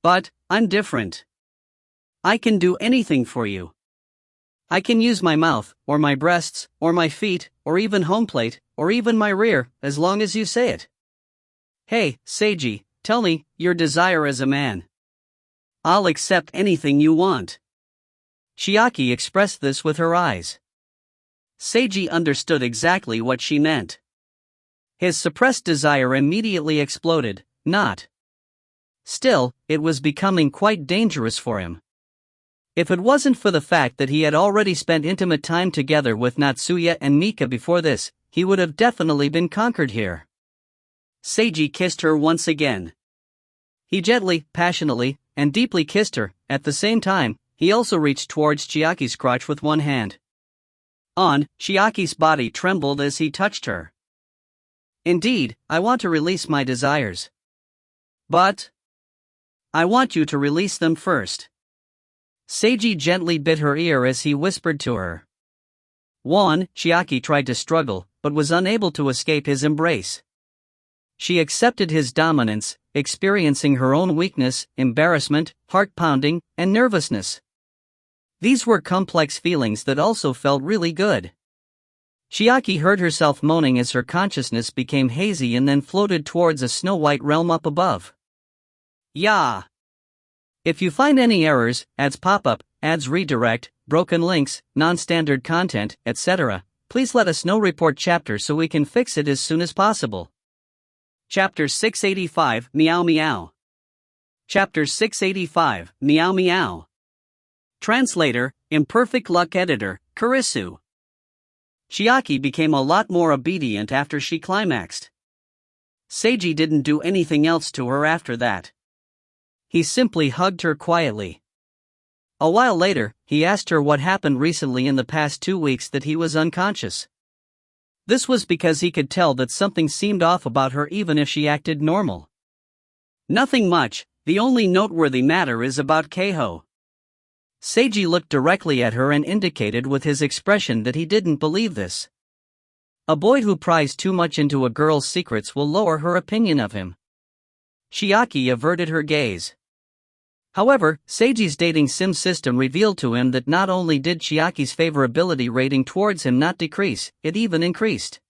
But, I'm different. I can do anything for you. I can use my mouth, or my breasts, or my feet, or even home plate, or even my rear, as long as you say it. Hey, Seiji, tell me your desire as a man. I'll accept anything you want. Chiaki expressed this with her eyes. Seiji understood exactly what she meant. His suppressed desire immediately exploded, not. Still, it was becoming quite dangerous for him. If it wasn't for the fact that he had already spent intimate time together with Natsuya and Mika before this, he would have definitely been conquered here. Seiji kissed her once again. He gently, passionately, and deeply kissed her. At the same time, he also reached towards Chiaki's crotch with one hand. Chiaki's body trembled as he touched her. Indeed, I want to release my desires. But I want you to release them first. Seiji gently bit her ear as he whispered to her. Chiaki tried to struggle, but was unable to escape his embrace. She accepted his dominance, experiencing her own weakness, embarrassment, heart-pounding, and nervousness. These were complex feelings that also felt really good. Chiaki heard herself moaning as her consciousness became hazy and then floated towards a snow-white realm up above. Yeah. If you find any errors, ads pop-up, ads redirect, broken links, non-standard content, etc., please let us know. Report chapter so we can fix it as soon as possible. Chapter 685, Meow Meow. Chapter 685, Meow Meow. Translator, Imperfect Luck Editor, Kurisu. Chiaki became a lot more obedient after she climaxed. Seiji didn't do anything else to her after that. He simply hugged her quietly. A while later, he asked her what happened recently in the past 2 weeks that he was unconscious. This was because he could tell that something seemed off about her even if she acted normal. Nothing much, the only noteworthy matter is about Keiho. Seiji looked directly at her and indicated with his expression that he didn't believe this. A boy who pries too much into a girl's secrets will lower her opinion of him. Chiaki averted her gaze. However, Seiji's dating sim system revealed to him that not only did Chiaki's favorability rating towards him not decrease, it even increased.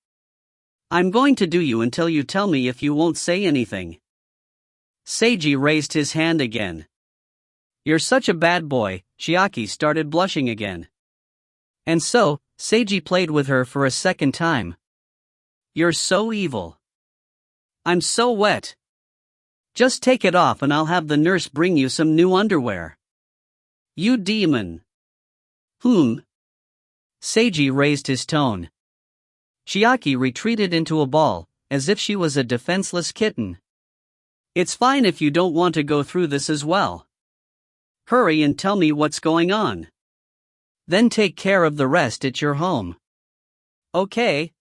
I'm going to do you until you tell me if you won't say anything. Seiji raised his hand again. You're such a bad boy. Chiaki started blushing again. And so, Seiji played with her for a second time. You're so evil. I'm so wet. Just take it off and I'll have the nurse bring you some new underwear. You demon. Seiji raised his tone. Chiaki retreated into a ball, as if she was a defenseless kitten. It's fine if you don't want to go through this as well. Hurry and tell me what's going on. Then take care of the rest at your home. Okay.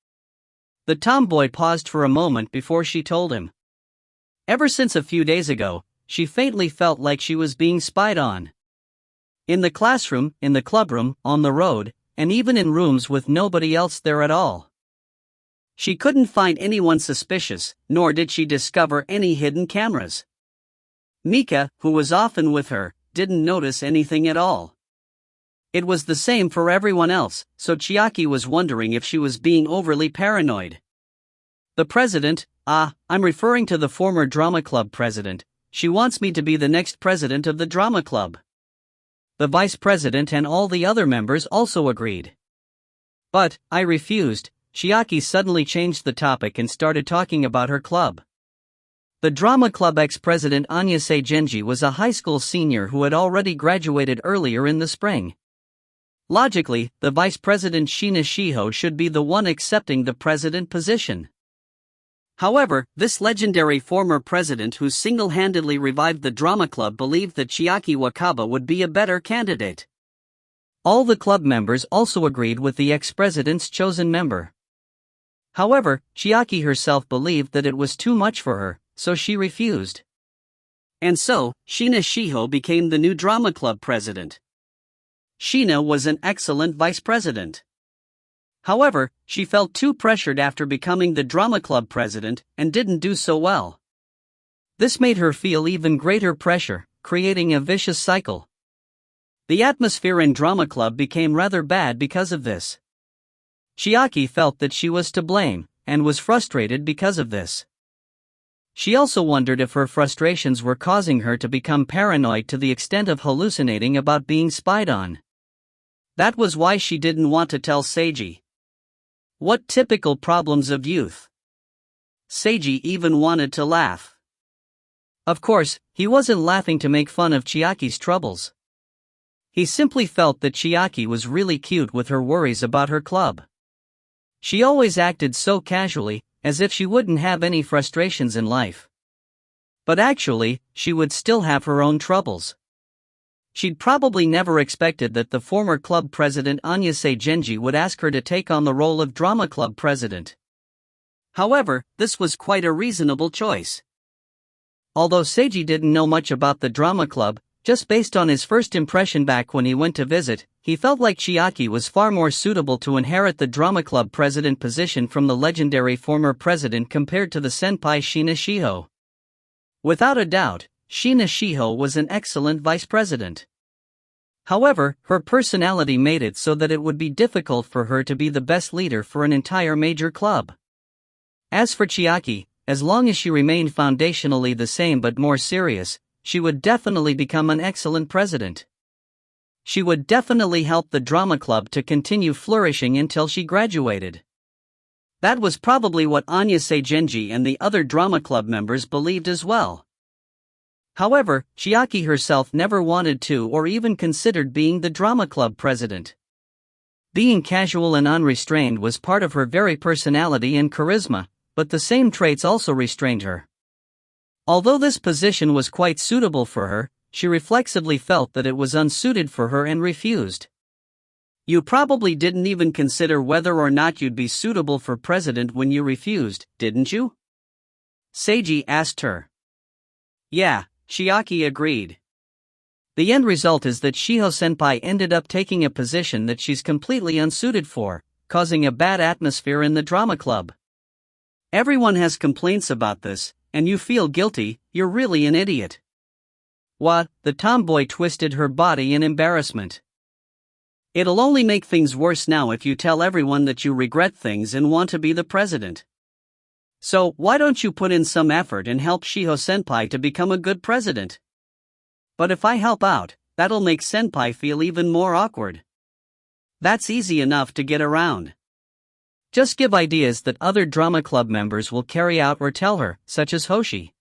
The tomboy paused for a moment before she told him. Ever since a few days ago, she faintly felt like she was being spied on. In the classroom, in the clubroom, on the road, and even in rooms with nobody else there at all. She couldn't find anyone suspicious, nor did she discover any hidden cameras. Mika, who was often with her, didn't notice anything at all. It was the same for everyone else, so Chiaki was wondering if she was being overly paranoid. The president, I'm referring to the former drama club president, she wants me to be the next president of the drama club. The vice president and all the other members also agreed. But, I refused. Chiaki suddenly changed the topic and started talking about her club. The drama club ex-president Anyase Genji was a high school senior who had already graduated earlier in the spring. Logically, the vice president Shina Shiho should be the one accepting the president position. However, this legendary former president who single-handedly revived the drama club believed that Chiaki Wakaba would be a better candidate. All the club members also agreed with the ex-president's chosen member. However, Chiaki herself believed that it was too much for her, so she refused. And so, Shina Shiho became the new drama club president. Shina was an excellent vice president. However, she felt too pressured after becoming the drama club president and didn't do so well. This made her feel even greater pressure, creating a vicious cycle. The atmosphere in drama club became rather bad because of this. Chiaki felt that she was to blame, and was frustrated because of this. She also wondered if her frustrations were causing her to become paranoid to the extent of hallucinating about being spied on. That was why she didn't want to tell Seiji. What typical problems of youth. Seiji even wanted to laugh. Of course, he wasn't laughing to make fun of Chiaki's troubles. He simply felt that Chiaki was really cute with her worries about her club. She always acted so casually, as if she wouldn't have any frustrations in life. But actually, she would still have her own troubles. She'd probably never expected that the former club president Seiji would ask her to take on the role of drama club president. However, this was quite a reasonable choice. Although Seiji didn't know much about the drama club, just based on his first impression back when he went to visit, he felt like Chiaki was far more suitable to inherit the drama club president position from the legendary former president compared to the senpai Shina Shiho. Without a doubt, Shina Shiho was an excellent vice president. However, her personality made it so that it would be difficult for her to be the best leader for an entire major club. As for Chiaki, as long as she remained foundationally the same but more serious, she would definitely become an excellent president. She would definitely help the drama club to continue flourishing until she graduated. That was probably what Seiji and the other drama club members believed as well. However, Chiaki herself never wanted to or even considered being the drama club president. Being casual and unrestrained was part of her very personality and charisma, but the same traits also restrained her. Although this position was quite suitable for her, she reflexively felt that it was unsuited for her and refused. You probably didn't even consider whether or not you'd be suitable for president when you refused, didn't you? Seiji asked her. Yeah, Chiaki agreed. The end result is that Shiho-senpai ended up taking a position that she's completely unsuited for, causing a bad atmosphere in the drama club. Everyone has complaints about this, and you feel guilty, you're really an idiot. What? The tomboy twisted her body in embarrassment. It'll only make things worse now if you tell everyone that you regret things and want to be the president. So, why don't you put in some effort and help Shiho-senpai to become a good president? But if I help out, that'll make senpai feel even more awkward. That's easy enough to get around. Just give ideas that other drama club members will carry out or tell her, such as Hoshi.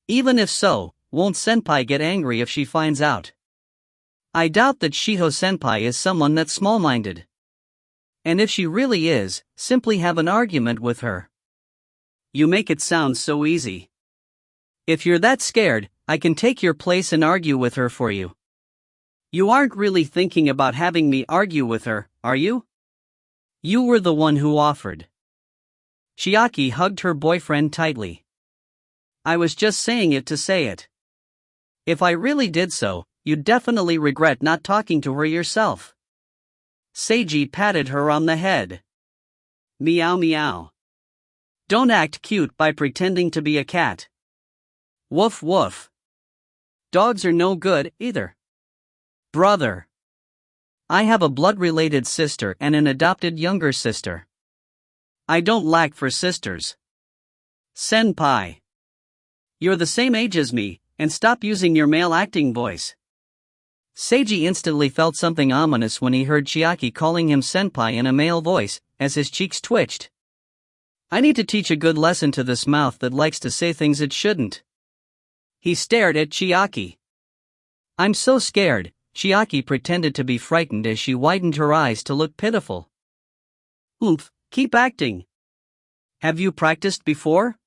Even if so, won't senpai get angry if she finds out? I doubt that Shiho-senpai is someone that's small-minded. And if she really is, simply have an argument with her. You make it sound so easy. If you're that scared, I can take your place and argue with her for you. You aren't really thinking about having me argue with her, are you? You were the one who offered. Chiaki hugged her boyfriend tightly. I was just saying it to say it. If I really did so, you'd definitely regret not talking to her yourself. Seiji patted her on the head. Meow meow. Don't act cute by pretending to be a cat. Woof woof. Dogs are no good, either. Brother. I have a blood-related sister and an adopted younger sister. I don't lack for sisters. Senpai. You're the same age as me, and stop using your male acting voice. Seiji instantly felt something ominous when he heard Chiaki calling him senpai in a male voice, as his cheeks twitched. I need to teach a good lesson to this mouth that likes to say things it shouldn't. He stared at Chiaki. I'm so scared. Chiaki pretended to be frightened as she widened her eyes to look pitiful. Oomph, keep acting. Have you practiced before?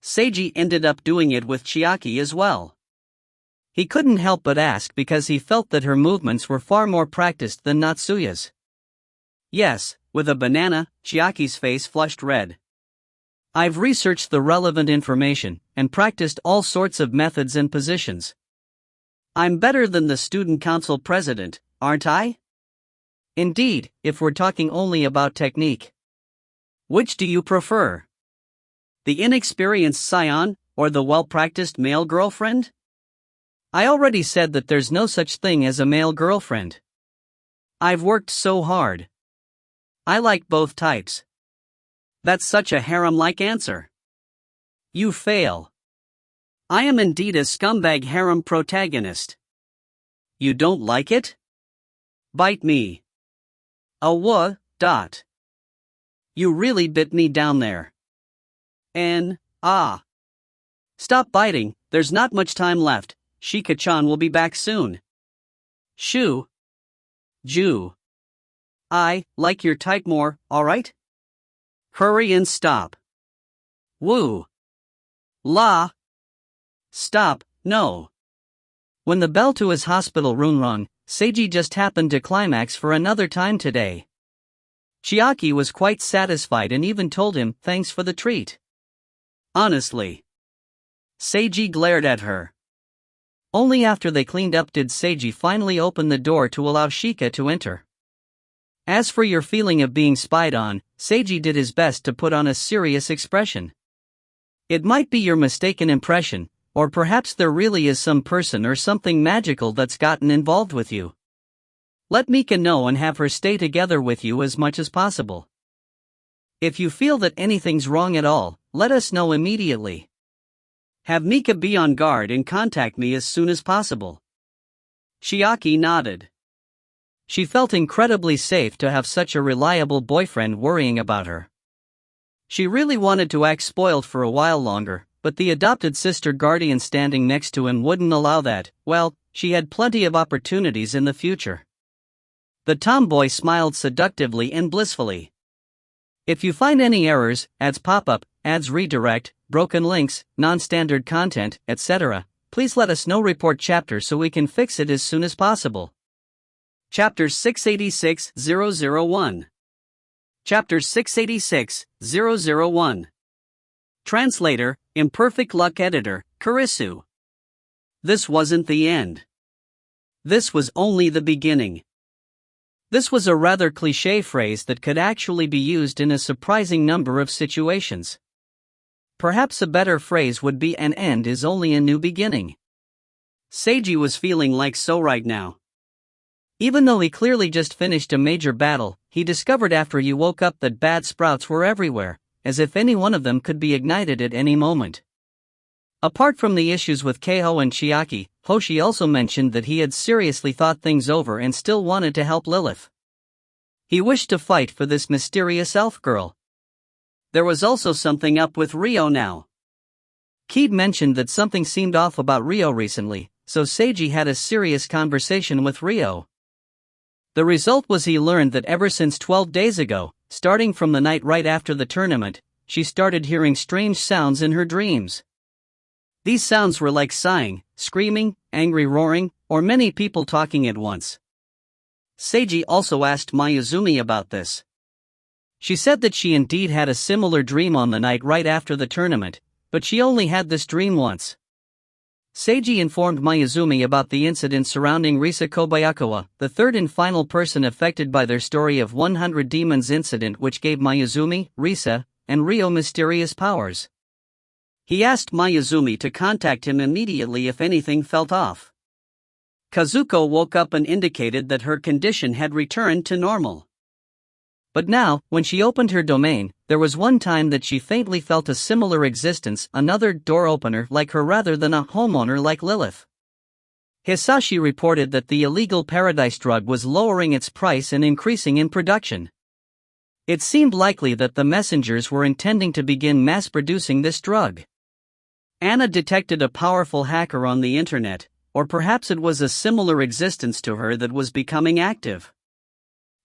Seiji ended up doing it with Chiaki as well. He couldn't help but ask because he felt that her movements were far more practiced than Natsuya's. Yes, with a banana, Chiaki's face flushed red. I've researched the relevant information and practiced all sorts of methods and positions. I'm better than the student council president, aren't I? Indeed, if we're talking only about technique. Which do you prefer? The inexperienced scion, or the well-practiced male girlfriend? I already said that there's no such thing as a male girlfriend. I've worked so hard. I like both types. That's such a harem-like answer. You fail. I am indeed a scumbag harem protagonist. You don't like it? Bite me. Dot. You really bit me down there. Stop biting, there's not much time left. Shika-chan will be back soon. Shoo. Jew. I like your type more, alright? Hurry and stop. Woo. La. Stop, no. When the bell to his hospital room rung, Seiji just happened to climax for another time today. Chiaki was quite satisfied and even told him, thanks for the treat. Honestly. Seiji glared at her. Only after they cleaned up did Seiji finally open the door to allow Shika to enter. As for your feeling of being spied on, Seiji did his best to put on a serious expression. It might be your mistaken impression, or perhaps there really is some person or something magical that's gotten involved with you. Let Mika know and have her stay together with you as much as possible. If you feel that anything's wrong at all, let us know immediately. Have Mika be on guard and contact me as soon as possible. Chiaki nodded. She felt incredibly safe to have such a reliable boyfriend worrying about her. She really wanted to act spoiled for a while longer, but the adopted sister guardian standing next to him wouldn't allow that. Well, she had plenty of opportunities in the future. The tomboy smiled seductively and blissfully. If you find any errors, ads pop up, ads redirect, broken links, non-standard content, etc., please let us know. Report chapter so we can fix it as soon as possible. Chapter 686-001. Chapter 686-001. Translator, Imperfect Luck Editor, Kurisu. This wasn't the end. This was only the beginning. This was a rather cliché phrase that could actually be used in a surprising number of situations. Perhaps a better phrase would be an end is only a new beginning. Seiji was feeling like so right now. Even though he clearly just finished a major battle, he discovered after he woke up that bad sprouts were everywhere, as if any one of them could be ignited at any moment. Apart from the issues with Keiho and Chiaki, Hoshi also mentioned that he had seriously thought things over and still wanted to help Lilith. He wished to fight for this mysterious elf girl. There was also something up with Ryo now. Keeb mentioned that something seemed off about Ryo recently, so Seiji had a serious conversation with Ryo. The result was he learned that ever since 12 days ago, starting from the night right after the tournament, she started hearing strange sounds in her dreams. These sounds were like sighing, screaming, angry roaring, or many people talking at once. Seiji also asked Mayuzumi about this. She said that she indeed had a similar dream on the night right after the tournament, but she only had this dream once. Seiji informed Mayuzumi about the incident surrounding Risa Kobayakawa, the third and final person affected by their story of 100 Demons incident, which gave Mayuzumi, Risa, and Ryo mysterious powers. He asked Mayuzumi to contact him immediately if anything felt off. Kazuko woke up and indicated that her condition had returned to normal. But now, when she opened her domain, there was one time that she faintly felt a similar existence, another door opener like her rather than a homeowner like Lilith. Hisashi reported that the illegal paradise drug was lowering its price and increasing in production. It seemed likely that the messengers were intending to begin mass-producing this drug. Anna detected a powerful hacker on the internet, or perhaps it was a similar existence to her that was becoming active.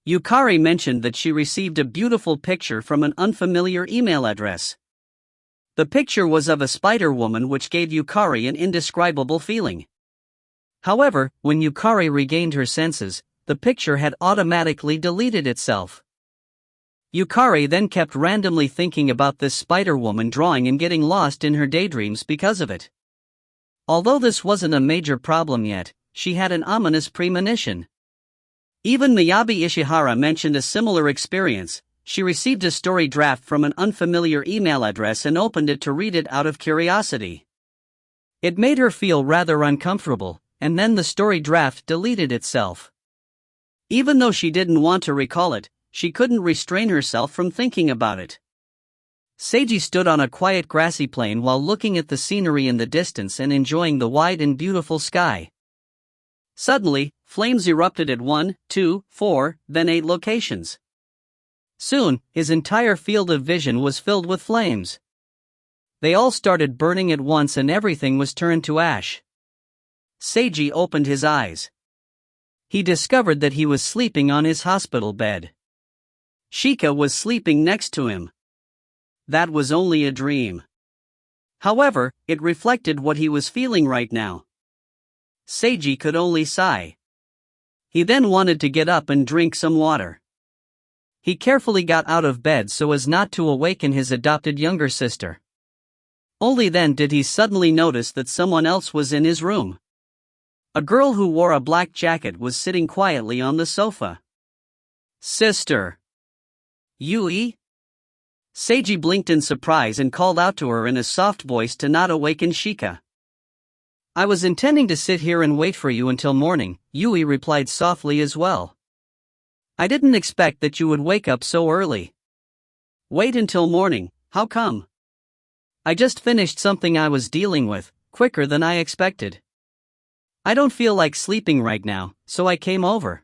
Yukari mentioned that she received a beautiful picture from an unfamiliar email address. The picture was of a spider woman, which gave Yukari an indescribable feeling. However, when Yukari regained her senses, the picture had automatically deleted itself. Yukari then kept randomly thinking about this spider woman drawing and getting lost in her daydreams because of it. Although this wasn't a major problem yet, she had an ominous premonition. Even Miyabi Ishihara mentioned a similar experience. She received a story draft from an unfamiliar email address and opened it to read it out of curiosity. It made her feel rather uncomfortable, and then the story draft deleted itself. Even though she didn't want to recall it, she couldn't restrain herself from thinking about it. Seiji stood on a quiet grassy plain while looking at the scenery in the distance and enjoying the wide and beautiful sky. Suddenly, flames erupted at 1, 2, 4, then 8 locations. Soon, his entire field of vision was filled with flames. They all started burning at once and everything was turned to ash. Seiji opened his eyes. He discovered that he was sleeping on his hospital bed. Shika was sleeping next to him. That was only a dream. However, it reflected what he was feeling right now. Seiji could only sigh. He then wanted to get up and drink some water. He carefully got out of bed so as not to awaken his adopted younger sister. Only then did he suddenly notice that someone else was in his room. A girl who wore a black jacket was sitting quietly on the sofa. "Sister. Yui?" Seiji blinked in surprise and called out to her in a soft voice to not awaken Shika. "I was intending to sit here and wait for you until morning," Yui replied softly as well. "I didn't expect that you would wake up so early." "Wait until morning, how come?" "I just finished something I was dealing with, quicker than I expected. I don't feel like sleeping right now, so I came over."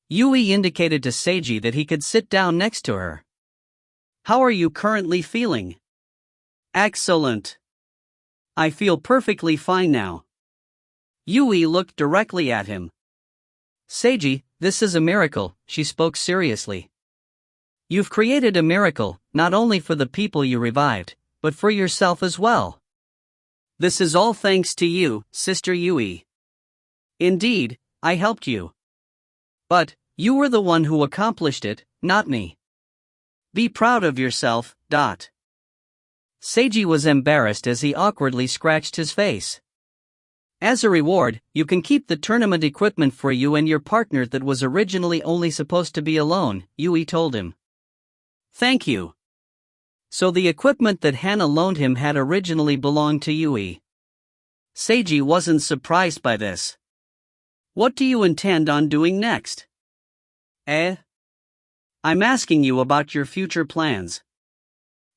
Yui indicated to Seiji that he could sit down next to her. "How are you currently feeling?" "Excellent. I feel perfectly fine now." Yui looked directly at him. "Seiji, this is a miracle," she spoke seriously. "You've created a miracle, not only for the people you revived, but for yourself as well. This is all thanks to you, Sister Yui. Indeed, I helped you. But, you were the one who accomplished it, not me. Be proud of yourself. Seiji was embarrassed as he awkwardly scratched his face. "As a reward, you can keep the tournament equipment for you and your partner that was originally only supposed to be alone," Yui told him. "Thank you." So the equipment that Hana loaned him had originally belonged to Yui. Seiji wasn't surprised by this. "What do you intend on doing next?" "I'm asking you about your future plans."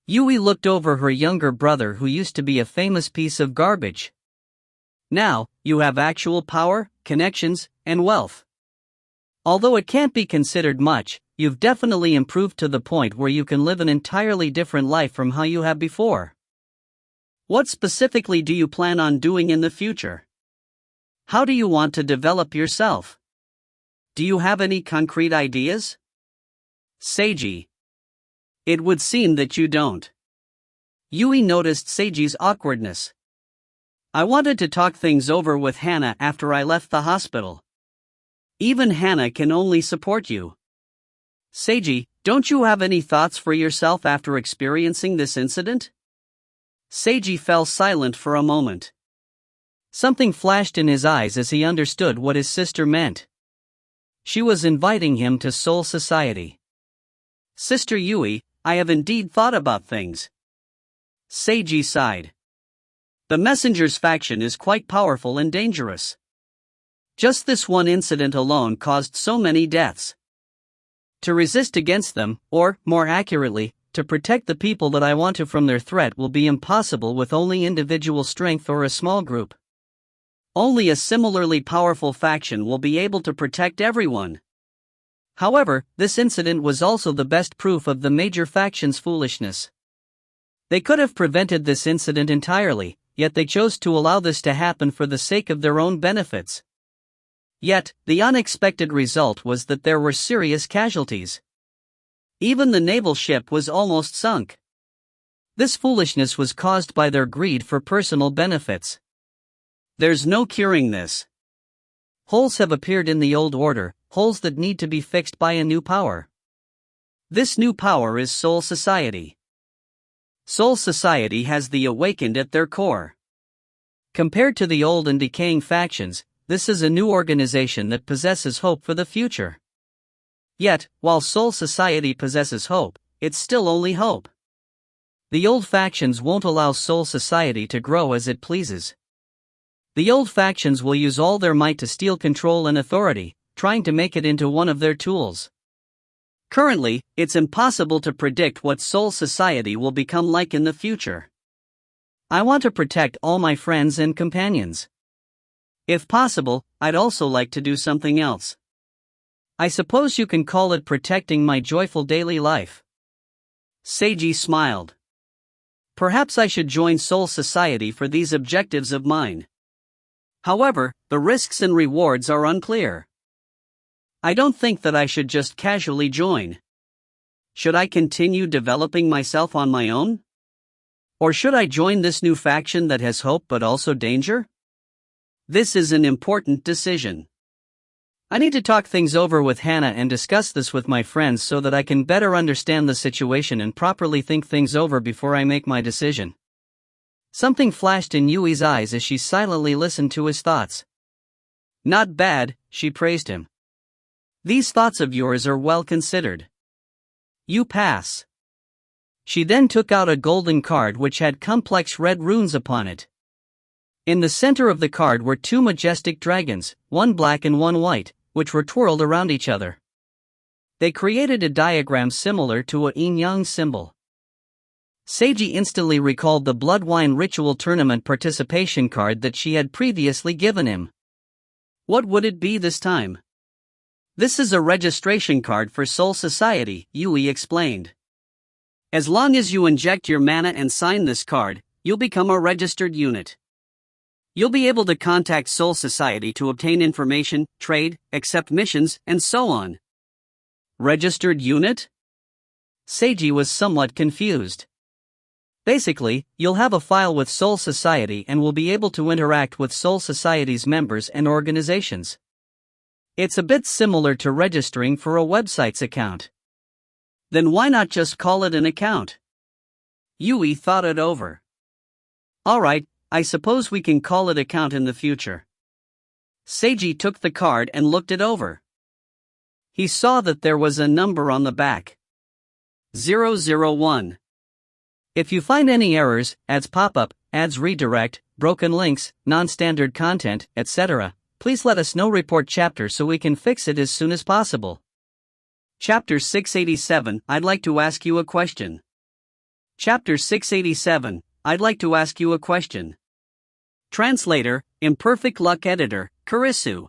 Yui looked over her younger brother who used to be a famous piece of garbage. "Now, you have actual power, connections, and wealth. Although it can't be considered much, you've definitely improved to the point where you can live an entirely different life from how you have before. What specifically do you plan on doing in the future? How do you want to develop yourself? Do you have any concrete ideas?" "Seiji. It would seem that you don't." Yui noticed Seiji's awkwardness. "I wanted to talk things over with Hana after I left the hospital. Even Hana can only support you. Seiji, don't you have any thoughts for yourself after experiencing this incident?" Seiji fell silent for a moment. Something flashed in his eyes as he understood what his sister meant. She was inviting him to Soul Society. "Sister Yui, I have indeed thought about things." Seiji sighed. "The Messengers faction is quite powerful and dangerous. Just this one incident alone caused so many deaths. To resist against them, or, more accurately, to protect the people that I want to from their threat will be impossible with only individual strength or a small group. Only a similarly powerful faction will be able to protect everyone. However, this incident was also the best proof of the major faction's foolishness. They could have prevented this incident entirely, yet they chose to allow this to happen for the sake of their own benefits. Yet, the unexpected result was that there were serious casualties. Even the naval ship was almost sunk. This foolishness was caused by their greed for personal benefits. There's no curing this. Holes have appeared in the old order, holes that need to be fixed by a new power. This new power is Soul Society. Soul Society has the awakened at their core. Compared to the old and decaying factions, this is a new organization that possesses hope for the future. Yet, while Soul Society possesses hope, it's still only hope. The old factions won't allow Soul Society to grow as it pleases. The old factions will use all their might to steal control and authority, trying to make it into one of their tools. Currently, it's impossible to predict what Soul Society will become like in the future. I want to protect all my friends and companions. If possible, I'd also like to do something else. I suppose you can call it protecting my joyful daily life. Seiji smiled. Perhaps I should join Soul Society for these objectives of mine. However, the risks and rewards are unclear. I don't think that I should just casually join. Should I continue developing myself on my own? Or should I join this new faction that has hope but also danger? This is an important decision. I need to talk things over with Hannah and discuss this with my friends so that I can better understand the situation and properly think things over before I make my decision. Something flashed in Yui's eyes as she silently listened to his thoughts. Not bad, she praised him. These thoughts of yours are well considered. You pass. She then took out a golden card which had complex red runes upon it. In the center of the card were two majestic dragons, one black and one white, which were twirled around each other. They created a diagram similar to a yin-yang symbol. Seiji instantly recalled the blood wine ritual tournament participation card that she had previously given him. What would it be this time? This is a registration card for Soul Society, Yui explained. As long as you inject your mana and sign this card, you'll become a registered unit. You'll be able to contact Soul Society to obtain information, trade, accept missions, and so on. Registered unit? Seiji was somewhat confused. Basically, you'll have a file with Soul Society and will be able to interact with Soul Society's members and organizations. It's a bit similar to registering for a website's account. Then why not just call it an account? Yui thought it over. Alright, I suppose we can call it account in the future. Seiji took the card and looked it over. He saw that there was a number on the back. 001. If you find any errors, ads pop-up, ads redirect, broken links, non-standard content, etc., please let us know. Report chapter so we can fix it as soon as possible. Chapter 687, I'd like to ask you a question. Chapter 687, I'd like to ask you a question. Translator, Imperfect Luck Editor, Kurisu.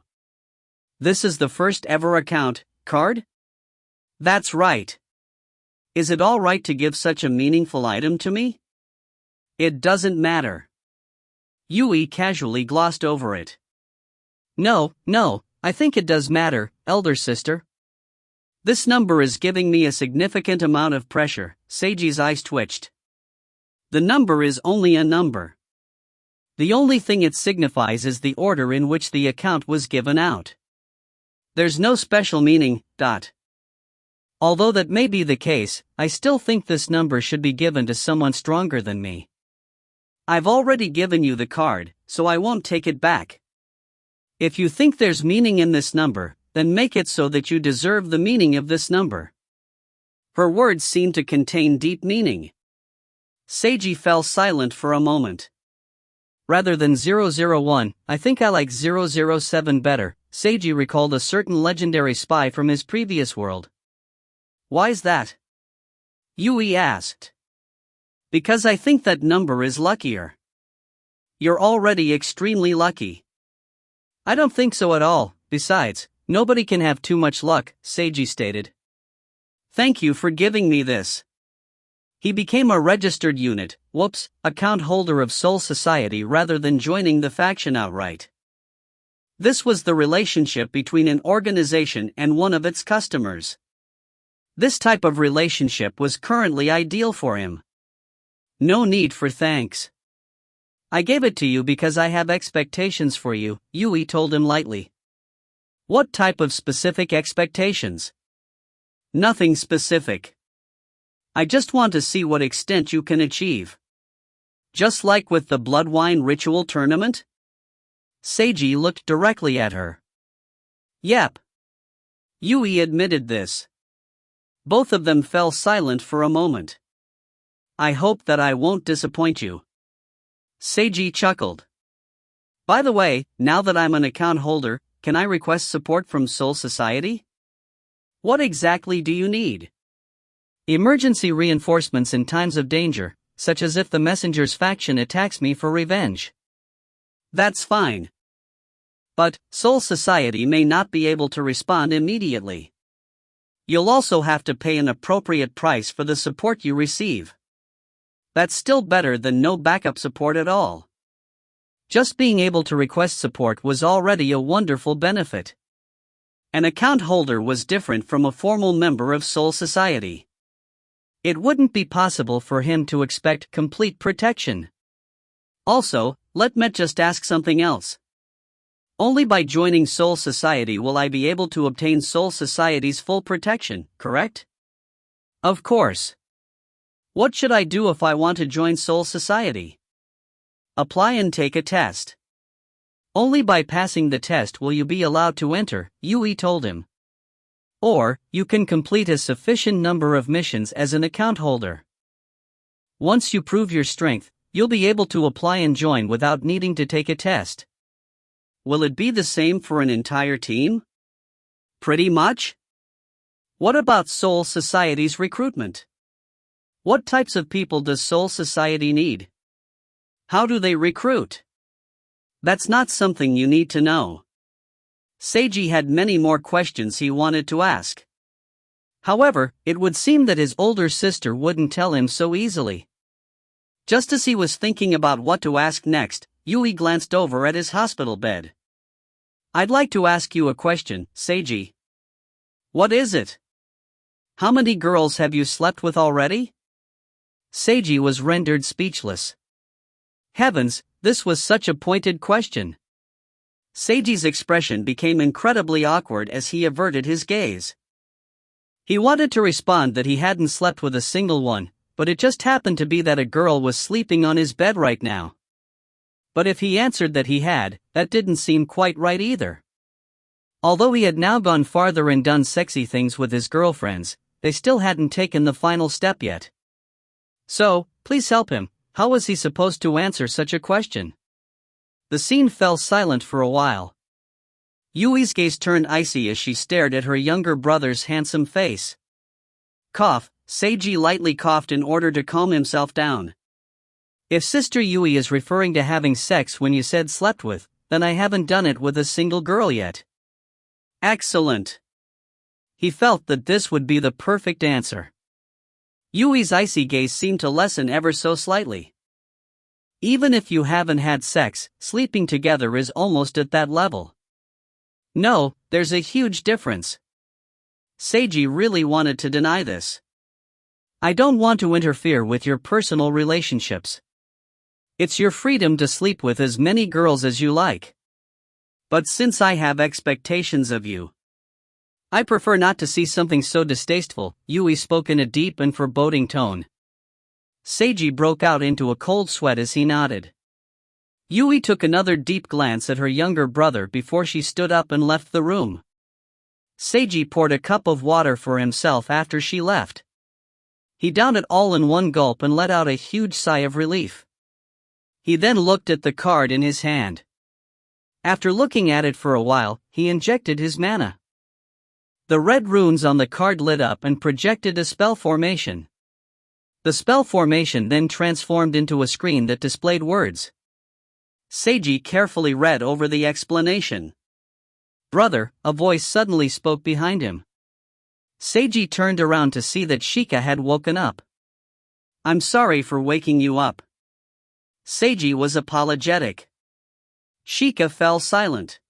This is the first ever account card? That's right. Is it all right to give such a meaningful item to me? It doesn't matter. Yui casually glossed over it. No, I think it does matter, elder sister. This number is giving me a significant amount of pressure. Seiji's eyes twitched. The number is only a number. The only thing it signifies is the order in which the account was given out. There's no special meaning. Although that may be the case, I still think this number should be given to someone stronger than me. I've already given you the card, so I won't take it back. If you think there's meaning in this number, then make it so that you deserve the meaning of this number. Her words seemed to contain deep meaning. Seiji fell silent for a moment. Rather than 001, I think I like 007 better. Seiji recalled a certain legendary spy from his previous world. Why's that? Yui asked. Because I think that number is luckier. You're already extremely lucky. I don't think so at all. Besides, nobody can have too much luck, Seiji stated. Thank you for giving me this. He became a registered unit, account holder of Soul Society rather than joining the faction outright. This was the relationship between an organization and one of its customers. This type of relationship was currently ideal for him. No need for thanks. I gave it to you because I have expectations for you, Yui told him lightly. What type of specific expectations? Nothing specific. I just want to see what extent you can achieve. Just like with the blood wine ritual tournament? Seiji looked directly at her. Yep. Yui admitted this. Both of them fell silent for a moment. I hope that I won't disappoint you. Seiji chuckled. By the way, now that I'm an account holder, can I request support from Soul Society? What exactly do you need? Emergency reinforcements in times of danger, such as if the Messenger's faction attacks me for revenge. That's fine. But, Soul Society may not be able to respond immediately. You'll also have to pay an appropriate price for the support you receive. That's still better than no backup support at all. Just being able to request support was already a wonderful benefit. An account holder was different from a formal member of Soul Society. It wouldn't be possible for him to expect complete protection. Also, let me just ask something else. Only by joining Soul Society will I be able to obtain Soul Society's full protection, correct? Of course. What should I do if I want to join Soul Society? Apply and take a test. Only by passing the test will you be allowed to enter, Yui told him. Or, you can complete a sufficient number of missions as an account holder. Once you prove your strength, you'll be able to apply and join without needing to take a test. Will it be the same for an entire team? Pretty much. What about Soul Society's recruitment? What types of people does Soul Society need? How do they recruit? That's not something you need to know. Seiji had many more questions he wanted to ask. However, it would seem that his older sister wouldn't tell him so easily. Just as he was thinking about what to ask next, Yui glanced over at his hospital bed. I'd like to ask you a question, Seiji. What is it? How many girls have you slept with already? Seiji was rendered speechless. Heavens, this was such a pointed question. Seiji's expression became incredibly awkward as he averted his gaze. He wanted to respond that he hadn't slept with a single one, but it just happened to be that a girl was sleeping on his bed right now. But if he answered that he had, that didn't seem quite right either. Although he had now gone farther and done sexy things with his girlfriends, they still hadn't taken the final step yet. So, please help him, how was he supposed to answer such a question? The scene fell silent for a while. Yui's gaze turned icy as she stared at her younger brother's handsome face. Cough, Seiji lightly coughed in order to calm himself down. If Sister Yui is referring to having sex when you said slept with, then I haven't done it with a single girl yet. Excellent. He felt that this would be the perfect answer. Yui's icy gaze seemed to lessen ever so slightly. Even if you haven't had sex, sleeping together is almost at that level. No, there's a huge difference. Seiji really wanted to deny this. I don't want to interfere with your personal relationships. It's your freedom to sleep with as many girls as you like. But since I have expectations of you, I prefer not to see something so distasteful, Yui spoke in a deep and foreboding tone. Seiji broke out into a cold sweat as he nodded. Yui took another deep glance at her younger brother before she stood up and left the room. Seiji poured a cup of water for himself after she left. He downed it all in one gulp and let out a huge sigh of relief. He then looked at the card in his hand. After looking at it for a while, he injected his mana. The red runes on the card lit up and projected a spell formation. The spell formation then transformed into a screen that displayed words. Seiji carefully read over the explanation. Brother, a voice suddenly spoke behind him. Seiji turned around to see that Shika had woken up. I'm sorry for waking you up. Seiji was apologetic. Shika fell silent.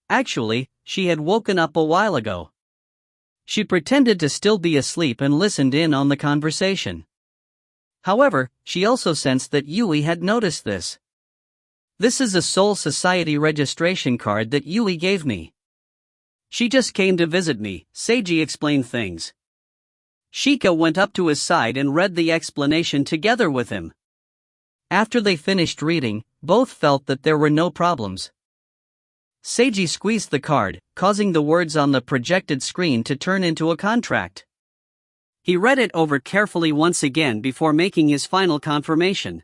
Actually, she had woken up a while ago. She pretended to still be asleep and listened in on the conversation. However, she also sensed that Yui had noticed this. This is a Soul Society registration card that Yui gave me. She just came to visit me, Seiji explained things. Shika went up to his side and read the explanation together with him. After they finished reading, both felt that there were no problems. Seiji squeezed the card, causing the words on the projected screen to turn into a contract. He read it over carefully once again before making his final confirmation.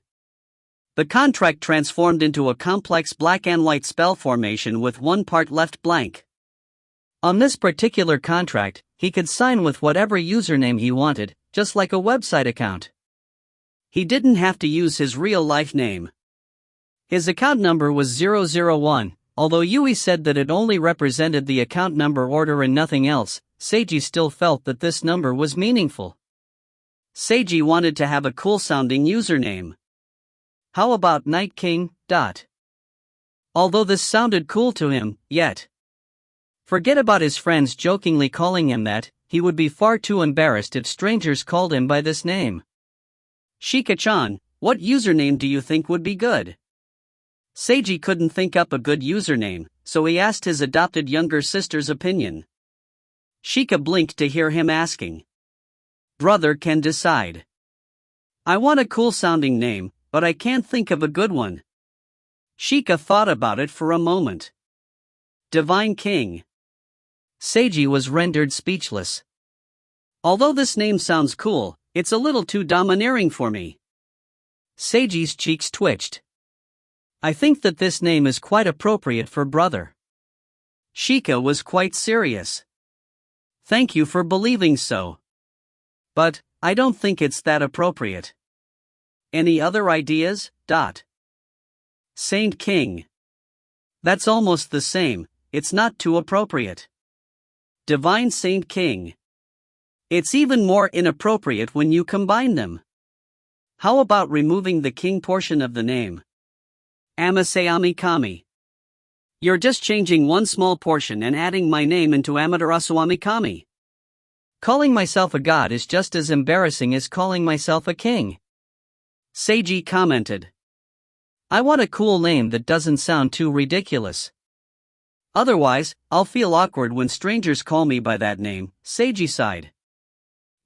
The contract transformed into a complex black and white spell formation with one part left blank. On this particular contract, he could sign with whatever username he wanted, just like a website account. He didn't have to use his real-life name. His account number was 001, although Yui said that it only represented the account number order and nothing else. Seiji still felt that this number was meaningful. Seiji wanted to have a cool-sounding username. How about Night King? Although this sounded cool to him, yet. Forget about his friends jokingly calling him that, he would be far too embarrassed if strangers called him by this name. Shika-chan, what username do you think would be good? Seiji couldn't think up a good username, so he asked his adopted younger sister's opinion. Shika blinked to hear him asking. Brother can decide. I want a cool-sounding name, but I can't think of a good one. Shika thought about it for a moment. Divine King. Seiji was rendered speechless. Although this name sounds cool, it's a little too domineering for me. Seiji's cheeks twitched. I think that this name is quite appropriate for brother. Shika was quite serious. Thank you for believing so. But, I don't think it's that appropriate. Any other ideas? Saint King. That's almost the same, it's not too appropriate. Divine Saint King. It's even more inappropriate when you combine them. How about removing the king portion of the name? Amaseami Kami. You're just changing one small portion and adding my name into Amaterasu Amikami. Calling myself a god is just as embarrassing as calling myself a king. Seiji commented. I want a cool name that doesn't sound too ridiculous. Otherwise, I'll feel awkward when strangers call me by that name, Seiji sighed.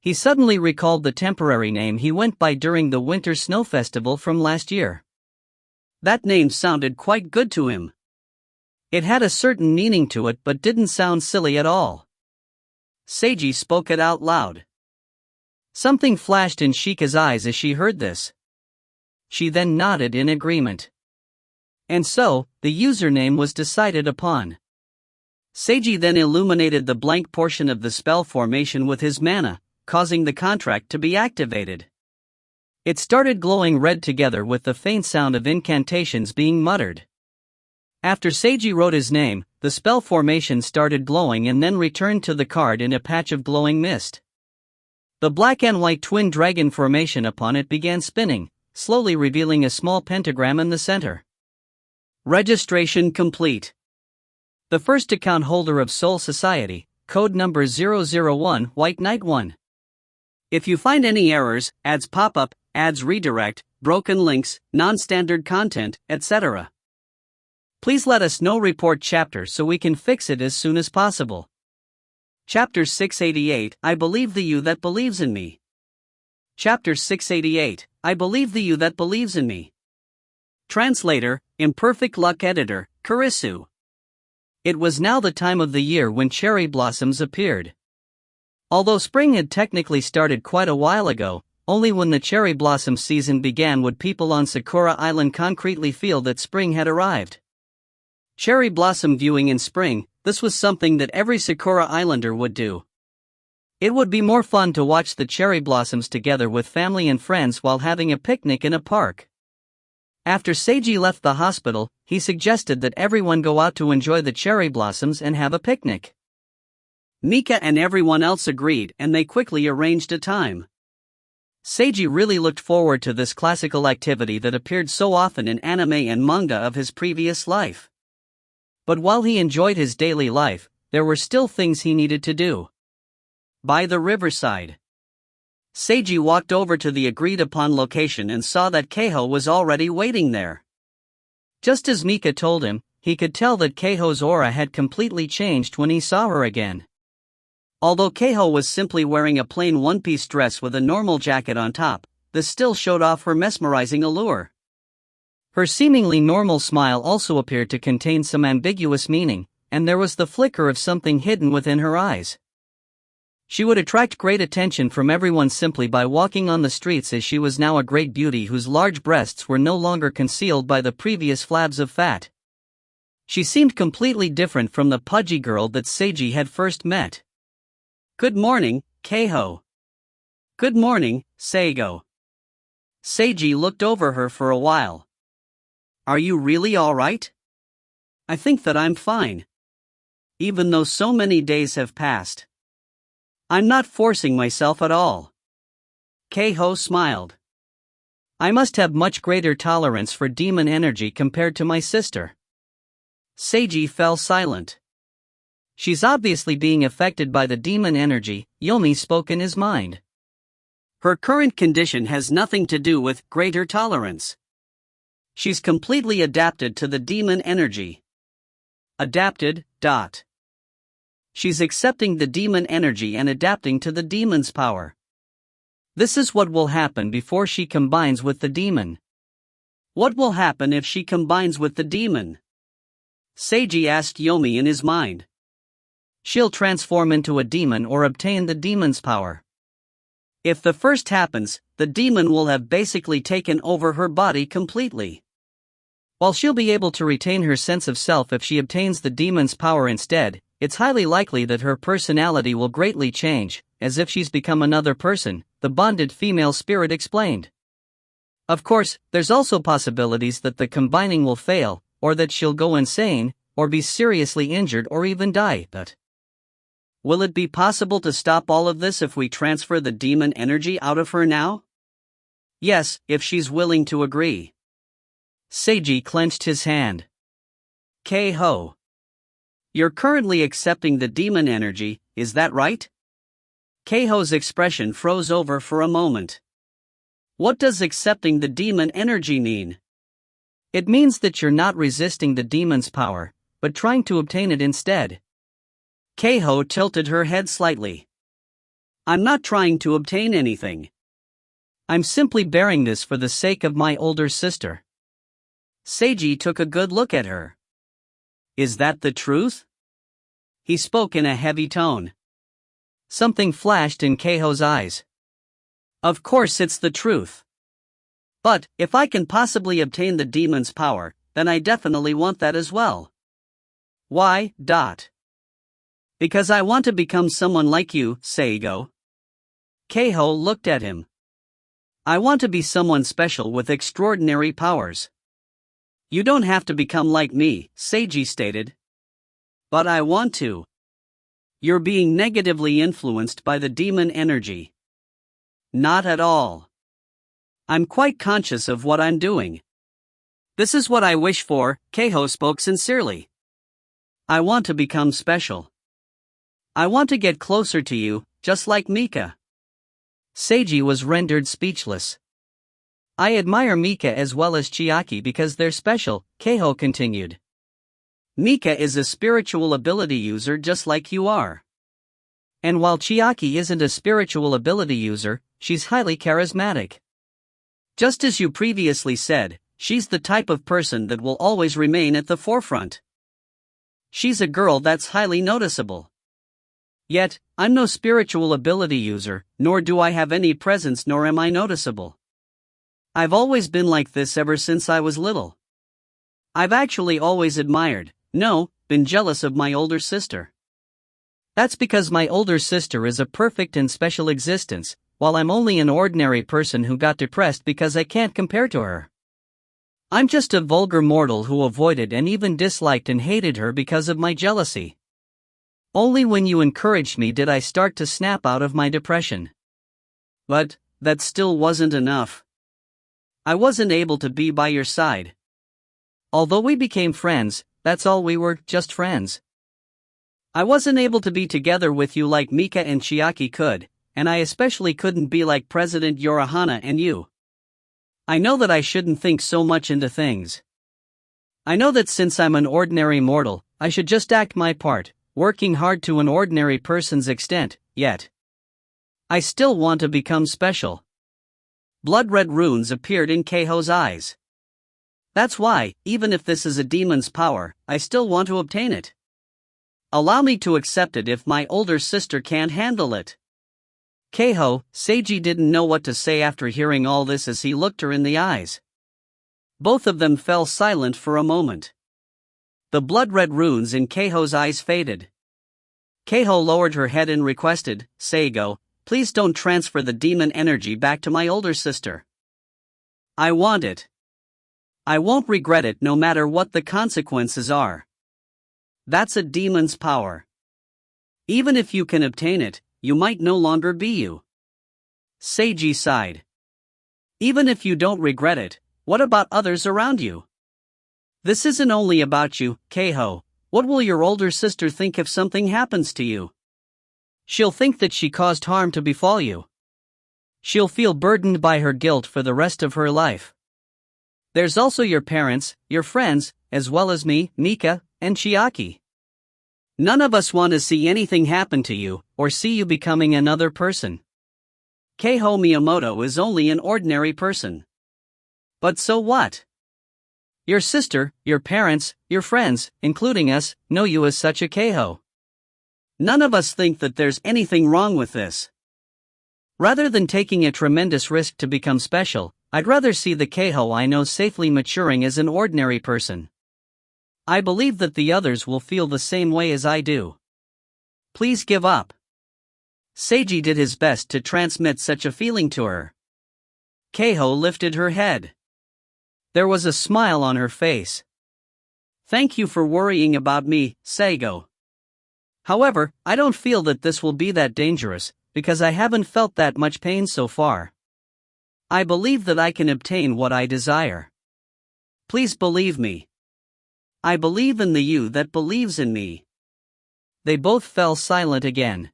He suddenly recalled the temporary name he went by during the Winter Snow Festival from last year. That name sounded quite good to him. It had a certain meaning to it but didn't sound silly at all. Seiji spoke it out loud. Something flashed in Shika's eyes as she heard this. She then nodded in agreement. And so, the username was decided upon. Seiji then illuminated the blank portion of the spell formation with his mana, causing the contract to be activated. It started glowing red together with the faint sound of incantations being muttered. After Seiji wrote his name, the spell formation started glowing and then returned to the card in a patch of glowing mist. The black and white twin dragon formation upon it began spinning, slowly revealing a small pentagram in the center. Registration complete. The first account holder of Soul Society, code number 001 White Knight 1. If you find any errors, ads pop up, ads redirect, broken links, non-standard content, etc., please let us know. Report chapter so we can fix it as soon as possible. Chapter 688, I believe the you that believes in me. Chapter 688, I believe the you that believes in me. Translator, Imperfect Luck Editor, Kurisu. It was now the time of the year when cherry blossoms appeared. Although spring had technically started quite a while ago, only when the cherry blossom season began would people on Sakura Island concretely feel that spring had arrived. Cherry blossom viewing in spring, this was something that every Sakura Islander would do. It would be more fun to watch the cherry blossoms together with family and friends while having a picnic in a park. After Seiji left the hospital, he suggested that everyone go out to enjoy the cherry blossoms and have a picnic. Mika and everyone else agreed and they quickly arranged a time. Seiji really looked forward to this classical activity that appeared so often in anime and manga of his previous life. But while he enjoyed his daily life, there were still things he needed to do. By the riverside. Seiji walked over to the agreed-upon location and saw that Keiho was already waiting there. Just as Mika told him, he could tell that Keiho's aura had completely changed when he saw her again. Although Keiho was simply wearing a plain one-piece dress with a normal jacket on top, this still showed off her mesmerizing allure. Her seemingly normal smile also appeared to contain some ambiguous meaning, and there was the flicker of something hidden within her eyes. She would attract great attention from everyone simply by walking on the streets, as she was now a great beauty whose large breasts were no longer concealed by the previous flabs of fat. She seemed completely different from the pudgy girl that Seiji had first met. "Good morning, Keiho." "Good morning, Seigo." Seiji looked over her for a while. "Are you really all right?" "I think that I'm fine. Even though so many days have passed. I'm not forcing myself at all." Keiho smiled. "I must have much greater tolerance for demon energy compared to my sister." Seiji fell silent. "She's obviously being affected by the demon energy," Yomi spoke in his mind. "Her current condition has nothing to do with greater tolerance. She's completely adapted to the demon energy." Adapted. She's accepting the demon energy and adapting to the demon's power. This is what will happen before she combines with the demon. What will happen if she combines with the demon? Seiji asked Yomi in his mind. She'll transform into a demon or obtain the demon's power. If the first happens, the demon will have basically taken over her body completely. While she'll be able to retain her sense of self if she obtains the demon's power instead, it's highly likely that her personality will greatly change, as if she's become another person, the bonded female spirit explained. Of course, there's also possibilities that the combining will fail, or that she'll go insane, or be seriously injured or even die. But will it be possible to stop all of this if we transfer the demon energy out of her now? Yes, if she's willing to agree. Seiji clenched his hand. Keiho. You're currently accepting the demon energy, is that right? Keiho's expression froze over for a moment. What does accepting the demon energy mean? It means that you're not resisting the demon's power, but trying to obtain it instead. Keiho tilted her head slightly. I'm not trying to obtain anything. I'm simply bearing this for the sake of my older sister. Seiji took a good look at her. Is that the truth? He spoke in a heavy tone. Something flashed in Keiho's eyes. Of course it's the truth. But, if I can possibly obtain the demon's power, then I definitely want that as well. Why? Because I want to become someone like you, Seigo. Keiho looked at him. I want to be someone special with extraordinary powers. You don't have to become like me, Seiji stated. But I want to. You're being negatively influenced by the demon energy. Not at all. I'm quite conscious of what I'm doing. This is what I wish for, Keiho spoke sincerely. I want to become special. I want to get closer to you, just like Mika. Seiji was rendered speechless. I admire Mika as well as Chiaki because they're special, Keiho continued. Mika is a spiritual ability user just like you are. And while Chiaki isn't a spiritual ability user, she's highly charismatic. Just as you previously said, she's the type of person that will always remain at the forefront. She's a girl that's highly noticeable. Yet, I'm no spiritual ability user, nor do I have any presence nor am I noticeable. I've always been like this ever since I was little. I've actually always admired, been jealous of my older sister. That's because my older sister is a perfect and special existence, while I'm only an ordinary person who got depressed because I can't compare to her. I'm just a vulgar mortal who avoided and even disliked and hated her because of my jealousy. Only when you encouraged me did I start to snap out of my depression. But, that still wasn't enough. I wasn't able to be by your side. Although we became friends, that's all we were, just friends. I wasn't able to be together with you like Mika and Chiaki could, and I especially couldn't be like President Yorihana and you. I know that I shouldn't think so much into things. I know that since I'm an ordinary mortal, I should just act my part, working hard to an ordinary person's extent, yet I still want to become special. Blood-red runes appeared in Keiho's eyes. That's why, even if this is a demon's power, I still want to obtain it. Allow me to accept it if my older sister can't handle it. Keiho, Seiji didn't know what to say after hearing all this as he looked her in the eyes. Both of them fell silent for a moment. The blood-red runes in Keiho's eyes faded. Keiho lowered her head and requested, Seigo, please don't transfer the demon energy back to my older sister. I want it. I won't regret it no matter what the consequences are. That's a demon's power. Even if you can obtain it, you might no longer be you. Seiji sighed. Even if you don't regret it, what about others around you? This isn't only about you, Keiho. What will your older sister think if something happens to you? She'll think that she caused harm to befall you. She'll feel burdened by her guilt for the rest of her life. There's also your parents, your friends, as well as me, Mika, and Chiaki. None of us want to see anything happen to you, or see you becoming another person. Keiho Miyamoto is only an ordinary person. But so what? Your sister, your parents, your friends, including us, know you as such a Keiho. None of us think that there's anything wrong with this. Rather than taking a tremendous risk to become special, I'd rather see the Keiho I know safely maturing as an ordinary person. I believe that the others will feel the same way as I do. Please give up. Seiji did his best to transmit such a feeling to her. Keiho lifted her head. There was a smile on her face. Thank you for worrying about me, Seigo. However, I don't feel that this will be that dangerous, because I haven't felt that much pain so far. I believe that I can obtain what I desire. Please believe me. I believe in the you that believes in me. They both fell silent again.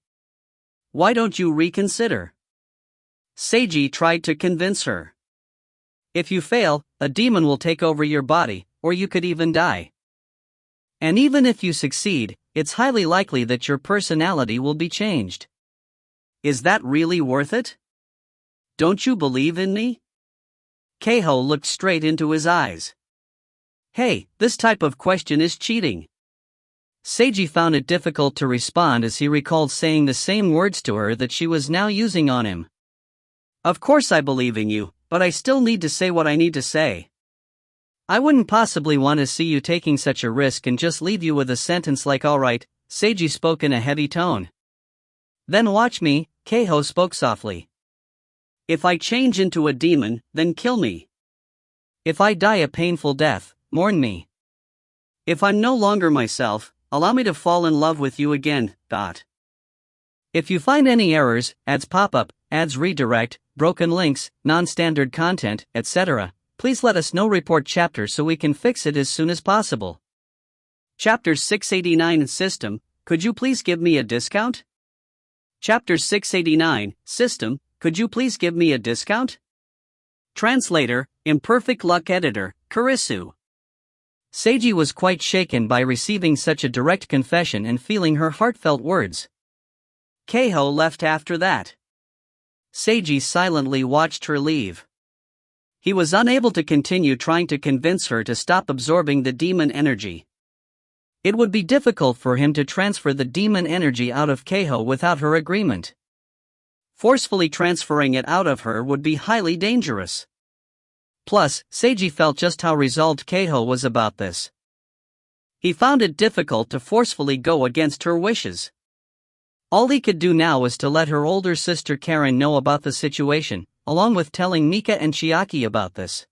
Why don't you reconsider? Seiji tried to convince her. If you fail, a demon will take over your body, or you could even die. And even if you succeed, it's highly likely that your personality will be changed. Is that really worth it? Don't you believe in me? Keiho looked straight into his eyes. Hey, this type of question is cheating. Seiji found it difficult to respond as he recalled saying the same words to her that she was now using on him. Of course I believe in you, but I still need to say what I need to say. I wouldn't possibly want to see you taking such a risk and just leave you with a sentence like alright, Seiji spoke in a heavy tone. Then watch me, Keiho spoke softly. If I change into a demon, then kill me. If I die a painful death, mourn me. If I'm no longer myself, allow me to fall in love with you again. If you find any errors, ads pop up, ads redirect, broken links, non-standard content, etc., please let us know. Report chapter so we can fix it as soon as possible. Chapter 689 System, could you please give me a discount? Chapter 689 System, could you please give me a discount? Translator, Imperfect Luck Editor, Kurisu. Seiji was quite shaken by receiving such a direct confession and feeling her heartfelt words. Keiho left after that. Seiji silently watched her leave. He was unable to continue trying to convince her to stop absorbing the demon energy. It would be difficult for him to transfer the demon energy out of Keiho without her agreement. Forcefully transferring it out of her would be highly dangerous. Plus, Seiji felt just how resolved Keiho was about this. He found it difficult to forcefully go against her wishes. All he could do now was to let her older sister Karen know about the situation, along with telling Mika and Chiaki about this.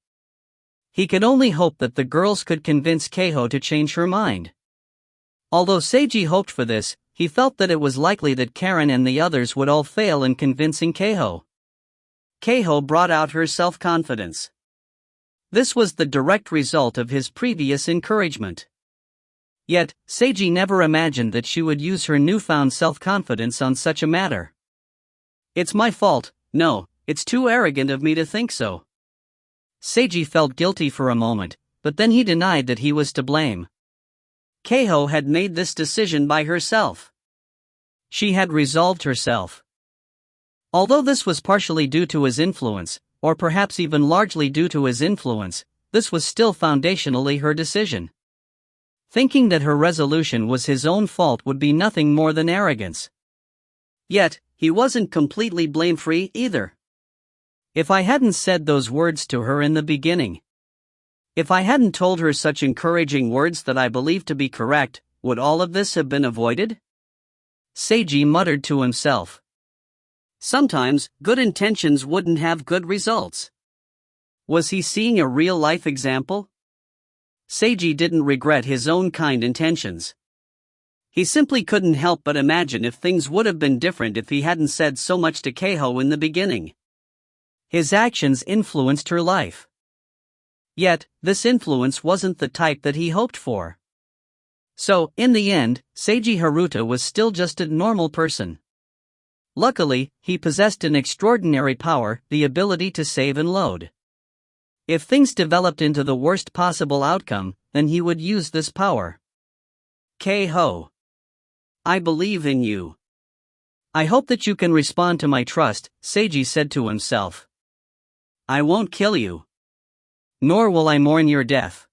He could only hope that the girls could convince Keiho to change her mind. Although Seiji hoped for this, he felt that it was likely that Karen and the others would all fail in convincing Keiho. Keiho brought out her self-confidence. This was the direct result of his previous encouragement. Yet, Seiji never imagined that she would use her newfound self-confidence on such a matter. It's my fault, no, it's too arrogant of me to think so. Seiji felt guilty for a moment, but then he denied that he was to blame. Keiho had made this decision by herself. She had resolved herself. Although this was partially due to his influence, or perhaps even largely due to his influence, this was still foundationally her decision. Thinking that her resolution was his own fault would be nothing more than arrogance. Yet, he wasn't completely blame-free either. If I hadn't said those words to her in the beginning, if I hadn't told her such encouraging words that I believed to be correct, would all of this have been avoided? Seiji muttered to himself. Sometimes, good intentions wouldn't have good results. Was he seeing a real-life example? Seiji didn't regret his own kind intentions. He simply couldn't help but imagine if things would have been different if he hadn't said so much to Keiho in the beginning. His actions influenced her life. Yet, this influence wasn't the type that he hoped for. So, in the end, Seiji Haruta was still just a normal person. Luckily, he possessed an extraordinary power, the ability to save and load. If things developed into the worst possible outcome, then he would use this power. Keiho, I believe in you. I hope that you can respond to my trust, Seiji said to himself. I won't kill you. Nor will I mourn your death.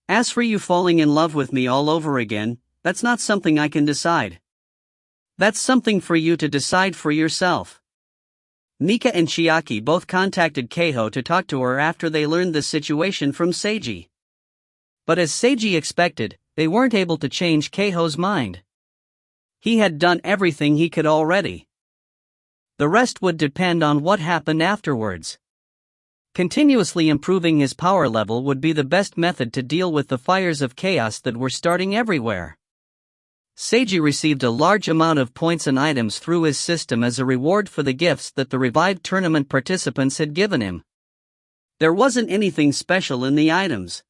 As for you falling in love with me all over again, that's not something I can decide. That's something for you to decide for yourself. Mika and Chiaki both contacted Keiho to talk to her after they learned the situation from Seiji. But as Seiji expected, they weren't able to change Keiho's mind. He had done everything he could already. The rest would depend on what happened afterwards. Continuously improving his power level would be the best method to deal with the fires of chaos that were starting everywhere. Seiji received a large amount of points and items through his system as a reward for the gifts that the revived tournament participants had given him. There wasn't anything special in the items.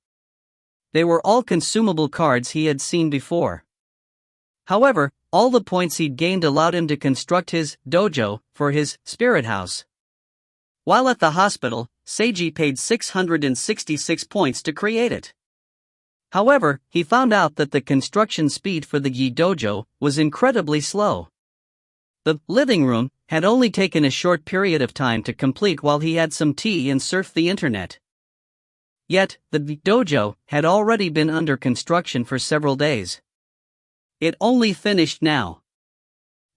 They were all consumable cards he had seen before. However, all the points he'd gained allowed him to construct his dojo for his spirit house. While at the hospital, Seiji paid 666 points to create it. However, he found out that the construction speed for the Yi Dojo was incredibly slow. The living room had only taken a short period of time to complete while he had some tea and surfed the internet. Yet, the dojo had already been under construction for several days. It only finished now.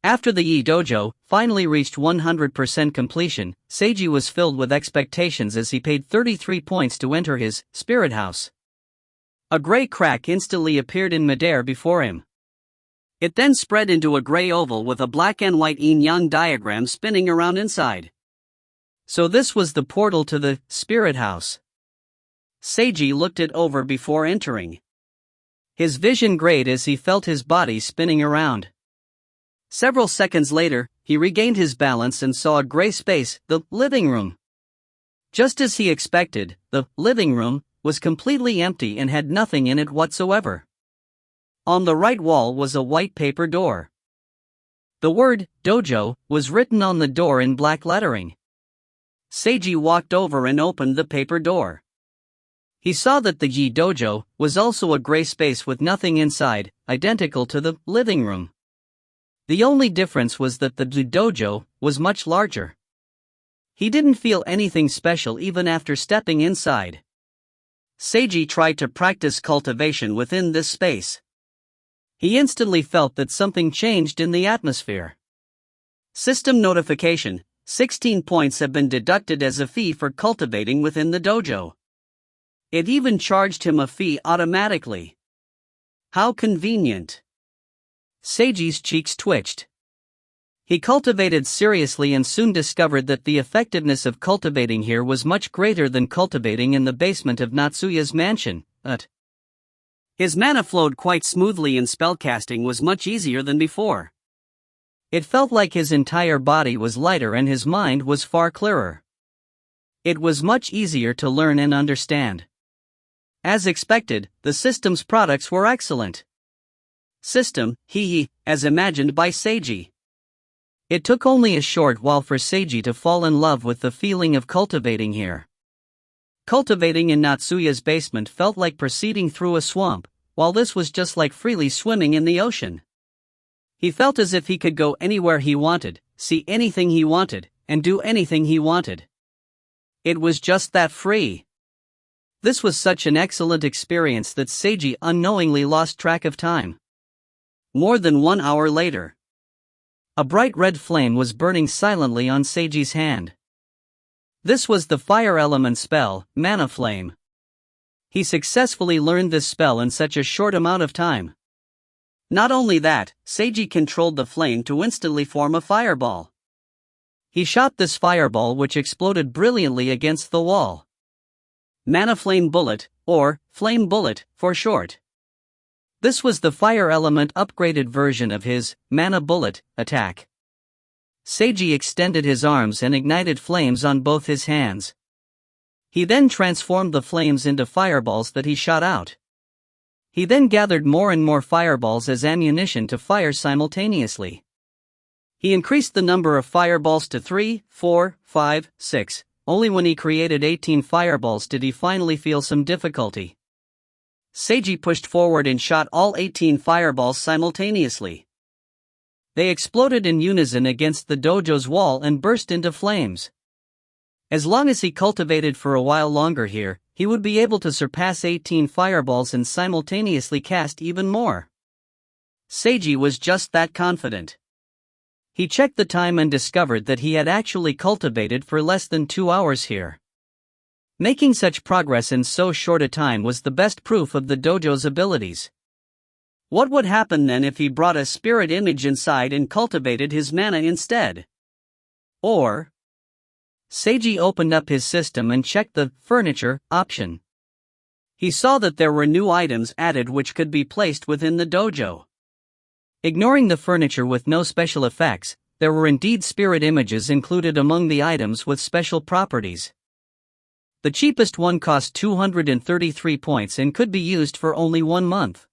After the Yi Dojo finally reached 100% completion, Seiji was filled with expectations as he paid 33 points to enter his spirit house. A gray crack instantly appeared in midair before him. It then spread into a gray oval with a black and white yin-yang diagram spinning around inside. So this was the portal to the spirit house. Seiji looked it over before entering. His vision grayed as he felt his body spinning around. Several seconds later, he regained his balance and saw a gray space, the living room. Just as he expected, the living room was completely empty and had nothing in it whatsoever. On the right wall was a white paper door. The word dojo was written on the door in black lettering. Seiji walked over and opened the paper door. He saw that the Yi Dojo was also a gray space with nothing inside, identical to the living room. The only difference was that the dojo was much larger. He didn't feel anything special even after stepping inside. Seiji tried to practice cultivation within this space. He instantly felt that something changed in the atmosphere. System notification: 16 points have been deducted as a fee for cultivating within the dojo. It even charged him a fee automatically. How convenient. Seiji's cheeks twitched. He cultivated seriously and soon discovered that the effectiveness of cultivating here was much greater than cultivating in the basement of Natsuya's mansion. His mana flowed quite smoothly and spellcasting was much easier than before. It felt like his entire body was lighter and his mind was far clearer. It was much easier to learn and understand. As expected, the system's products were excellent. System, as imagined by Seiji. It took only a short while for Seiji to fall in love with the feeling of cultivating here. Cultivating in Natsuya's basement felt like proceeding through a swamp, while this was just like freely swimming in the ocean. He felt as if he could go anywhere he wanted, see anything he wanted, and do anything he wanted. It was just that free. This was such an excellent experience that Seiji unknowingly lost track of time. More than 1 hour later, a bright red flame was burning silently on Seiji's hand. This was the fire element spell, Mana Flame. He successfully learned this spell in such a short amount of time. Not only that, Seiji controlled the flame to instantly form a fireball. He shot this fireball, which exploded brilliantly against the wall. Mana Flame Bullet, or Flame Bullet, for short. This was the fire element upgraded version of his Mana Bullet attack. Seiji extended his arms and ignited flames on both his hands. He then transformed the flames into fireballs that he shot out. He then gathered more and more fireballs as ammunition to fire simultaneously. He increased the number of fireballs to 3, 4, 5, 6. Only when he created 18 fireballs did he finally feel some difficulty. Seiji pushed forward and shot all 18 fireballs simultaneously. They exploded in unison against the dojo's wall and burst into flames. As long as he cultivated for a while longer here, he would be able to surpass 18 fireballs and simultaneously cast even more. Seiji was just that confident. He checked the time and discovered that he had actually cultivated for less than 2 hours here. Making such progress in so short a time was the best proof of the dojo's abilities. What would happen then if he brought a spirit image inside and cultivated his mana instead? Or, Seiji opened up his system and checked the furniture option. He saw that there were new items added which could be placed within the dojo. Ignoring the furniture with no special effects, there were indeed spirit images included among the items with special properties. The cheapest one cost 233 points and could be used for only 1 month.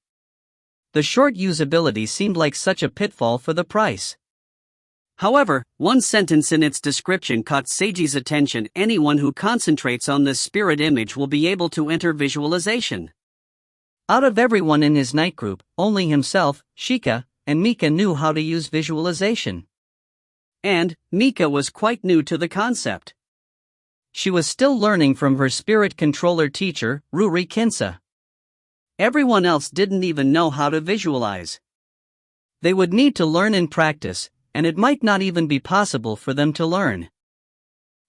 The short usability seemed like such a pitfall for the price. However, one sentence in its description caught Seiji's attention: anyone who concentrates on this spirit image will be able to enter visualization. Out of everyone in his night group, only himself, Shika, and Mika knew how to use visualization. And Mika was quite new to the concept. She was still learning from her spirit controller teacher, Ruri Kinsa. Everyone else didn't even know how to visualize. They would need to learn and practice, and it might not even be possible for them to learn.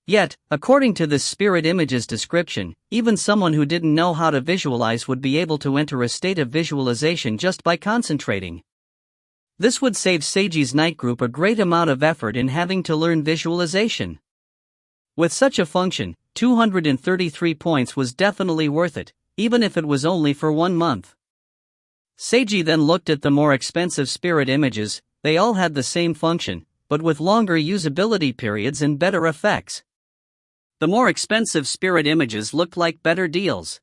Yet, according to this spirit image's description, even someone who didn't know how to visualize would be able to enter a state of visualization just by concentrating. This would save Seiji's night group a great amount of effort in having to learn visualization. With such a function, 233 points was definitely worth it, even if it was only for 1 month. Seiji then looked at the more expensive spirit images. They all had the same function, but with longer usability periods and better effects. The more expensive spirit images looked like better deals.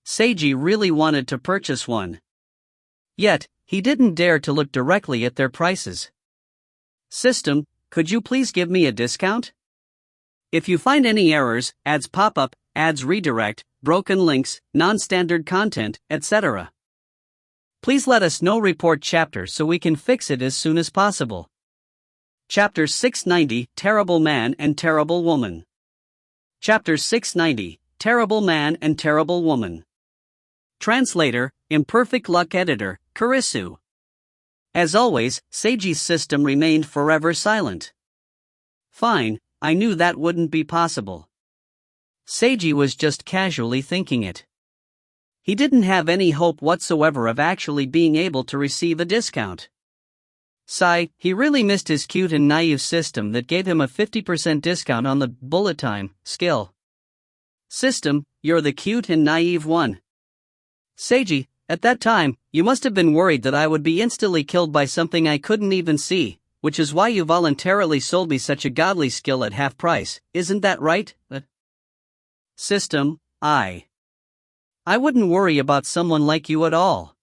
Seiji really wanted to purchase one. Yet, he didn't dare to look directly at their prices. System, could you please give me a discount? If you find any errors, ads pop up, ads redirect, broken links, non-standard content, etc., please let us know. Report chapter so we can fix it as soon as possible. Chapter 690, Terrible Man and Terrible Woman. Chapter 690, Terrible Man and Terrible Woman. Translator, Imperfect Luck Editor, Kurisu. As always, Seiji's system remained forever silent. Fine, I knew that wouldn't be possible. Seiji was just casually thinking it. He didn't have any hope whatsoever of actually being able to receive a discount. He really missed his cute and naive system that gave him a 50% discount on the bullet time skill. System, you're the cute and naive one. Seiji, at that time, you must have been worried that I would be instantly killed by something I couldn't even see, which is why you voluntarily sold me such a godly skill at half price, isn't that right? System, I wouldn't worry about someone like you at all.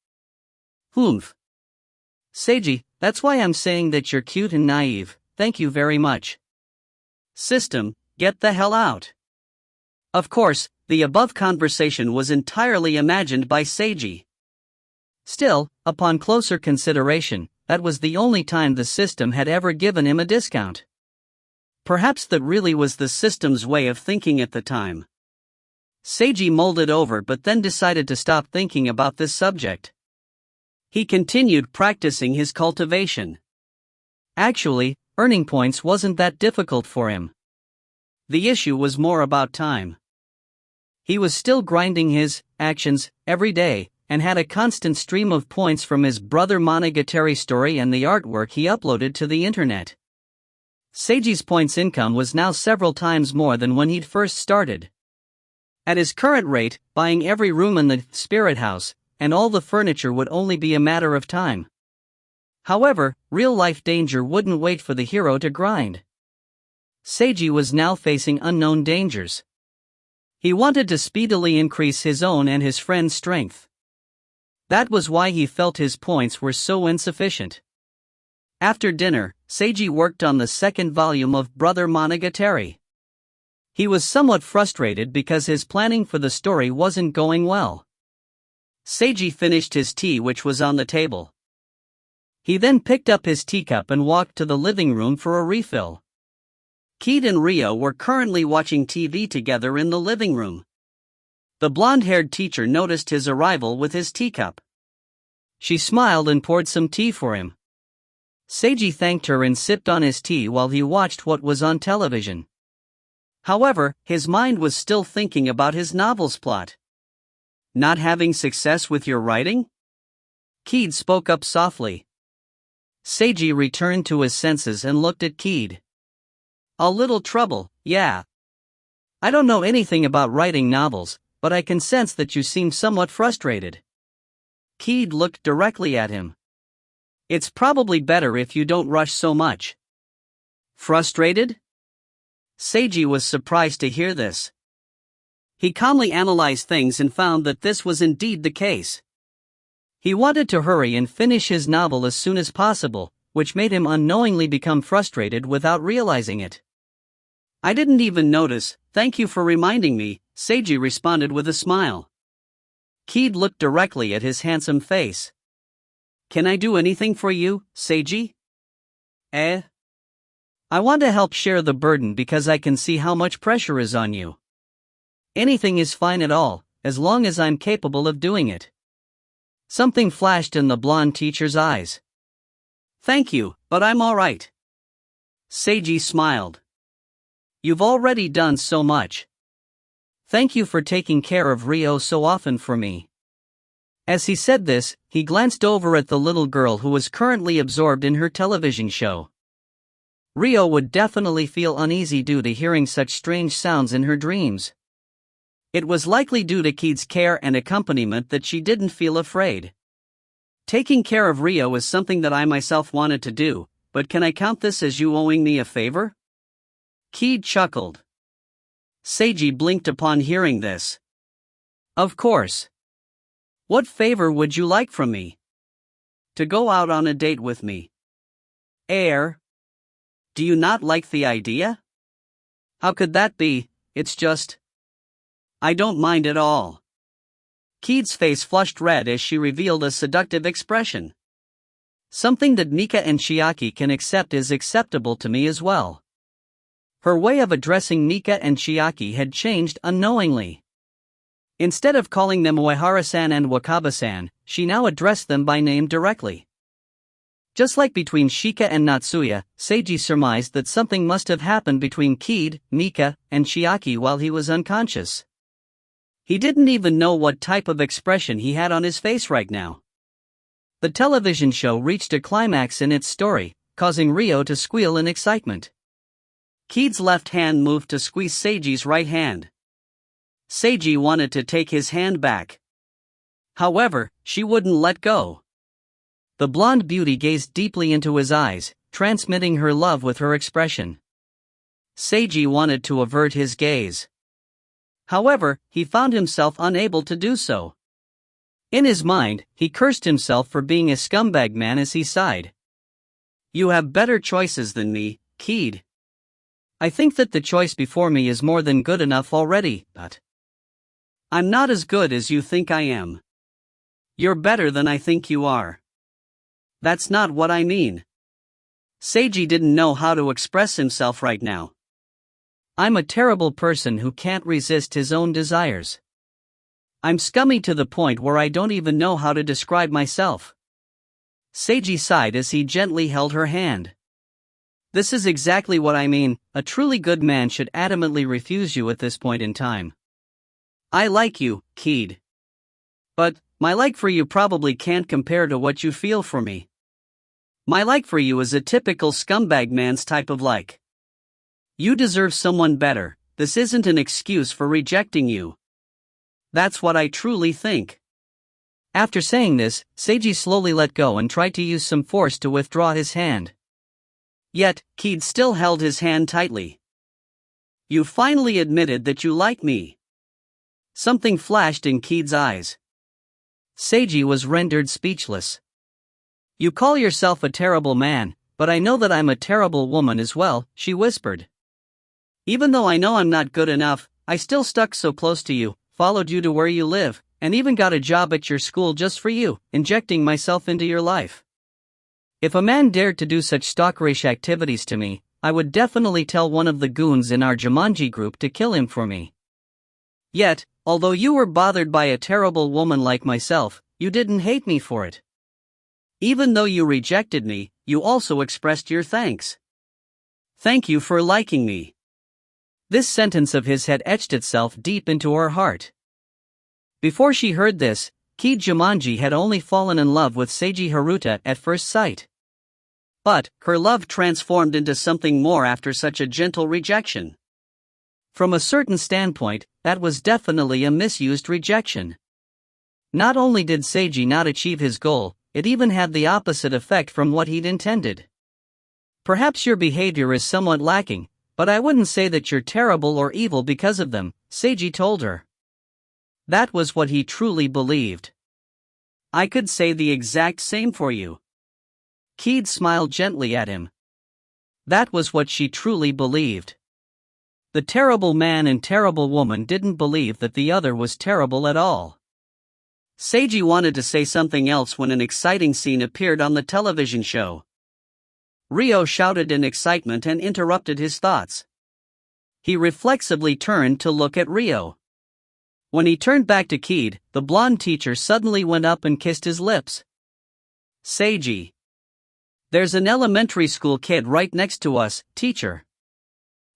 Humph. Seiji, that's why I'm saying that you're cute and naive, thank you very much. System, get the hell out. Of course, the above conversation was entirely imagined by Seiji. Still, upon closer consideration, that was the only time the system had ever given him a discount. Perhaps that really was the system's way of thinking at the time. Seiji mulled it over but then decided to stop thinking about this subject. He continued practicing his cultivation. Actually, earning points wasn't that difficult for him. The issue was more about time. He was still grinding his actions every day, and had a constant stream of points from his brother Monogatari story and the artwork he uploaded to the internet. Seiji's points income was now several times more than when he'd first started. At his current rate, buying every room in the spirit house and all the furniture would only be a matter of time. However, real-life danger wouldn't wait for the hero to grind. Seiji was now facing unknown dangers. He wanted to speedily increase his own and his friend's strength. That was why he felt his points were so insufficient. After dinner, Seiji worked on the second volume of Brother Monogatari. He was somewhat frustrated because his planning for the story wasn't going well. Seiji finished his tea, which was on the table. He then picked up his teacup and walked to the living room for a refill. Keed and Ryo were currently watching TV together in the living room. The blonde-haired teacher noticed his arrival with his teacup. She smiled and poured some tea for him. Seiji thanked her and sipped on his tea while he watched what was on television. However, his mind was still thinking about his novel's plot. Not having success with your writing? Keed spoke up softly. Seiji returned to his senses and looked at Keed. A little trouble, yeah. I don't know anything about writing novels, but I can sense that you seem somewhat frustrated. Keed looked directly at him. It's probably better if you don't rush so much. Frustrated? Seiji was surprised to hear this. He calmly analyzed things and found that this was indeed the case. He wanted to hurry and finish his novel as soon as possible, which made him unknowingly become frustrated without realizing it. I didn't even notice, thank you for reminding me, Seiji responded with a smile. Keed looked directly at his handsome face. Can I do anything for you, Seiji? I want to help share the burden because I can see how much pressure is on you. Anything is fine at all, as long as I'm capable of doing it. Something flashed in the blonde teacher's eyes. Thank you, but I'm alright. Seiji smiled. You've already done so much. Thank you for taking care of Ryo so often for me. As he said this, he glanced over at the little girl who was currently absorbed in her television show. Ryo would definitely feel uneasy due to hearing such strange sounds in her dreams. It was likely due to Keed's care and accompaniment that she didn't feel afraid. Taking care of Ryo is something that I myself wanted to do, but can I count this as you owing me a favor? Keed chuckled. Seiji blinked upon hearing this. Of course. What favor would you like from me? To go out on a date with me. Do you not like the idea? How could that be? It's just... I don't mind at all. Keed's face flushed red as she revealed a seductive expression. Something that Mika and Chiaki can accept is acceptable to me as well. Her way of addressing Mika and Chiaki had changed unknowingly. Instead of calling them Uehara-san and Wakaba-san, she now addressed them by name directly. Just like between Shika and Natsuya, Seiji surmised that something must have happened between Keed, Mika, and Chiaki while he was unconscious. He didn't even know what type of expression he had on his face right now. The television show reached a climax in its story, causing Ryo to squeal in excitement. Keed's left hand moved to squeeze Seiji's right hand. Seiji wanted to take his hand back. However, she wouldn't let go. The blonde beauty gazed deeply into his eyes, transmitting her love with her expression. Seiji wanted to avert his gaze. However, he found himself unable to do so. In his mind, he cursed himself for being a scumbag man as he sighed. You have better choices than me, Keed. I think that the choice before me is more than good enough already, but I'm not as good as you think I am. You're better than I think you are. That's not what I mean. Seiji didn't know how to express himself right now. I'm a terrible person who can't resist his own desires. I'm scummy to the point where I don't even know how to describe myself. Seiji sighed as he gently held her hand. This is exactly what I mean. A truly good man should adamantly refuse you at this point in time. I like you, Keed. But my like for you probably can't compare to what you feel for me. My like for you is a typical scumbag man's type of like. You deserve someone better. This isn't an excuse for rejecting you. That's what I truly think. After saying this, Seiji slowly let go and tried to use some force to withdraw his hand. Yet, Keed still held his hand tightly. You finally admitted that you like me. Something flashed in Keed's eyes. Seiji was rendered speechless. You call yourself a terrible man, but I know that I'm a terrible woman as well, she whispered. Even though I know I'm not good enough, I still stuck so close to you, followed you to where you live, and even got a job at your school just for you, injecting myself into your life. If a man dared to do such stalkerish activities to me, I would definitely tell one of the goons in our Jumanji group to kill him for me. Yet, although you were bothered by a terrible woman like myself, you didn't hate me for it. Even though you rejected me, you also expressed your thanks. Thank you for liking me. This sentence of his had etched itself deep into her heart. Before she heard this, Keed Jumanji had only fallen in love with Seiji Haruta at first sight. But, her love transformed into something more after such a gentle rejection. From a certain standpoint, that was definitely a misused rejection. Not only did Seiji not achieve his goal, it even had the opposite effect from what he'd intended. Perhaps your behavior is somewhat lacking, but I wouldn't say that you're terrible or evil because of them, Seiji told her. That was what he truly believed. I could say the exact same for you. Keed smiled gently at him. That was what she truly believed. The terrible man and terrible woman didn't believe that the other was terrible at all. Seiji wanted to say something else when an exciting scene appeared on the television show. Ryo shouted in excitement and interrupted his thoughts. He reflexively turned to look at Ryo. When he turned back to Keed, the blonde teacher suddenly went up and kissed his lips. Seiji. There's an elementary school kid right next to us, teacher.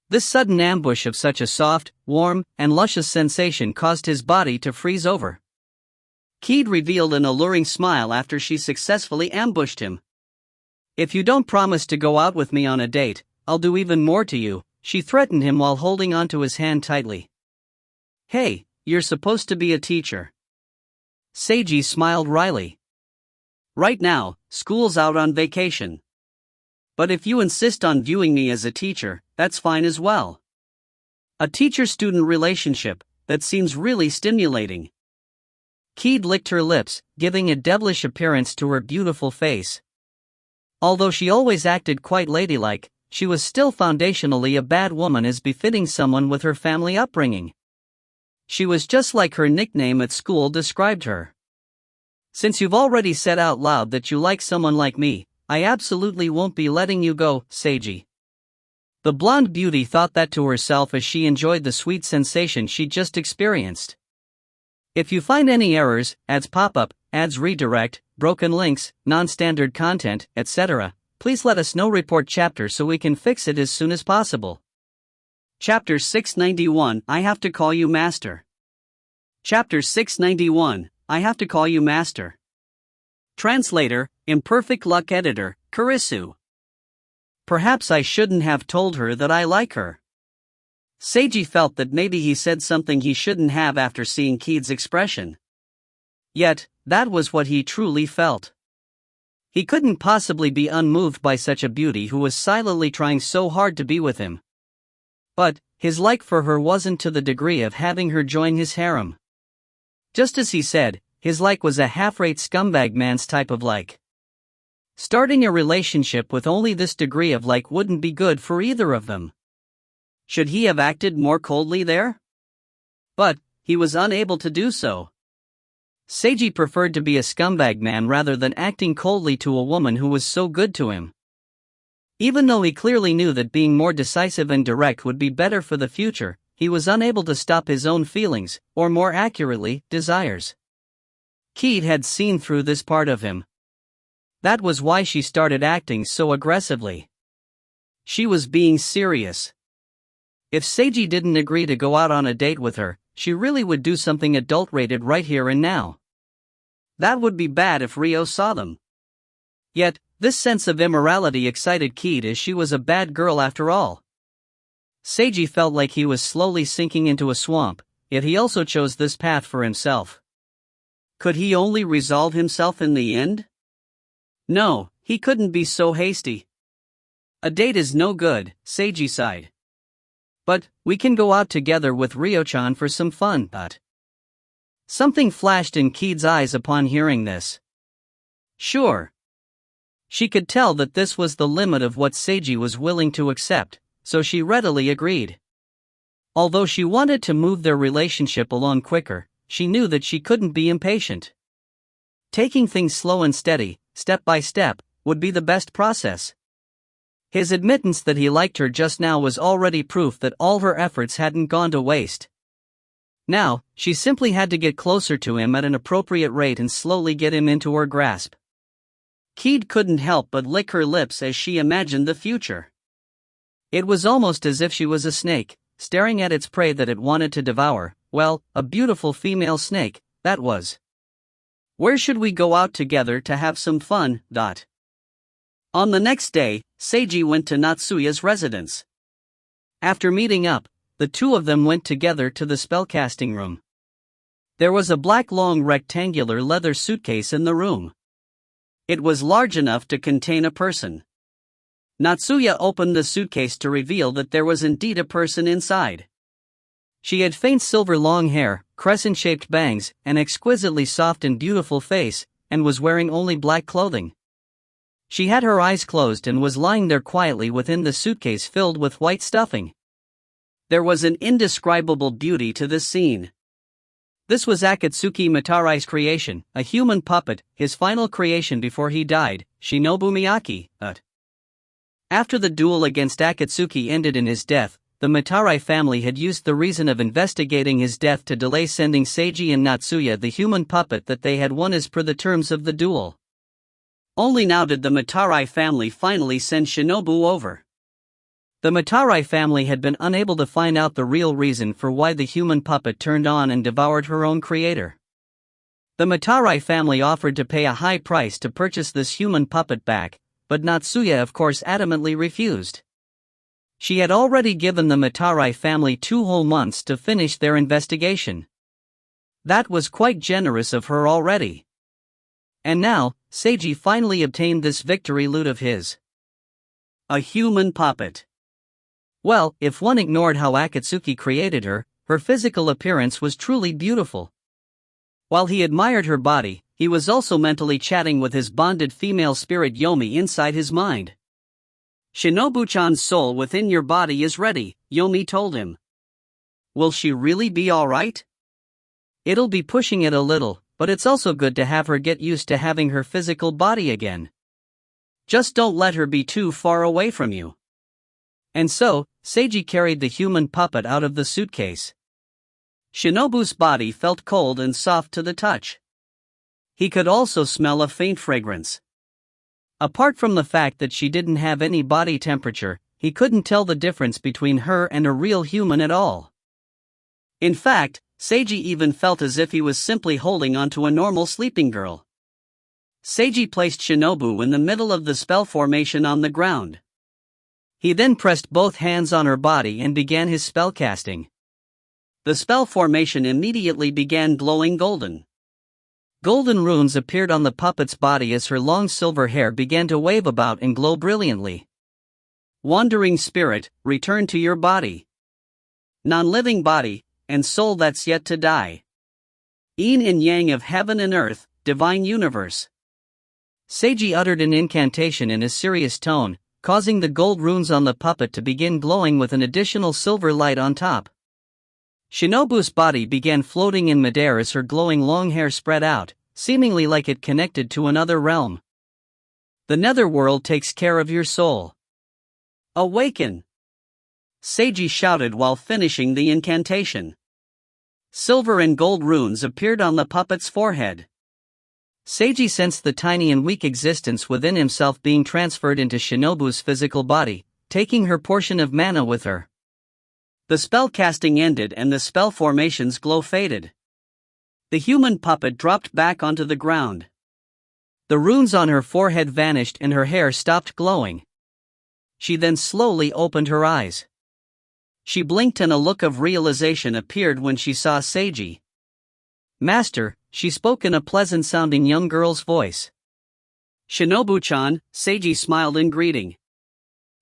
This sudden ambush of such a soft, warm, and luscious sensation caused his body to freeze over. Keed revealed an alluring smile after she successfully ambushed him. If you don't promise to go out with me on a date, I'll do even more to you, she threatened him while holding onto his hand tightly. Hey, you're supposed to be a teacher. Seiji smiled wryly. Right now, school's out on vacation. But if you insist on viewing me as a teacher, that's fine as well. A teacher-student relationship, that seems really stimulating. Keed licked her lips, giving a devilish appearance to her beautiful face. Although she always acted quite ladylike, she was still foundationally a bad woman as befitting someone with her family upbringing. She was just like her nickname at school described her. Since you've already said out loud that you like someone like me, I absolutely won't be letting you go, Seiji. The blonde beauty thought that to herself as she enjoyed the sweet sensation she'd just experienced. If you find any errors, ads pop up, ads redirect, broken links, non-standard content, etc., please let us know. Report chapter so we can fix it as soon as possible. Chapter 691, I Have to Call You Master. Chapter 691, I Have to Call You Master. Translator, Imperfect Luck Editor, Kurisu. Perhaps I shouldn't have told her that I like her. Seiji felt that maybe he said something he shouldn't have after seeing Keed's expression. Yet, that was what he truly felt. He couldn't possibly be unmoved by such a beauty who was silently trying so hard to be with him. But, his like for her wasn't to the degree of having her join his harem. Just as he said, his like was a half-rate scumbag man's type of like. Starting a relationship with only this degree of like wouldn't be good for either of them. Should he have acted more coldly there? But, he was unable to do so. Seiji preferred to be a scumbag man rather than acting coldly to a woman who was so good to him. Even though he clearly knew that being more decisive and direct would be better for the future, he was unable to stop his own feelings, or more accurately, desires. Keith had seen through this part of him. That was why she started acting so aggressively. She was being serious. If Seiji didn't agree to go out on a date with her, she really would do something adult-rated right here and now. That would be bad if Ryo saw them. Yet, this sense of immorality excited Keith as she was a bad girl after all. Seiji felt like he was slowly sinking into a swamp, yet he also chose this path for himself. Could he only resolve himself in the end? No, he couldn't be so hasty. A date is no good, Seiji sighed. But, we can go out together with Ryo-chan for some fun, but... Something flashed in Keith's eyes upon hearing this. Sure. She could tell that this was the limit of what Seiji was willing to accept, so she readily agreed. Although she wanted to move their relationship along quicker, she knew that she couldn't be impatient. Taking things slow and steady, step by step, would be the best process. His admittance that he liked her just now was already proof that all her efforts hadn't gone to waste. Now, she simply had to get closer to him at an appropriate rate and slowly get him into her grasp. Keith couldn't help but lick her lips as she imagined the future. It was almost as if she was a snake, staring at its prey that it wanted to devour. Well, a beautiful female snake, that was. Where should we go out together to have some fun? On the next day, Seiji went to Natsuya's residence. After meeting up, the two of them went together to the spellcasting room. There was a black long rectangular leather suitcase in the room. It was large enough to contain a person. Natsuya opened the suitcase to reveal that there was indeed a person inside. She had faint silver long hair, crescent-shaped bangs, an exquisitely soft and beautiful face, and was wearing only black clothing. She had her eyes closed and was lying there quietly within the suitcase filled with white stuffing. There was an indescribable beauty to this scene. This was Akatsuki Matarai's creation, a human puppet, his final creation before he died, Shinobu Miyake. After the duel against Akatsuki ended in his death, the Matarai family had used the reason of investigating his death to delay sending Seiji and Natsuya the human puppet that they had won as per the terms of the duel. Only now did the Matarai family finally send Shinobu over. The Matarai family had been unable to find out the real reason for why the human puppet turned on and devoured her own creator. The Matarai family offered to pay a high price to purchase this human puppet back, but Natsuya of course adamantly refused. She had already given the Matarai family 2 whole months to finish their investigation. That was quite generous of her already. And now, Seiji finally obtained this victory loot of his. A human puppet. Well, if one ignored how Akatsuki created her, her physical appearance was truly beautiful. While he admired her body, he was also mentally chatting with his bonded female spirit Yomi inside his mind. Shinobu-chan's soul within your body is ready, Yomi told him. Will she really be alright? It'll be pushing it a little, but it's also good to have her get used to having her physical body again. Just don't let her be too far away from you. And so, Seiji carried the human puppet out of the suitcase. Shinobu's body felt cold and soft to the touch. He could also smell a faint fragrance. Apart from the fact that she didn't have any body temperature, he couldn't tell the difference between her and a real human at all. In fact, Seiji even felt as if he was simply holding onto a normal sleeping girl. Seiji placed Shinobu in the middle of the spell formation on the ground. He then pressed both hands on her body and began his spellcasting. The spell formation immediately began glowing golden. Golden runes appeared on the puppet's body as her long silver hair began to wave about and glow brilliantly. Wandering spirit, return to your body. Non-living body, and soul that's yet to die. Yin and yang of heaven and earth, divine universe. Seiji uttered an incantation in a serious tone, causing the gold runes on the puppet to begin glowing with an additional silver light on top. Shinobu's body began floating in midair as her glowing long hair spread out, seemingly like it connected to another realm. The netherworld takes care of your soul. Awaken! Seiji shouted while finishing the incantation. Silver and gold runes appeared on the puppet's forehead. Seiji sensed the tiny and weak existence within himself being transferred into Shinobu's physical body, taking her portion of mana with her. The spell casting ended and the spell formation's glow faded. The human puppet dropped back onto the ground. The runes on her forehead vanished and her hair stopped glowing. She then slowly opened her eyes. She blinked and a look of realization appeared when she saw Seiji. "Master," she spoke in a pleasant-sounding young girl's voice. "Shinobu-chan," Seiji smiled in greeting.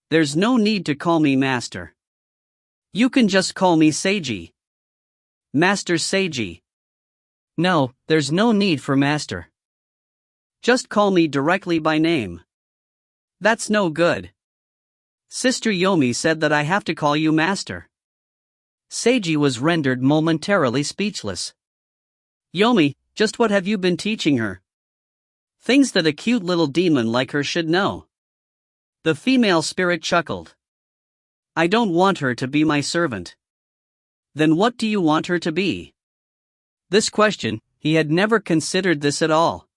"There's no need to call me master. You can just call me Seiji. Master Seiji." "No, there's no need for master. Just call me directly by name." "That's no good. Sister Yomi said that I have to call you master." Seiji was rendered momentarily speechless. "Yomi, just what have you been teaching her? Things that a cute little demon like her should know." The female spirit chuckled. "I don't want her to be my servant." "Then what do you want her to be?" This question, he had never considered this at all.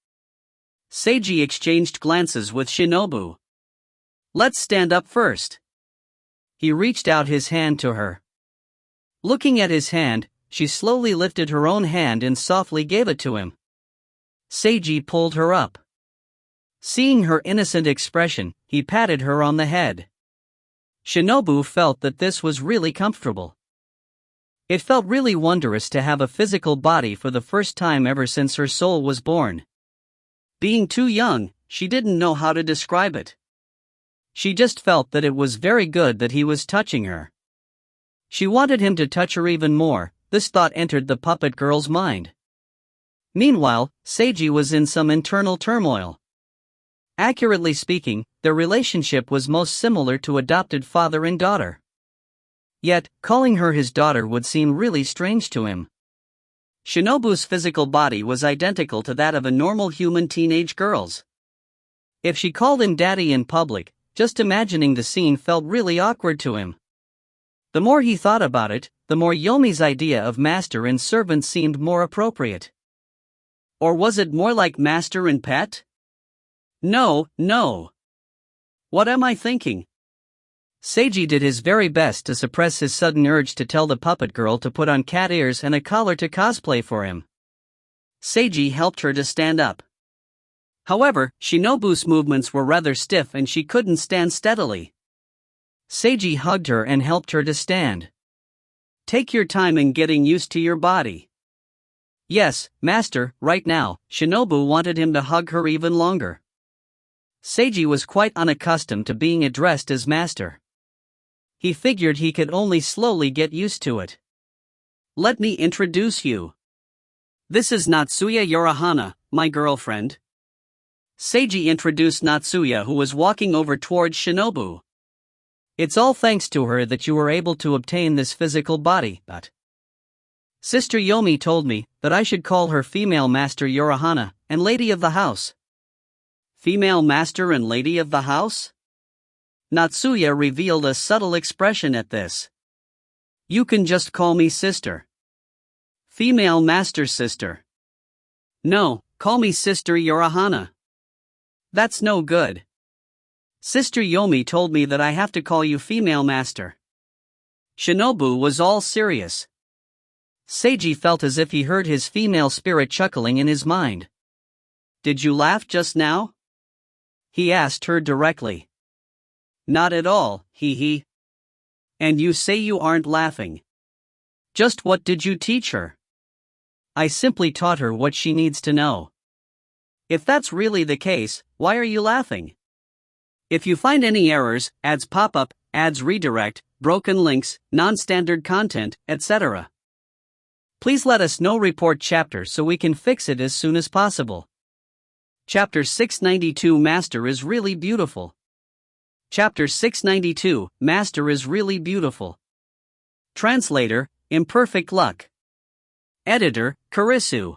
Seiji exchanged glances with Shinobu. "Let's stand up first." He reached out his hand to her. Looking at his hand, she slowly lifted her own hand and softly gave it to him. Seiji pulled her up. Seeing her innocent expression, he patted her on the head. Shinobu felt that this was really comfortable. It felt really wondrous to have a physical body for the first time ever since her soul was born. Being too young, she didn't know how to describe it. She just felt that it was very good that he was touching her. She wanted him to touch her even more. This thought entered the puppet girl's mind. Meanwhile, Seiji was in some internal turmoil. Accurately speaking, their relationship was most similar to adopted father and daughter. Yet, calling her his daughter would seem really strange to him. Shinobu's physical body was identical to that of a normal human teenage girl's. If she called him daddy in public, just imagining the scene felt really awkward to him. The more he thought about it, the more Yomi's idea of master and servant seemed more appropriate. Or was it more like master and pet? No. What am I thinking? Seiji did his very best to suppress his sudden urge to tell the puppet girl to put on cat ears and a collar to cosplay for him. Seiji helped her to stand up. However, Shinobu's movements were rather stiff and she couldn't stand steadily. Seiji hugged her and helped her to stand. "Take your time in getting used to your body." "Yes, master." Right now, Shinobu wanted him to hug her even longer. Seiji was quite unaccustomed to being addressed as master. He figured he could only slowly get used to it. "Let me introduce you. This is Natsuya Yorihana, my girlfriend." Seiji introduced Natsuya, who was walking over towards Shinobu. "It's all thanks to her that you were able to obtain this physical body, but Sister Yomi told me that I should call her female master Yorihana and lady of the house." "Female master and lady of the house?" Natsuya revealed a subtle expression at this. "You can just call me sister." "Female master sister." "No, call me Sister Yorihana." "That's no good. Sister Yomi told me that I have to call you female master." Shinobu was all serious. Seiji felt as if he heard his female spirit chuckling in his mind. "Did you laugh just now?" he asked her directly. "Not at all, hee. And you say you aren't laughing. Just what did you teach her?" "I simply taught her what she needs to know." "If that's really the case, why are you laughing? If you find any errors, ads pop up, ads redirect, broken links, non-standard content, etc., please let us know. Report chapter so we can fix it as soon as possible. Chapter 692 Master is really beautiful. Chapter 692 Master is really beautiful. Translator, Imperfect Luck. Editor, Karisu.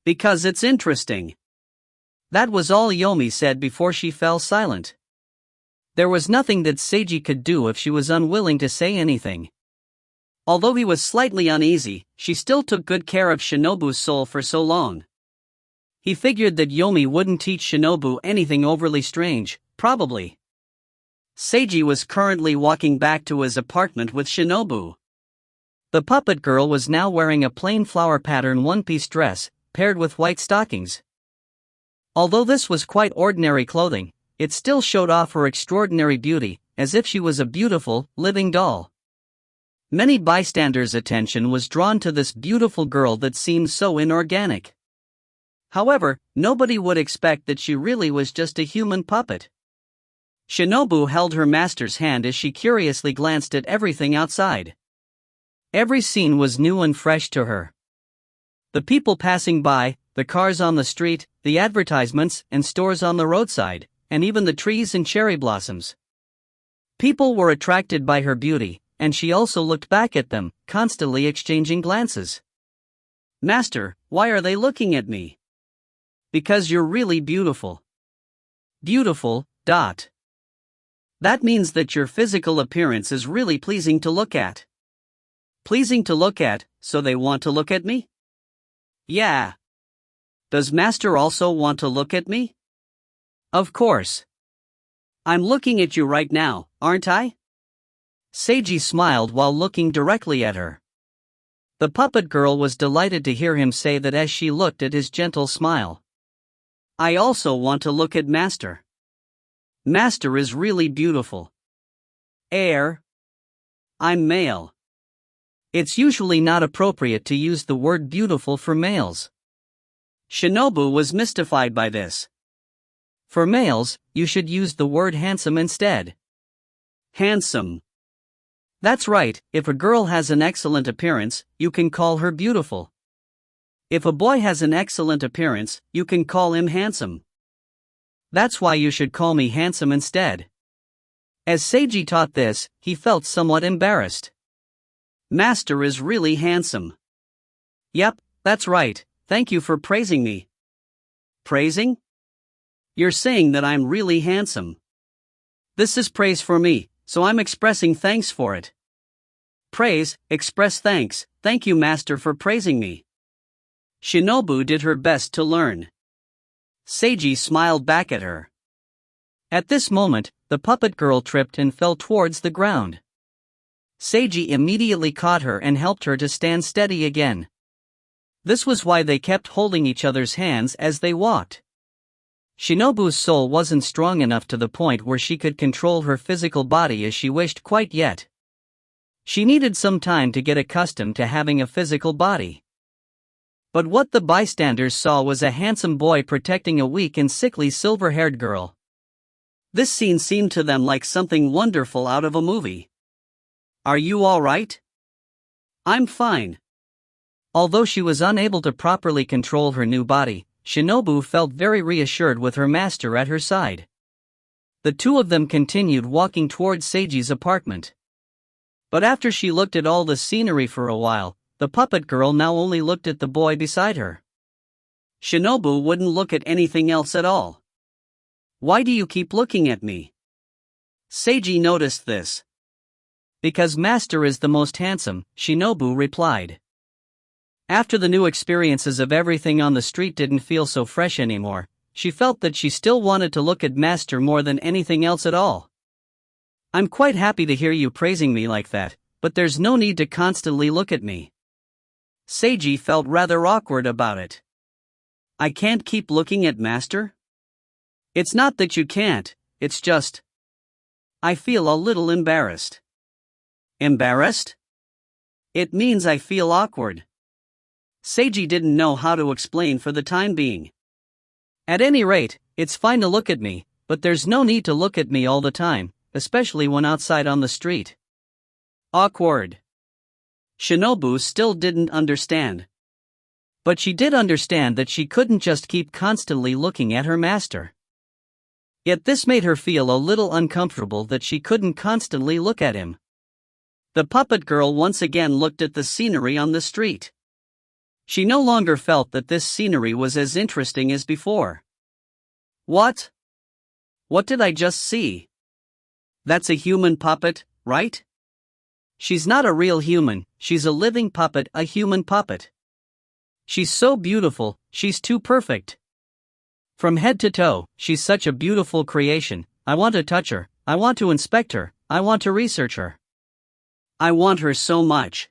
Because it's interesting. That was all Yomi said before she fell silent. There was nothing that Seiji could do if she was unwilling to say anything. Although he was slightly uneasy, she still took good care of Shinobu's soul for so long. He figured that Yomi wouldn't teach Shinobu anything overly strange, probably. Seiji was currently walking back to his apartment with Shinobu. The puppet girl was now wearing a plain flower pattern one-piece dress, paired with white stockings. Although this was quite ordinary clothing, it still showed off her extraordinary beauty, as if she was a beautiful, living doll. Many bystanders' attention was drawn to this beautiful girl that seemed so inorganic. However, nobody would expect that she really was just a human puppet. Shinobu held her master's hand as she curiously glanced at everything outside. Every scene was new and fresh to her. The people passing by, the cars on the street, the advertisements and stores on the roadside, and even the trees and cherry blossoms. People were attracted by her beauty, and she also looked back at them, constantly exchanging glances. "Master, why are they looking at me?" "Because you're really beautiful." Beautiful, dot. That means that your physical appearance is really pleasing to look at. Pleasing to look at, so they want to look at me? Yeah. Does Master also want to look at me? Of course. I'm looking at you right now, aren't I? Seiji smiled while looking directly at her. The puppet girl was delighted to hear him say that as she looked at his gentle smile. I also want to look at Master. Master is really beautiful. I'm male. It's usually not appropriate to use the word beautiful for males. Shinobu was mystified by this. For males, you should use the word handsome instead. Handsome. That's right, if a girl has an excellent appearance, you can call her beautiful. If a boy has an excellent appearance, you can call him handsome. That's why you should call me handsome instead. As Seiji taught this, he felt somewhat embarrassed. Master is really handsome. Yep, that's right, thank you for praising me. Praising? You're saying that I'm really handsome. This is praise for me, so I'm expressing thanks for it. Praise, express thanks, thank you Master for praising me. Shinobu did her best to learn. Seiji smiled back at her. At this moment, the puppet girl tripped and fell towards the ground. Seiji immediately caught her and helped her to stand steady again. This was why they kept holding each other's hands as they walked. Shinobu's soul wasn't strong enough to the point where she could control her physical body as she wished quite yet. She needed some time to get accustomed to having a physical body. But what the bystanders saw was a handsome boy protecting a weak and sickly silver-haired girl. This scene seemed to them like something wonderful out of a movie. Are you all right? I'm fine. Although she was unable to properly control her new body, Shinobu felt very reassured with her master at her side. The two of them continued walking towards Seiji's apartment. But after she looked at all the scenery for a while, the puppet girl now only looked at the boy beside her. Shinobu wouldn't look at anything else at all. Why do you keep looking at me? Seiji noticed this. Because Master is the most handsome, Shinobu replied. After the new experiences of everything on the street didn't feel so fresh anymore, she felt that she still wanted to look at Master more than anything else at all. I'm quite happy to hear you praising me like that, but there's no need to constantly look at me. Seiji felt rather awkward about it. I can't keep looking at Master? It's not that you can't, it's just... I feel a little embarrassed. Embarrassed? It means I feel awkward. Seiji didn't know how to explain for the time being. At any rate, it's fine to look at me, but there's no need to look at me all the time, especially when outside on the street. Awkward. Shinobu still didn't understand. But she did understand that she couldn't just keep constantly looking at her master. Yet this made her feel a little uncomfortable that she couldn't constantly look at him. The puppet girl once again looked at the scenery on the street. She no longer felt that this scenery was as interesting as before. What? What did I just see? That's a human puppet, right? She's not a real human, she's a living puppet, a human puppet. She's so beautiful, she's too perfect. From head to toe, she's such a beautiful creation. I want to touch her, I want to inspect her, I want to research her. I want her so much.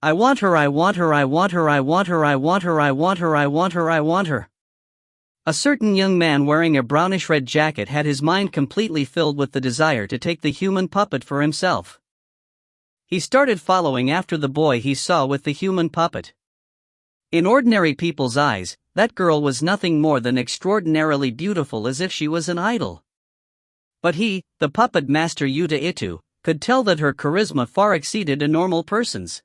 I want her, I want her, I want her, I want her, I want her, I want her, I want her, I want her. A certain young man wearing a brownish-red jacket had his mind completely filled with the desire to take the human puppet for himself. He started following after the boy he saw with the human puppet. In ordinary people's eyes, that girl was nothing more than extraordinarily beautiful, as if she was an idol. But he, the puppet master Yuta Ito, could tell that her charisma far exceeded a normal person's.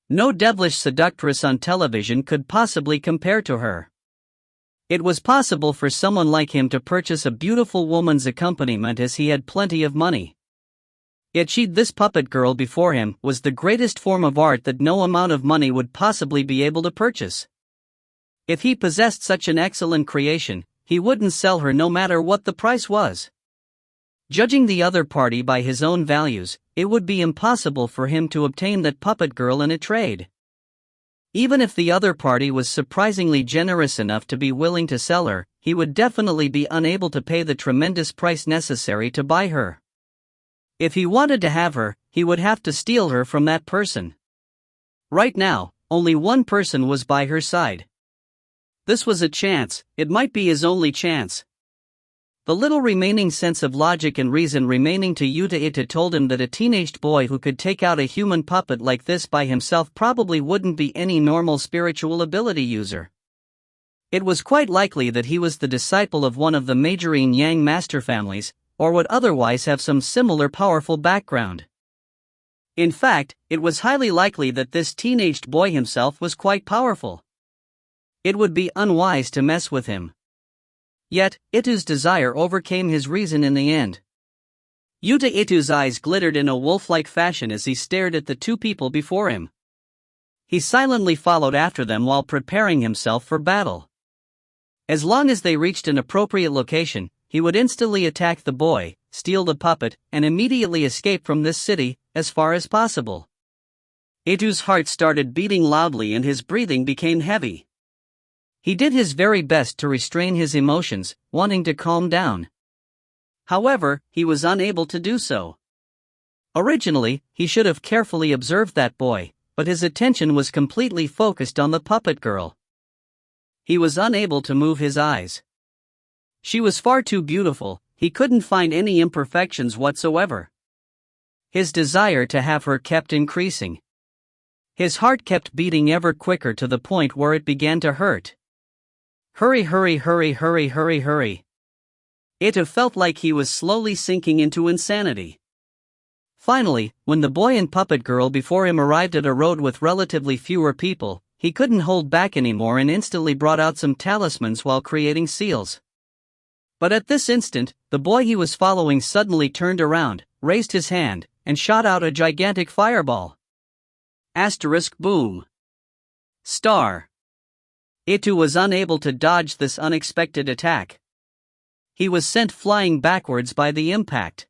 No devilish seductress on television could possibly compare to her. It was possible for someone like him to purchase a beautiful woman's accompaniment, as he had plenty of money. Yet this puppet girl before him was the greatest form of art that no amount of money would possibly be able to purchase. If he possessed such an excellent creation, he wouldn't sell her no matter what the price was. Judging the other party by his own values, it would be impossible for him to obtain that puppet girl in a trade. Even if the other party was surprisingly generous enough to be willing to sell her, he would definitely be unable to pay the tremendous price necessary to buy her. If he wanted to have her, he would have to steal her from that person. Right now, only one person was by her side. This was a chance, it might be his only chance. The little remaining sense of logic and reason remaining to Yuta Ito told him that a teenaged boy who could take out a human puppet like this by himself probably wouldn't be any normal spiritual ability user. It was quite likely that he was the disciple of one of the major yin-yang master families, or would otherwise have some similar powerful background. In fact, it was highly likely that this teenaged boy himself was quite powerful. It would be unwise to mess with him. Yet, Ito's desire overcame his reason in the end. Yuta Ito's eyes glittered in a wolf-like fashion as he stared at the two people before him. He silently followed after them while preparing himself for battle. As long as they reached an appropriate location, he would instantly attack the boy, steal the puppet, and immediately escape from this city, as far as possible. Ito's heart started beating loudly and his breathing became heavy. He did his very best to restrain his emotions, wanting to calm down. However, he was unable to do so. Originally, he should have carefully observed that boy, but his attention was completely focused on the puppet girl. He was unable to move his eyes. She was far too beautiful, he couldn't find any imperfections whatsoever. His desire to have her kept increasing. His heart kept beating ever quicker to the point where it began to hurt. Hurry, hurry, hurry, hurry, hurry, hurry. Ito felt like he was slowly sinking into insanity. Finally, when the boy and puppet girl before him arrived at a road with relatively fewer people, he couldn't hold back anymore and instantly brought out some talismans while creating seals. But at this instant, the boy he was following suddenly turned around, raised his hand, and shot out a gigantic fireball. Asterisk boom. Star. Ito was unable to dodge this unexpected attack. He was sent flying backwards by the impact.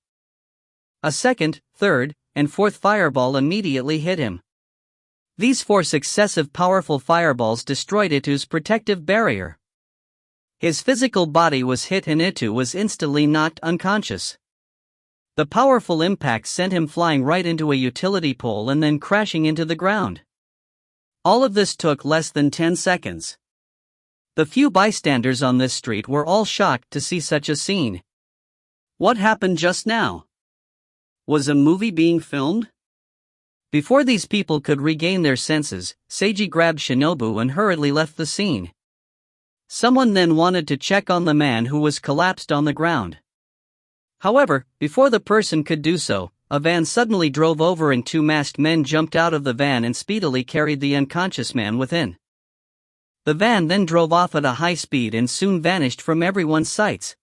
A second, third, and fourth fireball immediately hit him. These four successive powerful fireballs destroyed Ito's protective barrier. His physical body was hit and Ito was instantly knocked unconscious. The powerful impact sent him flying right into a utility pole and then crashing into the ground. All of this took less than 10 seconds. The few bystanders on this street were all shocked to see such a scene. What happened just now? Was a movie being filmed? Before these people could regain their senses, Seiji grabbed Shinobu and hurriedly left the scene. Someone then wanted to check on the man who was collapsed on the ground. However, before the person could do so, a van suddenly drove over and two masked men jumped out of the van and speedily carried the unconscious man within. The van then drove off at a high speed and soon vanished from everyone's sights.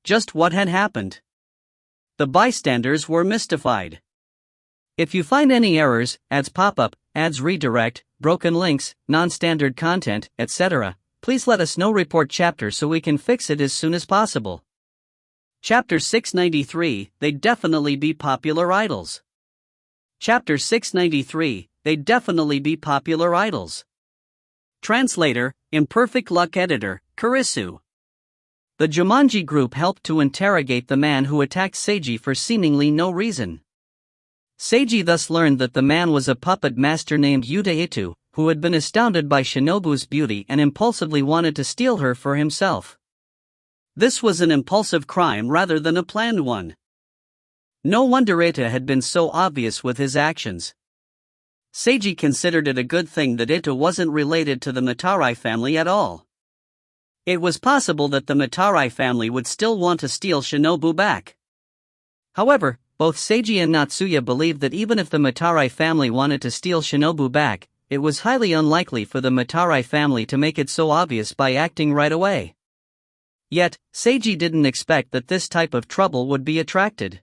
Just what had happened? The bystanders were mystified. If you find any errors, ads pop up, ads redirect, broken links, non-standard content, etc., please let us know. Report chapter so we can fix it as soon as possible. Chapter 693, They'd definitely be popular idols. Chapter 693, They'd definitely be popular idols. Translator, Imperfect Luck Editor, Kurisu. The Jumanji group helped to interrogate the man who attacked Seiji for seemingly no reason. Seiji thus learned that the man was a puppet master named Yuta Ito, who had been astounded by Shinobu's beauty and impulsively wanted to steal her for himself. This was an impulsive crime rather than a planned one. No wonder Ito had been so obvious with his actions. Seiji considered it a good thing that Ito wasn't related to the Matarai family at all. It was possible that the Matarai family would still want to steal Shinobu back. However, both Seiji and Natsuya believed that even if the Matarai family wanted to steal Shinobu back, it was highly unlikely for the Matarai family to make it so obvious by acting right away. Yet, Seiji didn't expect that this type of trouble would be attracted.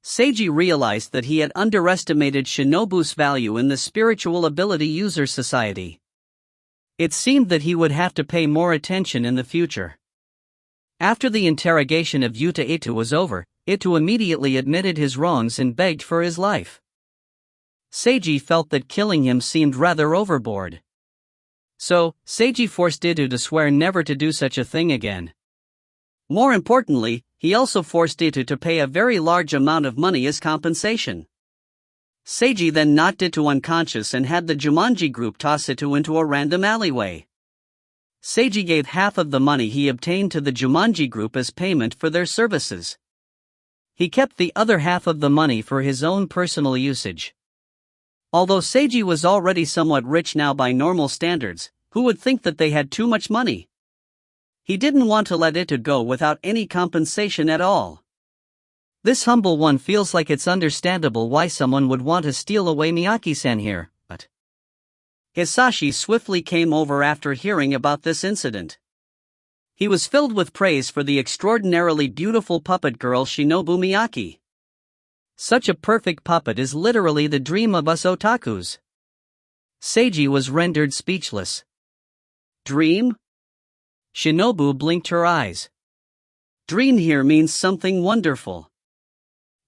Seiji realized that he had underestimated Shinobu's value in the spiritual ability user society. It seemed that he would have to pay more attention in the future. After the interrogation of Yuta Ito was over, Ito immediately admitted his wrongs and begged for his life. Seiji felt that killing him seemed rather overboard. So, Seiji forced Ito to swear never to do such a thing again. More importantly, he also forced Ito to pay a very large amount of money as compensation. Seiji then knocked Ito unconscious and had the Jumanji group toss Ito into a random alleyway. Seiji gave half of the money he obtained to the Jumanji group as payment for their services. He kept the other half of the money for his own personal usage. Although Seiji was already somewhat rich now by normal standards, who would think that they had too much money? He didn't want to let Ito go without any compensation at all. This humble one feels like it's understandable why someone would want to steal away Miyaki-san here, but Hisashi swiftly came over after hearing about this incident. He was filled with praise for the extraordinarily beautiful puppet girl Shinobu Miyaki. Such a perfect puppet is literally the dream of us otakus. Seiji was rendered speechless. Dream? Shinobu blinked her eyes. Dream here means something wonderful.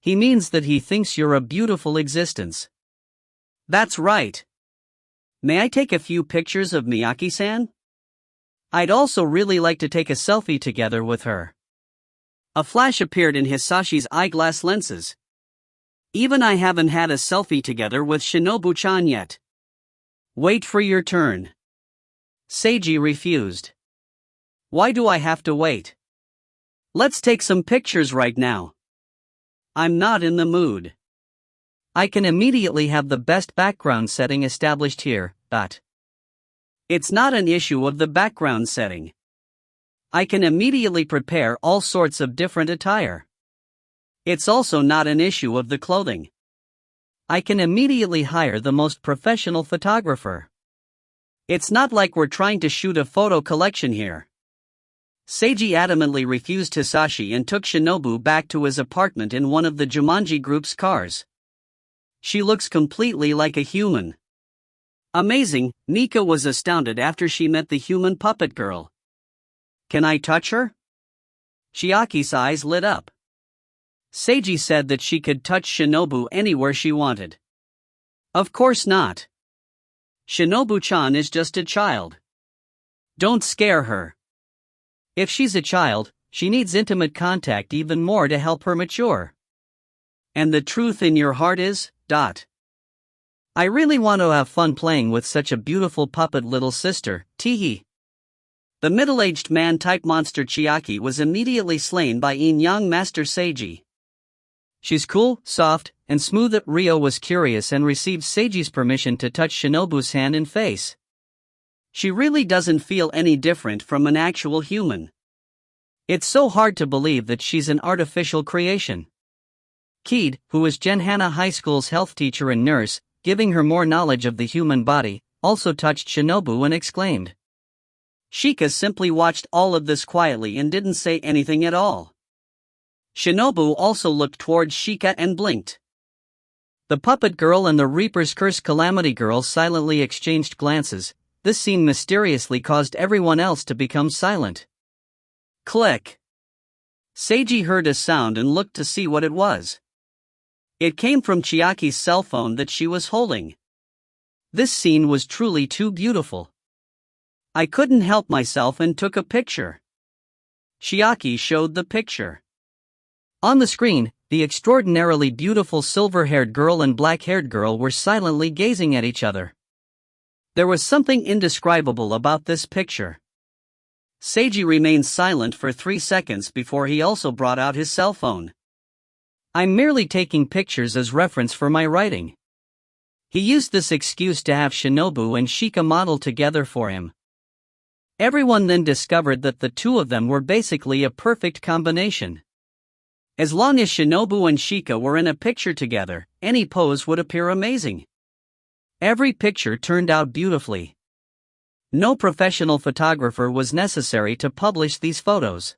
He means that he thinks you're a beautiful existence. That's right. May I take a few pictures of Miyaki-san? I'd also really like to take a selfie together with her. A flash appeared in Hisashi's eyeglass lenses. Even I haven't had a selfie together with Shinobu-chan yet. Wait for your turn. Seiji refused. Why do I have to wait? Let's take some pictures right now. I'm not in the mood. I can immediately have the best background setting established here, but it's not an issue of the background setting. I can immediately prepare all sorts of different attire. It's also not an issue of the clothing. I can immediately hire the most professional photographer. It's not like we're trying to shoot a photo collection here. Seiji adamantly refused Hisashi and took Shinobu back to his apartment in one of the Jumanji group's cars. She looks completely like a human. Amazing, Nika was astounded after she met the human puppet girl. Can I touch her? Chiaki's eyes lit up. Seiji said that she could touch Shinobu anywhere she wanted. Of course not. Shinobu-chan is just a child. Don't scare her. If she's a child, she needs intimate contact even more to help her mature. And the truth in your heart is, I really want to have fun playing with such a beautiful puppet little sister, teehee. The middle-aged man-type monster Chiaki was immediately slain by Yin-Yang Master Seiji. She's cool, soft, and smooth. Ryo was curious and received Seiji's permission to touch Shinobu's hand and face. She really doesn't feel any different from an actual human. It's so hard to believe that she's an artificial creation. Keed, who is Genhana High School's health teacher and nurse, giving her more knowledge of the human body, also touched Shinobu and exclaimed. Shika simply watched all of this quietly and didn't say anything at all. Shinobu also looked towards Shika and blinked. The puppet girl and the Reaper's Curse Calamity Girl silently exchanged glances. This scene mysteriously caused everyone else to become silent. Click. Seiji heard a sound and looked to see what it was. It came from Chiaki's cell phone that she was holding. This scene was truly too beautiful. I couldn't help myself and took a picture. Chiaki showed the picture. On the screen, the extraordinarily beautiful silver-haired girl and black-haired girl were silently gazing at each other. There was something indescribable about this picture. Seiji remained silent for 3 seconds before he also brought out his cell phone. I'm merely taking pictures as reference for my writing. He used this excuse to have Shinobu and Shika model together for him. Everyone then discovered that the two of them were basically a perfect combination. As long as Shinobu and Shika were in a picture together, any pose would appear amazing. Every picture turned out beautifully. No professional photographer was necessary to publish these photos.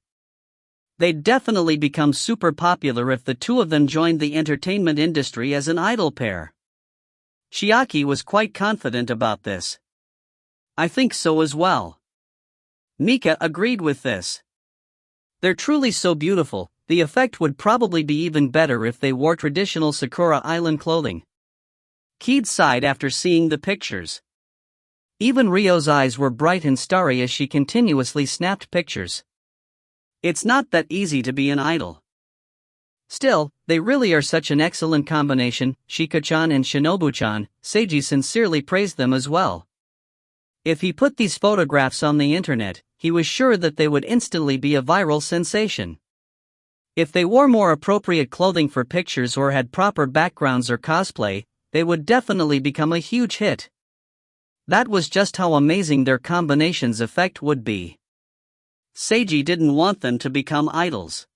They'd definitely become super popular if the two of them joined the entertainment industry as an idol pair. Chiaki was quite confident about this. I think so as well. Mika agreed with this. They're truly so beautiful, the effect would probably be even better if they wore traditional Sakura Island clothing. Keed sighed after seeing the pictures. Even Ryo's eyes were bright and starry as she continuously snapped pictures. It's not that easy to be an idol. Still, they really are such an excellent combination. Shika-chan and Shinobu-chan, Seiji sincerely praised them as well. If he put these photographs on the internet, he was sure that they would instantly be a viral sensation. If they wore more appropriate clothing for pictures or had proper backgrounds or cosplay, they would definitely become a huge hit. That was just how amazing their combination's effect would be. Seiji didn't want them to become idols.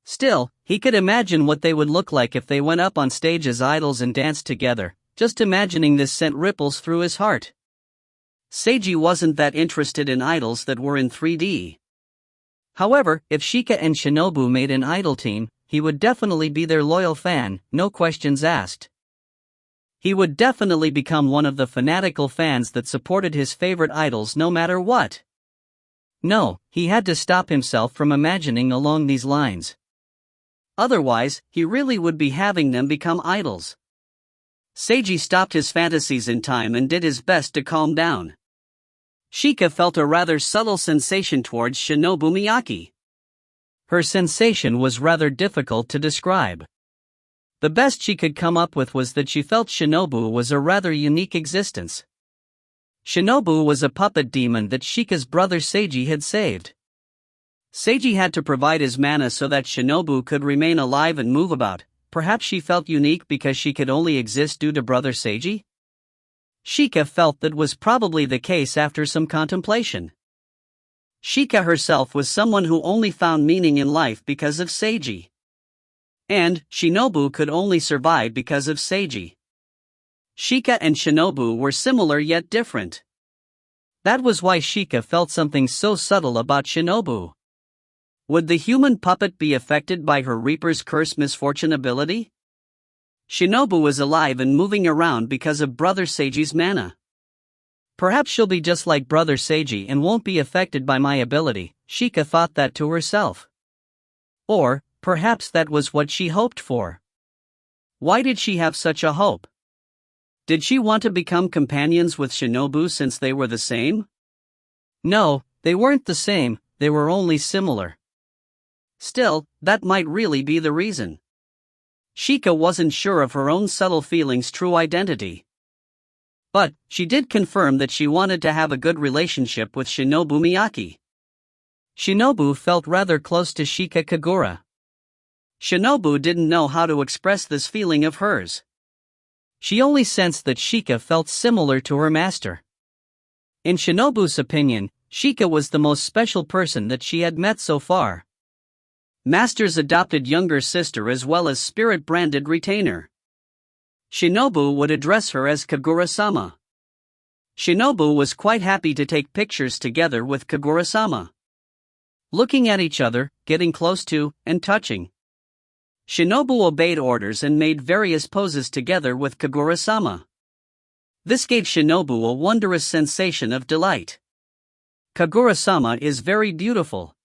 Still, he could imagine what they would look like if they went up on stage as idols and danced together. Just imagining this sent ripples through his heart. Seiji wasn't that interested in idols that were in 3D. However, if Shika and Shinobu made an idol team, he would definitely be their loyal fan, no questions asked. He would definitely become one of the fanatical fans that supported his favorite idols no matter what. No, he had to stop himself from imagining along these lines. Otherwise, he really would be having them become idols. Seiji stopped his fantasies in time and did his best to calm down. Shika felt a rather subtle sensation towards Shinobu Miyake. Her sensation was rather difficult to describe. The best she could come up with was that she felt Shinobu was a rather unique existence. Shinobu was a puppet demon that Shika's brother Seiji had saved. Seiji had to provide his mana so that Shinobu could remain alive and move about. Perhaps she felt unique because she could only exist due to brother Seiji? Shika felt that was probably the case after some contemplation. Shika herself was someone who only found meaning in life because of Seiji. And Shinobu could only survive because of Seiji. Shika and Shinobu were similar yet different. That was why Shika felt something so subtle about Shinobu. Would the human puppet be affected by her Reaper's Curse misfortune ability? Shinobu was alive and moving around because of brother Seiji's mana. Perhaps she'll be just like brother Seiji and won't be affected by my ability, Shika thought that to herself. Or, perhaps that was what she hoped for. Why did she have such a hope? Did she want to become companions with Shinobu since they were the same? No, they weren't the same, they were only similar. Still, that might really be the reason. Shika wasn't sure of her own subtle feelings' true identity. But, she did confirm that she wanted to have a good relationship with Shinobu Miyake. Shinobu felt rather close to Shika Kagura. Shinobu didn't know how to express this feeling of hers. She only sensed that Shika felt similar to her master. In Shinobu's opinion, Shika was the most special person that she had met so far. Master's adopted younger sister as well as spirit-branded retainer. Shinobu would address her as Kagura-sama. Shinobu was quite happy to take pictures together with Kagura-sama. Looking at each other, getting close to, and touching. Shinobu obeyed orders and made various poses together with Kagura-sama. This gave Shinobu a wondrous sensation of delight. Kagura-sama is very beautiful.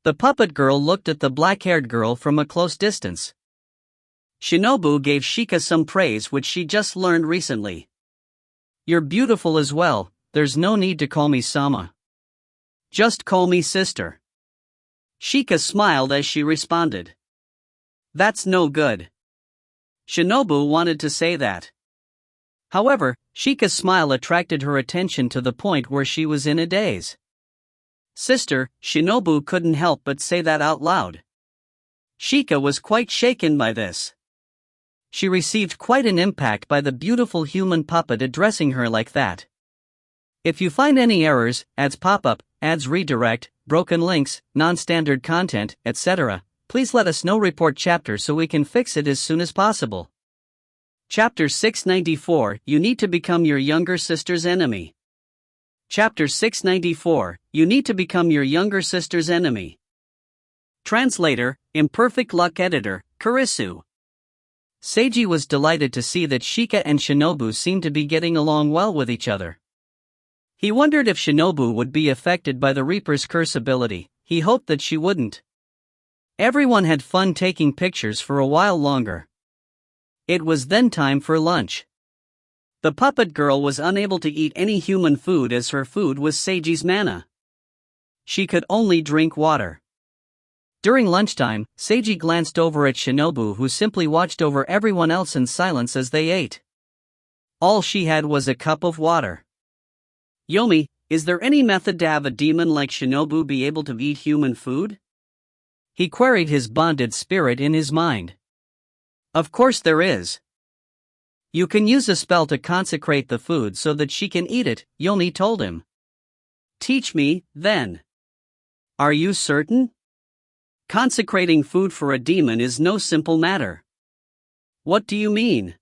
The puppet girl looked at the black-haired girl from a close distance. Shinobu gave Shika some praise which she just learned recently. You're beautiful as well, there's no need to call me Sama. Just call me sister. Shika smiled as she responded. That's no good. Shinobu wanted to say that. However, Shika's smile attracted her attention to the point where she was in a daze. Sister, Shinobu couldn't help but say that out loud. Shika was quite shaken by this. She received quite an impact by the beautiful human puppet addressing her like that. If you find any errors, ads pop up, ads redirect, broken links, non-standard content, etc., please let us know. Report chapter so we can fix it as soon as possible. Chapter 694, You Need to Become Your Younger Sister's Enemy. Chapter 694, You Need to Become Your Younger Sister's Enemy. Translator, Imperfect Luck Editor, Kurisu. Seiji was delighted to see that Shika and Shinobu seemed to be getting along well with each other. He wondered if Shinobu would be affected by the Reaper's curse ability. He hoped that she wouldn't. Everyone had fun taking pictures for a while longer. It was then time for lunch. The puppet girl was unable to eat any human food as her food was Seiji's mana. She could only drink water. During lunchtime, Seiji glanced over at Shinobu, who simply watched over everyone else in silence as they ate. All she had was a cup of water. Yomi, is there any method to have a demon like Shinobu be able to eat human food? He queried his bonded spirit in his mind. Of course there is. You can use a spell to consecrate the food so that she can eat it, Yomi told him. Teach me, then. Are you certain? Consecrating food for a demon is no simple matter. What do you mean?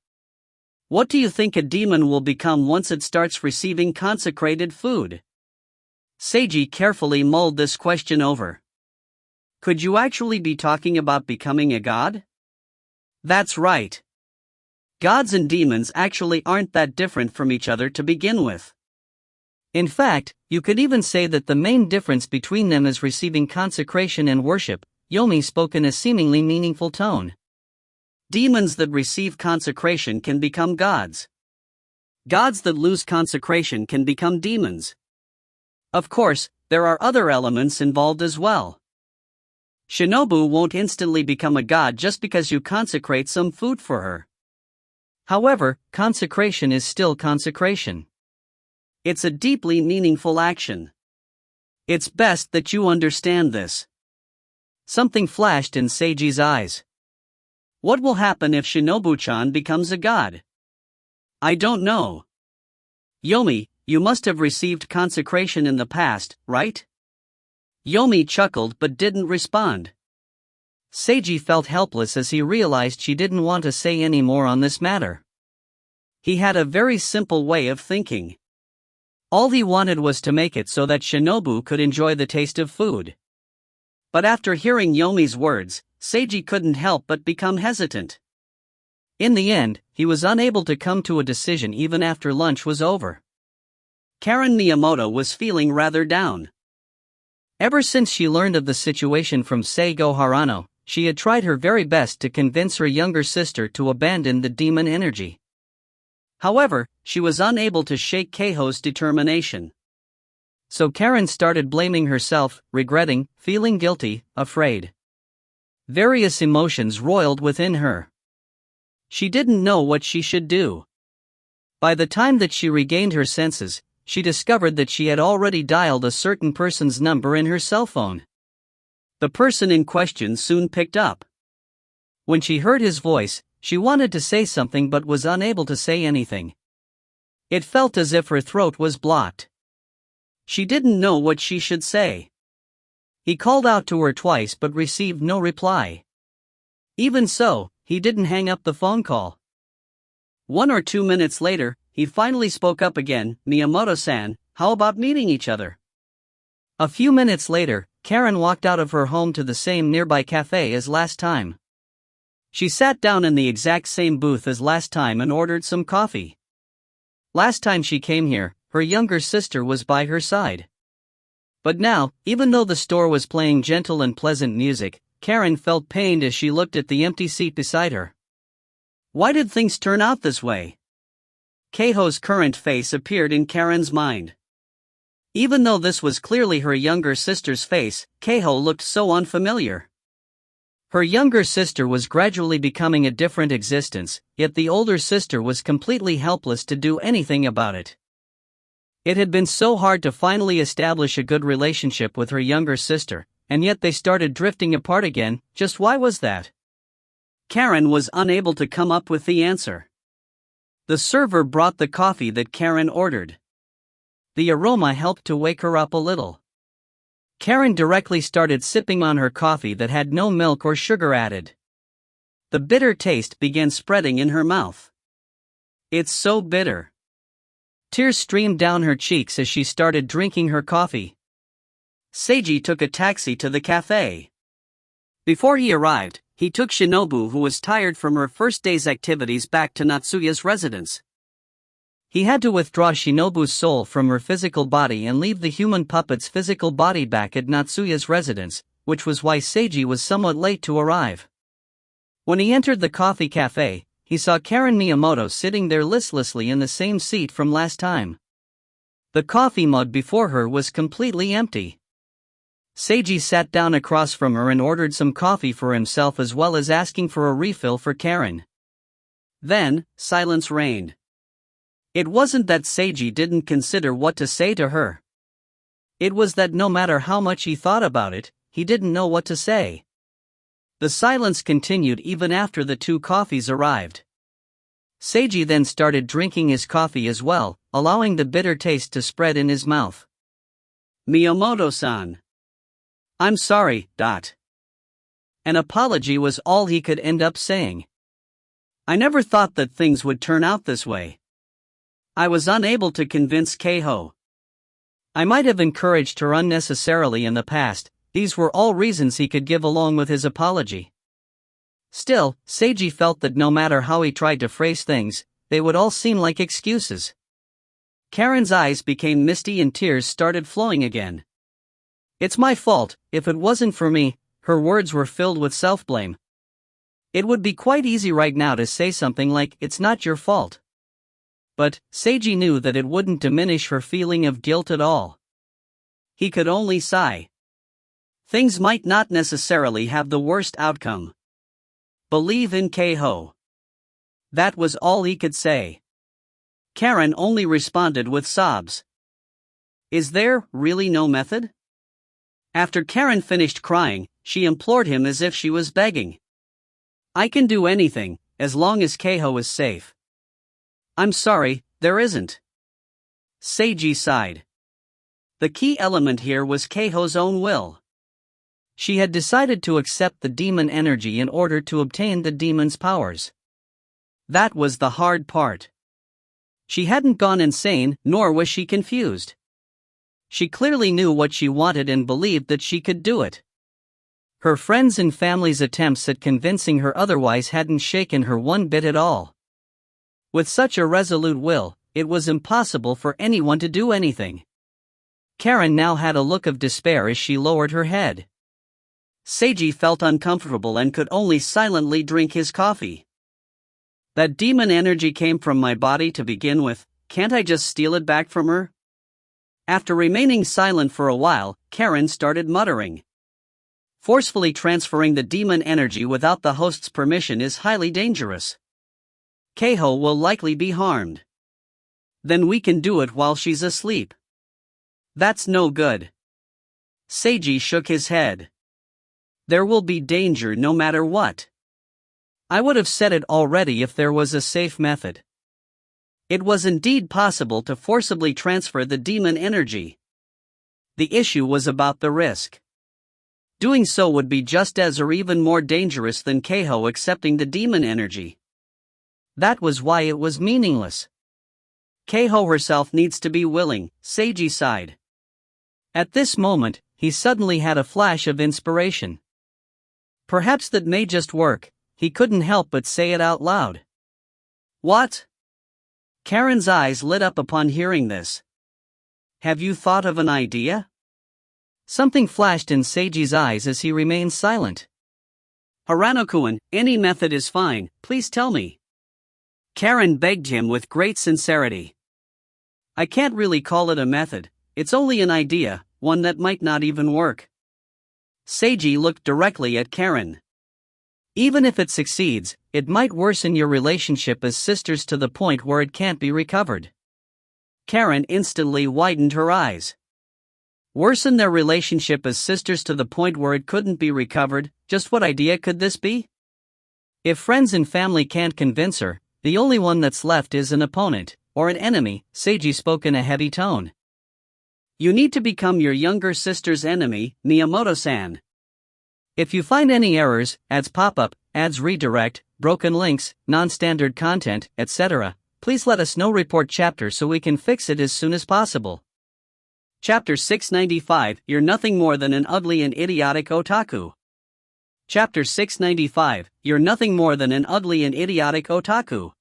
What do you think a demon will become once it starts receiving consecrated food? Seiji carefully mulled this question over. Could you actually be talking about becoming a god? That's right. Gods and demons actually aren't that different from each other to begin with. In fact, you could even say that the main difference between them is receiving consecration and worship. Yomi spoke in a seemingly meaningful tone. Demons that receive consecration can become gods. Gods that lose consecration can become demons. Of course, there are other elements involved as well. Shinobu won't instantly become a god just because you consecrate some food for her. However, consecration is still consecration. It's a deeply meaningful action. It's best that you understand this. Something flashed in Seiji's eyes. What will happen if Shinobu-chan becomes a god? I don't know. Yomi, you must have received consecration in the past, right? Yomi chuckled but didn't respond. Seiji felt helpless as he realized she didn't want to say any more on this matter. He had a very simple way of thinking. All he wanted was to make it so that Shinobu could enjoy the taste of food. But after hearing Yomi's words, Seiji couldn't help but become hesitant. In the end, he was unable to come to a decision even after lunch was over. Karen Miyamoto was feeling rather down. Ever since she learned of the situation from Seigo Harano, she had tried her very best to convince her younger sister to abandon the demon energy. However, she was unable to shake Keiho's determination. So Karen started blaming herself, regretting, feeling guilty, afraid. Various emotions roiled within her. She didn't know what she should do. By the time that she regained her senses, she discovered that she had already dialed a certain person's number in her cell phone. The person in question soon picked up. When she heard his voice, she wanted to say something but was unable to say anything. It felt as if her throat was blocked. She didn't know what she should say. He called out to her twice but received no reply. Even so, he didn't hang up the phone call. 1 or 2 minutes later, he finally spoke up again. Miyamoto-san, how about meeting each other? A few minutes later, Karen walked out of her home to the same nearby cafe as last time. She sat down in the exact same booth as last time and ordered some coffee. Last time she came here, her younger sister was by her side. But now, even though the store was playing gentle and pleasant music, Karen felt pained as she looked at the empty seat beside her. Why did things turn out this way? Keiho's current face appeared in Karen's mind. Even though this was clearly her younger sister's face, Keiho looked so unfamiliar. Her younger sister was gradually becoming a different existence, yet the older sister was completely helpless to do anything about it. It had been so hard to finally establish a good relationship with her younger sister, and yet they started drifting apart again. Just why was that? Karen was unable to come up with the answer. The server brought the coffee that Karen ordered. The aroma helped to wake her up a little. Karen directly started sipping on her coffee that had no milk or sugar added. The bitter taste began spreading in her mouth. It's so bitter. Tears streamed down her cheeks as she started drinking her coffee. Seiji took a taxi to the cafe. Before he arrived, he took Shinobu, who was tired from her first day's activities, back to Natsuya's residence. He had to withdraw Shinobu's soul from her physical body and leave the human puppet's physical body back at Natsuya's residence, which was why Seiji was somewhat late to arrive. When he entered the coffee cafe, he saw Karen Miyamoto sitting there listlessly in the same seat from last time. The coffee mug before her was completely empty. Seiji sat down across from her and ordered some coffee for himself, as well as asking for a refill for Karen. Then, silence reigned. It wasn't that Seiji didn't consider what to say to her. It was that no matter how much he thought about it, he didn't know what to say. The silence continued even after the two coffees arrived. Seiji then started drinking his coffee as well, allowing the bitter taste to spread in his mouth. Miyamoto-san. I'm sorry. An apology was all he could end up saying. I never thought that things would turn out this way. I was unable to convince Keiho. I might have encouraged her unnecessarily in the past. These were all reasons he could give along with his apology. Still, Seiji felt that no matter how he tried to phrase things, they would all seem like excuses. Karen's eyes became misty and tears started flowing again. It's my fault. If it wasn't for me, her words were filled with self-blame. It would be quite easy right now to say something like, it's not your fault. But Seiji knew that it wouldn't diminish her feeling of guilt at all. He could only sigh. Things might not necessarily have the worst outcome. Believe in Keiho. That was all he could say. Karen only responded with sobs. Is there really no method? After Karen finished crying, she implored him as if she was begging. I can do anything, as long as Keiho is safe. I'm sorry, there isn't. Seiji sighed. The key element here was Keiho's own will. She had decided to accept the demon energy in order to obtain the demon's powers. That was the hard part. She hadn't gone insane, nor was she confused. She clearly knew what she wanted and believed that she could do it. Her friends' and family's attempts at convincing her otherwise hadn't shaken her one bit at all. With such a resolute will, it was impossible for anyone to do anything. Karen now had a look of despair as she lowered her head. Seiji felt uncomfortable and could only silently drink his coffee. That demon energy came from my body to begin with. Can't I just steal it back from her? After remaining silent for a while, Karen started muttering. Forcefully transferring the demon energy without the host's permission is highly dangerous. Keiho will likely be harmed. Then we can do it while she's asleep. That's no good. Seiji shook his head. There will be danger no matter what. I would have said it already if there was a safe method. It was indeed possible to forcibly transfer the demon energy. The issue was about the risk. Doing so would be just as or even more dangerous than Keiho accepting the demon energy. That was why it was meaningless. Keiho herself needs to be willing, Seiji sighed. At this moment, he suddenly had a flash of inspiration. Perhaps that may just work. He couldn't help but say it out loud. What? Karen's eyes lit up upon hearing this. Have you thought of an idea? Something flashed in Seiji's eyes as he remained silent. Harano-kun, any method is fine, please tell me. Karen begged him with great sincerity. I can't really call it a method, it's only an idea, one that might not even work. Seiji looked directly at Karen. Even if it succeeds, it might worsen your relationship as sisters to the point where it can't be recovered. Karen instantly widened her eyes. Worsen their relationship as sisters to the point where it couldn't be recovered, just what idea could this be? If friends and family can't convince her, the only one that's left is an opponent, or an enemy, Seiji spoke in a heavy tone. You need to become your younger sister's enemy, Miyamoto-san. If you find any errors, ads pop up, ads redirect, broken links, non-standard content, etc., please let us know. Report chapter so we can fix it as soon as possible. Chapter 695, You're nothing more than an ugly and idiotic otaku. Chapter 695, You're nothing more than an ugly and idiotic otaku.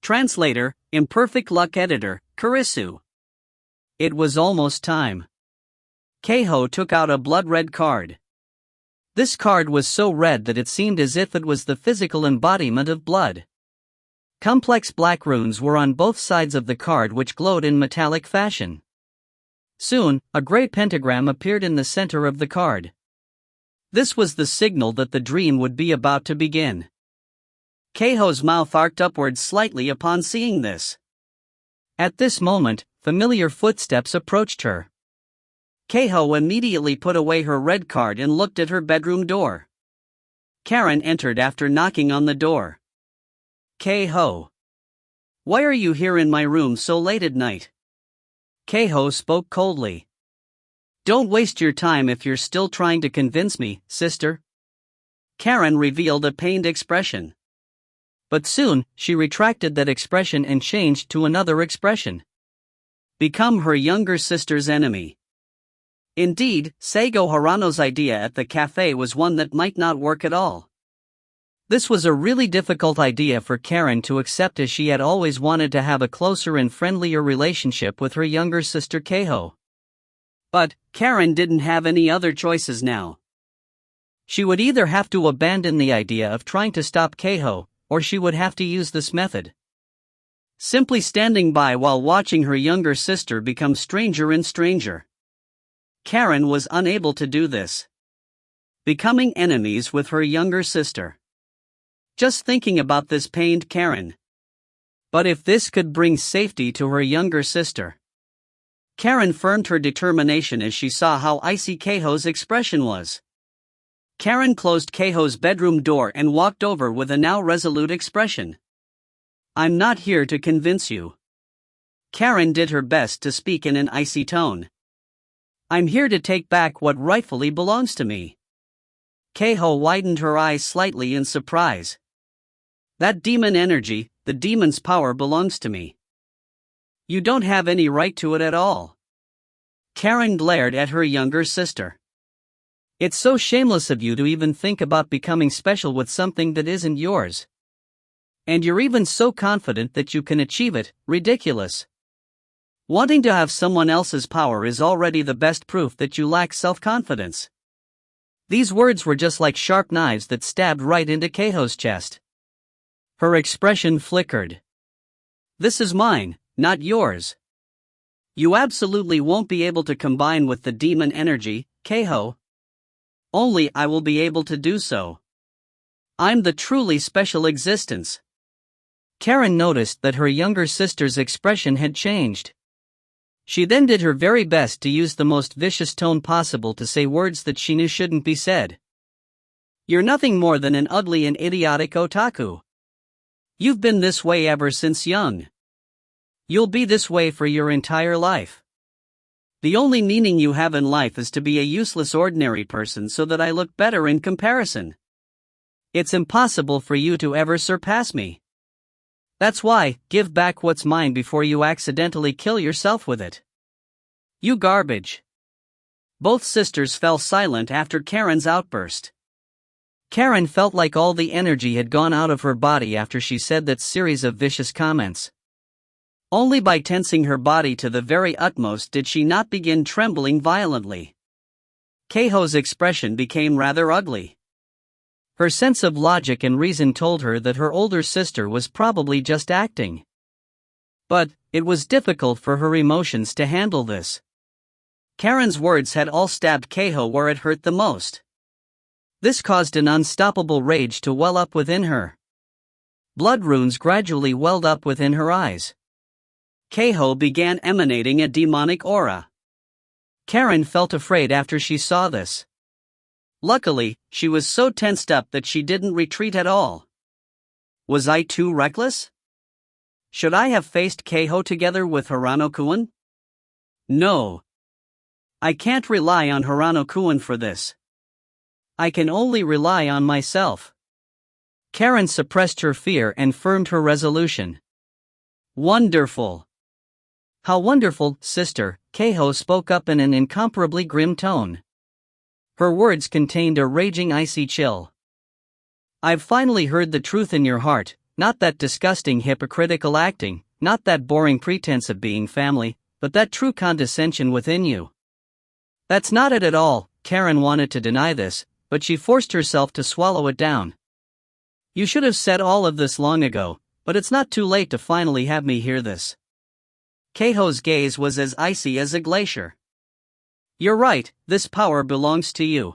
Translator, Imperfect Luck Editor, Kurisu. It was almost time. Keiho took out a blood-red card. This card was so red that it seemed as if it was the physical embodiment of blood. Complex black runes were on both sides of the card which glowed in metallic fashion. Soon, a gray pentagram appeared in the center of the card. This was the signal that the dream would be about to begin. Keiho's mouth arced upwards slightly upon seeing this. At this moment, familiar footsteps approached her. Keiho immediately put away her red card and looked at her bedroom door. Karen entered after knocking on the door. Keiho. Why are you here in my room so late at night? Keiho spoke coldly. Don't waste your time if you're still trying to convince me, sister. Karen revealed a pained expression. But soon, she retracted that expression and changed to another expression. Become her younger sister's enemy. Indeed, Seigo Harano's idea at the cafe was one that might not work at all. This was a really difficult idea for Karen to accept, as she had always wanted to have a closer and friendlier relationship with her younger sister Keiho. But Karen didn't have any other choices now. She would either have to abandon the idea of trying to stop Keiho, or she would have to use this method. Simply standing by while watching her younger sister become stranger and stranger. Karen was unable to do this. Becoming enemies with her younger sister. Just thinking about this pained Karen. But if this could bring safety to her younger sister. Karen firmed her determination as she saw how icy Keiho's expression was. Karen closed Keiho's bedroom door and walked over with a now resolute expression. I'm not here to convince you. Karen did her best to speak in an icy tone. I'm here to take back what rightfully belongs to me. Keiho widened her eyes slightly in surprise. That demon energy, the demon's power, belongs to me. You don't have any right to it at all. Karen glared at her younger sister. It's so shameless of you to even think about becoming special with something that isn't yours. And you're even so confident that you can achieve it, ridiculous. Wanting to have someone else's power is already the best proof that you lack self-confidence. These words were just like sharp knives that stabbed right into Keiho's chest. Her expression flickered. This is mine, not yours. You absolutely won't be able to combine with the demon energy, Keiho. Only I will be able to do so. I'm the truly special existence. Karen noticed that her younger sister's expression had changed. She then did her very best to use the most vicious tone possible to say words that she knew shouldn't be said. You're nothing more than an ugly and idiotic otaku. You've been this way ever since young. You'll be this way for your entire life. The only meaning you have in life is to be a useless ordinary person so that I look better in comparison. It's impossible for you to ever surpass me. That's why, give back what's mine before you accidentally kill yourself with it. You garbage. Both sisters fell silent after Karen's outburst. Karen felt like all the energy had gone out of her body after she said that series of vicious comments. Only by tensing her body to the very utmost did she not begin trembling violently. Keiho's expression became rather ugly. Her sense of logic and reason told her that her older sister was probably just acting. But it was difficult for her emotions to handle this. Karen's words had all stabbed Keiho where it hurt the most. This caused an unstoppable rage to well up within her. Blood runes gradually welled up within her eyes. Keiho began emanating a demonic aura. Karen felt afraid after she saw this. Luckily, she was so tensed up that she didn't retreat at all. Was I too reckless? Should I have faced Keiho together with Hirano-kun? No. I can't rely on Hirano-kun for this. I can only rely on myself. Karen suppressed her fear and firmed her resolution. Wonderful. How wonderful, sister, Keiho spoke up in an incomparably grim tone. Her words contained a raging icy chill. I've finally heard the truth in your heart, not that disgusting hypocritical acting, not that boring pretense of being family, but that true condescension within you. That's not it at all. Karen wanted to deny this, but she forced herself to swallow it down. You should have said all of this long ago, but it's not too late to finally have me hear this. Keiho's gaze was as icy as a glacier. You're right, this power belongs to you.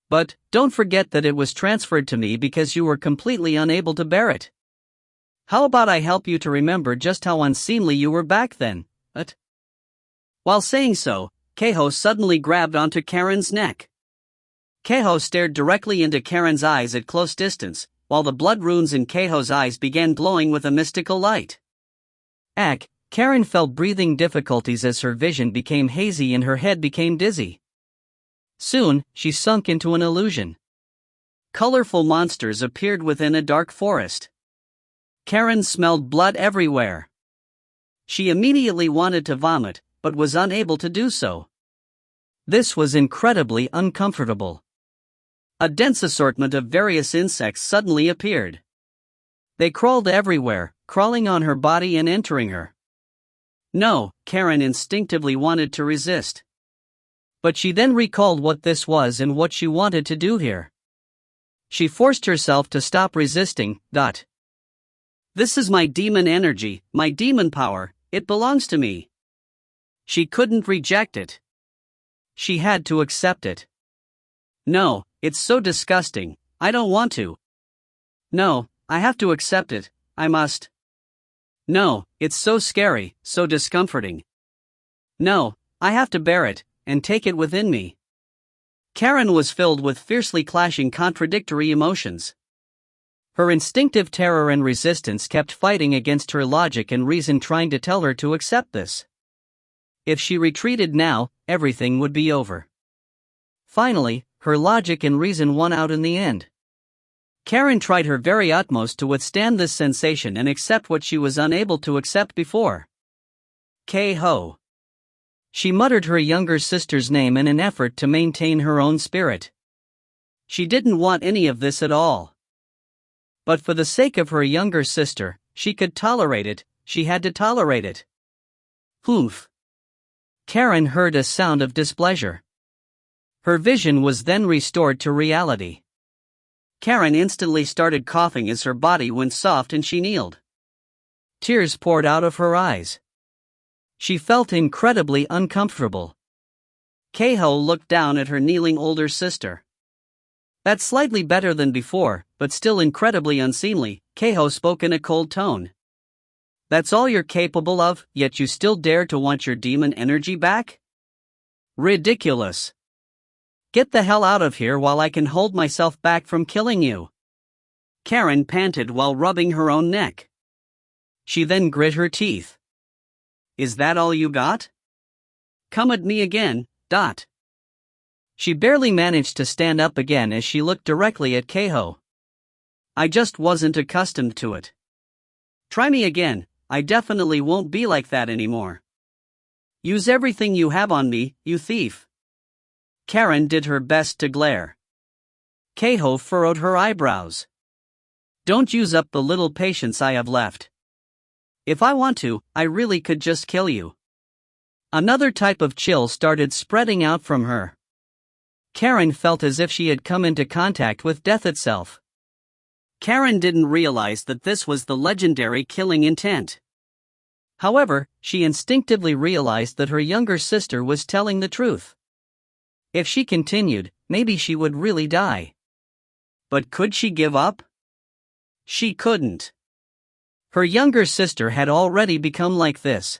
But, don't forget that it was transferred to me because you were completely unable to bear it. How about I help you to remember just how unseemly you were back then, While saying so, Keiho suddenly grabbed onto Karen's neck. Keiho stared directly into Karen's eyes at close distance, while the blood runes in Keiho's eyes began glowing with a mystical light. Karen felt breathing difficulties as her vision became hazy and her head became dizzy. Soon, she sunk into an illusion. Colorful monsters appeared within a dark forest. Karen smelled blood everywhere. She immediately wanted to vomit, but was unable to do so. This was incredibly uncomfortable. A dense assortment of various insects suddenly appeared. They crawled everywhere, crawling on her body and entering her. No, Karen instinctively wanted to resist. But she then recalled what this was and what she wanted to do here. She forced herself to stop resisting. This is my demon energy, my demon power, it belongs to me. She couldn't reject it. She had to accept it. No, it's so disgusting, I don't want to. No, I have to accept it, I must. No, it's so scary, so discomforting. No, I have to bear it, and take it within me. Karen was filled with fiercely clashing contradictory emotions. Her instinctive terror and resistance kept fighting against her logic and reason, trying to tell her to accept this. If she retreated now, everything would be over. Finally, her logic and reason won out in the end. Karen tried her very utmost to withstand this sensation and accept what she was unable to accept before. Keiho. She muttered her younger sister's name in an effort to maintain her own spirit. She didn't want any of this at all. But for the sake of her younger sister, she could tolerate it, she had to tolerate it. Humph. Karen heard a sound of displeasure. Her vision was then restored to reality. Karen instantly started coughing as her body went soft and she kneeled. Tears poured out of her eyes. She felt incredibly uncomfortable. Keiho looked down at her kneeling older sister. That's slightly better than before, but still incredibly unseemly, Keiho spoke in a cold tone. That's all you're capable of, yet you still dare to want your demon energy back? Ridiculous. Get the hell out of here while I can hold myself back from killing you. Karen panted while rubbing her own neck. She then grit her teeth. Is that all you got? Come at me again, . She barely managed to stand up again as she looked directly at Keiho. I just wasn't accustomed to it. Try me again, I definitely won't be like that anymore. Use everything you have on me, you thief. Karen did her best to glare. Keiho furrowed her eyebrows. Don't use up the little patience I have left. If I want to, I really could just kill you. Another type of chill started spreading out from her. Karen felt as if she had come into contact with death itself. Karen didn't realize that this was the legendary killing intent. However, she instinctively realized that her younger sister was telling the truth. If she continued, maybe she would really die. But could she give up? She couldn't. Her younger sister had already become like this.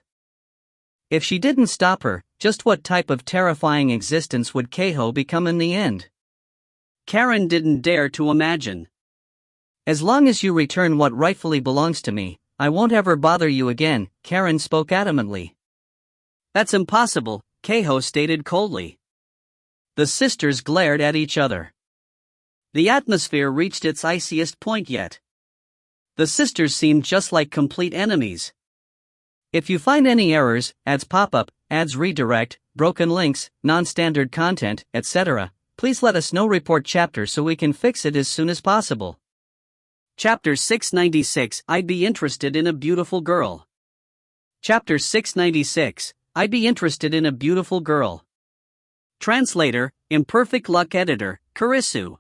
If she didn't stop her, just what type of terrifying existence would Keiho become in the end? Karen didn't dare to imagine. As long as you return what rightfully belongs to me, I won't ever bother you again, Karen spoke adamantly. That's impossible, Keiho stated coldly. The sisters glared at each other. The atmosphere reached its iciest point yet. The sisters seemed just like complete enemies. If you find any errors, ads pop up, ads redirect, broken links, non-standard content, etc., please let us know. Report chapter so we can fix it as soon as possible. Chapter 696, I'd be interested in a beautiful girl. Chapter 696, I'd be interested in a beautiful girl. Translator, Imperfect Luck Editor, Kurisu.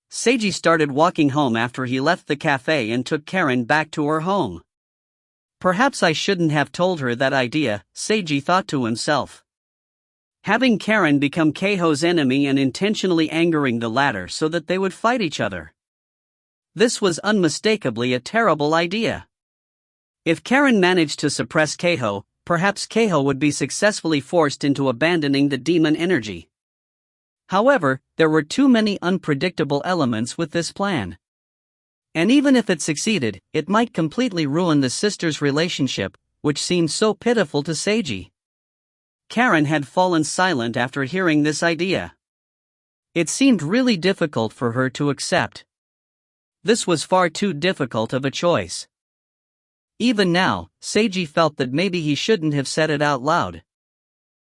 Seiji started walking home after he left the cafe and took Karen back to her home. Perhaps I shouldn't have told her that idea, Seiji thought to himself. Having Karen become Keiho's enemy and intentionally angering the latter so that they would fight each other. This was unmistakably a terrible idea. If Karen managed to suppress Keiho, perhaps Keiho would be successfully forced into abandoning the demon energy. However, there were too many unpredictable elements with this plan. And even if it succeeded, it might completely ruin the sisters' relationship, which seemed so pitiful to Seiji. Karen had fallen silent after hearing this idea. It seemed really difficult for her to accept. This was far too difficult of a choice. Even now, Seiji felt that maybe he shouldn't have said it out loud.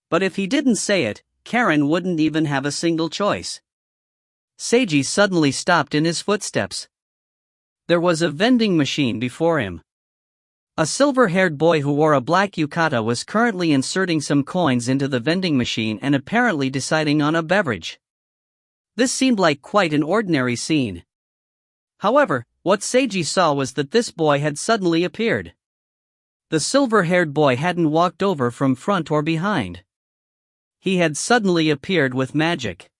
But if he didn't say it, Karen wouldn't even have a single choice. Seiji suddenly stopped in his footsteps. There was a vending machine before him. A silver-haired boy who wore a black yukata was currently inserting some coins into the vending machine and apparently deciding on a beverage. This seemed like quite an ordinary scene. However, what Seiji saw was that this boy had suddenly appeared. The silver-haired boy hadn't walked over from front or behind. He had suddenly appeared with magic.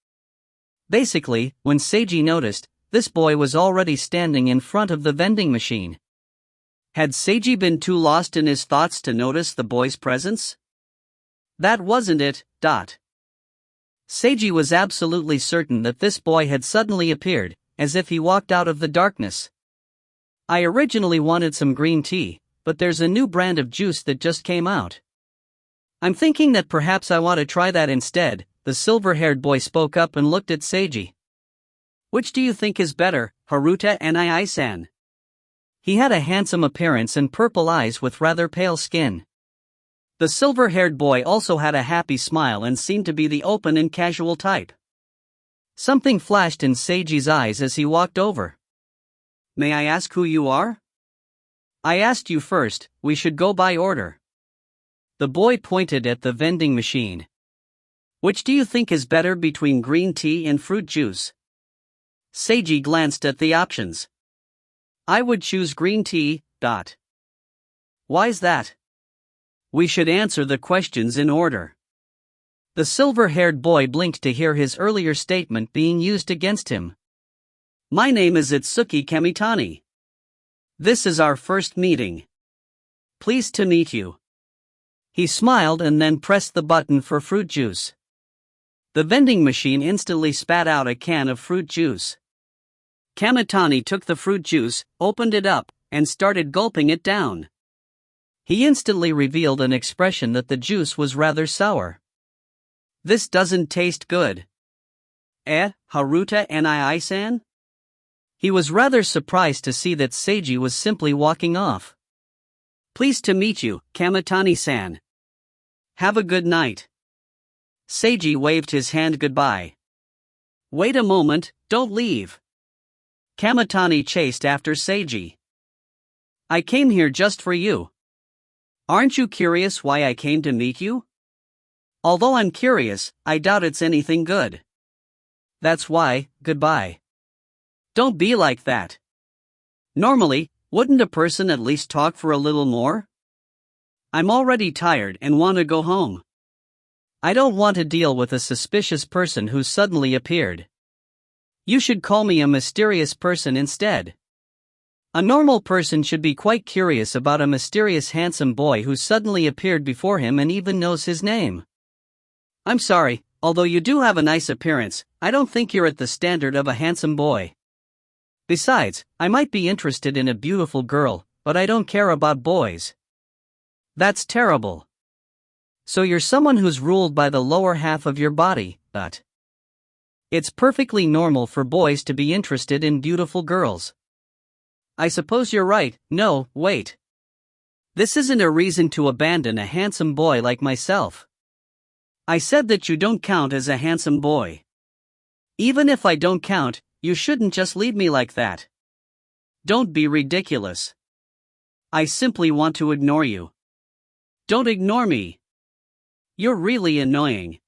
Basically, when Seiji noticed, this boy was already standing in front of the vending machine. Had Seiji been too lost in his thoughts to notice the boy's presence? That wasn't it. Seiji was absolutely certain that this boy had suddenly appeared, as if he walked out of the darkness. I originally wanted some green tea, but there's a new brand of juice that just came out. I'm thinking that perhaps I want to try that instead, the silver-haired boy spoke up and looked at Seiji. Which do you think is better, Haruta and Ai-san? He had a handsome appearance and purple eyes with rather pale skin. The silver-haired boy also had a happy smile and seemed to be the open and casual type. Something flashed in Seiji's eyes as he walked over. May I ask who you are? I asked you first, we should go by order. The boy pointed at the vending machine. Which do you think is better between green tea and fruit juice? Seiji glanced at the options. I would choose green tea. Why's that? We should answer the questions in order. The silver-haired boy blinked to hear his earlier statement being used against him. My name is Itsuki Kamitani. This is our first meeting. Pleased to meet you. He smiled and then pressed the button for fruit juice. The vending machine instantly spat out a can of fruit juice. Kamitani took the fruit juice, opened it up, and started gulping it down. He instantly revealed an expression that the juice was rather sour. This doesn't taste good. Haruta and Ai-san? He was rather surprised to see that Seiji was simply walking off. Pleased to meet you, Kamitani-san. Have a good night. Seiji waved his hand goodbye. Wait a moment, don't leave. Kamitani chased after Seiji. I came here just for you. Aren't you curious why I came to meet you? Although I'm curious, I doubt it's anything good. That's why, goodbye. Don't be like that. Normally, wouldn't a person at least talk for a little more? I'm already tired and want to go home. I don't want to deal with a suspicious person who suddenly appeared. You should call me a mysterious person instead. A normal person should be quite curious about a mysterious handsome boy who suddenly appeared before him and even knows his name. I'm sorry, although you do have a nice appearance, I don't think you're at the standard of a handsome boy. Besides, I might be interested in a beautiful girl, but I don't care about boys. That's terrible. So you're someone who's ruled by the lower half of your body, but it's perfectly normal for boys to be interested in beautiful girls. I suppose you're right. No, wait. This isn't a reason to abandon a handsome boy like myself. I said that you don't count as a handsome boy. Even if I don't count, you shouldn't just leave me like that. Don't be ridiculous. I simply want to ignore you. Don't ignore me. You're really annoying.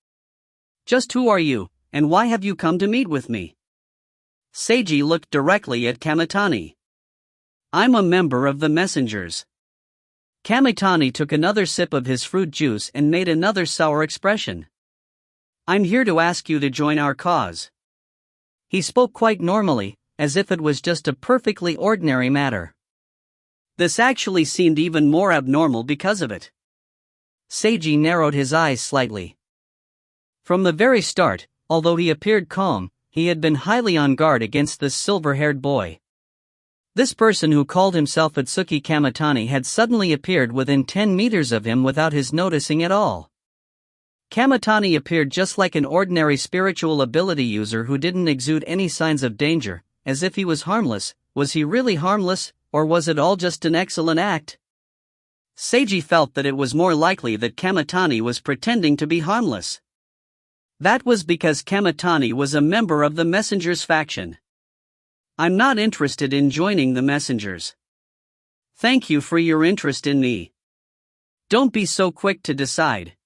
Just who are you, and why have you come to meet with me? Seiji looked directly at Kamitani. I'm a member of the messengers. Kamitani took another sip of his fruit juice and made another sour expression. I'm here to ask you to join our cause. He spoke quite normally, as if it was just a perfectly ordinary matter. This actually seemed even more abnormal because of it. Seiji narrowed his eyes slightly. From the very start, although he appeared calm, he had been highly on guard against this silver-haired boy. This person who called himself Atsuki Kamitani had suddenly appeared within 10 meters of him without his noticing at all. Kamitani appeared just like an ordinary spiritual ability user who didn't exude any signs of danger, as if he was harmless. Was he really harmless, or was it all just an excellent act? Seiji felt that it was more likely that Kamitani was pretending to be harmless. That was because Kamitani was a member of the Messengers faction. I'm not interested in joining the Messengers. Thank you for your interest in me. Don't be so quick to decide.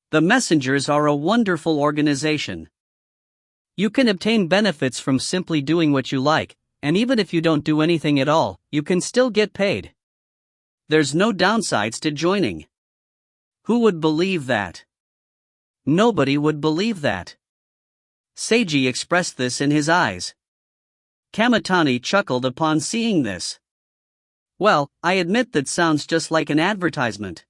The Messengers are a wonderful organization. You can obtain benefits from simply doing what you like, and even if you don't do anything at all, you can still get paid. There's no downsides to joining. Who would believe that? Nobody would believe that. Seiji expressed this in his eyes. Kamitani chuckled upon seeing this. Well, I admit that sounds just like an advertisement.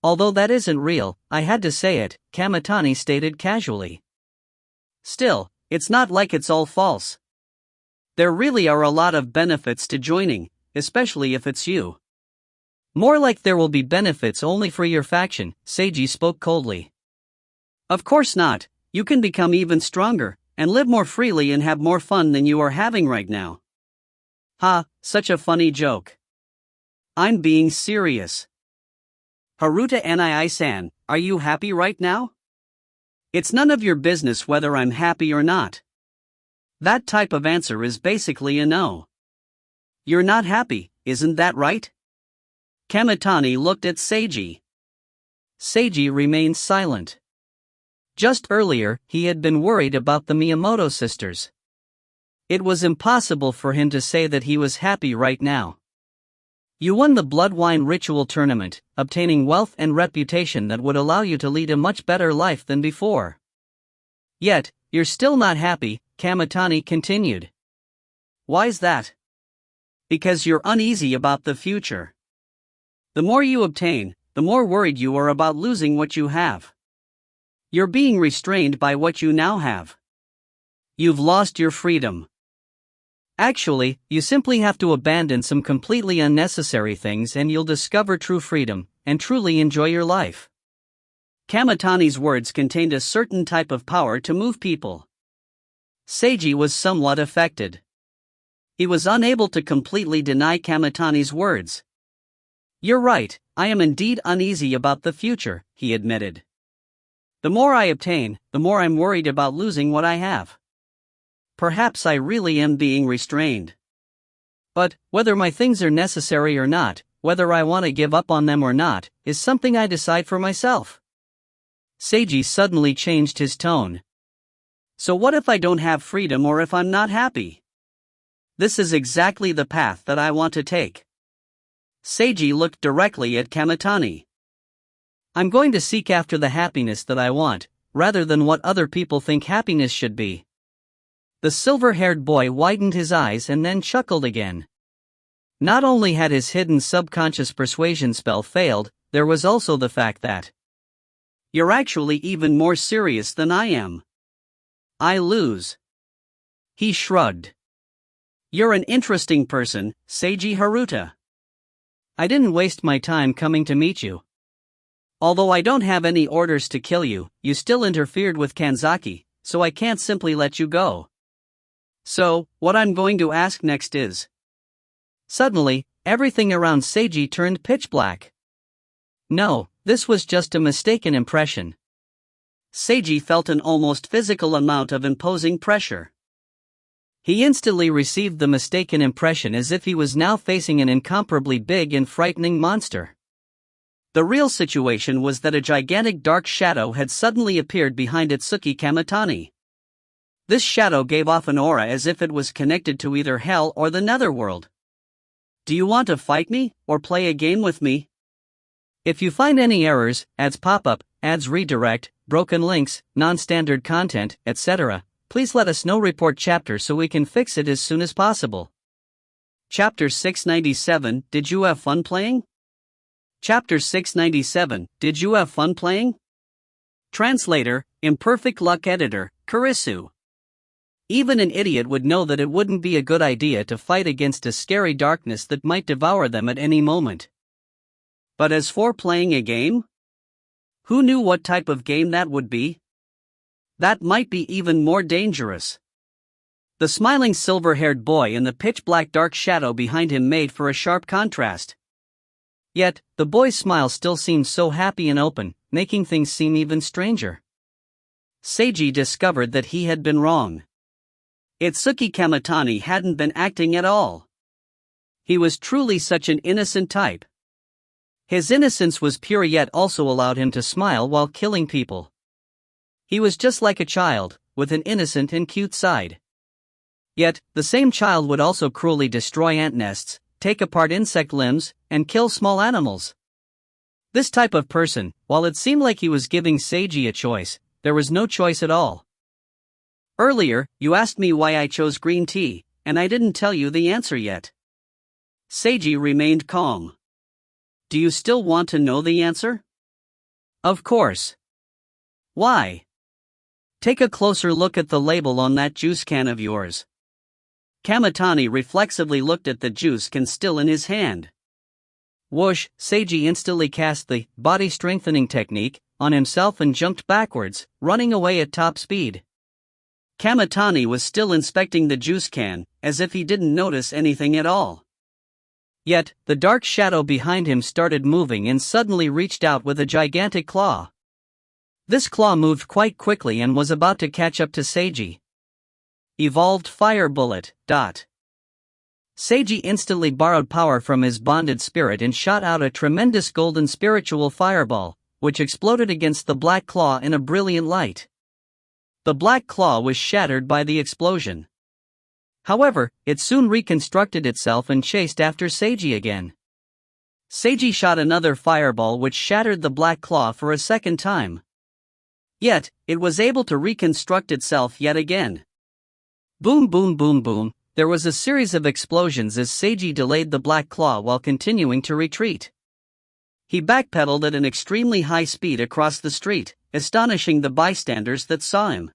Although that isn't real, I had to say it, Kamitani stated casually. Still, it's not like it's all false. There really are a lot of benefits to joining, especially if it's you. More like there will be benefits only for your faction, Seiji spoke coldly. Of course not, you can become even stronger, and live more freely and have more fun than you are having right now. Ha, such a funny joke. I'm being serious. Haruta Nii-san, are you happy right now? It's none of your business whether I'm happy or not. That type of answer is basically a no. You're not happy, isn't that right? Kamitani looked at Seiji. Seiji remained silent. Just earlier, he had been worried about the Miyamoto sisters. It was impossible for him to say that he was happy right now. You won the blood wine ritual tournament, obtaining wealth and reputation that would allow you to lead a much better life than before. Yet, you're still not happy, Kamitani continued. Why's that? Because you're uneasy about the future. The more you obtain, the more worried you are about losing what you have. You're being restrained by what you now have. You've lost your freedom. Actually, you simply have to abandon some completely unnecessary things and you'll discover true freedom, and truly enjoy your life. Kamitani's words contained a certain type of power to move people. Seiji was somewhat affected. He was unable to completely deny Kamitani's words. You're right, I am indeed uneasy about the future, he admitted. The more I obtain, the more I'm worried about losing what I have. Perhaps I really am being restrained. But, whether my things are necessary or not, whether I want to give up on them or not, is something I decide for myself. Seiji suddenly changed his tone. So what if I don't have freedom or if I'm not happy? This is exactly the path that I want to take. Seiji looked directly at Kamitani. I'm going to seek after the happiness that I want, rather than what other people think happiness should be. The silver-haired boy widened his eyes and then chuckled again. Not only had his hidden subconscious persuasion spell failed, there was also the fact that you're actually even more serious than I am. I lose. He shrugged. You're an interesting person, Seiji Haruta. I didn't waste my time coming to meet you. Although I don't have any orders to kill you, you still interfered with Kanzaki, so I can't simply let you go. So, what I'm going to ask next is... Suddenly, everything around Seiji turned pitch black. No, this was just a mistaken impression. Seiji felt an almost physical amount of imposing pressure. He instantly received the mistaken impression as if he was now facing an incomparably big and frightening monster. The real situation was that a gigantic dark shadow had suddenly appeared behind Itsuki Kamitani. This shadow gave off an aura as if it was connected to either hell or the netherworld. Do you want to fight me, or play a game with me? If you find any errors, ads pop up, ads redirect, broken links, non-standard content, etc., please let us know. Report chapter so we can fix it as soon as possible. Chapter 697, Did you have fun playing? Chapter 697, Did you have fun playing? Translator, Imperfect Luck Editor, Kurisu. Even an idiot would know that it wouldn't be a good idea to fight against a scary darkness that might devour them at any moment. But as for playing a game? Who knew what type of game that would be? That might be even more dangerous. The smiling silver-haired boy and the pitch-black dark shadow behind him made for a sharp contrast. Yet, the boy's smile still seemed so happy and open, making things seem even stranger. Seiji discovered that he had been wrong. Itsuki Kamitani hadn't been acting at all. He was truly such an innocent type. His innocence was pure yet also allowed him to smile while killing people. He was just like a child, with an innocent and cute side. Yet, the same child would also cruelly destroy ant nests, take apart insect limbs, and kill small animals. This type of person, while it seemed like he was giving Seiji a choice, there was no choice at all. Earlier, you asked me why I chose green tea, and I didn't tell you the answer yet. Seiji remained calm. Do you still want to know the answer? Of course. Why? Take a closer look at the label on that juice can of yours. Kamitani reflexively looked at the juice can still in his hand. Whoosh, Seiji instantly cast the body strengthening technique on himself and jumped backwards, running away at top speed. Kamitani was still inspecting the juice can, as if he didn't notice anything at all. Yet, the dark shadow behind him started moving and suddenly reached out with a gigantic claw. This claw moved quite quickly and was about to catch up to Seiji. Evolved Fire Bullet. Seiji instantly borrowed power from his bonded spirit and shot out a tremendous golden spiritual fireball, which exploded against the black claw in a brilliant light. The black claw was shattered by the explosion. However, it soon reconstructed itself and chased after Seiji again. Seiji shot another fireball which shattered the black claw for a second time. Yet, it was able to reconstruct itself yet again. Boom boom boom boom, there was a series of explosions as Seiji delayed the black claw while continuing to retreat. He backpedaled at an extremely high speed across the street, astonishing the bystanders that saw him.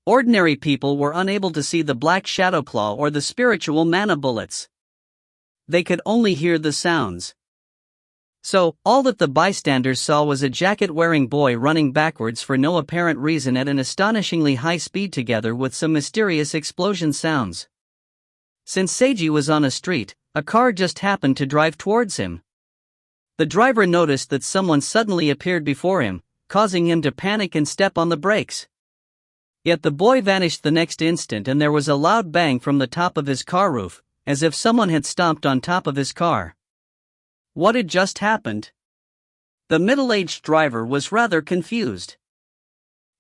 Ordinary people were unable to see the black shadow claw or the spiritual mana bullets. They could only hear the sounds. So, all that the bystanders saw was a jacket-wearing boy running backwards for no apparent reason at an astonishingly high speed together with some mysterious explosion sounds. Since Seiji was on a street, a car just happened to drive towards him. The driver noticed that someone suddenly appeared before him, causing him to panic and step on the brakes. Yet the boy vanished the next instant and there was a loud bang from the top of his car roof, as if someone had stomped on top of his car. What had just happened? The middle-aged driver was rather confused.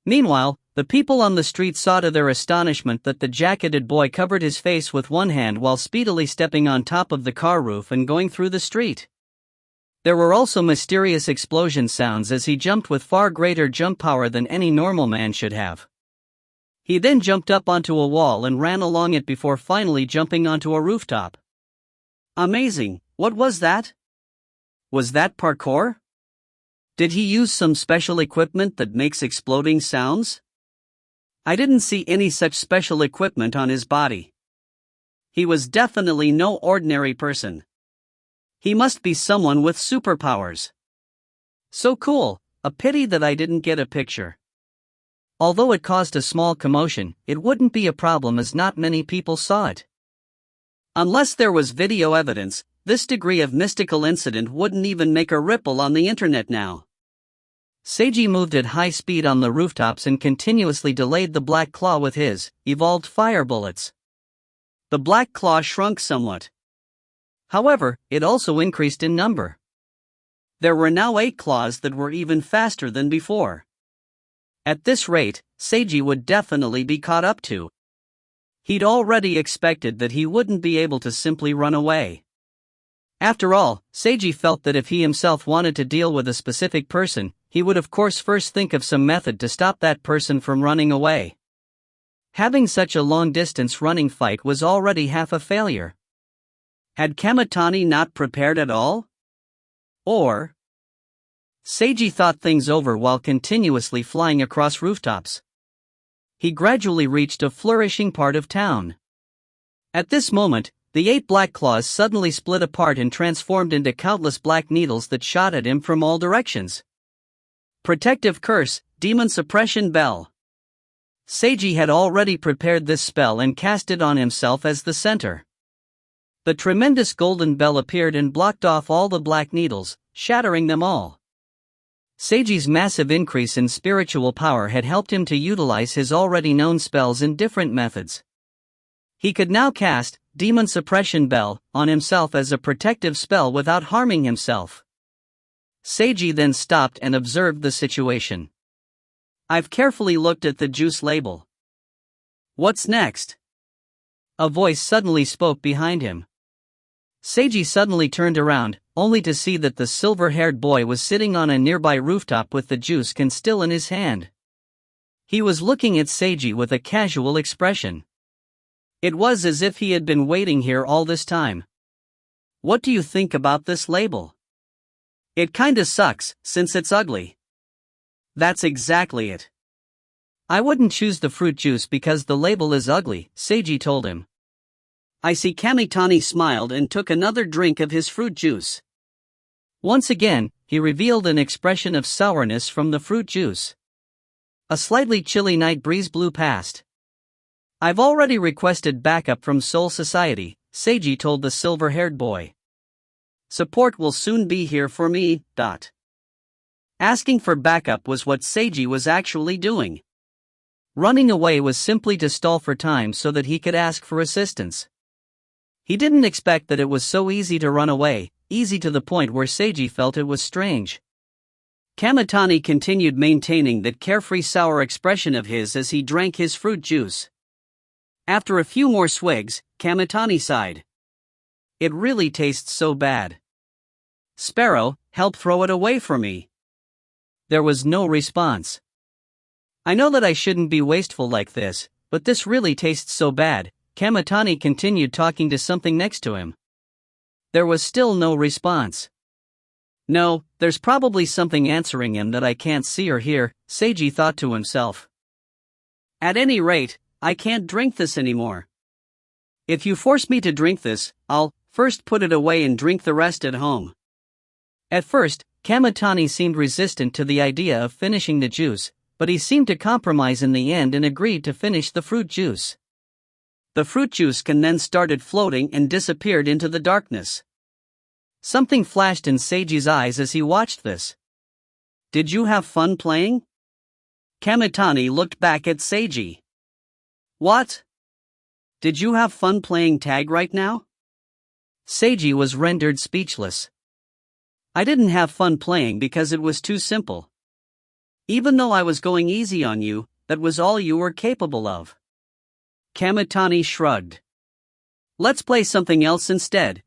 Meanwhile, The people on the street saw to their astonishment that the jacketed boy covered his face with one hand while speedily stepping on top of the car roof and going through the street. There were also mysterious explosion sounds as he jumped with far greater jump power than any normal man should have. He then jumped up onto a wall and ran along it before finally jumping onto a rooftop. Amazing, what was that? Was that parkour? Did he use some special equipment that makes exploding sounds? I didn't see any such special equipment on his body. He was definitely no ordinary person. He must be someone with superpowers. So cool, a pity that I didn't get a picture. Although it caused a small commotion, it wouldn't be a problem as not many people saw it. Unless there was video evidence, this degree of mystical incident wouldn't even make a ripple on the internet now. Seiji moved at high speed on the rooftops and continuously delayed the black claw with his evolved fire bullets. The black claw shrunk somewhat. However, it also increased in number. There were now 8 claws that were even faster than before. At this rate, Seiji would definitely be caught up to. He'd already expected that he wouldn't be able to simply run away. After all, Seiji felt that if he himself wanted to deal with a specific person, he would of course first think of some method to stop that person from running away. Having such a long-distance running fight was already half a failure. Had Kamitani not prepared at all? Or? Seiji thought things over while continuously flying across rooftops. He gradually reached a flourishing part of town. At this moment, the 8 black claws suddenly split apart and transformed into countless black needles that shot at him from all directions. Protective Curse, Demon Suppression Bell. Seiji had already prepared this spell and cast it on himself as the center. The tremendous golden bell appeared and blocked off all the black needles, shattering them all. Seiji's massive increase in spiritual power had helped him to utilize his already known spells in different methods. He could now cast Demon Suppression Bell on himself as a protective spell without harming himself. Seiji then stopped and observed the situation. I've carefully looked at the juice label. What's next? A voice suddenly spoke behind him. Seiji suddenly turned around, only to see that the silver-haired boy was sitting on a nearby rooftop with the juice can still in his hand. He was looking at Seiji with a casual expression. It was as if he had been waiting here all this time. What do you think about this label? It kinda sucks, since it's ugly. That's exactly it. I wouldn't choose the fruit juice because the label is ugly, Seiji told him. I see. Kamitani smiled and took another drink of his fruit juice. Once again, he revealed an expression of sourness from the fruit juice. A slightly chilly night breeze blew past. I've already requested backup from Soul Society, Seiji told the silver-haired boy. Support will soon be here for me. Asking for backup was what Seiji was actually doing. Running away was simply to stall for time so that he could ask for assistance. He didn't expect that it was so easy to run away, easy to the point where Seiji felt it was strange. Kamitani continued maintaining that carefree sour expression of his as he drank his fruit juice. After a few more swigs, Kamitani sighed. It really tastes so bad. Sparrow, help throw it away for me. There was no response. I know that I shouldn't be wasteful like this, but this really tastes so bad, Kamitani continued talking to something next to him. There was still no response. No, there's probably something answering him that I can't see or hear, Seiji thought to himself. At any rate, I can't drink this anymore. If you force me to drink this, I'll first put it away and drink the rest at home. At first, Kamitani seemed resistant to the idea of finishing the juice, but he seemed to compromise in the end and agreed to finish the fruit juice. The fruit juice can then started floating and disappeared into the darkness. Something flashed in Seiji's eyes as he watched this. Did you have fun playing? Kamitani looked back at Seiji. What? Did you have fun playing tag right now? Seiji was rendered speechless. I didn't have fun playing because it was too simple. Even though I was going easy on you, that was all you were capable of. Kamitani shrugged. Let's play something else instead.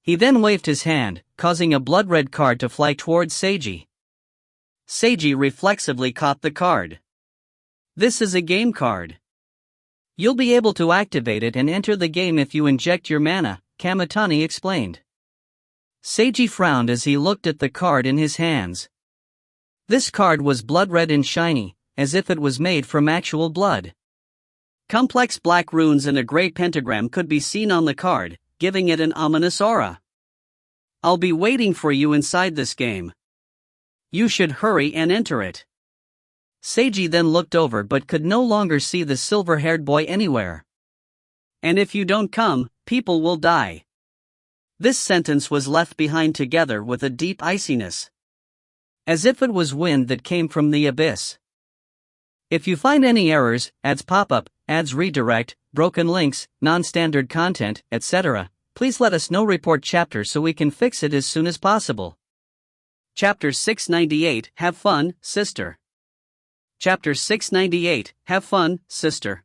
He then waved his hand, causing a blood-red card to fly towards Seiji. Seiji reflexively caught the card. This is a game card. You'll be able to activate it and enter the game if you inject your mana, Kamitani explained. Seiji frowned as he looked at the card in his hands. This card was blood-red and shiny, as if it was made from actual blood. Complex black runes and a grey pentagram could be seen on the card, giving it an ominous aura. I'll be waiting for you inside this game. You should hurry and enter it. Seiji then looked over but could no longer see the silver-haired boy anywhere. And if you don't come, people will die. This sentence was left behind together with a deep iciness. As if it was wind that came from the abyss. If you find any errors, ads pop up, ads redirect, broken links, non-standard content, etc., please let us know. Report chapter so we can fix it as soon as possible. Chapter 698, Have Fun, Sister. Chapter 698, Have Fun, Sister.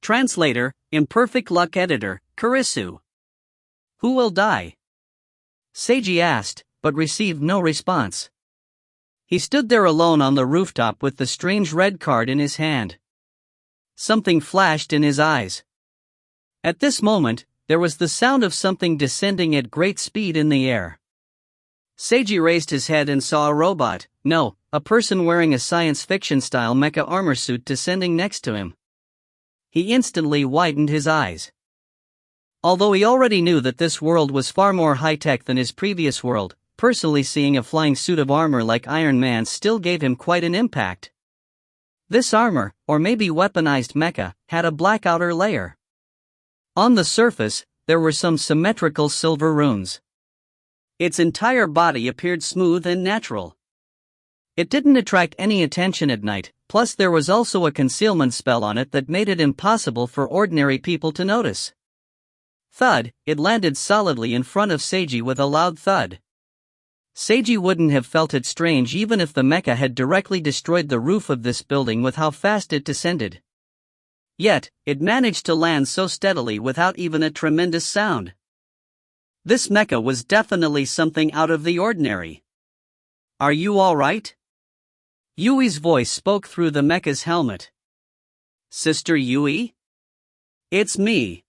Translator, Imperfect Luck Editor, Kurisu. Who will die? Seiji asked, but received no response. He stood there alone on the rooftop with the strange red card in his hand. Something flashed in his eyes. At this moment, there was the sound of something descending at great speed in the air. Seiji raised his head and saw a robot, no, a person wearing a science fiction-style mecha armor suit descending next to him. He instantly widened his eyes. Although he already knew that this world was far more high-tech than his previous world, personally seeing a flying suit of armor like Iron Man still gave him quite an impact. This armor, or maybe weaponized mecha, had a black outer layer. On the surface, there were some symmetrical silver runes. Its entire body appeared smooth and natural. It didn't attract any attention at night, plus there was also a concealment spell on it that made it impossible for ordinary people to notice. Thud, it landed solidly in front of Seiji with a loud thud. Seiji wouldn't have felt it strange even if the mecha had directly destroyed the roof of this building with how fast it descended. Yet, it managed to land so steadily without even a tremendous sound. This mecha was definitely something out of the ordinary. Are you alright? Yui's voice spoke through the mecha's helmet. Sister Yui? It's me.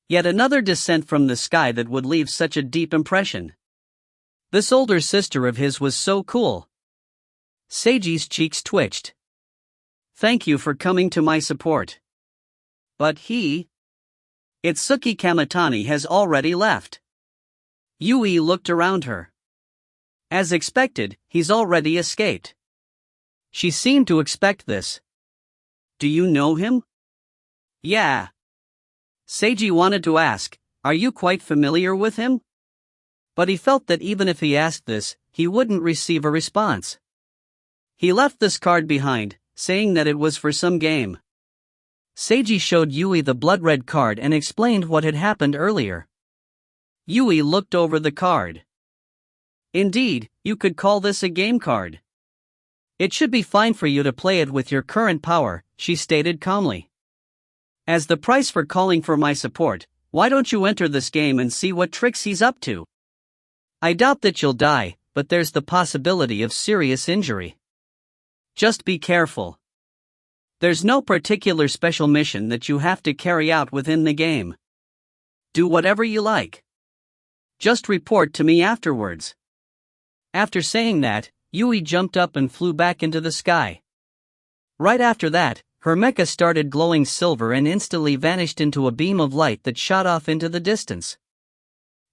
Yet another descent from the sky that would leave such a deep impression. This older sister of his was so cool. Seiji's cheeks twitched. Thank you for coming to my support. But Itsuki Kamitani has already left. Yui looked around her. As expected, he's already escaped. She seemed to expect this. Do you know him? Yeah. Seiji wanted to ask, are you quite familiar with him? But he felt that even if he asked this, he wouldn't receive a response. He left this card behind, saying that it was for some game. Seiji showed Yui the blood-red card and explained what had happened earlier. Yui looked over the card. Indeed, you could call this a game card. It should be fine for you to play it with your current power, she stated calmly. As the price for calling for my support, why don't you enter this game and see what tricks he's up to? I doubt that you'll die, but there's the possibility of serious injury. Just be careful. There's no particular special mission that you have to carry out within the game. Do whatever you like. Just report to me afterwards. After saying that, Yui jumped up and flew back into the sky. Right after that, her mecha started glowing silver and instantly vanished into a beam of light that shot off into the distance.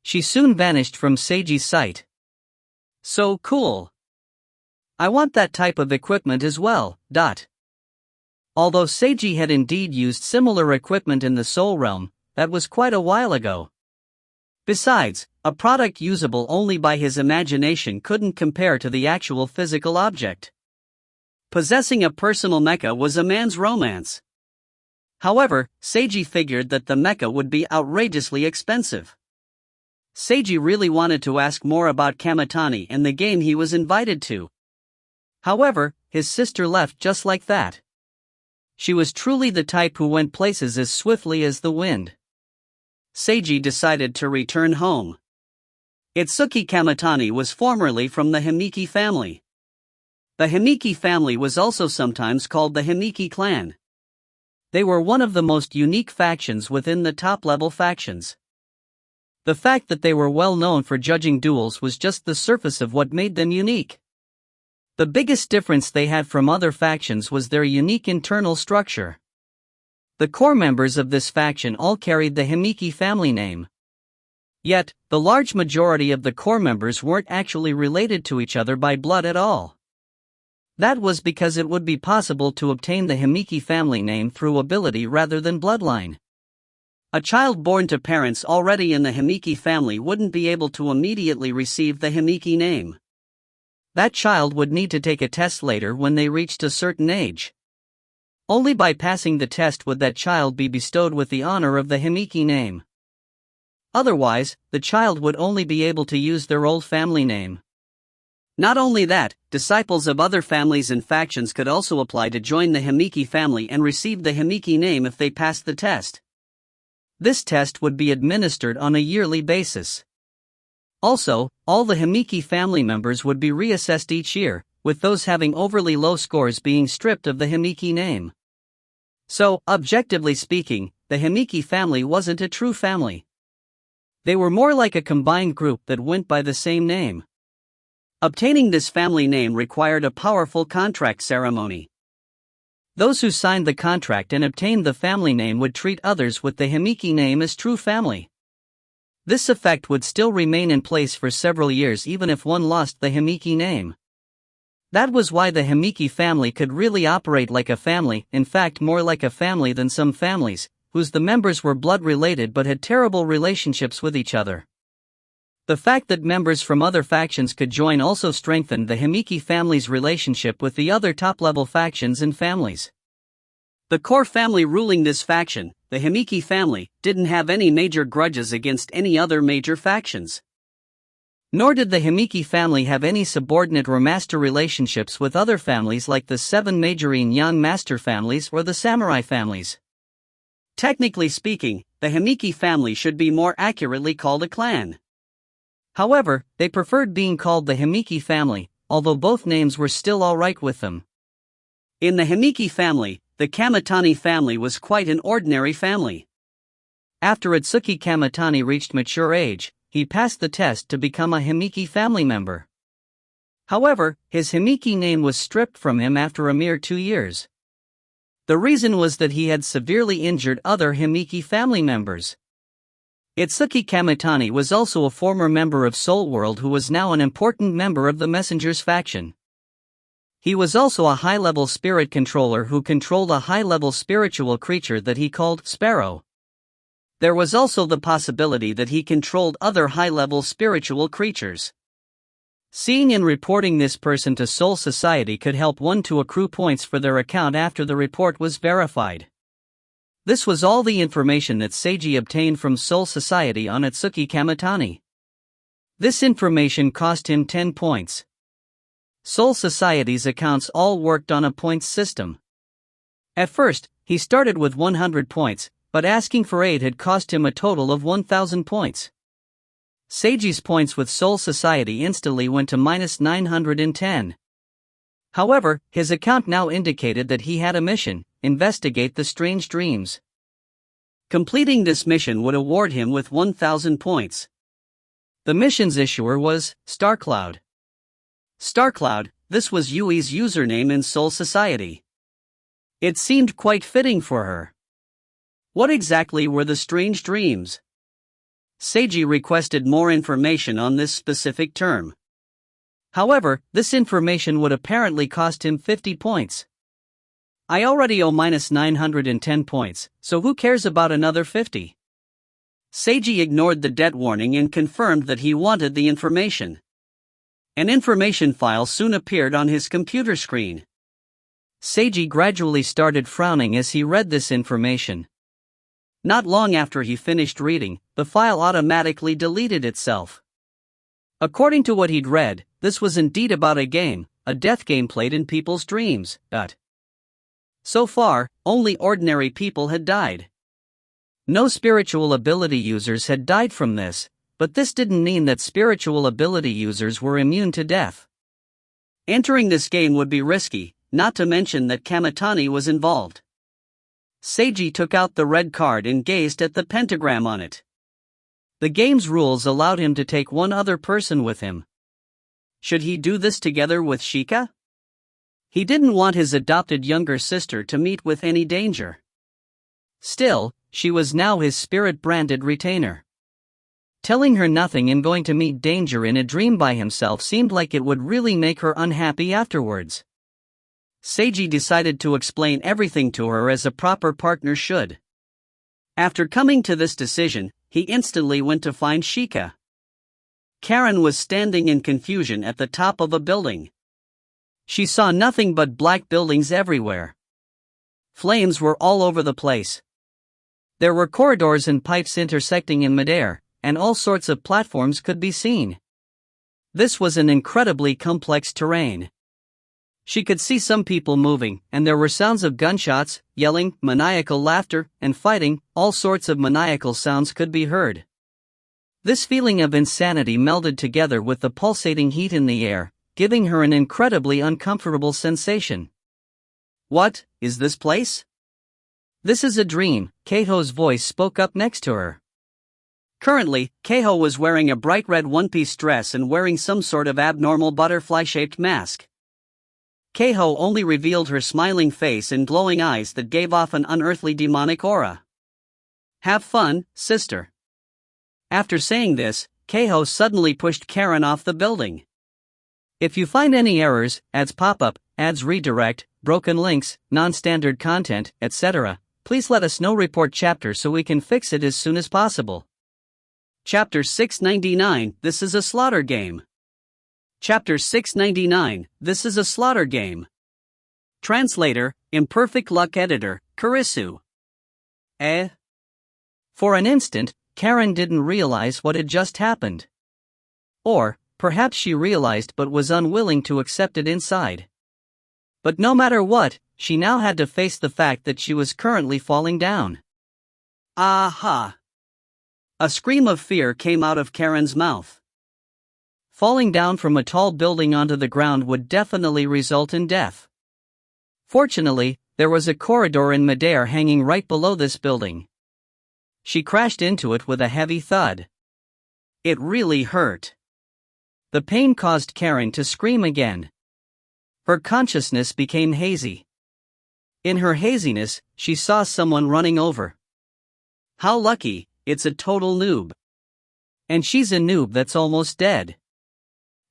She soon vanished from Seiji's sight. So cool. I want that type of equipment as well. Although Seiji had indeed used similar equipment in the Soul Realm, that was quite a while ago. Besides, a product usable only by his imagination couldn't compare to the actual physical object. Possessing a personal mecha was a man's romance. However, Seiji figured that the mecha would be outrageously expensive. Seiji really wanted to ask more about Kamitani and the game he was invited to. However, his sister left just like that. She was truly the type who went places as swiftly as the wind. Seiji decided to return home. Itsuki Kamitani was formerly from the Himiki family. The Himiki family was also sometimes called the Himiki clan. They were one of the most unique factions within the top-level factions. The fact that they were well known for judging duels was just the surface of what made them unique. The biggest difference they had from other factions was their unique internal structure. The core members of this faction all carried the Himiki family name. Yet, the large majority of the core members weren't actually related to each other by blood at all. That was because it would be possible to obtain the Himiki family name through ability rather than bloodline. A child born to parents already in the Himiki family wouldn't be able to immediately receive the Himiki name. That child would need to take a test later when they reached a certain age. Only by passing the test would that child be bestowed with the honor of the Himiki name. Otherwise, the child would only be able to use their old family name. Not only that, disciples of other families and factions could also apply to join the Himiki family and receive the Himiki name if they passed the test. This test would be administered on a yearly basis. Also, all the Himiki family members would be reassessed each year, with those having overly low scores being stripped of the Himiki name. So, objectively speaking, the Himiki family wasn't a true family. They were more like a combined group that went by the same name. Obtaining this family name required a powerful contract ceremony. Those who signed the contract and obtained the family name would treat others with the Himiki name as true family. This effect would still remain in place for several years even if one lost the Himiki name. That was why the Himiki family could really operate like a family, in fact more like a family than some families, whose the members were blood related but had terrible relationships with each other. The fact that members from other factions could join also strengthened the Himiki family's relationship with the other top-level factions and families. The core family ruling this faction, the Himiki family, didn't have any major grudges against any other major factions. Nor did the Himiki family have any subordinate or master relationships with other families like the 7 major Yin-Yang master families or the samurai families. Technically speaking, the Himiki family should be more accurately called a clan. However, they preferred being called the Himiki family, although both names were still alright with them. In the Himiki family, the Kamitani family was quite an ordinary family. After Itsuki Kamitani reached mature age, he passed the test to become a Himiki family member. However, his Himiki name was stripped from him after a mere 2 years. The reason was that he had severely injured other Himiki family members. Itsuki Kamitani was also a former member of Soul World who was now an important member of the Messengers faction. He was also a high-level spirit controller who controlled a high-level spiritual creature that he called Sparrow. There was also the possibility that he controlled other high-level spiritual creatures. Seeing and reporting this person to Soul Society could help one to accrue points for their account after the report was verified. This was all the information that Seiji obtained from Soul Society on Itsuki Kamitani. This information cost him 10 points. Soul Society's accounts all worked on a points system. At first, he started with 100 points, but asking for aid had cost him a total of 1,000 points. Seiji's points with Soul Society instantly went to -910. However, his account now indicated that he had a mission: investigate the strange dreams. Completing this mission would award him with 1,000 points. The mission's issuer was StarCloud. StarCloud, this was Yui's username in Soul Society. It seemed quite fitting for her. What exactly were the strange dreams? Seiji requested more information on this specific term. However, this information would apparently cost him 50 points. I already owe -910 points, so who cares about another 50? Seiji ignored the debt warning and confirmed that he wanted the information. An information file soon appeared on his computer screen. Seiji gradually started frowning as he read this information. Not long after he finished reading, the file automatically deleted itself. According to what he'd read, this was indeed about a game a death game played in people's dreams. So far, only ordinary people had died. No spiritual ability users had died from this, but this didn't mean that spiritual ability users were immune to death. Entering this game would be risky, not to mention that Kamitani was involved. Seiji took out the red card and gazed at the pentagram on it. The game's rules allowed him to take one other person with him. Should he do this together with Shika? He didn't want his adopted younger sister to meet with any danger. Still, she was now his spirit-branded retainer. Telling her nothing and going to meet danger in a dream by himself seemed like it would really make her unhappy afterwards. Seiji decided to explain everything to her as a proper partner should. After coming to this decision, he instantly went to find Shika. Karen was standing in confusion at the top of a building. She saw nothing but black buildings everywhere. Flames were all over the place. There were corridors and pipes intersecting in midair, and all sorts of platforms could be seen. This was an incredibly complex terrain. She could see some people moving, and there were sounds of gunshots, yelling, maniacal laughter, and fighting. All sorts of maniacal sounds could be heard. This feeling of insanity melded together with the pulsating heat in the air, giving her an incredibly uncomfortable sensation. "What is this place?" "This is a dream," Keiho's voice spoke up next to her. Currently, Keiho was wearing a bright red one-piece dress and wearing some sort of abnormal butterfly-shaped mask. Keiho only revealed her smiling face and glowing eyes that gave off an unearthly demonic aura. "Have fun, sister." After saying this, Keiho suddenly pushed Karen off the building. If you find any errors, ads pop up, ads redirect, broken links, non-standard content, etc., please let us know. Report chapter so we can fix it as soon as possible. Chapter 699, This is a Slaughter Game. Chapter 699, This is a Slaughter Game. Translator, Imperfect Luck Editor, Kurisu. For an instant, Karen didn't realize what had just happened. Or, perhaps she realized but was unwilling to accept it inside. But no matter what, she now had to face the fact that she was currently falling down. Aha! A scream of fear came out of Karen's mouth. Falling down from a tall building onto the ground would definitely result in death. Fortunately, there was a corridor in midair hanging right below this building. She crashed into it with a heavy thud. It really hurt. The pain caused Karen to scream again. Her consciousness became hazy. In her haziness, she saw someone running over. How lucky, it's a total noob. And she's a noob that's almost dead.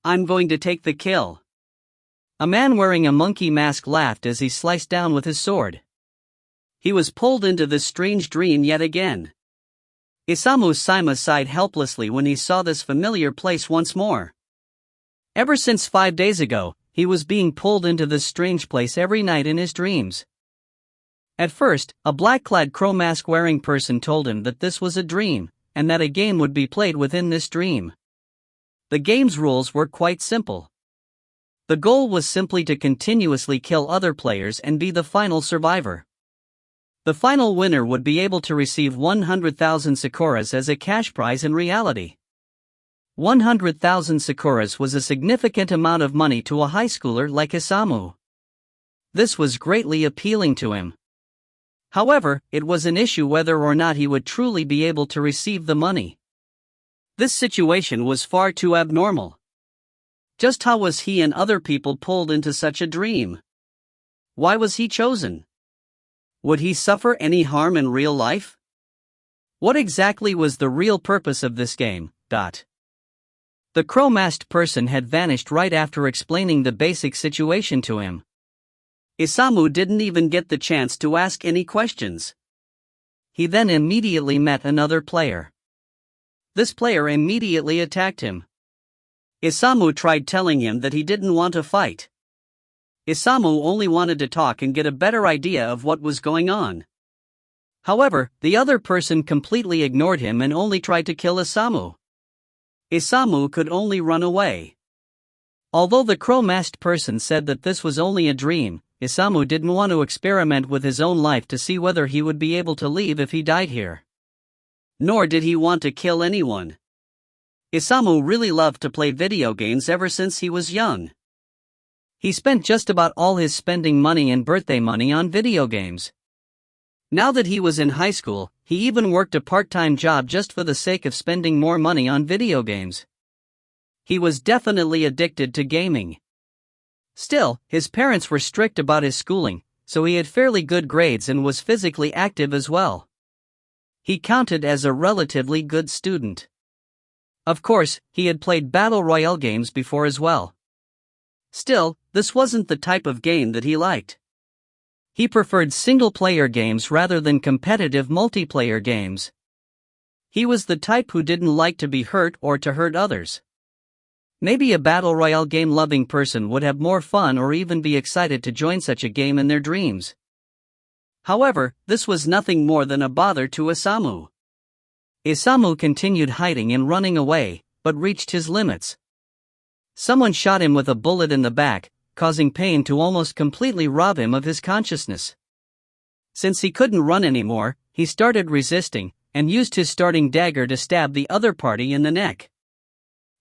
I'm going to take the kill. A man wearing a monkey mask laughed as he sliced down with his sword. He was pulled into this strange dream yet again. Isamu Saima sighed helplessly when he saw this familiar place once more. Ever since 5 days ago, he was being pulled into this strange place every night in his dreams. At first, a black-clad crow mask-wearing person told him that this was a dream, and that a game would be played within this dream. The game's rules were quite simple. The goal was simply to continuously kill other players and be the final survivor. The final winner would be able to receive 100,000 Sakuras as a cash prize in reality. 100,000 Sakuras was a significant amount of money to a high schooler like Isamu. This was greatly appealing to him. However, it was an issue whether or not he would truly be able to receive the money. This situation was far too abnormal. Just how was he and other people pulled into such a dream? Why was he chosen? Would he suffer any harm in real life? What exactly was the real purpose of this game? The crow-masked person had vanished right after explaining the basic situation to him. Isamu didn't even get the chance to ask any questions. He then immediately met another player. This player immediately attacked him. Isamu tried telling him that he didn't want to fight. Isamu only wanted to talk and get a better idea of what was going on. However, the other person completely ignored him and only tried to kill Isamu. Isamu could only run away. Although the crow-masked person said that this was only a dream, Isamu didn't want to experiment with his own life to see whether he would be able to leave if he died here. Nor did he want to kill anyone. Isamu really loved to play video games ever since he was young. He spent just about all his spending money and birthday money on video games. Now that he was in high school, he even worked a part-time job just for the sake of spending more money on video games. He was definitely addicted to gaming. Still, his parents were strict about his schooling, so he had fairly good grades and was physically active as well. He counted as a relatively good student. Of course, he had played battle royale games before as well. Still, this wasn't the type of game that he liked. He preferred single-player games rather than competitive multiplayer games. He was the type who didn't like to be hurt or to hurt others. Maybe a battle royale game-loving person would have more fun or even be excited to join such a game in their dreams. However, this was nothing more than a bother to Isamu. Isamu continued hiding and running away, but reached his limits. Someone shot him with a bullet in the back, causing pain to almost completely rob him of his consciousness. Since he couldn't run anymore, he started resisting, and used his starting dagger to stab the other party in the neck.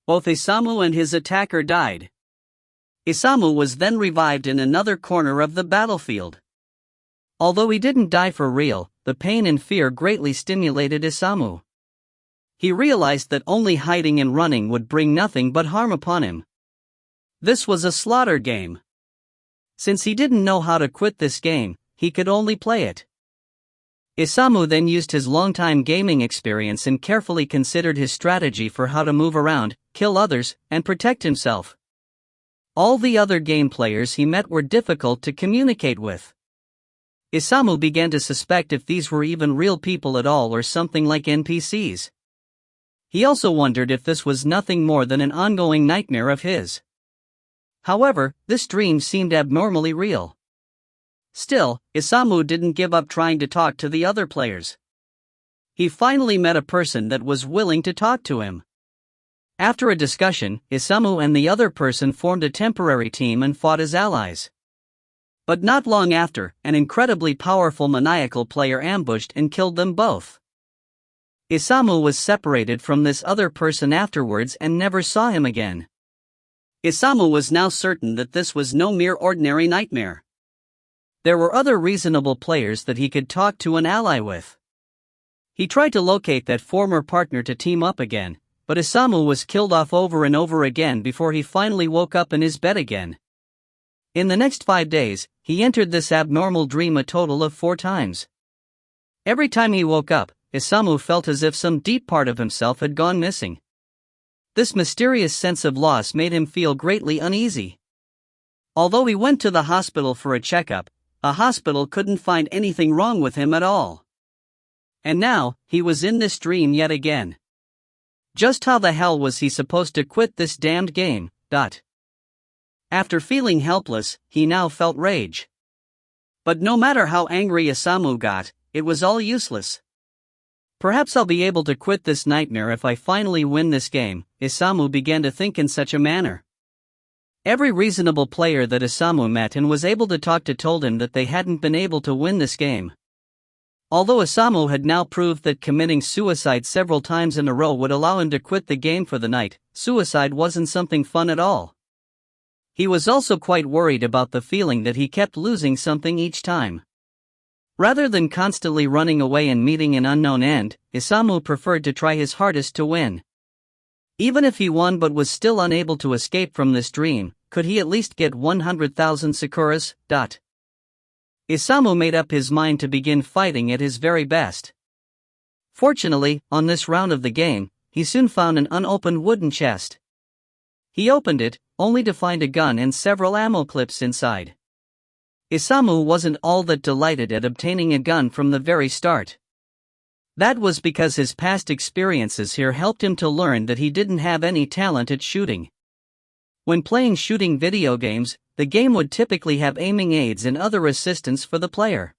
Both Isamu and his attacker died. Isamu was then revived in another corner of the battlefield. Although he didn't die for real, the pain and fear greatly stimulated Isamu. He realized that only hiding and running would bring nothing but harm upon him. This was a slaughter game. Since he didn't know how to quit this game, he could only play it. Isamu then used his long-time gaming experience and carefully considered his strategy for how to move around, kill others, and protect himself. All the other game players he met were difficult to communicate with. Isamu began to suspect if these were even real people at all or something like NPCs. He also wondered if this was nothing more than an ongoing nightmare of his. However, this dream seemed abnormally real. Still, Isamu didn't give up trying to talk to the other players. He finally met a person that was willing to talk to him. After a discussion, Isamu and the other person formed a temporary team and fought as allies. But not long after, an incredibly powerful maniacal player ambushed and killed them both. Isamu was separated from this other person afterwards and never saw him again. Isamu was now certain that this was no mere ordinary nightmare. There were other reasonable players that he could talk to and ally with. He tried to locate that former partner to team up again, but Isamu was killed off over and over again before he finally woke up in his bed again. In the next 5 days, he entered this abnormal dream a total of 4 times. Every time he woke up, Isamu felt as if some deep part of himself had gone missing. This mysterious sense of loss made him feel greatly uneasy. Although he went to the hospital for a checkup, a hospital couldn't find anything wrong with him at all. And now, he was in this dream yet again. Just how the hell was he supposed to quit this damned game? After feeling helpless, he now felt rage. But no matter how angry Isamu got, it was all useless. Perhaps I'll be able to quit this nightmare if I finally win this game, Isamu began to think in such a manner. Every reasonable player that Isamu met and was able to talk to told him that they hadn't been able to win this game. Although Isamu had now proved that committing suicide several times in a row would allow him to quit the game for the night, suicide wasn't something fun at all. He was also quite worried about the feeling that he kept losing something each time. Rather than constantly running away and meeting an unknown end, Isamu preferred to try his hardest to win. Even if he won but was still unable to escape from this dream, could he at least get 100,000 Sakuras? Isamu made up his mind to begin fighting at his very best. Fortunately, on this round of the game, he soon found an unopened wooden chest. He opened it, only to find a gun and several ammo clips inside. Isamu wasn't all that delighted at obtaining a gun from the very start. That was because his past experiences here helped him to learn that he didn't have any talent at shooting. When playing shooting video games, the game would typically have aiming aids and other assistance for the player.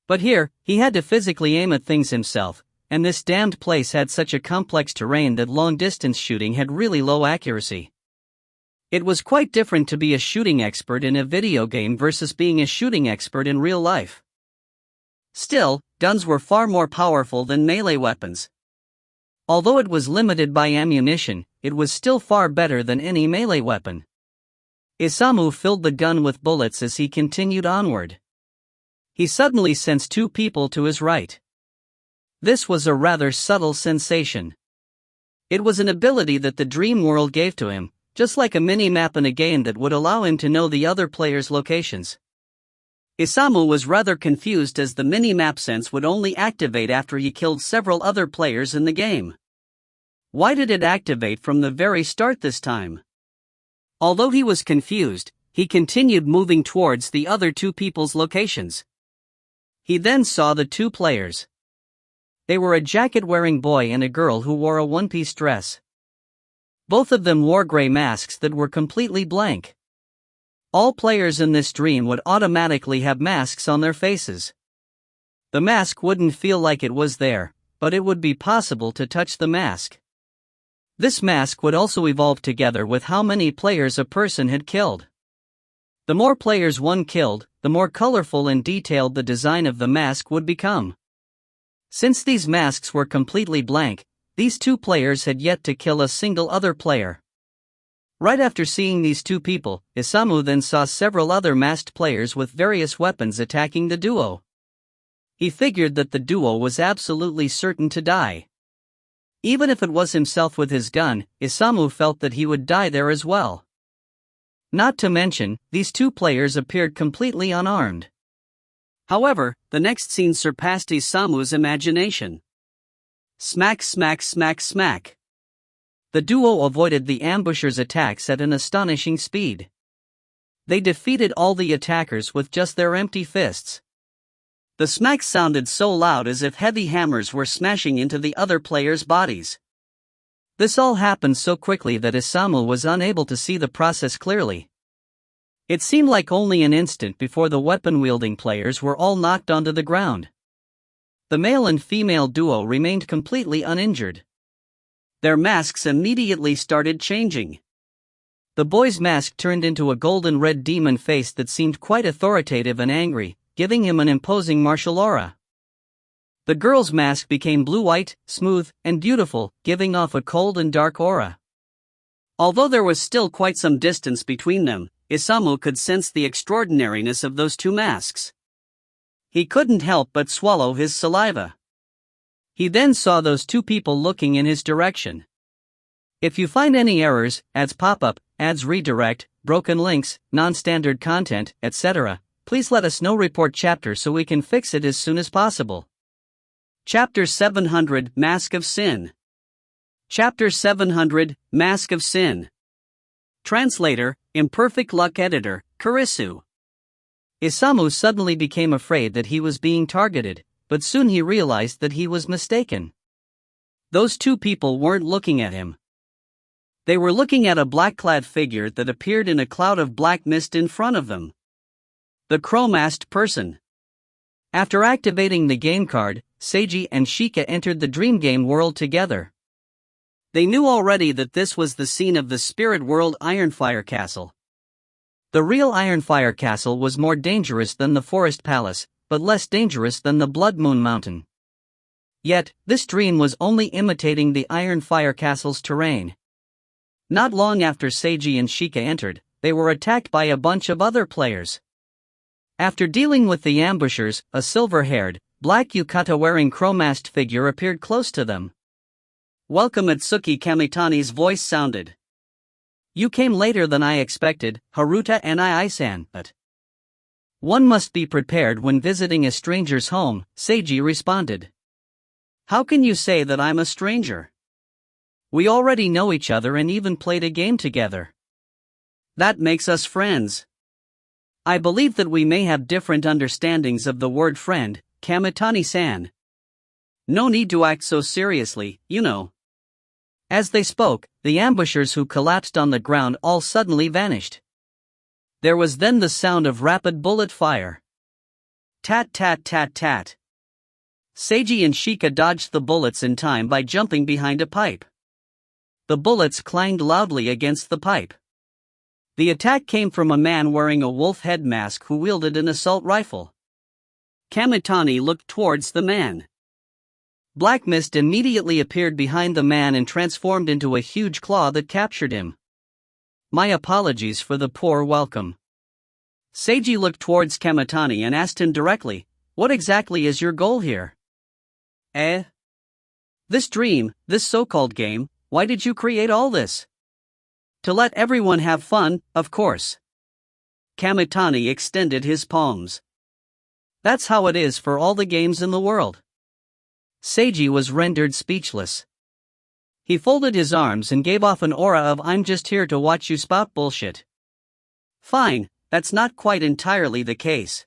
But here, he had to physically aim at things himself, and this damned place had such a complex terrain that long-distance shooting had really low accuracy. It was quite different to be a shooting expert in a video game versus being a shooting expert in real life. Still, guns were far more powerful than melee weapons. Although it was limited by ammunition, it was still far better than any melee weapon. Isamu filled the gun with bullets as he continued onward. He suddenly sensed two people to his right. This was a rather subtle sensation. It was an ability that the dream world gave to him, just like a mini-map in a game that would allow him to know the other player's locations. Isamu was rather confused as the mini-map sense would only activate after he killed several other players in the game. Why did it activate from the very start this time? Although he was confused, he continued moving towards the other two people's locations. He then saw the two players. They were a jacket-wearing boy and a girl who wore a one-piece dress. Both of them wore gray masks that were completely blank. All players in this dream would automatically have masks on their faces. The mask wouldn't feel like it was there, but it would be possible to touch the mask. This mask would also evolve together with how many players a person had killed. The more players one killed, the more colorful and detailed the design of the mask would become. Since these masks were completely blank, these two players had yet to kill a single other player. Right after seeing these two people, Isamu then saw several other masked players with various weapons attacking the duo. He figured that the duo was absolutely certain to die. Even if it was himself with his gun, Isamu felt that he would die there as well. Not to mention, these two players appeared completely unarmed. However, the next scene surpassed Isamu's imagination. Smack, smack, smack, smack. The duo avoided the ambushers' attacks at an astonishing speed. They defeated all the attackers with just their empty fists. The smacks sounded so loud as if heavy hammers were smashing into the other players' bodies. This all happened so quickly that Isamu was unable to see the process clearly. It seemed like only an instant before the weapon-wielding players were all knocked onto the ground. The male and female duo remained completely uninjured. Their masks immediately started changing. The boy's mask turned into a golden red demon face that seemed quite authoritative and angry, giving him an imposing martial aura. The girl's mask became blue-white, smooth, and beautiful, giving off a cold and dark aura. Although there was still quite some distance between them, Isamu could sense the extraordinariness of those two masks. He couldn't help but swallow his saliva. He then saw those two people looking in his direction. If you find any errors, ads pop up, ads redirect, broken links, non-standard content, etc., please let us know. Report chapter so we can fix it as soon as possible. Chapter 700 Mask of Sin. Chapter 700 Mask of Sin. Translator, Imperfect Luck Editor, Kurisu. Isamu suddenly became afraid that he was being targeted, but soon he realized that he was mistaken. Those two people weren't looking at him. They were looking at a black-clad figure that appeared in a cloud of black mist in front of them. The crow-masked person. After activating the game card, Seiji and Shika entered the dream game world together. They knew already that this was the scene of the spirit world Ironfire Castle. The real Ironfire Castle was more dangerous than the Forest Palace, but less dangerous than the Blood Moon Mountain. Yet, this dream was only imitating the Ironfire Castle's terrain. Not long after Seiji and Shika entered, they were attacked by a bunch of other players. After dealing with the ambushers, a silver-haired, black yukata-wearing crow-masked figure appeared close to them. Welcome, Atsuki Kamitani's voice sounded. You came later than I expected, Haruta and I-san, but one must be prepared when visiting a stranger's home, Seiji responded. How can you say that I'm a stranger? We already know each other and even played a game together. That makes us friends. I believe that we may have different understandings of the word friend, Kamitani-san. No need to act so seriously, you know. As they spoke, the ambushers who collapsed on the ground all suddenly vanished. There was then the sound of rapid bullet fire. Tat tat tat tat. Seiji and Shika dodged the bullets in time by jumping behind a pipe. The bullets clanged loudly against the pipe. The attack came from a man wearing a wolf head mask who wielded an assault rifle. Kamitani looked towards the man. Black mist immediately appeared behind the man and transformed into a huge claw that captured him. My apologies for the poor welcome. Seiji looked towards Kamitani and asked him directly, "What exactly is your goal here?" This dream, this so-called game, why did you create all this? To let everyone have fun, of course. Kamitani extended his palms. That's how it is for all the games in the world. Seiji was rendered speechless. He folded his arms and gave off an aura of "I'm just here to watch you spout bullshit." Fine, that's not quite entirely the case.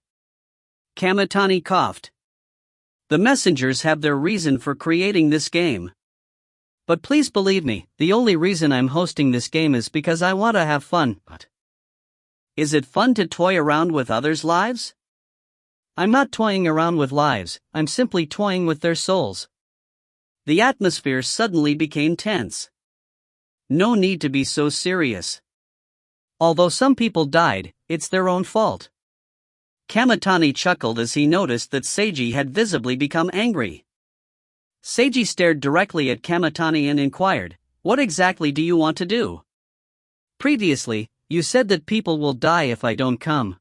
Kamitani coughed. The messengers have their reason for creating this game. But please believe me, the only reason I'm hosting this game is because I want to have fun. But is it fun to toy around with others' lives? I'm not toying around with lives, I'm simply toying with their souls. The atmosphere suddenly became tense. No need to be so serious. Although some people died, it's their own fault. Kamitani chuckled as he noticed that Seiji had visibly become angry. Seiji stared directly at Kamitani and inquired, "What exactly do you want to do? Previously, you said that people will die if I don't come.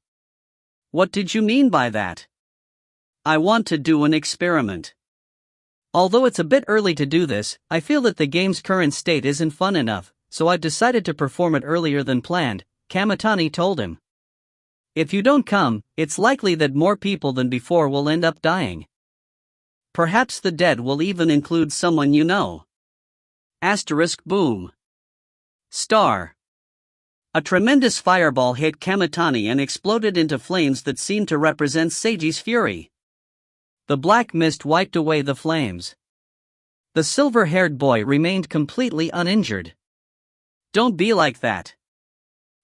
What did you mean by that?" "I want to do an experiment. Although it's a bit early to do this, I feel that the game's current state isn't fun enough, so I've decided to perform it earlier than planned," Kamitani told him. "If you don't come, it's likely that more people than before will end up dying. Perhaps the dead will even include someone you know." Boom. Star. A tremendous fireball hit Kamitani and exploded into flames that seemed to represent Seiji's fury. The black mist wiped away the flames. The silver-haired boy remained completely uninjured. Don't be like that.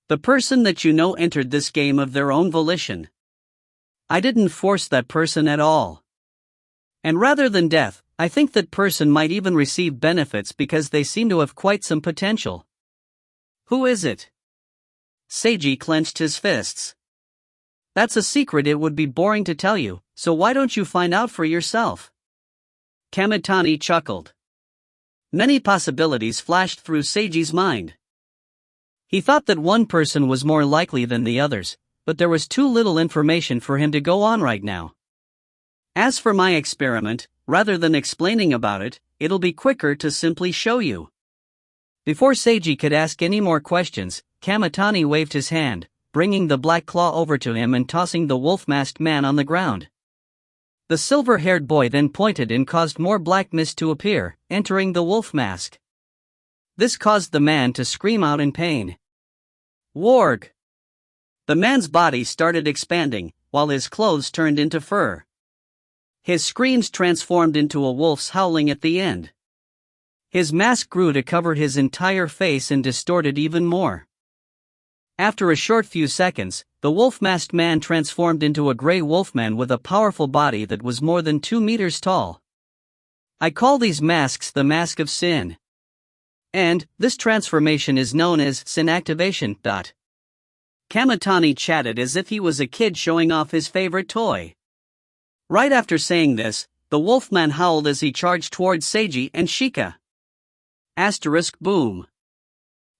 The person that you know entered this game of their own volition. I didn't force that person at all. And rather than death, I think that person might even receive benefits because they seem to have quite some potential. Who is it? Seiji clenched his fists. That's a secret it would be boring to tell you, so why don't you find out for yourself? Kamitani chuckled. Many possibilities flashed through Seiji's mind. He thought that one person was more likely than the others, but there was too little information for him to go on right now. As for my experiment, rather than explaining about it, it'll be quicker to simply show you. Before Seiji could ask any more questions, Kamitani waved his hand, bringing the black claw over to him and tossing the wolf-masked man on the ground. The silver-haired boy then pointed and caused more black mist to appear, entering the wolf mask. This caused the man to scream out in pain. Warg! The man's body started expanding, while his clothes turned into fur. His screams transformed into a wolf's howling at the end. His mask grew to cover his entire face and distorted even more. After a short few seconds, the wolf-masked man transformed into a gray wolfman with a powerful body that was more than 2 meters tall. I call these masks the Mask of Sin. And, this transformation is known as Sin Activation. Kamitani chatted as if he was a kid showing off his favorite toy. Right after saying this, the wolfman howled as he charged towards Seiji and Shika. Boom.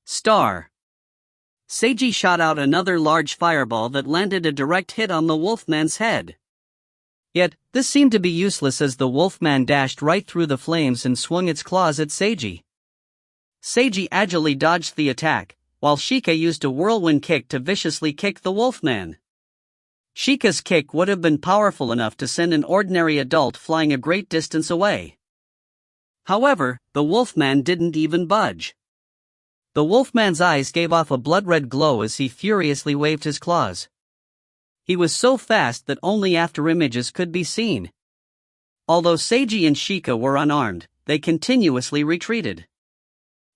Star. Seiji shot out another large fireball that landed a direct hit on the wolfman's head. Yet, this seemed to be useless as the wolfman dashed right through the flames and swung its claws at Seiji. Seiji agilely dodged the attack, while Shika used a whirlwind kick to viciously kick the wolfman. Shika's kick would have been powerful enough to send an ordinary adult flying a great distance away. However, the wolfman didn't even budge. The wolfman's eyes gave off a blood-red glow as he furiously waved his claws. He was so fast that only after images could be seen. Although Seiji and Shika were unarmed, they continuously retreated.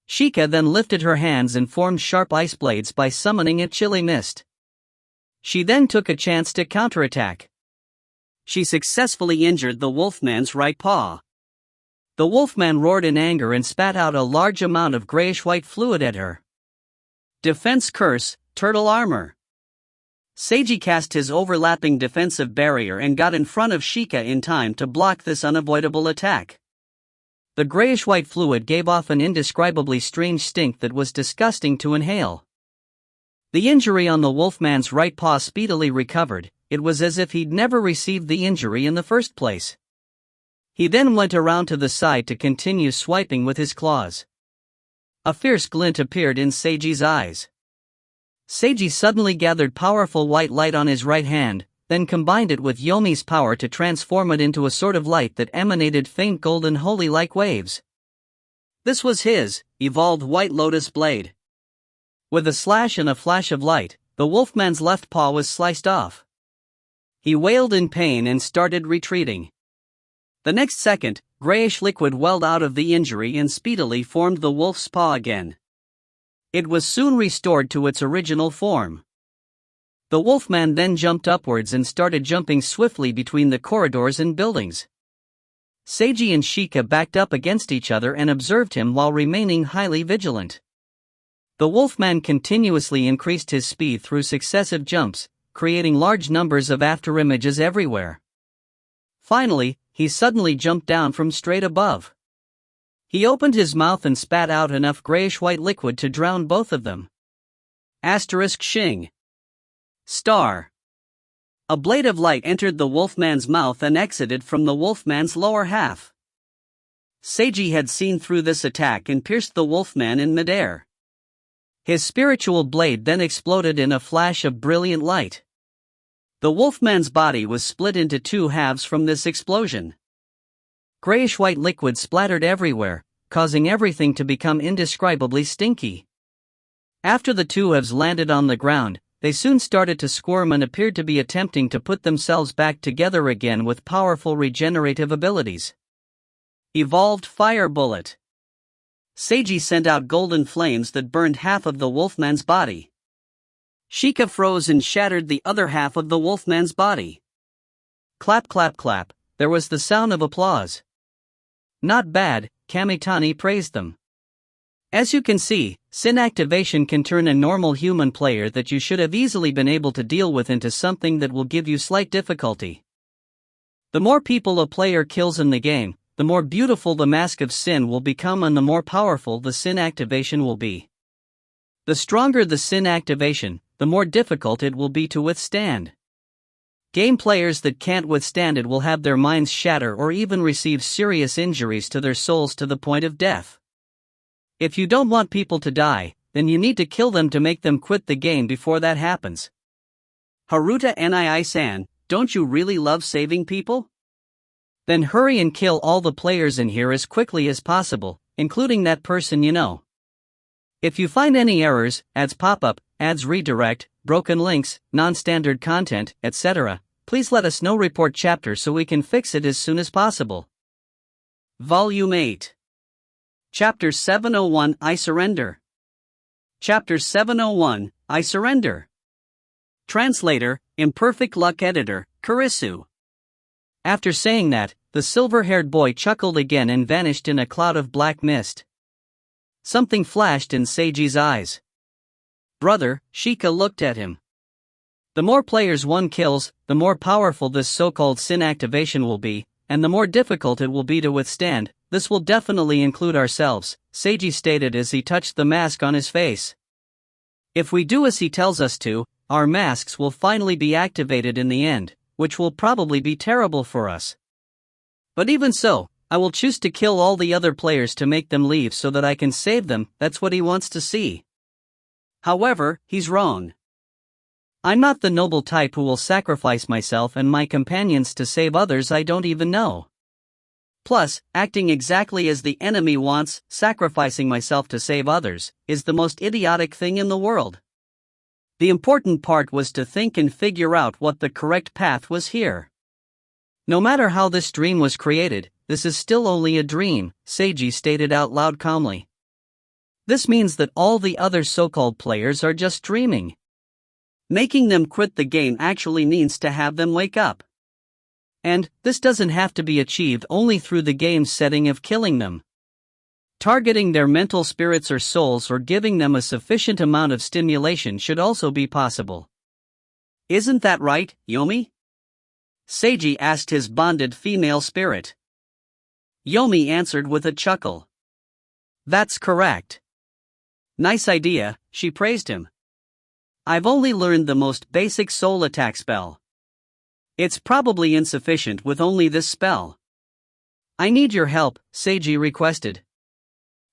Shika then lifted her hands and formed sharp ice blades by summoning a chilly mist. She then took a chance to counterattack. She successfully injured the wolfman's right paw. The wolfman roared in anger and spat out a large amount of grayish-white fluid at her. Defense curse, Turtle armor. Seiji cast his overlapping defensive barrier and got in front of Sheikah in time to block this unavoidable attack. The grayish-white fluid gave off an indescribably strange stink that was disgusting to inhale. The injury on the wolfman's right paw speedily recovered. It was as if he'd never received the injury in the first place. He then went around to the side to continue swiping with his claws. A fierce glint appeared in Seiji's eyes. Seiji suddenly gathered powerful white light on his right hand, then combined it with Yomi's power to transform it into a sort of light that emanated faint golden holy-like waves. This was his evolved White Lotus blade. With a slash and a flash of light, the wolfman's left paw was sliced off. He wailed in pain and started retreating. The next second, grayish liquid welled out of the injury and speedily formed the wolf's paw again. It was soon restored to its original form. The wolfman then jumped upwards and started jumping swiftly between the corridors and buildings. Seiji and Sheikah backed up against each other and observed him while remaining highly vigilant. The wolfman continuously increased his speed through successive jumps, creating large numbers of afterimages everywhere. Finally, he suddenly jumped down from straight above. He opened his mouth and spat out enough grayish-white liquid to drown both of them. Shing. Star. A blade of light entered the wolfman's mouth and exited from the wolfman's lower half. Seiji had seen through this attack and pierced the wolfman in midair. His spiritual blade then exploded in a flash of brilliant light. The wolfman's body was split into two halves from this explosion. Grayish-white liquid splattered everywhere, causing everything to become indescribably stinky. After the two halves landed on the ground, they soon started to squirm and appeared to be attempting to put themselves back together again with powerful regenerative abilities. Evolved Fire Bullet. Seiji sent out golden flames that burned half of the wolfman's body. Sheikah froze and shattered the other half of the wolfman's body. Clap clap clap, there was the sound of applause. Not bad, Kamitani praised them. As you can see, Sin activation can turn a normal human player that you should have easily been able to deal with into something that will give you slight difficulty. The more people a player kills in the game, the more beautiful the Mask of Sin will become and the more powerful the Sin activation will be. The stronger the Sin activation, the more difficult it will be to withstand. Game players that can't withstand it will have their minds shatter or even receive serious injuries to their souls to the point of death. If you don't want people to die, then you need to kill them to make them quit the game before that happens. Haruta Nii-san, don't you really love saving people? Then hurry and kill all the players in here as quickly as possible, including that person you know. If you find any errors, ads pop up, ads redirect, broken links, non-standard content, etc., please let us know. Report chapter so we can fix it as soon as possible. Volume 8. Chapter 701 I Surrender. Chapter 701 I Surrender. Translator, Imperfect Luck Editor, Kurisu. After saying that, the silver-haired boy chuckled again and vanished in a cloud of black mist. Something flashed in Seiji's eyes. Brother, Sheikah looked at him. The more players one kills, the more powerful this so-called Sin activation will be, and the more difficult it will be to withstand. This will definitely include ourselves, Seiji stated as he touched the mask on his face. If we do as he tells us to, our masks will finally be activated in the end, which will probably be terrible for us. But even so, I will choose to kill all the other players to make them leave so that I can save them. That's what he wants to see. However, he's wrong. I'm not the noble type who will sacrifice myself and my companions to save others I don't even know. Plus, acting exactly as the enemy wants, sacrificing myself to save others, is the most idiotic thing in the world. The important part was to think and figure out what the correct path was here. No matter how this dream was created, this is still only a dream, Seiji stated out loud calmly. This means that all the other so-called players are just dreaming. Making them quit the game actually needs to have them wake up. And this doesn't have to be achieved only through the game's setting of killing them. Targeting their mental spirits or souls or giving them a sufficient amount of stimulation should also be possible. Isn't that right, Yomi? Seiji asked his bonded female spirit. Yomi answered with a chuckle. That's correct. Nice idea, she praised him. I've only learned the most basic soul attack spell. It's probably insufficient with only this spell. I need your help, Seiji requested.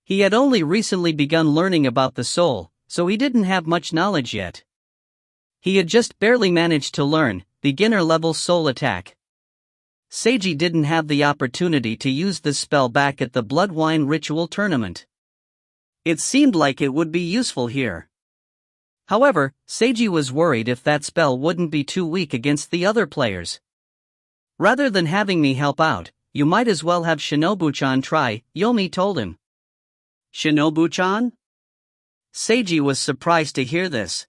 He had only recently begun learning about the soul, so he didn't have much knowledge yet. He had just barely managed to learn beginner-level soul attack. Seiji didn't have the opportunity to use this spell back at the Blood Wine Ritual tournament. It seemed like it would be useful here. However, Seiji was worried if that spell wouldn't be too weak against the other players. Rather than having me help out, you might as well have Shinobu-chan try, Yomi told him. Shinobu-chan? Seiji was surprised to hear this.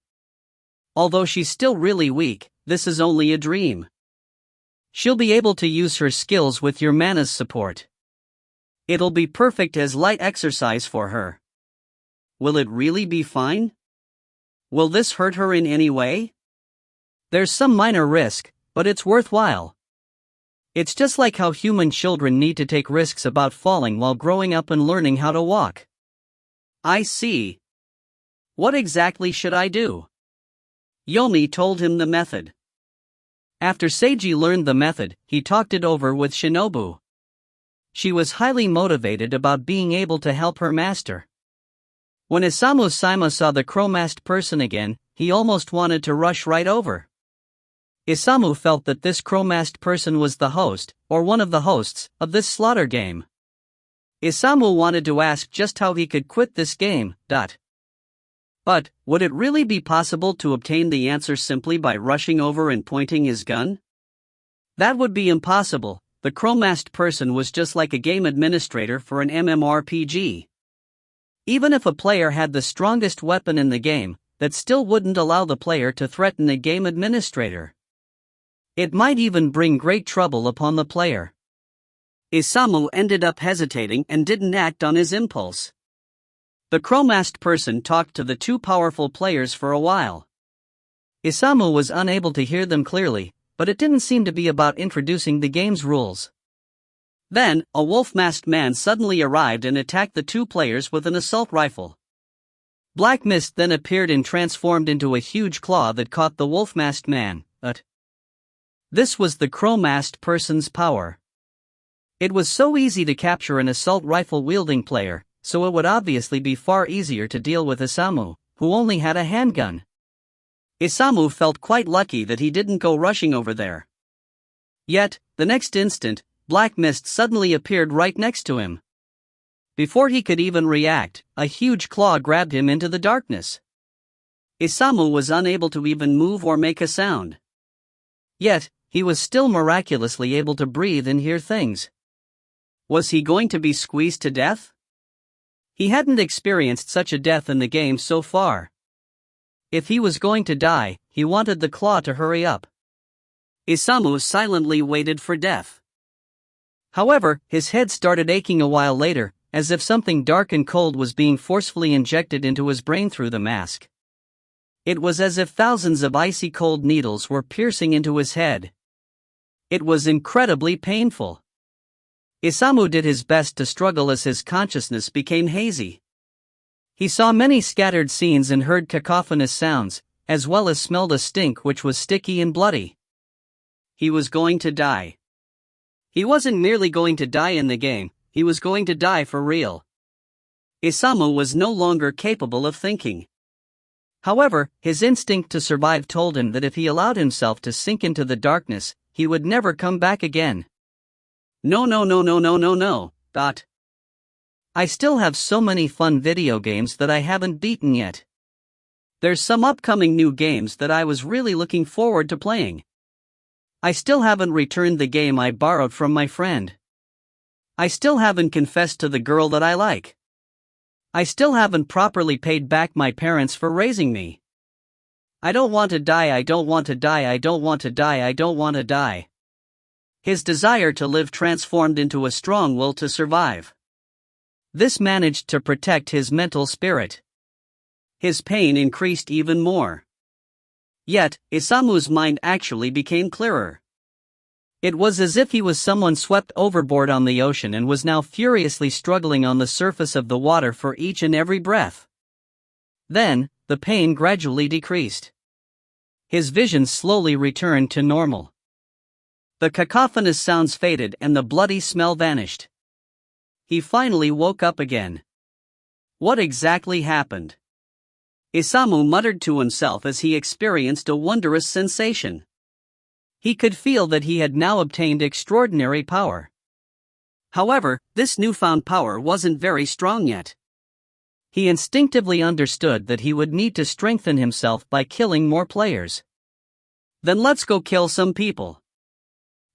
Although she's still really weak, this is only a dream. She'll be able to use her skills with your mana's support. It'll be perfect as light exercise for her. Will it really be fine? Will this hurt her in any way? There's some minor risk, but it's worthwhile. It's just like how human children need to take risks about falling while growing up and learning how to walk. I see. What exactly should I do? Yomi told him the method. After Seiji learned the method, he talked it over with Shinobu. She was highly motivated about being able to help her master. When Isamu-sama saw the crow-masked person again, he almost wanted to rush right over. Isamu felt that this crow-masked person was the host, or one of the hosts, of this slaughter game. Isamu wanted to ask just how he could quit this game. But, would it really be possible to obtain the answer simply by rushing over and pointing his gun? That would be impossible. The crow-masked person was just like a game administrator for an MMORPG. Even if a player had the strongest weapon in the game, that still wouldn't allow the player to threaten a game administrator. It might even bring great trouble upon the player. Isamu ended up hesitating and didn't act on his impulse. The crow-masked person talked to the two powerful players for a while. Isamu was unable to hear them clearly, but it didn't seem to be about introducing the game's rules. Then, a wolf-masked man suddenly arrived and attacked the two players with an assault rifle. Black mist then appeared and transformed into a huge claw that caught the wolf-masked man. This was the crow-masked person's power. It was so easy to capture an assault rifle-wielding player, so it would obviously be far easier to deal with Isamu, who only had a handgun. Isamu felt quite lucky that he didn't go rushing over there. Yet, the next instant, black mist suddenly appeared right next to him. Before he could even react, a huge claw grabbed him into the darkness. Isamu was unable to even move or make a sound. Yet, he was still miraculously able to breathe and hear things. Was he going to be squeezed to death? He hadn't experienced such a death in the game so far. If he was going to die, he wanted the claw to hurry up. Isamu silently waited for death. However, his head started aching a while later, as if something dark and cold was being forcefully injected into his brain through the mask. It was as if thousands of icy cold needles were piercing into his head. It was incredibly painful. Isamu did his best to struggle as his consciousness became hazy. He saw many scattered scenes and heard cacophonous sounds, as well as smelled a stink which was sticky and bloody. He was going to die. He wasn't merely going to die in the game, he was going to die for real. Isamu was no longer capable of thinking. However, his instinct to survive told him that if he allowed himself to sink into the darkness, he would never come back again. No. I still have so many fun video games that I haven't beaten yet. There's some upcoming new games that I was really looking forward to playing. I still haven't returned the game I borrowed from my friend. I still haven't confessed to the girl that I like. I still haven't properly paid back my parents for raising me. I don't want to die, I don't want to die, I don't want to die, I don't want to die. His desire to live transformed into a strong will to survive. This managed to protect his mental spirit. His pain increased even more. Yet, Isamu's mind actually became clearer. It was as if he was someone swept overboard on the ocean and was now furiously struggling on the surface of the water for each and every breath. Then, the pain gradually decreased. His vision slowly returned to normal. The cacophonous sounds faded and the bloody smell vanished. He finally woke up again. What exactly happened? Isamu muttered to himself as he experienced a wondrous sensation. He could feel that he had now obtained extraordinary power. However, this newfound power wasn't very strong yet. He instinctively understood that he would need to strengthen himself by killing more players. Then let's go kill some people.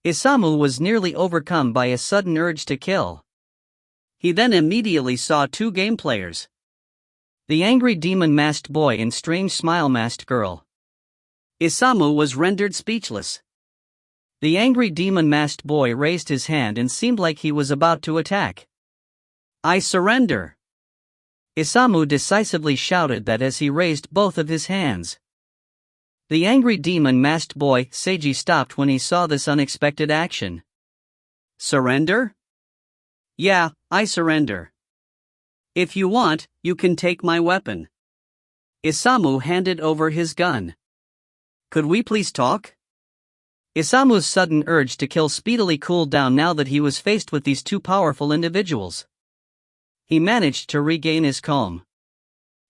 Isamu was nearly overcome by a sudden urge to kill. He then immediately saw two game players. The angry demon-masked boy and strange smile-masked girl. Isamu was rendered speechless. The angry demon-masked boy raised his hand and seemed like he was about to attack. I surrender! Isamu decisively shouted that as he raised both of his hands. The angry demon-masked boy, Seiji, stopped when he saw this unexpected action. Surrender? Yeah, I surrender. If you want, you can take my weapon. Isamu handed over his gun. Could we please talk? Isamu's sudden urge to kill speedily cooled down now that he was faced with these two powerful individuals. He managed to regain his calm.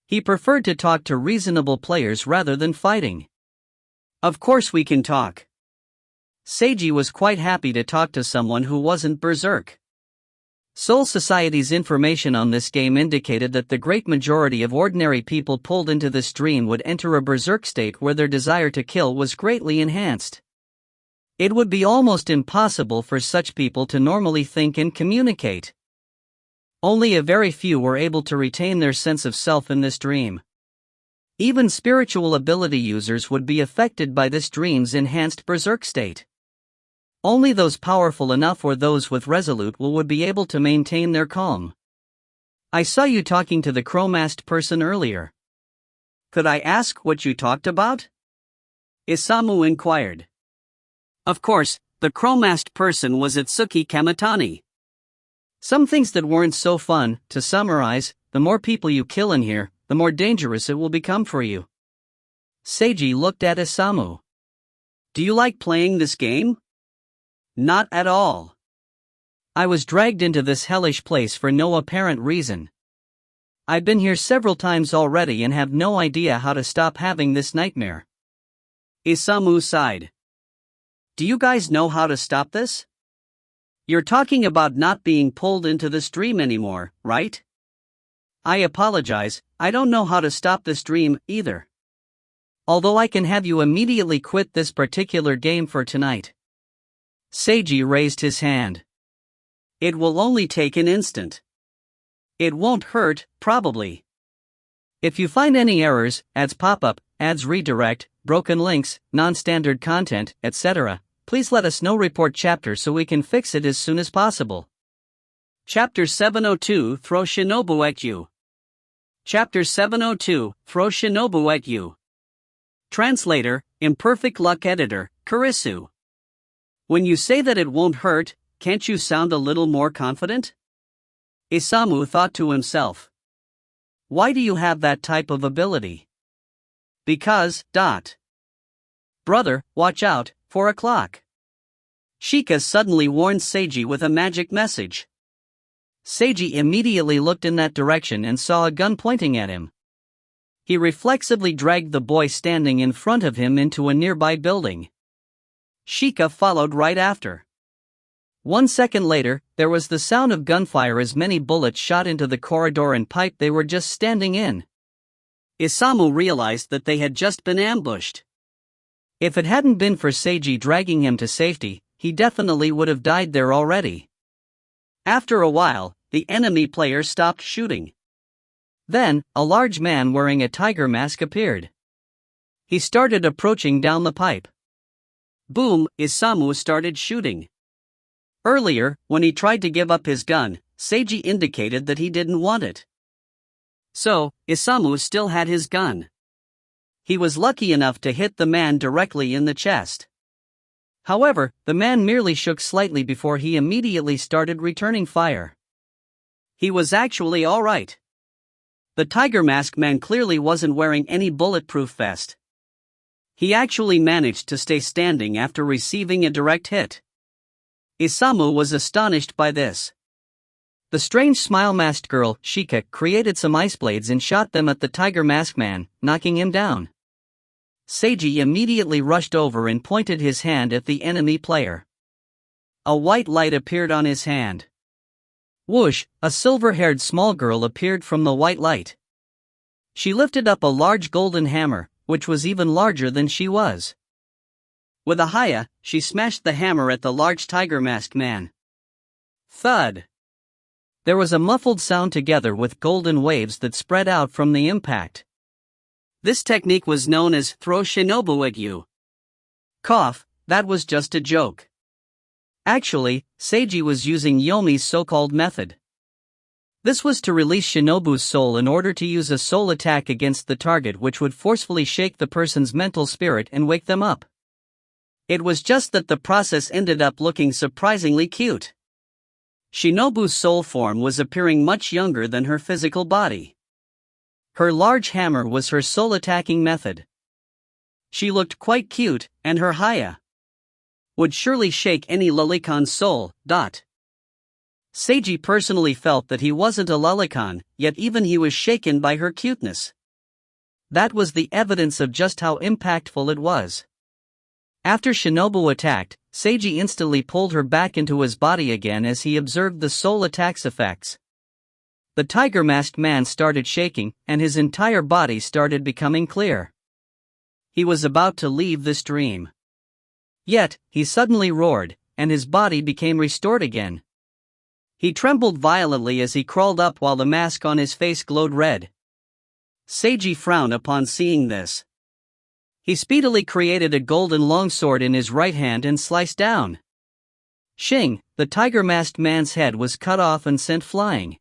He preferred to talk to reasonable players rather than fighting. Of course we can talk. Seiji was quite happy to talk to someone who wasn't berserk. Soul Society's information on this game indicated that the great majority of ordinary people pulled into this dream would enter a berserk state where their desire to kill was greatly enhanced. It would be almost impossible for such people to normally think and communicate. Only a very few were able to retain their sense of self in this dream. Even spiritual ability users would be affected by this dream's enhanced berserk state. Only those powerful enough or those with resolute will would be able to maintain their calm. I saw you talking to the crow-masked person earlier. Could I ask what you talked about? Isamu inquired. Of course, the crow-masked person was Itsuki Kamitani. Some things that weren't so fun. To summarize, the more people you kill in here, the more dangerous it will become for you. Seiji looked at Isamu. Do you like playing this game? Not at all. I was dragged into this hellish place for no apparent reason. I've been here several times already and have no idea how to stop having this nightmare. Isamu sighed. Do you guys know how to stop this? You're talking about not being pulled into this dream anymore, right? I apologize, I don't know how to stop this dream either. Although I can have you immediately quit this particular game for tonight. Seiji raised his hand. It will only take an instant. It won't hurt, probably. If you find any errors, ads pop up, ads redirect, broken links, non-standard content, etc., please let us know. Report chapter so we can fix it as soon as possible. Chapter 702 Throw Shinobu at You. Chapter 702 Throw Shinobu at You. Translator, Imperfect Luck Editor, Kurisu. When you say that it won't hurt, can't you sound a little more confident? Isamu thought to himself. Why do you have that type of ability? Because, Brother, watch out, 4 o'clock. Shika suddenly warned Seiji with a magic message. Seiji immediately looked in that direction and saw a gun pointing at him. He reflexively dragged the boy standing in front of him into a nearby building. Shika followed right after. 1 second later, there was the sound of gunfire as many bullets shot into the corridor and pipe they were just standing in. Isamu realized that they had just been ambushed. If it hadn't been for Seiji dragging him to safety, he definitely would have died there already. After a while, the enemy player stopped shooting. Then, a large man wearing a tiger mask appeared. He started approaching down the pipe. Boom, Isamu started shooting. Earlier, when he tried to give up his gun, Seiji indicated that he didn't want it. So, Isamu still had his gun. He was lucky enough to hit the man directly in the chest. However, the man merely shook slightly before he immediately started returning fire. He was actually alright. The Tiger Mask man clearly wasn't wearing any bulletproof vest. He actually managed to stay standing after receiving a direct hit. Isamu was astonished by this. The strange smile-masked girl, Shika, created some ice blades and shot them at the Tiger Mask man, knocking him down. Seiji immediately rushed over and pointed his hand at the enemy player. A white light appeared on his hand. Whoosh, a silver-haired small girl appeared from the white light. She lifted up a large golden hammer, which was even larger than she was. With a haya, she smashed the hammer at the large Tiger Mask man. Thud! There was a muffled sound together with golden waves that spread out from the impact. This technique was known as throw shinobu at you. Cough, that was just a joke. Actually, Seiji was using Yomi's so-called method. This was to release Shinobu's soul in order to use a soul attack against the target which would forcefully shake the person's mental spirit and wake them up. It was just that the process ended up looking surprisingly cute. Shinobu's soul form was appearing much younger than her physical body. Her large hammer was her soul attacking method. She looked quite cute, and her haya would surely shake any lolicon soul. Seiji personally felt that he wasn't a lolicon, yet even he was shaken by her cuteness. That was the evidence of just how impactful it was. After Shinobu attacked, Seiji instantly pulled her back into his body again as he observed the soul attack's effects. The Tiger Masked man started shaking, and his entire body started becoming clear. He was about to leave this dream. Yet, he suddenly roared, and his body became restored again. He trembled violently as he crawled up while the mask on his face glowed red. Seiji frowned upon seeing this. He speedily created a golden longsword in his right hand and sliced down. Shing, the Tiger Masked man's head was cut off and sent flying.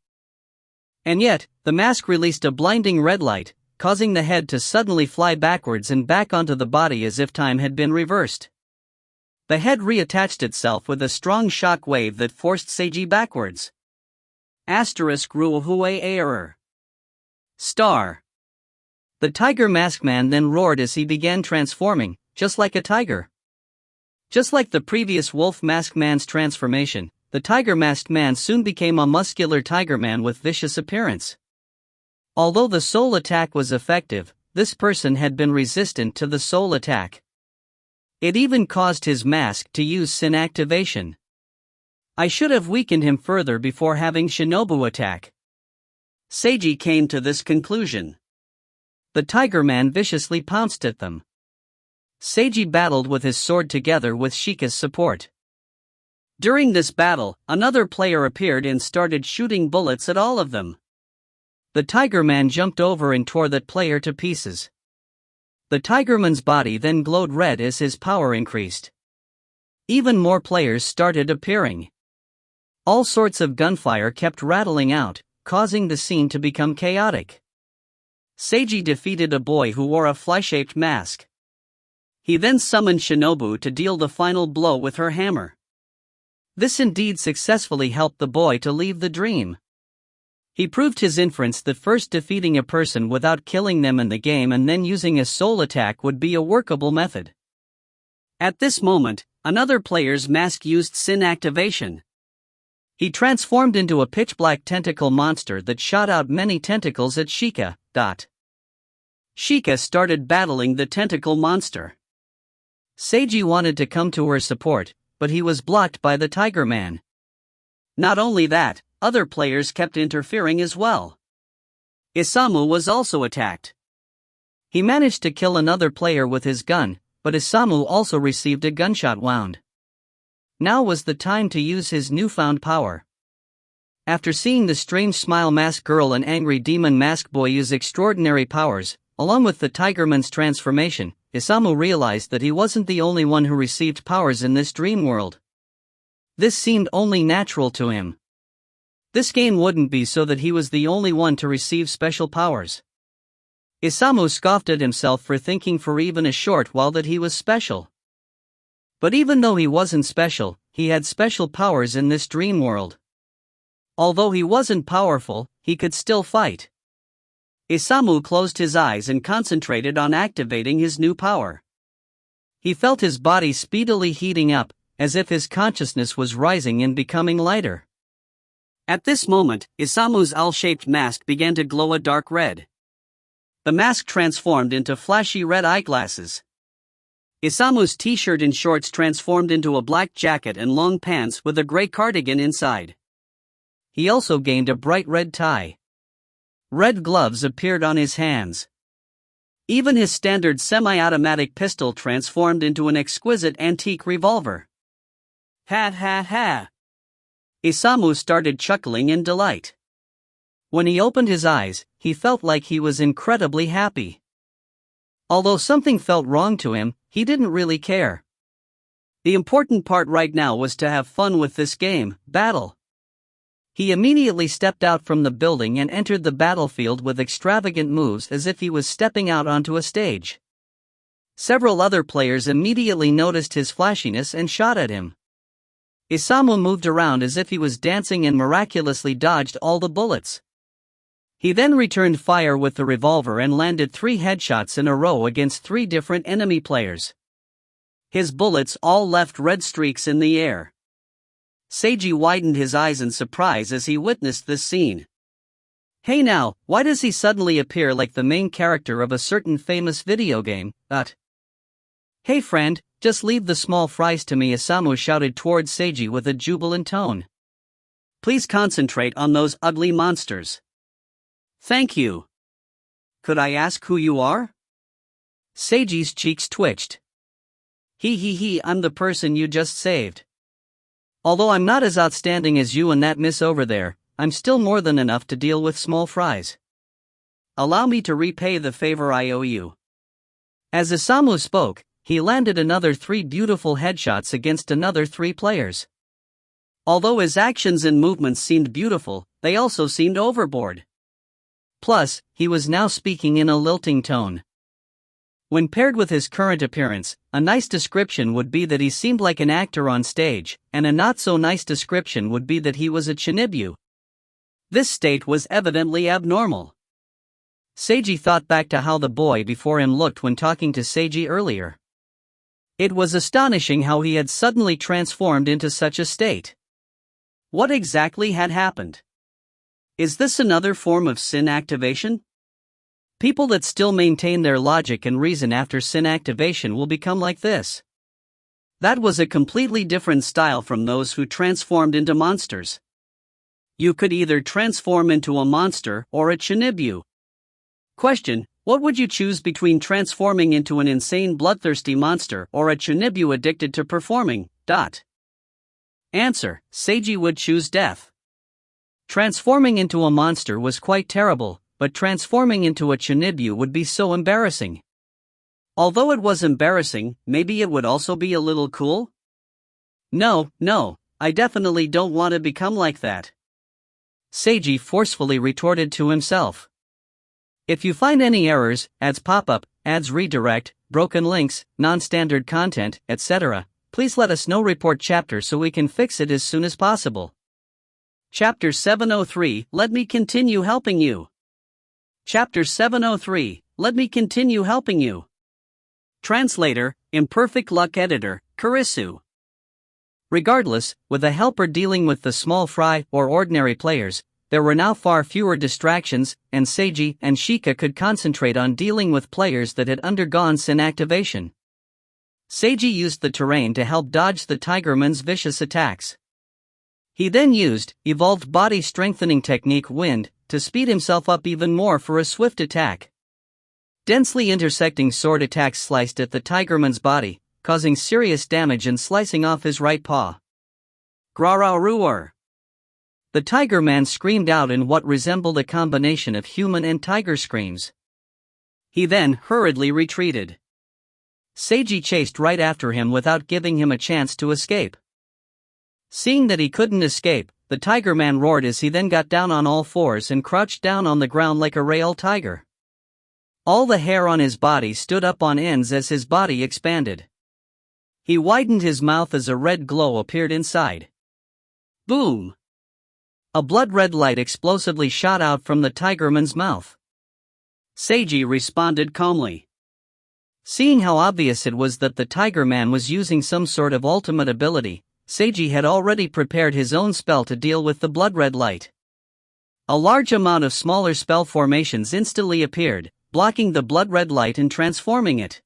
And yet, the mask released a blinding red light, causing the head to suddenly fly backwards and back onto the body as if time had been reversed. The head reattached itself with a strong shock wave that forced Seiji backwards. *Ruhue error. Star. The Tiger Mask man then roared as he began transforming, just like a tiger. Just like the previous Wolf Mask man's transformation, the Tiger Masked man soon became a muscular tiger man with vicious appearance. Although the soul attack was effective, this person had been resistant to the soul attack. It even caused his mask to use sin activation. I should have weakened him further before having Shinobu attack. Seiji came to this conclusion. The Tiger Man viciously pounced at them. Seiji battled with his sword together with Shika's support. During this battle, another player appeared and started shooting bullets at all of them. The Tiger Man jumped over and tore that player to pieces. The Tigerman's body then glowed red as his power increased. Even more players started appearing. All sorts of gunfire kept rattling out, causing the scene to become chaotic. Seiji defeated a boy who wore a fly-shaped mask. He then summoned Shinobu to deal the final blow with her hammer. This indeed successfully helped the boy to leave the dream. He proved his inference that first defeating a person without killing them in the game and then using a soul attack would be a workable method. At this moment, another player's mask used sin activation. He transformed into a pitch-black tentacle monster that shot out many tentacles at Shika. Shika started battling the tentacle monster. Seiji wanted to come to her support, but he was blocked by the Tiger Man. Not only that, other players kept interfering as well. Isamu was also attacked. He managed to kill another player with his gun, but Isamu also received a gunshot wound. Now was the time to use his newfound power. After seeing the strange smile mask girl and angry demon mask boy use extraordinary powers, along with the Tigerman's transformation, Isamu realized that he wasn't the only one who received powers in this dream world. This seemed only natural to him. This game wouldn't be so that he was the only one to receive special powers. Isamu scoffed at himself for thinking for even a short while that he was special. But even though he wasn't special, he had special powers in this dream world. Although he wasn't powerful, he could still fight. Isamu closed his eyes and concentrated on activating his new power. He felt his body speedily heating up, as if his consciousness was rising and becoming lighter. At this moment, Isamu's owl-shaped mask began to glow a dark red. The mask transformed into flashy red eyeglasses. Isamu's t-shirt and shorts transformed into a black jacket and long pants with a gray cardigan inside. He also gained a bright red tie. Red gloves appeared on his hands. Even his standard semi-automatic pistol transformed into an exquisite antique revolver. Ha ha ha! Isamu started chuckling in delight. When he opened his eyes, he felt like he was incredibly happy. Although something felt wrong to him, he didn't really care. The important part right now was to have fun with this game, battle. He immediately stepped out from the building and entered the battlefield with extravagant moves as if he was stepping out onto a stage. Several other players immediately noticed his flashiness and shot at him. Isamu moved around as if he was dancing and miraculously dodged all the bullets. He then returned fire with the revolver and landed 3 headshots in a row against 3 different enemy players. His bullets all left red streaks in the air. Seiji widened his eyes in surprise as he witnessed this scene. Hey now, why does he suddenly appear like the main character of a certain famous video game? Hey friend, just leave the small fries to me, Isamu shouted towards Seiji with a jubilant tone. Please concentrate on those ugly monsters. Thank you. Could I ask who you are? Seiji's cheeks twitched. I'm the person you just saved. Although I'm not as outstanding as you and that miss over there, I'm still more than enough to deal with small fries. Allow me to repay the favor I owe you. As Isamu spoke, he landed another 3 beautiful headshots against another 3 players. Although his actions and movements seemed beautiful, they also seemed overboard. Plus, he was now speaking in a lilting tone. When paired with his current appearance, a nice description would be that he seemed like an actor on stage, and a not-so-nice description would be that he was a Shinibu. This state was evidently abnormal. Seiji thought back to how the boy before him looked when talking to Seiji earlier. It was astonishing how he had suddenly transformed into such a state. What exactly had happened? Is this another form of sin activation? People that still maintain their logic and reason after sin activation will become like this. That was a completely different style from those who transformed into monsters. You could either transform into a monster or a Shinibu. Question: what would you choose between transforming into an insane bloodthirsty monster or a Shinibu addicted to performing? Answer: Seiji would choose death. Transforming into a monster was quite terrible, but transforming into a Shinibu would be so embarrassing. Although it was embarrassing, maybe it would also be a little cool? No, I definitely don't want to become like that. Seiji forcefully retorted to himself. If you find any errors, ads pop up, ads redirect, broken links, non-standard content, etc., please let us know. Report chapter so we can fix it as soon as possible. Chapter 703, Let me continue helping you. Chapter 703, Let me continue helping you. Translator, Imperfect Luck Editor, Kurisu. Regardless, with a helper dealing with the small fry or ordinary players, there were now far fewer distractions, and Seiji and Shika could concentrate on dealing with players that had undergone sin activation. Seiji used the terrain to help dodge the Tigerman's vicious attacks. He then used evolved body strengthening technique Wind to speed himself up even more for a swift attack. Densely intersecting sword attacks sliced at the Tigerman's body, causing serious damage and slicing off his right paw. Grarauruar! The Tigerman screamed out in what resembled a combination of human and tiger screams. He then hurriedly retreated. Seiji chased right after him without giving him a chance to escape. Seeing that he couldn't escape, the Tiger Man roared as he then got down on all fours and crouched down on the ground like a real tiger. All the hair on his body stood up on ends as his body expanded. He widened his mouth as a red glow appeared inside. Boom! A blood-red light explosively shot out from the Tigerman's mouth. Seiji responded calmly. Seeing how obvious it was that the Tiger Man was using some sort of ultimate ability, Seiji had already prepared his own spell to deal with the blood-red light. A large amount of smaller spell formations instantly appeared, blocking the blood-red light and transforming it.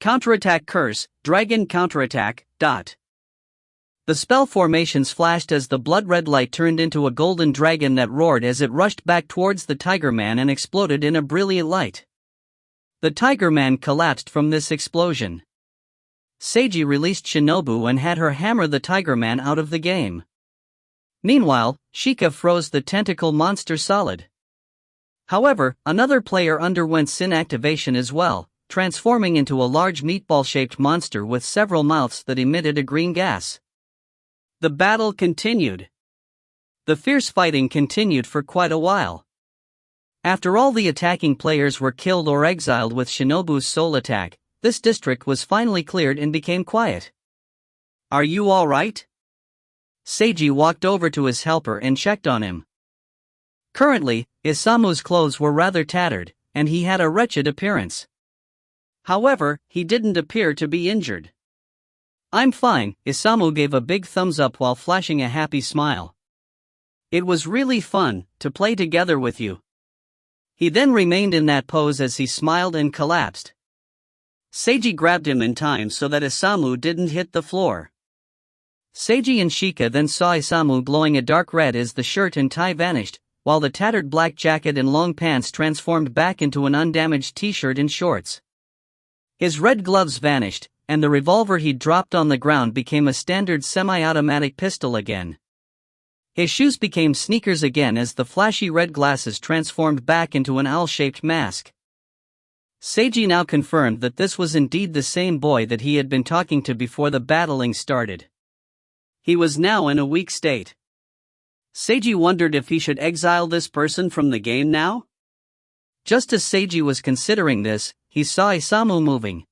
Counterattack Curse, Dragon Counterattack, ... The spell formations flashed as the blood-red light turned into a golden dragon that roared as it rushed back towards the Tiger Man and exploded in a brilliant light. The Tiger Man collapsed from this explosion. Seiji released Shinobu and had her hammer the Tiger Man out of the game. Meanwhile, Sheikah froze the tentacle monster solid. However, another player underwent Sin activation as well, transforming into a large meatball-shaped monster with several mouths that emitted a green gas. The battle continued. The fierce fighting continued for quite a while. After all the attacking players were killed or exiled with Shinobu's soul attack, this district was finally cleared and became quiet. "Are you alright?" Seiji walked over to his helper and checked on him. Currently, Isamu's clothes were rather tattered, and he had a wretched appearance. However, he didn't appear to be injured. "I'm fine," Isamu gave a big thumbs up while flashing a happy smile. "It was really fun to play together with you." He then remained in that pose as he smiled and collapsed. Seiji grabbed him in time so that Isamu didn't hit the floor. Seiji and Sheikah then saw Isamu glowing a dark red as the shirt and tie vanished, while the tattered black jacket and long pants transformed back into an undamaged t-shirt and shorts. His red gloves vanished, and the revolver he'd dropped on the ground became a standard semi-automatic pistol again. His shoes became sneakers again as the flashy red glasses transformed back into an owl-shaped mask. Seiji now confirmed that this was indeed the same boy that he had been talking to before the battling started. He was now in a weak state. Seiji wondered if he should exile this person from the game now? Just as Seiji was considering this, he saw Isamu moving.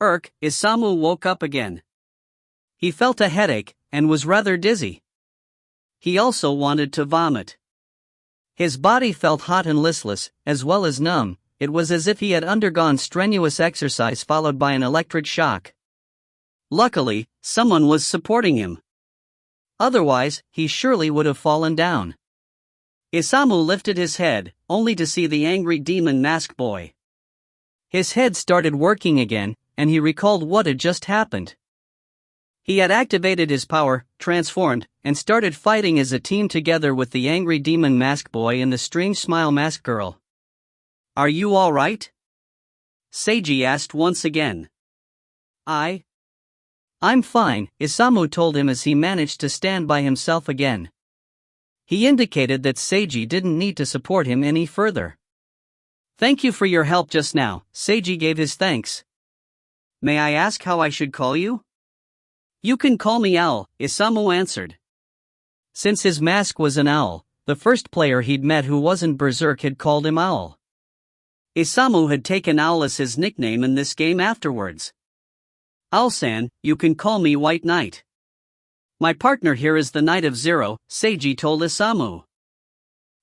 Isamu woke up again. He felt a headache, and was rather dizzy. He also wanted to vomit. His body felt hot and listless, as well as numb. It was as if he had undergone strenuous exercise followed by an electric shock. Luckily, someone was supporting him. Otherwise, he surely would have fallen down. Isamu lifted his head, only to see the angry demon mask boy. His head started working again, and he recalled what had just happened. He had activated his power, transformed, and started fighting as a team together with the angry demon mask boy and the strange smile mask girl. "Are you alright?" Seiji asked once again. I'm fine," Isamu told him as he managed to stand by himself again. He indicated that Seiji didn't need to support him any further. "Thank you for your help just now," Seiji gave his thanks. "May I ask how I should call you?" "You can call me Owl," Isamu answered. Since his mask was an owl, the first player he'd met who wasn't Berserk had called him Owl. Isamu had taken Owl as his nickname in this game afterwards. "Owl-san, you can call me White Knight. My partner here is the Knight of Zero," Seiji told Isamu.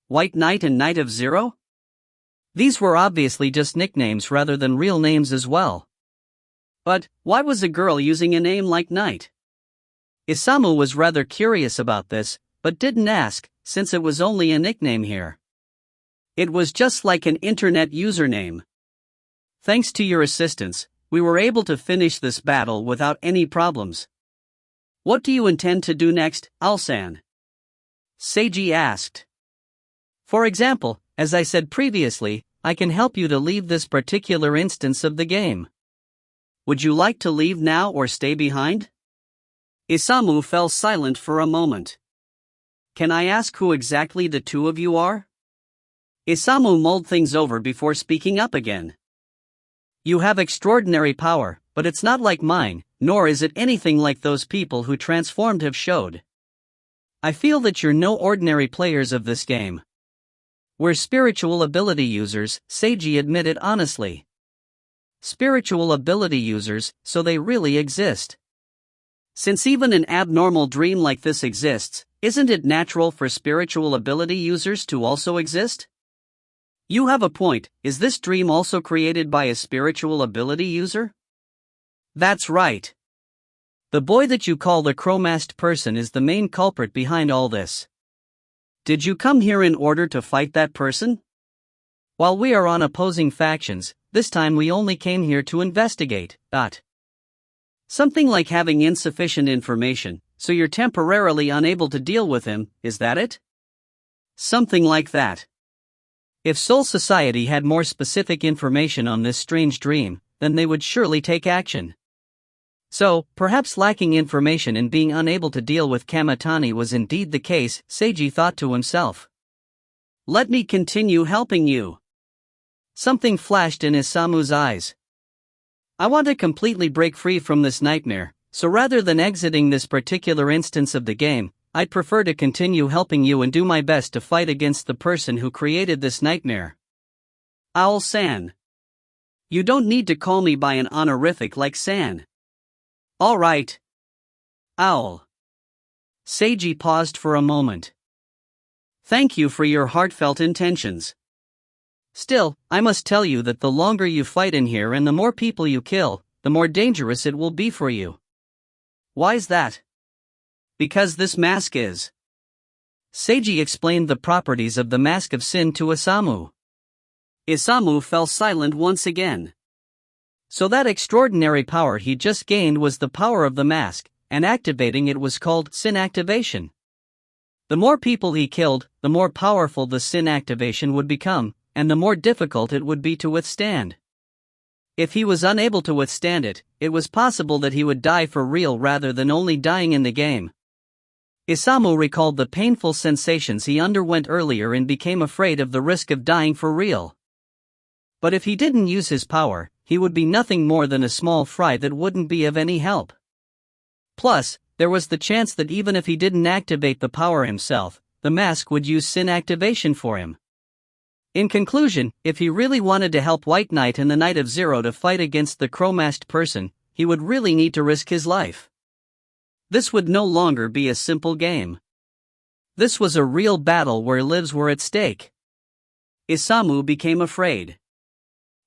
White Knight and Knight of Zero? These were obviously just nicknames rather than real names as well. But, why was a girl using a name like Knight? Isamu was rather curious about this, but didn't ask, since it was only a nickname here. It was just like an internet username. "Thanks to your assistance, we were able to finish this battle without any problems. What do you intend to do next, Owl-san?" Seiji asked. "For example, as I said previously, I can help you to leave this particular instance of the game. Would you like to leave now or stay behind?" Isamu fell silent for a moment. "Can I ask who exactly the two of you are?" Isamu mulled things over before speaking up again. "You have extraordinary power, but it's not like mine, nor is it anything like those people who transformed have showed. I feel that you're no ordinary players of this game. We're spiritual ability users, Seiji admitted honestly. Spiritual ability users, so they really exist. Since even an abnormal dream like this exists, isn't it natural for spiritual ability users to also exist? You have a point. Is this dream also created by a spiritual ability user? That's right. The boy that you call the crow-masked person is the main culprit behind all this. Did you come here in order to fight that person? While we are on opposing factions, this time we only came here to investigate. Something like having insufficient information, so you're temporarily unable to deal with him, is that it? Something like that. If Soul Society had more specific information on this strange dream, then they would surely take action. So, perhaps lacking information and being unable to deal with Kamitani was indeed the case, Seiji thought to himself. Let me continue helping you. Something flashed in Isamu's eyes. I want to completely break free from this nightmare, so rather than exiting this particular instance of the game, I'd prefer to continue helping you and do my best to fight against the person who created this nightmare. Owl-san. You don't need to call me by an honorific like San. Alright. Owl. Seiji paused for a moment. Thank you for your heartfelt intentions. Still, I must tell you that the longer you fight in here and the more people you kill, the more dangerous it will be for you. Why's that? Because this mask is. Seiji explained the properties of the Mask of Sin to Isamu. Isamu fell silent once again. So that extraordinary power he just gained was the power of the mask, and activating it was called Sin Activation. The more people he killed, the more powerful the Sin Activation would become, and the more difficult it would be to withstand. If he was unable to withstand it, it was possible that he would die for real rather than only dying in the game. Isamu recalled the painful sensations he underwent earlier and became afraid of the risk of dying for real. But if he didn't use his power, he would be nothing more than a small fry that wouldn't be of any help. Plus, there was the chance that even if he didn't activate the power himself, the mask would use Sin Activation for him. In conclusion, if he really wanted to help White Knight and the Knight of Zero to fight against the crow-masked person, he would really need to risk his life. This would no longer be a simple game. This was a real battle where lives were at stake. Isamu became afraid.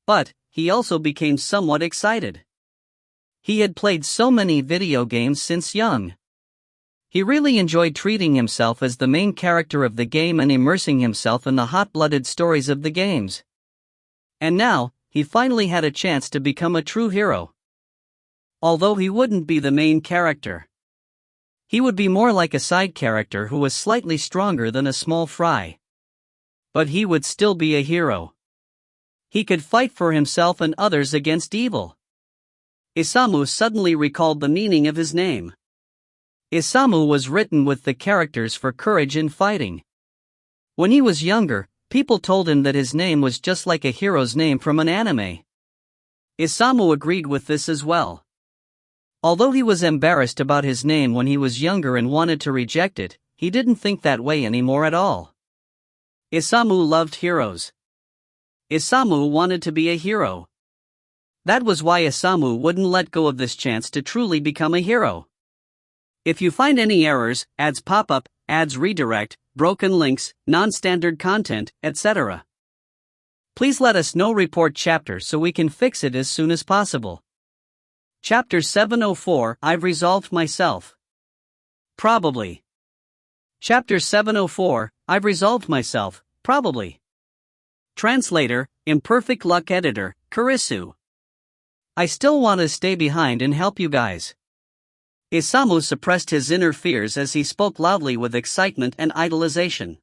But he also became somewhat excited. He had played so many video games since young. He really enjoyed treating himself as the main character of the game and immersing himself in the hot-blooded stories of the games. And now, he finally had a chance to become a true hero. Although he wouldn't be the main character. He would be more like a side character who was slightly stronger than a small fry. But he would still be a hero. He could fight for himself and others against evil. Isamu suddenly recalled the meaning of his name. Isamu was written with the characters for courage in fighting. When he was younger, people told him that his name was just like a hero's name from an anime. Isamu agreed with this as well. Although he was embarrassed about his name when he was younger and wanted to reject it, he didn't think that way anymore at all. Isamu loved heroes. Isamu wanted to be a hero. That was why Isamu wouldn't let go of this chance to truly become a hero. If you find any errors, ads pop up, ads redirect, broken links, non-standard content, etc., please let us know. Report chapter so we can fix it as soon as possible. Chapter 704, I've resolved myself. Probably. Chapter 704, I've resolved myself, probably. Translator, Imperfect Luck Editor, Kurisu. I still want to stay behind and help you guys. Isamu suppressed his inner fears as he spoke loudly with excitement and idolization.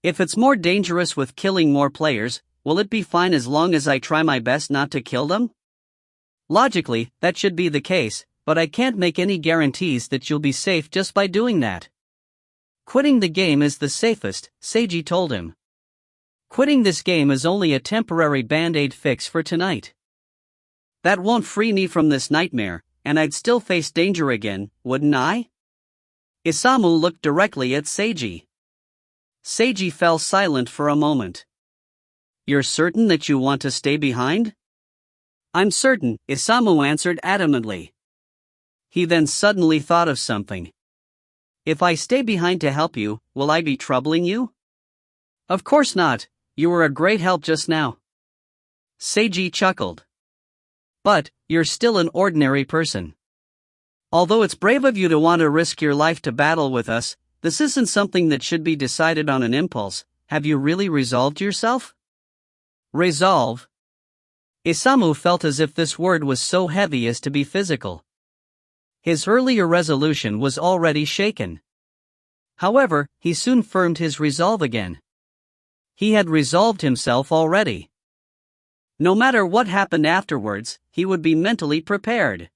If it's more dangerous with killing more players, will it be fine as long as I try my best not to kill them? Logically, that should be the case, but I can't make any guarantees that you'll be safe just by doing that. Quitting the game is the safest, Seiji told him. Quitting this game is only a temporary band-aid fix for tonight. That won't free me from this nightmare, and I'd still face danger again, wouldn't I? Isamu looked directly at Seiji. Seiji fell silent for a moment. "You're certain that you want to stay behind?" "I'm certain," Isamu answered adamantly. He then suddenly thought of something. "If I stay behind to help you, will I be troubling you?" "Of course not, you were a great help just now." Seiji chuckled. "But, you're still an ordinary person. Although it's brave of you to want to risk your life to battle with us, this isn't something that should be decided on an impulse. Have you really resolved yourself?" Resolve? Isamu felt as if this word was so heavy as to be physical. His earlier resolution was already shaken. However, he soon firmed his resolve again. He had resolved himself already. No matter what happened afterwards, he would be mentally prepared.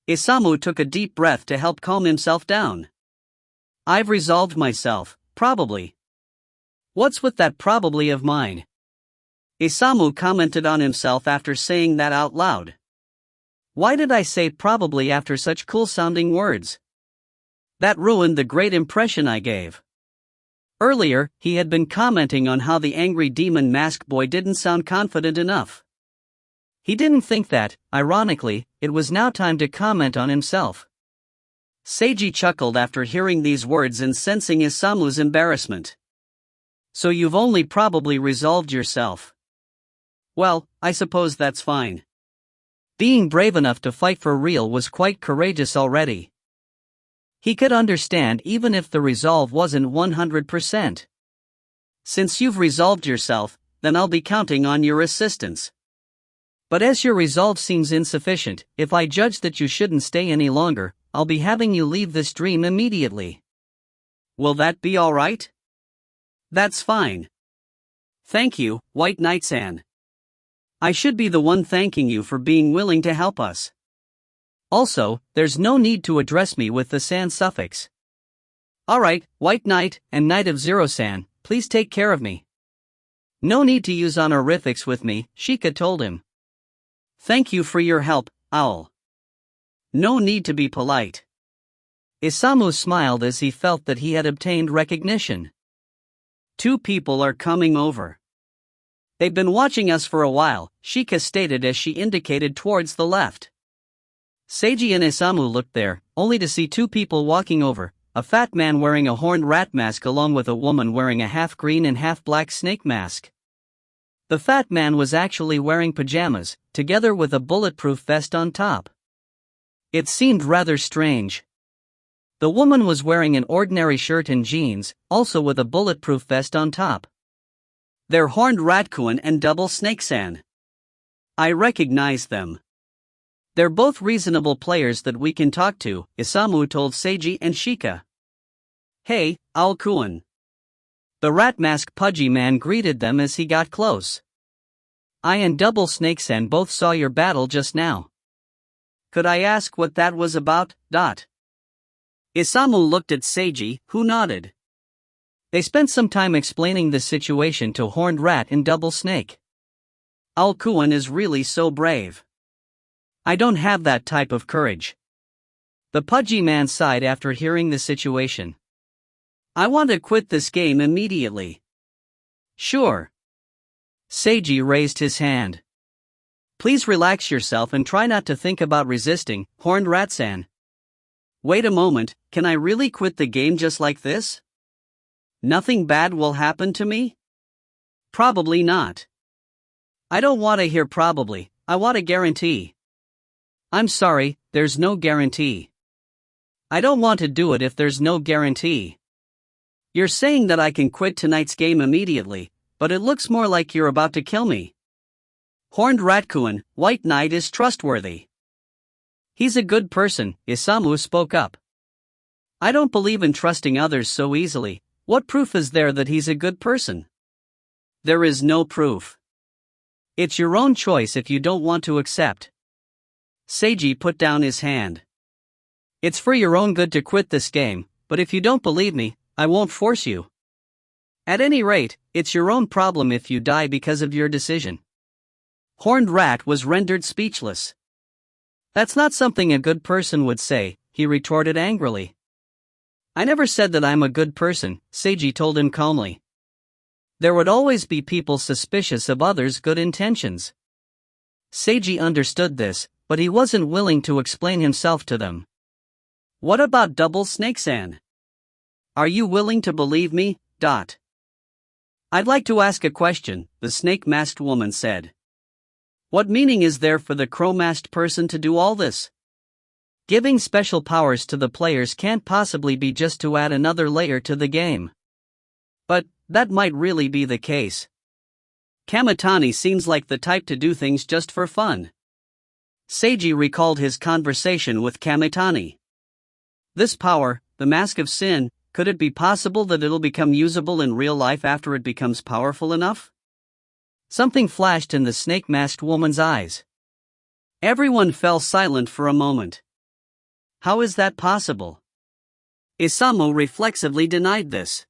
Isamu took a deep breath to help calm himself down. "I've resolved myself, probably." "What's with that probably of mine?" Isamu commented on himself after saying that out loud. Why did I say probably after such cool-sounding words? That ruined the great impression I gave. Earlier, he had been commenting on how the angry demon mask boy didn't sound confident enough. He didn't think that, ironically, it was now time to comment on himself. Seiji chuckled after hearing these words and sensing Isamu's embarrassment. "So you've only probably resolved yourself. Well, I suppose that's fine." Being brave enough to fight for real was quite courageous already. He could understand even if the resolve wasn't 100%. "Since you've resolved yourself, then I'll be counting on your assistance. But as your resolve seems insufficient, if I judge that you shouldn't stay any longer, I'll be having you leave this dream immediately." "Will that be all right?" "That's fine. Thank you, White Knight-san. I should be the one thanking you for being willing to help us. Also, there's no need to address me with the san suffix. Alright, White Knight and Knight of Zero-san, please take care of me." "No need to use honorifics with me," Shika told him. "Thank you for your help, Owl. No need to be polite." Isamu smiled as he felt that he had obtained recognition. "Two people are coming over. They've been watching us for a while," Shika stated as she indicated towards the left. Seiji and Isamu looked there, only to see two people walking over, a fat man wearing a horned rat mask along with a woman wearing a half-green and half-black snake mask. The fat man was actually wearing pajamas, together with a bulletproof vest on top. It seemed rather strange. The woman was wearing an ordinary shirt and jeans, also with a bulletproof vest on top. They're Horned Ratkuin and Double Snake-san. I recognize them. They're both reasonable players that we can talk to, Isamu told Seiji and Shika. "Hey, Owl-kun." The rat mask pudgy man greeted them as he got close. "I and Double Snake-san both saw your battle just now. Could I ask what that was about?" Isamu looked at Seiji, who nodded. They spent some time explaining the situation to Horned Rat and Double Snake. "Owl-kun is really so brave. I don't have that type of courage." The pudgy man sighed after hearing the situation. "I want to quit this game immediately." "Sure." Seiji raised his hand. "Please relax yourself and try not to think about resisting, Horned Rat-san." "Wait a moment, can I really quit the game just like this? Nothing bad will happen to me?" "Probably not." "I don't want to hear probably, I want a guarantee." "I'm sorry, there's no guarantee." "I don't want to do it if there's no guarantee." "You're saying that I can quit tonight's game immediately, but it looks more like you're about to kill me." "Horned Ratkuin, White Knight is trustworthy. He's a good person," Isamu spoke up. "I don't believe in trusting others so easily. What proof is there that he's a good person?" "There is no proof. It's your own choice if you don't want to accept." Seiji put down his hand. "It's for your own good to quit this game, but if you don't believe me, I won't force you. At any rate, it's your own problem if you die because of your decision." Horned Rat was rendered speechless. "That's not something a good person would say," he retorted angrily. I never said that I'm a good person, Seiji told him calmly. There would always be people suspicious of others' good intentions. Seiji understood this, but he wasn't willing to explain himself to them. What about double snake-san? Are you willing to believe me? I'd like to ask a question, the snake-masked woman said. What meaning is there for the crow-masked person to do all this? Giving special powers to the players can't possibly be just to add another layer to the game. But that might really be the case. Kamitani seems like the type to do things just for fun. Seiji recalled his conversation with Kamitani. This power, the Mask of Sin, could it be possible that it'll become usable in real life after it becomes powerful enough? Something flashed in the snake-masked woman's eyes. Everyone fell silent for a moment. How is that possible? Isamu reflexively denied this.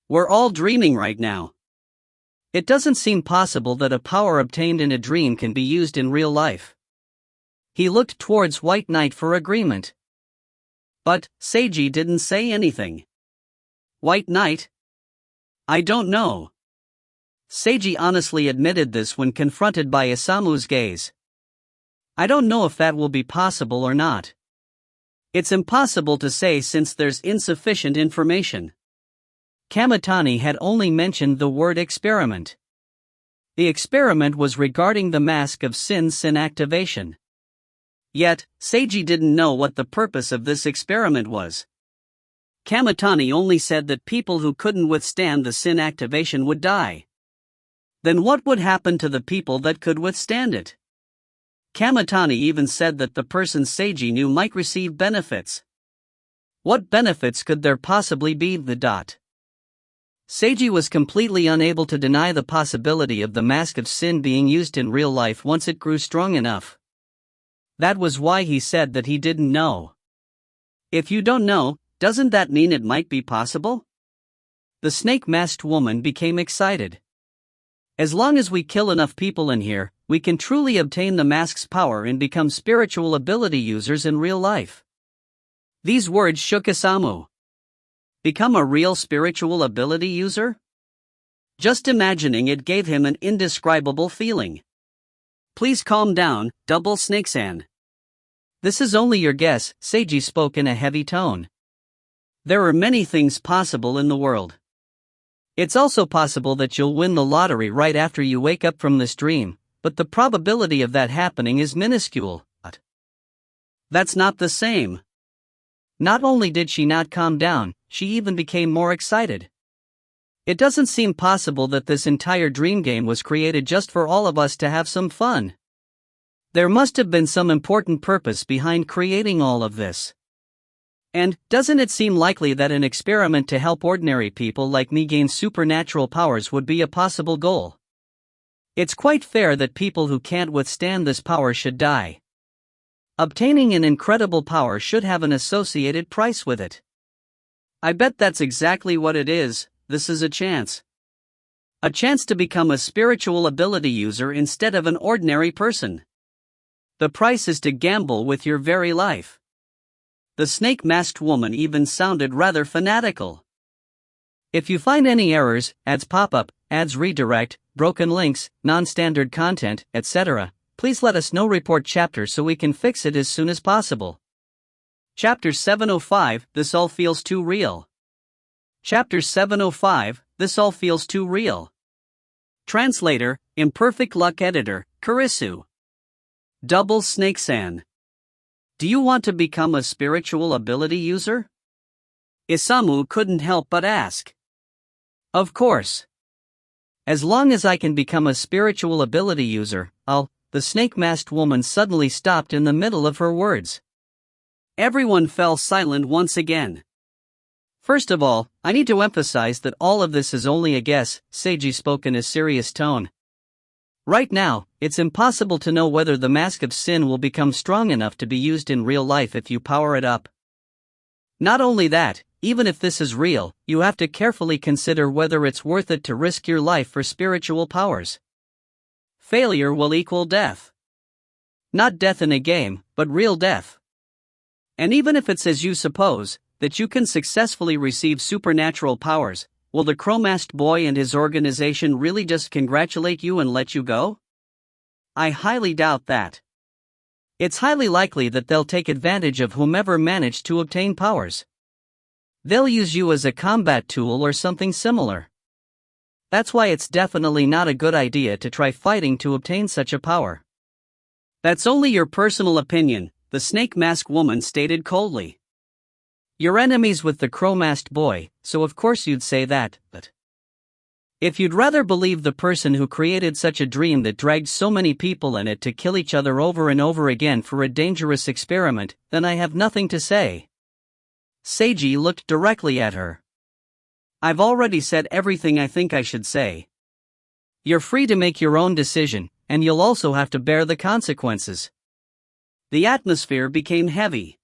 We're all dreaming right now. It doesn't seem possible that a power obtained in a dream can be used in real life. He looked towards White Knight for agreement. But Seiji didn't say anything. White Knight? I don't know. Seiji honestly admitted this when confronted by Isamu's gaze. I don't know if that will be possible or not. It's impossible to say since there's insufficient information. Kamitani had only mentioned the word experiment. The experiment was regarding the Mask of Sin's activation. Yet, Seiji didn't know what the purpose of this experiment was. Kamitani only said that people who couldn't withstand the sin activation would die. Then what would happen to the people that could withstand it? Kamitani even said that the person Seiji knew might receive benefits. What benefits could there possibly be? Seiji was completely unable to deny the possibility of the Mask of Sin being used in real life once it grew strong enough. That was why he said that he didn't know. If you don't know, doesn't that mean it might be possible? The snake-masked woman became excited. As long as we kill enough people in here, we can truly obtain the mask's power and become spiritual ability users in real life. These words shook Isamu. Become a real spiritual ability user? Just imagining it gave him an indescribable feeling. Please calm down, Double Snake-san. This is only your guess, Seiji spoke in a heavy tone. There are many things possible in the world. It's also possible that you'll win the lottery right after you wake up from this dream, but the probability of that happening is minuscule. That's not the same. Not only did she not calm down, she even became more excited. It doesn't seem possible that this entire dream game was created just for all of us to have some fun. There must have been some important purpose behind creating all of this. And doesn't it seem likely that an experiment to help ordinary people like me gain supernatural powers would be a possible goal? It's quite fair that people who can't withstand this power should die. Obtaining an incredible power should have an associated price with it. I bet that's exactly what it is. This is a chance. A chance to become a spiritual ability user instead of an ordinary person. The price is to gamble with your very life. The snake-masked woman even sounded rather fanatical. If you find any errors, ads pop up, ads redirect, broken links, non-standard content, etc., please let us know. Report chapter so we can fix it as soon as possible. Chapter 705, This all feels too real. Chapter 705, This all feels too real. Translator, Imperfect Luck Editor, Kurisu. Double Snake-san. Do you want to become a spiritual ability user? Isamu couldn't help but ask. Of course. As long as I can become a spiritual ability user, The snake-masked woman suddenly stopped in the middle of her words. Everyone fell silent once again. First of all, I need to emphasize that all of this is only a guess, Seiji spoke in a serious tone. Right now, it's impossible to know whether the Mask of Sin will become strong enough to be used in real life if you power it up. Not only that, even if this is real, you have to carefully consider whether it's worth it to risk your life for spiritual powers. Failure will equal death. Not death in a game, but real death. And even if it's as you suppose, that you can successfully receive supernatural powers, will the Chromast boy and his organization really just congratulate you and let you go? I highly doubt that. It's highly likely that they'll take advantage of whomever managed to obtain powers. They'll use you as a combat tool or something similar. That's why it's definitely not a good idea to try fighting to obtain such a power. That's only your personal opinion, the Snake Mask woman stated coldly. You're enemies with the Chromast boy, so of course you'd say that, but if you'd rather believe the person who created such a dream that dragged so many people in it to kill each other over and over again for a dangerous experiment, then I have nothing to say. Seiji looked directly at her. I've already said everything I think I should say. You're free to make your own decision, and you'll also have to bear the consequences. The atmosphere became heavy.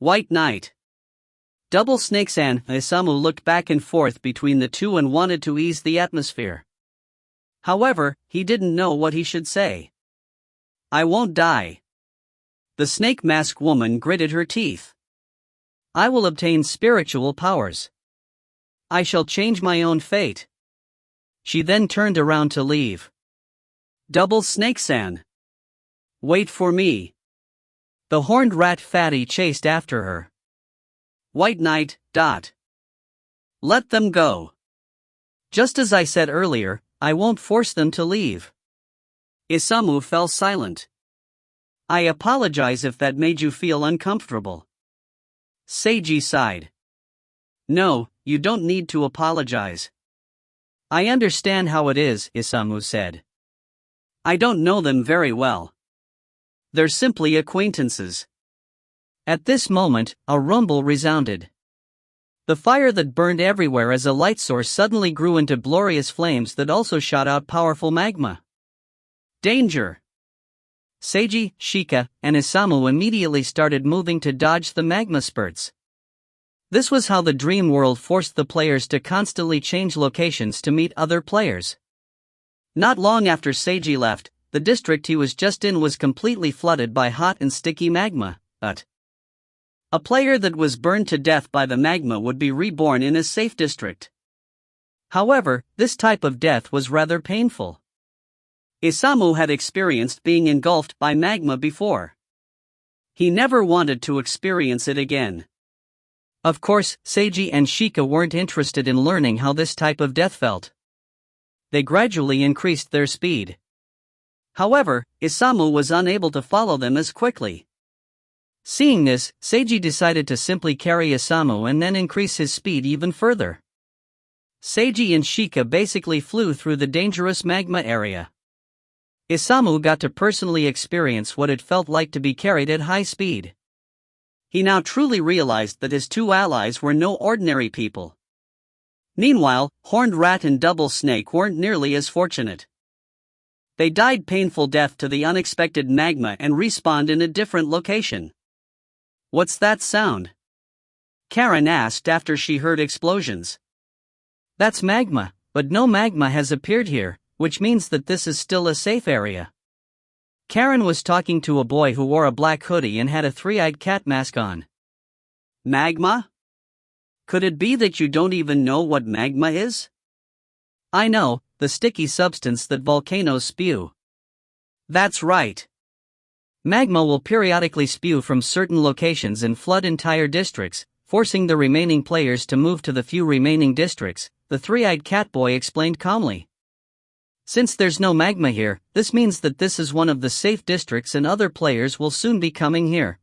White Knight. Double Snakes and Isamu looked back and forth between the two and wanted to ease the atmosphere. However, he didn't know what he should say. I won't die. The Snake Mask woman gritted her teeth. I will obtain spiritual powers. I shall change my own fate. She then turned around to leave. Double Snake-san. Wait for me. The horned rat fatty chased after her. White Knight. Let them go. Just as I said earlier, I won't force them to leave. Isamu fell silent. I apologize if that made you feel uncomfortable. Seiji sighed. No, you don't need to apologize. I understand how it is, Isamu said. I don't know them very well. They're simply acquaintances. At this moment, a rumble resounded. The fire that burned everywhere as a light source suddenly grew into glorious flames that also shot out powerful magma. Danger! Seiji, Shika, and Isamu immediately started moving to dodge the magma spurts. This was how the dream world forced the players to constantly change locations to meet other players. Not long after Seiji left, the district he was just in was completely flooded by hot and sticky magma, but a player that was burned to death by the magma would be reborn in a safe district. However, this type of death was rather painful. Isamu had experienced being engulfed by magma before. He never wanted to experience it again. Of course, Seiji and Shika weren't interested in learning how this type of death felt. They gradually increased their speed. However, Isamu was unable to follow them as quickly. Seeing this, Seiji decided to simply carry Isamu and then increase his speed even further. Seiji and Shika basically flew through the dangerous magma area. Isamu got to personally experience what it felt like to be carried at high speed. He now truly realized that his two allies were no ordinary people. Meanwhile, Horned Rat and Double Snake weren't nearly as fortunate. They died painful death to the unexpected magma and respawned in a different location. What's that sound? Karen asked after she heard explosions. That's magma, but no magma has appeared here, which means that this is still a safe area. Karen was talking to a boy who wore a black hoodie and had a three-eyed cat mask on. Magma? Could it be that you don't even know what magma is? I know, the sticky substance that volcanoes spew. That's right. Magma will periodically spew from certain locations and flood entire districts, forcing the remaining players to move to the few remaining districts, the three-eyed cat boy explained calmly. Since there's no magma here, this means that this is one of the safe districts and other players will soon be coming here.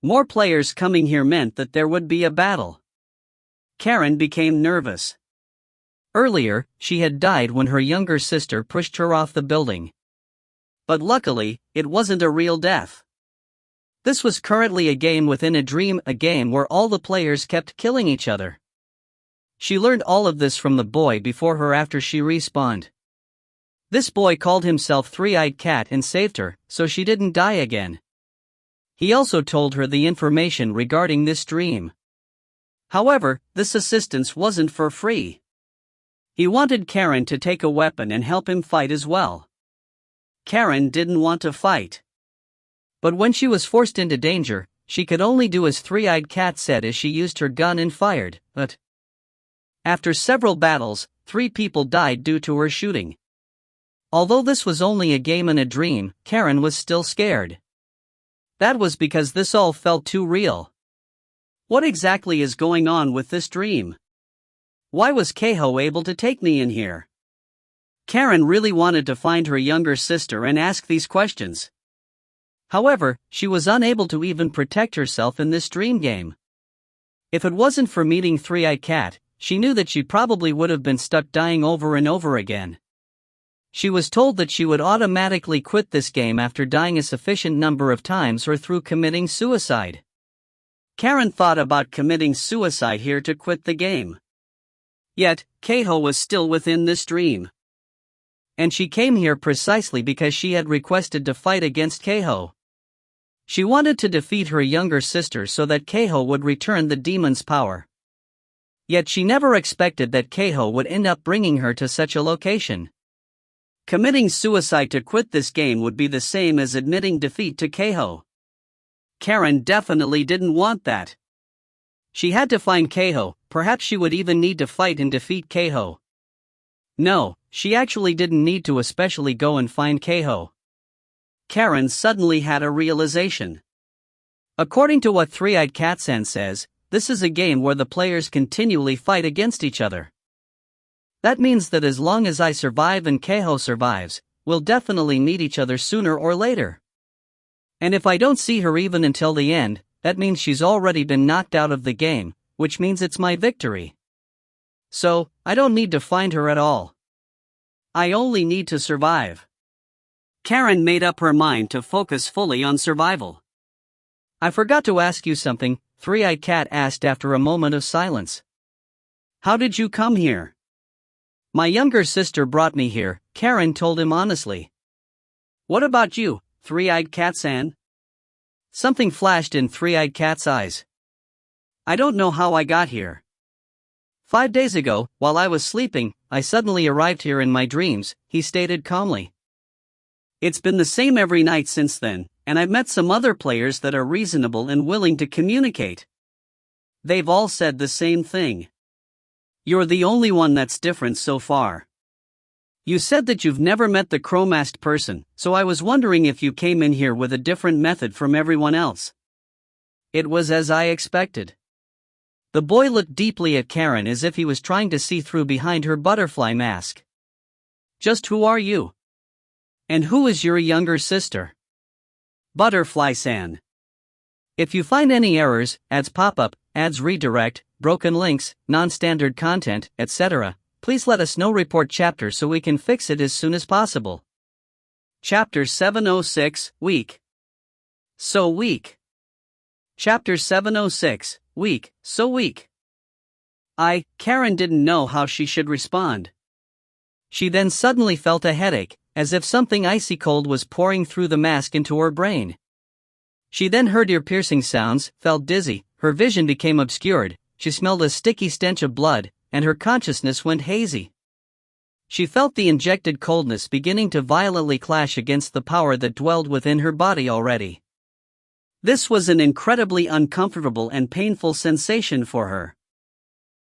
More players coming here meant that there would be a battle. Karen became nervous. Earlier, she had died when her younger sister pushed her off the building. But luckily, it wasn't a real death. This was currently a game within a dream, a game where all the players kept killing each other. She learned all of this from the boy before her after she respawned. This boy called himself Three-Eyed Cat and saved her, so she didn't die again. He also told her the information regarding this dream. However, this assistance wasn't for free. He wanted Karen to take a weapon and help him fight as well. Karen didn't want to fight. But when she was forced into danger, she could only do as Three-Eyed Cat said as she used her gun and fired, but after several battles, 3 people died due to her shooting. Although this was only a game and a dream, Karen was still scared. That was because this all felt too real. What exactly is going on with this dream? Why was Keiho able to take me in here? Karen really wanted to find her younger sister and ask these questions. However, she was unable to even protect herself in this dream game. If it wasn't for meeting Three-Eyed Cat, she knew that she probably would have been stuck dying over and over again. She was told that she would automatically quit this game after dying a sufficient number of times or through committing suicide. Karen thought about committing suicide here to quit the game. Yet, Keiho was still within this dream. And she came here precisely because she had requested to fight against Keiho. She wanted to defeat her younger sister so that Keiho would return the demon's power. Yet she never expected that Keiho would end up bringing her to such a location. Committing suicide to quit this game would be the same as admitting defeat to Keiho. Karen definitely didn't want that. She had to find Keiho, perhaps she would even need to fight and defeat Keiho. No, she actually didn't need to especially go and find Keiho. Karen suddenly had a realization. According to what Three-Eyed Cat-san says, this is a game where the players continually fight against each other. That means that as long as I survive and Keiho survives, we'll definitely meet each other sooner or later. And if I don't see her even until the end, that means she's already been knocked out of the game, which means it's my victory. So, I don't need to find her at all. I only need to survive. Karen made up her mind to focus fully on survival. I forgot to ask you something, Three-Eyed Cat asked after a moment of silence. How did you come here? My younger sister brought me here, Karen told him honestly. What about you, Three-Eyed Cat-san? Something flashed in Three-Eyed Cat's eyes. I don't know how I got here. 5 days ago, while I was sleeping, I suddenly arrived here in my dreams, he stated calmly. It's been the same every night since then, and I've met some other players that are reasonable and willing to communicate. They've all said the same thing. You're the only one that's different so far. You said that you've never met the Crow-masked person, so I was wondering if you came in here with a different method from everyone else. It was as I expected. The boy looked deeply at Karen as if he was trying to see through behind her butterfly mask. Just who are you? And who is your younger sister? Butterfly-san. If you find any errors, ads pop up, ads redirect, broken links, non-standard content, etc., please let us know. Report chapter so we can fix it as soon as possible. Chapter 706, Weak. So weak. Chapter 706, Weak, so weak. Karen didn't know how she should respond. She then suddenly felt a headache, as if something icy cold was pouring through the mask into her brain. She then heard ear-piercing sounds, felt dizzy, her vision became obscured, she smelled a sticky stench of blood, and her consciousness went hazy. She felt the injected coldness beginning to violently clash against the power that dwelled within her body already. This was an incredibly uncomfortable and painful sensation for her.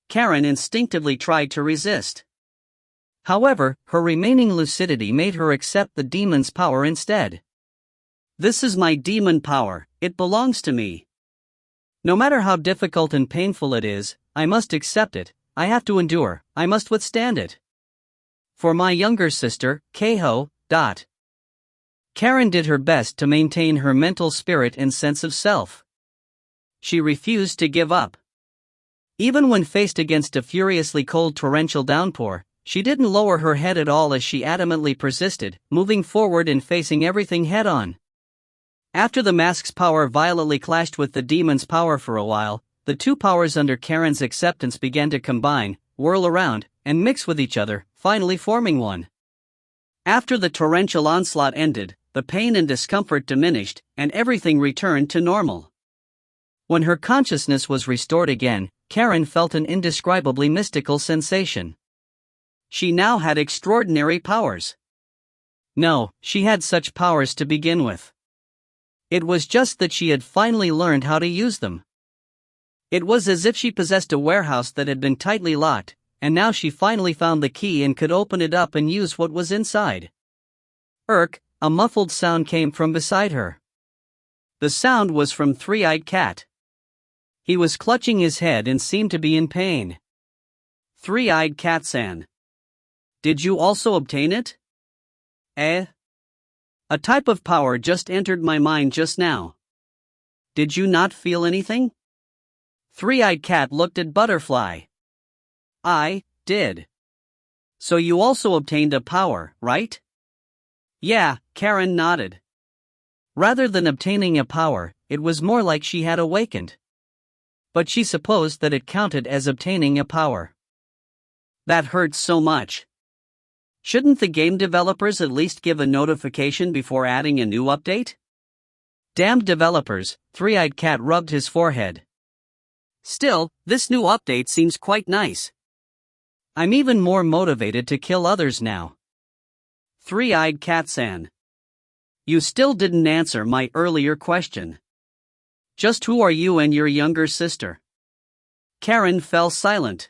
Karen instinctively tried to resist. However, her remaining lucidity made her accept the demon's power instead. This is my demon power, it belongs to me. No matter how difficult and painful it is, I must accept it, I have to endure, I must withstand it. For my younger sister, Keiho. Karen did her best to maintain her mental spirit and sense of self. She refused to give up. Even when faced against a furiously cold torrential downpour, she didn't lower her head at all as she adamantly persisted, moving forward and facing everything head-on. After the mask's power violently clashed with the demon's power for a while, the two powers under Karen's acceptance began to combine, whirl around, and mix with each other, finally forming one. After the torrential onslaught ended, the pain and discomfort diminished, and everything returned to normal. When her consciousness was restored again, Karen felt an indescribably mystical sensation. She now had extraordinary powers. No, she had such powers to begin with. It was just that she had finally learned how to use them. It was as if she possessed a warehouse that had been tightly locked, and now she finally found the key and could open it up and use what was inside. Irk, a muffled sound came from beside her. The sound was from Three-Eyed Cat. He was clutching his head and seemed to be in pain. Three-Eyed Cat-san. Did you also obtain it? A type of power just entered my mind just now. Did you not feel anything? Three-Eyed Cat looked at Butterfly. I did. So you also obtained a power, right? Yeah, Karen nodded. Rather than obtaining a power, it was more like she had awakened. But she supposed that it counted as obtaining a power. That hurts so much. Shouldn't the game developers at least give a notification before adding a new update? Damned developers, Three-Eyed Cat rubbed his forehead. Still, this new update seems quite nice. I'm even more motivated to kill others now. Three-Eyed Cat-san. You still didn't answer my earlier question. Just who are you and your younger sister? Karen fell silent.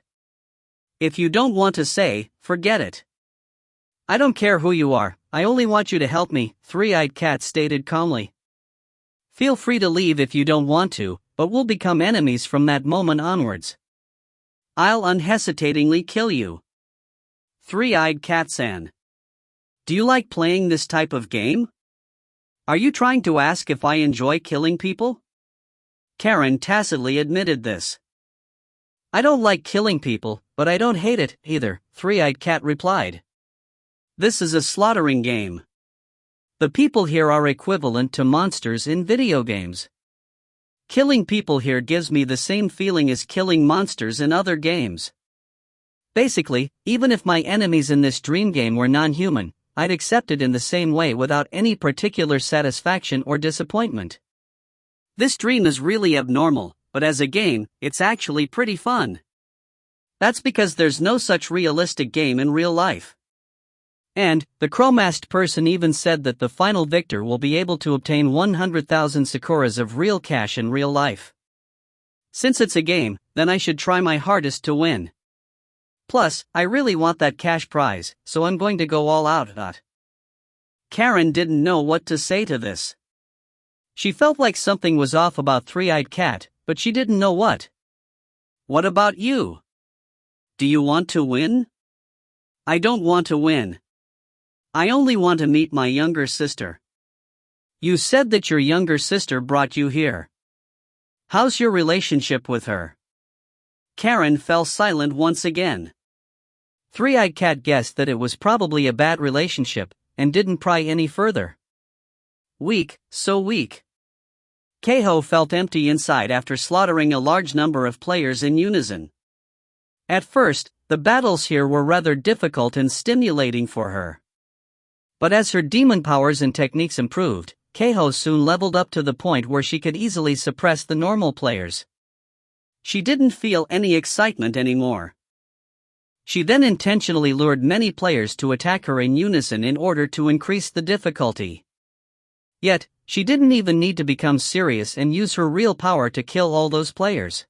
If you don't want to say, forget it. I don't care who you are, I only want you to help me, Three-Eyed Cat stated calmly. Feel free to leave if you don't want to, but we'll become enemies from that moment onwards. I'll unhesitatingly kill you. Three-Eyed Cat-san. Do you like playing this type of game? Are you trying to ask if I enjoy killing people? Karen tacitly admitted this. I don't like killing people, but I don't hate it either, Three-Eyed Cat replied. This is a slaughtering game. The people here are equivalent to monsters in video games. Killing people here gives me the same feeling as killing monsters in other games. Basically, even if my enemies in this dream game were non-human, I'd accept it in the same way without any particular satisfaction or disappointment. This dream is really abnormal, but as a game, it's actually pretty fun. That's because there's no such realistic game in real life. And, the crow-masked person even said that the final victor will be able to obtain 100,000 Sakuras of real cash in real life. Since it's a game, then I should try my hardest to win. Plus, I really want that cash prize, so I'm going to go all out. Karen didn't know what to say to this. She felt like something was off about Three-Eyed Cat, but she didn't know what. What about you? Do you want to win? I don't want to win. I only want to meet my younger sister. You said that your younger sister brought you here. How's your relationship with her? Karen fell silent once again. Three-Eyed Cat guessed that it was probably a bad relationship, and didn't pry any further. Weak, so weak. Keiho felt empty inside after slaughtering a large number of players in unison. At first, the battles here were rather difficult and stimulating for her. But as her demon powers and techniques improved, Keiho soon leveled up to the point where she could easily suppress the normal players. She didn't feel any excitement anymore. She then intentionally lured many players to attack her in unison in order to increase the difficulty. Yet, she didn't even need to become serious and use her real power to kill all those players.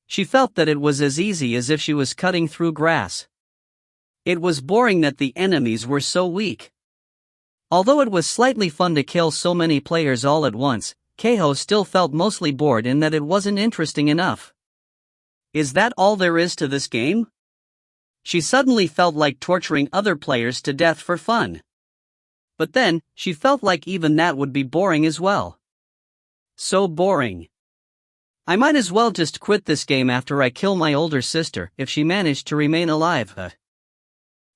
She felt that it was as easy as if she was cutting through grass. It was boring that the enemies were so weak. Although it was slightly fun to kill so many players all at once, Keiho still felt mostly bored in that it wasn't interesting enough. Is that all there is to this game? She suddenly felt like torturing other players to death for fun. But then, she felt like even that would be boring as well. So boring. I might as well just quit this game after I kill my older sister, if she managed to remain alive.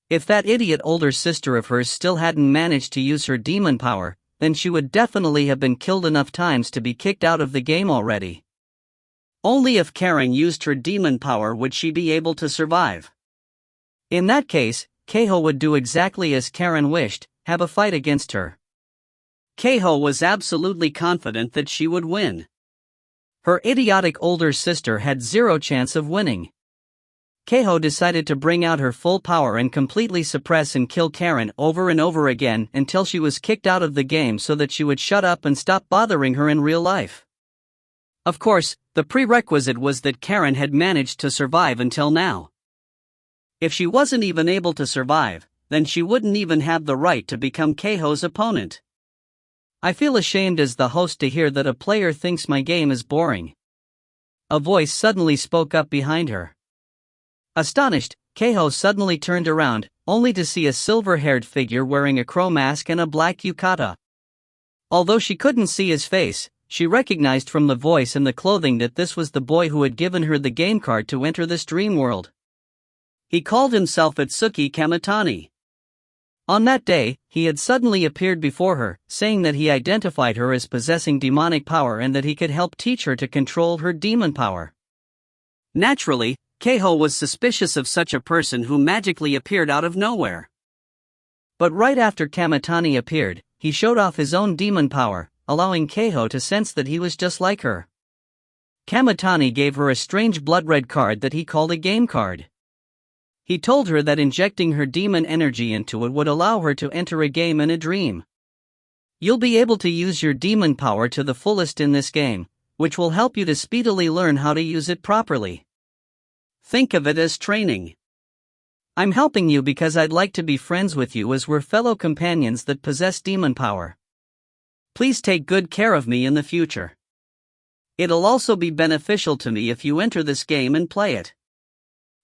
If that idiot older sister of hers still hadn't managed to use her demon power, then she would definitely have been killed enough times to be kicked out of the game already. Only if Karen used her demon power would she be able to survive. In that case, Keiho would do exactly as Karen wished, have a fight against her. Keiho was absolutely confident that she would win. Her idiotic older sister had zero chance of winning. Keiho decided to bring out her full power and completely suppress and kill Karen over and over again until she was kicked out of the game so that she would shut up and stop bothering her in real life. Of course, the prerequisite was that Karen had managed to survive until now. If she wasn't even able to survive, then she wouldn't even have the right to become Keiho's opponent. I feel ashamed as the host to hear that a player thinks my game is boring. A voice suddenly spoke up behind her. Astonished, Keiho suddenly turned around, only to see a silver-haired figure wearing a crow mask and a black yukata. Although she couldn't see his face, she recognized from the voice and the clothing that this was the boy who had given her the game card to enter this dream world. He called himself Itsuki Kamitani. On that day, he had suddenly appeared before her, saying that he identified her as possessing demonic power and that he could help teach her to control her demon power. Naturally, Keiho was suspicious of such a person who magically appeared out of nowhere. But right after Kamitani appeared, he showed off his own demon power, allowing Keiho to sense that he was just like her. Kamitani gave her a strange blood-red card that he called a game card. He told her that injecting her demon energy into it would allow her to enter a game in a dream. You'll be able to use your demon power to the fullest in this game, which will help you to speedily learn how to use it properly. Think of it as training. I'm helping you because I'd like to be friends with you as we're fellow companions that possess demon power. Please take good care of me in the future. It'll also be beneficial to me if you enter this game and play it.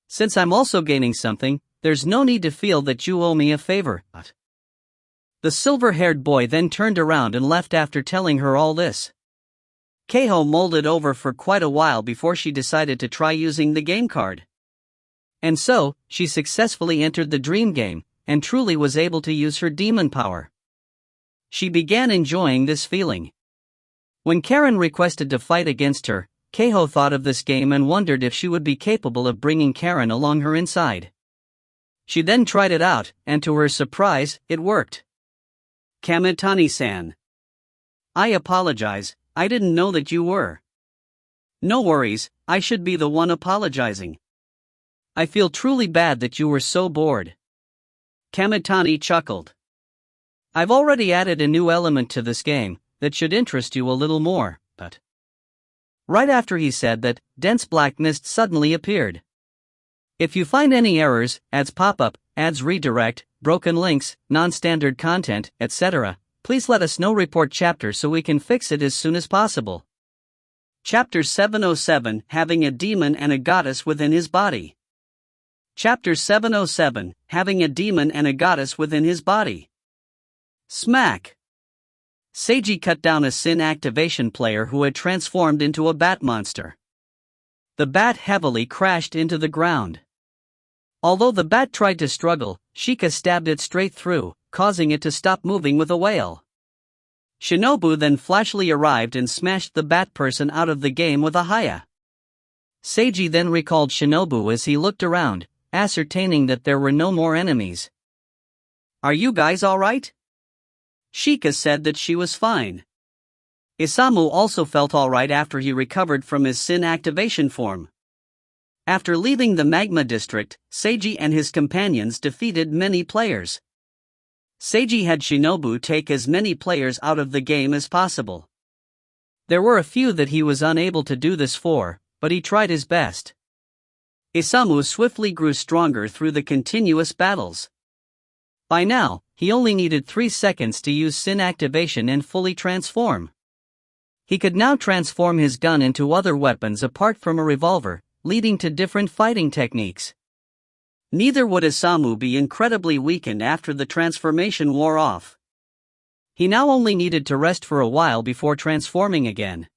Since I'm also gaining something, there's no need to feel that you owe me a favor. The silver-haired boy then turned around and left after telling her all this. Keiho mulled over for quite a while before she decided to try using the game card. And so, she successfully entered the dream game, and truly was able to use her demon power. She began enjoying this feeling. When Karen requested to fight against her, Keiho thought of this game and wondered if she would be capable of bringing Karen along her inside. She then tried it out, and to her surprise, it worked. Kamitani-san. I apologize, I didn't know that you were. No worries, I should be the one apologizing. I feel truly bad that you were so bored. Kamitani chuckled. I've already added a new element to this game that should interest you a little more, but... Right after he said that, dense black mist suddenly appeared. If you find any errors, ads pop up, ads redirect, broken links, non-standard content, etc., please let us know. Report chapter so we can fix it as soon as possible. Chapter 707, Having a Demon and a Goddess Within His Body. Chapter 707, Having a Demon and a Goddess Within His Body. Smack! Seiji cut down a Sin activation player who had transformed into a bat monster. The bat heavily crashed into the ground. Although the bat tried to struggle, Shika stabbed it straight through, causing it to stop moving with a wail. Shinobu then flashily arrived and smashed the bat person out of the game with a haya. Seiji then recalled Shinobu as he looked around, ascertaining that there were no more enemies. Are you guys alright? Shika said that she was fine. Isamu also felt alright after he recovered from his Sin activation form. After leaving the Magma District, Seiji and his companions defeated many players. Seiji had Shinobu take as many players out of the game as possible. There were a few that he was unable to do this for, but he tried his best. Isamu swiftly grew stronger through the continuous battles. By now, he only needed 3 seconds to use Sin activation and fully transform. He could now transform his gun into other weapons apart from a revolver, leading to different fighting techniques. Neither would Isamu be incredibly weakened after the transformation wore off. He now only needed to rest for a while before transforming again.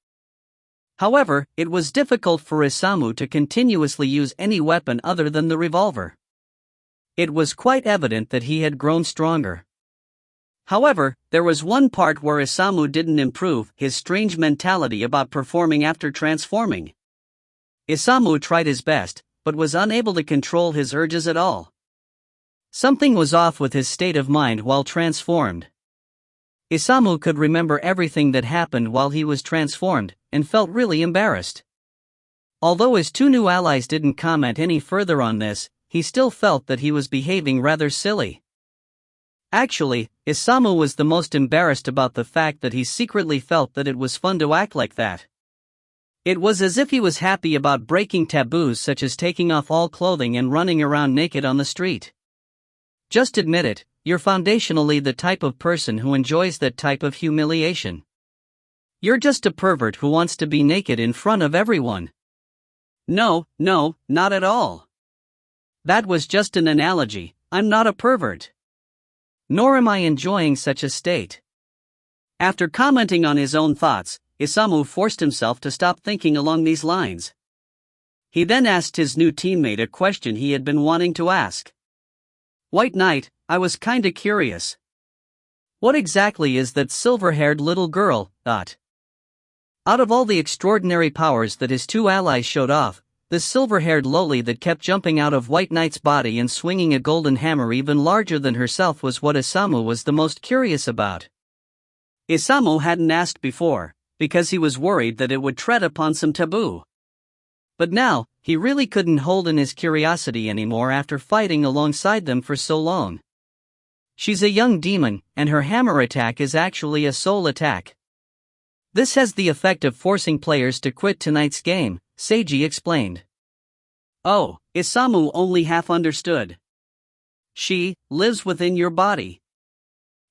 However, it was difficult for Isamu to continuously use any weapon other than the revolver. It was quite evident that he had grown stronger. However, there was one part where Isamu didn't improve: his strange mentality about performing after transforming. Isamu tried his best, but was unable to control his urges at all. Something was off with his state of mind while transformed. Isamu could remember everything that happened while he was transformed, and felt really embarrassed. Although his two new allies didn't comment any further on this, he still felt that he was behaving rather silly. Actually, Isamu was the most embarrassed about the fact that he secretly felt that it was fun to act like that. It was as if he was happy about breaking taboos such as taking off all clothing and running around naked on the street. Just admit it, you're foundationally the type of person who enjoys that type of humiliation. You're just a pervert who wants to be naked in front of everyone. No, not at all. That was just an analogy. I'm not a pervert. Nor am I enjoying such a state. After commenting on his own thoughts, Isamu forced himself to stop thinking along these lines. He then asked his new teammate a question he had been wanting to ask. White Knight, I was kinda curious. What exactly is that silver-haired little girl? Out of all the extraordinary powers that his two allies showed off, the silver-haired loli that kept jumping out of White Knight's body and swinging a golden hammer even larger than herself was what Isamu was the most curious about. Isamu hadn't asked before, because he was worried that it would tread upon some taboo. But now, he really couldn't hold in his curiosity anymore after fighting alongside them for so long. She's a young demon, and her hammer attack is actually a soul attack. This has the effect of forcing players to quit tonight's game, Seiji explained. Oh, Isamu only half understood. She lives within your body.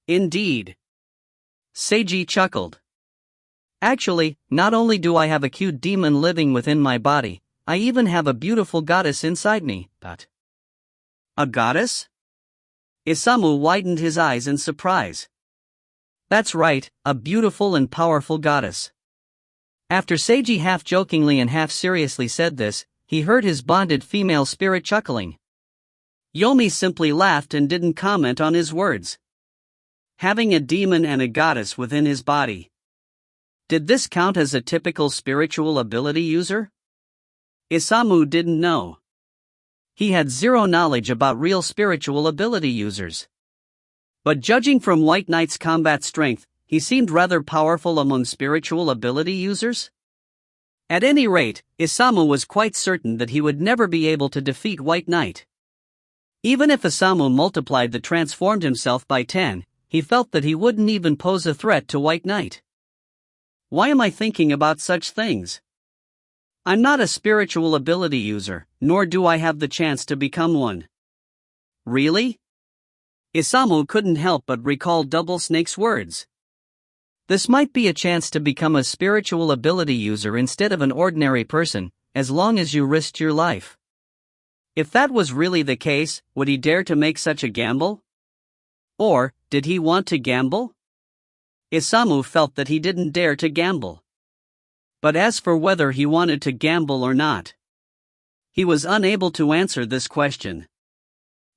Indeed. Seiji chuckled. Actually, not only do I have a cute demon living within my body, I even have a beautiful goddess inside me. A goddess? Isamu widened his eyes in surprise. That's right, a beautiful and powerful goddess. After Seiji half-jokingly and half-seriously said this, he heard his bonded female spirit chuckling. Yomi simply laughed and didn't comment on his words. Having a demon and a goddess within his body. Did this count as a typical spiritual ability user? Isamu didn't know. He had zero knowledge about real spiritual ability users. But judging from White Knight's combat strength, he seemed rather powerful among spiritual ability users. At any rate, Isamu was quite certain that he would never be able to defeat White Knight. Even if Isamu multiplied the transformed himself by 10, he felt that he wouldn't even pose a threat to White Knight. Why am I thinking about such things? I'm not a spiritual ability user, nor do I have the chance to become one. Really? Isamu couldn't help but recall Double Snake's words. This might be a chance to become a spiritual ability user instead of an ordinary person, as long as you risked your life. If that was really the case, would he dare to make such a gamble? Or, did he want to gamble? Isamu felt that he didn't dare to gamble. But as for whether he wanted to gamble or not, he was unable to answer this question.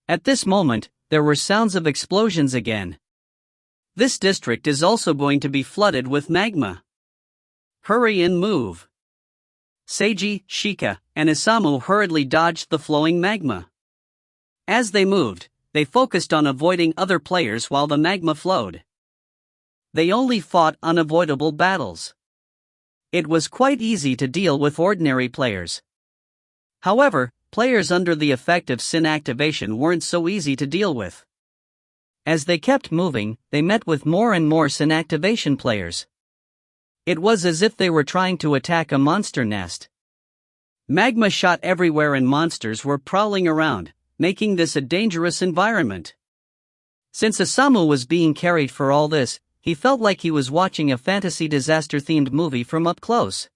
At this moment, there were sounds of explosions again. This district is also going to be flooded with magma. Hurry and move. Seiji, Shika, and Isamu hurriedly dodged the flowing magma. As they moved, they focused on avoiding other players while the magma flowed. They only fought unavoidable battles. It was quite easy to deal with ordinary players. However, players under the effect of sin activation weren't so easy to deal with. As they kept moving, they met with more and more sin activation players. It was as if they were trying to attack a monster nest. Magma shot everywhere and monsters were prowling around, making this a dangerous environment. Since Isamu was being carried for all this, he felt like he was watching a fantasy disaster-themed movie from up close.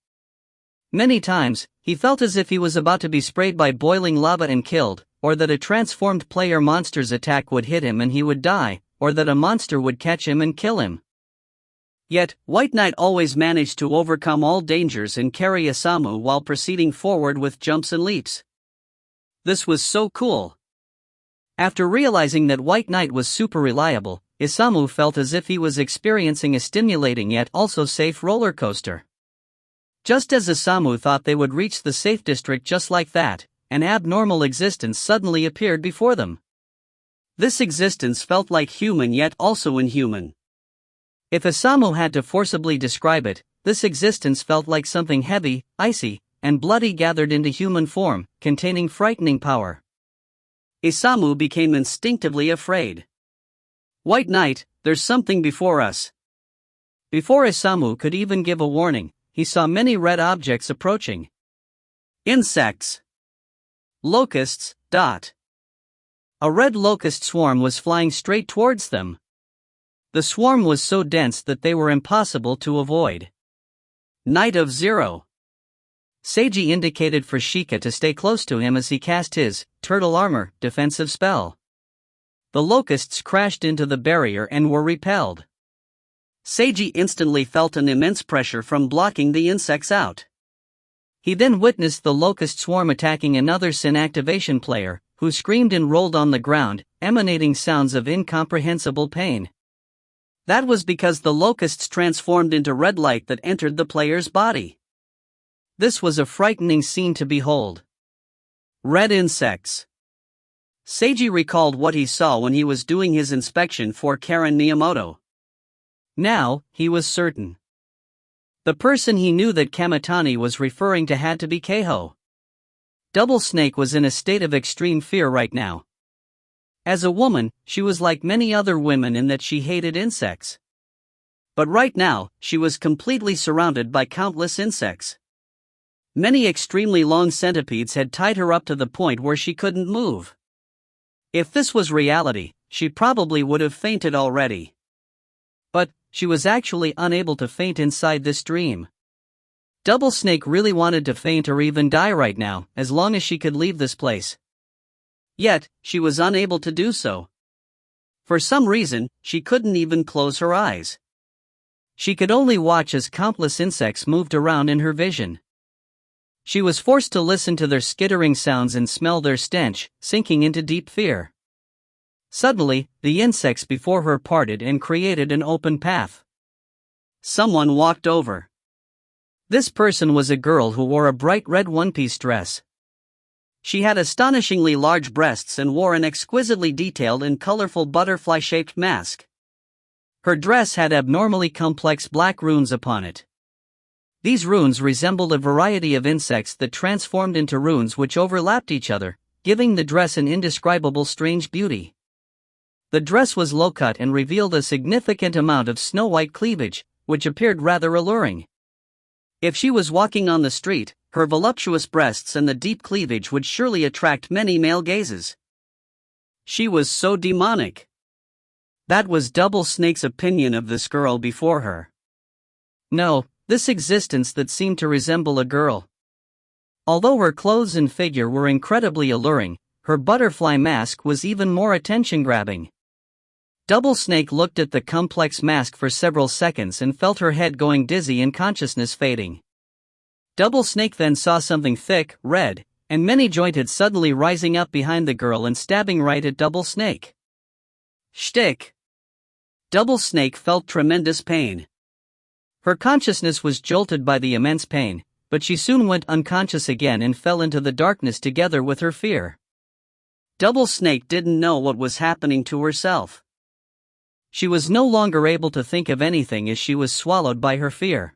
Many times, he felt as if he was about to be sprayed by boiling lava and killed, or that a transformed player monster's attack would hit him and he would die, or that a monster would catch him and kill him. Yet, White Knight always managed to overcome all dangers and carry Isamu while proceeding forward with jumps and leaps. This was so cool. After realizing that White Knight was super reliable, Isamu felt as if he was experiencing a stimulating yet also safe roller coaster. Just as Isamu thought they would reach the safe district just like that, an abnormal existence suddenly appeared before them. This existence felt like human yet also inhuman. If Isamu had to forcibly describe it, this existence felt like something heavy, icy, and Bloody gathered into human form, containing frightening power. Isamu became instinctively afraid. White Knight, there's something before us. Before Isamu could even give a warning, he saw many red objects approaching. Insects. Locusts. A red locust swarm was flying straight towards them. The swarm was so dense that they were impossible to avoid. Knight of Zero. Seiji indicated for Sheikah to stay close to him as he cast his turtle armor defensive spell. The locusts crashed into the barrier and were repelled. Seiji instantly felt an immense pressure from blocking the insects out. He then witnessed the locust swarm attacking another Sin activation player, who screamed and rolled on the ground, emanating sounds of incomprehensible pain. That was because the locusts transformed into red light that entered the player's body. This was a frightening scene to behold. Red insects. Seiji recalled what he saw when he was doing his inspection for Karen Miyamoto. Now, he was certain. The person he knew that Kamitani was referring to had to be Keiho. Double Snake was in a state of extreme fear right now. As a woman, she was like many other women in that she hated insects. But right now, she was completely surrounded by countless insects. Many extremely long centipedes had tied her up to the point where she couldn't move. If this was reality, she probably would have fainted already. But she was actually unable to faint inside this dream. Double Snake really wanted to faint or even die right now, as long as she could leave this place. Yet, she was unable to do so. For some reason, she couldn't even close her eyes. She could only watch as countless insects moved around in her vision. She was forced to listen to their skittering sounds and smell their stench, sinking into deep fear. Suddenly, the insects before her parted and created an open path. Someone walked over. This person was a girl who wore a bright red one-piece dress. She had astonishingly large breasts and wore an exquisitely detailed and colorful butterfly-shaped mask. Her dress had abnormally complex black runes upon it. These runes resembled a variety of insects that transformed into runes which overlapped each other, giving the dress an indescribable strange beauty. The dress was low-cut and revealed a significant amount of snow-white cleavage, which appeared rather alluring. If she was walking on the street, her voluptuous breasts and the deep cleavage would surely attract many male gazes. She was so demonic. That was Double Snake's opinion of this girl before her. No, this existence that seemed to resemble a girl. Although her clothes and figure were incredibly alluring, her butterfly mask was even more attention-grabbing. Double Snake looked at the complex mask for several seconds and felt her head going dizzy and consciousness fading. Double Snake then saw something thick, red, and many-jointed suddenly rising up behind the girl and stabbing right at Double Snake. Shtick! Double Snake felt tremendous pain. Her consciousness was jolted by the immense pain, but she soon went unconscious again and fell into the darkness together with her fear. Double Snake didn't know what was happening to herself. She was no longer able to think of anything as she was swallowed by her fear.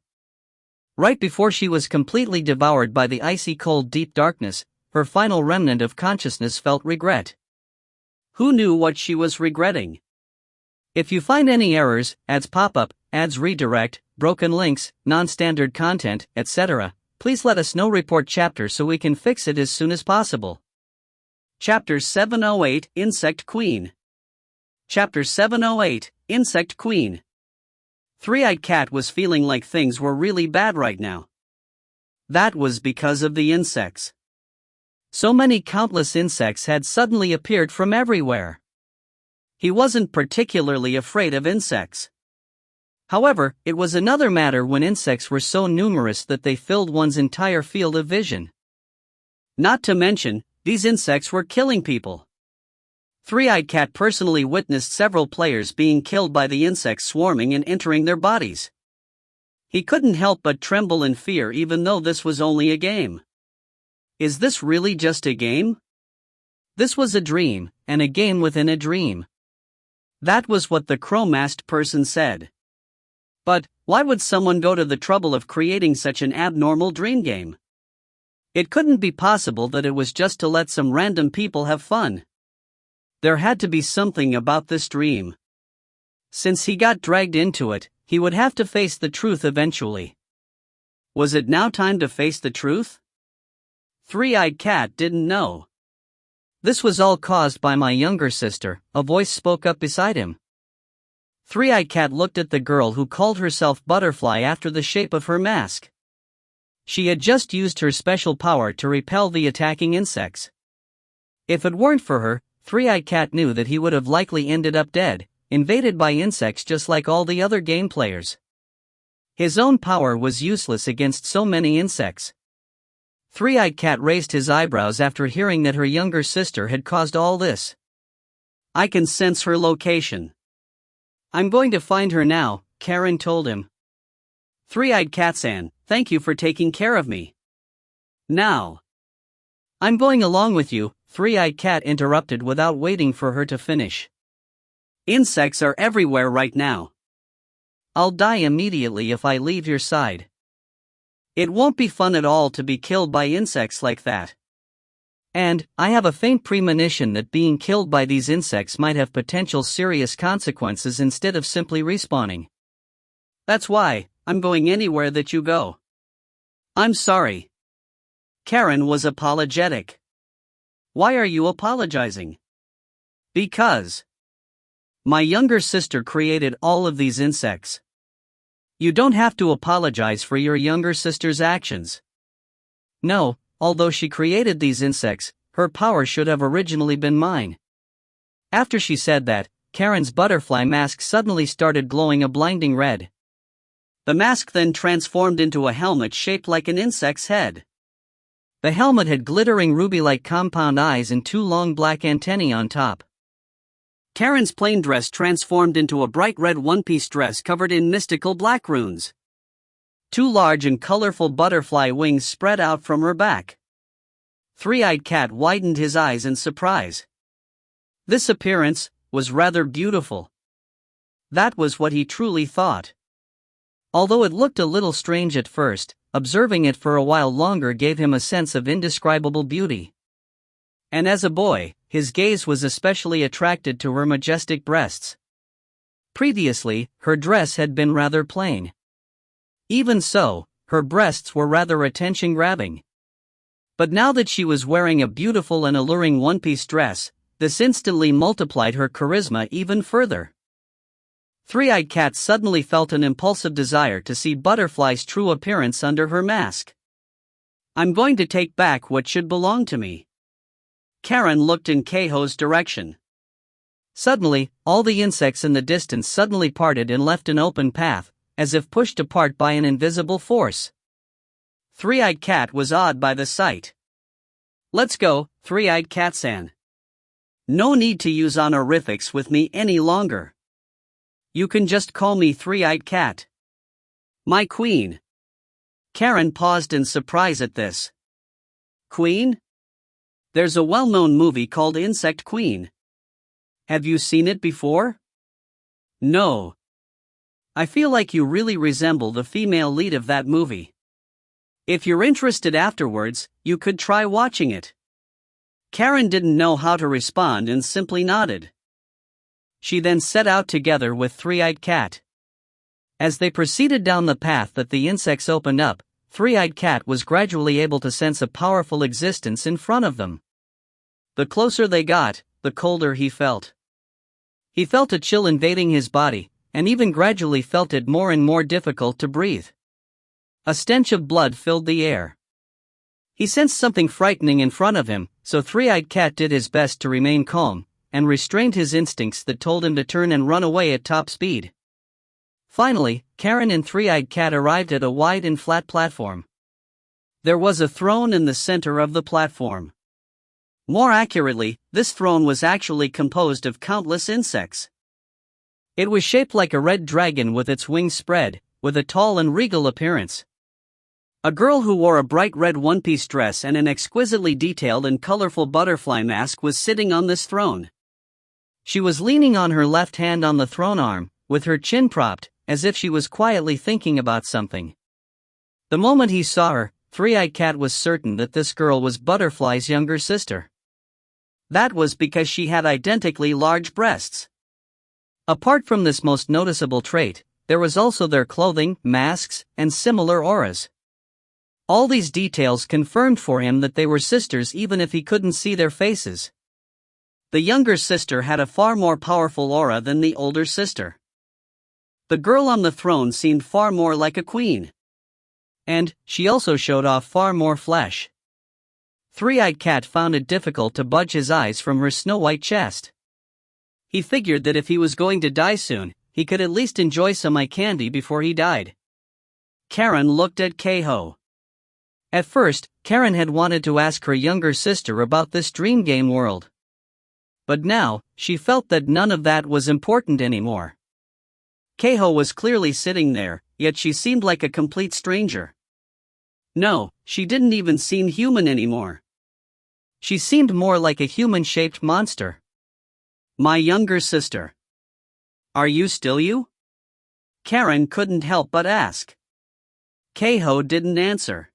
Right before she was completely devoured by the icy cold deep darkness, her final remnant of consciousness felt regret. Who knew what she was regretting? If you find any errors, ads pop up, ads redirect, broken links, non-standard content, etc., please let us know. Report chapter so we can fix it as soon as possible. Chapter 708, Insect Queen. Chapter 708, Insect Queen. Three-Eyed Cat was feeling like things were really bad right now. That was because of the insects. So many countless insects had suddenly appeared from everywhere. He wasn't particularly afraid of insects. However, it was another matter when insects were so numerous that they filled one's entire field of vision. Not to mention, these insects were killing people. Three-Eyed Cat personally witnessed several players being killed by the insects swarming and entering their bodies. He couldn't help but tremble in fear even though this was only a game. Is this really just a game? This was a dream, and a game within a dream. That was what the crow-masked person said. But, why would someone go to the trouble of creating such an abnormal dream game? It couldn't be possible that it was just to let some random people have fun. There had to be something about this dream. Since he got dragged into it, he would have to face the truth eventually. Was it now time to face the truth? Three-Eyed Cat didn't know. This was all caused by my younger sister, a voice spoke up beside him. Three-Eyed Cat looked at the girl who called herself Butterfly after the shape of her mask. She had just used her special power to repel the attacking insects. If it weren't for her, Three-Eyed Cat knew that he would have likely ended up dead, invaded by insects just like all the other game players. His own power was useless against so many insects. Three-Eyed Cat raised his eyebrows after hearing that her younger sister had caused all this. I can sense her location. I'm going to find her now, Karen told him. Three-Eyed Cat-san, thank you for taking care of me. Now. I'm going along with you, Three-Eyed Cat interrupted without waiting for her to finish. Insects are everywhere right now. I'll die immediately if I leave your side. It won't be fun at all to be killed by insects like that. And, I have a faint premonition that being killed by these insects might have potential serious consequences instead of simply respawning. That's why, I'm going anywhere that you go. I'm sorry. Karen was apologetic. Why are you apologizing? Because my younger sister created all of these insects. You don't have to apologize for your younger sister's actions. No, although she created these insects, her power should have originally been mine. After she said that, Karen's butterfly mask suddenly started glowing a blinding red. The mask then transformed into a helmet shaped like an insect's head. The helmet had glittering ruby-like compound eyes and two long black antennae on top. Karen's plain dress transformed into a bright red one-piece dress covered in mystical black runes. Two large and colorful butterfly wings spread out from her back. Three-Eyed Cat widened his eyes in surprise. This appearance was rather beautiful. That was what he truly thought. Although it looked a little strange at first, observing it for a while longer gave him a sense of indescribable beauty. And as a boy, his gaze was especially attracted to her majestic breasts. Previously, her dress had been rather plain. Even so, her breasts were rather attention-grabbing. But now that she was wearing a beautiful and alluring one-piece dress, this instantly multiplied her charisma even further. Three-Eyed Cat suddenly felt an impulsive desire to see Butterfly's true appearance under her mask. I'm going to take back what should belong to me. Karen looked in Keiho's direction. Suddenly, all the insects in the distance suddenly parted and left an open path, as if pushed apart by an invisible force. Three-Eyed Cat was awed by the sight. Let's go, Three-Eyed Cat-san. No need to use honorifics with me any longer. You can just call me Three-Eyed Cat. My queen. Karen paused in surprise at this. Queen? There's a well-known movie called Insect Queen. Have you seen it before? No. I feel like you really resemble the female lead of that movie. If you're interested afterwards, you could try watching it. Karen didn't know how to respond and simply nodded. She then set out together with Three-Eyed Cat. As they proceeded down the path that the insects opened up, Three-Eyed Cat was gradually able to sense a powerful existence in front of them. The closer they got, the colder he felt. He felt a chill invading his body, and even gradually felt it more and more difficult to breathe. A stench of blood filled the air. He sensed something frightening in front of him, so Three-Eyed Cat did his best to remain calm, and restrained his instincts that told him to turn and run away at top speed. Finally, Karen and Three-Eyed Cat arrived at a wide and flat platform. There was a throne in the center of the platform. More accurately, this throne was actually composed of countless insects. It was shaped like a red dragon with its wings spread, with a tall and regal appearance. A girl who wore a bright red one-piece dress and an exquisitely detailed and colorful butterfly mask was sitting on this throne. She was leaning on her left hand on the throne arm, with her chin propped, as if she was quietly thinking about something. The moment he saw her, Three-Eyed Cat was certain that this girl was Butterfly's younger sister. That was because she had identically large breasts. Apart from this most noticeable trait, there was also their clothing, masks, and similar auras. All these details confirmed for him that they were sisters even if he couldn't see their faces. The younger sister had a far more powerful aura than the older sister. The girl on the throne seemed far more like a queen. And she also showed off far more flesh. Three-Eyed Cat found it difficult to budge his eyes from her snow-white chest. He figured that if he was going to die soon, he could at least enjoy some eye candy before he died. Karen looked at Keiho. At first, Karen had wanted to ask her younger sister about this dream game world. But now, she felt that none of that was important anymore. Keiho was clearly sitting there, yet she seemed like a complete stranger. No, she didn't even seem human anymore. She seemed more like a human-shaped monster. My younger sister. Are you still you? Karen couldn't help but ask. Keiho didn't answer.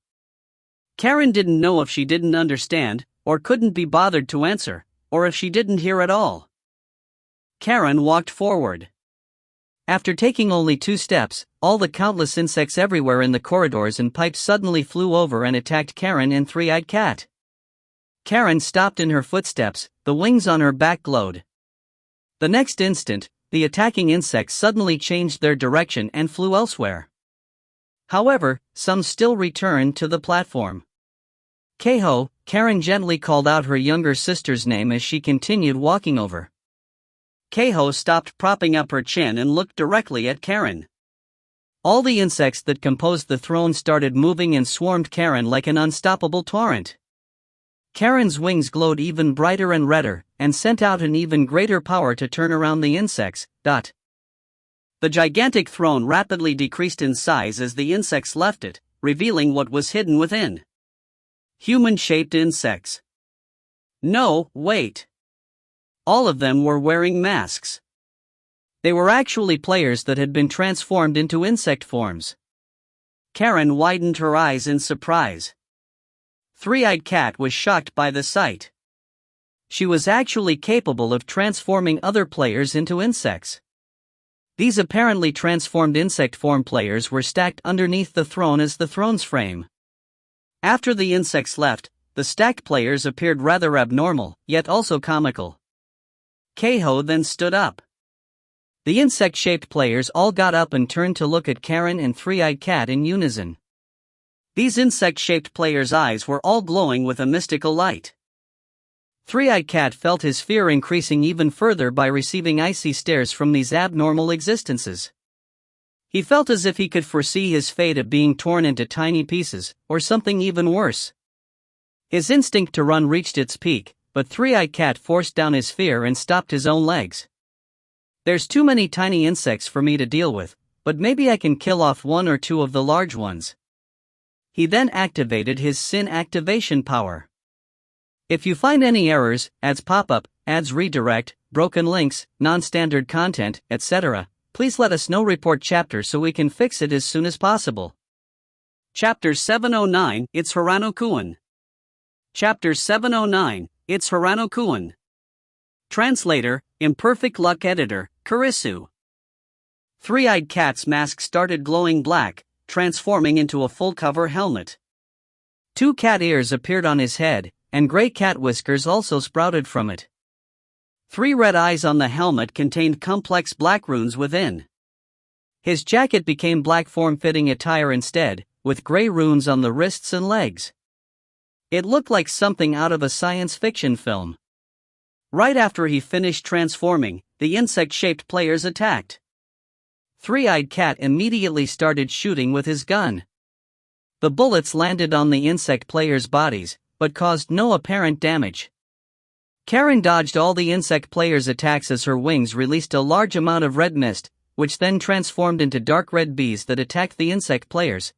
Karen didn't know if she didn't understand, or couldn't be bothered to answer, or if she didn't hear at all. Karen walked forward. After taking only 2 steps, all the countless insects everywhere in the corridors and pipes suddenly flew over and attacked Karen and Three-Eyed Cat. Karen stopped in her footsteps, the wings on her back glowed. The next instant, the attacking insects suddenly changed their direction and flew elsewhere. However, some still returned to the platform. Keiho, Karen gently called out her younger sister's name as she continued walking over. Keiho stopped propping up her chin and looked directly at Karen. All the insects that composed the throne started moving and swarmed Karen like an unstoppable torrent. Karen's wings glowed even brighter and redder, and sent out an even greater power to turn around the insects. The gigantic throne rapidly decreased in size as the insects left it, revealing what was hidden within. Human-shaped insects. No, wait. All of them were wearing masks. They were actually players that had been transformed into insect forms. Karen widened her eyes in surprise. Three-Eyed Cat was shocked by the sight. She was actually capable of transforming other players into insects. These apparently transformed insect form players were stacked underneath the throne as the throne's frame. After the insects left, the stacked players appeared rather abnormal, yet also comical. Keiho then stood up. The insect-shaped players all got up and turned to look at Karen and Three-Eyed Cat in unison. These insect-shaped players' eyes were all glowing with a mystical light. Three-Eyed Cat felt his fear increasing even further by receiving icy stares from these abnormal existences. He felt as if he could foresee his fate of being torn into tiny pieces, or something even worse. His instinct to run reached its peak, but Three-Eyed Cat forced down his fear and stopped his own legs. There's too many tiny insects for me to deal with, but maybe I can kill off 1 or 2 of the large ones. He then activated his Sin activation power. If you find any errors, ads pop up, ads redirect, broken links, non-standard content, etc., please let us know. Report chapter so we can fix it as soon as possible. Chapter 709, It's Hirano-kun. Chapter 709, It's Hirano-kun. Translator, Imperfect Luck Editor, Kurisu. Three-Eyed Cat's mask started glowing black, transforming into a full-cover helmet. 2 cat ears appeared on his head, and gray cat whiskers also sprouted from it. 3 red eyes on the helmet contained complex black runes within. His jacket became black form-fitting attire instead, with gray runes on the wrists and legs. It looked like something out of a science fiction film. Right after he finished transforming, the insect-shaped players attacked. Three-Eyed Cat immediately started shooting with his gun. The bullets landed on the insect players' bodies, but caused no apparent damage. Karen dodged all the insect players' attacks as her wings released a large amount of red mist, which then transformed into dark red bees that attacked the insect players.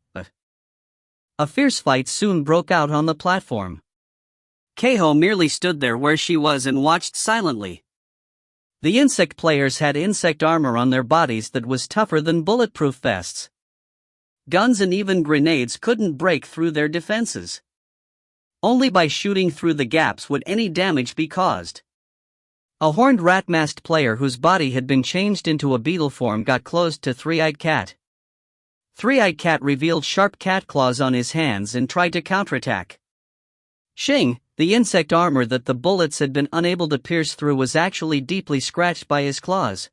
A fierce fight soon broke out on the platform. Keiho merely stood there where she was and watched silently. The insect players had insect armor on their bodies that was tougher than bulletproof vests. Guns and even grenades couldn't break through their defenses. Only by shooting through the gaps would any damage be caused. A horned rat-masked player whose body had been changed into a beetle form got close to Three-Eyed Cat. Three-Eyed Cat revealed sharp cat claws on his hands and tried to counterattack. Shing, the insect armor that the bullets had been unable to pierce through, was actually deeply scratched by his claws.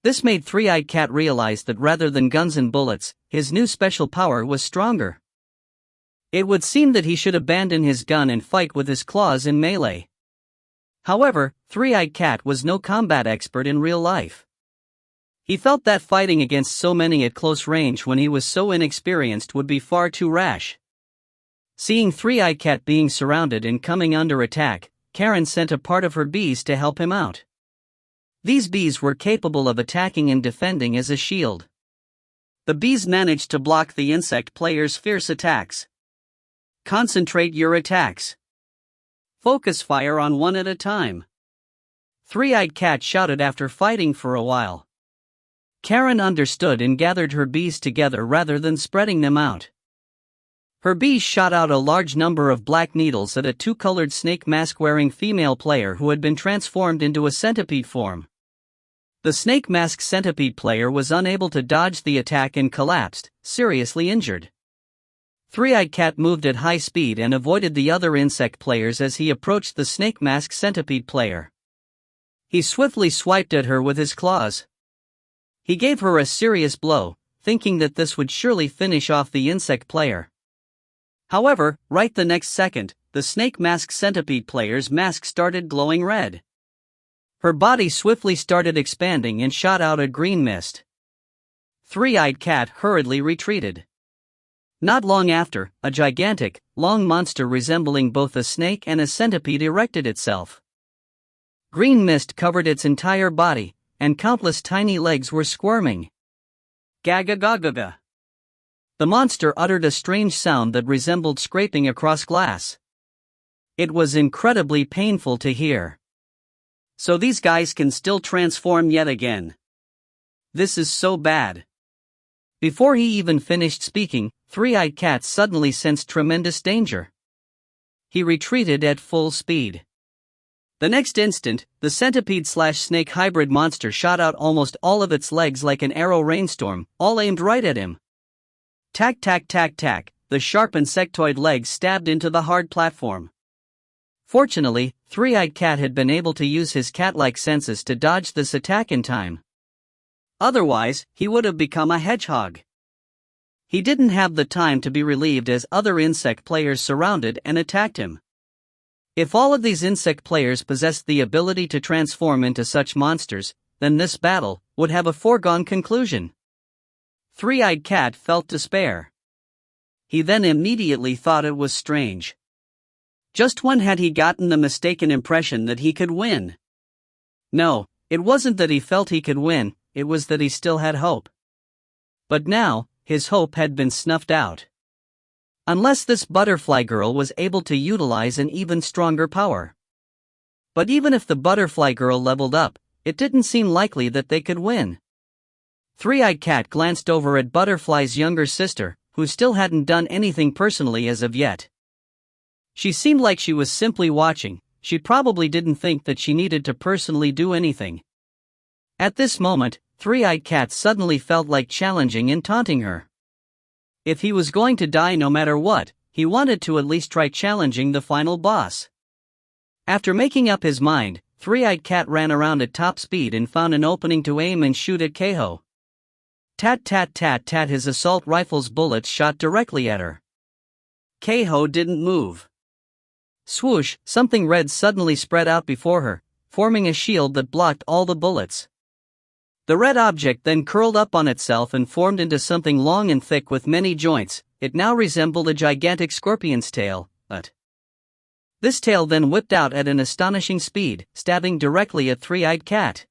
This made Three-Eyed Cat realize that rather than guns and bullets, his new special power was stronger. It would seem that he should abandon his gun and fight with his claws in melee. However, Three-Eyed Cat was no combat expert in real life. He felt that fighting against so many at close range when he was so inexperienced would be far too rash. Seeing Three-Eyed Cat being surrounded and coming under attack, Karen sent a part of her bees to help him out. These bees were capable of attacking and defending as a shield. The bees managed to block the insect player's fierce attacks. Concentrate your attacks. Focus fire on one at a time. Three-Eyed Cat shouted after fighting for a while. Karen understood and gathered her bees together rather than spreading them out. Her bees shot out a large number of black needles at a two-colored snake mask-wearing female player who had been transformed into a centipede form. The snake mask centipede player was unable to dodge the attack and collapsed, seriously injured. Three-Eyed Cat moved at high speed and avoided the other insect players as he approached the snake mask centipede player. He swiftly swiped at her with his claws. He gave her a serious blow, thinking that this would surely finish off the insect player. However, right the next second, the snake mask centipede player's mask started glowing red. Her body swiftly started expanding and shot out a green mist. Three-Eyed Cat hurriedly retreated. Not long after, a gigantic, long monster resembling both a snake and a centipede erected itself. Green mist covered its entire body, and countless tiny legs were squirming. Gaga-gaga-ga. The monster uttered a strange sound that resembled scraping across glass. It was incredibly painful to hear. So these guys can still transform yet again. This is so bad. Before he even finished speaking, Three-Eyed Cat suddenly sensed tremendous danger. He retreated at full speed. The next instant, the centipede/snake hybrid monster shot out almost all of its legs like an arrow rainstorm, all aimed right at him. Tack tack tack tack, the sharp insectoid legs stabbed into the hard platform. Fortunately, Three-Eyed Cat had been able to use his cat-like senses to dodge this attack in time. Otherwise, he would have become a hedgehog. He didn't have the time to be relieved as other insect players surrounded and attacked him. If all of these insect players possessed the ability to transform into such monsters, then this battle would have a foregone conclusion. Three-Eyed Cat felt despair. He then immediately thought it was strange. Just when had he gotten the mistaken impression that he could win? No, it wasn't that he felt he could win, it was that he still had hope. But now, his hope had been snuffed out. Unless this butterfly girl was able to utilize an even stronger power. But even if the butterfly girl leveled up, it didn't seem likely that they could win. Three-Eyed Cat glanced over at Butterfly's younger sister, who still hadn't done anything personally as of yet. She seemed like she was simply watching. She probably didn't think that she needed to personally do anything. At this moment, Three-Eyed Cat suddenly felt like challenging and taunting her. If he was going to die no matter what, he wanted to at least try challenging the final boss. After making up his mind, Three-Eyed Cat ran around at top speed and found an opening to aim and shoot at Keiho. Tat tat tat tat, his assault rifle's bullets shot directly at her. Keiho didn't move. Swoosh, something red suddenly spread out before her, forming a shield that blocked all the bullets. The red object then curled up on itself and formed into something long and thick with many joints. It now resembled a gigantic scorpion's tail, but this tail then whipped out at an astonishing speed, stabbing directly at Three-Eyed Cat.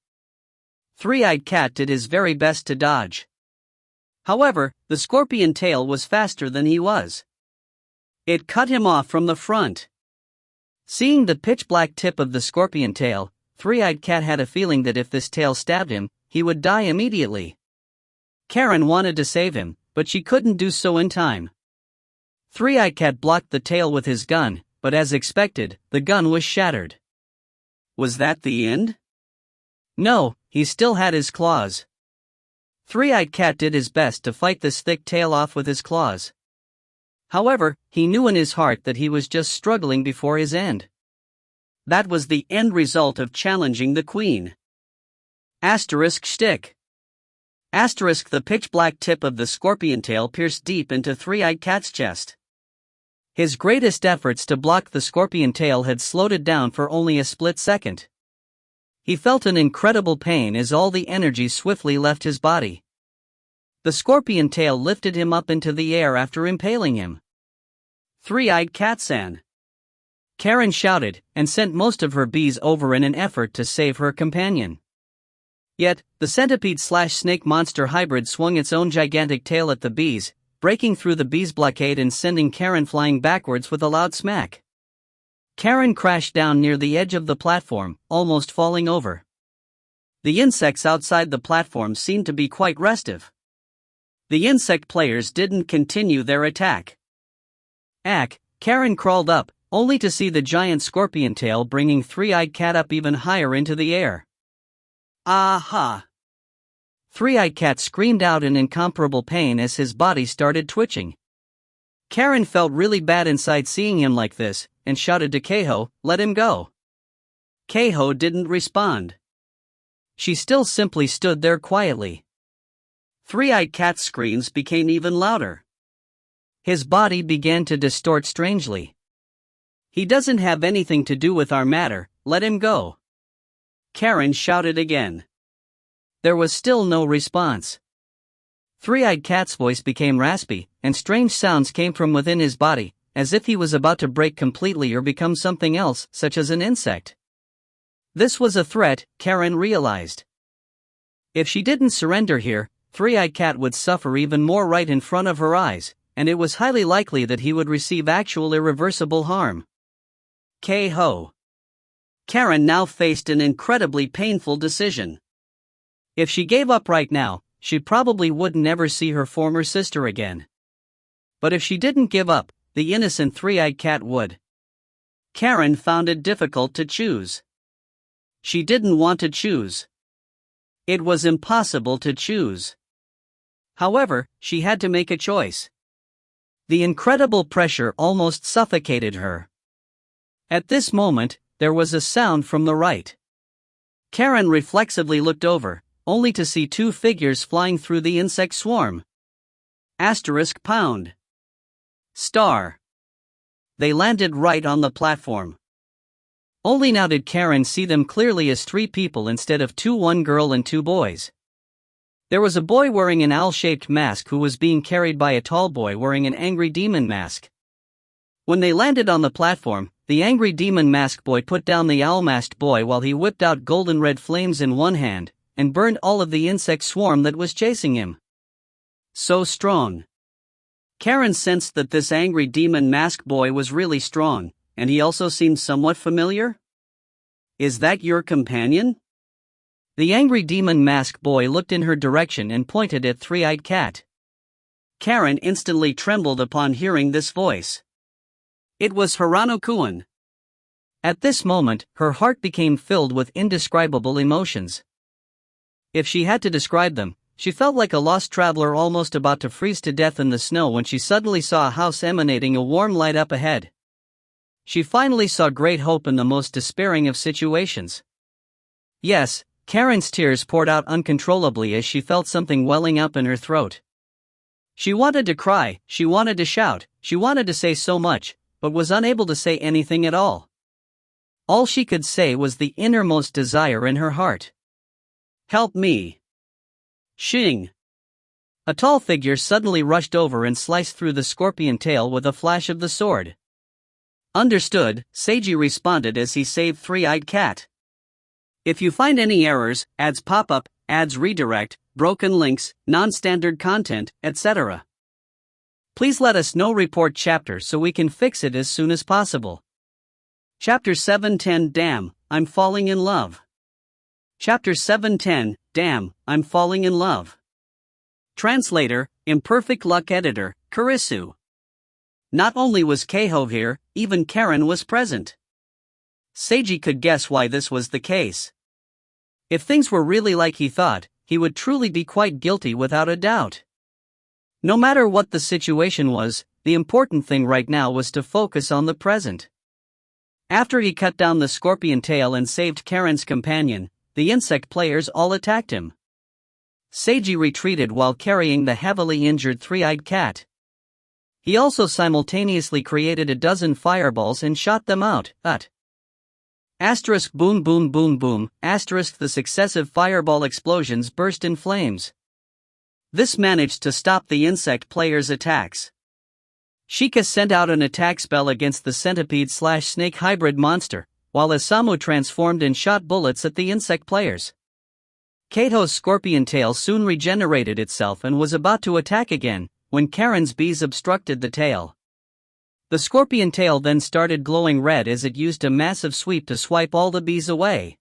Three-Eyed Cat did his very best to dodge. However, the scorpion tail was faster than he was. It cut him off from the front. Seeing the pitch-black tip of the scorpion tail, Three-Eyed Cat had a feeling that if this tail stabbed him, he would die immediately. Karen wanted to save him, but she couldn't do so in time. Three-Eyed Cat blocked the tail with his gun, but as expected, the gun was shattered. Was that the end? No, he still had his claws. Three-Eyed Cat did his best to fight this thick tail off with his claws. However, he knew in his heart that he was just struggling before his end. That was the end result of challenging the queen. Asterisk shtick. Asterisk the pitch-black tip of the scorpion tail pierced deep into Three-Eyed Cat's chest. His greatest efforts to block the scorpion tail had slowed it down for only a split second. He felt an incredible pain as all the energy swiftly left his body. The scorpion tail lifted him up into the air after impaling him. Three-Eyed Cat-san! Karen shouted and sent most of her bees over in an effort to save her companion. Yet, the centipede/snake monster hybrid swung its own gigantic tail at the bees, breaking through the bees' blockade and sending Karen flying backwards with a loud smack. Karen crashed down near the edge of the platform, almost falling over. The insects outside the platform seemed to be quite restive. The insect players didn't continue their attack. Karen crawled up, only to see the giant scorpion tail bringing Three-Eyed Cat up even higher into the air. Aha! Three-Eyed Cat screamed out in incomparable pain as his body started twitching. Karen felt really bad inside seeing him like this, and shouted to Keiho, "Let him go." Keiho didn't respond. She still simply stood there quietly. Three-Eyed Cat's screams became even louder. His body began to distort strangely. "He doesn't have anything to do with our matter, let him go." Karen shouted again. There was still no response. Three-Eyed Cat's voice became raspy, and strange sounds came from within his body, as if he was about to break completely or become something else, such as an insect. This was a threat, Karen realized. If she didn't surrender here, Three-Eyed Cat would suffer even more right in front of her eyes, and it was highly likely that he would receive actual irreversible harm. Keiho. Karen now faced an incredibly painful decision. If she gave up right now, she probably would never see her former sister again. But if she didn't give up, the innocent Three-Eyed Cat would. Karen found it difficult to choose. She didn't want to choose. It was impossible to choose. However, she had to make a choice. The incredible pressure almost suffocated her. At this moment, there was a sound from the right. Karen reflexively looked over, only to see two figures flying through the insect swarm. *##. Star. They landed right on the platform. Only now did Karen see them clearly as three people instead of two, one girl and two boys. There was a boy wearing an owl-shaped mask who was being carried by a tall boy wearing an angry demon mask. When they landed on the platform, the angry demon mask boy put down the owl-masked boy while he whipped out golden red flames in one hand, and burned all of the insect swarm that was chasing him. So strong. Karen sensed that this angry demon mask boy was really strong, and he also seemed somewhat familiar. "Is that your companion?" The angry demon mask boy looked in her direction and pointed at Three-Eyed Cat. Karen instantly trembled upon hearing this voice. It was Hirano-kun. At this moment, her heart became filled with indescribable emotions. If she had to describe them, she felt like a lost traveler almost about to freeze to death in the snow when she suddenly saw a house emanating a warm light up ahead. She finally saw great hope in the most despairing of situations. Yes, Karen's tears poured out uncontrollably as she felt something welling up in her throat. She wanted to cry, she wanted to shout, she wanted to say so much, but was unable to say anything at all. All she could say was the innermost desire in her heart. "Help me." Shing! A tall figure suddenly rushed over and sliced through the scorpion tail with a flash of the sword. "Understood," Seiji responded as he saved Three-Eyed Cat. If you find any errors, ads pop up, ads redirect, broken links, non-standard content, etc., please let us know. Report chapter so we can fix it as soon as possible. Chapter 710 Damn, I'm Falling in Love. Chapter 710 Damn, I'm Falling in Love. Translator, Imperfect Luck Editor, Kurisu. Not only was Keiho here, even Karen was present. Seiji could guess why this was the case. If things were really like he thought, he would truly be quite guilty without a doubt. No matter what the situation was, the important thing right now was to focus on the present. After he cut down the scorpion tail and saved Karen's companion, the insect players all attacked him. Seiji retreated while carrying the heavily injured three-eyed cat. He also simultaneously created a dozen fireballs and shot them out. Asterisk boom boom boom boom, asterisk the successive fireball explosions burst in flames. This managed to stop the insect players' attacks. Shika sent out an attack spell against the centipede/snake hybrid monster, while Isamu transformed and shot bullets at the insect players. Keiho's scorpion tail soon regenerated itself and was about to attack again, when Karen's bees obstructed the tail. The scorpion tail then started glowing red as it used a massive sweep to swipe all the bees away.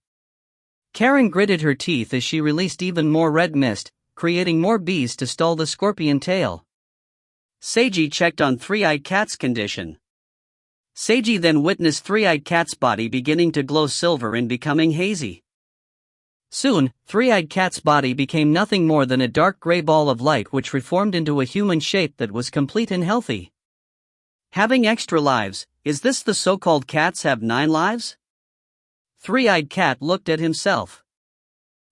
Karen gritted her teeth as she released even more red mist, creating more bees to stall the scorpion tail. Seiji checked on Three-Eyed Cat's condition. Seiji then witnessed Three-Eyed Cat's body beginning to glow silver and becoming hazy. Soon, Three-Eyed Cat's body became nothing more than a dark gray ball of light which reformed into a human shape that was complete and healthy. Having extra lives, is this the so-called cats have 9 lives? Three-Eyed Cat looked at himself.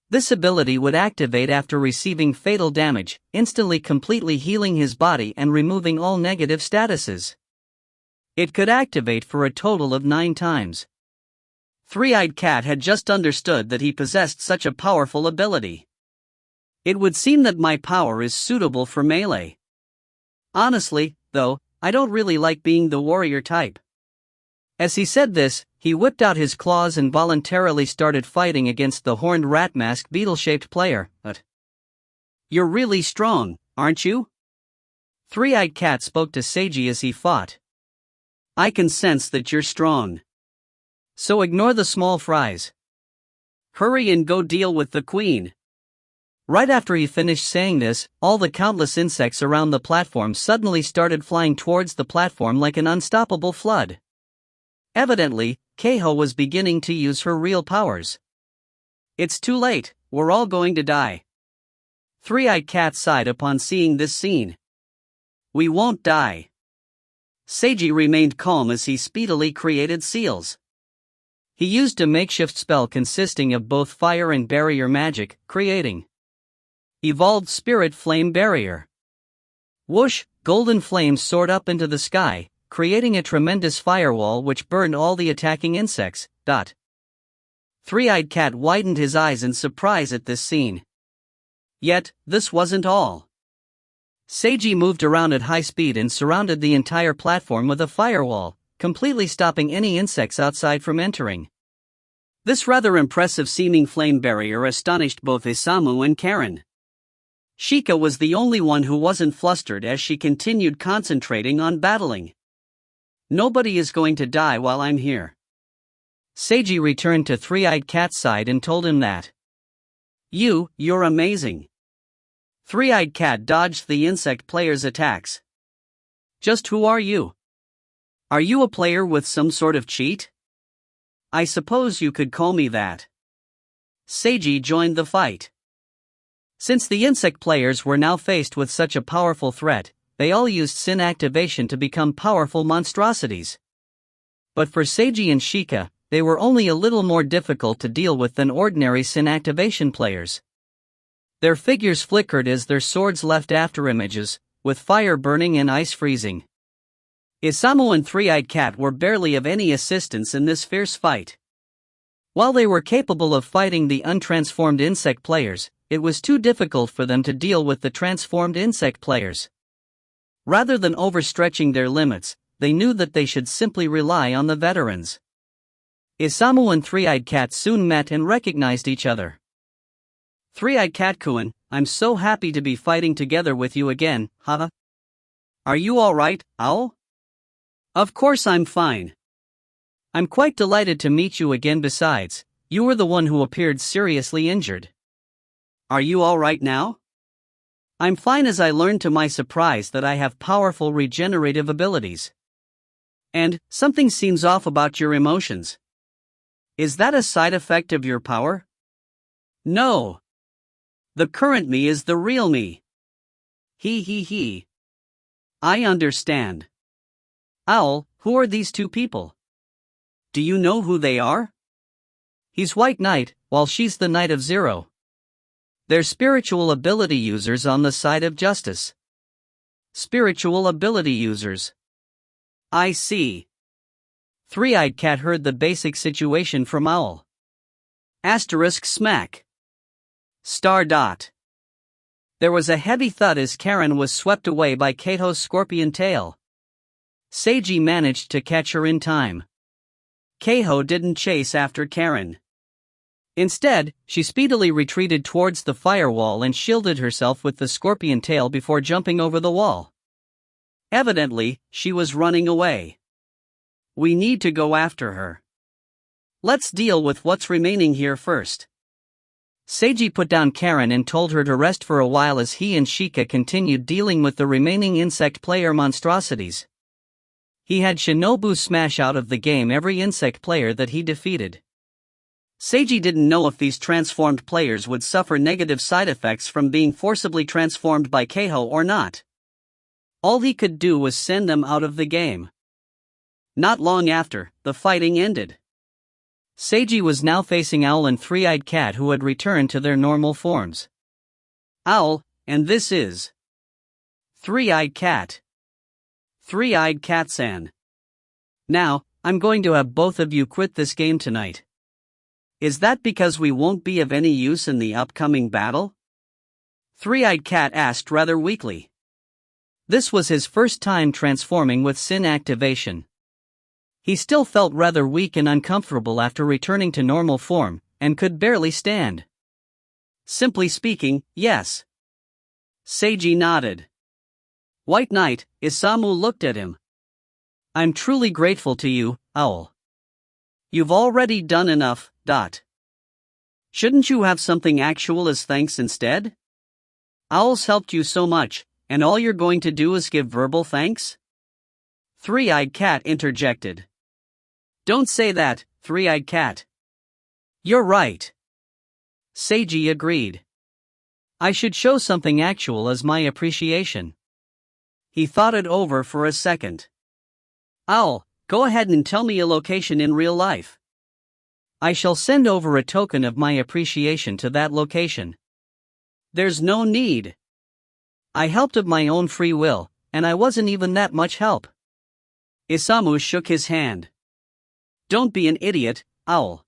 This ability would activate after receiving fatal damage, instantly completely healing his body and removing all negative statuses. It could activate for a total of 9 times. Three-Eyed Cat had just understood that he possessed such a powerful ability. It would seem that my power is suitable for melee. Honestly, though, I don't really like being the warrior type. As he said this, he whipped out his claws and voluntarily started fighting against the horned rat-masked beetle-shaped player. You're really strong, aren't you? Three-Eyed Cat spoke to Seiji as he fought. I can sense that you're strong. So ignore the small fries. Hurry and go deal with the queen. Right after he finished saying this, all the countless insects around the platform suddenly started flying towards the platform like an unstoppable flood. Evidently, Keiho was beginning to use her real powers. It's too late, we're all going to die. Three-Eyed Cat sighed upon seeing this scene. We won't die. Seiji remained calm as he speedily created seals. He used a makeshift spell consisting of both fire and barrier magic, creating Evolved Spirit Flame Barrier. Whoosh, golden flames soared up into the sky, creating a tremendous firewall which burned all the attacking insects. Three-Eyed Cat widened his eyes in surprise at this scene. Yet, this wasn't all. Seiji moved around at high speed and surrounded the entire platform with a firewall, completely stopping any insects outside from entering. This rather impressive seeming flame barrier astonished both Isamu and Karen. Shika was the only one who wasn't flustered as she continued concentrating on battling. Nobody is going to die while I'm here. Seiji returned to Three-Eyed Cat's side and told him that. You're amazing. Three-Eyed Cat dodged the insect player's attacks. Just who are you? Are you a player with some sort of cheat? I suppose you could call me that. Seiji joined the fight. Since the insect players were now faced with such a powerful threat, they all used Sin activation to become powerful monstrosities. But for Seiji and Shika, they were only a little more difficult to deal with than ordinary Sin activation players. Their figures flickered as their swords left afterimages, with fire burning and ice freezing. Isamu and Three-Eyed Cat were barely of any assistance in this fierce fight. While they were capable of fighting the untransformed insect players, it was too difficult for them to deal with the transformed insect players. Rather than overstretching their limits, they knew that they should simply rely on the veterans. Isamu and Three-Eyed Cat soon met and recognized each other. Three-Eyed Cat-kun, I'm so happy to be fighting together with you again, haha. Are you alright, Owl? Of course I'm fine. I'm quite delighted to meet you again. Besides, you were the one who appeared seriously injured. Are you alright now? I'm fine as I learned to my surprise that I have powerful regenerative abilities. And, something seems off about your emotions. Is that a side effect of your power? No. The current me is the real me. He. I understand. Owl, who are these two people? Do you know who they are? He's White Knight, while she's the Knight of Zero. They're spiritual ability users on the side of justice. Spiritual ability users. I see. Three-Eyed Cat heard the basic situation from Owl. Asterisk smack. Star dot. There was a heavy thud as Karen was swept away by Kato's scorpion tail. Seiji managed to catch her in time. Kato didn't chase after Karen. Instead, she speedily retreated towards the firewall and shielded herself with the scorpion tail before jumping over the wall. Evidently, she was running away. We need to go after her. Let's deal with what's remaining here first. Seiji put down Karen and told her to rest for a while as he and Shika continued dealing with the remaining insect player monstrosities. He had Shinobu smash out of the game every insect player that he defeated. Seiji didn't know if these transformed players would suffer negative side effects from being forcibly transformed by Kato or not. All he could do was send them out of the game. Not long after, the fighting ended. Seiji was now facing Owl and Three-Eyed Cat, who had returned to their normal forms. Owl, and this is Three-Eyed Cat. Three-Eyed Cat-san. Now, I'm going to have both of you quit this game tonight. Is that because we won't be of any use in the upcoming battle? Three-Eyed Cat asked rather weakly. This was his first time transforming with Sin activation. He still felt rather weak and uncomfortable after returning to normal form, and could barely stand. Simply speaking, yes. Seiji nodded. White Knight, Isamu looked at him. I'm truly grateful to you, Owl. You've already done enough, Shouldn't you have something actual as thanks instead? Owl's helped you so much, and all you're going to do is give verbal thanks? Three-Eyed Cat interjected. Don't say that, Three-Eyed Cat. You're right. Seiji agreed. I should show something actual as my appreciation. He thought it over for a second. Owl, go ahead and tell me a location in real life. I shall send over a token of my appreciation to that location. There's no need. I helped of my own free will, and I wasn't even that much help. Isamu shook his hand. Don't be an idiot, Owl.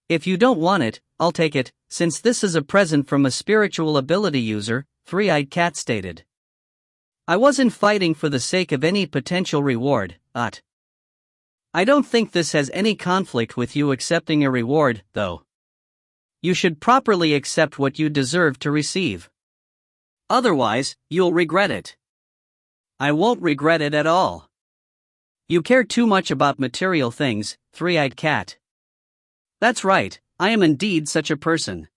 If you don't want it, I'll take it, since this is a present from a spiritual ability user, Three-Eyed Cat stated. I wasn't fighting for the sake of any potential reward, I don't think this has any conflict with you accepting a reward, though. You should properly accept what you deserve to receive. Otherwise, you'll regret it. I won't regret it at all. You care too much about material things, Three-Eyed Cat. That's right, I am indeed such a person.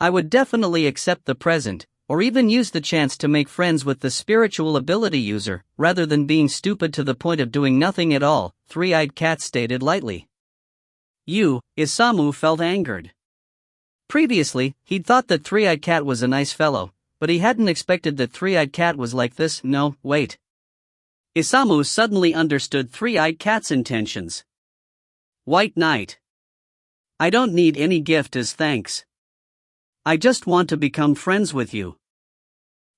I would definitely accept the present, or even use the chance to make friends with the spiritual ability user, rather than being stupid to the point of doing nothing at all, Three-Eyed Cat stated lightly. Isamu felt angered. Previously, he'd thought that Three-Eyed Cat was a nice fellow, but he hadn't expected that Three-Eyed Cat was like this. No, wait. Isamu suddenly understood Three-Eyed Cat's intentions. White Knight. I don't need any gift as thanks. I just want to become friends with you.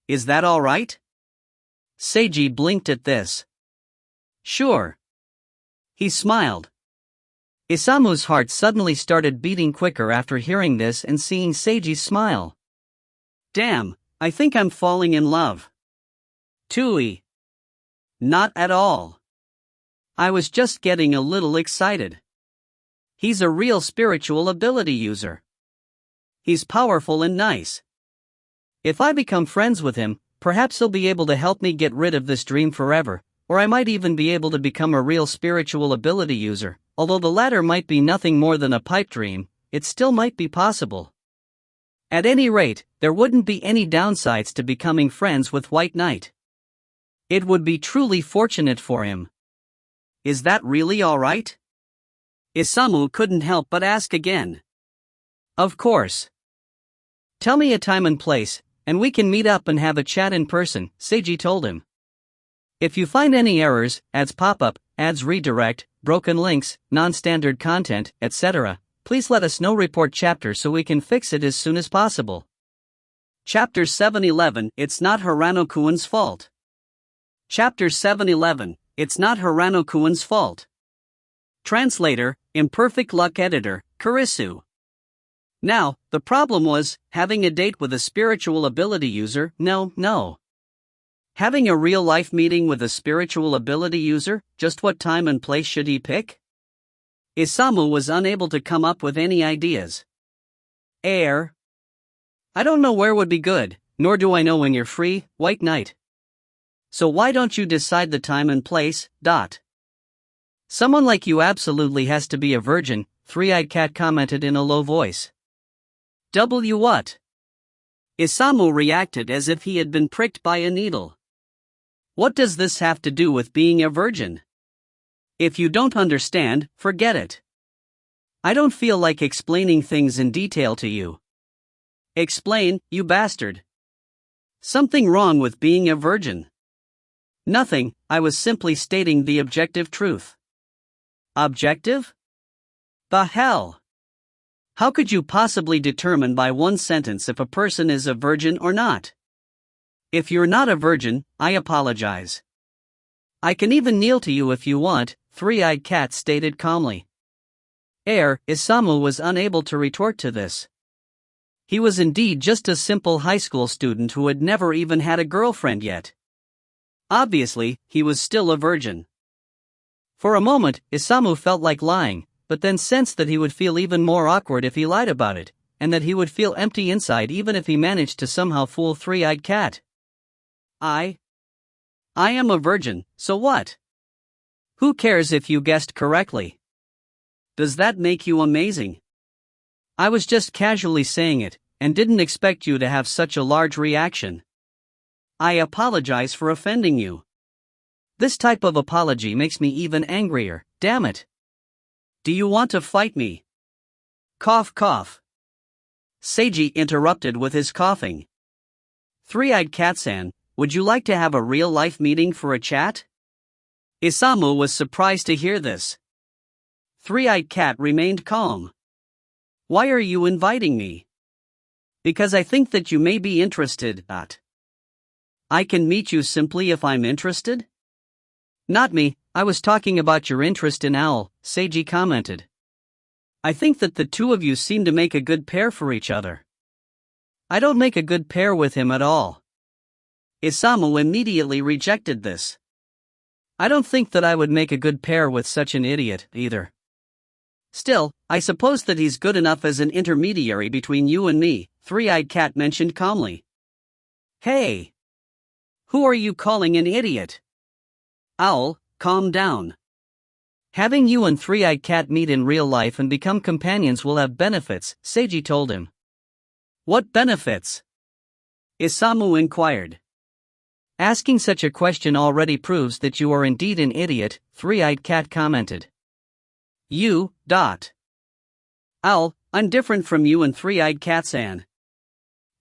Is that all right? Seiji blinked at this. Sure. He smiled. Isamu's heart suddenly started beating quicker after hearing this and seeing Seiji's smile. Damn, I think I'm falling in love. Tui. Not at all. I was just getting a little excited. He's a real spiritual ability user. He's powerful and nice. If I become friends with him, perhaps he'll be able to help me get rid of this dream forever, or I might even be able to become a real spiritual ability user. Although the latter might be nothing more than a pipe dream, it still might be possible. At any rate, there wouldn't be any downsides to becoming friends with White Knight. It would be truly fortunate for him. Is that really alright? Isamu couldn't help but ask again. Of course. Tell me a time and place, and we can meet up and have a chat in person, Seiji told him. If you find any errors, ads pop up, ads redirect, broken links, non-standard content, etc., please let us know. Report chapter so we can fix it as soon as possible. Chapter 711, It's Not Hirano-kuen's Fault. Chapter 711, It's Not Hirano-kuen's Fault. Translator, Imperfect Luck Editor, Kurisu. Now, the problem was, having a date with a spiritual ability user, no. Having a real-life meeting with a spiritual ability user, just what time and place should he pick? Isamu was unable to come up with any ideas. I don't know where would be good, nor do I know when you're free, White Knight. So why don't you decide the time and place, ? Someone like you absolutely has to be a virgin, Three-Eyed Cat commented in a low voice. What? Isamu reacted as if he had been pricked by a needle. What does this have to do with being a virgin? If you don't understand, forget it. I don't feel like explaining things in detail to you. Explain, you bastard. Something wrong with being a virgin? Nothing, I was simply stating the objective truth. Objective? The hell? How could you possibly determine by one sentence if a person is a virgin or not? If you're not a virgin, I apologize. I can even kneel to you if you want, Three-Eyed Cat stated calmly. Isamu was unable to retort to this. He was indeed just a simple high school student who had never even had a girlfriend yet. Obviously, he was still a virgin. For a moment, Isamu felt like lying, but then sensed that he would feel even more awkward if he lied about it, and that he would feel empty inside even if he managed to somehow fool Three-Eyed Cat. I am a virgin, so what? Who cares if you guessed correctly? Does that make you amazing? I was just casually saying it, and didn't expect you to have such a large reaction. I apologize for offending you. This type of apology makes me even angrier, damn it. Do you want to fight me? Cough cough. Seiji interrupted with his coughing. Three-Eyed Cat-san, would you like to have a real-life meeting for a chat? Isamu was surprised to hear this. Three-Eyed Cat remained calm. Why are you inviting me? Because I think that you may be interested. I can meet you simply if I'm interested? Not me, I was talking about your interest in Owl, Seiji commented. I think that the two of you seem to make a good pair for each other. I don't make a good pair with him at all. Isamu immediately rejected this. I don't think that I would make a good pair with such an idiot, either. Still, I suppose that he's good enough as an intermediary between you and me, Three-Eyed Cat mentioned calmly. Hey! Who are you calling an idiot? Owl, calm down. Having you and Three-Eyed Cat meet in real life and become companions will have benefits, Seiji told him. What benefits? Isamu inquired. Asking such a question already proves that you are indeed an idiot, Three-Eyed Cat commented. Owl, I'm different from you and Three-Eyed Cat-san.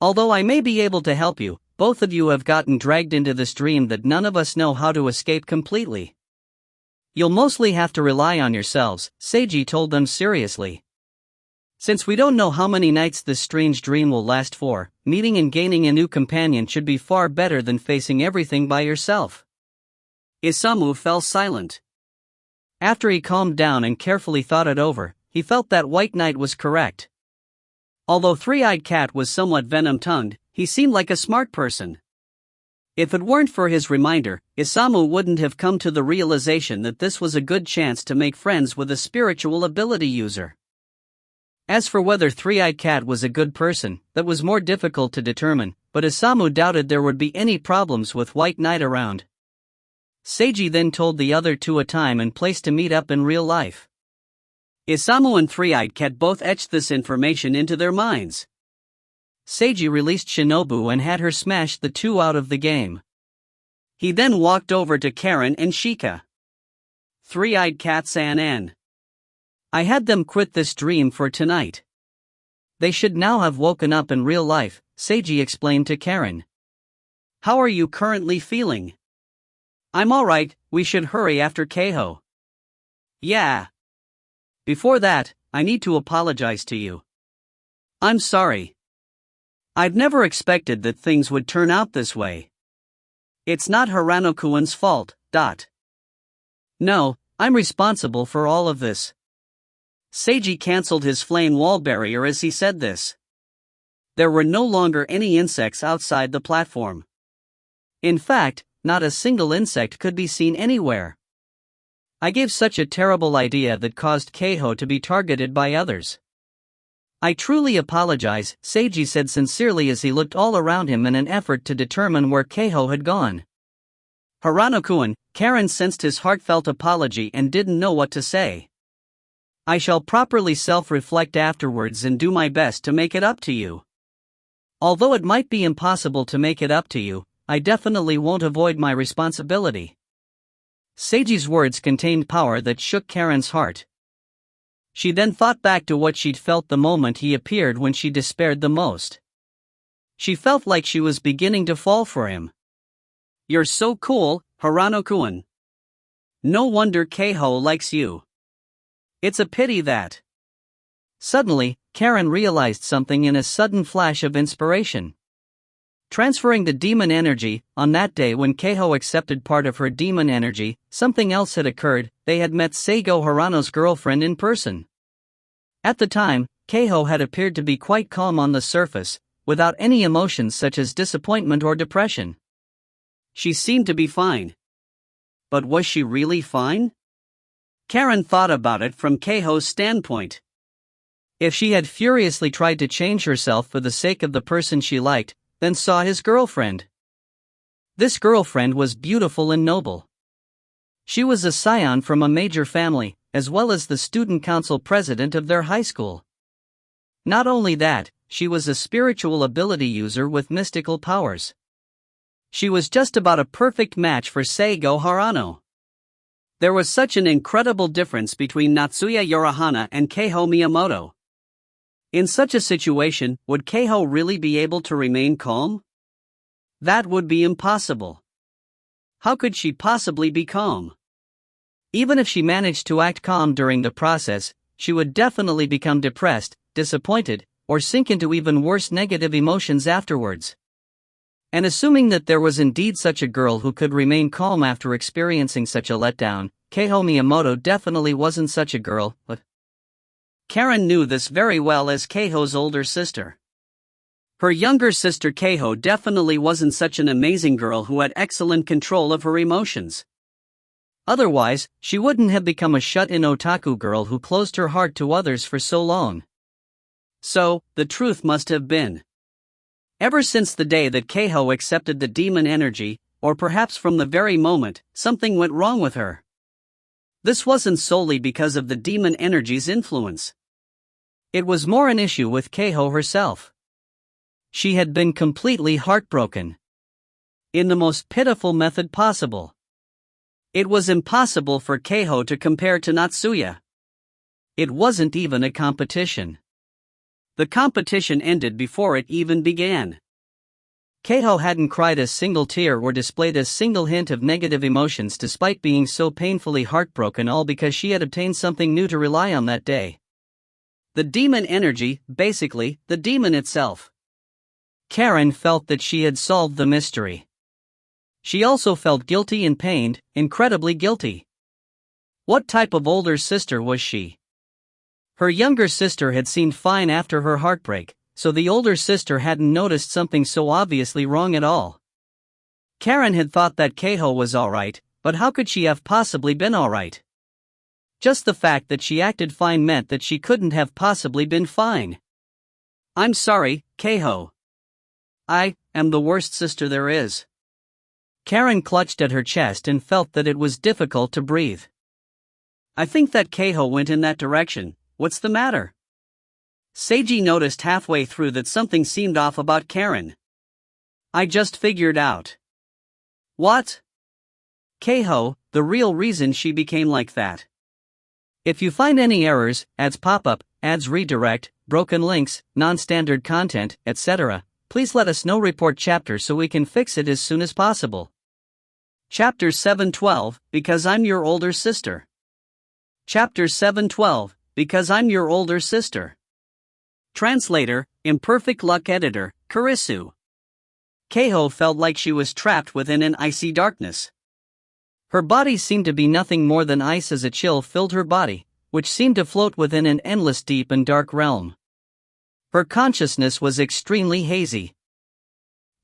Although I may be able to help you, both of you have gotten dragged into this dream that none of us know how to escape completely. You'll mostly have to rely on yourselves, Seiji told them seriously. Since we don't know how many nights this strange dream will last for, meeting and gaining a new companion should be far better than facing everything by yourself. Isamu fell silent. After he calmed down and carefully thought it over, he felt that White Knight was correct. Although Three-Eyed Cat was somewhat venom-tongued, he seemed like a smart person. If it weren't for his reminder, Isamu wouldn't have come to the realization that this was a good chance to make friends with a spiritual ability user. As for whether Three-Eyed Cat was a good person, that was more difficult to determine, but Isamu doubted there would be any problems with White Knight around. Seiji then told the other two a time and place to meet up in real life. Isamu and Three-Eyed Cat both etched this information into their minds. Seiji released Shinobu and had her smash the two out of the game. He then walked over to Karen and Shika. Three-eyed cats and I had them quit this dream for tonight. They should now have woken up in real life, Seiji explained to Karen. How are you currently feeling? I'm alright, we should hurry after Keiho. Yeah. Before that, I need to apologize to you. I'm sorry. I'd never expected that things would turn out this way. It's not Hirano-kuen's fault. No, I'm responsible for all of this. Seiji cancelled his flame wall barrier as he said this. There were no longer any insects outside the platform. In fact, not a single insect could be seen anywhere. I gave such a terrible idea that caused Keiho to be targeted by others. I truly apologize, Seiji said sincerely as he looked all around him in an effort to determine where Keiho had gone. Hirano-kun, Karen sensed his heartfelt apology and didn't know what to say. I shall properly self-reflect afterwards and do my best to make it up to you. Although it might be impossible to make it up to you, I definitely won't avoid my responsibility. Seiji's words contained power that shook Karen's heart. She then thought back to what she'd felt the moment he appeared when she despaired the most. She felt like she was beginning to fall for him. You're so cool, Hirano-kun. No wonder Keiho likes you. It's a pity that. Suddenly, Karen realized something in a sudden flash of inspiration. Transferring the demon energy, on that day when Keiho accepted part of her demon energy, something else had occurred. They had met Seigo Hirano's girlfriend in person. At the time, Keiho had appeared to be quite calm on the surface, without any emotions such as disappointment or depression. She seemed to be fine. But was she really fine? Karen thought about it from Keiho's standpoint. If she had furiously tried to change herself for the sake of the person she liked, then saw his girlfriend. This girlfriend was beautiful and noble. She was a scion from a major family, as well as the student council president of their high school. Not only that, she was a spiritual ability user with mystical powers. She was just about a perfect match for Seigo Hirano. There was such an incredible difference between Natsuya Yorihana and Keiho Miyamoto. In such a situation, would Keiho really be able to remain calm? That would be impossible. How could she possibly be calm? Even if she managed to act calm during the process, she would definitely become depressed, disappointed, or sink into even worse negative emotions afterwards. And assuming that there was indeed such a girl who could remain calm after experiencing such a letdown, Keiho Miyamoto definitely wasn't such a girl, but Karen knew this very well as Keiho's older sister. Her younger sister Keiho definitely wasn't such an amazing girl who had excellent control of her emotions. Otherwise, she wouldn't have become a shut-in otaku girl who closed her heart to others for so long. So, the truth must have been. Ever since the day that Keiho accepted the demon energy, or perhaps from the very moment, something went wrong with her. This wasn't solely because of the demon energy's influence. It was more an issue with Keiho herself. She had been completely heartbroken. In the most pitiful method possible. It was impossible for Keiho to compare to Natsuya. It wasn't even a competition. The competition ended before it even began. Keiho hadn't cried a single tear or displayed a single hint of negative emotions despite being so painfully heartbroken, all because she had obtained something new to rely on that day. The demon energy, basically, the demon itself. Karen felt that she had solved the mystery. She also felt guilty and pained, incredibly guilty. What type of older sister was she? Her younger sister had seemed fine after her heartbreak, so the older sister hadn't noticed something so obviously wrong at all. Karen had thought that Keiho was alright, but how could she have possibly been alright? Just the fact that she acted fine meant that she couldn't have possibly been fine. I'm sorry, Keiho. I am the worst sister there is. Karen clutched at her chest and felt that it was difficult to breathe. I think that Keiho went in that direction. What's the matter? Seiji noticed halfway through that something seemed off about Karen. I just figured out. What? Keiho, the real reason she became like that. If you find any errors, ads pop up, ads redirect, broken links, non-standard content, etc., please let us know. Report chapter so we can fix it as soon as possible. Chapter 712, Because I'm Your Older Sister. Chapter 712, Because I'm Your Older Sister. Translator, Imperfect Luck Editor, Kurisu. Keiho felt like she was trapped within an icy darkness. Her body seemed to be nothing more than ice as a chill filled her body, which seemed to float within an endless deep and dark realm. Her consciousness was extremely hazy.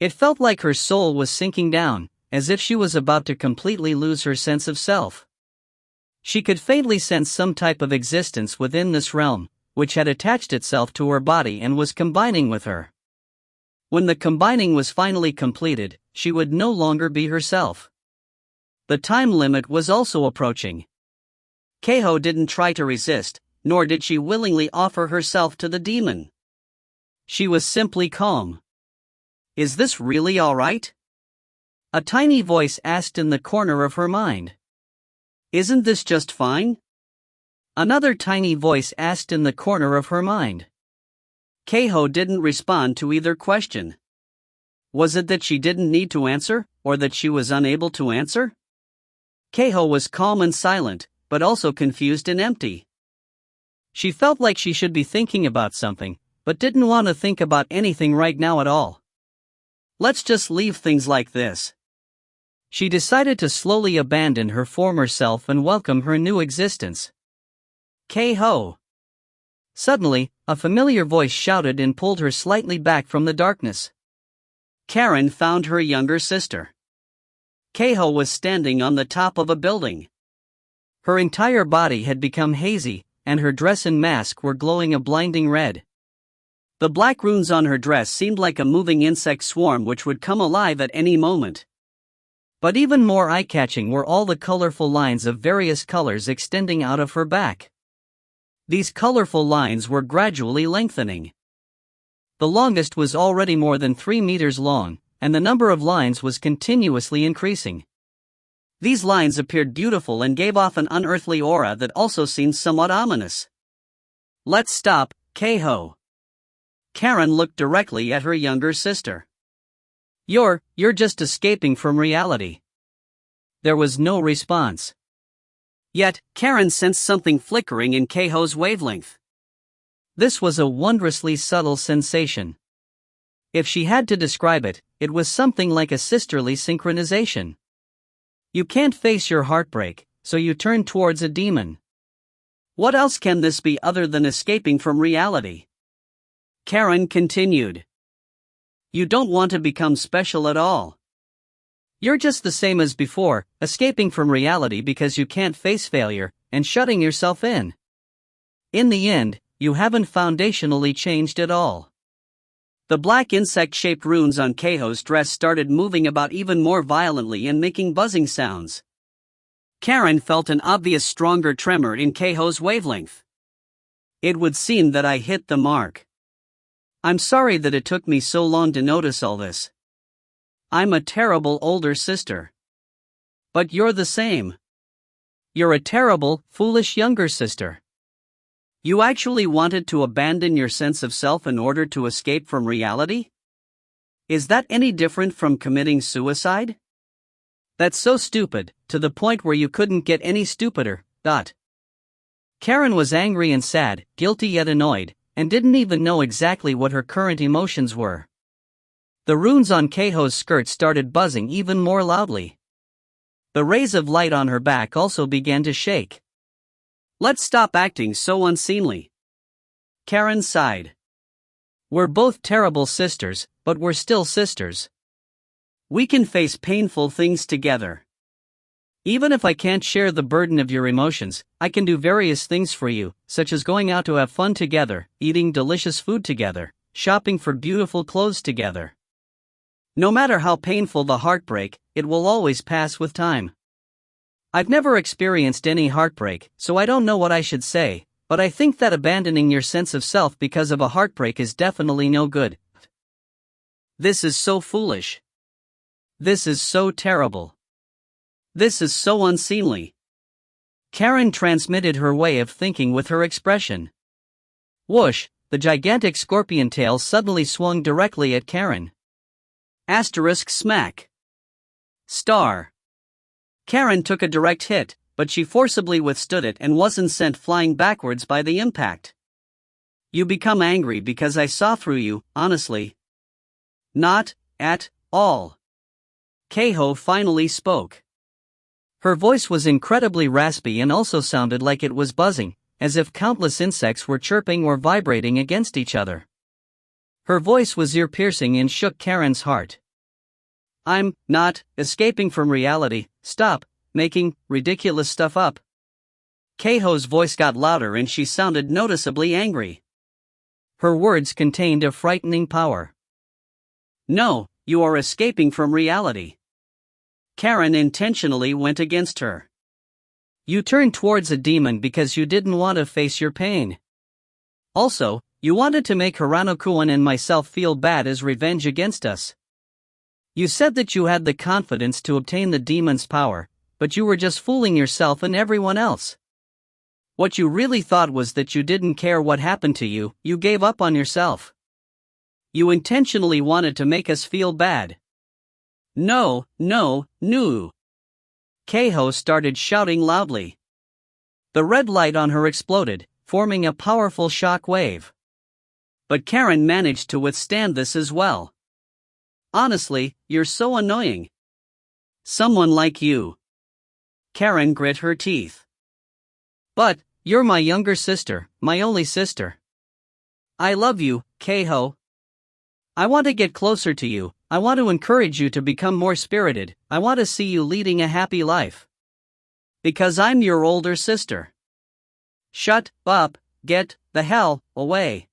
It felt like her soul was sinking down, as if she was about to completely lose her sense of self. She could faintly sense some type of existence within this realm, which had attached itself to her body and was combining with her. When the combining was finally completed, she would no longer be herself. The time limit was also approaching. Keiho didn't try to resist, nor did she willingly offer herself to the demon. She was simply calm. Is this really all right? A tiny voice asked in the corner of her mind. Isn't this just fine? Another tiny voice asked in the corner of her mind. Keiho didn't respond to either question. Was it that she didn't need to answer, or that she was unable to answer? Keiho was calm and silent, but also confused and empty. She felt like she should be thinking about something, but didn't want to think about anything right now at all. Let's just leave things like this. She decided to slowly abandon her former self and welcome her new existence. Keiho. Suddenly, a familiar voice shouted and pulled her slightly back from the darkness. Karen found her younger sister. Keiho was standing on the top of a building. Her entire body had become hazy, and her dress and mask were glowing a blinding red. The black runes on her dress seemed like a moving insect swarm which would come alive at any moment. But even more eye-catching were all the colorful lines of various colors extending out of her back. These colorful lines were gradually lengthening. The longest was already more than 3 meters long, and the number of lines was continuously increasing. These lines appeared beautiful and gave off an unearthly aura that also seemed somewhat ominous. Let's stop, Keiho. Karen looked directly at her younger sister. You're just escaping from reality. There was no response. Yet, Karen sensed something flickering in Keiho's wavelength. This was a wondrously subtle sensation. If she had to describe it, it was something like a sisterly synchronization. You can't face your heartbreak, so you turn towards a demon. What else can this be other than escaping from reality? Karen continued. You don't want to become special at all. You're just the same as before, escaping from reality because you can't face failure, and shutting yourself in. In the end, you haven't foundationally changed at all. The black insect-shaped runes on Keiho's dress started moving about even more violently and making buzzing sounds. Karen felt an obvious stronger tremor in Keiho's wavelength. It would seem that I hit the mark. I'm sorry that it took me so long to notice all this. I'm a terrible older sister. But you're the same. You're a terrible, foolish younger sister. You actually wanted to abandon your sense of self in order to escape from reality? Is that any different from committing suicide? That's so stupid, to the point where you couldn't get any stupider. Karen was angry and sad, guilty yet annoyed, and didn't even know exactly what her current emotions were. The runes on Keiho's skirt started buzzing even more loudly. The rays of light on her back also began to shake. Let's stop acting so unseemly. Karen sighed. We're both terrible sisters, but we're still sisters. We can face painful things together. Even if I can't share the burden of your emotions, I can do various things for you, such as going out to have fun together, eating delicious food together, shopping for beautiful clothes together. No matter how painful the heartbreak, it will always pass with time. I've never experienced any heartbreak, so I don't know what I should say, but I think that abandoning your sense of self because of a heartbreak is definitely no good. This is so foolish. This is so terrible. This is so unseemly. Karen transmitted her way of thinking with her expression. Whoosh, the gigantic scorpion tail suddenly swung directly at Karen. Asterisk smack. Star. Karen took a direct hit, but she forcibly withstood it and wasn't sent flying backwards by the impact. You become angry because I saw through you, honestly. Not at all. Keiho finally spoke. Her voice was incredibly raspy and also sounded like it was buzzing, as if countless insects were chirping or vibrating against each other. Her voice was ear-piercing and shook Karen's heart. I'm not escaping from reality. Stop making ridiculous stuff up. Keiho's voice got louder and she sounded noticeably angry. Her words contained a frightening power. No, you are escaping from reality. Karen intentionally went against her. You turned towards a demon because you didn't want to face your pain. Also, you wanted to make Hirano-kun and myself feel bad as revenge against us. You said that you had the confidence to obtain the demon's power, but you were just fooling yourself and everyone else. What you really thought was that you didn't care what happened to you, you gave up on yourself. You intentionally wanted to make us feel bad. No. Keiho started shouting loudly. The red light on her exploded, forming a powerful shock wave. But Karen managed to withstand this as well. Honestly, you're so annoying. Someone like you. Karen grit her teeth. But, you're my younger sister, my only sister. I love you, Keiho. I want to get closer to you. I want to encourage you to become more spirited. I want to see you leading a happy life. Because I'm your older sister. Shut up, get the hell away.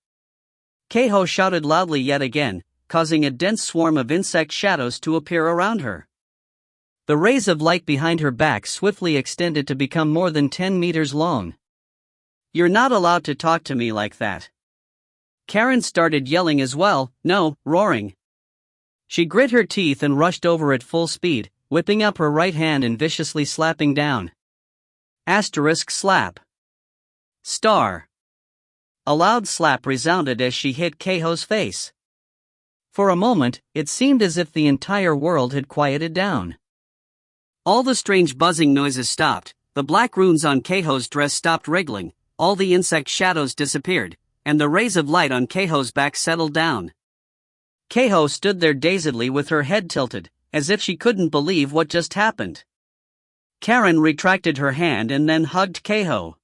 Keiho shouted loudly yet again, causing a dense swarm of insect shadows to appear around her. The rays of light behind her back swiftly extended to become more than 10 meters long. You're not allowed to talk to me like that. Karen started yelling as well, no, roaring. She grit her teeth and rushed over at full speed, whipping up her right hand and viciously slapping down. Asterisk slap. Star. A loud slap resounded as she hit Keiho's face. For a moment, it seemed as if the entire world had quieted down. All the strange buzzing noises stopped, the black runes on Keiho's dress stopped wriggling, all the insect shadows disappeared, and the rays of light on Keiho's back settled down. Keiho stood there dazedly with her head tilted, as if she couldn't believe what just happened. Karen retracted her hand and then hugged Keiho.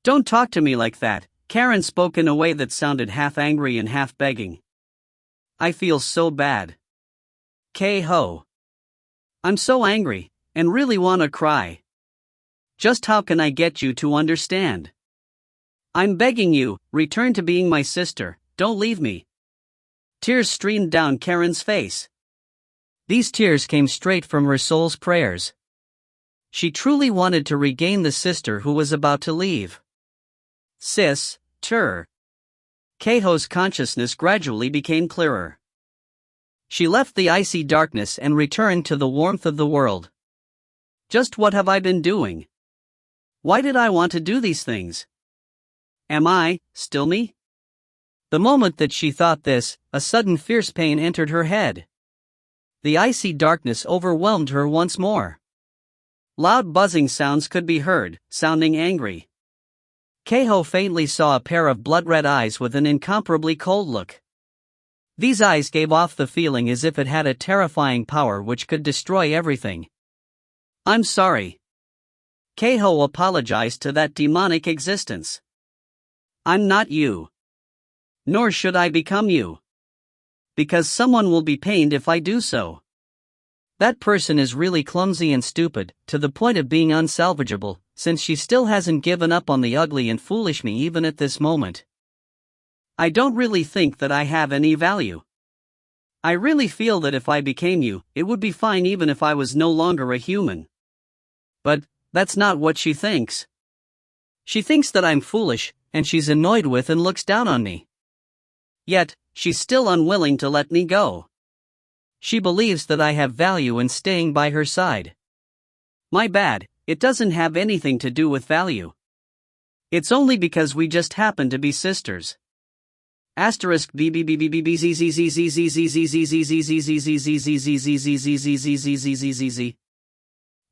Don't talk to me like that, Karen spoke in a way that sounded half angry and half begging. I feel so bad. Keiho. I'm so angry, and really want to cry. Just how can I get you to understand? I'm begging you, return to being my sister, don't leave me. Tears streamed down Karen's face. These tears came straight from her soul's prayers. She truly wanted to regain the sister who was about to leave. Sis-ter. Keiho's consciousness gradually became clearer. She left the icy darkness and returned to the warmth of the world. Just what have I been doing? Why did I want to do these things? Am I still me? The moment that she thought this, a sudden fierce pain entered her head. The icy darkness overwhelmed her once more. Loud buzzing sounds could be heard, sounding angry. Keiho faintly saw a pair of blood-red eyes with an incomparably cold look. These eyes gave off the feeling as if it had a terrifying power which could destroy everything. I'm sorry. Keiho apologized to that demonic existence. I'm not you. Nor should I become you. Because someone will be pained if I do so. That person is really clumsy and stupid, to the point of being unsalvageable, since she still hasn't given up on the ugly and foolish me even at this moment. I don't really think that I have any value. I really feel that if I became you, it would be fine even if I was no longer a human. But, that's not what she thinks. She thinks that I'm foolish, and she's annoyed with and looks down on me. Yet, she's still unwilling to let me go. She believes that I have value in staying by her side. My bad, it doesn't have anything to do with value. It's only because we just happen to be sisters. Asterisk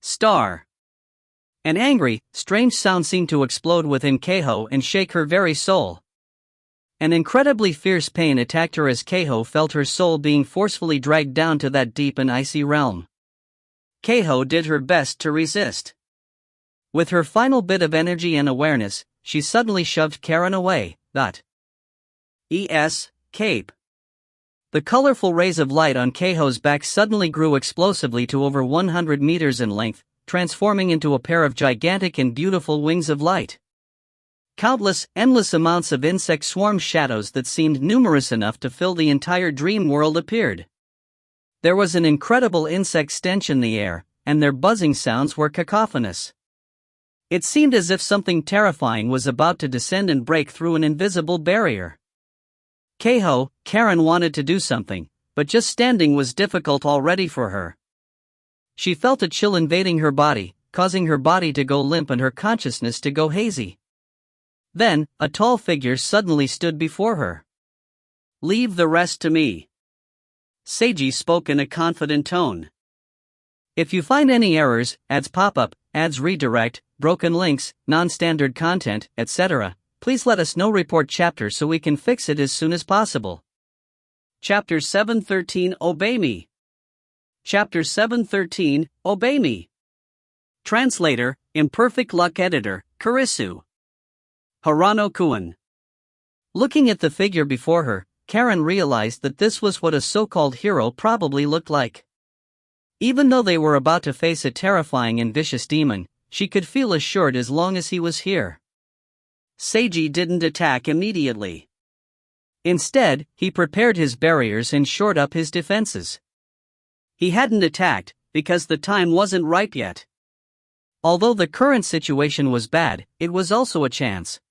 star. An angry, strange sound seemed to explode within Keiho and shake her very soul. An incredibly fierce pain attacked her as Keiho felt her soul being forcefully dragged down to that deep and icy realm. Keiho did her best to resist. With her final bit of energy and awareness, she suddenly shoved Karen away. Cape. The colorful rays of light on Keiho's back suddenly grew explosively to over 100 meters in length, transforming into a pair of gigantic and beautiful wings of light. Countless, endless amounts of insect swarm shadows that seemed numerous enough to fill the entire dream world appeared. There was an incredible insect stench in the air, and their buzzing sounds were cacophonous. It seemed as if something terrifying was about to descend and break through an invisible barrier. Karen wanted to do something, but just standing was difficult already for her. She felt a chill invading her body, causing her body to go limp and her consciousness to go hazy. Then, a tall figure suddenly stood before her. "Leave the rest to me." Seiji spoke in a confident tone. "If you find any errors, ads pop up, ads redirect, broken links, non-standard content, etc., please let us know. Report chapter so we can fix it as soon as possible." Chapter 713 Obey Me. Chapter 713 Obey Me. Translator, Imperfect Luck Editor, Kurisu. Harano Kuan. Looking at the figure before her, Karen realized that this was what a so-called hero probably looked like. Even though they were about to face a terrifying and vicious demon, she could feel assured as long as he was here. Seiji didn't attack immediately. Instead, he prepared his barriers and shored up his defenses. He hadn't attacked, because the time wasn't ripe yet. Although the current situation was bad, it was also a chance.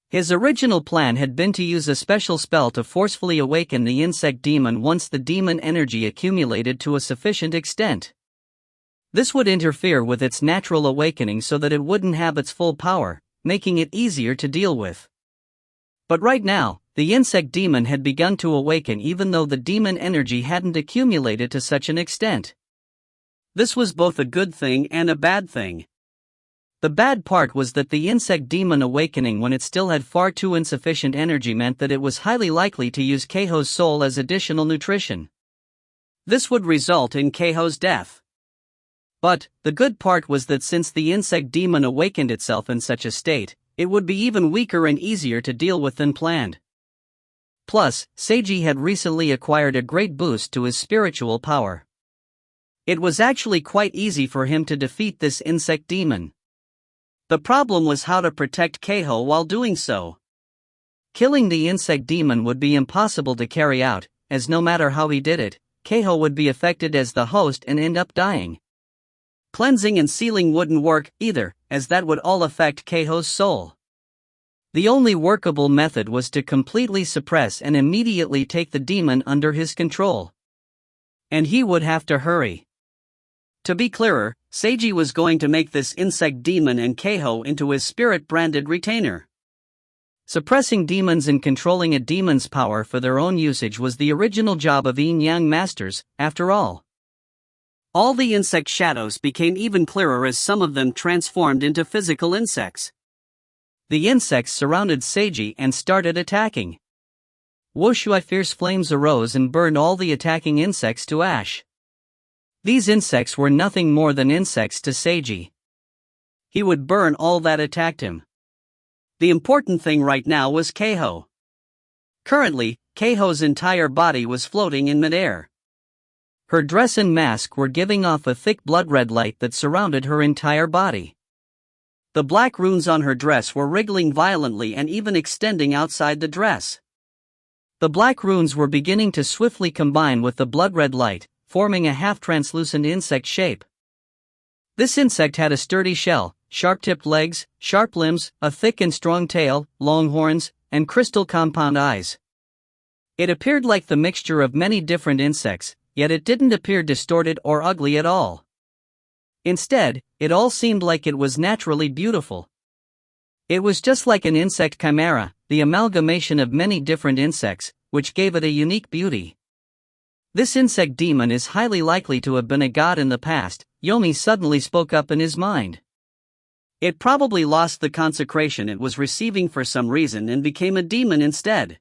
His original plan had been to use a special spell to forcefully awaken the insect demon once the demon energy accumulated to a sufficient extent. This would interfere with its natural awakening so that it wouldn't have its full power, making it easier to deal with. But right now, the insect demon had begun to awaken even though the demon energy hadn't accumulated to such an extent. This was both a good thing and a bad thing. The bad part was that the insect demon awakening when it still had far too insufficient energy meant that it was highly likely to use Keiho's soul as additional nutrition. This would result in Keiho's death. But, the good part was that since the insect demon awakened itself in such a state, it would be even weaker and easier to deal with than planned. Plus, Seiji had recently acquired a great boost to his spiritual power. It was actually quite easy for him to defeat this insect demon. The problem was how to protect Keiho while doing so. Killing the insect demon would be impossible to carry out, as no matter how he did it, Keiho would be affected as the host and end up dying. Cleansing and sealing wouldn't work either, as that would all affect Keiho's soul. The only workable method was to completely suppress and immediately take the demon under his control. And he would have to hurry. To be clearer, Seiji was going to make this insect demon and Keiho into his spirit-branded retainer. Suppressing demons and controlling a demon's power for their own usage was the original job of Yin-Yang Masters, after all. All the insect shadows became even clearer as some of them transformed into physical insects. The insects surrounded Seiji and started attacking. Whooshui fierce flames arose and burned all the attacking insects to ash. These insects were nothing more than insects to Seiji. He would burn all that attacked him. The important thing right now was Keiho. Currently, Keiho's entire body was floating in midair. Her dress and mask were giving off a thick blood-red light that surrounded her entire body. The black runes on her dress were wriggling violently and even extending outside the dress. The black runes were beginning to swiftly combine with the blood-red light, forming a half-translucent insect shape. This insect had a sturdy shell, sharp-tipped legs, sharp limbs, a thick and strong tail, long horns, and crystal compound eyes. It appeared like the mixture of many different insects, yet it didn't appear distorted or ugly at all. Instead, it all seemed like it was naturally beautiful. It was just like an insect chimera, the amalgamation of many different insects, which gave it a unique beauty. This insect demon is highly likely to have been a god in the past, Yomi suddenly spoke up in his mind. It probably lost the consecration it was receiving for some reason and became a demon instead.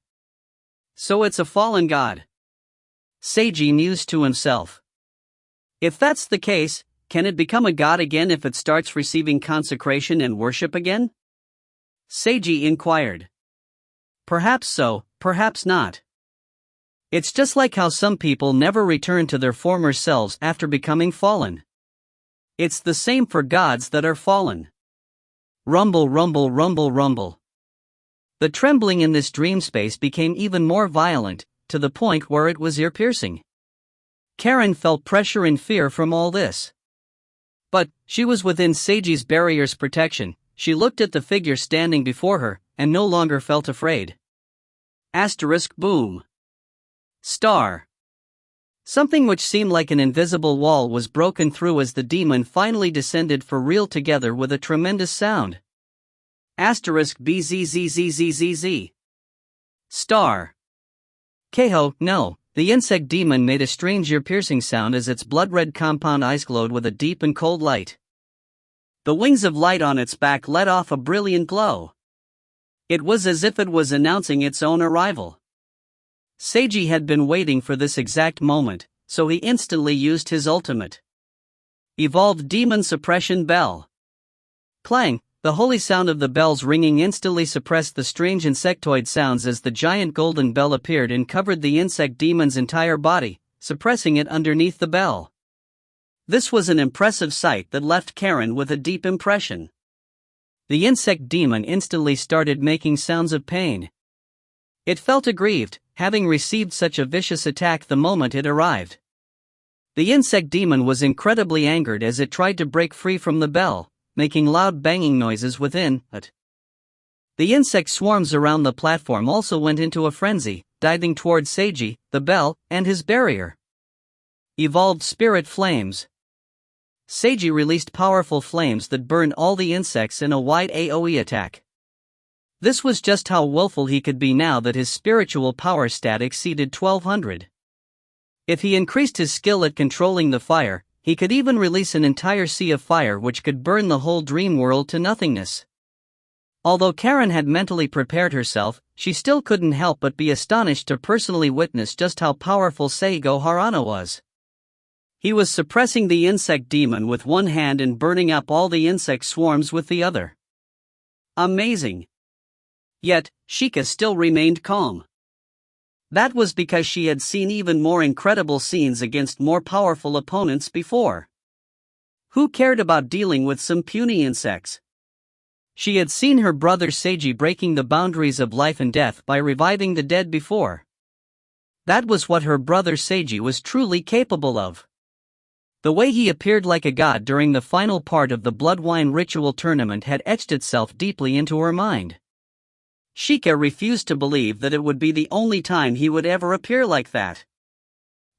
So it's a fallen god. Seiji mused to himself. If that's the case, can it become a god again if it starts receiving consecration and worship again? Seiji inquired. Perhaps so, perhaps not. It's just like how some people never return to their former selves after becoming fallen. It's the same for gods that are fallen. Rumble, rumble, rumble, rumble. The trembling in this dream space became even more violent, to the point where it was ear-piercing. Karen felt pressure and fear from all this. But she was within Seiji's barrier's protection. She looked at the figure standing before her, and no longer felt afraid. Boom. Star. Something which seemed like an invisible wall was broken through as the demon finally descended for real together with a tremendous sound. BZZZZZZ. Star. Keho, no, the insect demon made a strange ear-piercing sound as its blood-red compound eyes glowed with a deep and cold light. The wings of light on its back let off a brilliant glow. It was as if it was announcing its own arrival. Seiji had been waiting for this exact moment, so he instantly used his ultimate. Evolved Demon Suppression Bell. Clang, the holy sound of the bells ringing instantly suppressed the strange insectoid sounds as the giant golden bell appeared and covered the insect demon's entire body, suppressing it underneath the bell. This was an impressive sight that left Karen with a deep impression. The insect demon instantly started making sounds of pain. It felt aggrieved, having received such a vicious attack the moment it arrived. The insect demon was incredibly angered as it tried to break free from the bell, making loud banging noises within it. The insect swarms around the platform also went into a frenzy, diving towards Seiji, the bell, and his barrier. Evolved Spirit Flames. Seiji released powerful flames that burned all the insects in a wide AoE attack. This was just how willful he could be now that his spiritual power stat exceeded 1200. If he increased his skill at controlling the fire, he could even release an entire sea of fire which could burn the whole dream world to nothingness. Although Karen had mentally prepared herself, she still couldn't help but be astonished to personally witness just how powerful Seigo Harano was. He was suppressing the insect demon with one hand and burning up all the insect swarms with the other. Amazing! Yet, Shika still remained calm. That was because she had seen even more incredible scenes against more powerful opponents before. Who cared about dealing with some puny insects? She had seen her brother Seiji breaking the boundaries of life and death by reviving the dead before. That was what her brother Seiji was truly capable of. The way he appeared like a god during the final part of the Bloodwine ritual tournament had etched itself deeply into her mind. Shika refused to believe that it would be the only time he would ever appear like that.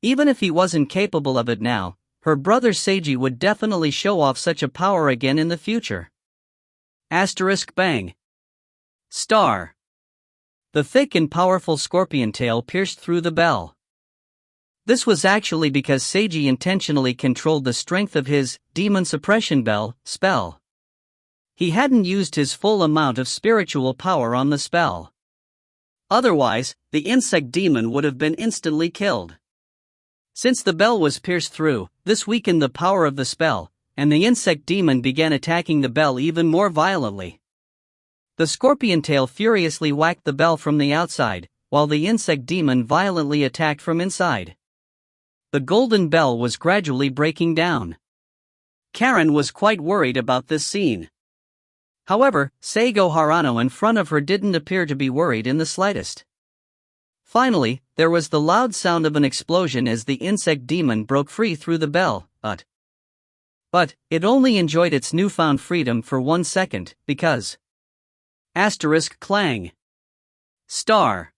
Even if he wasn't capable of it now, her brother Seiji would definitely show off such a power again in the future. Bang. Star. The thick and powerful scorpion tail pierced through the bell. This was actually because Seiji intentionally controlled the strength of his Demon Suppression Bell spell. He hadn't used his full amount of spiritual power on the spell. Otherwise, the insect demon would have been instantly killed. Since the bell was pierced through, this weakened the power of the spell, and the insect demon began attacking the bell even more violently. The scorpion tail furiously whacked the bell from the outside, while the insect demon violently attacked from inside. The golden bell was gradually breaking down. Karen was quite worried about this scene. However, Seigo Harano in front of her didn't appear to be worried in the slightest. Finally, there was the loud sound of an explosion as the insect demon broke free through the bell, But it only enjoyed its newfound freedom for 1 second, because clang. Star.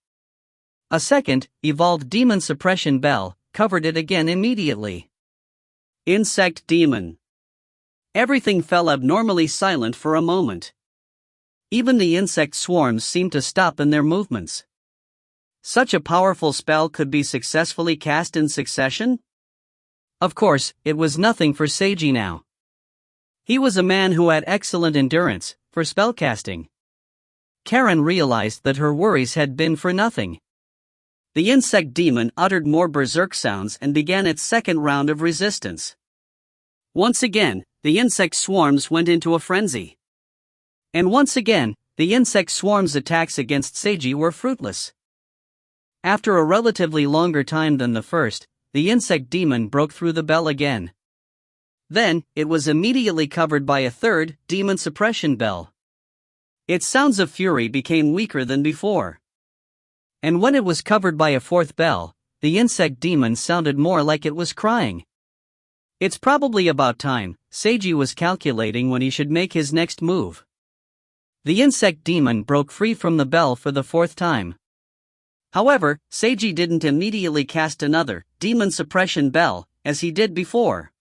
A second, evolved demon suppression bell, covered it again immediately. Insect demon. Everything fell abnormally silent for a moment. Even the insect swarms seemed to stop in their movements. Such a powerful spell could be successfully cast in succession? Of course, it was nothing for Seiji now. He was a man who had excellent endurance for spellcasting. Karen realized that her worries had been for nothing. The insect demon uttered more berserk sounds and began its second round of resistance. Once again, the insect swarms went into a frenzy. And once again, the insect swarm's attacks against Seiji were fruitless. After a relatively longer time than the first, the insect demon broke through the bell again. Then, it was immediately covered by a third, demon suppression bell. Its sounds of fury became weaker than before. And when it was covered by a fourth bell, the insect demon sounded more like it was crying. It's probably about time, Seiji was calculating when he should make his next move. The insect demon broke free from the bell for the fourth time. However, Seiji didn't immediately cast another, demon suppression bell, as he did before.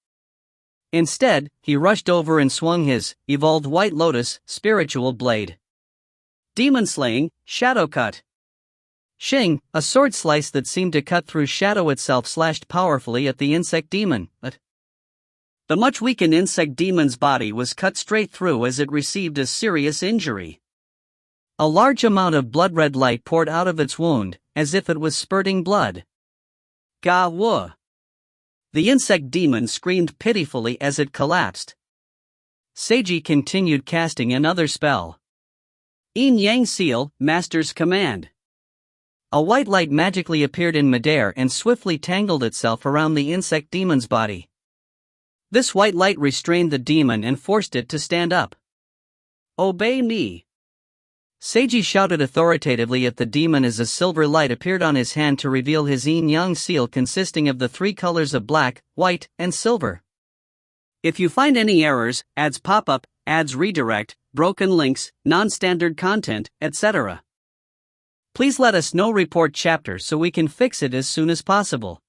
Instead, he rushed over and swung his evolved White Lotus spiritual blade. Demon slaying, shadow cut. Shing, a sword slice that seemed to cut through shadow itself, slashed powerfully at the insect demon, but the much weakened insect demon's body was cut straight through as it received a serious injury. A large amount of blood-red light poured out of its wound, as if it was spurting blood. Ga-wu! The insect demon screamed pitifully as it collapsed. Seiji continued casting another spell. Yin-Yang Seal, Master's Command. A white light magically appeared in midair and swiftly tangled itself around the insect demon's body. This white light restrained the demon and forced it to stand up. Obey me. Seiji shouted authoritatively at the demon as a silver light appeared on his hand to reveal his yin-yang seal consisting of the 3 colors of black, white, and silver. If you find any errors, ads pop up, ads redirect, broken links, non-standard content, etc., please let us know. Report chapter so we can fix it as soon as possible.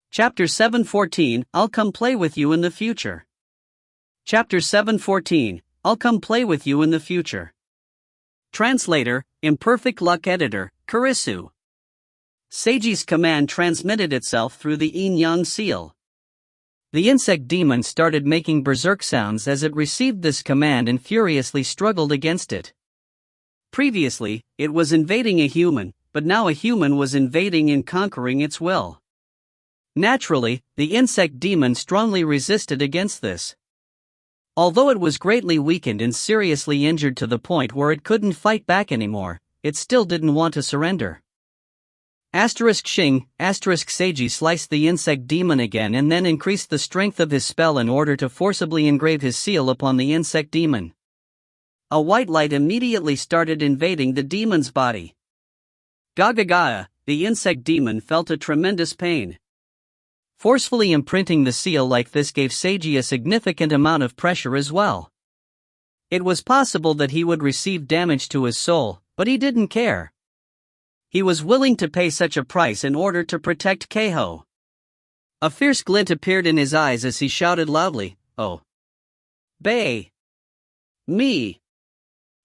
Chapter 714, I'll come play with you in the future. Chapter 714, I'll come play with you in the future. Translator, Imperfect Luck Editor, Kurisu. Seiji's command transmitted itself through the yin-yang seal. The insect demon started making berserk sounds as it received this command and furiously struggled against it. Previously, it was invading a human, but now a human was invading and conquering its will. Naturally, the insect demon strongly resisted against this. Although it was greatly weakened and seriously injured to the point where it couldn't fight back anymore, it still didn't want to surrender. Shing, Seiji sliced the insect demon again and then increased the strength of his spell in order to forcibly engrave his seal upon the insect demon. A white light immediately started invading the demon's body. Gaga, the insect demon felt a tremendous pain. Forcefully imprinting the seal like this gave Seiji a significant amount of pressure as well. It was possible that he would receive damage to his soul, but he didn't care. He was willing to pay such a price in order to protect Keiho. A fierce glint appeared in his eyes as he shouted loudly, "Oh! Bay! Me!"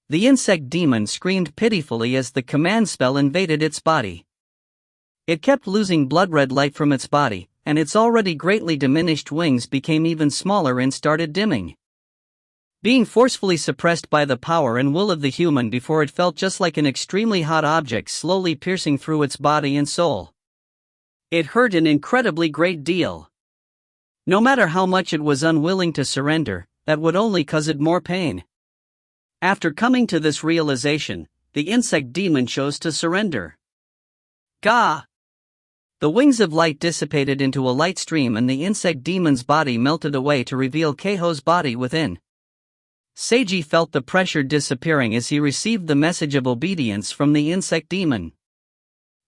The insect demon screamed pitifully as the command spell invaded its body. It kept losing blood-red light from its body, and its already greatly diminished wings became even smaller and started dimming. Being forcefully suppressed by the power and will of the human before, it felt just like an extremely hot object slowly piercing through its body and soul. It hurt an incredibly great deal. No matter how much it was unwilling to surrender, that would only cause it more pain. After coming to this realization, the insect demon chose to surrender. Ga! The wings of light dissipated into a light stream and the insect demon's body melted away to reveal Keiho's body within. Seiji felt the pressure disappearing as he received the message of obedience from the insect demon.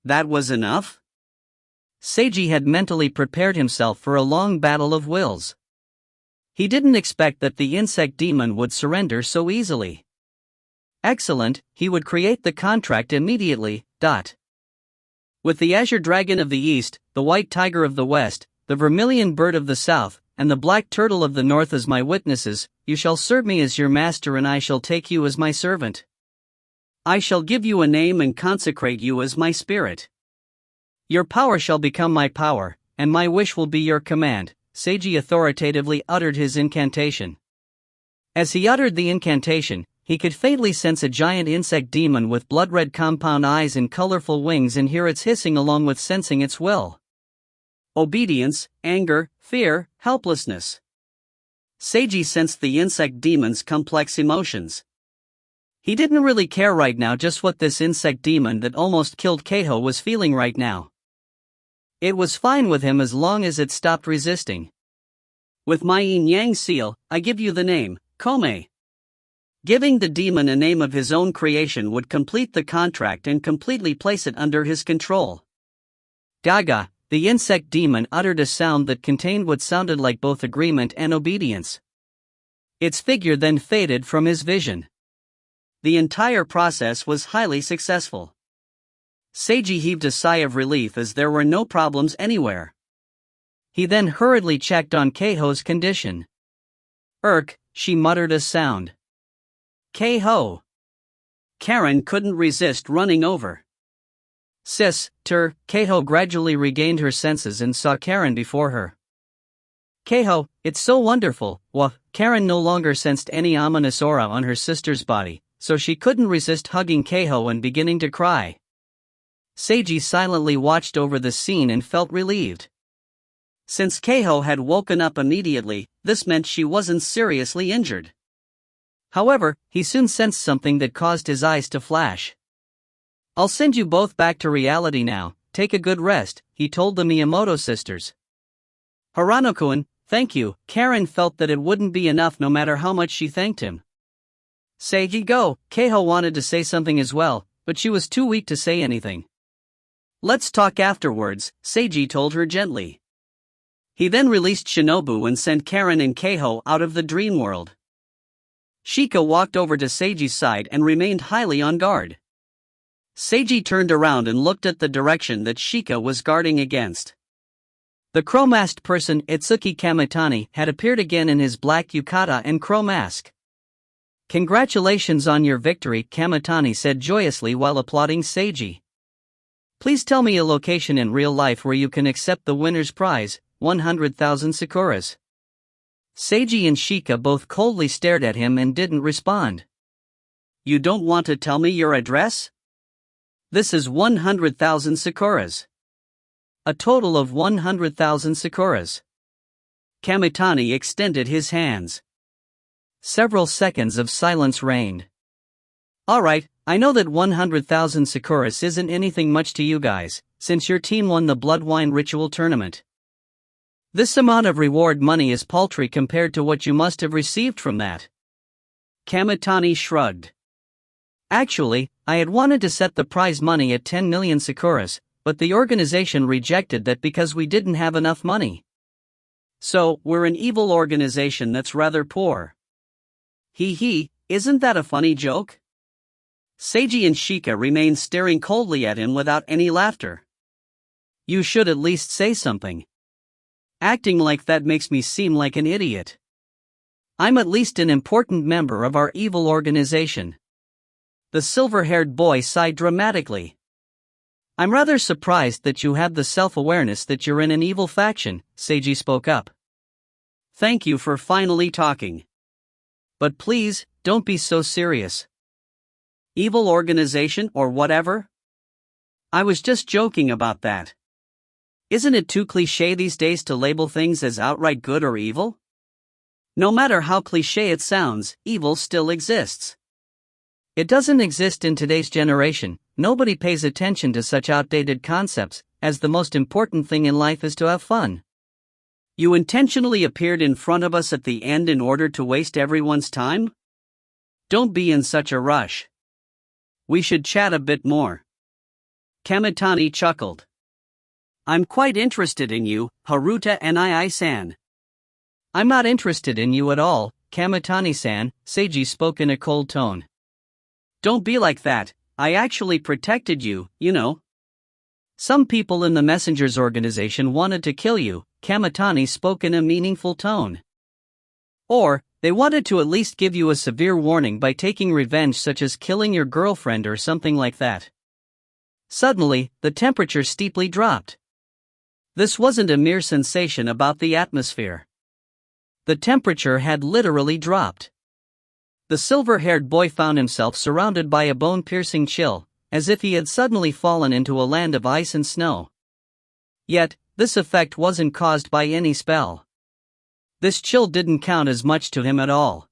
That was enough? Seiji had mentally prepared himself for a long battle of wills. He didn't expect that the insect demon would surrender so easily. Excellent, he would create the contract immediately. With the azure dragon of the east, the white tiger of the west, the vermilion bird of the south, and the black turtle of the north as my witnesses, you shall serve me as your master and I shall take you as my servant. I shall give you a name and consecrate you as my spirit. Your power shall become my power, and my wish will be your command. Seiji authoritatively uttered his incantation. As he uttered the incantation, he could faintly sense a giant insect demon with blood-red compound eyes and colorful wings and hear its hissing along with sensing its will. Obedience, anger, fear, helplessness. Seiji sensed the insect demon's complex emotions. He didn't really care right now just what this insect demon that almost killed Keiho was feeling right now. It was fine with him as long as it stopped resisting. With my yin-yang seal, I give you the name, Kome. Giving the demon a name of his own creation would complete the contract and completely place it under his control. Gaga, the insect demon uttered a sound that contained what sounded like both agreement and obedience. Its figure then faded from his vision. The entire process was highly successful. Seiji heaved a sigh of relief as there were no problems anywhere. He then hurriedly checked on Keiho's condition. She muttered a sound. Keiho. Karen couldn't resist running over. Keiho gradually regained her senses and saw Karen before her. Keiho, it's so wonderful. Karen no longer sensed any ominous aura on her sister's body, so she couldn't resist hugging Keiho and beginning to cry. Seiji silently watched over the scene and felt relieved. Since Keiho had woken up immediately, this meant she wasn't seriously injured. However, he soon sensed something that caused his eyes to flash. I'll send you both back to reality now, take a good rest, he told the Miyamoto sisters. Harano-kun, thank you. Karen felt that it wouldn't be enough no matter how much she thanked him. Seiji go, Keiho wanted to say something as well, but she was too weak to say anything. Let's talk afterwards, Seiji told her gently. He then released Shinobu and sent Karen and Keiho out of the dream world. Shika walked over to Seiji's side and remained highly on guard. Seiji turned around and looked at the direction that Shika was guarding against. The crow-masked person Itsuki Kamitani had appeared again in his black yukata and crow mask. Congratulations on your victory, Kamitani said joyously while applauding Seiji. Please tell me a location in real life where you can accept the winner's prize, 100,000 sakuras. Seiji and Shika both coldly stared at him and didn't respond. You don't want to tell me your address? This is 100,000 sakuras. A total of 100,000 sakuras. Kamitani extended his hands. Several seconds of silence reigned. Alright, I know that 100,000 sakuras isn't anything much to you guys, since your team won the blood wine ritual tournament. This amount of reward money is paltry compared to what you must have received from that. Kamitani shrugged. Actually, I had wanted to set the prize money at 10 million sakuras, but the organization rejected that because we didn't have enough money. So, we're an evil organization that's rather poor. Isn't that a funny joke? Seiji and Shika remained staring coldly at him without any laughter. You should at least say something. Acting like that makes me seem like an idiot. I'm at least an important member of our evil organization. The silver-haired boy sighed dramatically. I'm rather surprised that you have the self-awareness that you're in an evil faction, Seiji spoke up. Thank you for finally talking. But please, don't be so serious. Evil organization or whatever? I was just joking about that. Isn't it too cliché these days to label things as outright good or evil? No matter how cliché it sounds, evil still exists. It doesn't exist in today's generation. Nobody pays attention to such outdated concepts, as the most important thing in life is to have fun. You intentionally appeared in front of us at the end in order to waste everyone's time? Don't be in such a rush. We should chat a bit more. Kamitani chuckled. I'm quite interested in you, Haruta Nii-san. I'm not interested in you at all, Kamitani-san, Seiji spoke in a cold tone. Don't be like that, I actually protected you, you know. Some people in the messenger's organization wanted to kill you, Kamitani spoke in a meaningful tone. Or, they wanted to at least give you a severe warning by taking revenge, such as killing your girlfriend or something like that. Suddenly, the temperature steeply dropped. This wasn't a mere sensation about the atmosphere. The temperature had literally dropped. The silver-haired boy found himself surrounded by a bone-piercing chill, as if he had suddenly fallen into a land of ice and snow. Yet, this effect wasn't caused by any spell. This chill didn't count as much to him at all.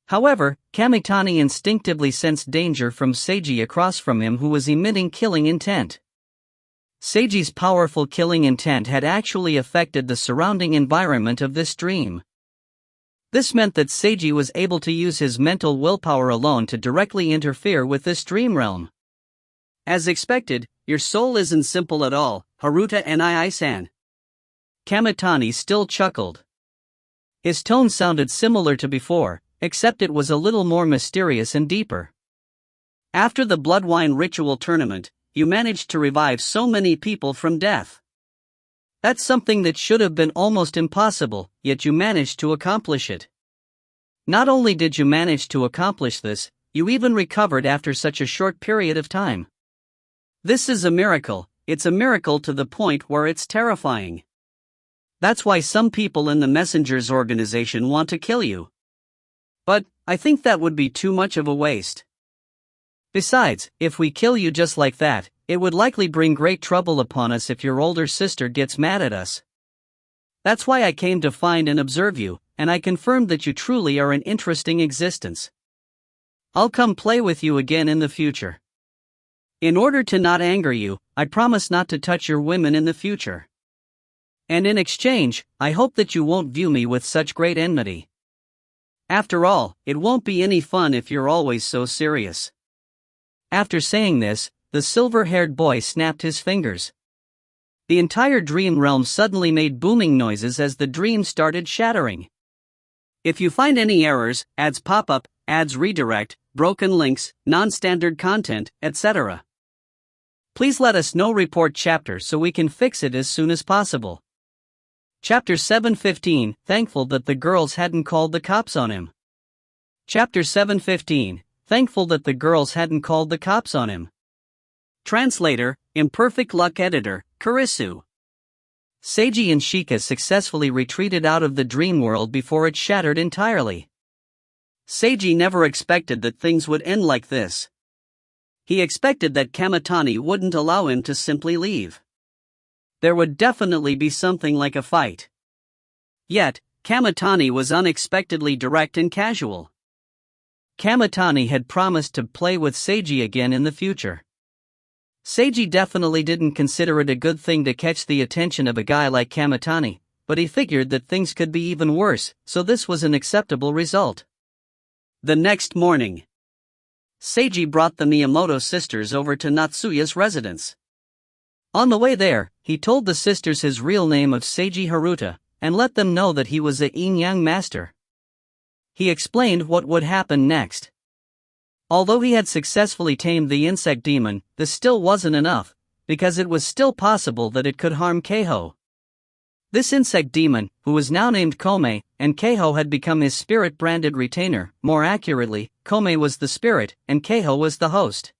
However, Kamitani instinctively sensed danger from Seiji across from him, who was emitting killing intent. Seiji's powerful killing intent had actually affected the surrounding environment of this dream. This meant that Seiji was able to use his mental willpower alone to directly interfere with this dream realm. As expected, your soul isn't simple at all, Haruta Nii-san. Kamitani still chuckled. His tone sounded similar to before, except it was a little more mysterious and deeper. After the Bloodwine ritual tournament, you managed to revive so many people from death. That's something that should have been almost impossible, yet you managed to accomplish it. Not only did you manage to accomplish this, you even recovered after such a short period of time. This is a miracle. It's a miracle to the point where it's terrifying. That's why some people in the Messenger's organization want to kill you. But, I think that would be too much of a waste. Besides, if we kill you just like that, it would likely bring great trouble upon us if your older sister gets mad at us. That's why I came to find and observe you, and I confirmed that you truly are an interesting existence. I'll come play with you again in the future. In order to not anger you, I promise not to touch your women in the future. And in exchange, I hope that you won't view me with such great enmity. After all, it won't be any fun if you're always so serious. After saying this, the silver-haired boy snapped his fingers. The entire dream realm suddenly made booming noises as the dream started shattering. If you find any errors, ads pop up, ads redirect, broken links, non-standard content, etc., please let us know. Report chapter so we can fix it as soon as possible. Chapter 715, thankful that the girls hadn't called the cops on him. Chapter 715, thankful that the girls hadn't called the cops on him. Translator, Imperfect Luck Editor, Kurisu. Seiji and Shika successfully retreated out of the dream world before it shattered entirely. Seiji never expected that things would end like this. He expected that Kamitani wouldn't allow him to simply leave. There would definitely be something like a fight. Yet, Kamitani was unexpectedly direct and casual. Kamitani had promised to play with Seiji again in the future. Seiji definitely didn't consider it a good thing to catch the attention of a guy like Kamitani, but he figured that things could be even worse, so this was an acceptable result. The next morning, Seiji brought the Miyamoto sisters over to Natsuya's residence. On the way there, he told the sisters his real name of Seiji Haruta, and let them know that he was a yin-yang master. He explained what would happen next. Although he had successfully tamed the insect demon, this still wasn't enough, because it was still possible that it could harm Keiho. This insect demon, who was now named Kome, and Keiho had become his spirit-branded retainer. More accurately, Kome was the spirit, and Keiho was the host.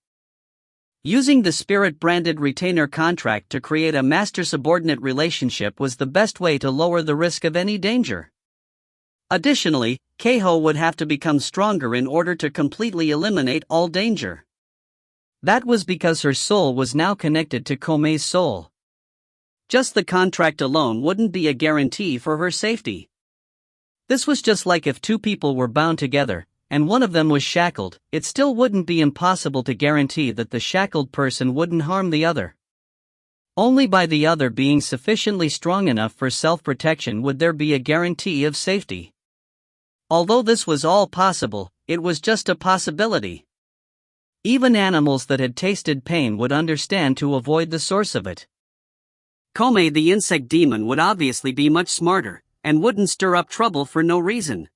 Using the spirit-branded retainer contract to create a master-subordinate relationship was the best way to lower the risk of any danger. Additionally, Keiho would have to become stronger in order to completely eliminate all danger. That was because her soul was now connected to Kome's soul. Just the contract alone wouldn't be a guarantee for her safety. This was just like if two people were bound together, and one of them was shackled, it still wouldn't be impossible to guarantee that the shackled person wouldn't harm the other. Only by the other being sufficiently strong enough for self-protection would there be a guarantee of safety. Although this was all possible, it was just a possibility. Even animals that had tasted pain would understand to avoid the source of it. Kome the insect demon would obviously be much smarter, and wouldn't stir up trouble for no reason.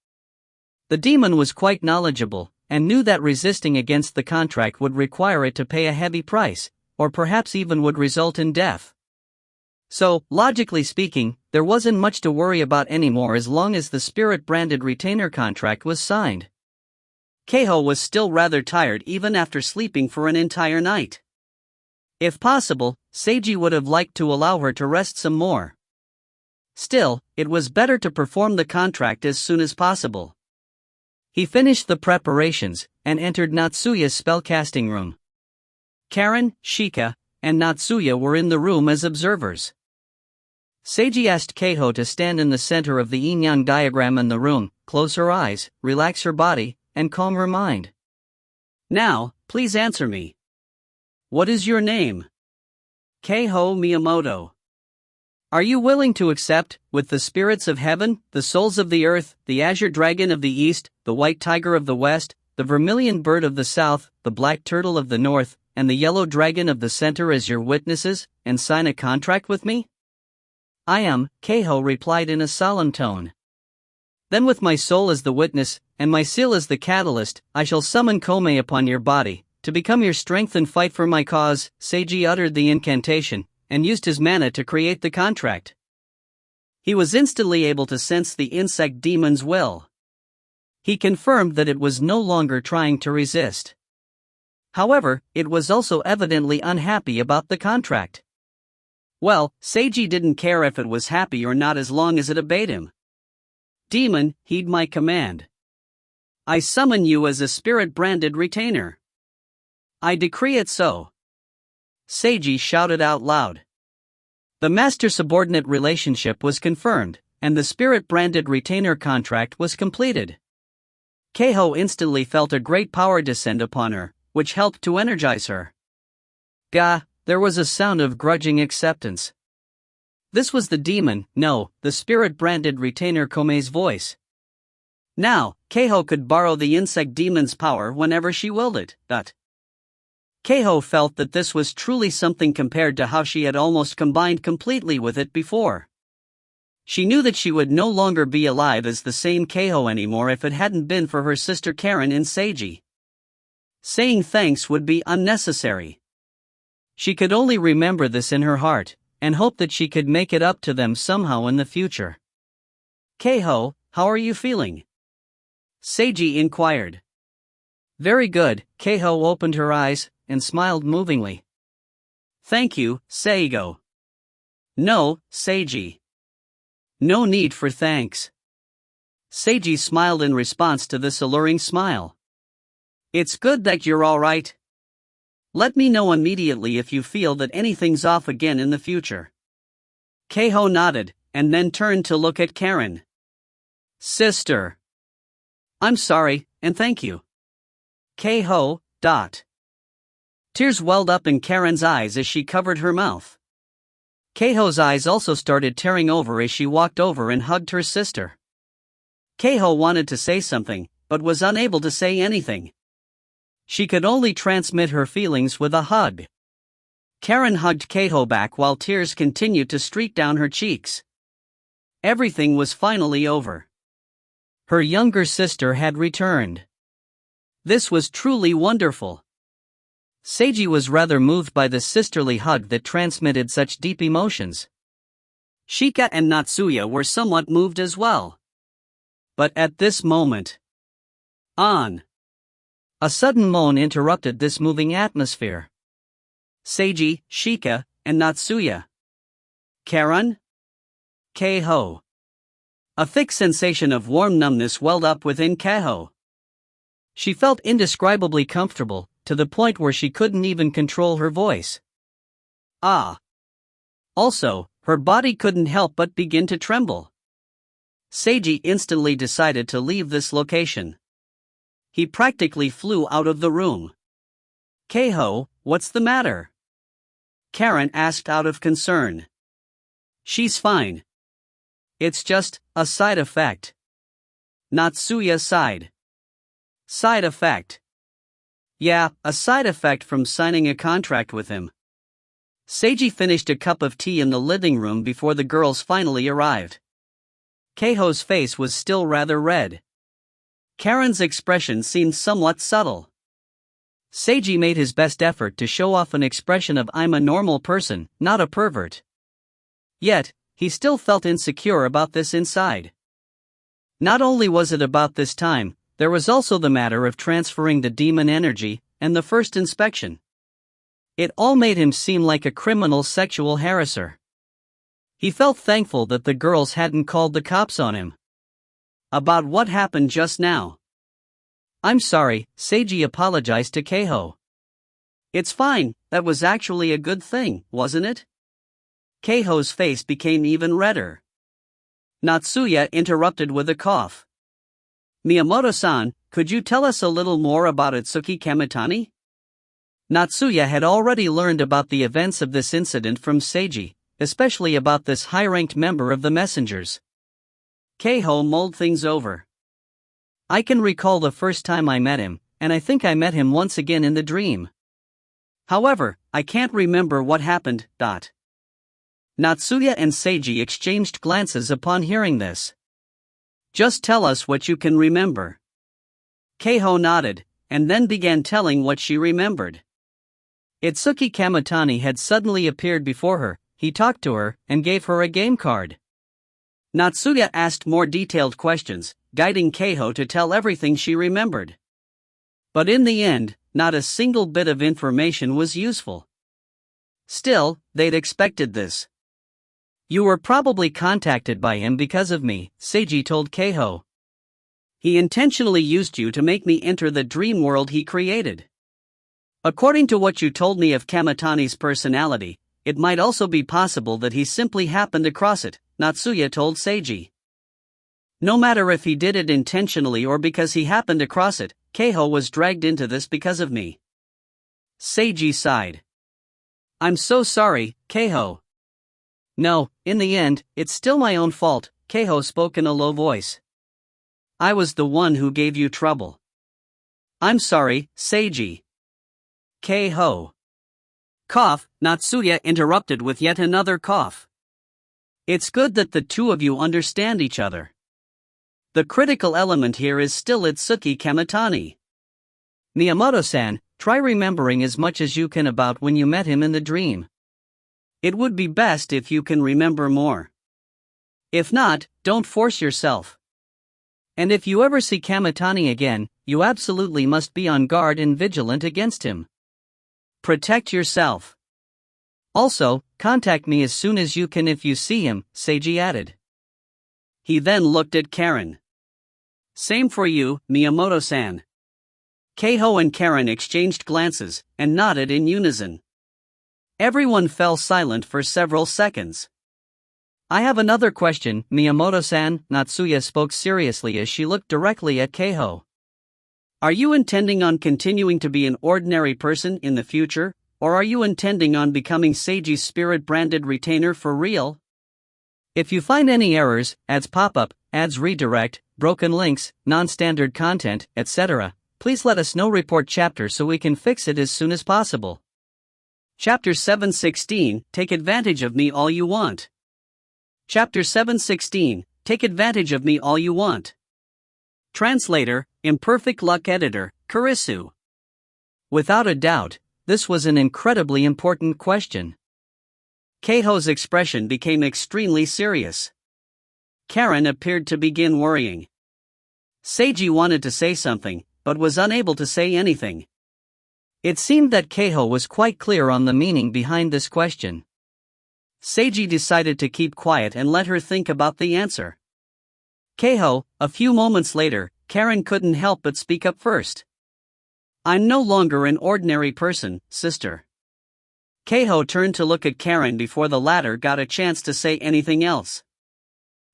The demon was quite knowledgeable, and knew that resisting against the contract would require it to pay a heavy price, or perhaps even would result in death. So, logically speaking, there wasn't much to worry about anymore as long as the spirit-branded retainer contract was signed. Keiho was still rather tired even after sleeping for an entire night. If possible, Seiji would have liked to allow her to rest some more. Still, it was better to perform the contract as soon as possible. He finished the preparations, and entered Natsuya's spellcasting room. Karen, Shika, and Natsuya were in the room as observers. Seiji asked Keiho to stand in the center of the yin-yang diagram in the room, close her eyes, relax her body, and calm her mind. Now, please answer me. What is your name? Keiho Miyamoto. Are you willing to accept, with the spirits of heaven, the souls of the earth, the azure dragon of the east, the white tiger of the west, the vermilion bird of the south, the black turtle of the north, and the yellow dragon of the center as your witnesses, and sign a contract with me? I am, Keiho replied in a solemn tone. Then with my soul as the witness, and my seal as the catalyst, I shall summon Komei upon your body, to become your strength and fight for my cause. Seiji uttered the incantation, and used his mana to create the contract. He was instantly able to sense the insect demon's will. He confirmed that it was no longer trying to resist. However, it was also evidently unhappy about the contract. Well, Seiji didn't care if it was happy or not as long as it obeyed him. Demon, heed my command. I summon you as a spirit-branded retainer. I decree it so. Seiji shouted out loud. The master-subordinate relationship was confirmed, and the spirit-branded retainer contract was completed. Keiho instantly felt a great power descend upon her, which helped to energize her. Gah, there was a sound of grudging acceptance. This was the demon, no, the spirit-branded retainer Komei's voice. Now, Keiho could borrow the insect demon's power whenever she willed it. Keiho felt that this was truly something compared to how she had almost combined completely with it before. She knew that she would no longer be alive as the same Keiho anymore if it hadn't been for her sister Karen and Seiji. Saying thanks would be unnecessary. She could only remember this in her heart, and hope that she could make it up to them somehow in the future. Keiho, how are you feeling? Seiji inquired. Very good. Keiho opened her eyes, and smiled movingly. Thank you, Seigo. No, Seiji. No need for thanks. Seiji smiled in response to this alluring smile. It's good that you're alright. Let me know immediately if you feel that anything's off again in the future. Keiho nodded, and then turned to look at Karen. Sister. I'm sorry, and thank you. Keiho. Tears welled up in Karen's eyes as she covered her mouth. Keiho's eyes also started tearing over as she walked over and hugged her sister. Keiho wanted to say something, but was unable to say anything. She could only transmit her feelings with a hug. Karen hugged Keiho back while tears continued to streak down her cheeks. Everything was finally over. Her younger sister had returned. This was truly wonderful. Seiji was rather moved by the sisterly hug that transmitted such deep emotions. Shika and Natsuya were somewhat moved as well. But at this moment, a sudden moan interrupted this moving atmosphere. Seiji, Shika, and Natsuya. Karen? Keiho. A thick sensation of warm numbness welled up within Keiho. She felt indescribably comfortable, to the point where she couldn't even control her voice. Also, her body couldn't help but begin to tremble. Seiji instantly decided to leave this location. He practically flew out of the room. Keiho, what's the matter? Karen asked out of concern. She's fine. It's just a side effect. Natsuya sighed. Side effect. Yeah, a side effect from signing a contract with him. Seiji finished a cup of tea in the living room before the girls finally arrived. Keiho's face was still rather red. Karen's expression seemed somewhat subtle. Seiji made his best effort to show off an expression of "I'm a normal person, not a pervert." Yet, he still felt insecure about this inside. Not only was it about this time, there was also the matter of transferring the demon energy, and the first inspection. It all made him seem like a criminal sexual harasser. He felt thankful that the girls hadn't called the cops on him. About what happened just now. "I'm sorry," Seiji apologized to Keiho. "It's fine, that was actually a good thing, wasn't it?" Keiho's face became even redder. Natsuya interrupted with a cough. "Miyamoto-san, could you tell us a little more about Itsuki Kamitani?" Natsuya had already learned about the events of this incident from Seiji, especially about this high-ranked member of the messengers. Keiho mulled things over. "I can recall the first time I met him, and I think I met him once again in the dream. However, I can't remember what happened." Natsuya and Seiji exchanged glances upon hearing this. "Just tell us what you can remember." Keiho nodded, and then began telling what she remembered. Itsuki Kamitani had suddenly appeared before her. He talked to her, and gave her a game card. Natsuya asked more detailed questions, guiding Keiho to tell everything she remembered. But in the end, not a single bit of information was useful. Still, they'd expected this. "You were probably contacted by him because of me," Seiji told Keiho. "He intentionally used you to make me enter the dream world he created. According to what you told me of Kamitani's personality, it might also be possible that he simply happened across it," Natsuya told Seiji. "No matter if he did it intentionally or because he happened across it, Keiho was dragged into this because of me." Seiji sighed. "I'm so sorry, Keiho." "No, in the end, it's still my own fault," Keiho spoke in a low voice. "I was the one who gave you trouble." "I'm sorry, Seiji." Keiho. Cough, Natsuya interrupted with yet another cough. "It's good that the two of you understand each other. The critical element here is still Itsuki Kamitani. Miyamoto-san, try remembering as much as you can about when you met him in the dream. It would be best if you can remember more. If not, don't force yourself. And if you ever see Kamitani again, you absolutely must be on guard and vigilant against him. Protect yourself. Also, contact me as soon as you can if you see him," Seiji added. He then looked at Karen. "Same for you, Miyamoto-san." Keiho and Karen exchanged glances, and nodded in unison. Everyone fell silent for several seconds. "I have another question, Miyamoto-san," Natsuya spoke seriously as she looked directly at Keiho. "Are you intending on continuing to be an ordinary person in the future, or are you intending on becoming Seiji's spirit-branded retainer for real? If you find any errors, ads pop up, ads redirect, broken links, non-standard content, etc., please let us know. Report chapter so we can fix it as soon as possible." Chapter 716, Take Advantage of Me All You Want. Chapter 716, Take Advantage of Me All You Want. Translator, Imperfect Luck Editor, Kurisu. Without a doubt, this was an incredibly important question. Keiho's expression became extremely serious. Karen appeared to begin worrying. Seiji wanted to say something, but was unable to say anything. It seemed that Keiho was quite clear on the meaning behind this question. Seiji decided to keep quiet and let her think about the answer. "Keiho," a few moments later, Karen couldn't help but speak up first. "I'm no longer an ordinary person, sister." Keiho turned to look at Karen before the latter got a chance to say anything else.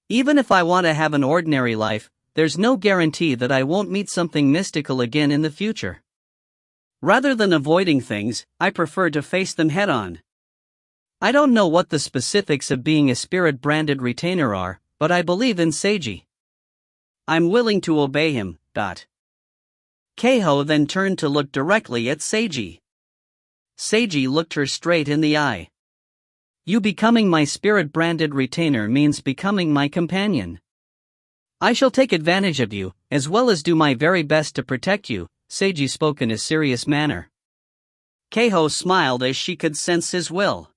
"Even if I want to have an ordinary life, there's no guarantee that I won't meet something mystical again in the future. Rather than avoiding things, I prefer to face them head-on. I don't know what the specifics of being a spirit-branded retainer are, but I believe in Seiji. I'm willing to obey him." Keiho then turned to look directly at Seiji. Seiji looked her straight in the eye. "You becoming my spirit-branded retainer means becoming my companion. I shall take advantage of you, as well as do my very best to protect you, Seiji spoke in a serious manner. Keiho smiled as she could sense his will.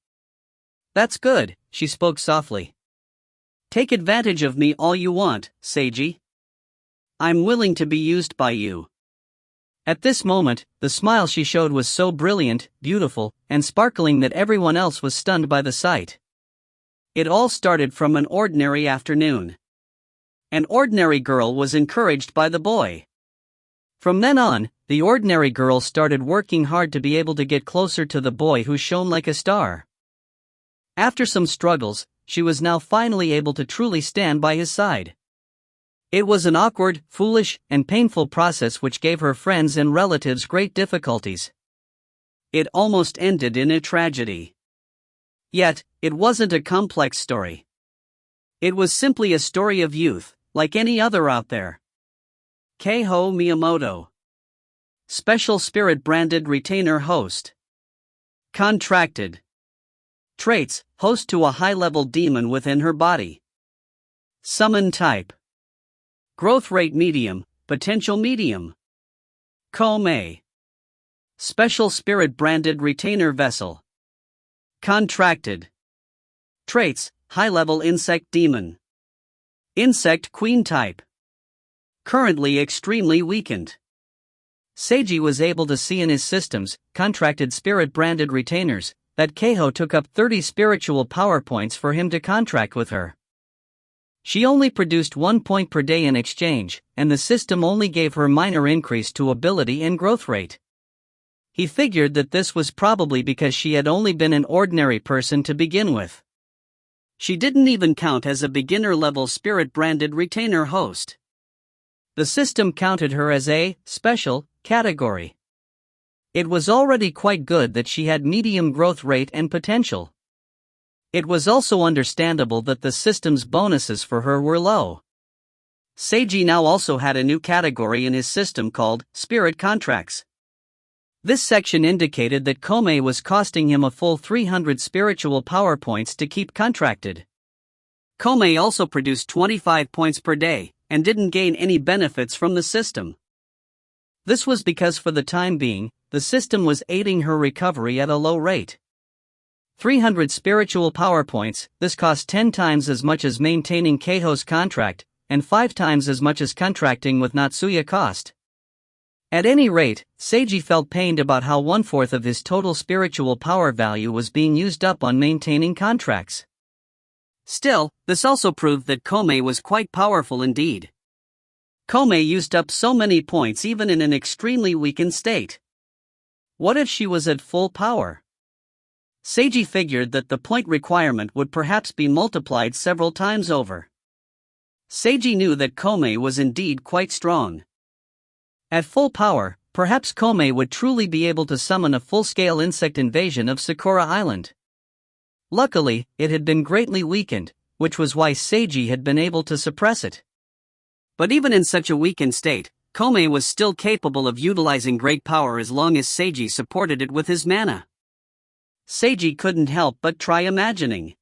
That's good, she spoke softly. Take advantage of me all you want, Seiji. I'm willing to be used by you. At this moment, the smile she showed was so brilliant, beautiful, and sparkling that everyone else was stunned by the sight. It all started from an ordinary afternoon. An ordinary girl was encouraged by the boy. From then on, the ordinary girl started working hard to be able to get closer to the boy who shone like a star. After some struggles, she was now finally able to truly stand by his side. It was an awkward, foolish, and painful process which gave her friends and relatives great difficulties. It almost ended in a tragedy. Yet, it wasn't a complex story. It was simply a story of youth, like any other out there. Keiho Miyamoto. Special Spirit Branded Retainer Host. Contracted. Traits: host to a high-level demon within her body. Summon type: growth rate medium, potential medium. Komei. Special Spirit Branded Retainer Vessel. Contracted. Traits: high-level insect demon. Insect queen type. Currently extremely weakened. Seiji was able to see in his systems, contracted spirit branded retainers, that Keiho took up 30 spiritual power points for him to contract with her. She only produced 1 point per day in exchange, and the system only gave her minor increase to ability and growth rate. He figured that this was probably because she had only been an ordinary person to begin with. She didn't even count as a beginner-level spirit-branded retainer host. The system counted her as a special category. It was already quite good that she had medium growth rate and potential. It was also understandable that the system's bonuses for her were low. Seiji now also had a new category in his system called Spirit Contracts. This section indicated that Komei was costing him a full 300 spiritual power points to keep contracted. Komei also produced 25 points per day, and didn't gain any benefits from the system. This was because for the time being, the system was aiding her recovery at a low rate. 300 spiritual power points, this cost 10 times as much as maintaining Keiho's contract, and 5 times as much as contracting with Natsuya cost. At any rate, Seiji felt pained about how 1/4 of his total spiritual power value was being used up on maintaining contracts. Still, this also proved that Komei was quite powerful indeed. Komei used up so many points even in an extremely weakened state. What if she was at full power? Seiji figured that the point requirement would perhaps be multiplied several times over. Seiji knew that Komei was indeed quite strong. At full power, perhaps Komei would truly be able to summon a full-scale insect invasion of Sakura Island. Luckily, it had been greatly weakened, which was why Seiji had been able to suppress it. But even in such a weakened state, Komei was still capable of utilizing great power as long as Seiji supported it with his mana. Seiji couldn't help but try imagining.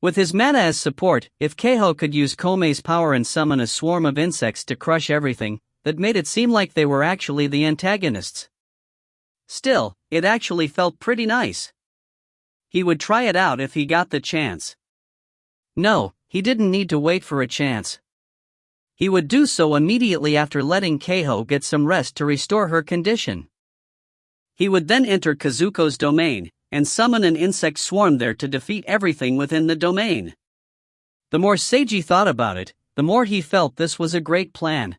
With his mana as support, if Keiho could use Komei's power and summon a swarm of insects to crush everything, that made it seem like they were actually the antagonists. Still, it actually felt pretty nice. He would try it out if he got the chance. No, he didn't need to wait for a chance. He would do so immediately after letting Keiho get some rest to restore her condition. He would then enter Kazuko's domain, and summon an insect swarm there to defeat everything within the domain. The more Seiji thought about it, the more he felt this was a great plan.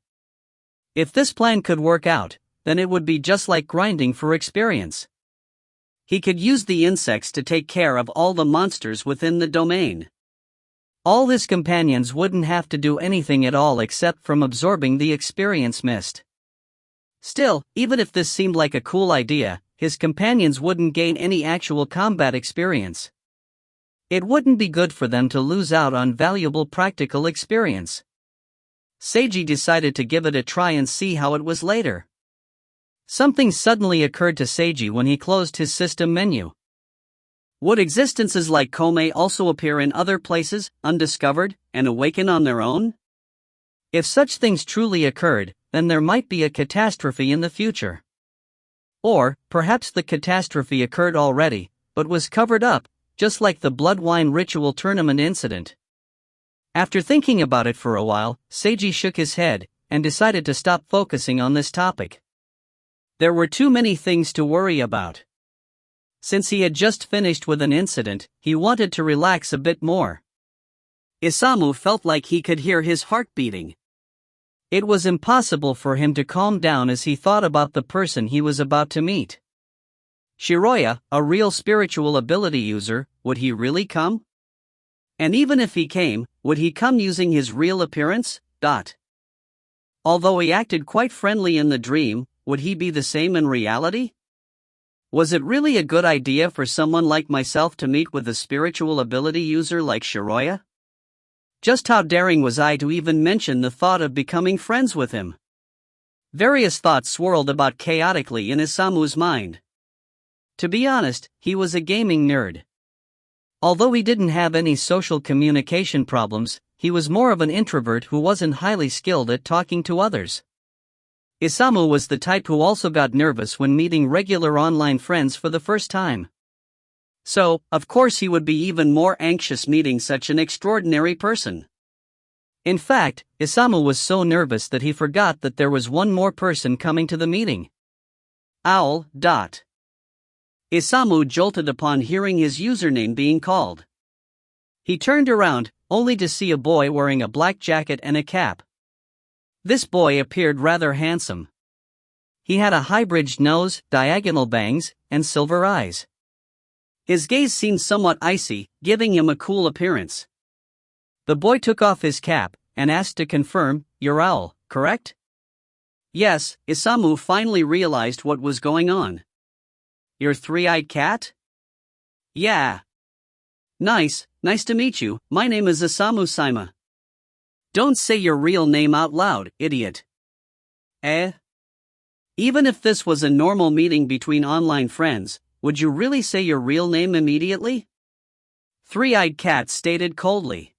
If this plan could work out, then it would be just like grinding for experience. He could use the insects to take care of all the monsters within the domain. All his companions wouldn't have to do anything at all except from absorbing the experience mist. Still, even if this seemed like a cool idea, his companions wouldn't gain any actual combat experience. It wouldn't be good for them to lose out on valuable practical experience. Seiji decided to give it a try and see how it was later. Something suddenly occurred to Seiji when he closed his system menu. Would existences like Komei also appear in other places, undiscovered, and awaken on their own? If such things truly occurred, then there might be a catastrophe in the future. Or, perhaps the catastrophe occurred already, but was covered up, just like the blood wine ritual tournament incident. After thinking about it for a while, Seiji shook his head, and decided to stop focusing on this topic. There were too many things to worry about. Since he had just finished with an incident, he wanted to relax a bit more. Isamu felt like he could hear his heart beating. It was impossible for him to calm down as he thought about the person he was about to meet. Shiroya, a real spiritual ability user, would he really come? And even if he came, would he come using his real appearance? Although he acted quite friendly in the dream, would he be the same in reality? Was it really a good idea for someone like myself to meet with a spiritual ability user like Shiroya? Just how daring was I to even mention the thought of becoming friends with him? Various thoughts swirled about chaotically in Isamu's mind. To be honest, he was a gaming nerd. Although he didn't have any social communication problems, he was more of an introvert who wasn't highly skilled at talking to others. Isamu was the type who also got nervous when meeting regular online friends for the first time. So, of course he would be even more anxious meeting such an extraordinary person. In fact, Isamu was so nervous that he forgot that there was one more person coming to the meeting. Owl. Isamu jolted upon hearing his username being called. He turned around, only to see a boy wearing a black jacket and a cap. This boy appeared rather handsome. He had a high-bridged nose, diagonal bangs, and silver eyes. His gaze seemed somewhat icy, giving him a cool appearance. The boy took off his cap, and asked to confirm, "You're Owl, correct?" Yes, Isamu finally realized what was going on. "You're Three-Eyed Cat?" "Yeah." Nice to meet you, my name is Isamu Saima." "Don't say your real name out loud, idiot." Even if this was a normal meeting between online friends, would you really say your real name immediately? Three-Eyed Cat stated coldly.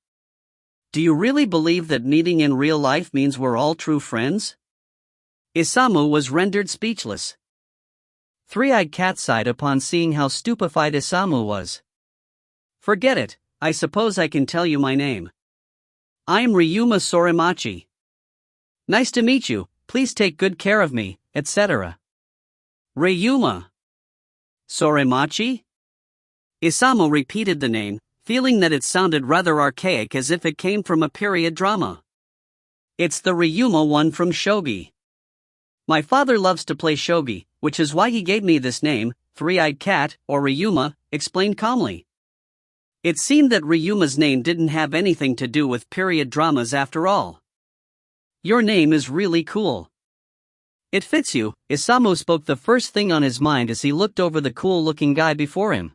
"Do you really believe that meeting in real life means we're all true friends?" Isamu was rendered speechless. Three-Eyed Cat sighed upon seeing how stupefied Isamu was. "Forget it, I suppose I can tell you my name. I'm Ryuma Sorimachi. Nice to meet you, please take good care of me, etc." Ryuma Sorimachi? Isamu repeated the name, feeling that it sounded rather archaic as if it came from a period drama. "It's the Ryuma one from shogi. My father loves to play shogi, which is why he gave me this name, Three-Eyed Cat, or Ryuma," explained calmly. It seemed that Ryuma's name didn't have anything to do with period dramas after all. "Your name is really cool. It fits you," Isamu spoke the first thing on his mind as he looked over the cool-looking guy before him.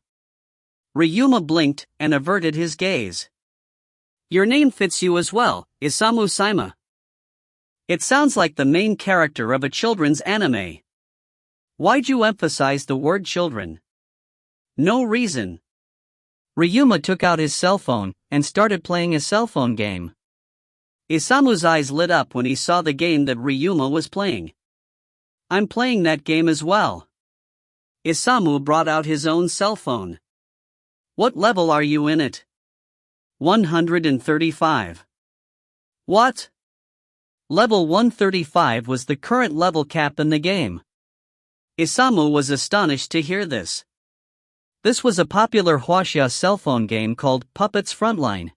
Ryuma blinked and averted his gaze. "Your name fits you as well, Isamu Saima. It sounds like the main character of a children's anime. Why'd you emphasize the word children?" "No reason." Ryuma took out his cell phone and started playing a cell phone game. Isamu's eyes lit up when he saw the game that Ryuma was playing. "I'm playing that game as well." Isamu brought out his own cell phone. "What level are you in it?" 135. What? Level 135 was the current level cap in the game. Isamu was astonished to hear this. This was a popular Huaxia cell phone game called Puppets Frontline.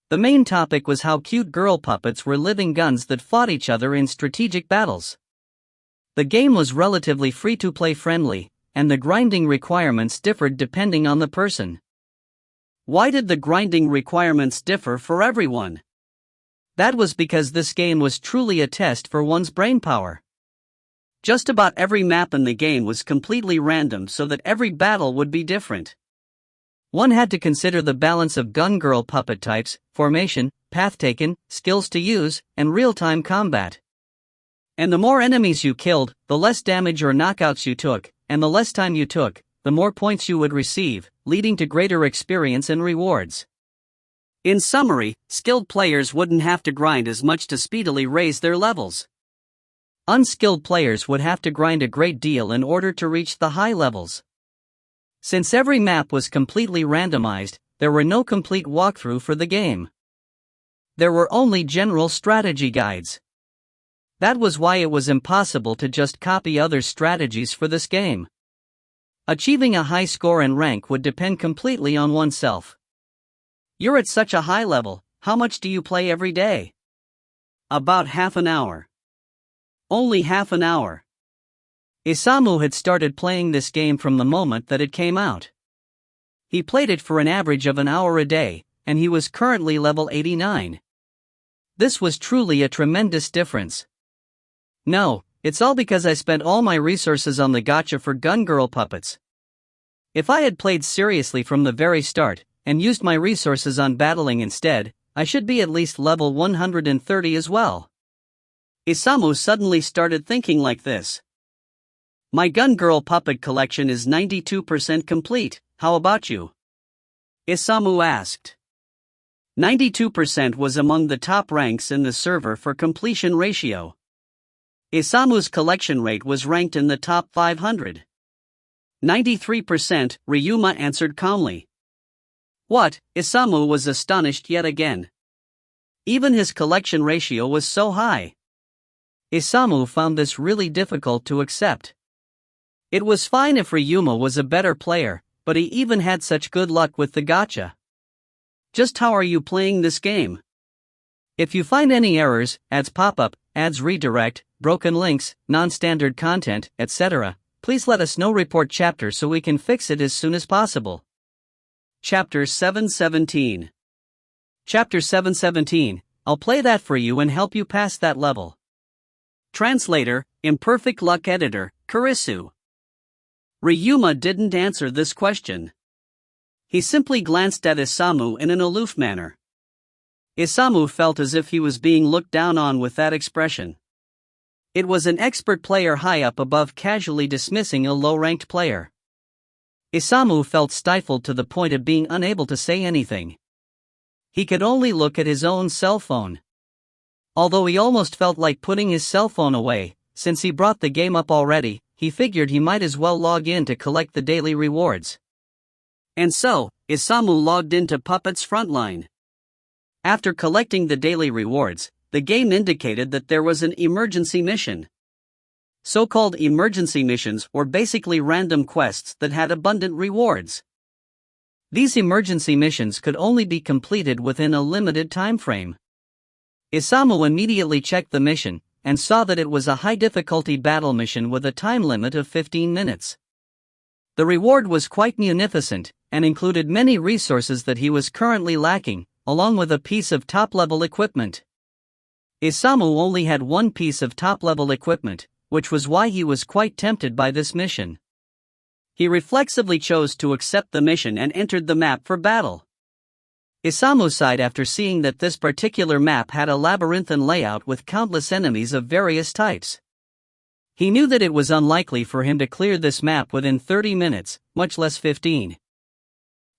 The main topic was how cute girl puppets were living guns that fought each other in strategic battles. The game was relatively free-to-play friendly, and the grinding requirements differed depending on the person. Why did the grinding requirements differ for everyone? That was because this game was truly a test for one's brainpower. Just about every map in the game was completely random so that every battle would be different. One had to consider the balance of gun girl puppet types, formation, path taken, skills to use, and real-time combat. And the more enemies you killed, the less damage or knockouts you took, and the less time you took, the more points you would receive, leading to greater experience and rewards. In summary, skilled players wouldn't have to grind as much to speedily raise their levels. Unskilled players would have to grind a great deal in order to reach the high levels. Since every map was completely randomized, there were no complete walkthrough for the game. There were only general strategy guides. That was why it was impossible to just copy other strategies for this game. Achieving a high score and rank would depend completely on oneself. You're at such a high level, how much do you play every day? About half an hour. Only half an hour. Isamu had started playing this game from the moment that it came out. He played it for an average of an hour a day, and he was currently level 89. This was truly a tremendous difference. No, it's all because I spent all my resources on the gacha for gun girl puppets. If I had played seriously from the very start, and used my resources on battling instead, I should be at least level 130 as well. Isamu suddenly started thinking like this. My gun girl puppet collection is 92% complete, how about you? Isamu asked. 92% was among the top ranks in the server for completion ratio. Isamu's collection rate was ranked in the top 500. 93%, Ryuma answered calmly. What? Isamu was astonished yet again. Even his collection ratio was so high. Isamu found this really difficult to accept. It was fine if Ryuma was a better player, but he even had such good luck with the gacha. Just how are you playing this game? If you find any errors, ads pop up, ads redirect, broken links, non-standard content, etc., please let us know. Report chapter so we can fix it as soon as possible. Chapter 717. Chapter 717, I'll play that for you and help you pass that level. Translator, Imperfect Luck Editor, Kurisu. Ryuma didn't answer this question. He simply glanced at Isamu in an aloof manner. Isamu felt as if he was being looked down on with that expression. It was an expert player high up above casually dismissing a low-ranked player. Isamu felt stifled to the point of being unable to say anything. He could only look at his own cell phone. Although he almost felt like putting his cell phone away, since he brought the game up already, he figured he might as well log in to collect the daily rewards. And so, Isamu logged into Puppet's Frontline. After collecting the daily rewards, the game indicated that there was an emergency mission. So-called emergency missions were basically random quests that had abundant rewards. These emergency missions could only be completed within a limited time frame. Isamu immediately checked the mission, and saw that it was a high-difficulty battle mission with a time limit of 15 minutes. The reward was quite munificent, and included many resources that he was currently lacking, along with a piece of top-level equipment. Isamu only had one piece of top-level equipment, which was why he was quite tempted by this mission. He reflexively chose to accept the mission and entered the map for battle. Isamu sighed after seeing that this particular map had a labyrinthine layout with countless enemies of various types. He knew that it was unlikely for him to clear this map within 30 minutes, much less 15.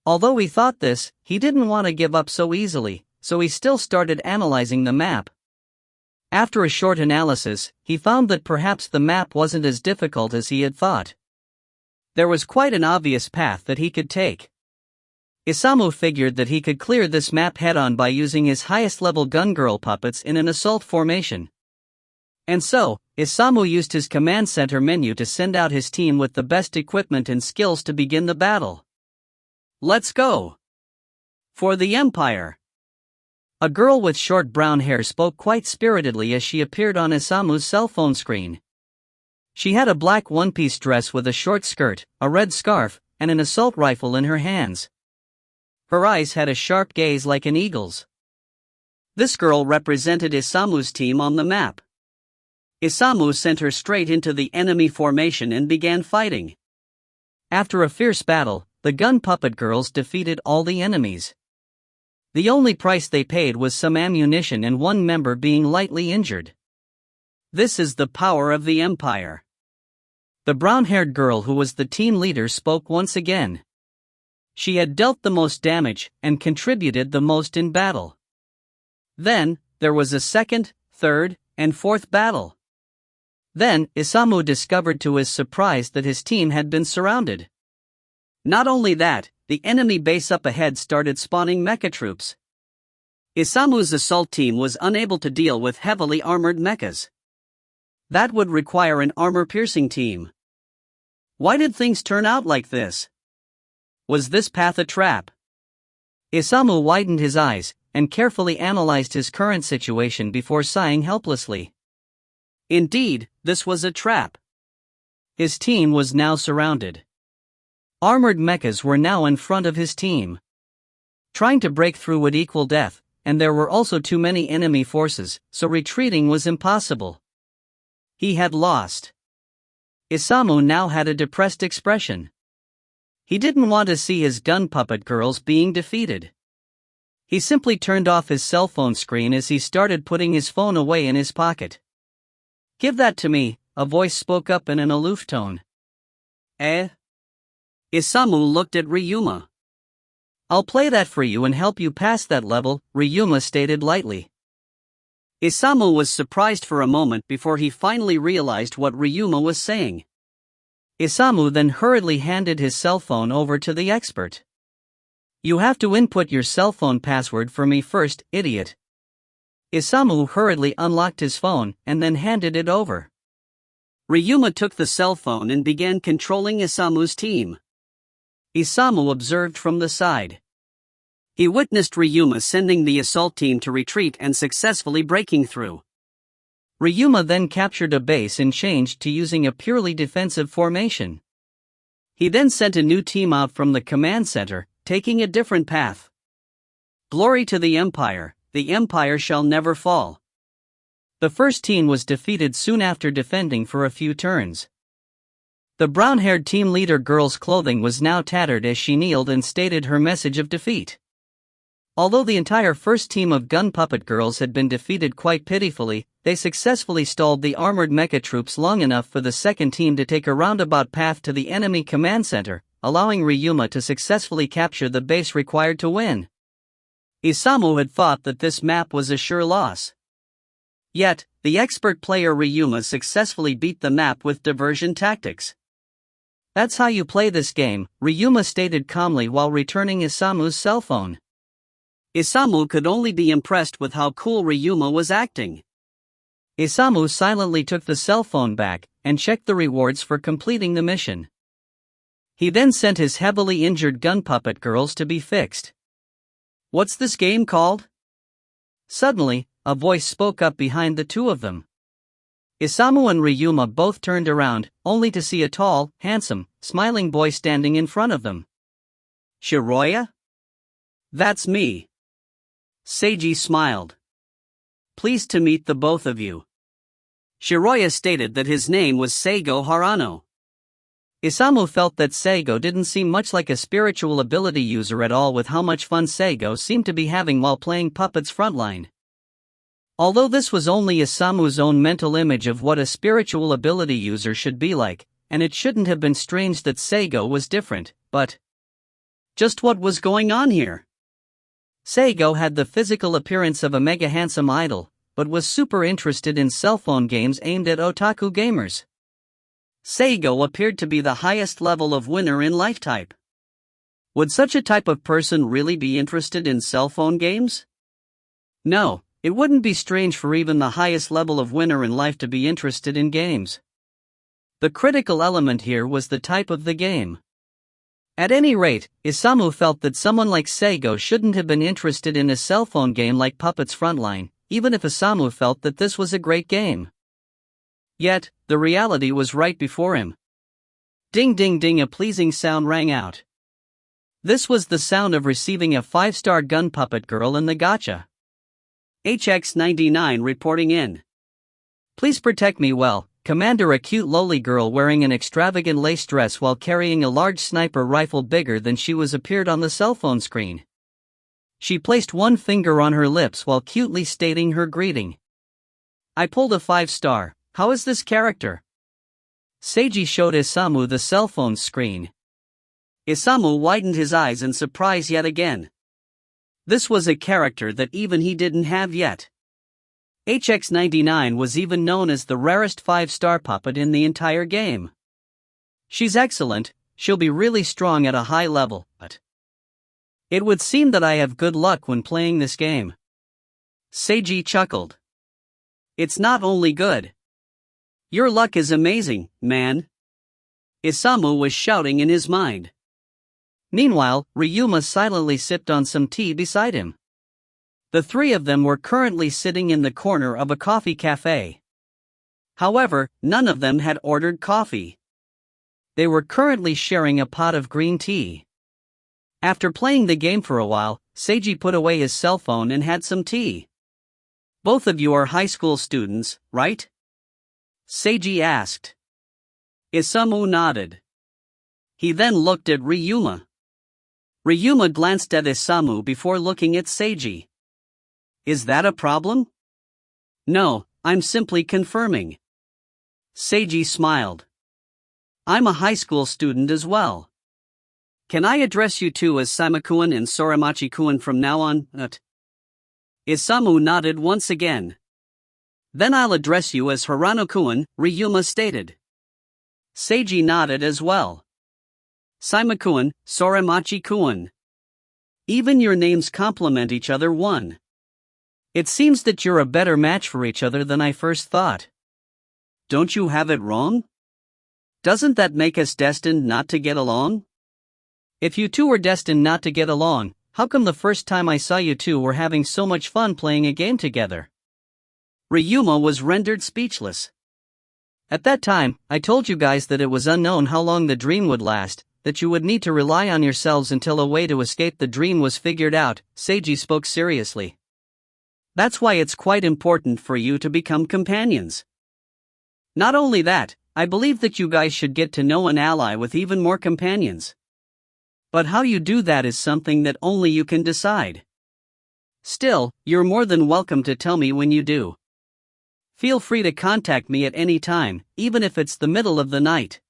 Although he thought this, he didn't want to give up so easily, so he still started analyzing the map. After a short analysis, he found that perhaps the map wasn't as difficult as he had thought. There was quite an obvious path that he could take. Isamu figured that he could clear this map head-on by using his highest-level gun girl puppets in an assault formation. And so, Isamu used his command center menu to send out his team with the best equipment and skills to begin the battle. Let's go! For the Empire! A girl with short brown hair spoke quite spiritedly as she appeared on Isamu's cell phone screen. She had a black one-piece dress with a short skirt, a red scarf, and an assault rifle in her hands. Her eyes had a sharp gaze like an eagle's. This girl represented Isamu's team on the map. Isamu sent her straight into the enemy formation and began fighting. After a fierce battle, the gun puppet girls defeated all the enemies. The only price they paid was some ammunition and one member being lightly injured. This is the power of the Empire. The brown-haired girl who was the team leader spoke once again. She had dealt the most damage and contributed the most in battle. Then, there was a second, third, and fourth battle. Then, Isamu discovered to his surprise that his team had been surrounded. Not only that, the enemy base up ahead started spawning mecha troops. Isamu's assault team was unable to deal with heavily armored mechas. That would require an armor-piercing team. Why did things turn out like this? Was this path a trap? Isamu widened his eyes and carefully analyzed his current situation before sighing helplessly. Indeed, this was a trap. His team was now surrounded. Armored mechas were now in front of his team. Trying to break through would equal death, and there were also too many enemy forces, so retreating was impossible. He had lost. Isamu now had a depressed expression. He didn't want to see his gun puppet girls being defeated. He simply turned off his cell phone screen as he started putting his phone away in his pocket. "Give that to me," a voice spoke up in an aloof tone. "Eh?" Isamu looked at Ryuma. "I'll play that for you and help you pass that level," Ryuma stated lightly. Isamu was surprised for a moment before he finally realized what Ryuma was saying. Isamu then hurriedly handed his cell phone over to the expert. "You have to input your cell phone password for me first, idiot." Isamu hurriedly unlocked his phone and then handed it over. Ryuma took the cell phone and began controlling Isamu's team. Isamu observed from the side. He witnessed Ryuma sending the assault team to retreat and successfully breaking through. Ryuma then captured a base and changed to using a purely defensive formation. He then sent a new team out from the command center, taking a different path. Glory to the Empire shall never fall. The first team was defeated soon after defending for a few turns. The brown-haired team leader girl's clothing was now tattered as she kneeled and stated her message of defeat. Although the entire first team of gun puppet girls had been defeated quite pitifully, they successfully stalled the armored mecha troops long enough for the second team to take a roundabout path to the enemy command center, allowing Ryuma to successfully capture the base required to win. Isamu had thought that this map was a sure loss. Yet, the expert player Ryuma successfully beat the map with diversion tactics. "That's how you play this game," Ryuma stated calmly while returning Isamu's cell phone. Isamu could only be impressed with how cool Ryuma was acting. Isamu silently took the cell phone back and checked the rewards for completing the mission. He then sent his heavily injured gun puppet girls to be fixed. "What's this game called?" Suddenly, a voice spoke up behind the two of them. Isamu and Ryuma both turned around, only to see a tall, handsome, smiling boy standing in front of them. "Shiroya?" "That's me." Seiji smiled. "Pleased to meet the both of you." Shiroya stated that his name was Seigo Harano. Isamu felt that Seigo didn't seem much like a spiritual ability user at all with how much fun Seigo seemed to be having while playing Puppet's Frontline. Although this was only Isamu's own mental image of what a spiritual ability user should be like, and it shouldn't have been strange that Seigo was different, but just what was going on here? Seigo had the physical appearance of a mega handsome idol, but was super interested in cell phone games aimed at otaku gamers. Seigo appeared to be the highest level of winner in life type. Would such a type of person really be interested in cell phone games? No. It wouldn't be strange for even the highest level of winner in life to be interested in games. The critical element here was the type of the game. At any rate, Isamu felt that someone like Seigo shouldn't have been interested in a cell phone game like Puppet's Frontline, even if Isamu felt that this was a great game. Yet, the reality was right before him. Ding ding ding, a pleasing sound rang out. This was the sound of receiving a 5-star gun puppet girl in the gacha. HX99 reporting in. "Please protect me well, Commander." A cute lowly girl wearing an extravagant lace dress while carrying a large sniper rifle bigger than she was appeared on the cell phone screen. She placed one finger on her lips while cutely stating her greeting. "I pulled a 5-star, how is this character?" Seiji showed Isamu the cell phone screen. Isamu widened his eyes in surprise yet again. This was a character that even he didn't have yet. HX99 was even known as the rarest 5-star puppet in the entire game. She's excellent, she'll be really strong at a high level, but it would seem that I have good luck when playing this game. Seiji chuckled. It's not only good. Your luck is amazing, man. Isamu was shouting in his mind. Meanwhile, Ryuma silently sipped on some tea beside him. The three of them were currently sitting in the corner of a coffee cafe. However, none of them had ordered coffee. They were currently sharing a pot of green tea. After playing the game for a while, Seiji put away his cell phone and had some tea. Both of you are high school students, right? Seiji asked. Isamu nodded. He then looked at Ryuma. Ryuma glanced at Isamu before looking at Seiji. Is that a problem? No, I'm simply confirming. Seiji smiled. I'm a high school student as well. Can I address you two as Saimakun and Soramachi-kun from now on? Isamu nodded once again. Then I'll address you as Hirano-kun, Ryuma stated. Seiji nodded as well. Saimakun, Soramachi-kun. Even your names complement each other one. It seems that you're a better match for each other than I first thought. Don't you have it wrong? Doesn't that make us destined not to get along? If you two were destined not to get along, how come the first time I saw you two were having so much fun playing a game together? Ryuma was rendered speechless. At that time, I told you guys that it was unknown how long the dream would last, that you would need to rely on yourselves until a way to escape the dream was figured out. Seiji spoke seriously. That's why it's quite important for you to become companions. Not only that, I believe that you guys should get to know an ally with even more companions. But how you do that is something that only you can decide. Still, you're more than welcome to tell me when you do. Feel free to contact me at any time, even if it's the middle of the night.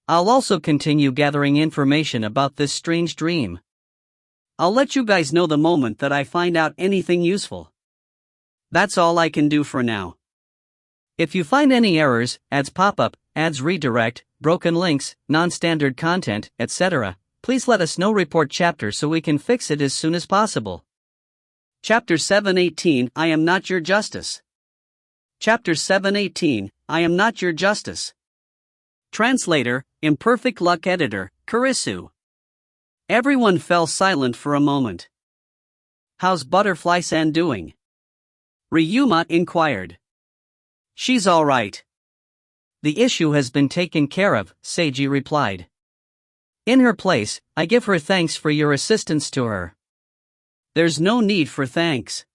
I'll also continue gathering information about this strange dream. I'll let you guys know the moment that I find out anything useful. That's all I can do for now. If you find any errors, ads pop up, ads redirect, broken links, non-standard content, etc., please let us know. Report chapter so we can fix it as soon as possible. Chapter 718, I am not your justice. Chapter 718, I am not your justice. Translator, Imperfect Luck Editor, Kurisu. Everyone fell silent for a moment. How's Butterfly-san doing? Ryuma inquired. She's all right. The issue has been taken care of, Seiji replied. In her place, I give her thanks for your assistance to her. There's no need for thanks.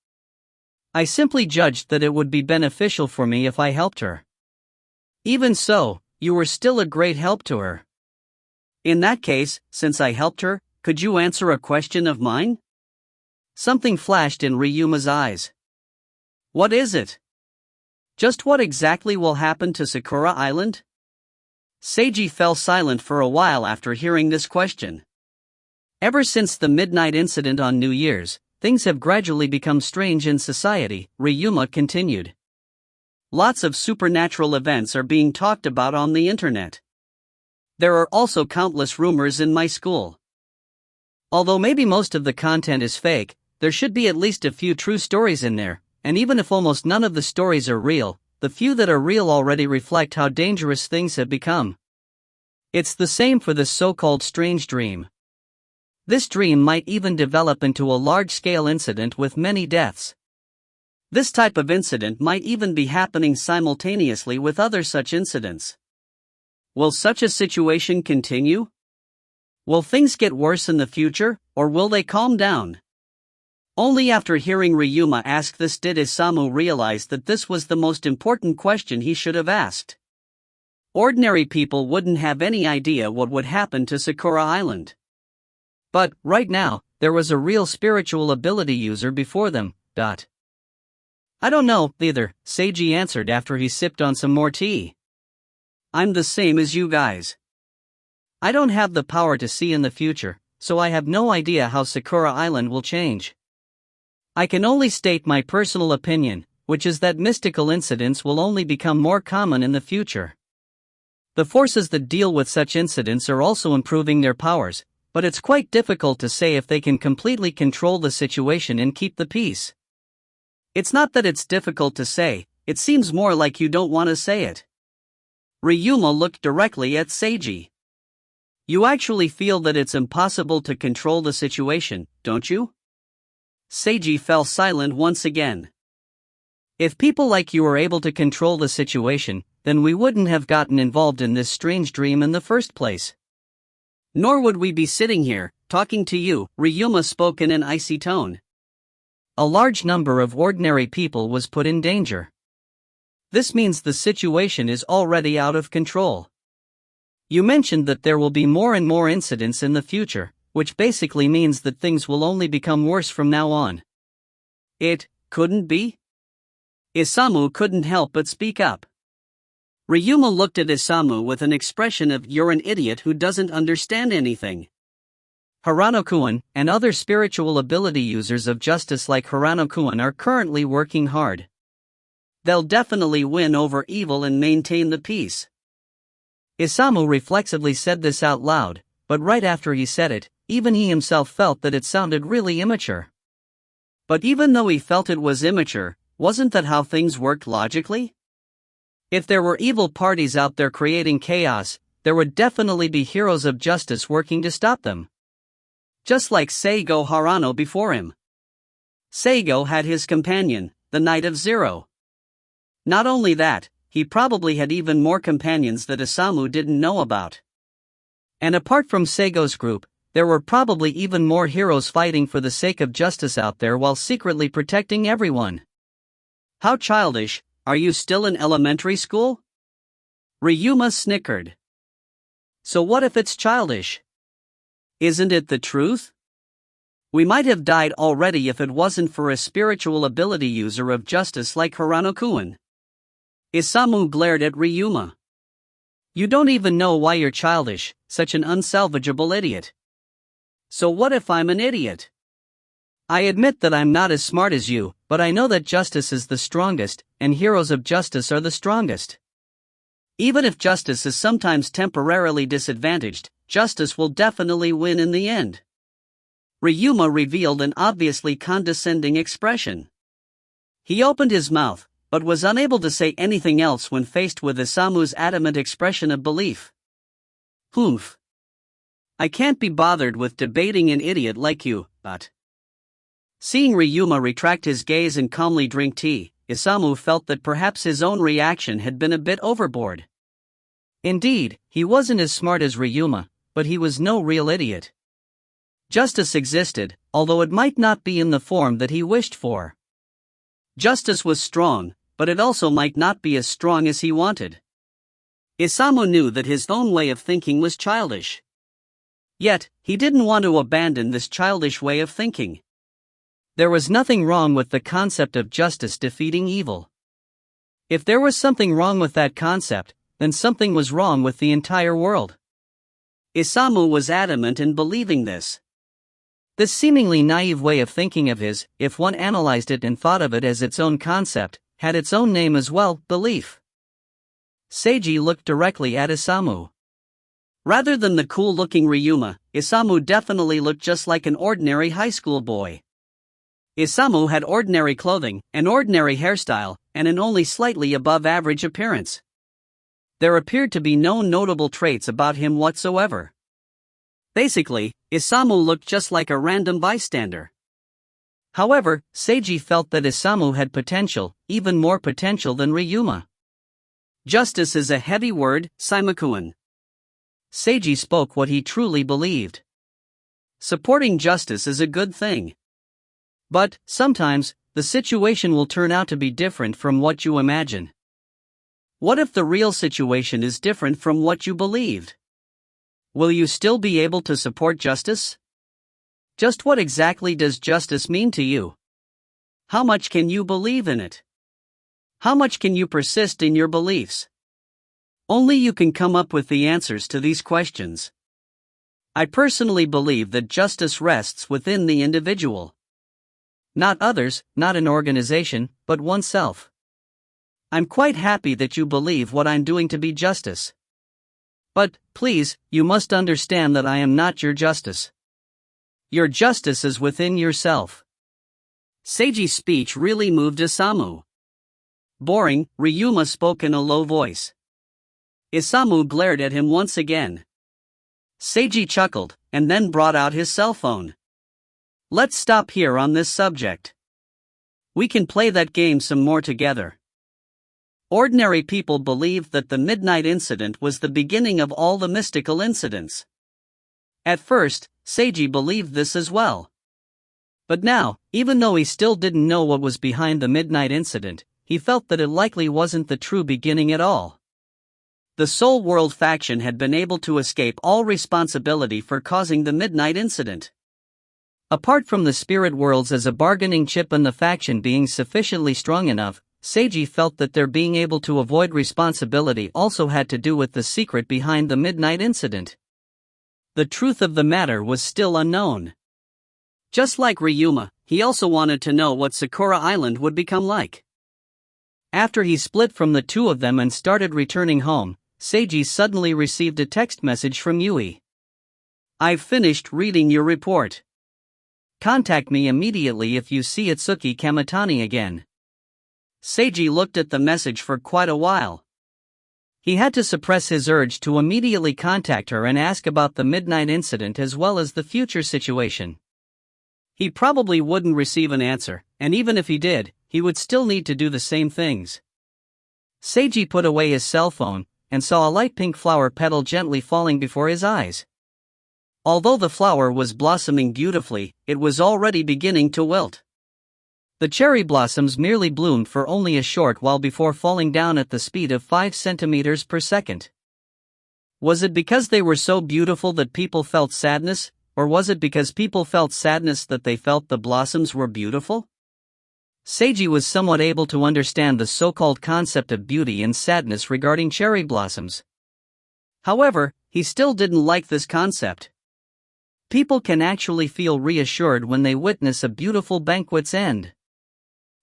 I simply judged that it would be beneficial for me if I helped her. Even so, you were still a great help to her. In that case, since I helped her, could you answer a question of mine? Something flashed in Ryuma's eyes. What is it? Just what exactly will happen to Sakura Island? Seiji fell silent for a while after hearing this question. Ever since the midnight incident on New Year's, things have gradually become strange in society, Ryuma continued. Lots of supernatural events are being talked about on the internet. There are also countless rumors in my school. Although maybe most of the content is fake, there should be at least a few true stories in there, and even if almost none of the stories are real, the few that are real already reflect how dangerous things have become. It's the same for this so-called strange dream. This dream might even develop into a large-scale incident with many deaths. This type of incident might even be happening simultaneously with other such incidents. Will such a situation continue? Will things get worse in the future, or will they calm down? Only after hearing Ryuma ask this did Isamu realize that this was the most important question he should have asked. Ordinary people wouldn't have any idea what would happen to Sakura Island. But, right now, there was a real spiritual ability user before them. I don't know, either, Seiji answered after he sipped on some more tea. I'm the same as you guys. I don't have the power to see in the future, so I have no idea how Sakura Island will change. I can only state my personal opinion, which is that mystical incidents will only become more common in the future. The forces that deal with such incidents are also improving their powers, but it's quite difficult to say if they can completely control the situation and keep the peace. It's not that it's difficult to say, it seems more like you don't want to say it. Ryuma looked directly at Seiji. You actually feel that it's impossible to control the situation, don't you? Seiji fell silent once again. If people like you are able to control the situation, then we wouldn't have gotten involved in this strange dream in the first place. Nor would we be sitting here, talking to you, Ryuma spoke in an icy tone. A large number of ordinary people was put in danger. This means the situation is already out of control. You mentioned that there will be more and more incidents in the future, which basically means that things will only become worse from now on. It couldn't be? Isamu couldn't help but speak up. Ryuma looked at Isamu with an expression of "you're an idiot who doesn't understand anything." Hirano-kun and other spiritual ability users of justice like Hirano-kun are currently working hard. They'll definitely win over evil and maintain the peace. Isamu reflexively said this out loud, but right after he said it, even he himself felt that it sounded really immature. But even though he felt it was immature, wasn't that how things worked logically? If there were evil parties out there creating chaos, there would definitely be heroes of justice working to stop them. Just like Seigo Harano before him. Seigo had his companion, the Knight of Zero. Not only that, he probably had even more companions that Isamu didn't know about. And apart from Seigo's group, there were probably even more heroes fighting for the sake of justice out there while secretly protecting everyone. How childish, are you still in elementary school? Ryuma snickered. So what if it's childish? Isn't it the truth? We might have died already if it wasn't for a spiritual ability user of justice like Hirano-kun. Isamu glared at Ryuma. You don't even know why you're childish, such an unsalvageable idiot. So what if I'm an idiot? I admit that I'm not as smart as you, but I know that justice is the strongest, and heroes of justice are the strongest. Even if justice is sometimes temporarily disadvantaged, justice will definitely win in the end. Ryuma revealed an obviously condescending expression. He opened his mouth, but was unable to say anything else when faced with Isamu's adamant expression of belief. Humph. I can't be bothered with debating an idiot like you, but... Seeing Ryuma retract his gaze and calmly drink tea, Isamu felt that perhaps his own reaction had been a bit overboard. Indeed, he wasn't as smart as Ryuma, but he was no real idiot. Justice existed, although it might not be in the form that he wished for. Justice was strong, but it also might not be as strong as he wanted. Isamu knew that his own way of thinking was childish. Yet, he didn't want to abandon this childish way of thinking. There was nothing wrong with the concept of justice defeating evil. If there was something wrong with that concept, then something was wrong with the entire world. Isamu was adamant in believing this. This seemingly naive way of thinking of his, if one analyzed it and thought of it as its own concept, had its own name as well, belief. Seiji looked directly at Isamu. Rather than the cool-looking Ryuma, Isamu definitely looked just like an ordinary high school boy. Isamu had ordinary clothing, an ordinary hairstyle, and an only slightly above-average appearance. There appeared to be no notable traits about him whatsoever. Basically, Isamu looked just like a random bystander. However, Seiji felt that Isamu had potential, even more potential than Ryuma. Justice is a heavy word, Saimakuen. Seiji spoke what he truly believed. Supporting justice is a good thing. But, sometimes, the situation will turn out to be different from what you imagine. What if the real situation is different from what you believed? Will you still be able to support justice? Just what exactly does justice mean to you? How much can you believe in it? How much can you persist in your beliefs? Only you can come up with the answers to these questions. I personally believe that justice rests within the individual. Not others, not an organization, but oneself. I'm quite happy that you believe what I'm doing to be justice. But, please, you must understand that I am not your justice. Your justice is within yourself. Seiji's speech really moved Isamu. Boring, Ryuma spoke in a low voice. Isamu glared at him once again. Seiji chuckled, and then brought out his cell phone. Let's stop here on this subject. We can play that game some more together. Ordinary people believed that the midnight incident was the beginning of all the mystical incidents. At first, Seiji believed this as well. But now, even though he still didn't know what was behind the midnight incident, he felt that it likely wasn't the true beginning at all. The Soul World faction had been able to escape all responsibility for causing the midnight incident. Apart from the spirit worlds as a bargaining chip and the faction being sufficiently strong enough, Seiji felt that their being able to avoid responsibility also had to do with the secret behind the midnight incident. The truth of the matter was still unknown. Just like Ryuma, he also wanted to know what Sakura Island would become like. After he split from the two of them and started returning home, Seiji suddenly received a text message from Yui. I've finished reading your report. Contact me immediately if you see Itsuki Kamitani again. Seiji looked at the message for quite a while. He had to suppress his urge to immediately contact her and ask about the midnight incident as well as the future situation. He probably wouldn't receive an answer, and even if he did, he would still need to do the same things. Seiji put away his cell phone, and saw a light pink flower petal gently falling before his eyes. Although the flower was blossoming beautifully, it was already beginning to wilt. The cherry blossoms merely bloomed for only a short while before falling down at the speed of 5 centimeters per second. Was it because they were so beautiful that people felt sadness, or was it because people felt sadness that they felt the blossoms were beautiful? Seiji was somewhat able to understand the so-called concept of beauty and sadness regarding cherry blossoms. However, he still didn't like this concept. People can actually feel reassured when they witness a beautiful banquet's end.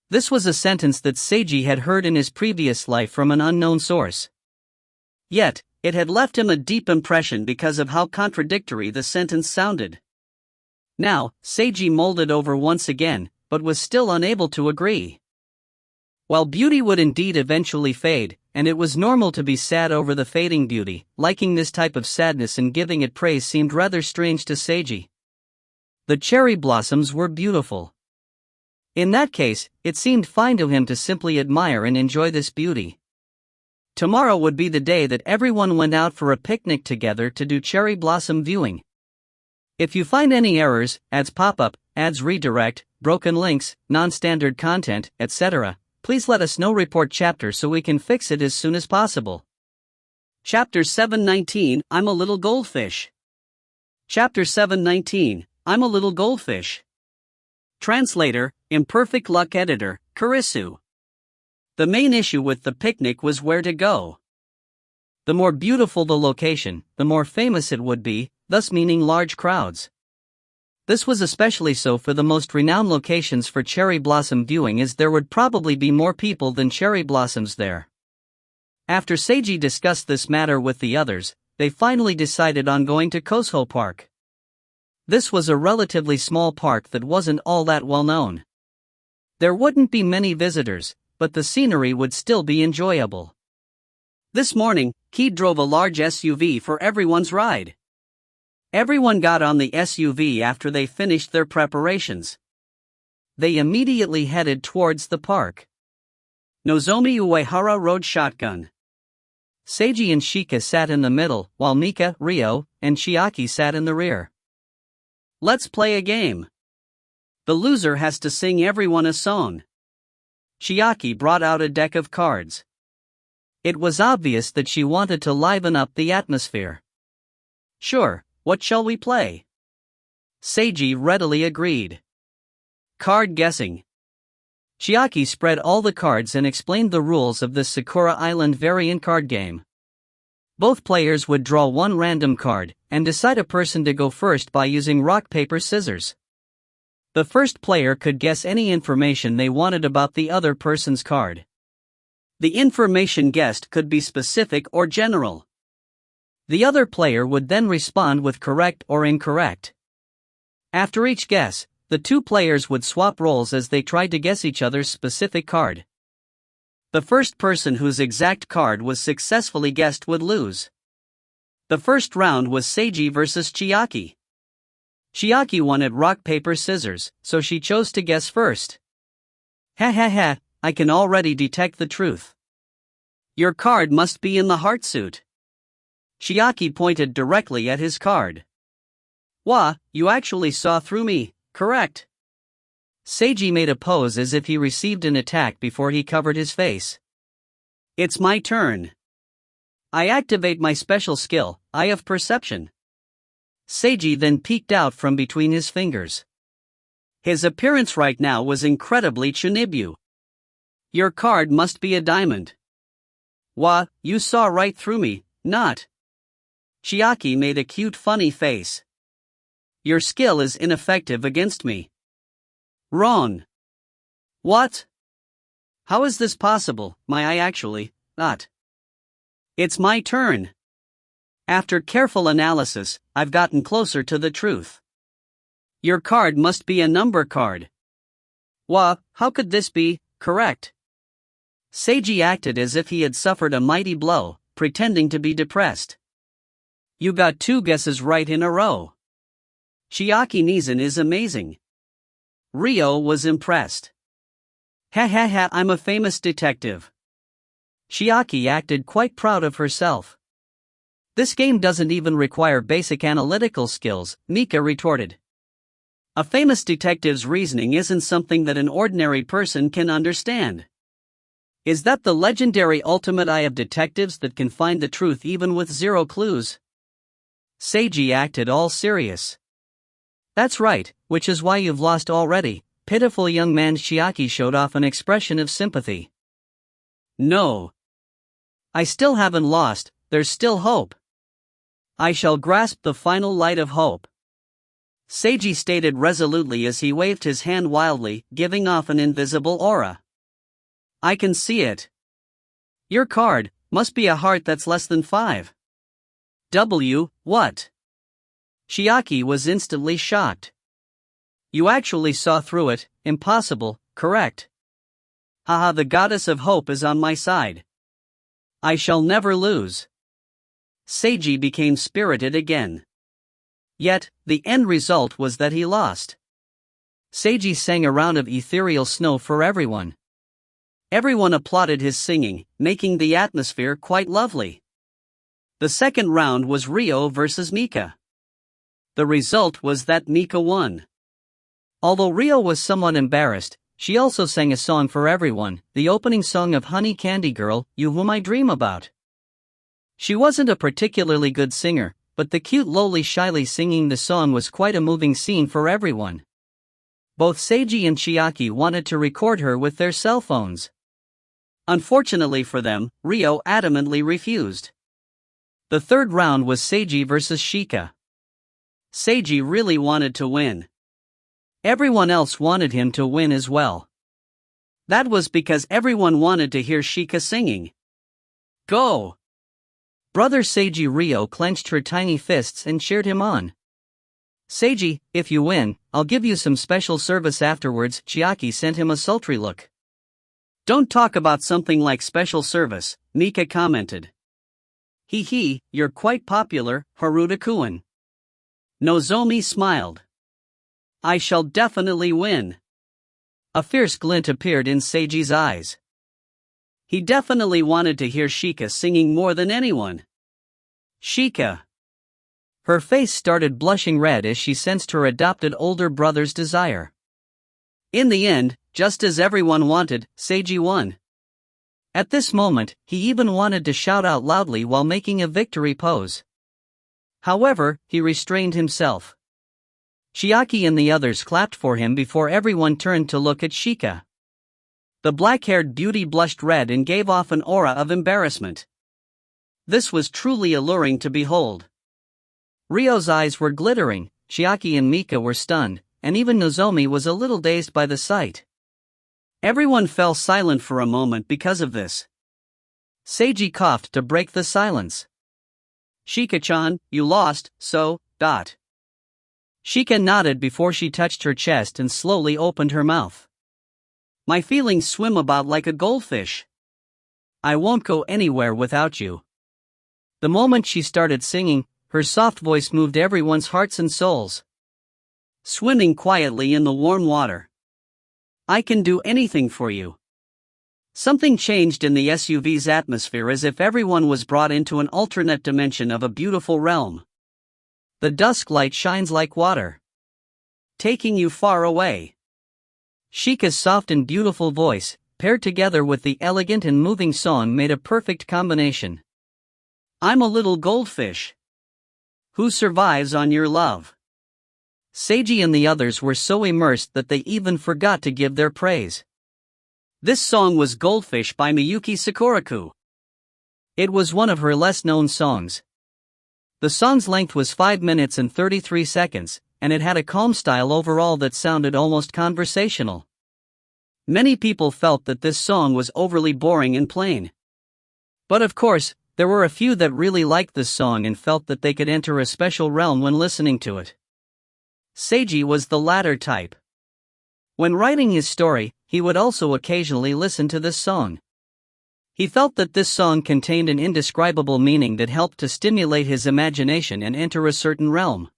This was a sentence that Seiji had heard in his previous life from an unknown source. Yet, it had left him a deep impression because of how contradictory the sentence sounded. Now, Seiji mulled it over once again, but was still unable to agree. While beauty would indeed eventually fade, and it was normal to be sad over the fading beauty, liking this type of sadness and giving it praise seemed rather strange to Seiji. The cherry blossoms were beautiful. In that case, it seemed fine to him to simply admire and enjoy this beauty. Tomorrow would be the day that everyone went out for a picnic together to do cherry blossom viewing. If you find any errors, ads pop up, ads redirect, broken links, non-standard content, etc., please let us know. Report chapter so we can fix it as soon as possible. Chapter 719, I'm a little goldfish. Chapter 719, I'm a little goldfish. Translator, Imperfect Luck Editor, Kurisu. The main issue with the picnic was where to go. The more beautiful the location, the more famous it would be, thus meaning large crowds. This was especially so for the most renowned locations for cherry blossom viewing, as there would probably be more people than cherry blossoms there. After Seiji discussed this matter with the others, they finally decided on going to Kosuho Park. This was a relatively small park that wasn't all that well known. There wouldn't be many visitors, but the scenery would still be enjoyable. This morning, Ki drove a large SUV for everyone's ride. Everyone got on the SUV after they finished their preparations. They immediately headed towards the park. Nozomi Uehara rode shotgun. Seiji and Shika sat in the middle, while Mika, Ryo, and Chiaki sat in the rear. Let's play a game. The loser has to sing everyone a song. Chiaki brought out a deck of cards. It was obvious that she wanted to liven up the atmosphere. Sure, what shall we play? Seiji readily agreed. Card guessing. Chiaki spread all the cards and explained the rules of this Sakura Island variant card game. Both players would draw one random card and decide a person to go first by using rock, paper, scissors. The first player could guess any information they wanted about the other person's card. The information guessed could be specific or general. The other player would then respond with correct or incorrect. After each guess, the two players would swap roles as they tried to guess each other's specific card. The first person whose exact card was successfully guessed would lose. The first round was Seiji versus Chiaki. Chiaki won at rock, paper, scissors, so she chose to guess first. Ha ha ha, I can already detect the truth. Your card must be in the heart suit. Chiaki pointed directly at his card. Wah, you actually saw through me, correct? Seiji made a pose as if he received an attack before he covered his face. It's my turn. I activate my special skill, Eye of Perception. Seiji then peeked out from between his fingers. His appearance right now was incredibly Chunibyu. Your card must be a diamond. Wah, you saw right through me, not. Chiaki made a cute funny face. Your skill is ineffective against me. Wrong. What? How is this possible? My eye actually, not. It's my turn. After careful analysis, I've gotten closer to the truth. Your card must be a number card. Wah, how could this be correct? Seiji acted as if he had suffered a mighty blow, pretending to be depressed. You got 2 guesses right in a row. Chiaki Nizan is amazing. Ryo was impressed. Ha ha ha, I'm a famous detective. Chiaki acted quite proud of herself. This game doesn't even require basic analytical skills, Mika retorted. A famous detective's reasoning isn't something that an ordinary person can understand. Is that the legendary ultimate eye of detectives that can find the truth even with 0 clues? Seiji acted all serious. That's right, which is why you've lost already. Pitiful young man. Chiaki showed off an expression of sympathy. No. I still haven't lost, there's still hope. I shall grasp the final light of hope. Seiji stated resolutely as he waved his hand wildly, giving off an invisible aura. I can see it. Your card must be a heart that's less than 5. What? Chiaki was instantly shocked. You actually saw through it, impossible, correct? Haha, the goddess of hope is on my side. I shall never lose. Seiji became spirited again. Yet, the end result was that he lost. Seiji sang a round of ethereal snow for everyone. Everyone applauded his singing, making the atmosphere quite lovely. The second round was Ryo versus Mika. The result was that Mika won. Although Ryo was somewhat embarrassed, she also sang a song for everyone, the opening song of Honey Candy Girl, You Whom I Dream About. She wasn't a particularly good singer, but the cute lowly shyly singing the song was quite a moving scene for everyone. Both Seiji and Chiaki wanted to record her with their cell phones. Unfortunately for them, Ryo adamantly refused. The third round was Seiji versus Shika. Seiji really wanted to win. Everyone else wanted him to win as well. That was because everyone wanted to hear Shika singing. Go! Brother Seiji. Ryo clenched her tiny fists and cheered him on. Seiji, if you win, I'll give you some special service afterwards. Chiaki sent him a sultry look. Don't talk about something like special service, Mika commented. Hee, you're quite popular, Haruta-kun. Nozomi smiled. I shall definitely win. A fierce glint appeared in Seiji's eyes. He definitely wanted to hear Shika singing more than anyone. Shika. Her face started blushing red as she sensed her adopted older brother's desire. In the end, just as everyone wanted, Seiji won. At this moment, he even wanted to shout out loudly while making a victory pose. However, he restrained himself. Chiaki and the others clapped for him before everyone turned to look at Shika. The black-haired beauty blushed red and gave off an aura of embarrassment. This was truly alluring to behold. Ryo's eyes were glittering, Chiaki and Mika were stunned, and even Nozomi was a little dazed by the sight. Everyone fell silent for a moment because of this. Seiji coughed to break the silence. "Shika-chan, you lost, so. Shika nodded before she touched her chest and slowly opened her mouth. "My feelings swim about like a goldfish. I won't go anywhere without you." The moment she started singing, her soft voice moved everyone's hearts and souls. Swimming quietly in the warm water. "I can do anything for you." Something changed in the SUV's atmosphere as if everyone was brought into an alternate dimension of a beautiful realm. The dusk light shines like water, taking you far away. Shika's soft and beautiful voice, paired together with the elegant and moving song, made a perfect combination. "I'm a little goldfish who survives on your love." Seiji and the others were so immersed that they even forgot to give their praise. This song was Goldfish by Miyuki Sakuraku. It was one of her less-known songs. The song's length was 5 minutes and 33 seconds, and it had a calm style overall that sounded almost conversational. Many people felt that this song was overly boring and plain. But of course, there were a few that really liked this song and felt that they could enter a special realm when listening to it. Seiji was the latter type. When writing his story, he would also occasionally listen to this song. He felt that this song contained an indescribable meaning that helped to stimulate his imagination and enter a certain realm.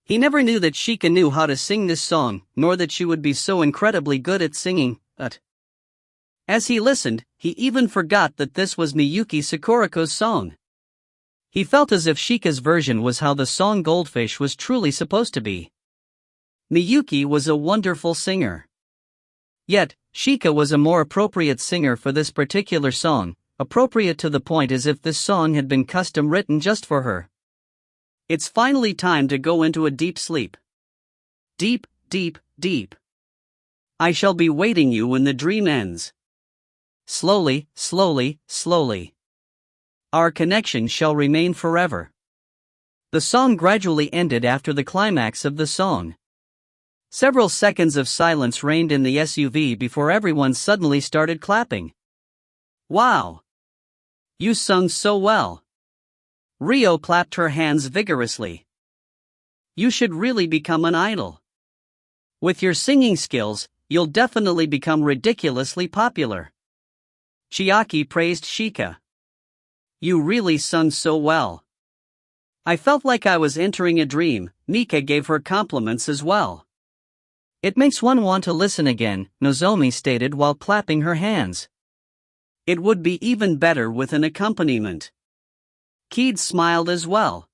He never knew that Shika knew how to sing this song, nor that she would be so incredibly good at singing, but as he listened, he even forgot that this was Miyuki Sakurako's song. He felt as if Shika's version was how the song Goldfish was truly supposed to be. Miyuki was a wonderful singer. Yet, Shika was a more appropriate singer for this particular song, appropriate to the point as if this song had been custom written just for her. It's finally time to go into a deep sleep. Deep, deep, deep. I shall be waiting you when the dream ends. Slowly, slowly, slowly. Our connection shall remain forever. The song gradually ended after the climax of the song. Several seconds of silence reigned in the SUV before everyone suddenly started clapping. "Wow! You sung so well." Ryo clapped her hands vigorously. "You should really become an idol. With your singing skills, you'll definitely become ridiculously popular." Chiaki praised Shika. "You really sung so well. I felt like I was entering a dream." Mika gave her compliments as well. "It makes one want to listen again," Nozomi stated while clapping her hands. "It would be even better with an accompaniment." Keed smiled as well.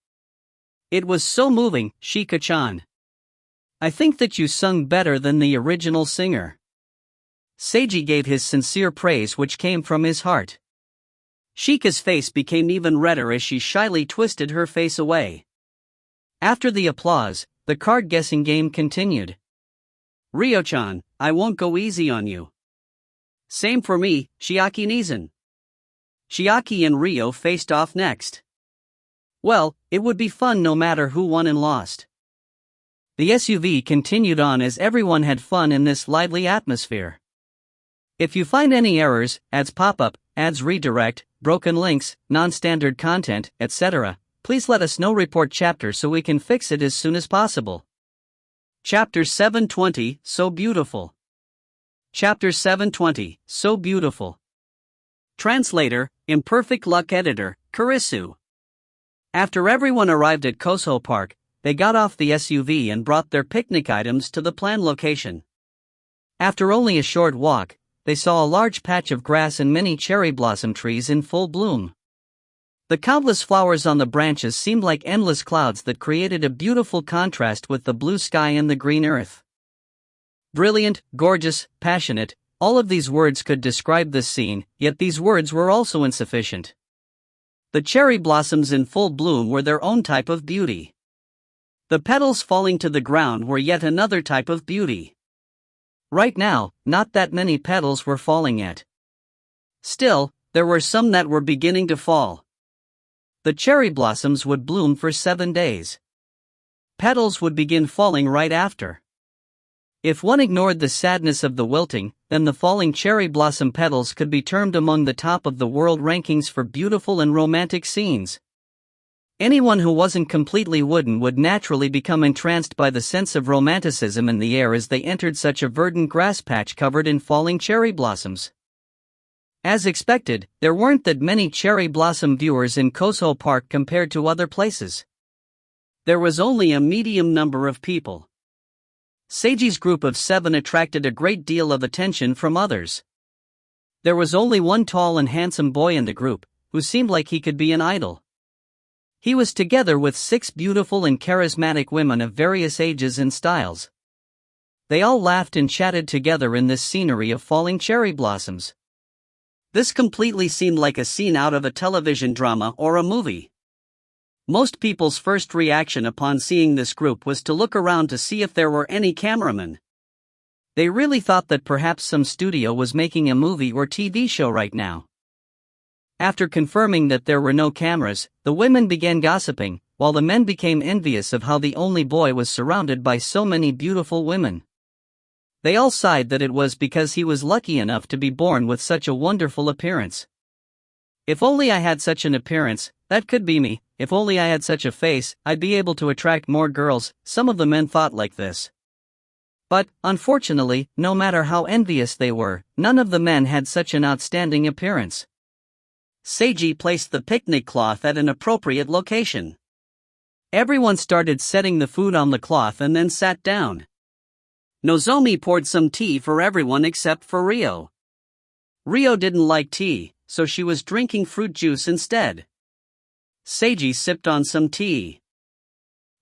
"It was so moving, Shika-chan. I think that you sung better than the original singer." Seiji gave his sincere praise, which came from his heart. Shika's face became even redder as she shyly twisted her face away. After the applause, the card guessing game continued. "Ryo-chan, I won't go easy on you." "Same for me, Chiaki Nizan." Chiaki and Ryo faced off next. Well, it would be fun no matter who won and lost. The SUV continued on as everyone had fun in this lively atmosphere. If you find any errors, ads pop up, ads redirect, broken links, non-standard content, etc., please let us know. Report chapter so we can fix it as soon as possible. Chapter 720, So Beautiful. Chapter 720, So Beautiful. Translator, Imperfect Luck Editor, Kurisu. After everyone arrived at Koso Park, they got off the SUV and brought their picnic items to the planned location. After only a short walk, they saw a large patch of grass and many cherry blossom trees in full bloom. The countless flowers on the branches seemed like endless clouds that created a beautiful contrast with the blue sky and the green earth. Brilliant, gorgeous, passionate, all of these words could describe this scene, yet these words were also insufficient. The cherry blossoms in full bloom were their own type of beauty. The petals falling to the ground were yet another type of beauty. Right now, not that many petals were falling yet. Still, there were some that were beginning to fall. The cherry blossoms would bloom for 7 days. Petals would begin falling right after. If one ignored the sadness of the wilting, then the falling cherry blossom petals could be termed among the top of the world rankings for beautiful and romantic scenes. Anyone who wasn't completely wooden would naturally become entranced by the sense of romanticism in the air as they entered such a verdant grass patch covered in falling cherry blossoms. As expected, there weren't that many cherry blossom viewers in Koso Park compared to other places. There was only a medium number of people. Seiji's group of 7 attracted a great deal of attention from others. There was only one tall and handsome boy in the group, who seemed like he could be an idol. He was together with 6 beautiful and charismatic women of various ages and styles. They all laughed and chatted together in this scenery of falling cherry blossoms. This completely seemed like a scene out of a television drama or a movie. Most people's first reaction upon seeing this group was to look around to see if there were any cameramen. They really thought that perhaps some studio was making a movie or TV show right now. After confirming that there were no cameras, the women began gossiping, while the men became envious of how the only boy was surrounded by so many beautiful women. They all sighed that it was because he was lucky enough to be born with such a wonderful appearance. If only I had such an appearance, that could be me. If only I had such a face, I'd be able to attract more girls. Some of the men thought like this. But, unfortunately, no matter how envious they were, none of the men had such an outstanding appearance. Seiji placed the picnic cloth at an appropriate location. Everyone started setting the food on the cloth and then sat down. Nozomi poured some tea for everyone except for Ryo. Ryo didn't like tea, so she was drinking fruit juice instead. Seiji sipped on some tea.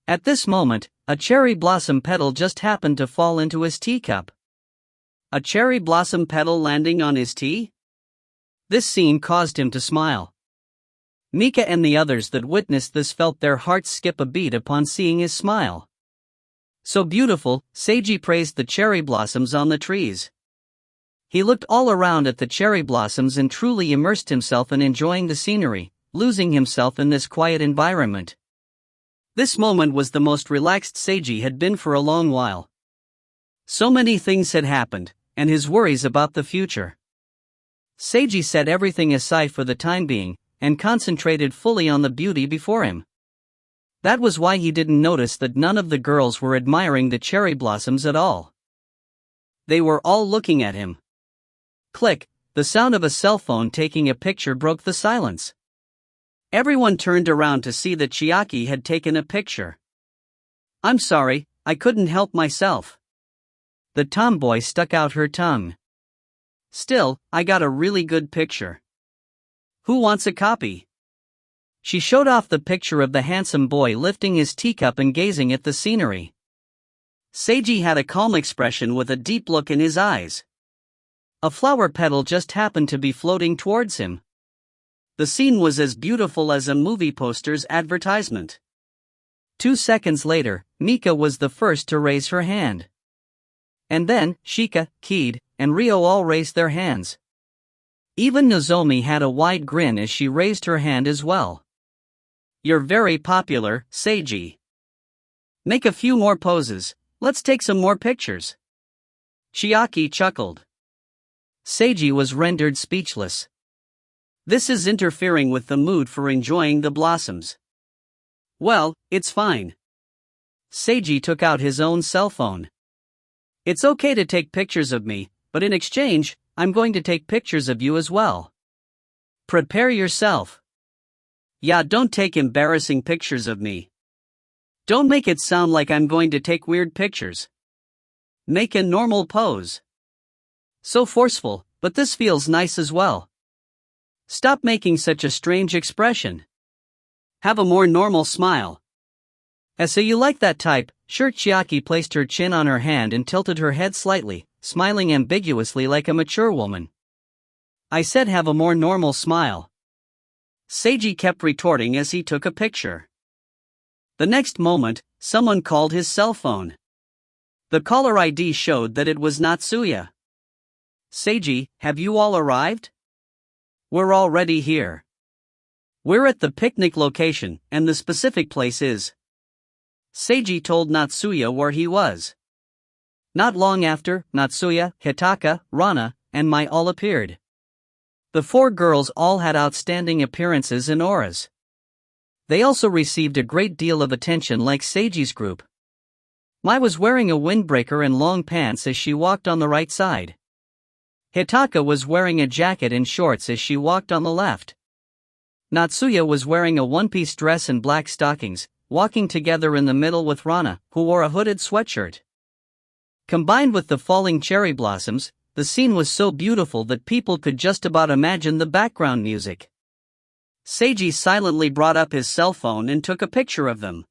At this moment, a cherry blossom petal just happened to fall into his teacup. A cherry blossom petal landing on his tea? This scene caused him to smile. Mika and the others that witnessed this felt their hearts skip a beat upon seeing his smile. So beautiful, Seiji praised the cherry blossoms on the trees. He looked all around at the cherry blossoms and truly immersed himself in enjoying the scenery, losing himself in this quiet environment. This moment was the most relaxed Seiji had been for a long while. So many things had happened, and his worries about the future. Seiji set everything aside for the time being, and concentrated fully on the beauty before him. That was why he didn't notice that none of the girls were admiring the cherry blossoms at all. They were all looking at him. Click, the sound of a cell phone taking a picture broke the silence. Everyone turned around to see that Chiaki had taken a picture. "I'm sorry, I couldn't help myself." The tomboy stuck out her tongue. "Still, I got a really good picture. Who wants a copy?" She showed off the picture of the handsome boy lifting his teacup and gazing at the scenery. Seiji had a calm expression with a deep look in his eyes. A flower petal just happened to be floating towards him. The scene was as beautiful as a movie poster's advertisement. 2 seconds later, Mika was the first to raise her hand. And then, Shika, Keed, and Ryo all raised their hands. Even Nozomi had a wide grin as she raised her hand as well. "You're very popular, Seiji. Make a few more poses, let's take some more pictures." Chiaki chuckled. Seiji was rendered speechless. This is interfering with the mood for enjoying the blossoms. "Well, it's fine." Seiji took out his own cell phone. "It's okay to take pictures of me, but in exchange, I'm going to take pictures of you as well. Prepare yourself. Yeah, don't take embarrassing pictures of me. Don't make it sound like I'm going to take weird pictures. Make a normal pose. So forceful, but this feels nice as well. Stop making such a strange expression. Have a more normal smile. So you like that type?" Sure. Chiaki placed her chin on her hand and tilted her head slightly, smiling ambiguously like a mature woman. "I said have a more normal smile." Seiji kept retorting as he took a picture. The next moment, someone called his cell phone. The caller ID showed that it was Natsuya. "Seiji, have you all arrived?" "We're already here." We're at the picnic location, and the specific place is. Seiji told Natsuya where he was. Not long after, Natsuya, Hitaka, Rana, and Mai all appeared. The four girls all had outstanding appearances and auras. They also received a great deal of attention like Seiji's group. Mai was wearing a windbreaker and long pants as she walked on the right side. Hitaka was wearing a jacket and shorts as she walked on the left. Natsuya was wearing a one-piece dress and black stockings, walking together in the middle with Rana, who wore a hooded sweatshirt. Combined with the falling cherry blossoms, the scene was so beautiful that people could just about imagine the background music. Seiji silently brought up his cell phone and took a picture of them.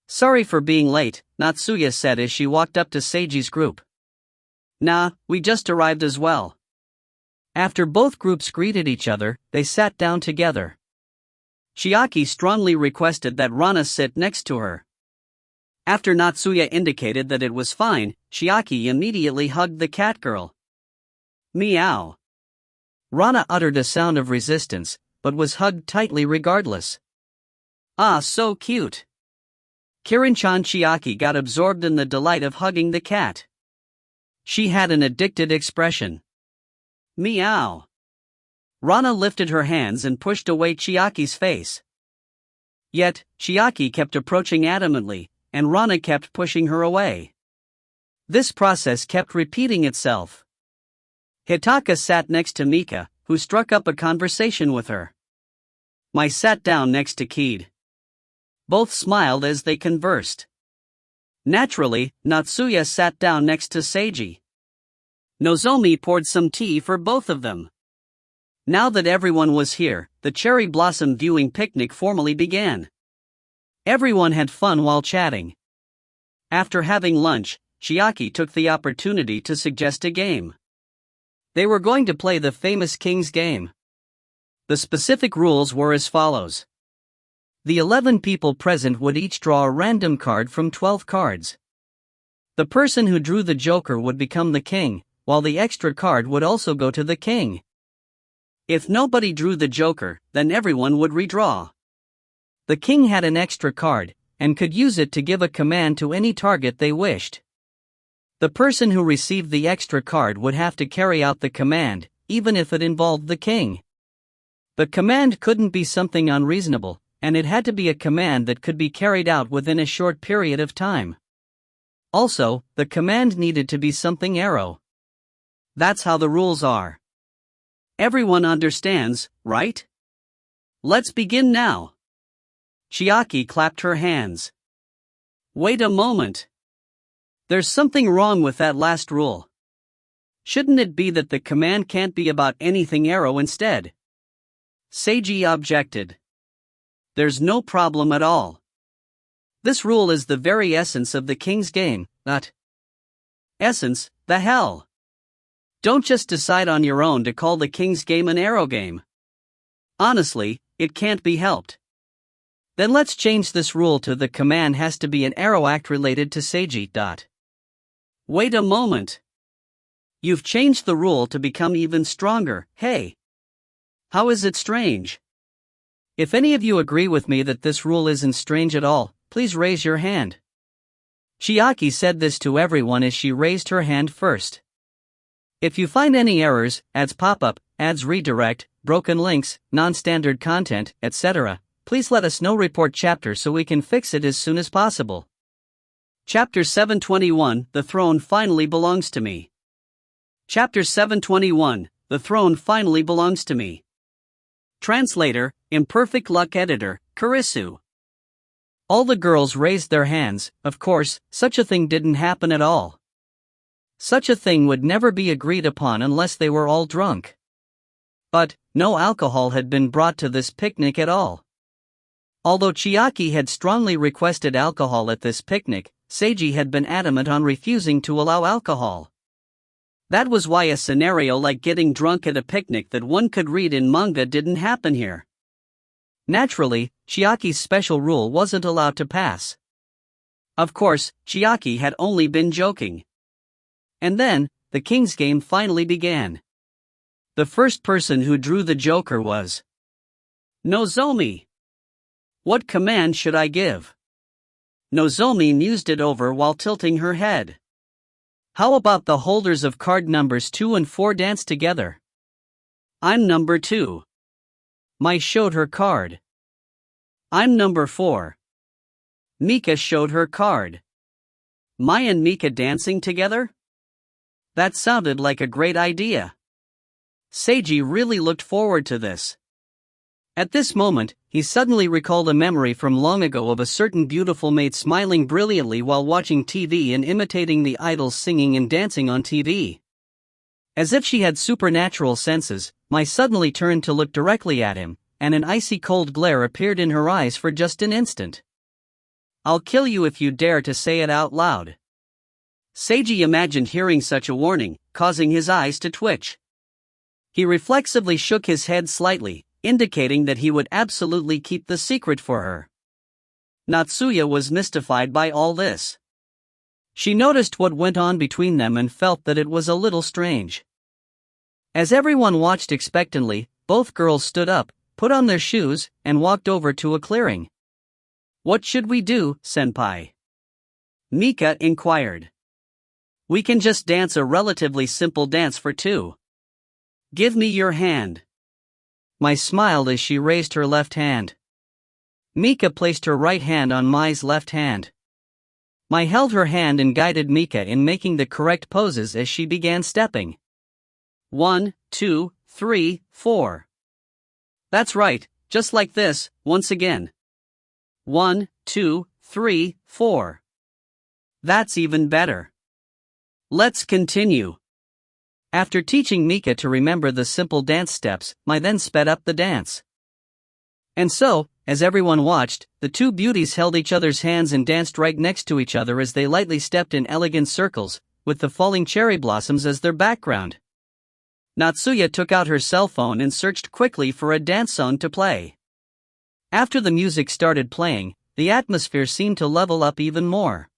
Sorry for being late, Natsuya said as she walked up to Seiji's group. Nah, we just arrived as well. After both groups greeted each other, they sat down together. Chiaki strongly requested that Rana sit next to her. After Natsuya indicated that it was fine, Chiaki immediately hugged the cat girl. Meow. Rana uttered a sound of resistance, but was hugged tightly regardless. Ah, so cute. Kirin-chan. Chiaki got absorbed in the delight of hugging the cat. She had an addicted expression. Meow. Rana lifted her hands and pushed away Chiaki's face. Yet, Chiaki kept approaching adamantly, and Rana kept pushing her away. This process kept repeating itself. Hitaka sat next to Mika, who struck up a conversation with her. Mai sat down next to Kid. Both smiled as they conversed. Naturally, Natsuya sat down next to Seiji. Nozomi poured some tea for both of them. Now that everyone was here, the cherry blossom viewing picnic formally began. Everyone had fun while chatting. After having lunch, Chiaki took the opportunity to suggest a game. They were going to play the famous King's Game. The specific rules were as follows. The 11 people present would each draw a random card from 12 cards. The person who drew the Joker would become the king, while the extra card would also go to the king. If nobody drew the Joker, then everyone would redraw. The king had an extra card, and could use it to give a command to any target they wished. The person who received the extra card would have to carry out the command, even if it involved the king. The command couldn't be something unreasonable, and it had to be a command that could be carried out within a short period of time. Also, the command needed to be something arrow. That's how the rules are. Everyone understands, right? Let's begin now. Chiaki clapped her hands. Wait a moment. There's something wrong with that last rule. Shouldn't it be that the command can't be about anything arrow instead? Seiji objected. There's no problem at all. This rule is the very essence of the King's Game, not essence, the hell. Don't just decide on your own to call the King's Game an arrow game. Honestly, it can't be helped. Then let's change this rule to the command has to be an arrow act related to Seiji. Wait a moment. You've changed the rule to become even stronger, hey. How is it strange? If any of you agree with me that this rule isn't strange at all, please raise your hand. Chiaki said this to everyone as she raised her hand first. If you find any errors, ads pop-up, ads redirect, broken links, non-standard content, etc., please let us know. Report chapter so we can fix it as soon as possible. Chapter 721, The Throne Finally Belongs to Me. Chapter 721, The Throne Finally Belongs to Me. Translator, Imperfect Luck Editor, Kurisu. All the girls raised their hands. Of course, such a thing didn't happen at all. Such a thing would never be agreed upon unless they were all drunk. But, no alcohol had been brought to this picnic at all. Although Chiaki had strongly requested alcohol at this picnic, Seiji had been adamant on refusing to allow alcohol. That was why a scenario like getting drunk at a picnic that one could read in manga didn't happen here. Naturally, Chiaki's special rule wasn't allowed to pass. Of course, Chiaki had only been joking. And then, the King's Game finally began. The first person who drew the Joker was Nozomi. What command should I give? Nozomi mused it over while tilting her head. How about the holders of card numbers 2 and 4 dance together? I'm number 2. Mai showed her card. I'm number 4. Mika showed her card. Mai and Mika dancing together? That sounded like a great idea. Seiji really looked forward to this. At this moment, he suddenly recalled a memory from long ago of a certain beautiful maid smiling brilliantly while watching TV and imitating the idols singing and dancing on TV. As if she had supernatural senses, Mai suddenly turned to look directly at him, and an icy cold glare appeared in her eyes for just an instant. I'll kill you if you dare to say it out loud. Seiji imagined hearing such a warning, causing his eyes to twitch. He reflexively shook his head slightly, indicating that he would absolutely keep the secret for her. Natsuya was mystified by all this. She noticed what went on between them and felt that it was a little strange. As everyone watched expectantly, both girls stood up, put on their shoes, and walked over to a clearing. What should we do, senpai? Mika inquired. We can just dance a relatively simple dance for 2. Give me your hand. Mai smiled as she raised her left hand. Mika placed her right hand on Mai's left hand. Mai held her hand and guided Mika in making the correct poses as she began stepping. 1, 2, 3, 4. That's right, just like this, once again. 1, 2, 3, 4. That's even better. Let's continue. After teaching Mika to remember the simple dance steps, Mai then sped up the dance. And so, as everyone watched, the two beauties held each other's hands and danced right next to each other as they lightly stepped in elegant circles, with the falling cherry blossoms as their background. Natsuya took out her cell phone and searched quickly for a dance song to play. After the music started playing, the atmosphere seemed to level up even more.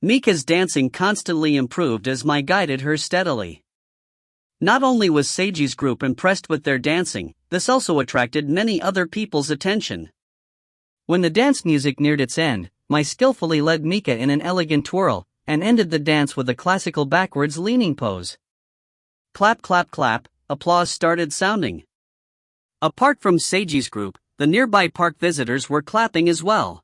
Mika's dancing constantly improved as Mai guided her steadily. Not only was Seiji's group impressed with their dancing, this also attracted many other people's attention. When the dance music neared its end, Mai skillfully led Mika in an elegant twirl, and ended the dance with a classical backwards leaning pose. Clap clap clap, applause started sounding. Apart from Seiji's group, the nearby park visitors were clapping as well.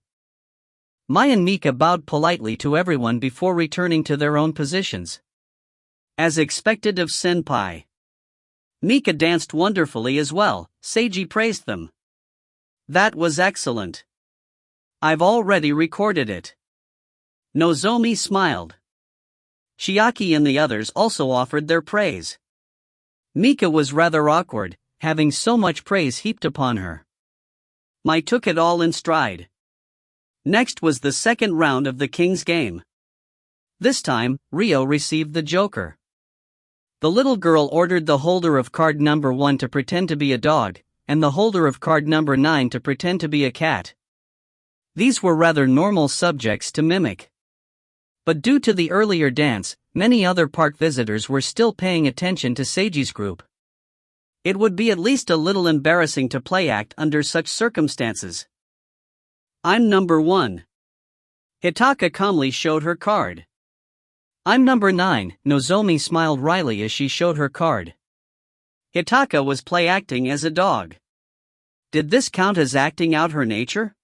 Mai and Mika bowed politely to everyone before returning to their own positions. As expected of senpai. Mika danced wonderfully as well, Seiji praised them. That was excellent. I've already recorded it. Nozomi smiled. Chiaki and the others also offered their praise. Mika was rather awkward, having so much praise heaped upon her. Mai took it all in stride. Next was the second round of the King's Game. This time, Rio received the Joker. The little girl ordered the holder of card number 1 to pretend to be a dog, and the holder of card number 9 to pretend to be a cat. These were rather normal subjects to mimic. But due to the earlier dance, many other park visitors were still paying attention to Seiji's group. It would be at least a little embarrassing to play act under such circumstances. I'm number 1. Hitaka calmly showed her card. I'm number 9, Nozomi smiled wryly as she showed her card. Hitaka was play acting as a dog. Did this count as acting out her nature?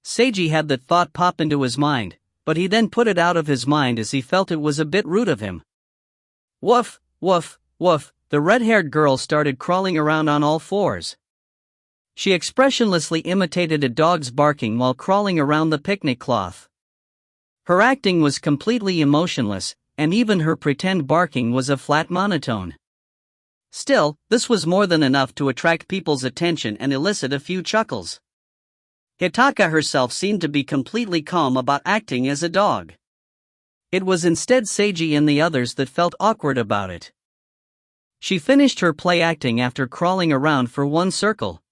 Seiji had that thought pop into his mind, but he then put it out of his mind as he felt it was a bit rude of him. Woof, woof, woof, the red-haired girl started crawling around on all fours. She expressionlessly imitated a dog's barking while crawling around the picnic cloth. Her acting was completely emotionless, and even her pretend barking was a flat monotone. Still, this was more than enough to attract people's attention and elicit a few chuckles. Hitaka herself seemed to be completely calm about acting as a dog. It was instead Seiji and the others that felt awkward about it. She finished her play acting after crawling around for one circle.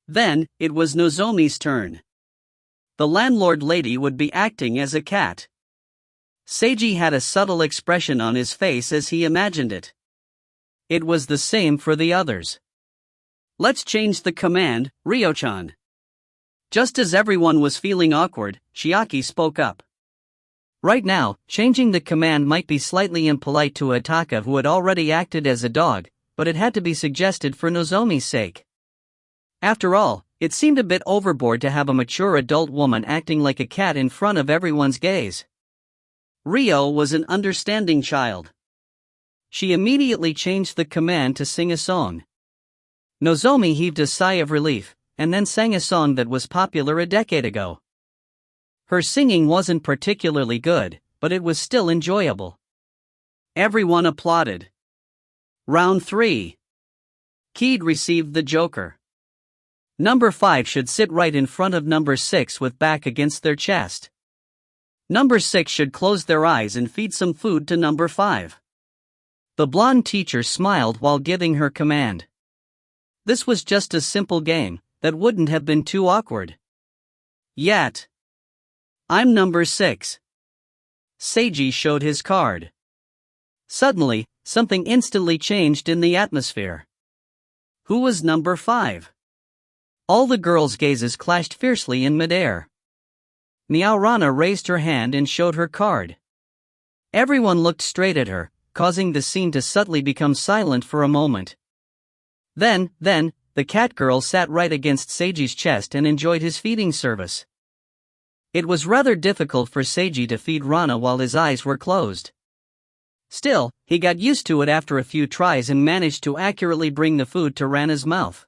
Then, it was Nozomi's turn. The landlord lady would be acting as a cat. Seiji had a subtle expression on his face as he imagined it. It was the same for the others. Let's change the command, Ryo-chan. Just as everyone was feeling awkward, Chiaki spoke up. Right now, changing the command might be slightly impolite to Ataka, who had already acted as a dog, but it had to be suggested for Nozomi's sake. After all, it seemed a bit overboard to have a mature adult woman acting like a cat in front of everyone's gaze. Ryo was an understanding child. She immediately changed the command to sing a song. Nozomi heaved a sigh of relief, and then sang a song that was popular a decade ago. Her singing wasn't particularly good, but it was still enjoyable. Everyone applauded. Round 3. Keed received the Joker. Number 5 should sit right in front of number 6 with back against their chest. Number 6 should close their eyes and feed some food to number 5. The blonde teacher smiled while giving her command. This was just a simple game that wouldn't have been too awkward. Yet. I'm number 6. Seiji showed his card. Suddenly, something instantly changed in the atmosphere. Who was number 5? All the girls' gazes clashed fiercely in midair. Miaurana raised her hand and showed her card. Everyone looked straight at her, causing the scene to subtly become silent for a moment. Then, the cat girl sat right against Seiji's chest and enjoyed his feeding service. It was rather difficult for Seiji to feed Rana while his eyes were closed. Still, he got used to it after a few tries and managed to accurately bring the food to Rana's mouth.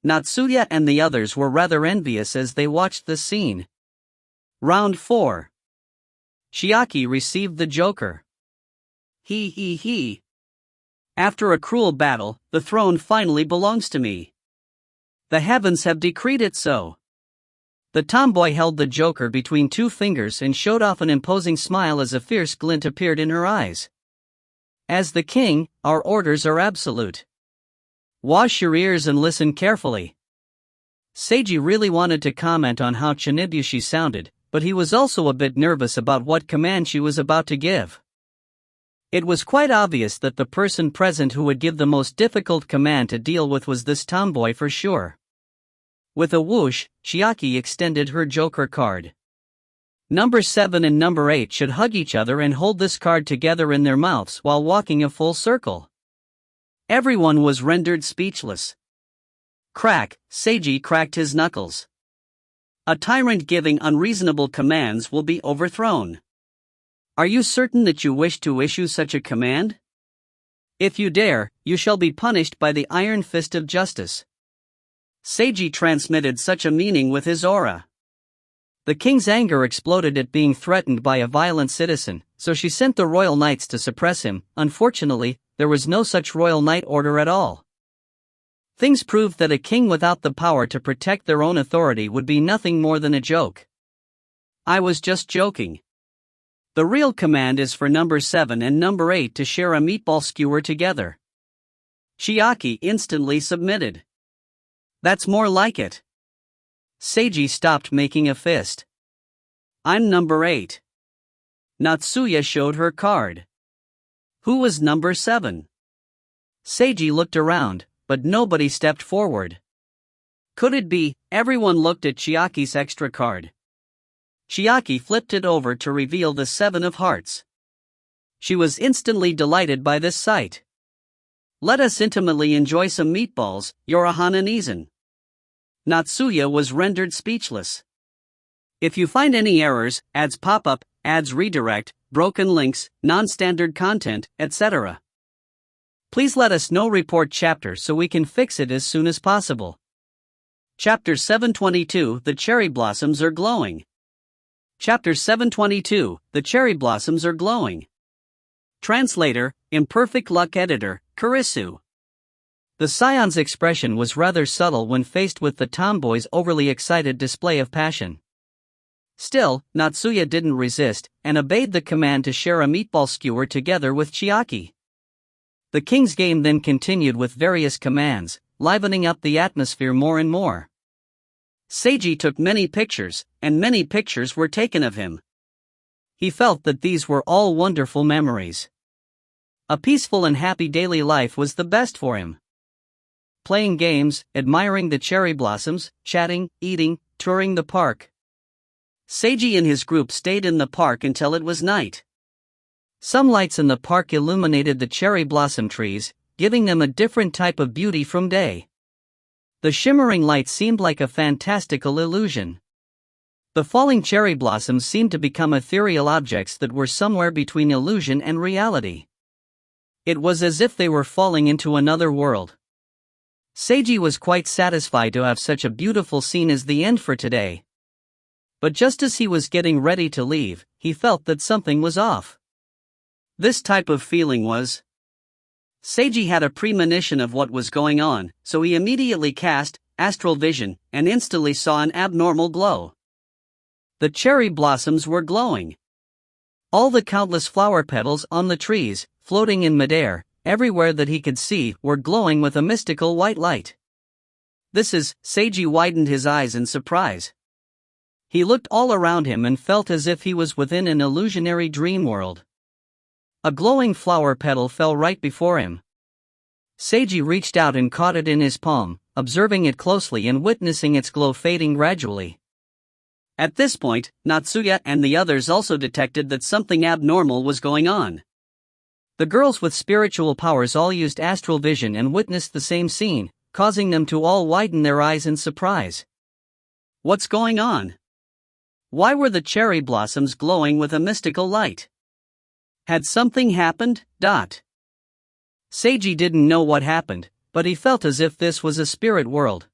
Natsuya and the others were rather envious as they watched the scene. Round 4. Chiaki received the Joker. He. After a cruel battle, the throne finally belongs to me. The heavens have decreed it so. The tomboy held the Joker between two fingers and showed off an imposing smile as a fierce glint appeared in her eyes. As the king, our orders are absolute. Wash your ears and listen carefully. Seiji really wanted to comment on how Chinibushi sounded, but he was also a bit nervous about what command she was about to give. It was quite obvious that the person present who would give the most difficult command to deal with was this tomboy for sure. With a whoosh, Chiaki extended her Joker card. Number 7 and number 8 should hug each other and hold this card together in their mouths while walking a full circle. Everyone was rendered speechless. Crack, Seiji cracked his knuckles. A tyrant giving unreasonable commands will be overthrown. Are you certain that you wish to issue such a command? If you dare, you shall be punished by the iron fist of justice. Seiji transmitted such a meaning with his aura. The king's anger exploded at being threatened by a violent citizen, so she sent the royal knights to suppress him. Unfortunately, there was no such royal knight order at all. Things proved that a king without the power to protect their own authority would be nothing more than a joke. I was just joking. The real command is for number 7 and number 8 to share a meatball skewer together. Chiaki instantly submitted. That's more like it. Seiji stopped making a fist. I'm number 8. Natsuya showed her card. Who was number 7? Seiji looked around, but nobody stepped forward. Could it be? Everyone looked at Chiaki's extra card. Chiaki flipped it over to reveal the 7 of hearts. She was instantly delighted by this sight. Let us intimately enjoy some meatballs, Yorahana-Nizan. Natsuya was rendered speechless. If you find any errors, ads pop up, ads redirect, broken links, non-standard content, etc., please let us know. Report chapter so we can fix it as soon as possible. Chapter 722, The Cherry Blossoms Are Glowing. Chapter 722, The Cherry Blossoms Are Glowing. Translator, Imperfect Luck Editor, Kurisu. The scion's expression was rather subtle when faced with the tomboy's overly excited display of passion. Still, Natsuya didn't resist, and obeyed the command to share a meatball skewer together with Chiaki. The king's game then continued with various commands, livening up the atmosphere more and more. Seiji took many pictures, and many pictures were taken of him. He felt that these were all wonderful memories. A peaceful and happy daily life was the best for him. playing games, admiring the cherry blossoms, chatting, eating, touring the park. Seiji and his group stayed in the park until it was night. Some lights in the park illuminated the cherry blossom trees, giving them a different type of beauty from day. The shimmering light seemed like a fantastical illusion. The falling cherry blossoms seemed to become ethereal objects that were somewhere between illusion and reality. It was as if they were falling into another world. Seiji was quite satisfied to have such a beautiful scene as the end for today. But just as he was getting ready to leave, he felt that something was off. This type of feeling was. Seiji had a premonition of what was going on, so he immediately cast astral vision and instantly saw an abnormal glow. The cherry blossoms were glowing. All the countless flower petals on the trees, floating in midair, everywhere that he could see, were glowing with a mystical white light. Seiji widened his eyes in surprise. He looked all around him and felt as if he was within an illusionary dream world. A glowing flower petal fell right before him. Seiji reached out and caught it in his palm, observing it closely and witnessing its glow fading gradually. At this point, Natsuya and the others also detected that something abnormal was going on. The girls with spiritual powers all used astral vision and witnessed the same scene, causing them to all widen their eyes in surprise. What's going on? Why were the cherry blossoms glowing with a mystical light? Had something happened? Seiji didn't know what happened, but he felt as if this was a spirit world.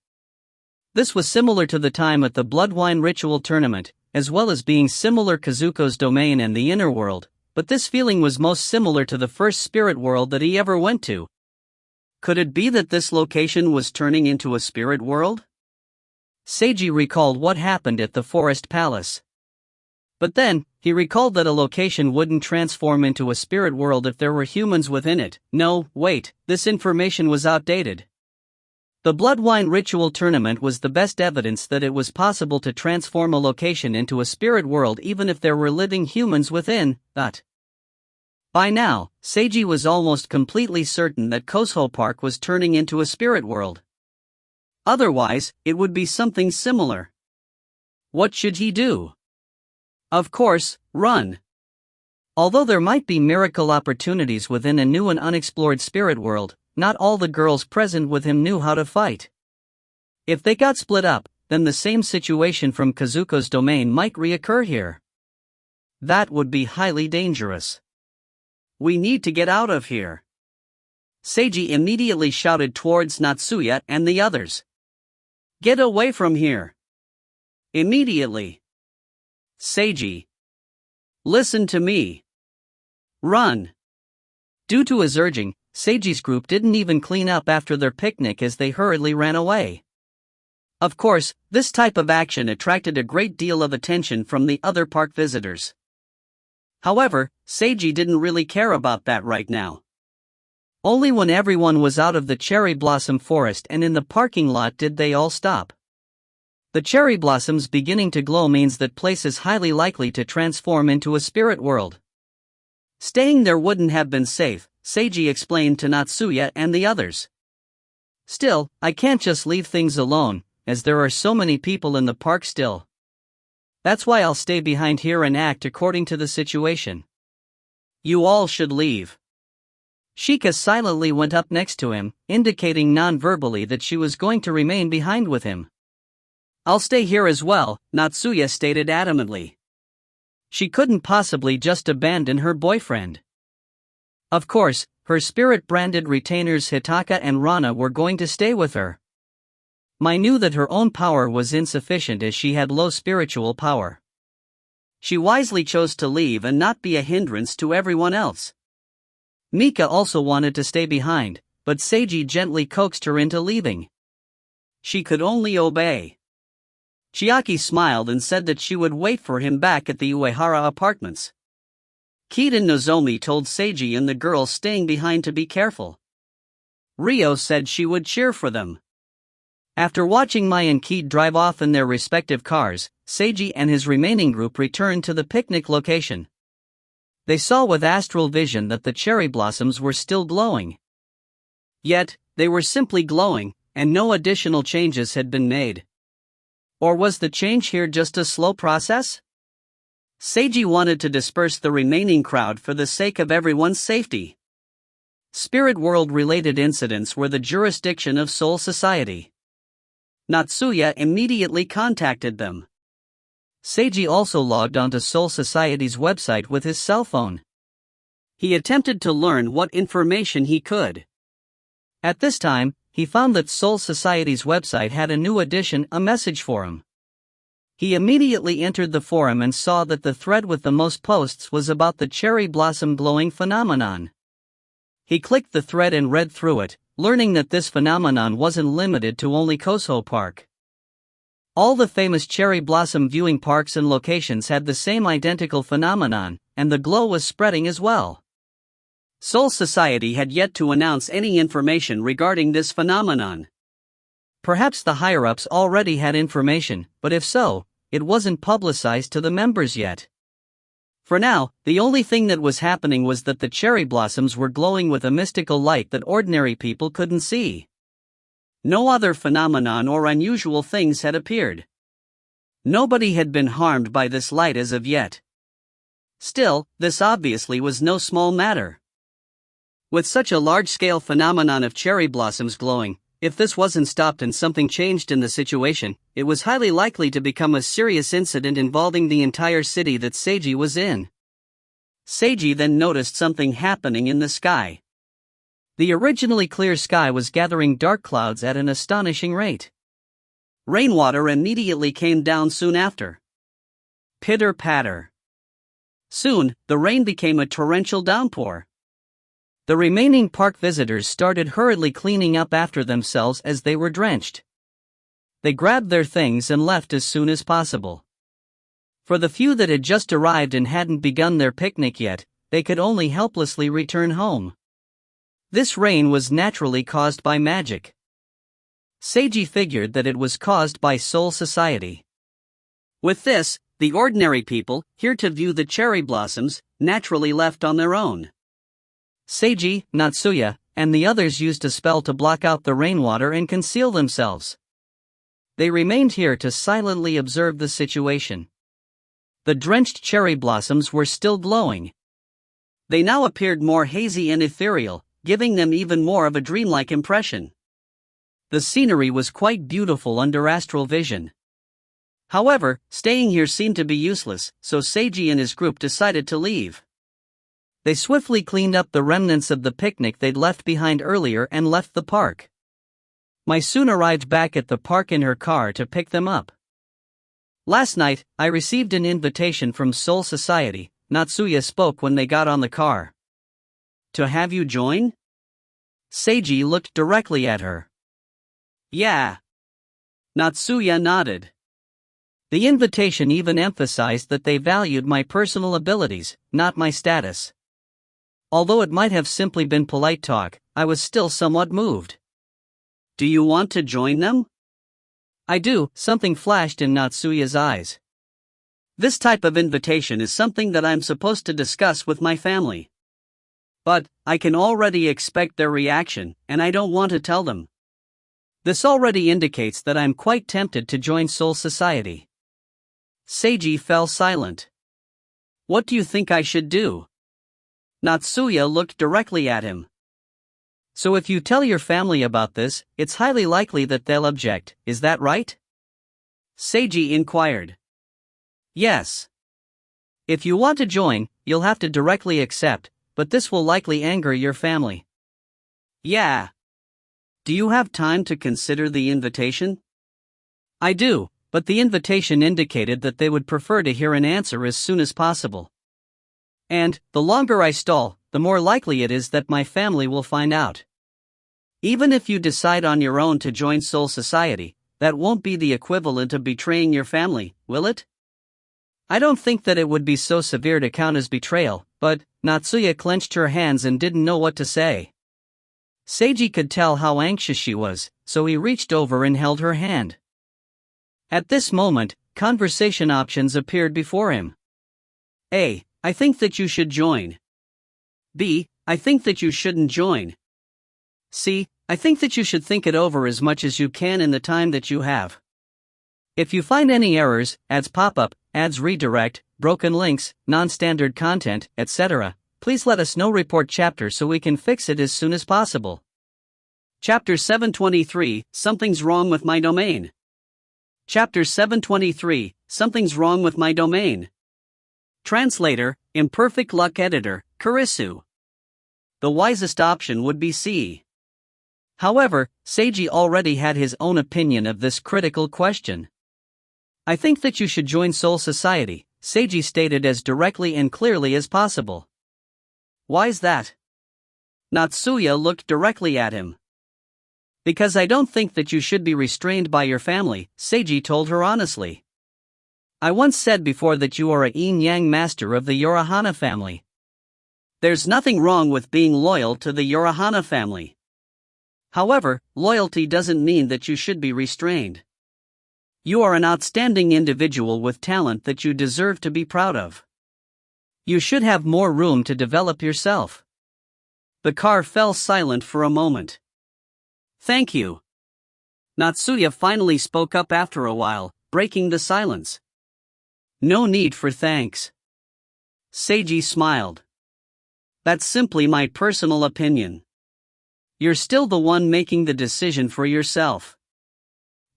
This was similar to the time at the blood wine ritual tournament, as well as being similar to Kazuko's domain and the inner world, but this feeling was most similar to the first spirit world that he ever went to. Could it be that this location was turning into a spirit world? Seiji recalled what happened at the Forest Palace. But then, he recalled that a location wouldn't transform into a spirit world if there were humans within it. No, wait, this information was outdated. The Blood Wine Ritual Tournament was the best evidence that it was possible to transform a location into a spirit world even if there were living humans within. By now, Seiji was almost completely certain that Kosuho Park was turning into a spirit world. Otherwise, it would be something similar. What should he do? Of course, run. Although there might be miracle opportunities within a new and unexplored spirit world, not all the girls present with him knew how to fight. If they got split up, then the same situation from Kazuko's domain might reoccur here. That would be highly dangerous. We need to get out of here. Seiji immediately shouted towards Natsuya and the others. Get away from here. Immediately. Seiji. Listen to me. Run. Due to his urging, Seiji's group didn't even clean up after their picnic as they hurriedly ran away. Of course, this type of action attracted a great deal of attention from the other park visitors. However, Seiji didn't really care about that right now. Only when everyone was out of the cherry blossom forest and in the parking lot did they all stop. The cherry blossoms beginning to glow means that place is highly likely to transform into a spirit world. Staying there wouldn't have been safe, Seiji explained to Natsuya and the others. Still, I can't just leave things alone, as there are so many people in the park still. That's why I'll stay behind here and act according to the situation. You all should leave. Shika silently went up next to him, indicating non-verbally that she was going to remain behind with him. I'll stay here as well, Natsuya stated adamantly. She couldn't possibly just abandon her boyfriend. Of course, her spirit-branded retainers Hitaka and Rana were going to stay with her. Mai knew that her own power was insufficient as she had low spiritual power. She wisely chose to leave and not be a hindrance to everyone else. Mika also wanted to stay behind, but Seiji gently coaxed her into leaving. She could only obey. Chiaki smiled and said that she would wait for him back at the Uehara apartments. Kid and Nozomi told Seiji and the girls staying behind to be careful. Ryo said she would cheer for them. After watching Mai and Kid drive off in their respective cars, Seiji and his remaining group returned to the picnic location. They saw with astral vision that the cherry blossoms were still glowing. Yet, they were simply glowing, and no additional changes had been made. Or was the change here just a slow process? Seiji wanted to disperse the remaining crowd for the sake of everyone's safety. Spirit world-related incidents were the jurisdiction of Soul Society. Natsuya immediately contacted them. Seiji also logged onto Soul Society's website with his cell phone. He attempted to learn what information he could. At this time, he found that Soul Society's website had a new addition, a message forum. He immediately entered the forum and saw that the thread with the most posts was about the cherry blossom glowing phenomenon. He clicked the thread and read through it, learning that this phenomenon wasn't limited to only Koso Park. All the famous cherry blossom viewing parks and locations had the same identical phenomenon, and the glow was spreading as well. Soul Society had yet to announce any information regarding this phenomenon. Perhaps the higher-ups already had information, but if so, it wasn't publicized to the members yet. For now, the only thing that was happening was that the cherry blossoms were glowing with a mystical light that ordinary people couldn't see. No other phenomenon or unusual things had appeared. Nobody had been harmed by this light as of yet. Still, this obviously was no small matter. With such a large-scale phenomenon of cherry blossoms glowing, if this wasn't stopped and something changed in the situation, it was highly likely to become a serious incident involving the entire city that Seiji was in. Seiji then noticed something happening in the sky. The originally clear sky was gathering dark clouds at an astonishing rate. Rainwater immediately came down soon after. Pitter-patter. Soon, the rain became a torrential downpour. The remaining park visitors started hurriedly cleaning up after themselves as they were drenched. They grabbed their things and left as soon as possible. For the few that had just arrived and hadn't begun their picnic yet, they could only helplessly return home. This rain was naturally caused by magic. Seiji figured that it was caused by Soul Society. With this, the ordinary people, here to view the cherry blossoms, naturally left on their own. Seiji, Natsuya, and the others used a spell to block out the rainwater and conceal themselves. They remained here to silently observe the situation. The drenched cherry blossoms were still glowing. They now appeared more hazy and ethereal, giving them even more of a dreamlike impression. The scenery was quite beautiful under astral vision. However, staying here seemed to be useless, so Seiji and his group decided to leave. They swiftly cleaned up the remnants of the picnic they'd left behind earlier and left the park. Maisune arrived back at the park in her car to pick them up. Last night, I received an invitation from Soul Society, Natsuya spoke when they got on the car. To have you join? Seiji looked directly at her. Yeah. Natsuya nodded. The invitation even emphasized that they valued my personal abilities, not my status. Although it might have simply been polite talk, I was still somewhat moved. Do you want to join them? I do, something flashed in Natsuya's eyes. This type of invitation is something that I'm supposed to discuss with my family. But, I can already expect their reaction, and I don't want to tell them. This already indicates that I'm quite tempted to join Soul Society. Seiji fell silent. What do you think I should do? Natsuya looked directly at him. So if you tell your family about this, it's highly likely that they'll object, is that right? Seiji inquired. Yes. If you want to join, you'll have to directly accept, but this will likely anger your family. Yeah. Do you have time to consider the invitation? I do, but the invitation indicated that they would prefer to hear an answer as soon as possible. And, the longer I stall, the more likely it is that my family will find out. Even if you decide on your own to join Soul Society, that won't be the equivalent of betraying your family, will it? I don't think that it would be so severe to count as betrayal, but, Natsuya clenched her hands and didn't know what to say. Seiji could tell how anxious she was, so he reached over and held her hand. At this moment, conversation options appeared before him. A. I think that you should join. B. I think that you shouldn't join. C. I think that you should think it over as much as you can in the time that you have. If you find any errors, ads pop up, ads redirect, broken links, non-standard content, etc., please let us know. Report chapter so we can fix it as soon as possible. Chapter 723, Something's Wrong with My Domain. Chapter 723, Something's Wrong with My Domain. Translator, Imperfect Luck Editor, Kurisu. The wisest option would be C. However, Seiji already had his own opinion of this critical question. I think that you should join Soul Society, Seiji stated as directly and clearly as possible. Why's that? Natsuya looked directly at him. Because I don't think that you should be restrained by your family, Seiji told her honestly. I once said before that you are a yin-yang master of the Urahana family. There's nothing wrong with being loyal to the Urahana family. However, loyalty doesn't mean that you should be restrained. You are an outstanding individual with talent that you deserve to be proud of. You should have more room to develop yourself. The car fell silent for a moment. Thank you. Natsuya finally spoke up after a while, breaking the silence. No need for thanks. Seiji smiled. That's simply my personal opinion. You're still the one making the decision for yourself.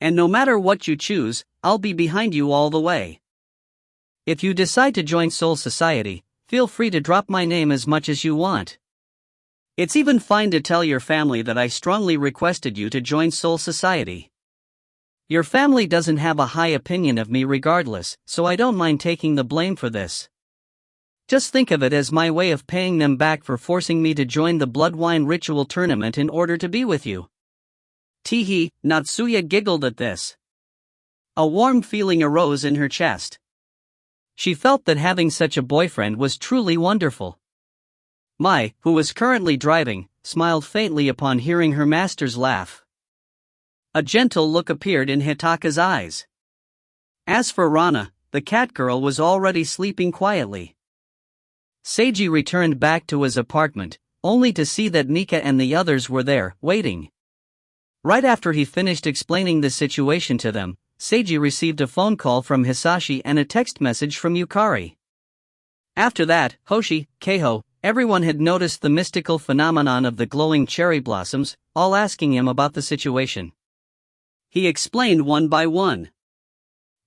And no matter what you choose, I'll be behind you all the way. If you decide to join Soul Society, feel free to drop my name as much as you want. It's even fine to tell your family that I strongly requested you to join Soul Society. Your family doesn't have a high opinion of me regardless, so I don't mind taking the blame for this. Just think of it as my way of paying them back for forcing me to join the blood wine ritual tournament in order to be with you. Teehee, Natsuya giggled at this. A warm feeling arose in her chest. She felt that having such a boyfriend was truly wonderful. Mai, who was currently driving, smiled faintly upon hearing her master's laugh. A gentle look appeared in Hitaka's eyes. As for Rana, the cat girl was already sleeping quietly. Seiji returned back to his apartment, only to see that Nika and the others were there, waiting. Right after he finished explaining the situation to them, Seiji received a phone call from Hisashi and a text message from Yukari. After that, Hoshi, Keiho, everyone had noticed the mystical phenomenon of the glowing cherry blossoms, all asking him about the situation. He explained one by one.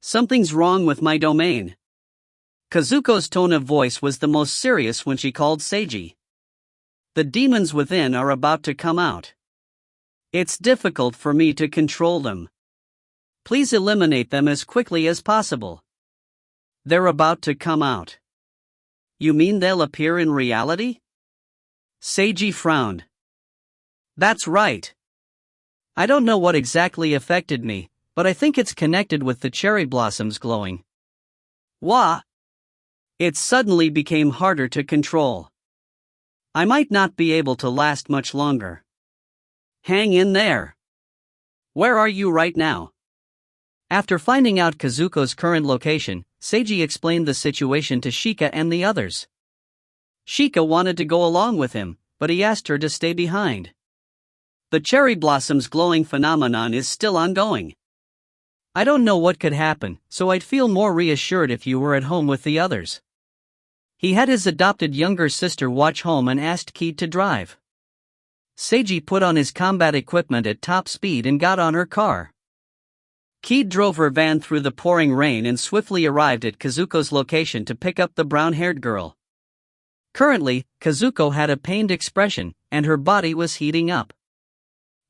Something's wrong with my domain. Kazuko's tone of voice was the most serious when she called Seiji. The demons within are about to come out. It's difficult for me to control them. Please eliminate them as quickly as possible. They're about to come out. You mean they'll appear in reality? Seiji frowned. That's right. I don't know what exactly affected me, but I think it's connected with the cherry blossoms glowing. Wah! It suddenly became harder to control. I might not be able to last much longer. Hang in there. Where are you right now? After finding out Kazuko's current location, Seiji explained the situation to Shika and the others. Shika wanted to go along with him, but he asked her to stay behind. The cherry blossoms glowing phenomenon is still ongoing. I don't know what could happen, so I'd feel more reassured if you were at home with the others. He had his adopted younger sister watch home and asked Kid to drive. Seiji put on his combat equipment at top speed and got on her car. Kid drove her van through the pouring rain and swiftly arrived at Kazuko's location to pick up the brown-haired girl. Currently, Kazuko had a pained expression, and her body was heating up.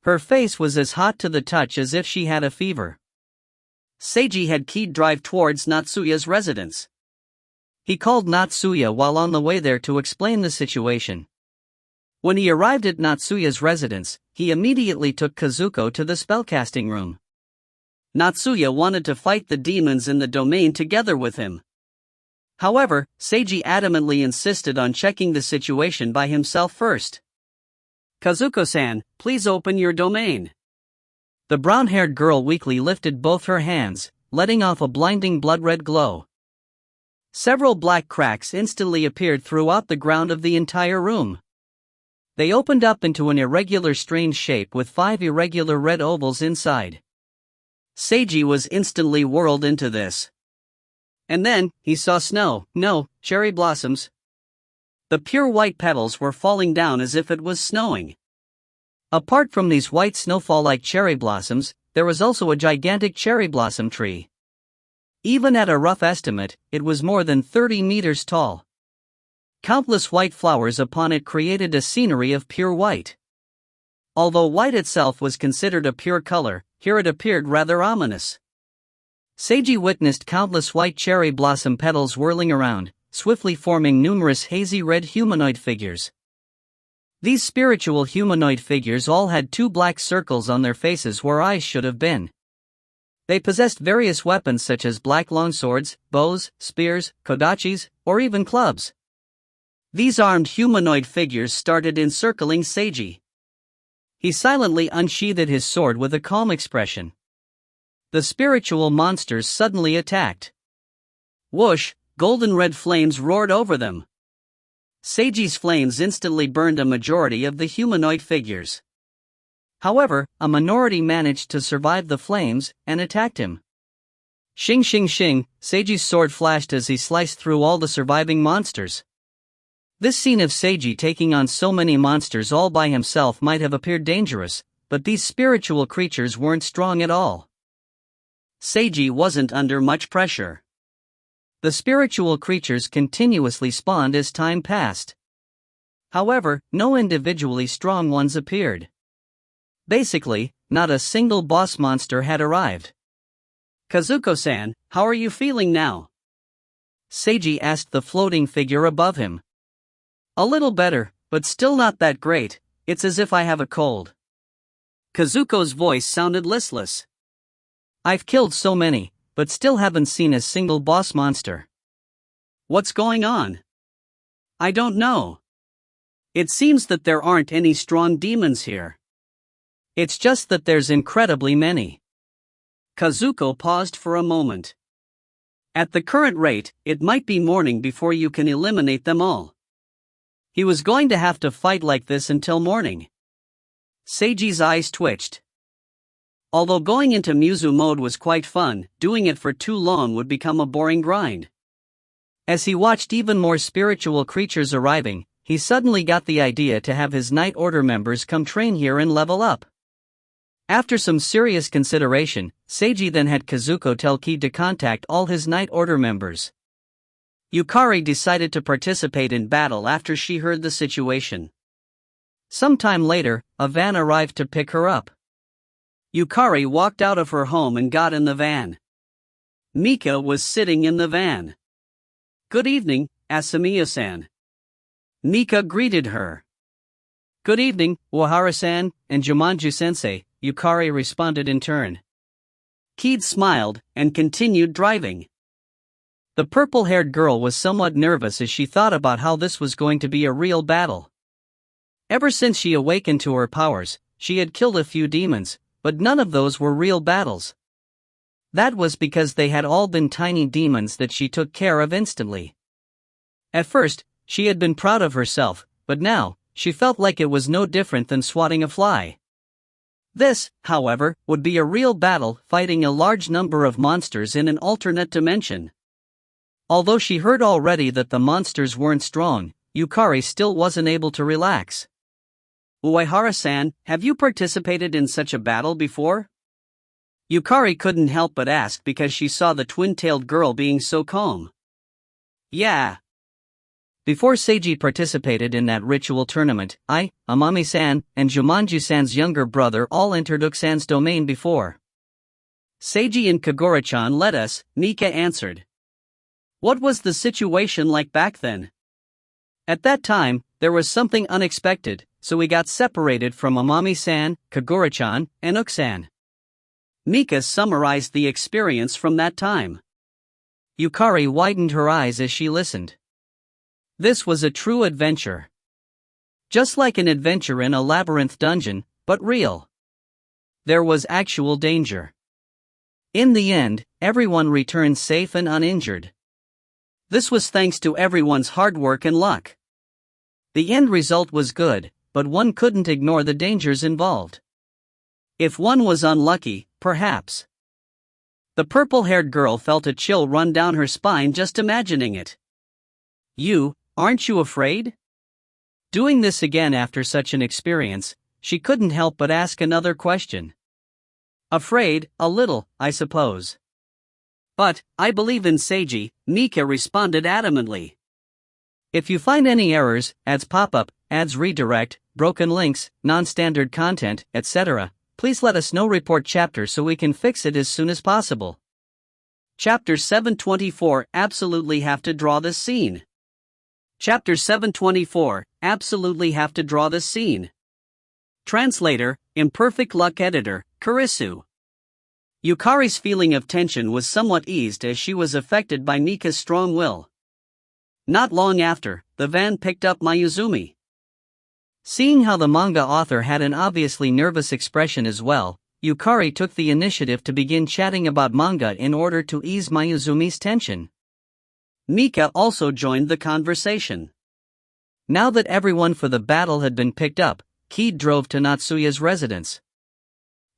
Her face was as hot to the touch as if she had a fever. Seiji had Kid drive towards Natsuya's residence. He called Natsuya while on the way there to explain the situation. When he arrived at Natsuya's residence, he immediately took Kazuko to the spellcasting room. Natsuya wanted to fight the demons in the domain together with him. However, Seiji adamantly insisted on checking the situation by himself first. Kazuko-san, please open your domain. The brown-haired girl weakly lifted both her hands, letting off a blinding blood-red glow. Several black cracks instantly appeared throughout the ground of the entire room. They opened up into an irregular strange shape with 5 irregular red ovals inside. Seiji was instantly whirled into this. And then, he saw snow, no, cherry blossoms. The pure white petals were falling down as if it was snowing. Apart from these white snowfall-like cherry blossoms, there was also a gigantic cherry blossom tree. Even at a rough estimate, it was more than 30 meters tall. Countless white flowers upon it created a scenery of pure white. Although white itself was considered a pure color, here it appeared rather ominous. Seiji witnessed countless white cherry blossom petals whirling around, swiftly forming numerous hazy red humanoid figures. These spiritual humanoid figures all had 2 black circles on their faces where eyes should have been. They possessed various weapons such as black longswords, bows, spears, kodachis, or even clubs. These armed humanoid figures started encircling Seiji. He silently unsheathed his sword with a calm expression. The spiritual monsters suddenly attacked. Whoosh, golden red flames roared over them. Seiji's flames instantly burned a majority of the humanoid figures. However, a minority managed to survive the flames and attacked him. Shing shing shing, Seiji's sword flashed as he sliced through all the surviving monsters. This scene of Seiji taking on so many monsters all by himself might have appeared dangerous, but these spiritual creatures weren't strong at all. Seiji wasn't under much pressure. The spiritual creatures continuously spawned as time passed. However, no individually strong ones appeared. Basically, not a single boss monster had arrived. "Kazuko-san, how are you feeling now?" Seiji asked the floating figure above him. "A little better, but still not that great, it's as if I have a cold." Kazuko's voice sounded listless. "I've killed so many, but still haven't seen a single boss monster." "What's going on?" "I don't know. It seems that there aren't any strong demons here. It's just that there's incredibly many." Kazuko paused for a moment. "At the current rate, it might be morning before you can eliminate them all." He was going to have to fight like this until morning. Seiji's eyes twitched. Although going into Muzu mode was quite fun, doing it for too long would become a boring grind. As he watched even more spiritual creatures arriving, he suddenly got the idea to have his Night Order members come train here and level up. After some serious consideration, Seiji then had Kazuko tell Kid to contact all his Night Order members. Yukari decided to participate in battle after she heard the situation. Sometime later, a van arrived to pick her up. Yukari walked out of her home and got in the van. Mika was sitting in the van. "Good evening, Asamiya-san." Mika greeted her. "Good evening, Uehara-san and Jumanju-sensei," Yukari responded in turn. Kid smiled and continued driving. The purple-haired girl was somewhat nervous as she thought about how this was going to be a real battle. Ever since she awakened to her powers, she had killed a few demons, but none of those were real battles. That was because they had all been tiny demons that she took care of instantly. At first, she had been proud of herself, but now, she felt like it was no different than swatting a fly. This, however, would be a real battle fighting a large number of monsters in an alternate dimension. Although she heard already that the monsters weren't strong, Yukari still wasn't able to relax. "Uehara-san, have you participated in such a battle before?" Yukari couldn't help but ask because she saw the twin-tailed girl being so calm. "Yeah." Before Seiji participated in that ritual tournament, I, Amami-san, and Jumanju-san's younger brother all entered Uksan's domain before. "Seiji and Kagura-chan led us," Mika answered. "What was the situation like back then?" "At that time, there was something unexpected, so we got separated from Amami-san, Kagura-chan, and Uksan." Mika summarized the experience from that time. Yukari widened her eyes as she listened. This was a true adventure. Just like an adventure in a labyrinth dungeon, but real. There was actual danger. In the end, everyone returned safe and uninjured. This was thanks to everyone's hard work and luck. The end result was good, but one couldn't ignore the dangers involved. If one was unlucky, perhaps. The purple-haired girl felt a chill run down her spine just imagining it. Aren't you afraid? Doing this again after such an experience, she couldn't help but ask another question. Afraid, a little, I suppose. But, I believe in Seiji, Mika responded adamantly. If you find any errors, ads pop up, ads redirect, broken links, non-standard content, etc., please let us know. Report chapter so we can fix it as soon as possible. Chapter 724, absolutely have to draw this scene. Chapter 724, absolutely have to draw this scene. Translator, Imperfect Luck Editor, Kurisu. Yukari's feeling of tension was somewhat eased as she was affected by Mika's strong will. Not long after, the van picked up Mayuzumi. Seeing how the manga author had an obviously nervous expression as well, Yukari took the initiative to begin chatting about manga in order to ease Mayuzumi's tension. Mika also joined the conversation. Now that everyone for the battle had been picked up, Kid drove to Natsuya's residence.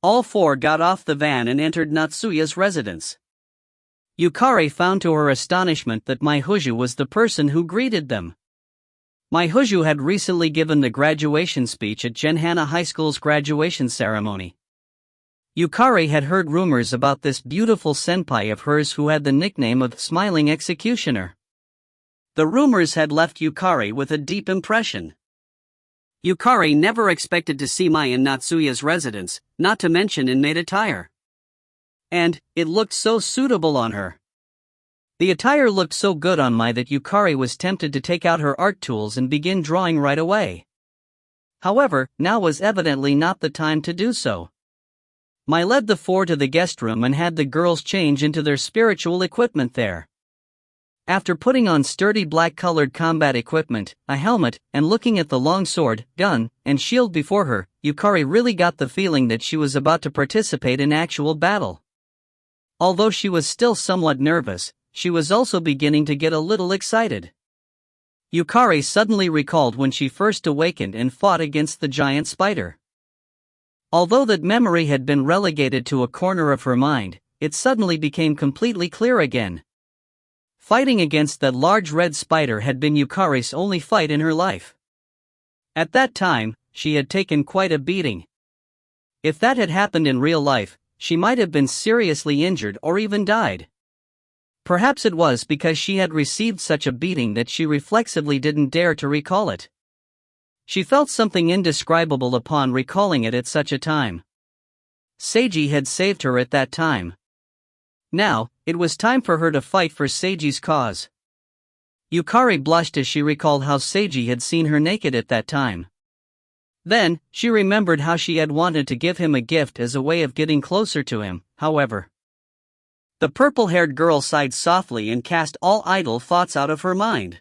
All four got off the van and entered Natsuya's residence. Yukari found to her astonishment that Maihuju was the person who greeted them. Maihuju had recently given the graduation speech at Genhana High School's graduation ceremony. Yukari had heard rumors about this beautiful senpai of hers who had the nickname of Smiling Executioner. The rumors had left Yukari with a deep impression. Yukari never expected to see Mai in Natsuya's residence, not to mention in maid attire. And, it looked so suitable on her. The attire looked so good on Mai that Yukari was tempted to take out her art tools and begin drawing right away. However, now was evidently not the time to do so. Mai led the four to the guest room and had the girls change into their spiritual equipment there. After putting on sturdy black-colored combat equipment, a helmet, and looking at the long sword, gun, and shield before her, Yukari really got the feeling that she was about to participate in actual battle. Although she was still somewhat nervous, she was also beginning to get a little excited. Yukari suddenly recalled when she first awakened and fought against the giant spider. Although that memory had been relegated to a corner of her mind, it suddenly became completely clear again. Fighting against that large red spider had been Yukari's only fight in her life. At that time, she had taken quite a beating. If that had happened in real life, she might have been seriously injured or even died. Perhaps it was because she had received such a beating that she reflexively didn't dare to recall it. She felt something indescribable upon recalling it at such a time. Seiji had saved her at that time. Now, it was time for her to fight for Seiji's cause. Yukari blushed as she recalled how Seiji had seen her naked at that time. Then, she remembered how she had wanted to give him a gift as a way of getting closer to him, however. The purple-haired girl sighed softly and cast all idle thoughts out of her mind.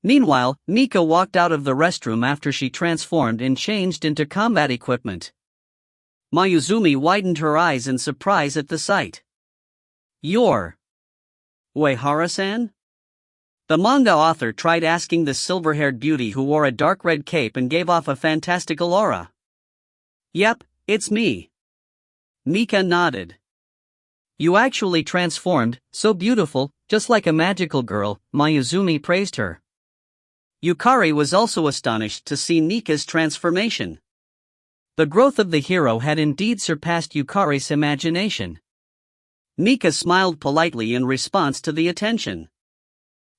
Meanwhile, Mika walked out of the restroom after she transformed and changed into combat equipment. Mayuzumi widened her eyes in surprise at the sight. You're Uehara-san? The manga author tried asking the silver-haired beauty who wore a dark red cape and gave off a fantastical aura. Yep, it's me. Mika nodded. You actually transformed, so beautiful, just like a magical girl, Mayuzumi praised her. Yukari was also astonished to see Mika's transformation. The growth of the hero had indeed surpassed Yukari's imagination. Mika smiled politely in response to the attention.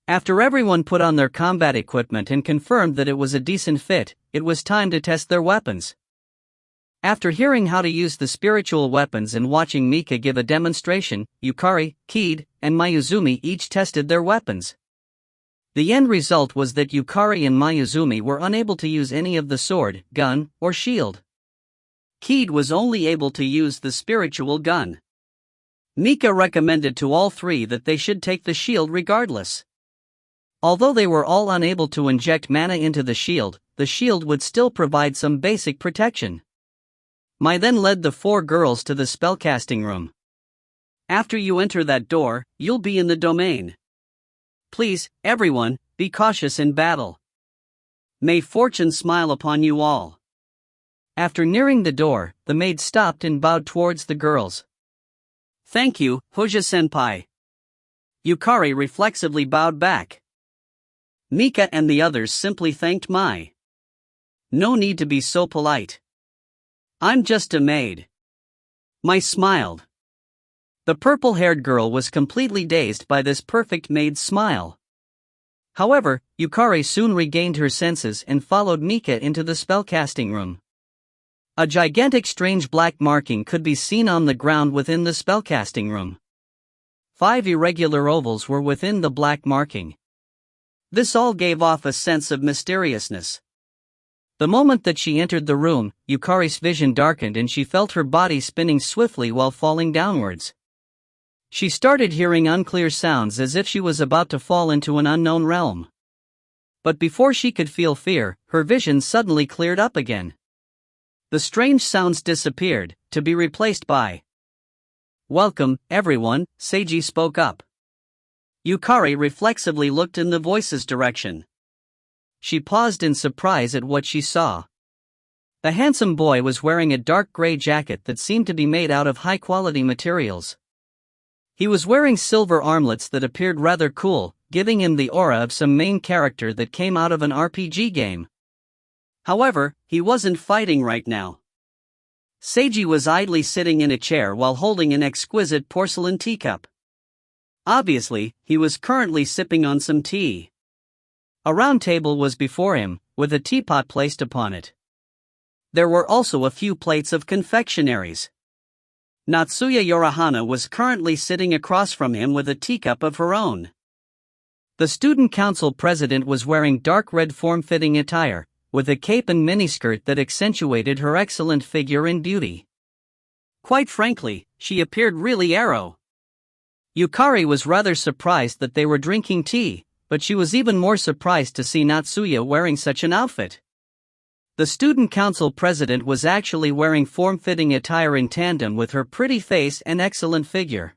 After everyone put on their combat equipment and confirmed that it was a decent fit, it was time to test their weapons. After hearing how to use the spiritual weapons and watching Mika give a demonstration, Yukari, Kid, and Mayuzumi each tested their weapons. The end result was that Yukari and Mayuzumi were unable to use any of the sword, gun, or shield. Kid was only able to use the spiritual gun. Mika recommended to all three that they should take the shield regardless. Although they were all unable to inject mana into the shield would still provide some basic protection. Mai then led the four girls to the spellcasting room. After you enter that door, you'll be in the domain. Please, everyone, be cautious in battle. May fortune smile upon you all. After nearing the door, the maid stopped and bowed towards the girls. Thank you, Hoja-senpai. Yukari reflexively bowed back. Mika and the others simply thanked Mai. No need to be so polite. I'm just a maid. Mai smiled. The purple-haired girl was completely dazed by this perfect maid's smile. However, Yukari soon regained her senses and followed Mika into the spellcasting room. A gigantic strange black marking could be seen on the ground within the spellcasting room. 5 irregular ovals were within the black marking. This all gave off a sense of mysteriousness. The moment that she entered the room, Yukari's vision darkened and she felt her body spinning swiftly while falling downwards. She started hearing unclear sounds as if she was about to fall into an unknown realm. But before she could feel fear, her vision suddenly cleared up again. The strange sounds disappeared, to be replaced by "Welcome, everyone," Seiji spoke up. Yukari reflexively looked in the voice's direction. She paused in surprise at what she saw. The handsome boy was wearing a dark gray jacket that seemed to be made out of high-quality materials. He was wearing silver armlets that appeared rather cool, giving him the aura of some main character that came out of an RPG game. However, he wasn't fighting right now. Seiji was idly sitting in a chair while holding an exquisite porcelain teacup. Obviously, he was currently sipping on some tea. A round table was before him, with a teapot placed upon it. There were also a few plates of confectionaries. Natsuya Yorihana was currently sitting across from him with a teacup of her own. The student council president was wearing dark red form-fitting attire, with a cape and miniskirt that accentuated her excellent figure and beauty. Quite frankly, she appeared really arrow. Yukari was rather surprised that they were drinking tea, but she was even more surprised to see Natsuya wearing such an outfit. The student council president was actually wearing form-fitting attire in tandem with her pretty face and excellent figure.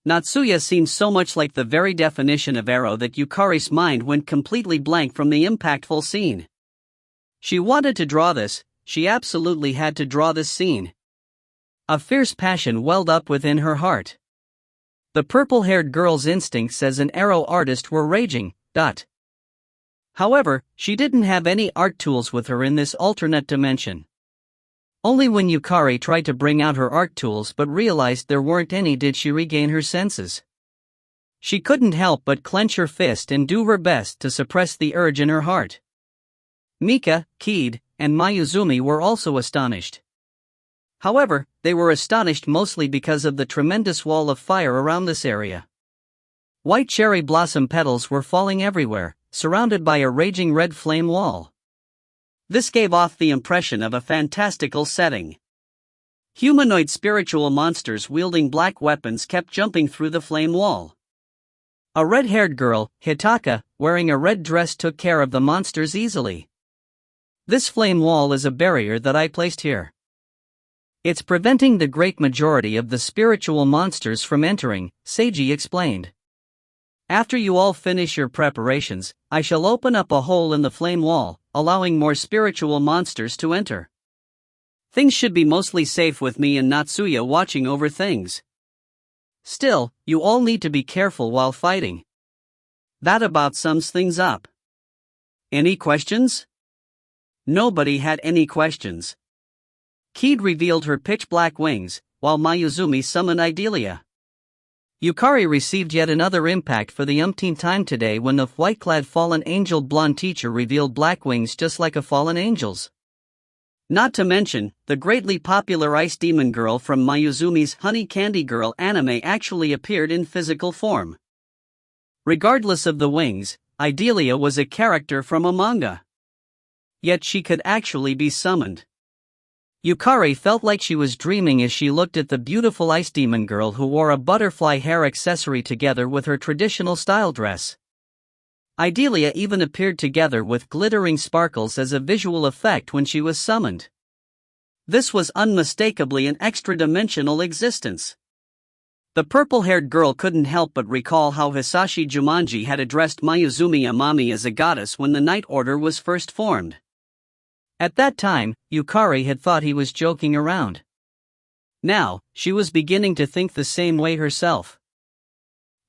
Natsuya seemed so much like the very definition of arrow that Yukari's mind went completely blank from the impactful scene. She wanted to draw this, she absolutely had to draw this scene. A fierce passion welled up within her heart. The purple-haired girl's instincts as an arrow artist were raging. However, she didn't have any art tools with her in this alternate dimension. Only when Yukari tried to bring out her art tools but realized there weren't any did she regain her senses. She couldn't help but clench her fist and do her best to suppress the urge in her heart. Mika, Keed, and Mayuzumi were also astonished. However, they were astonished mostly because of the tremendous wall of fire around this area. White cherry blossom petals were falling everywhere, surrounded by a raging red flame wall. This gave off the impression of a fantastical setting. Humanoid spiritual monsters wielding black weapons kept jumping through the flame wall. A red-haired girl, Hitaka, wearing a red dress took care of the monsters easily. This flame wall is a barrier that I placed here. It's preventing the great majority of the spiritual monsters from entering, Seiji explained. After you all finish your preparations, I shall open up a hole in the flame wall, allowing more spiritual monsters to enter. Things should be mostly safe with me and Natsuya watching over things. Still, you all need to be careful while fighting. That about sums things up. Any questions? Nobody had any questions. Keed revealed her pitch-black wings, while Mayuzumi summoned Idelia. Yukari received yet another impact for the umpteenth time today when the white-clad fallen angel blonde teacher revealed black wings just like a fallen angel's. Not to mention, the greatly popular Ice Demon Girl from Mayuzumi's Honey Candy Girl anime actually appeared in physical form. Regardless of the wings, Idelia was a character from a manga. Yet she could actually be summoned. Yukari felt like she was dreaming as she looked at the beautiful Ice Demon Girl who wore a butterfly hair accessory together with her traditional style dress. Idelia even appeared together with glittering sparkles as a visual effect when she was summoned. This was unmistakably an extra-dimensional existence. The purple-haired girl couldn't help but recall how Hisashi Jumanji had addressed Mayuzumi Amami as a goddess when the Night Order was first formed. At that time, Yukari had thought he was joking around. Now, she was beginning to think the same way herself.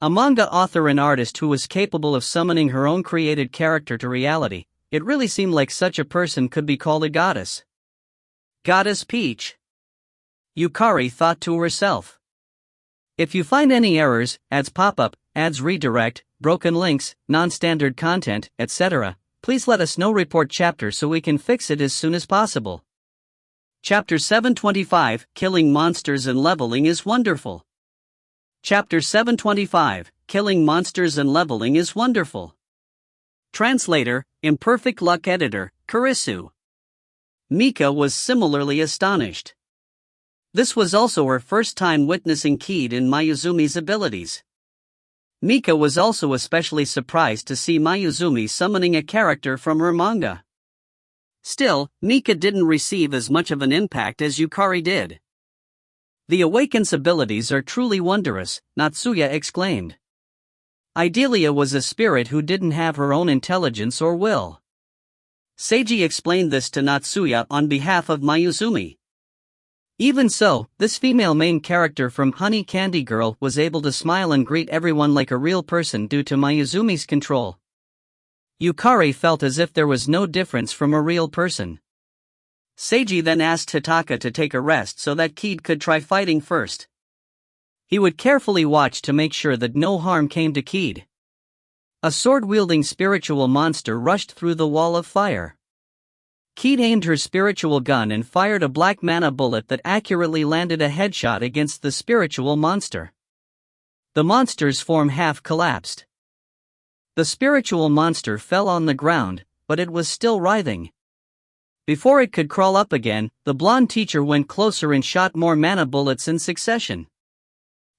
A manga author and artist who was capable of summoning her own created character to reality, it really seemed like such a person could be called a goddess. Goddess Peach. Yukari thought to herself. If you find any errors, ads pop up, ads redirect, broken links, non-standard content, etc., please let us know. Report chapter so we can fix it as soon as possible. Chapter 725, Killing Monsters and Leveling is Wonderful. Chapter 725, Killing Monsters and Leveling is Wonderful. Translator, Imperfect Luck Editor, Kurisu. Mika was similarly astonished. This was also her first time witnessing Kid and Mayuzumi's abilities. Mika was also especially surprised to see Mayuzumi summoning a character from her manga. Still, Mika didn't receive as much of an impact as Yukari did. The Awaken's abilities are truly wondrous, Natsuya exclaimed. Idelia was a spirit who didn't have her own intelligence or will. Seiji explained this to Natsuya on behalf of Mayuzumi. Even so, this female main character from Honey Candy Girl was able to smile and greet everyone like a real person due to Mayuzumi's control. Yukari felt as if there was no difference from a real person. Seiji then asked Hitaka to take a rest so that Kid could try fighting first. He would carefully watch to make sure that no harm came to Kid. A sword-wielding spiritual monster rushed through the wall of fire. Kid aimed her spiritual gun and fired a black mana bullet that accurately landed a headshot against the spiritual monster. The monster's form half collapsed. The spiritual monster fell on the ground, but it was still writhing. Before it could crawl up again, the blonde teacher went closer and shot more mana bullets in succession.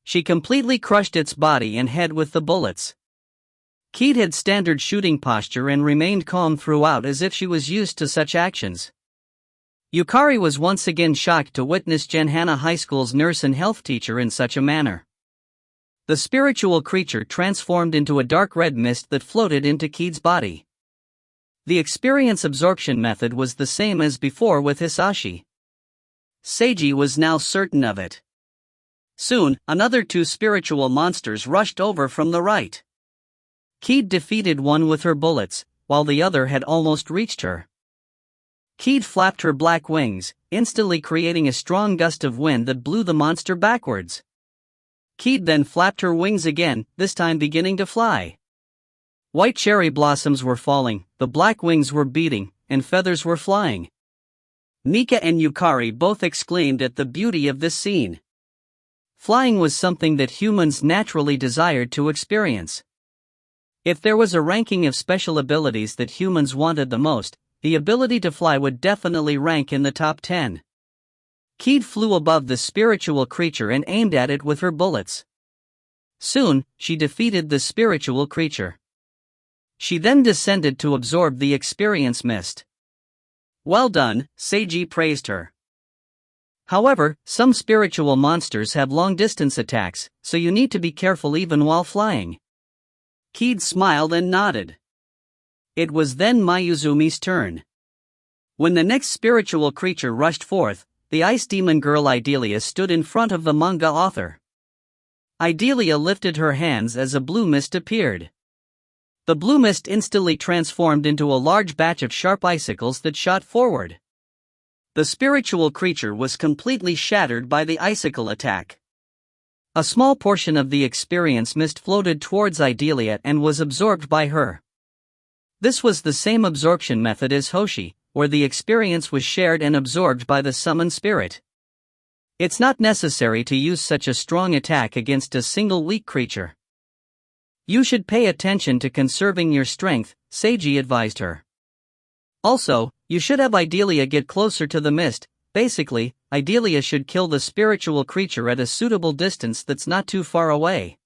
She completely crushed its body and head with the bullets. Kid had standard shooting posture and remained calm throughout as if she was used to such actions. Yukari was once again shocked to witness Genhana High School's nurse and health teacher in such a manner. The spiritual creature transformed into a dark red mist that floated into Kid's body. The experience absorption method was the same as before with Hisashi. Seiji was now certain of it. Soon, another two spiritual monsters rushed over from the right. Kid defeated one with her bullets, while the other had almost reached her. Kid flapped her black wings, instantly creating a strong gust of wind that blew the monster backwards. Kid then flapped her wings again, this time beginning to fly. White cherry blossoms were falling, the black wings were beating, and feathers were flying. Mika and Yukari both exclaimed at the beauty of this scene. Flying was something that humans naturally desired to experience. If there was a ranking of special abilities that humans wanted the most, the ability to fly would definitely rank in the top 10. Kid flew above the spiritual creature and aimed at it with her bullets. Soon, she defeated the spiritual creature. She then descended to absorb the experience mist. Well done, Seiji praised her. However, some spiritual monsters have long-distance attacks, so you need to be careful even while flying. Kid smiled and nodded. It was then Mayuzumi's turn. When the next spiritual creature rushed forth, the ice demon girl Idelia stood in front of the manga author. Idelia lifted her hands as a blue mist appeared. The blue mist instantly transformed into a large batch of sharp icicles that shot forward. The spiritual creature was completely shattered by the icicle attack. A small portion of the experience mist floated towards Idelia and was absorbed by her. This was the same absorption method as Hoshi, where the experience was shared and absorbed by the summoned spirit. It's not necessary to use such a strong attack against a single weak creature. You should pay attention to conserving your strength, Seiji advised her. Also, you should have Idelia get closer to the mist. Basically, Idelia should kill the spiritual creature at a suitable distance that's not too far away.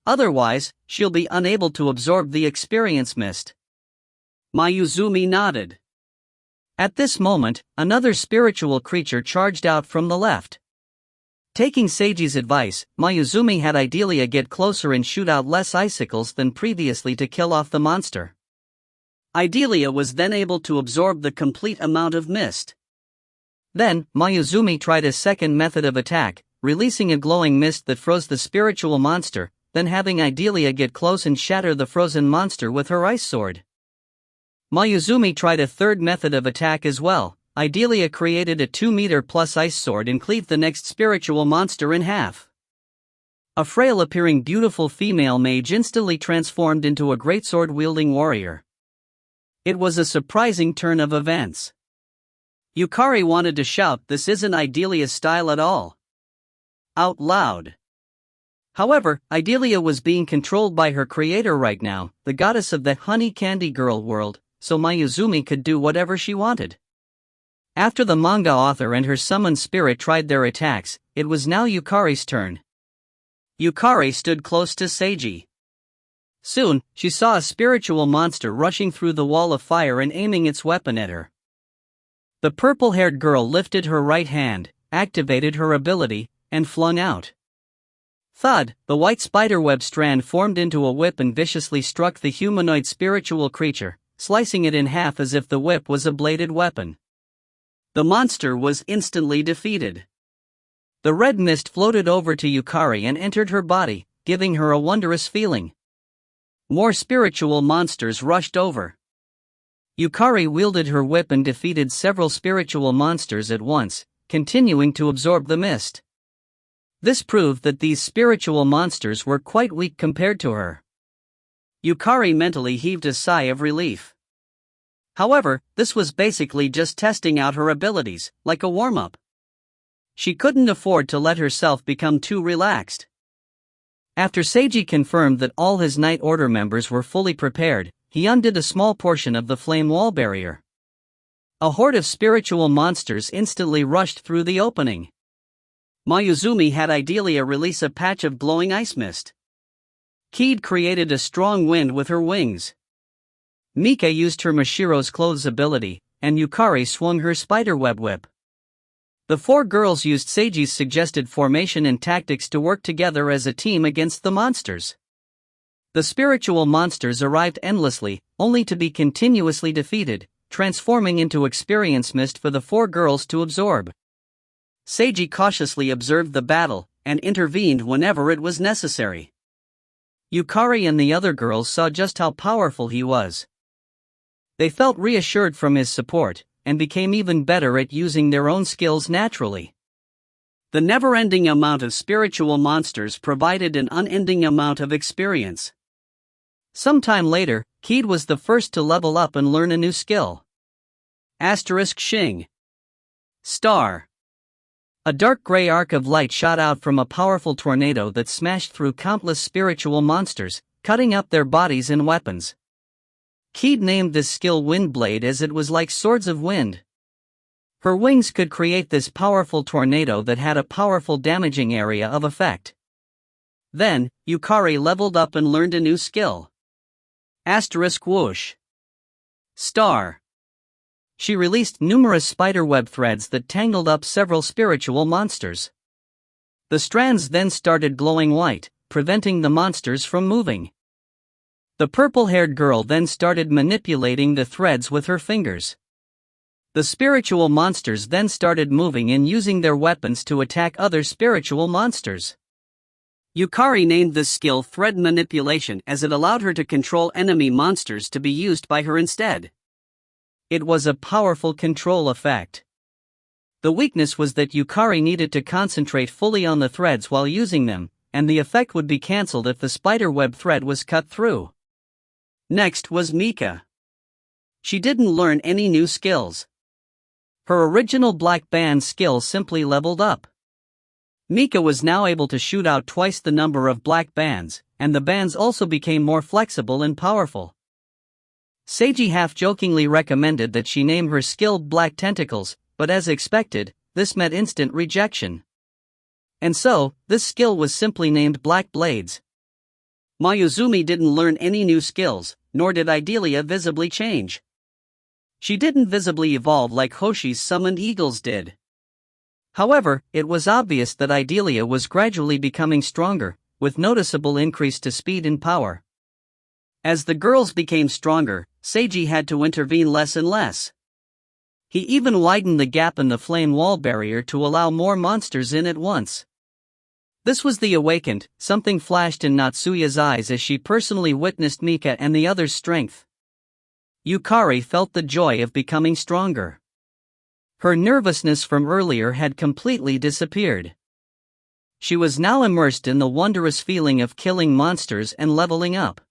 Otherwise, she'll be unable to absorb the experience mist. Mayuzumi nodded. At this moment, another spiritual creature charged out from the left. Taking Seiji's advice, Mayuzumi had Idelia get closer and shoot out less icicles than previously to kill off the monster. Idelia was then able to absorb the complete amount of mist. Then, Mayuzumi tried a second method of attack, releasing a glowing mist that froze the spiritual monster, then having Idelia get close and shatter the frozen monster with her ice sword. Mayuzumi tried a third method of attack as well. Idelia created a 2-meter plus ice sword and cleaved the next spiritual monster in half. A frail-appearing beautiful female mage instantly transformed into a greatsword-wielding warrior. It was a surprising turn of events. Yukari wanted to shout, "This isn't Idelia's style at all," out loud. However, Idelia was being controlled by her creator right now, the goddess of the honey candy girl world, so Mayuzumi could do whatever she wanted. After the manga author and her summoned spirit tried their attacks, it was now Yukari's turn. Yukari stood close to Seiji. Soon, she saw a spiritual monster rushing through the wall of fire and aiming its weapon at her. The purple-haired girl lifted her right hand, activated her ability, and flung out. Thud, the white spiderweb strand formed into a whip and viciously struck the humanoid spiritual creature, slicing it in half as if the whip was a bladed weapon. The monster was instantly defeated. The red mist floated over to Yukari and entered her body, giving her a wondrous feeling. More spiritual monsters rushed over. Yukari wielded her whip and defeated several spiritual monsters at once, continuing to absorb the mist. This proved that these spiritual monsters were quite weak compared to her. Yukari mentally heaved a sigh of relief. However, this was basically just testing out her abilities, like a warm-up. She couldn't afford to let herself become too relaxed. After Seiji confirmed that all his Night Order members were fully prepared, he undid a small portion of the flame wall barrier. A horde of spiritual monsters instantly rushed through the opening. Mayuzumi had Idelia release a patch of glowing ice mist. Keed created a strong wind with her wings. Mika used her Mashiro's clothes ability, and Yukari swung her spiderweb whip. The four girls used Seiji's suggested formation and tactics to work together as a team against the monsters. The spiritual monsters arrived endlessly, only to be continuously defeated, transforming into experience mist for the four girls to absorb. Seiji cautiously observed the battle, and intervened whenever it was necessary. Yukari and the other girls saw just how powerful he was. They felt reassured from his support, and became even better at using their own skills naturally. The never-ending amount of spiritual monsters provided an unending amount of experience. Sometime later, Keed was the first to level up and learn a new skill. Shing. Star. A dark gray arc of light shot out from a powerful tornado that smashed through countless spiritual monsters, cutting up their bodies and weapons. Keed named this skill Windblade as it was like swords of wind. Her wings could create this powerful tornado that had a powerful damaging area of effect. Then, Yukari leveled up and learned a new skill. Whoosh. Star. She released numerous spiderweb threads that tangled up several spiritual monsters. The strands then started glowing white, preventing the monsters from moving. The purple-haired girl then started manipulating the threads with her fingers. The spiritual monsters then started moving and using their weapons to attack other spiritual monsters. Yukari named this skill Thread Manipulation as it allowed her to control enemy monsters to be used by her instead. It was a powerful control effect. The weakness was that Yukari needed to concentrate fully on the threads while using them, and the effect would be cancelled if the spiderweb thread was cut through. Next was Mika. She didn't learn any new skills. Her original black band skill simply leveled up. Mika was now able to shoot out twice the number of black bands, and the bands also became more flexible and powerful. Seiji half-jokingly recommended that she name her skill Black Tentacles, but as expected, this met instant rejection. And so, this skill was simply named Black Blades. Mayuzumi didn't learn any new skills, nor did Idelia visibly change. She didn't visibly evolve like Hoshi's summoned eagles did. However, it was obvious that Idalia was gradually becoming stronger, with noticeable increase to speed and power. As the girls became stronger, Seiji had to intervene less and less. He even widened the gap in the flame wall barrier to allow more monsters in at once. This was the awakened. Something flashed in Natsuya's eyes as she personally witnessed Mika and the others' strength. Yukari felt the joy of becoming stronger. Her nervousness from earlier had completely disappeared. She was now immersed in the wondrous feeling of killing monsters and leveling up.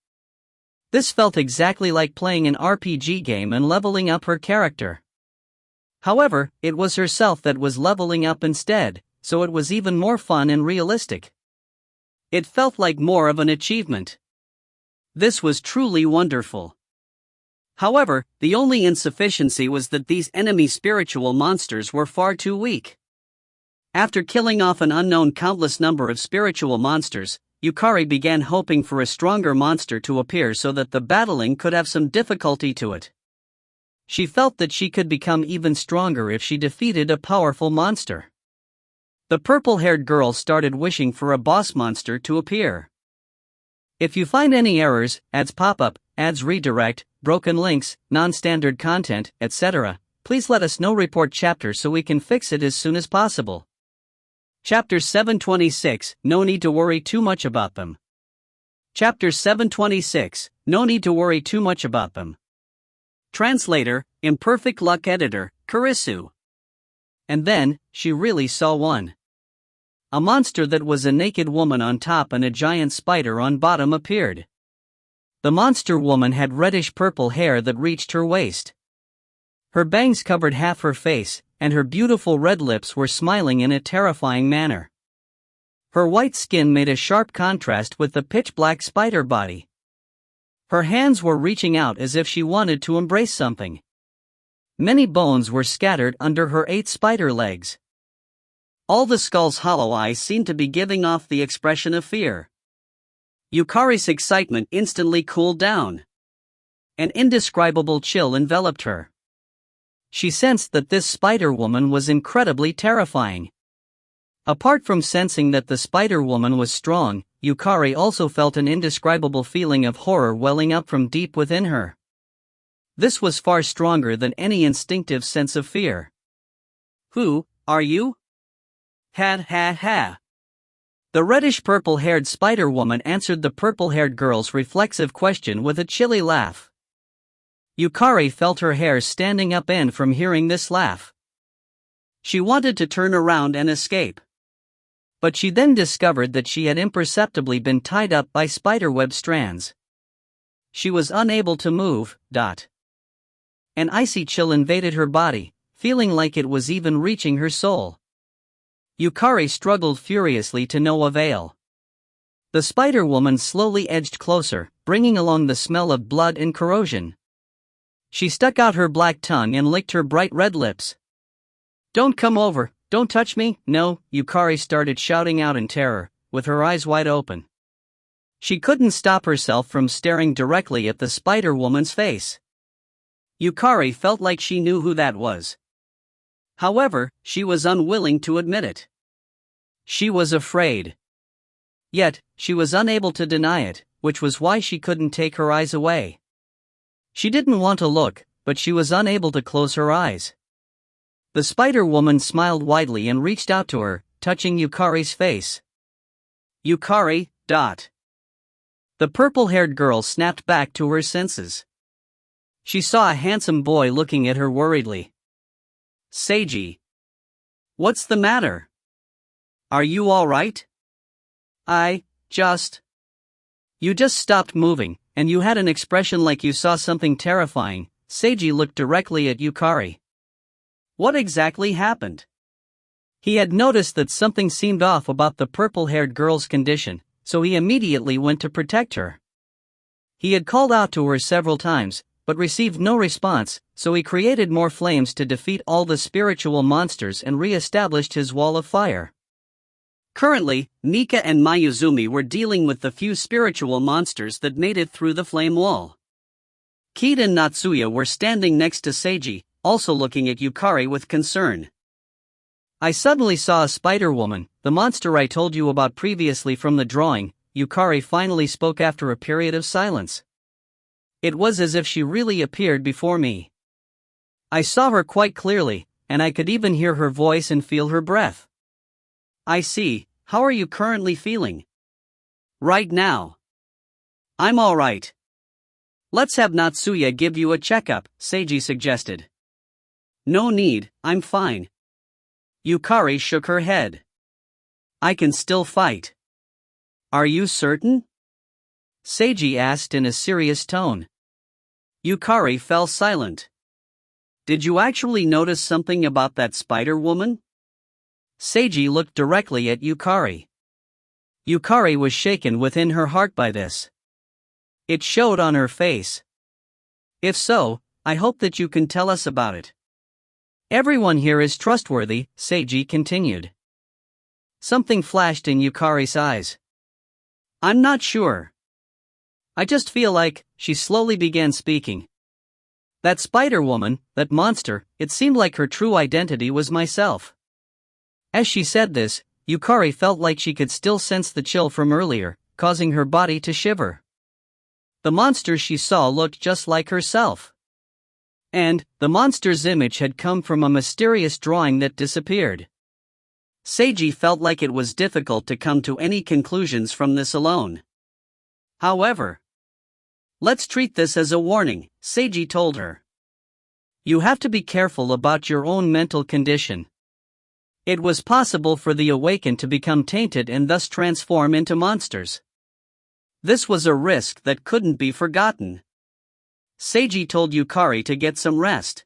This felt exactly like playing an RPG game and leveling up her character. However, it was herself that was leveling up instead, so it was even more fun and realistic. It felt like more of an achievement. This was truly wonderful. However, the only insufficiency was that these enemy spiritual monsters were far too weak. After killing off an unknown countless number of spiritual monsters, Yukari began hoping for a stronger monster to appear so that the battling could have some difficulty to it. She felt that she could become even stronger if she defeated a powerful monster. The purple-haired girl started wishing for a boss monster to appear. If you find any errors, ads pop up, ads redirect, broken links, non-standard content, etc., please let us know. Report chapter so we can fix it as soon as possible. Chapter 726, No need to worry too much about them. Chapter 726, No need to worry too much about them. Translator, Imperfect Luck Editor, Kurisu. And then, she really saw one. A monster that was a naked woman on top and a giant spider on bottom appeared. The monster woman had reddish-purple hair that reached her waist. Her bangs covered half her face, and her beautiful red lips were smiling in a terrifying manner. Her white skin made a sharp contrast with the pitch-black spider body. Her hands were reaching out as if she wanted to embrace something. Many bones were scattered under her 8 spider legs. All the skull's hollow eyes seemed to be giving off the expression of fear. Yukari's excitement instantly cooled down. An indescribable chill enveloped her. She sensed that this spider woman was incredibly terrifying. Apart from sensing that the spider woman was strong, Yukari also felt an indescribable feeling of horror welling up from deep within her. This was far stronger than any instinctive sense of fear. Who are you? Ha ha ha. The reddish-purple-haired spider woman answered the purple-haired girl's reflexive question with a chilly laugh. Yukari felt her hair standing up end from hearing this laugh. She wanted to turn around and escape. But she then discovered that she had imperceptibly been tied up by spiderweb strands. She was unable to move. An icy chill invaded her body, feeling like it was even reaching her soul. Yukari struggled furiously to no avail. The spider woman slowly edged closer, bringing along the smell of blood and corrosion. She stuck out her black tongue and licked her bright red lips. "Don't come over, don't touch me, no," Yukari started shouting out in terror, with her eyes wide open. She couldn't stop herself from staring directly at the spider woman's face. Yukari felt like she knew who that was. However, she was unwilling to admit it. She was afraid. Yet, she was unable to deny it, which was why she couldn't take her eyes away. She didn't want to look, but she was unable to close her eyes. The spider woman smiled widely and reached out to her, touching Yukari's face. Yukari. The purple-haired girl snapped back to her senses. She saw a handsome boy looking at her worriedly. "Seiji. What's the matter? Are you all right?" You just stopped moving, and you had an expression like you saw something terrifying." Seiji looked directly at Yukari. What exactly happened? He had noticed that something seemed off about the purple-haired girl's condition, so he immediately went to protect her. He had called out to her several times, but received no response, so he created more flames to defeat all the spiritual monsters and re-established his wall of fire. Currently, Mika and Mayuzumi were dealing with the few spiritual monsters that made it through the flame wall. Kid and Natsuya were standing next to Seiji, also looking at Yukari with concern. I suddenly saw a spider woman, the monster I told you about previously from the drawing. Yukari finally spoke after a period of silence. It was as if she really appeared before me. I saw her quite clearly, and I could even hear her voice and feel her breath. I see. How are you currently feeling? Right now. I'm alright. Let's have Natsuya give you a checkup, Seiji suggested. No need, I'm fine. Yukari shook her head. I can still fight. Are you certain? Seiji asked in a serious tone. Yukari fell silent. Did you actually notice something about that spider woman? Seiji looked directly at Yukari. Yukari was shaken within her heart by this. It showed on her face. If so, I hope that you can tell us about it. Everyone here is trustworthy, Seiji continued. Something flashed in Yukari's eyes. I'm not sure. I just feel like, she slowly began speaking. That spider woman, that monster, it seemed like her true identity was myself. As she said this, Yukari felt like she could still sense the chill from earlier, causing her body to shiver. The monster she saw looked just like herself. And, the monster's image had come from a mysterious drawing that disappeared. Seiji felt like it was difficult to come to any conclusions from this alone. However, let's treat this as a warning, Seiji told her. You have to be careful about your own mental condition. It was possible for the awakened to become tainted and thus transform into monsters. This was a risk that couldn't be forgotten. Seiji told Yukari to get some rest.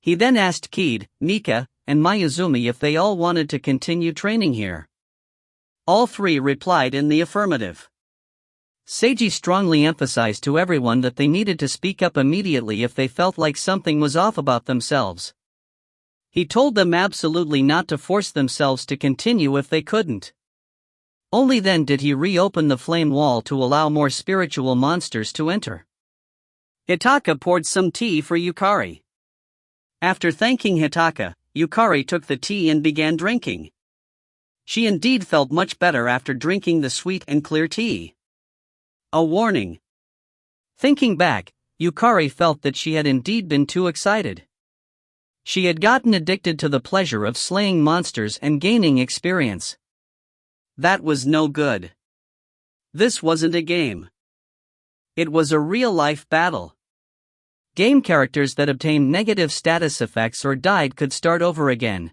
He then asked Kid, Mika, and Mayuzumi if they all wanted to continue training here. All three replied in the affirmative. Seiji strongly emphasized to everyone that they needed to speak up immediately if they felt like something was off about themselves. He told them absolutely not to force themselves to continue if they couldn't. Only then did he reopen the flame wall to allow more spiritual monsters to enter. Hitaka poured some tea for Yukari. After thanking Hitaka, Yukari took the tea and began drinking. She indeed felt much better after drinking the sweet and clear tea. A warning. Thinking back, Yukari felt that she had indeed been too excited. She had gotten addicted to the pleasure of slaying monsters and gaining experience. That was no good. This wasn't a game. It was a real-life battle. Game characters that obtained negative status effects or died could start over again.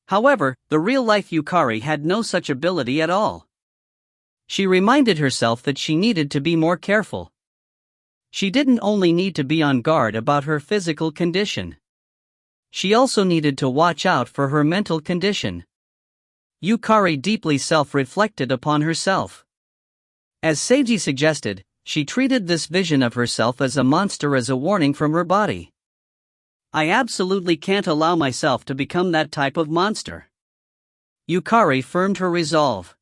However, the real-life Yukari had no such ability at all. She reminded herself that she needed to be more careful. She didn't only need to be on guard about her physical condition. She also needed to watch out for her mental condition. Yukari deeply self-reflected upon herself. As Seiji suggested, she treated this vision of herself as a monster as a warning from her body. I absolutely can't allow myself to become that type of monster. Yukari firmed her resolve.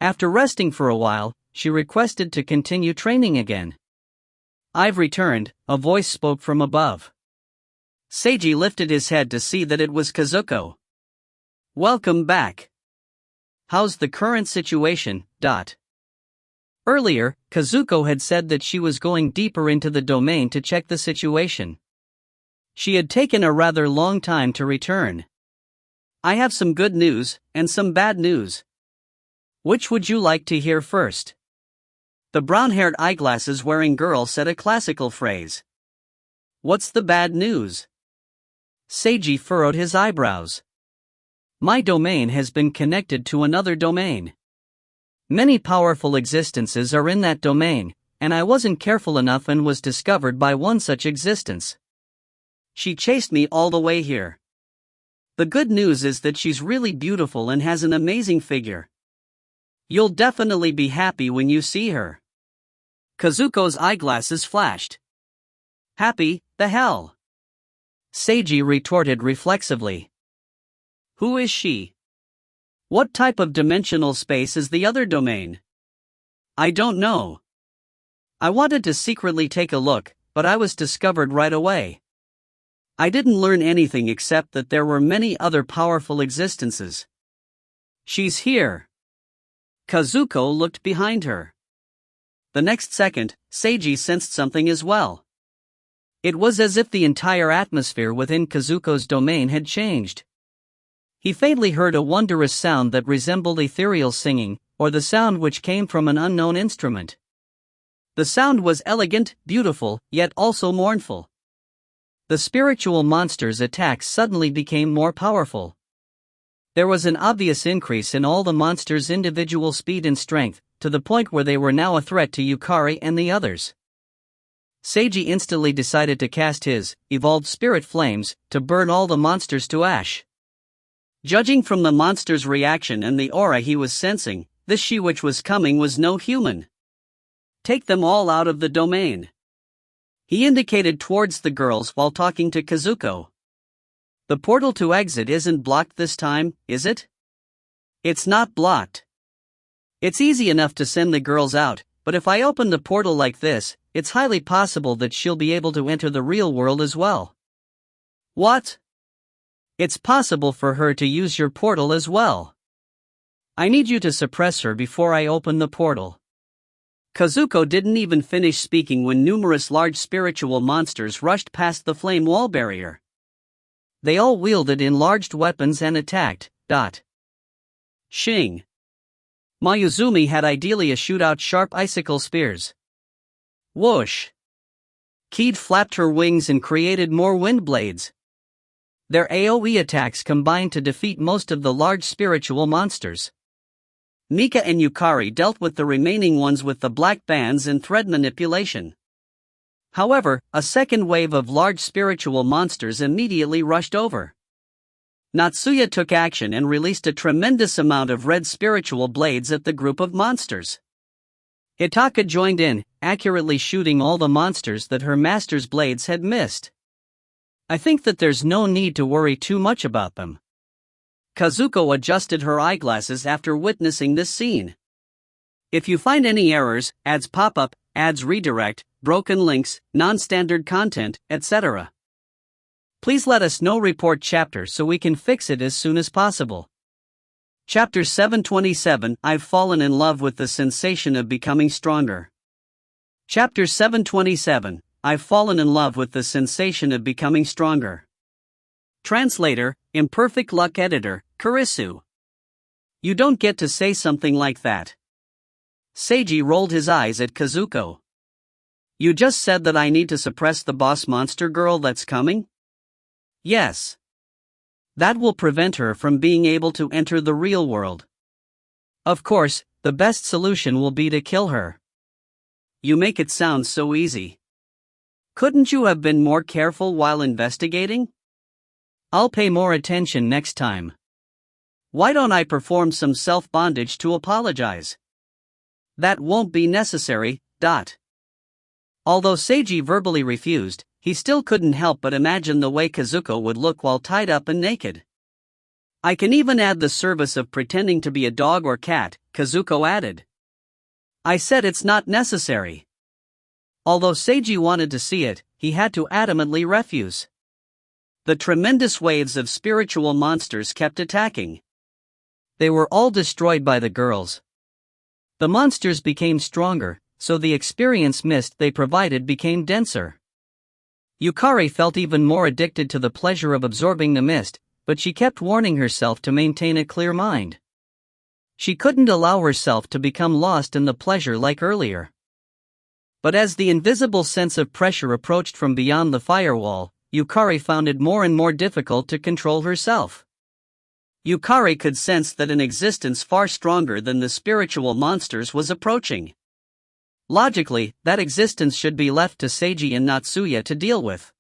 After resting for a while, she requested to continue training again. I've returned, a voice spoke from above. Seiji lifted his head to see that it was Kazuko. Welcome back. How's the current situation? Earlier, Kazuko had said that she was going deeper into the domain to check the situation. She had taken a rather long time to return. I have some good news, and some bad news. Which would you like to hear first? The brown-haired eyeglasses-wearing girl said a classical phrase. What's the bad news? Seiji furrowed his eyebrows. My domain has been connected to another domain. Many powerful existences are in that domain, and I wasn't careful enough and was discovered by one such existence. She chased me all the way here. The good news is that she's really beautiful and has an amazing figure. You'll definitely be happy when you see her. Kazuko's eyeglasses flashed. Happy, the hell? Seiji retorted reflexively. Who is she? What type of dimensional space is the other domain? I don't know. I wanted to secretly take a look, but I was discovered right away. I didn't learn anything except that there were many other powerful existences. She's here. Kazuko looked behind her. The next second, Seiji sensed something as well. It was as if the entire atmosphere within Kazuko's domain had changed. He faintly heard a wondrous sound that resembled ethereal singing, or the sound which came from an unknown instrument. The sound was elegant, beautiful, yet also mournful. The spiritual monster's attacks suddenly became more powerful. There was an obvious increase in all the monsters' individual speed and strength, to the point where they were now a threat to Yukari and the others. Seiji instantly decided to cast his evolved spirit flames to burn all the monsters to ash. Judging from the monster's reaction and the aura he was sensing, this she which was coming was no human. Take them all out of the domain. He indicated towards the girls while talking to Kazuko. The portal to exit isn't blocked this time, is it? It's not blocked. It's easy enough to send the girls out, but if I open the portal like this, it's highly possible that she'll be able to enter the real world as well. What? It's possible for her to use your portal as well. I need you to suppress her before I open the portal. Kazuko didn't even finish speaking when numerous large spiritual monsters rushed past the flame wall barrier. They all wielded enlarged weapons and attacked. Shing. Mayuzumi had ideally shoot out sharp icicle spears. Whoosh. Keed flapped her wings and created more wind blades. Their AoE attacks combined to defeat most of the large spiritual monsters. Mika and Yukari dealt with the remaining ones with the black bands and thread manipulation. However, a second wave of large spiritual monsters immediately rushed over. Natsuya took action and released a tremendous amount of red spiritual blades at the group of monsters. Hitaka joined in, accurately shooting all the monsters that her master's blades had missed. I think that there's no need to worry too much about them. Kazuko adjusted her eyeglasses after witnessing this scene. If you find any errors, ads pop up, ads redirect, broken links, non-standard content, etc., please let us know. Report chapter so we can fix it as soon as possible. Chapter 727, I've fallen in love with the sensation of becoming stronger. Chapter 727, I've fallen in love with the sensation of becoming stronger. Translator, Imperfect Luck Editor, Kurisu. You don't get to say something like that. Seiji rolled his eyes at Kazuko. You just said that I need to suppress the boss monster girl that's coming? Yes. That will prevent her from being able to enter the real world. Of course, the best solution will be to kill her. You make it sound so easy. Couldn't you have been more careful while investigating? I'll pay more attention next time. Why don't I perform some self-bondage to apologize? That won't be necessary. Although Seiji verbally refused, he still couldn't help but imagine the way Kazuko would look while tied up and naked. I can even add the service of pretending to be a dog or cat, Kazuko added. I said it's not necessary. Although Seiji wanted to see it, he had to adamantly refuse. The tremendous waves of spiritual monsters kept attacking. They were all destroyed by the girls. The monsters became stronger, so the experience mist they provided became denser. Yukari felt even more addicted to the pleasure of absorbing the mist, but she kept warning herself to maintain a clear mind. She couldn't allow herself to become lost in the pleasure like earlier. But as the invisible sense of pressure approached from beyond the firewall, Yukari found it more and more difficult to control herself. Yukari could sense that an existence far stronger than the spiritual monsters was approaching. Logically, that existence should be left to Seiji and Natsuya to deal with.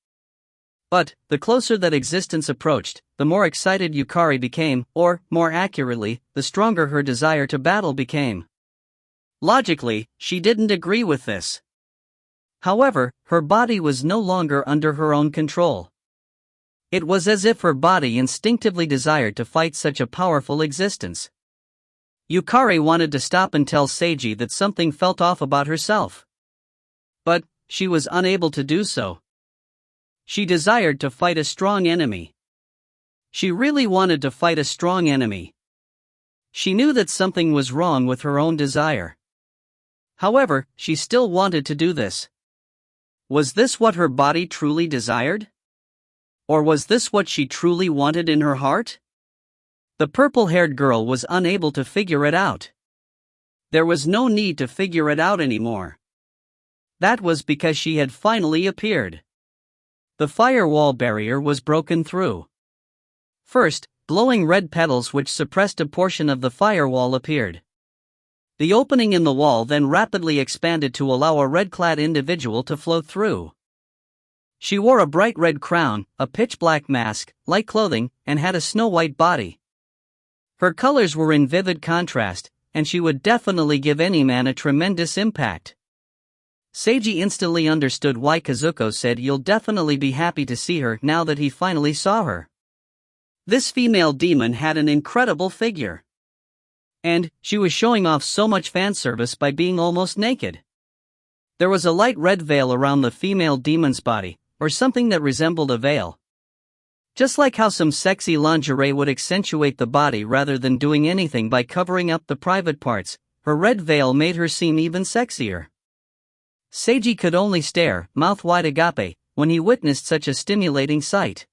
But, the closer that existence approached, the more excited Yukari became, or, more accurately, the stronger her desire to battle became. Logically, she didn't agree with this. However, her body was no longer under her own control. It was as if her body instinctively desired to fight such a powerful existence. Yukari wanted to stop and tell Seiji that something felt off about herself. But, she was unable to do so. She desired to fight a strong enemy. She really wanted to fight a strong enemy. She knew that something was wrong with her own desire. However, she still wanted to do this. Was this what her body truly desired? Or was this what she truly wanted in her heart? The purple-haired girl was unable to figure it out. There was no need to figure it out anymore. That was because she had finally appeared. The firewall barrier was broken through. First, glowing red petals which suppressed a portion of the firewall appeared. The opening in the wall then rapidly expanded to allow a red-clad individual to float through. She wore a bright red crown, a pitch-black mask, light clothing, and had a snow-white body. Her colors were in vivid contrast, and she would definitely give any man a tremendous impact. Seiji instantly understood why Kazuko said you'll definitely be happy to see her now that he finally saw her. This female demon had an incredible figure. And she was showing off so much fan service by being almost naked. There was a light red veil around the female demon's body, or something that resembled a veil. Just like how some sexy lingerie would accentuate the body rather than doing anything by covering up the private parts, her red veil made her seem even sexier. Seiji could only stare, mouth wide agape, when he witnessed such a stimulating sight.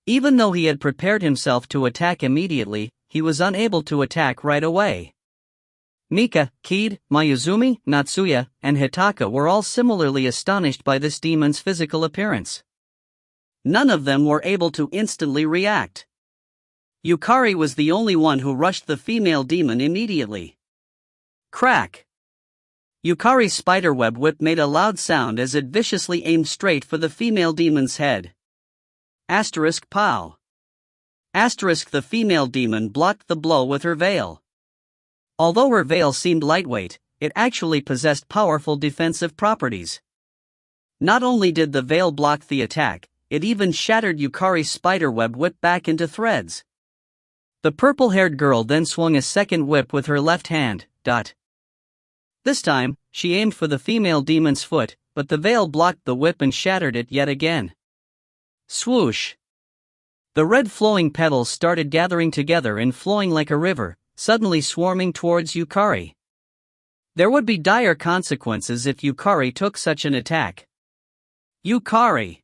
Even though he had prepared himself to attack immediately, he was unable to attack right away. Mika, Kid, Mayuzumi, Natsuya, and Hitaka were all similarly astonished by this demon's physical appearance. None of them were able to instantly react. Yukari was the only one who rushed the female demon immediately. Crack! Yukari's spiderweb whip made a loud sound as it viciously aimed straight for the female demon's head. Pow! The female demon blocked the blow with her veil. Although her veil seemed lightweight, it actually possessed powerful defensive properties. Not only did the veil block the attack, it even shattered Yukari's spiderweb whip back into threads. The purple-haired girl then swung a second whip with her left hand. This time, she aimed for the female demon's foot, but the veil blocked the whip and shattered it yet again. Swoosh! The red flowing petals started gathering together and flowing like a river, suddenly swarming towards Yukari. There would be dire consequences if Yukari took such an attack. Yukari!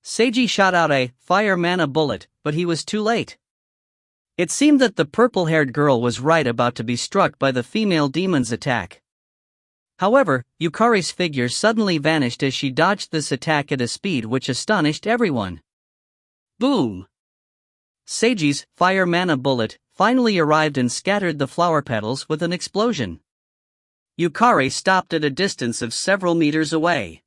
Seiji shot out a fire mana bullet, but he was too late. It seemed that the purple-haired girl was right about to be struck by the female demon's attack. However, Yukari's figure suddenly vanished as she dodged this attack at a speed which astonished everyone. Boom! Seiji's fire mana bullet finally arrived and scattered the flower petals with an explosion. Yukari stopped at a distance of several meters away.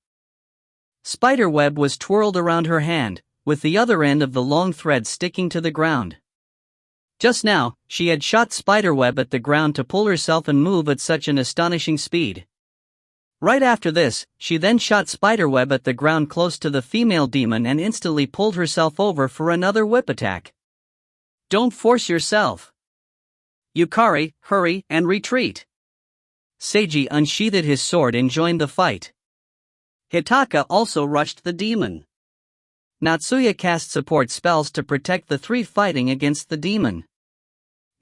Spiderweb was twirled around her hand, with the other end of the long thread sticking to the ground. Just now, she had shot spiderweb at the ground to pull herself and move at such an astonishing speed. Right after this, she then shot spiderweb at the ground close to the female demon and instantly pulled herself over for another whip attack. Don't force yourself. Yukari, hurry and retreat. Seiji unsheathed his sword and joined the fight. Hitaka also rushed the demon. Natsuya cast support spells to protect the three fighting against the demon.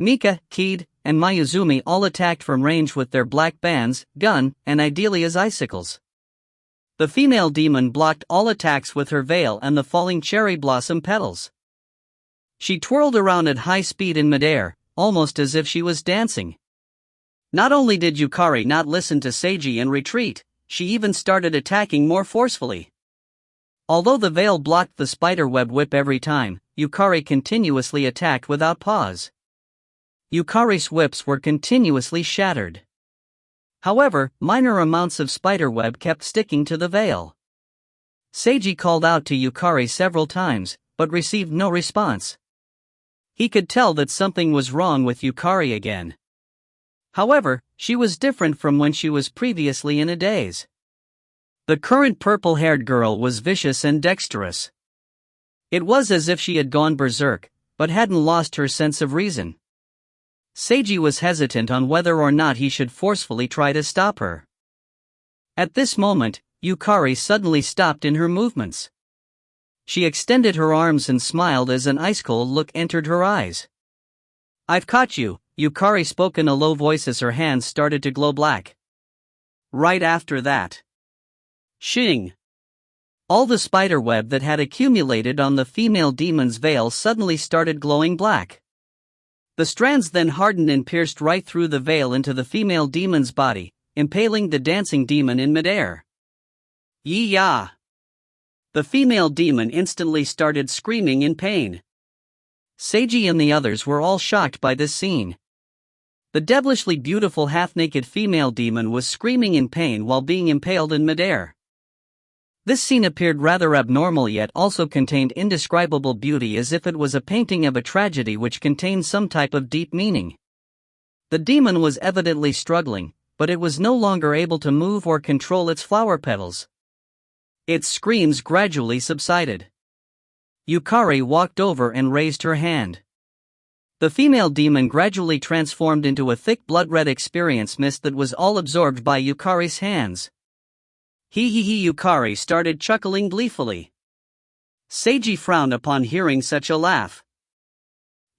Mika, Kid, and Mayuzumi all attacked from range with their black bands, gun, and ideally as icicles. The female demon blocked all attacks with her veil and the falling cherry blossom petals. She twirled around at high speed in midair, almost as if she was dancing. Not only did Yukari not listen to Seiji and retreat, she even started attacking more forcefully. Although the veil blocked the spiderweb whip every time, Yukari continuously attacked without pause. Yukari's whips were continuously shattered. However, minor amounts of spiderweb kept sticking to the veil. Seiji called out to Yukari several times, but received no response. He could tell that something was wrong with Yukari again. However, she was different from when she was previously in a daze. The current purple-haired girl was vicious and dexterous. It was as if she had gone berserk, but hadn't lost her sense of reason. Seiji was hesitant on whether or not he should forcefully try to stop her. At this moment, Yukari suddenly stopped in her movements. She extended her arms and smiled as an ice-cold look entered her eyes. "I've caught you," Yukari spoke in a low voice as her hands started to glow black. Right after that, shing! All the spiderweb that had accumulated on the female demon's veil suddenly started glowing black. The strands then hardened and pierced right through the veil into the female demon's body, impaling the dancing demon in midair. Yee-yah! The female demon instantly started screaming in pain. Seiji and the others were all shocked by this scene. The devilishly beautiful half-naked female demon was screaming in pain while being impaled in midair. This scene appeared rather abnormal yet also contained indescribable beauty, as if it was a painting of a tragedy which contained some type of deep meaning. The demon was evidently struggling, but it was no longer able to move or control its flower petals. Its screams gradually subsided. Yukari walked over and raised her hand. The female demon gradually transformed into a thick blood-red experience mist that was all absorbed by Yukari's hands. Yukari started chuckling gleefully. Seiji frowned upon hearing such a laugh.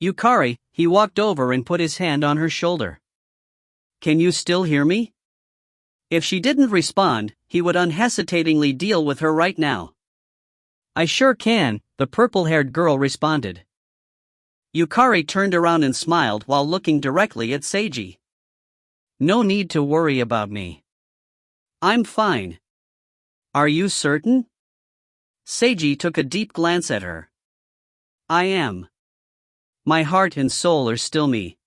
"Yukari," he walked over and put his hand on her shoulder. "Can you still hear me?" If she didn't respond, he would unhesitatingly deal with her right now. "I sure can," the purple-haired girl responded. Yukari turned around and smiled while looking directly at Seiji. "No need to worry about me. I'm fine." "Are you certain?" Seiji took a deep glance at her. "I am. My heart and soul are still me.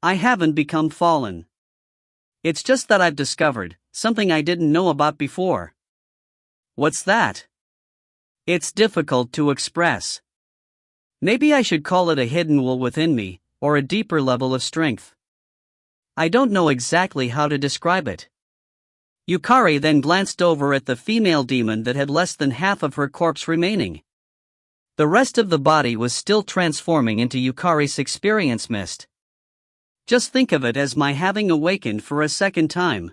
I haven't become fallen. It's just that I've discovered something I didn't know about before." "What's that?" "It's difficult to express. Maybe I should call it a hidden will within me, or a deeper level of strength. I don't know exactly how to describe it." Yukari then glanced over at the female demon that had less than half of her corpse remaining. The rest of the body was still transforming into Yukari's experience mist. "Just think of it as my having awakened for a second time.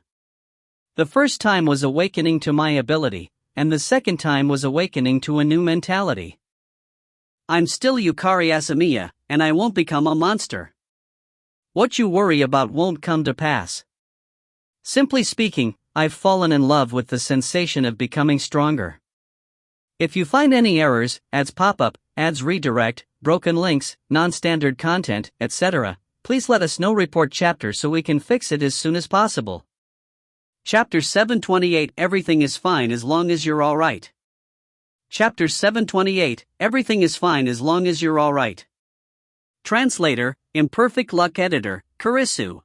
The first time was awakening to my ability, and the second time was awakening to a new mentality. I'm still Yukari Asamiya, and I won't become a monster. What you worry about won't come to pass. Simply speaking, I've fallen in love with the sensation of becoming stronger. If you find any errors, ads pop up, ads redirect, broken links, non-standard content, etc., please let us know. Report chapter so we can fix it as soon as possible." Chapter 728 Everything is fine as long as you're alright. Chapter 728 Everything is fine as long as you're alright. Translator, Imperfect Luck Editor, Kurisu.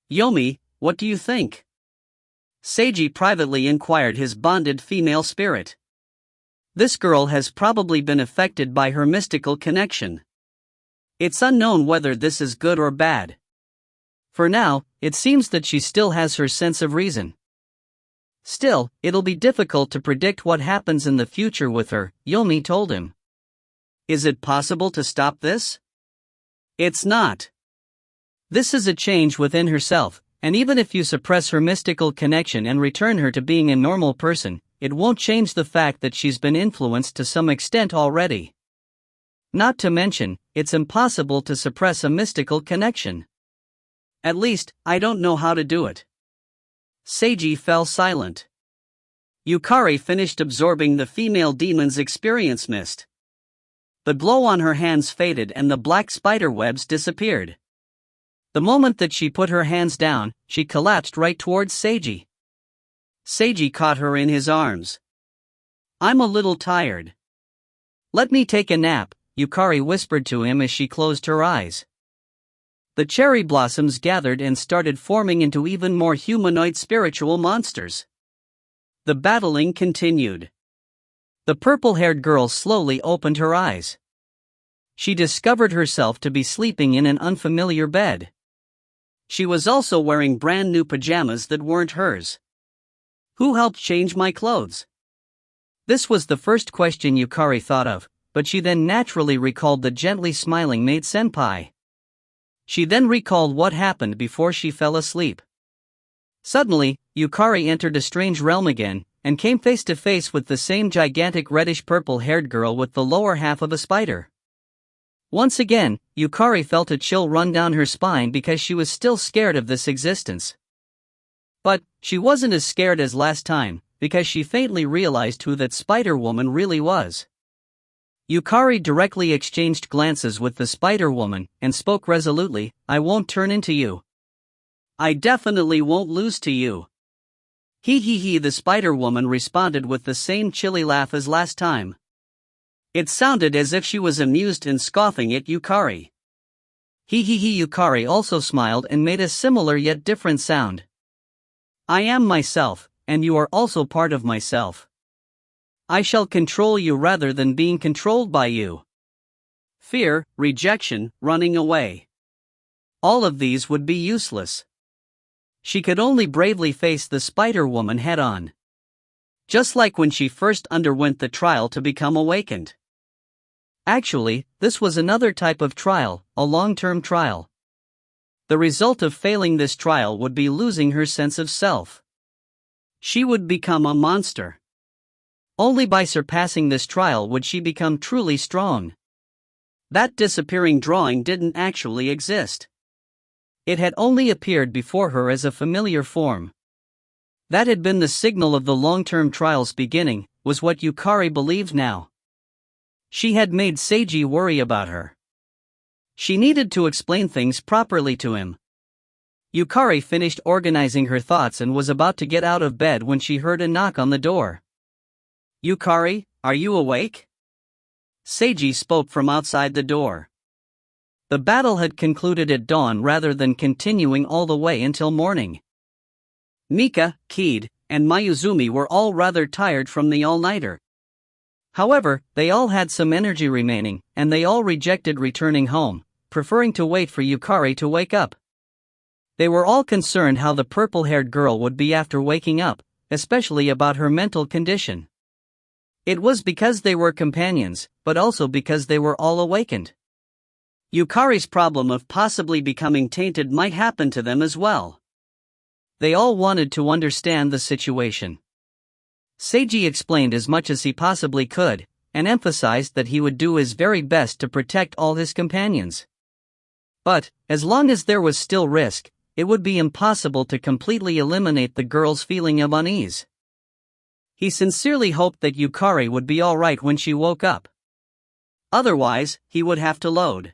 Yomi, what do you think? Seiji privately inquired his bonded female spirit. This girl has probably been affected by her mystical connection. It's unknown whether this is good or bad. For now, it seems that she still has her sense of reason. Still, it'll be difficult to predict what happens in the future with her, Yomi told him. Is it possible to stop this? It's not. This is a change within herself, and even if you suppress her mystical connection and return her to being a normal person, it won't change the fact that she's been influenced to some extent already. Not to mention, it's impossible to suppress a mystical connection. At least, I don't know how to do it. Seiji fell silent. Yukari finished absorbing the female demon's experience mist. The glow on her hands faded and the black spider webs disappeared. The moment that she put her hands down, she collapsed right towards Seiji. Seiji caught her in his arms. I'm a little tired. Let me take a nap, Yukari whispered to him as she closed her eyes. The cherry blossoms gathered and started forming into even more humanoid spiritual monsters. The battling continued. The purple-haired girl slowly opened her eyes. She discovered herself to be sleeping in an unfamiliar bed. She was also wearing brand new pajamas that weren't hers. Who helped change my clothes? This was the first question Yukari thought of, but she then naturally recalled the gently smiling maid-senpai. She then recalled what happened before she fell asleep. Suddenly, Yukari entered a strange realm again, and came face to face with the same gigantic reddish-purple-haired girl with the lower half of a spider. Once again, Yukari felt a chill run down her spine because she was still scared of this existence. But she wasn't as scared as last time, because she faintly realized who that Spider-Woman really was. Yukari directly exchanged glances with the Spider-Woman and spoke resolutely, "I won't turn into you. I definitely won't lose to you." He, the Spider-Woman responded with the same chilly laugh as last time. It sounded as if she was amused and scoffing at Yukari. Yukari also smiled and made a similar yet different sound. "I am myself, and you are also part of myself. I shall control you rather than being controlled by you." Fear, rejection, running away. All of these would be useless. She could only bravely face the Spider-Woman head-on. Just like when she first underwent the trial to become awakened. Actually, this was another type of trial, a long-term trial. The result of failing this trial would be losing her sense of self. She would become a monster. Only by surpassing this trial would she become truly strong. That disappearing drawing didn't actually exist. It had only appeared before her as a familiar form. That had been the signal of the long-term trial's beginning, was what Yukari believed now. She had made Seiji worry about her. She needed to explain things properly to him. Yukari finished organizing her thoughts and was about to get out of bed when she heard a knock on the door. "Yukari, are you awake?" Seiji spoke from outside the door. The battle had concluded at dawn rather than continuing all the way until morning. Mika, Kid, and Mayuzumi were all rather tired from the all-nighter. However, they all had some energy remaining, and they all rejected returning home, preferring to wait for Yukari to wake up. They were all concerned how the purple-haired girl would be after waking up, especially about her mental condition. It was because they were companions, but also because they were all awakened. Yukari's problem of possibly becoming tainted might happen to them as well. They all wanted to understand the situation. Seiji explained as much as he possibly could, and emphasized that he would do his very best to protect all his companions. But, as long as there was still risk, it would be impossible to completely eliminate the girl's feeling of unease. He sincerely hoped that Yukari would be alright when she woke up. Otherwise, he would have to load.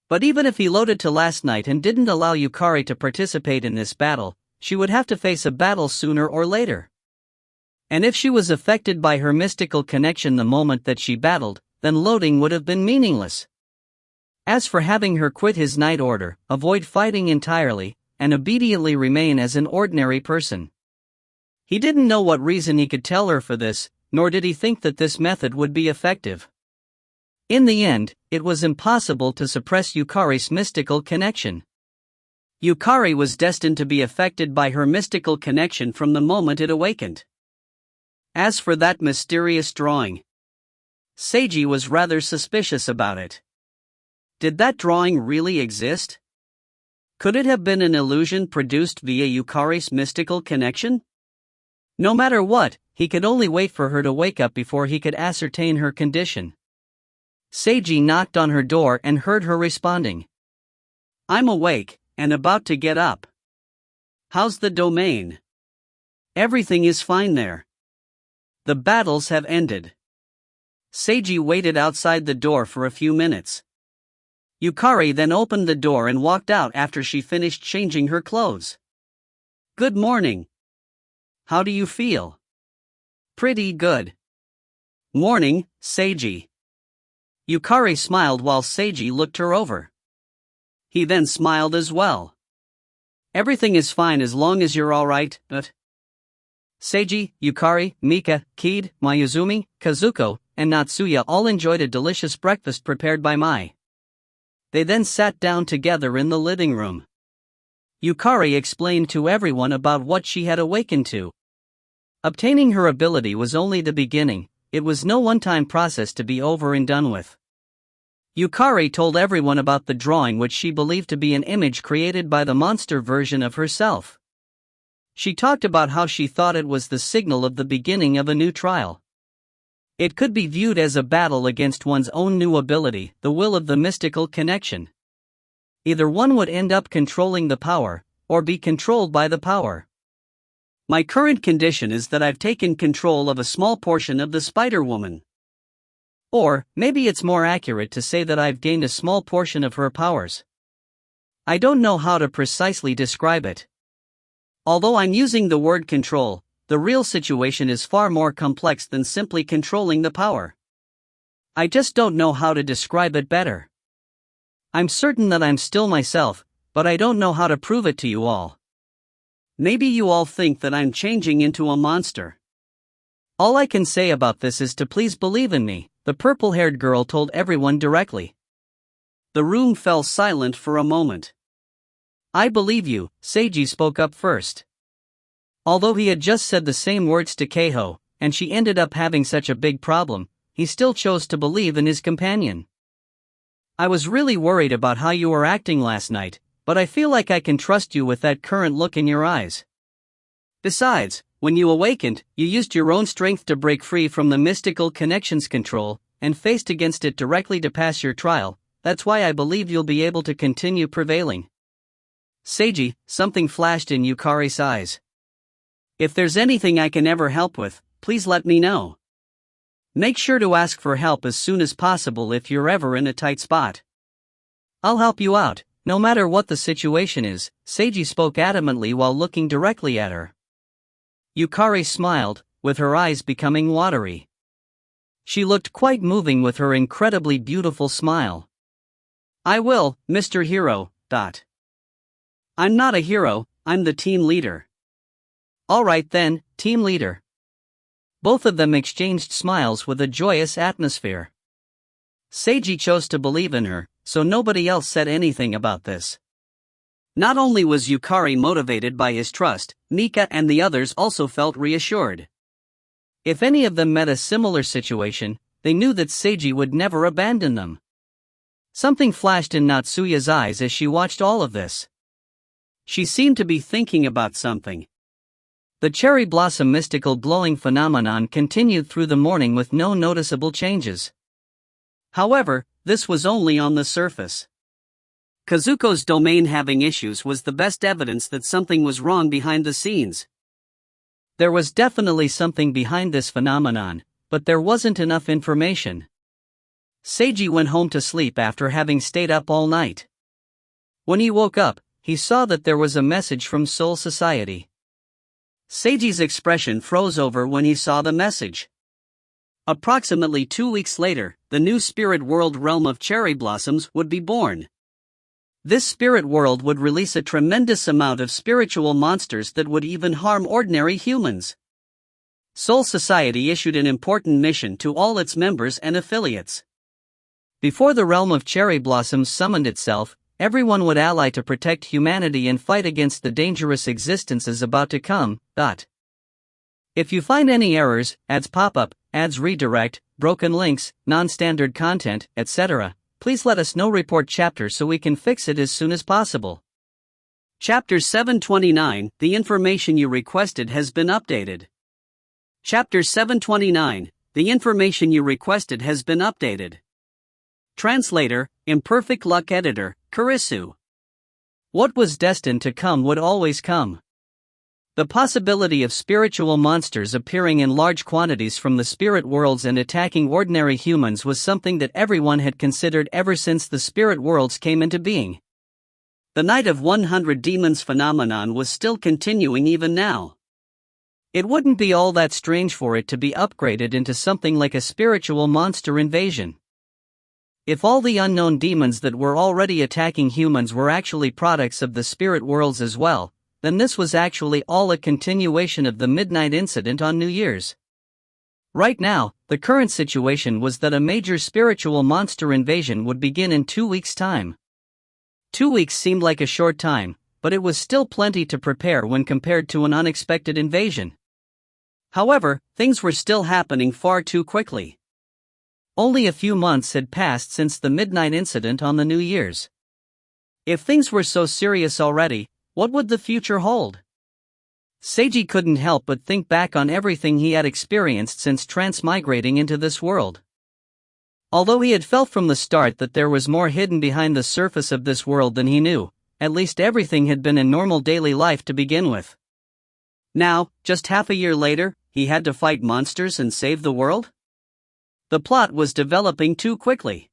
But even if he loaded to last night and didn't allow Yukari to participate in this battle, she would have to face a battle sooner or later. And if she was affected by her mystical connection the moment that she battled, then loading would have been meaningless. As for having her quit his night order, avoid fighting entirely, and obediently remain as an ordinary person. He didn't know what reason he could tell her for this, nor did he think that this method would be effective. In the end, it was impossible to suppress Yukari's mystical connection. Yukari was destined to be affected by her mystical connection from the moment it awakened. As for that mysterious drawing, Seiji was rather suspicious about it. Did that drawing really exist? Could it have been an illusion produced via Yukari's mystical connection? No matter what, he could only wait for her to wake up before he could ascertain her condition. Seiji knocked on her door and heard her responding. "I'm awake, and about to get up. How's the domain?" "Everything is fine there. The battles have ended." Seiji waited outside the door for a few minutes. Yukari then opened the door and walked out after she finished changing her clothes. "Good morning. How do you feel?" "Pretty good." "Morning, Seiji." Yukari smiled while Seiji looked her over. He then smiled as well. "Everything is fine as long as you're alright, but..." Seiji, Yukari, Mika, Kid, Mayuzumi, Kazuko, and Natsuya all enjoyed a delicious breakfast prepared by Mai. They then sat down together in the living room. Yukari explained to everyone about what she had awakened to. Obtaining her ability was only the beginning, it was no one-time process to be over and done with. Yukari told everyone about the drawing which she believed to be an image created by the monster version of herself. She talked about how she thought it was the signal of the beginning of a new trial. It could be viewed as a battle against one's own new ability, the will of the mystical connection. Either one would end up controlling the power, or be controlled by the power. My current condition is that I've taken control of a small portion of the Spider-Woman. Or, maybe it's more accurate to say that I've gained a small portion of her powers. I don't know how to precisely describe it. Although I'm using the word control, the real situation is far more complex than simply controlling the power. I just don't know how to describe it better. I'm certain that I'm still myself, but I don't know how to prove it to you all. Maybe you all think that I'm changing into a monster. All I can say about this is to please believe in me, the purple-haired girl told everyone directly. The room fell silent for a moment. I believe you, Seiji spoke up first. Although he had just said the same words to Keiho, and she ended up having such a big problem, he still chose to believe in his companion. I was really worried about how you were acting last night, but I feel like I can trust you with that current look in your eyes. Besides, when you awakened, you used your own strength to break free from the mystical connections control, and faced against it directly to pass your trial. That's why I believe you'll be able to continue prevailing. Seiji, something flashed in Yukari's eyes. If there's anything I can ever help with, please let me know. Make sure to ask for help as soon as possible if you're ever in a tight spot. I'll help you out, no matter what the situation is, Seiji spoke adamantly while looking directly at her. Yukari smiled, with her eyes becoming watery. She looked quite moving with her incredibly beautiful smile. I will, Mr. Hero. I'm not a hero, I'm the team leader. Alright then, team leader. Both of them exchanged smiles with a joyous atmosphere. Seiji chose to believe in her, so nobody else said anything about this. Not only was Yukari motivated by his trust, Mika and the others also felt reassured. If any of them met a similar situation, they knew that Seiji would never abandon them. Something flashed in Natsuya's eyes as she watched all of this. She seemed to be thinking about something. The cherry blossom mystical glowing phenomenon continued through the morning with no noticeable changes. However, this was only on the surface. Kazuko's domain having issues was the best evidence that something was wrong behind the scenes. There was definitely something behind this phenomenon, but there wasn't enough information. Seiji went home to sleep after having stayed up all night. When he woke up, he saw that there was a message from Soul Society. Seiji's expression froze over when he saw the message. Approximately 2 weeks later, the new spirit world realm of cherry blossoms would be born. This spirit world would release a tremendous amount of spiritual monsters that would even harm ordinary humans. Soul Society issued an important mission to all its members and affiliates. Before the realm of cherry blossoms summoned itself, everyone would ally to protect humanity and fight against the dangerous existences about to come. If you find any errors, ads pop up, ads redirect, broken links, non-standard content, etc., please let us know. Report chapter so we can fix it as soon as possible. Chapter 729, the information you requested has been updated. Chapter 729, the information you requested has been updated. Translator, Imperfect Luck Editor, Kurisu. What was destined to come would always come. The possibility of spiritual monsters appearing in large quantities from the spirit worlds and attacking ordinary humans was something that everyone had considered ever since the spirit worlds came into being. The Night of 100 Demons phenomenon was still continuing even now. It wouldn't be all that strange for it to be upgraded into something like a spiritual monster invasion. If all the unknown demons that were already attacking humans were actually products of the spirit worlds as well, then this was actually all a continuation of the midnight incident on New Year's. Right now, the current situation was that a major spiritual monster invasion would begin in 2 weeks' time. 2 weeks seemed like a short time, but it was still plenty to prepare when compared to an unexpected invasion. However, things were still happening far too quickly. Only a few months had passed since the midnight incident on the New Year's. If things were so serious already, what would the future hold? Seiji couldn't help but think back on everything he had experienced since transmigrating into this world. Although he had felt from the start that there was more hidden behind the surface of this world than he knew, at least everything had been in normal daily life to begin with. Now, just half a year later, he had to fight monsters and save the world? The plot was developing too quickly.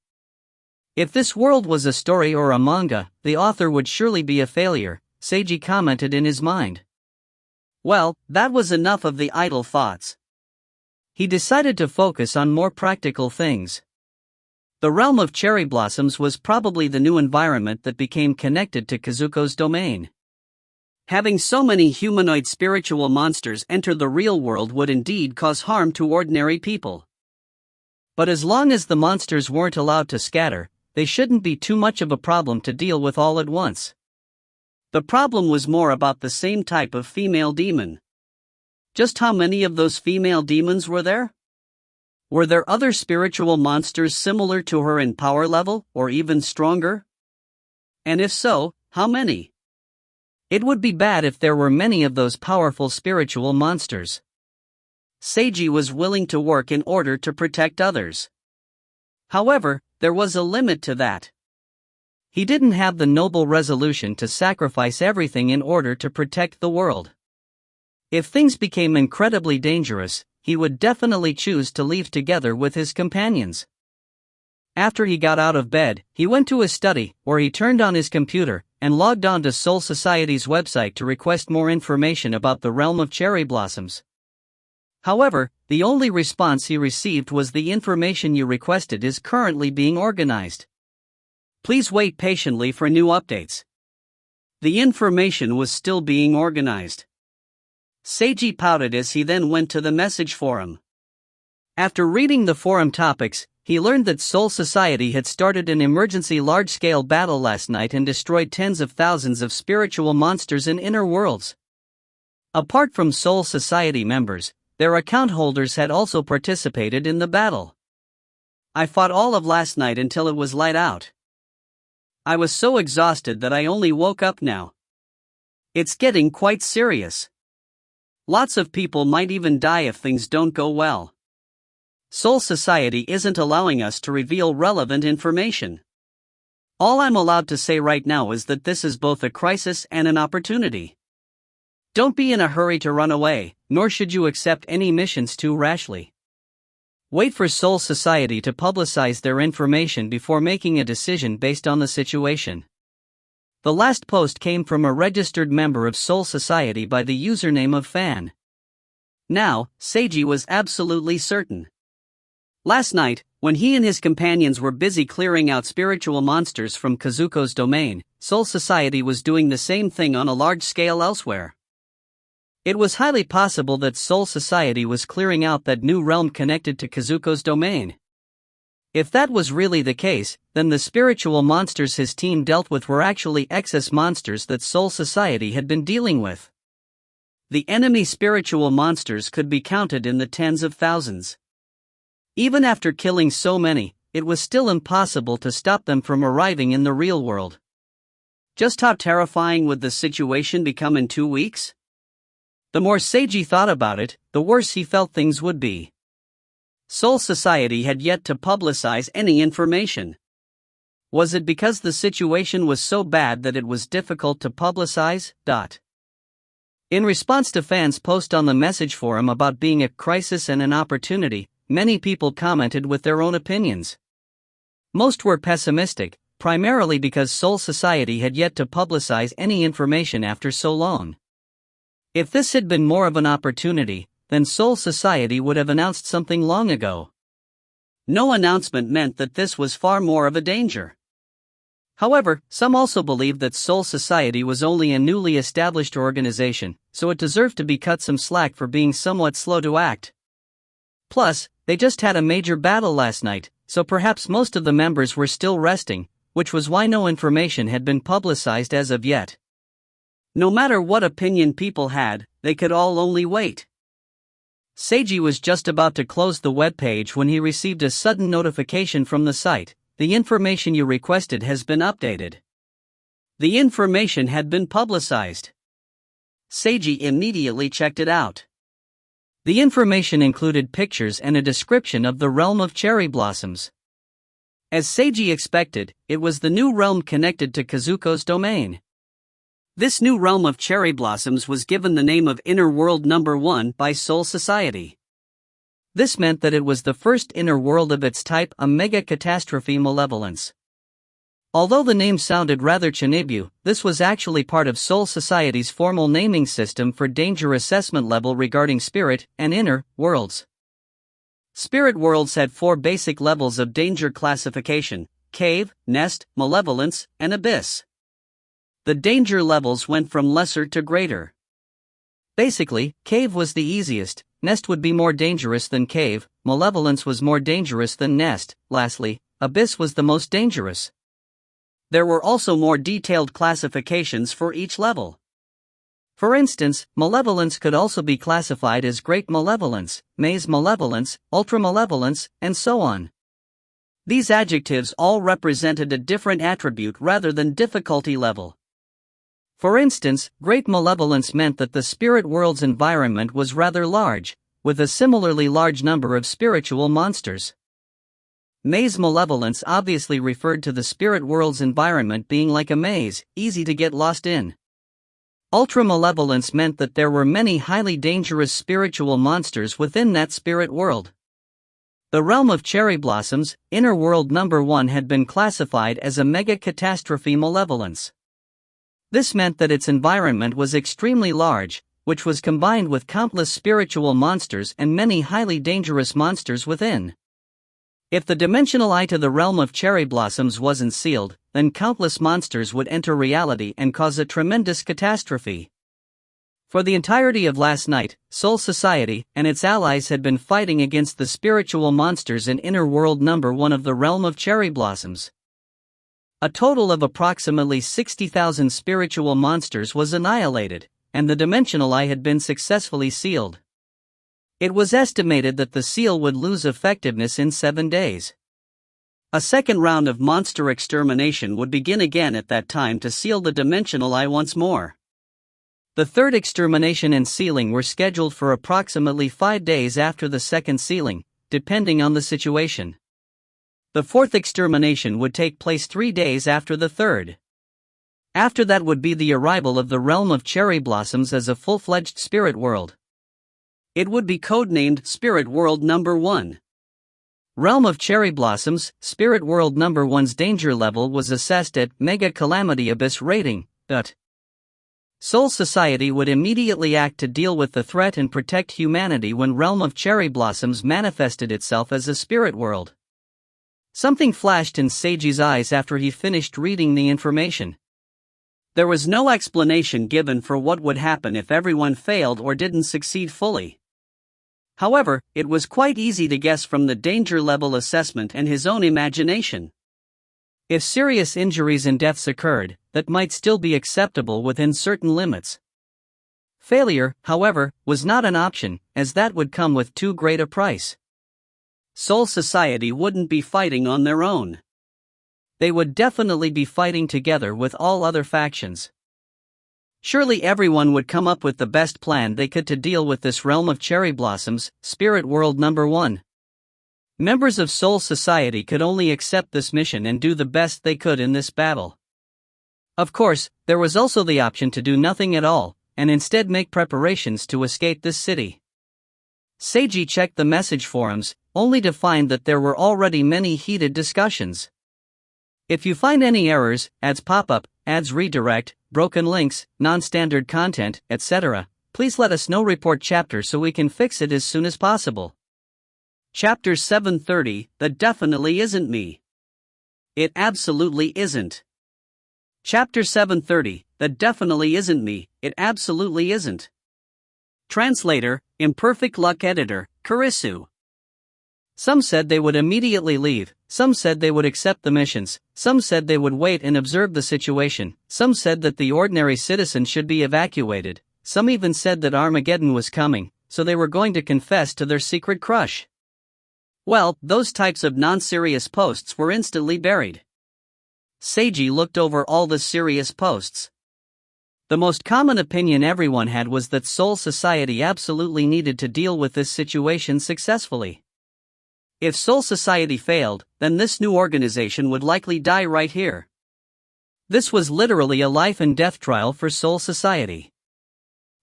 If this world was a story or a manga, the author would surely be a failure, Seiji commented in his mind. Well, that was enough of the idle thoughts. He decided to focus on more practical things. The realm of cherry blossoms was probably the new environment that became connected to Kazuko's domain. Having so many humanoid spiritual monsters enter the real world would indeed cause harm to ordinary people. But as long as the monsters weren't allowed to scatter, they shouldn't be too much of a problem to deal with all at once. The problem was more about the same type of female demon. Just how many of those female demons were there? Were there other spiritual monsters similar to her in power level, or even stronger? And if so, how many? It would be bad if there were many of those powerful spiritual monsters. Seiji was willing to work in order to protect others. However, there was a limit to that. He didn't have the noble resolution to sacrifice everything in order to protect the world. If things became incredibly dangerous, he would definitely choose to leave together with his companions. After he got out of bed, he went to his study, where he turned on his computer, and logged on to Soul Society's website to request more information about the realm of cherry blossoms. However, the only response he received was the information you requested is currently being organized. Please wait patiently for new updates. The information was still being organized. Seiji pouted as he then went to the message forum. After reading the forum topics, he learned that Soul Society had started an emergency large-scale battle last night and destroyed tens of thousands of spiritual monsters in inner worlds. Apart from Soul Society members, their account holders had also participated in the battle. I fought all of last night until it was light out. I was so exhausted that I only woke up now. It's getting quite serious. Lots of people might even die if things don't go well. Soul Society isn't allowing us to reveal relevant information. All I'm allowed to say right now is that this is both a crisis and an opportunity. Don't be in a hurry to run away, nor should you accept any missions too rashly. Wait for Soul Society to publicize their information before making a decision based on the situation. The last post came from a registered member of Soul Society by the username of Fan. Now, Seiji was absolutely certain. Last night, when he and his companions were busy clearing out spiritual monsters from Kazuko's domain, Soul Society was doing the same thing on a large scale elsewhere. It was highly possible that Soul Society was clearing out that new realm connected to Kazuko's domain. If that was really the case, then the spiritual monsters his team dealt with were actually excess monsters that Soul Society had been dealing with. The enemy spiritual monsters could be counted in the tens of thousands. Even after killing so many, it was still impossible to stop them from arriving in the real world. Just how terrifying would the situation become in 2 weeks? The more Seiji thought about it, the worse he felt things would be. Soul Society had yet to publicize any information. Was it because the situation was so bad that it was difficult to publicize? In response to fans' post on the message forum about being a crisis and an opportunity, many people commented with their own opinions. Most were pessimistic, primarily because Soul Society had yet to publicize any information after so long. If this had been more of an opportunity, then Soul Society would have announced something long ago. No announcement meant that this was far more of a danger. However, some also believed that Soul Society was only a newly established organization, so it deserved to be cut some slack for being somewhat slow to act. Plus, they just had a major battle last night, so perhaps most of the members were still resting, which was why no information had been publicized as of yet. No matter what opinion people had, they could all only wait. Seiji was just about to close the webpage when he received a sudden notification from the site. The information you requested has been updated. The information had been publicized. Seiji immediately checked it out. The information included pictures and a description of the realm of cherry blossoms. As Seiji expected, it was the new realm connected to Kazuko's domain. This new realm of cherry blossoms was given the name of Inner World Number 1 by Soul Society. This meant that it was the first inner world of its type, a mega catastrophe malevolence. Although the name sounded rather Chinibu, this was actually part of Soul Society's formal naming system for danger assessment level regarding spirit and inner worlds. Spirit worlds had 4 basic levels of danger classification: cave, nest, malevolence, and abyss. The danger levels went from lesser to greater. Basically, cave was the easiest, nest would be more dangerous than cave, malevolence was more dangerous than nest, lastly, abyss was the most dangerous. There were also more detailed classifications for each level. For instance, malevolence could also be classified as great malevolence, maze malevolence, ultra malevolence, and so on. These adjectives all represented a different attribute rather than difficulty level. For instance, great malevolence meant that the spirit world's environment was rather large, with a similarly large number of spiritual monsters. Maze malevolence obviously referred to the spirit world's environment being like a maze, easy to get lost in. Ultra malevolence meant that there were many highly dangerous spiritual monsters within that spirit world. The realm of cherry blossoms, Inner World Number 1, had been classified as a mega catastrophe malevolence. This meant that its environment was extremely large, which was combined with countless spiritual monsters and many highly dangerous monsters within. If the dimensional eye to the realm of cherry blossoms wasn't sealed, then countless monsters would enter reality and cause a tremendous catastrophe. For the entirety of last night, Soul Society and its allies had been fighting against the spiritual monsters in Inner World Number 1 of the realm of cherry blossoms. A total of approximately 60,000 spiritual monsters was annihilated, and the dimensional eye had been successfully sealed. It was estimated that the seal would lose effectiveness in 7 days. A second round of monster extermination would begin again at that time to seal the dimensional eye once more. The third extermination and sealing were scheduled for approximately 5 days after the second sealing, depending on the situation. The fourth extermination would take place 3 days after the third. After that would be the arrival of the realm of cherry blossoms as a full-fledged spirit world. It would be codenamed Spirit World Number 1. Realm of Cherry Blossoms, Spirit World Number 1's danger level was assessed at Mega Calamity Abyss rating. Soul Society would immediately act to deal with the threat and protect humanity when Realm of Cherry Blossoms manifested itself as a spirit world. Something flashed in Seiji's eyes after he finished reading the information. There was no explanation given for what would happen if everyone failed or didn't succeed fully. However, it was quite easy to guess from the danger level assessment and his own imagination. If serious injuries and deaths occurred, that might still be acceptable within certain limits. Failure, however, was not an option, as that would come with too great a price. Soul Society wouldn't be fighting on their own. They would definitely be fighting together with all other factions. Surely everyone would come up with the best plan they could to deal with this realm of cherry blossoms, Spirit World Number 1. Members of Soul Society could only accept this mission and do the best they could in this battle. Of course, there was also the option to do nothing at all, and instead make preparations to escape this city. Seiji checked the message forums, only to find that there were already many heated discussions. If you find any errors, ads pop up, ads redirect, broken links, non-standard content, etc., please let us know. Report chapter so we can fix it as soon as possible. Chapter 730, That Definitely Isn't Me. It absolutely isn't. Chapter 730, That Definitely Isn't Me, It absolutely isn't. Translator, Imperfect Luck Editor, Kurisu. Some said they would immediately leave, some said they would accept the missions, some said they would wait and observe the situation, some said that the ordinary citizens should be evacuated, some even said that Armageddon was coming, so they were going to confess to their secret crush. Well, those types of non-serious posts were instantly buried. Seiji looked over all the serious posts. The most common opinion everyone had was that Soul Society absolutely needed to deal with this situation successfully. If Soul Society failed, then this new organization would likely die right here. This was literally a life and death trial for Soul Society.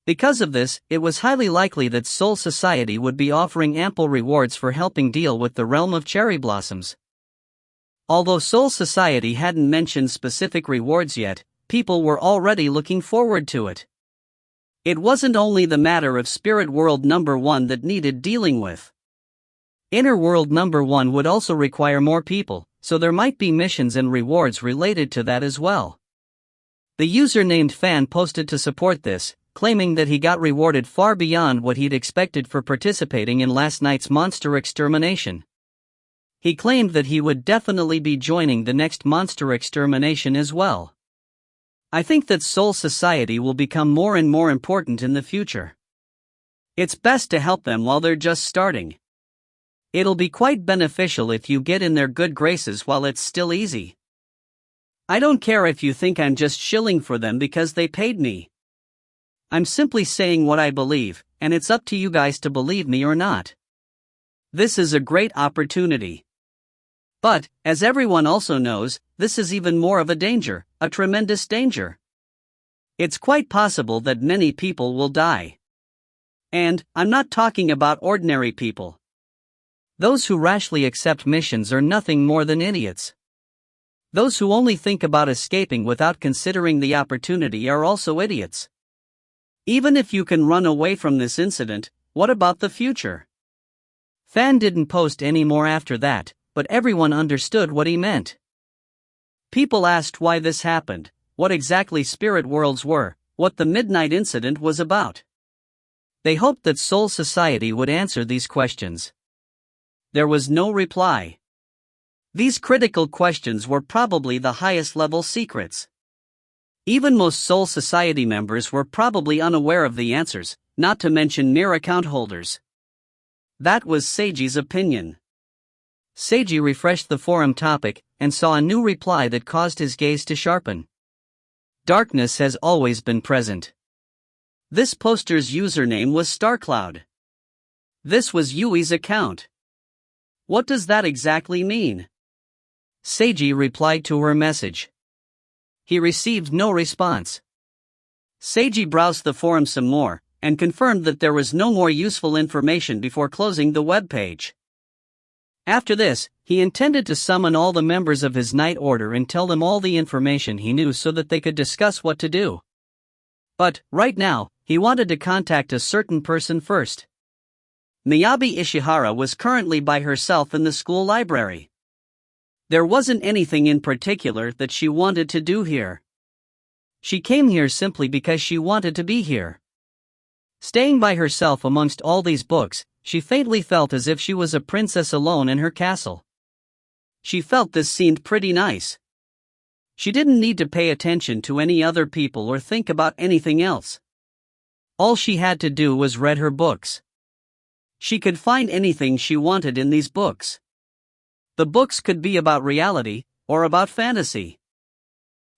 Because of this, it was highly likely that Soul Society would be offering ample rewards for helping deal with the realm of cherry blossoms. Although Soul Society hadn't mentioned specific rewards yet, people were already looking forward to it. It wasn't only the matter of Spirit World number 1 that needed dealing with. Inner World number 1 would also require more people, so there might be missions and rewards related to that as well. The user named Fan posted to support this, claiming that he got rewarded far beyond what he'd expected for participating in last night's monster extermination. He claimed that he would definitely be joining the next monster extermination as well. I think that Soul Society will become more and more important in the future. It's best to help them while they're just starting. It'll be quite beneficial if you get in their good graces while it's still easy. I don't care if you think I'm just shilling for them because they paid me. I'm simply saying what I believe, and it's up to you guys to believe me or not. This is a great opportunity. But, as everyone also knows, this is even more of a danger, a tremendous danger. It's quite possible that many people will die. And, I'm not talking about ordinary people. Those who rashly accept missions are nothing more than idiots. Those who only think about escaping without considering the opportunity are also idiots. Even if you can run away from this incident, what about the future? Fan didn't post any more after that, but everyone understood what he meant. People asked why this happened, what exactly spirit worlds were, what the midnight incident was about. They hoped that Soul Society would answer these questions. There was no reply. These critical questions were probably the highest level secrets. Even most Soul Society members were probably unaware of the answers, not to mention mere account holders. That was Seiji's opinion. Seiji refreshed the forum topic and saw a new reply that caused his gaze to sharpen. Darkness has always been present. This poster's username was StarCloud. This was Yui's account. What does that exactly mean? Seiji replied to her message. He received no response. Seiji browsed the forum some more and confirmed that there was no more useful information before closing the web page. After this, he intended to summon all the members of his night order and tell them all the information he knew so that they could discuss what to do. But, right now, he wanted to contact a certain person first. Miyabi Ishihara was currently by herself in the school library. There wasn't anything in particular that she wanted to do here. She came here simply because she wanted to be here. Staying by herself amongst all these books, she faintly felt as if she was a princess alone in her castle. She felt this seemed pretty nice. She didn't need to pay attention to any other people or think about anything else. All she had to do was read her books. She could find anything she wanted in these books. The books could be about reality, or about fantasy.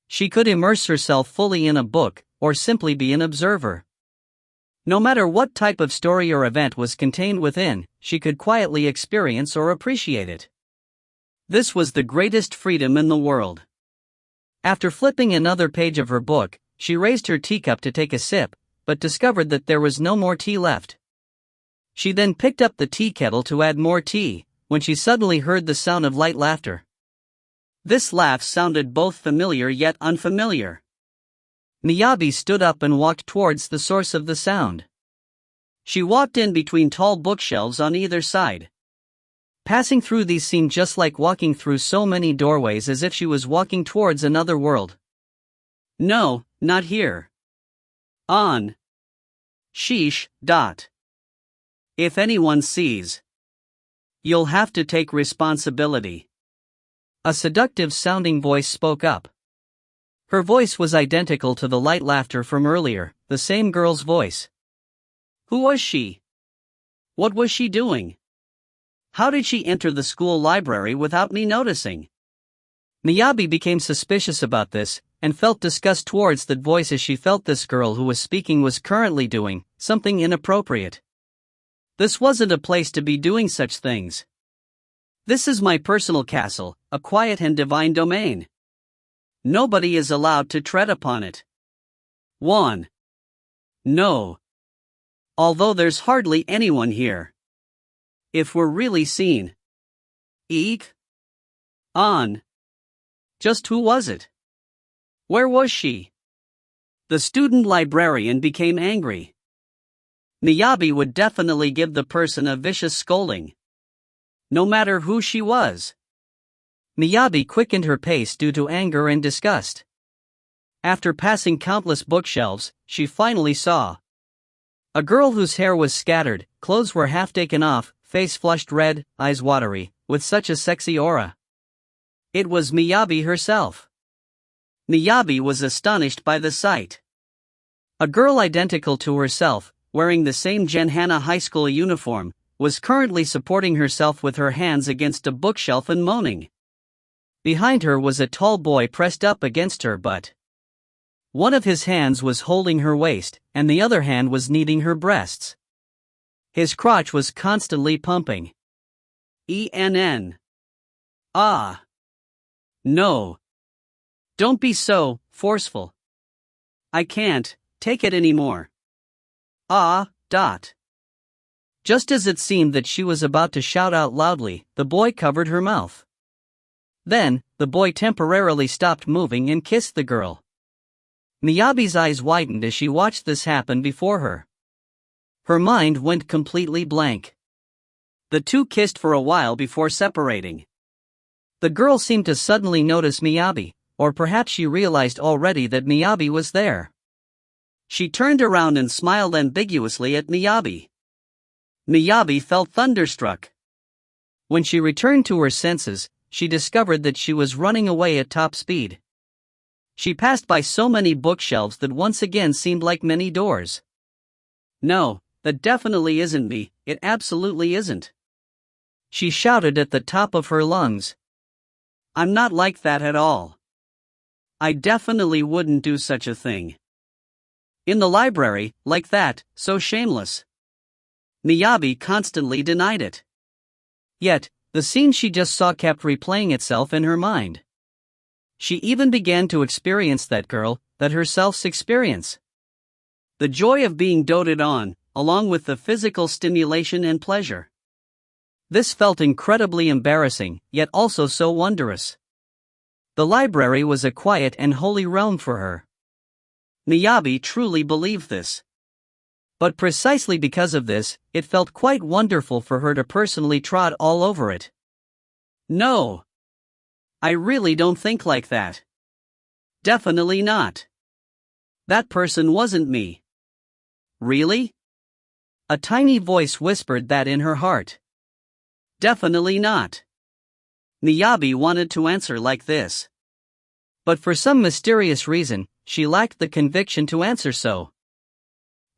She could immerse herself fully in a book, or simply be an observer. No matter what type of story or event was contained within, she could quietly experience or appreciate it. This was the greatest freedom in the world. After flipping another page of her book, she raised her teacup to take a sip, but discovered that there was no more tea left. She then picked up the tea kettle to add more tea, when she suddenly heard the sound of light laughter. This laugh sounded both familiar yet unfamiliar. Miyabi stood up and walked towards the source of the sound. She walked in between tall bookshelves on either side. Passing through these seemed just like walking through so many doorways, as if she was walking towards another world. No, not here. On. Sheesh. If anyone sees, you'll have to take responsibility. A seductive-sounding voice spoke up. Her voice was identical to the light laughter from earlier, the same girl's voice. Who was she? What was she doing? How did she enter the school library without me noticing? Miyabi became suspicious about this, and felt disgust towards that voice as she felt this girl who was speaking was currently doing something inappropriate. This wasn't a place to be doing such things. This is my personal castle, a quiet and divine domain. Nobody is allowed to tread upon it. 1. No. Although there's hardly anyone here. If we're really seen. Eek. On. Just who was it? Where was she? The student librarian became angry. Miyabi would definitely give the person a vicious scolding. No matter who she was. Miyabi quickened her pace due to anger and disgust. After passing countless bookshelves, she finally saw a girl whose hair was scattered, clothes were half taken off, face flushed red, eyes watery, with such a sexy aura. It was Miyabi herself. Miyabi was astonished by the sight. A girl identical to herself, wearing the same Genhana High School uniform, was currently supporting herself with her hands against a bookshelf and moaning. Behind her was a tall boy pressed up against her, but one of his hands was holding her waist, and the other hand was kneading her breasts. His crotch was constantly pumping. ENN. Ah. No. Don't be so forceful. I can't take it anymore. Ah. Just as it seemed that she was about to shout out loudly, the boy covered her mouth. Then, the boy temporarily stopped moving and kissed the girl. Miyabi's eyes widened as she watched this happen before her. Her mind went completely blank. The two kissed for a while before separating. The girl seemed to suddenly notice Miyabi, or perhaps she realized already that Miyabi was there. She turned around and smiled ambiguously at Miyabi. Miyabi felt thunderstruck. When she returned to her senses, she discovered that she was running away at top speed. She passed by so many bookshelves that once again seemed like many doors. No, that definitely isn't me, it absolutely isn't. She shouted at the top of her lungs. I'm not like that at all. I definitely wouldn't do such a thing. In the library, like that, so shameless. Miyabi constantly denied it. Yet, the scene she just saw kept replaying itself in her mind. She even began to experience that herself's experience. The joy of being doted on, along with the physical stimulation and pleasure. This felt incredibly embarrassing, yet also so wondrous. The library was a quiet and holy realm for her. Miyabi truly believed this. But precisely because of this, it felt quite wonderful for her to personally trot all over it. No. I really don't think like that. Definitely not. That person wasn't me. Really? A tiny voice whispered that in her heart. Definitely not. Miyabi wanted to answer like this. But for some mysterious reason, she lacked the conviction to answer so.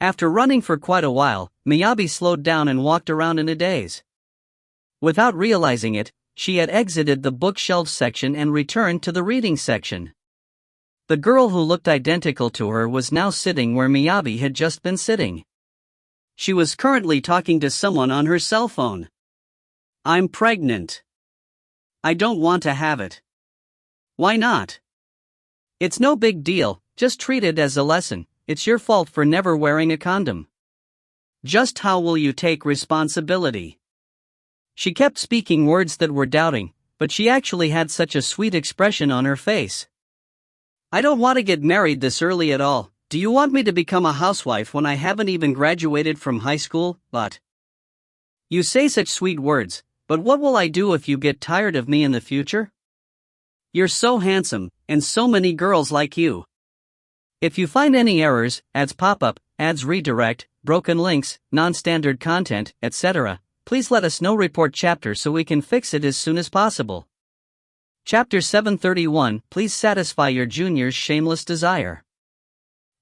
After running for quite a while, Miyabi slowed down and walked around in a daze. Without realizing it, she had exited the bookshelf section and returned to the reading section. The girl who looked identical to her was now sitting where Miyabi had just been sitting. She was currently talking to someone on her cell phone. I'm pregnant. I don't want to have it. Why not? It's no big deal, just treat it as a lesson. It's your fault for never wearing a condom. Just how will you take responsibility? She kept speaking words that were doubting, but she actually had such a sweet expression on her face. I don't want to get married this early at all. Do you want me to become a housewife when I haven't even graduated from high school? But you say such sweet words, but what will I do if you get tired of me in the future? You're so handsome, and so many girls like you. If you find any errors, ads pop up, ads redirect, broken links, non-standard content, etc., please let us know. Report chapter so we can fix it as soon as possible. Chapter 731, please satisfy your junior's shameless desire.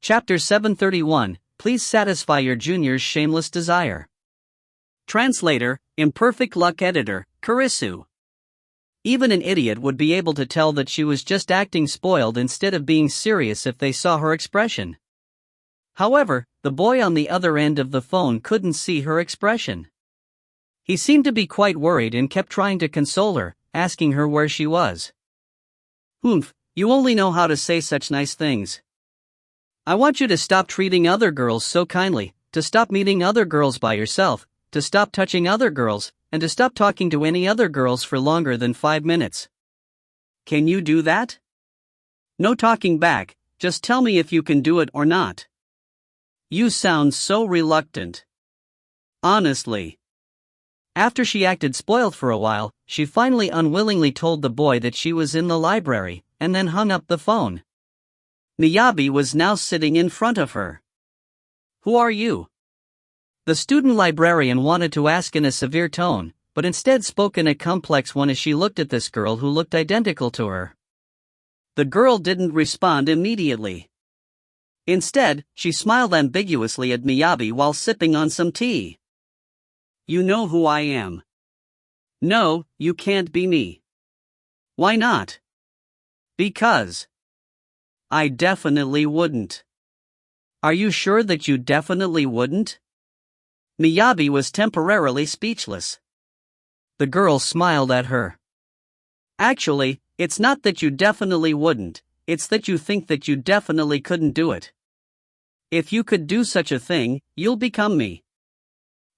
Chapter 731, please satisfy your junior's shameless desire. Translator, Imperfect Luck Editor, Kurisu. Even an idiot would be able to tell that she was just acting spoiled instead of being serious if they saw her expression. However, the boy on the other end of the phone couldn't see her expression. He seemed to be quite worried and kept trying to console her, asking her where she was. "Oomph, you only know how to say such nice things. I want you to stop treating other girls so kindly, to stop meeting other girls by yourself, to stop touching other girls, and to stop talking to any other girls for longer than 5 minutes. Can you do that?" "No talking back, just tell me if you can do it or not. You sound so reluctant. Honestly." After she acted spoiled for a while, she finally unwillingly told the boy that she was in the library, and then hung up the phone. Miyabi was now sitting in front of her. "Who are you?" The student librarian wanted to ask in a severe tone, but instead spoke in a complex one as she looked at this girl who looked identical to her. The girl didn't respond immediately. Instead, she smiled ambiguously at Miyabi while sipping on some tea. "You know who I am." "No, you can't be me." "Why not?" "Because I definitely wouldn't." "Are you sure that you definitely wouldn't?" Miyabi was temporarily speechless. The girl smiled at her. "Actually, it's not that you definitely wouldn't, it's that you think that you definitely couldn't do it. If you could do such a thing, you'll become me.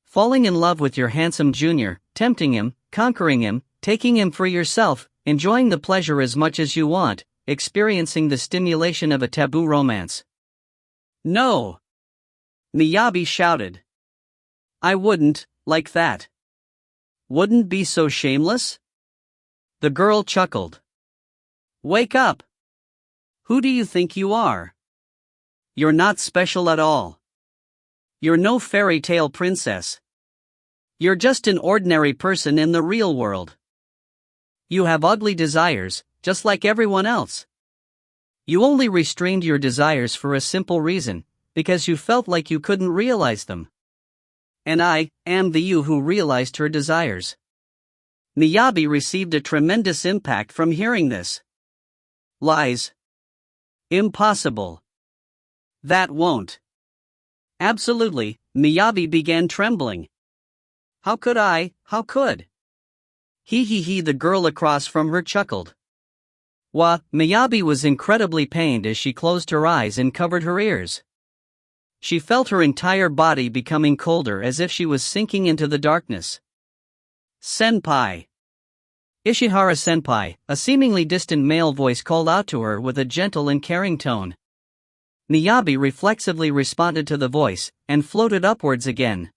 Falling in love with your handsome junior, tempting him, conquering him, taking him for yourself, enjoying the pleasure as much as you want, experiencing the stimulation of a taboo romance." "No!" Miyabi shouted. "I wouldn't, like that. Wouldn't be so shameless?" The girl chuckled. "Wake up! Who do you think you are? You're not special at all. You're no fairy tale princess. You're just an ordinary person in the real world. You have ugly desires, just like everyone else. You only restrained your desires for a simple reason, because you felt like you couldn't realize them. And I am the you who realized her desires." Miyabi received a tremendous impact from hearing this. "Lies. Impossible. That won't." "Absolutely," Miyabi began trembling. How could?" He, the girl across from her chuckled. Miyabi was incredibly pained as she closed her eyes and covered her ears. She felt her entire body becoming colder as if she was sinking into the darkness. "Senpai." "Ishihara-senpai," a seemingly distant male voice called out to her with a gentle and caring tone. Miyabi reflexively responded to the voice, and floated upwards again.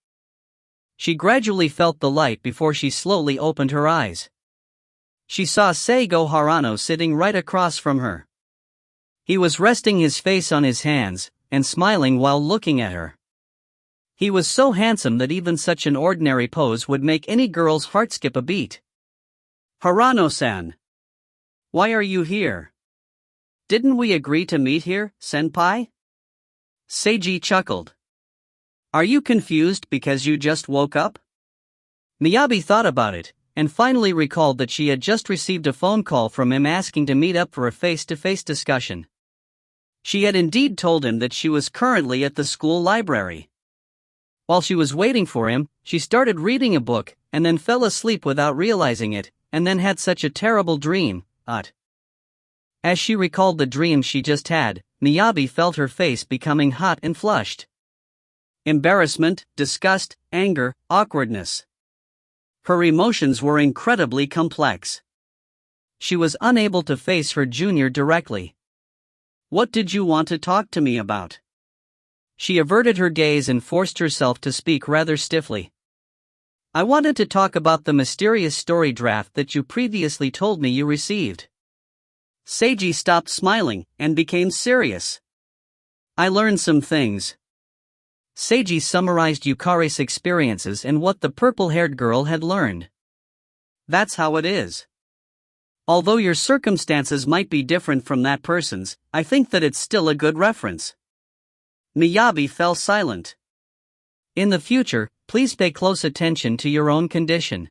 She gradually felt the light before she slowly opened her eyes. She saw Seigo Harano sitting right across from her. He was resting his face on his hands, and smiling while looking at her. He was so handsome that even such an ordinary pose would make any girl's heart skip a beat. "Harano-san. Why are you here? Didn't we agree to meet here, senpai?" Seiji chuckled. "Are you confused because you just woke up?" Miyabi thought about it, and finally recalled that she had just received a phone call from him asking to meet up for a face-to-face discussion. She had indeed told him that she was currently at the school library. While she was waiting for him, she started reading a book, and then fell asleep without realizing it, and then had such a terrible dream. As she recalled the dream she just had, Miyabi felt her face becoming hot and flushed. Embarrassment, disgust, anger, awkwardness. Her emotions were incredibly complex. She was unable to face her junior directly. "What did you want to talk to me about?" She averted her gaze and forced herself to speak rather stiffly. "I wanted to talk about the mysterious story draft that you previously told me you received." Seiji stopped smiling and became serious. "I learned some things." Seiji summarized Yukari's experiences and what the purple-haired girl had learned. "That's how it is. Although your circumstances might be different from that person's, I think that it's still a good reference." Miyabi fell silent. "In the future, please pay close attention to your own condition.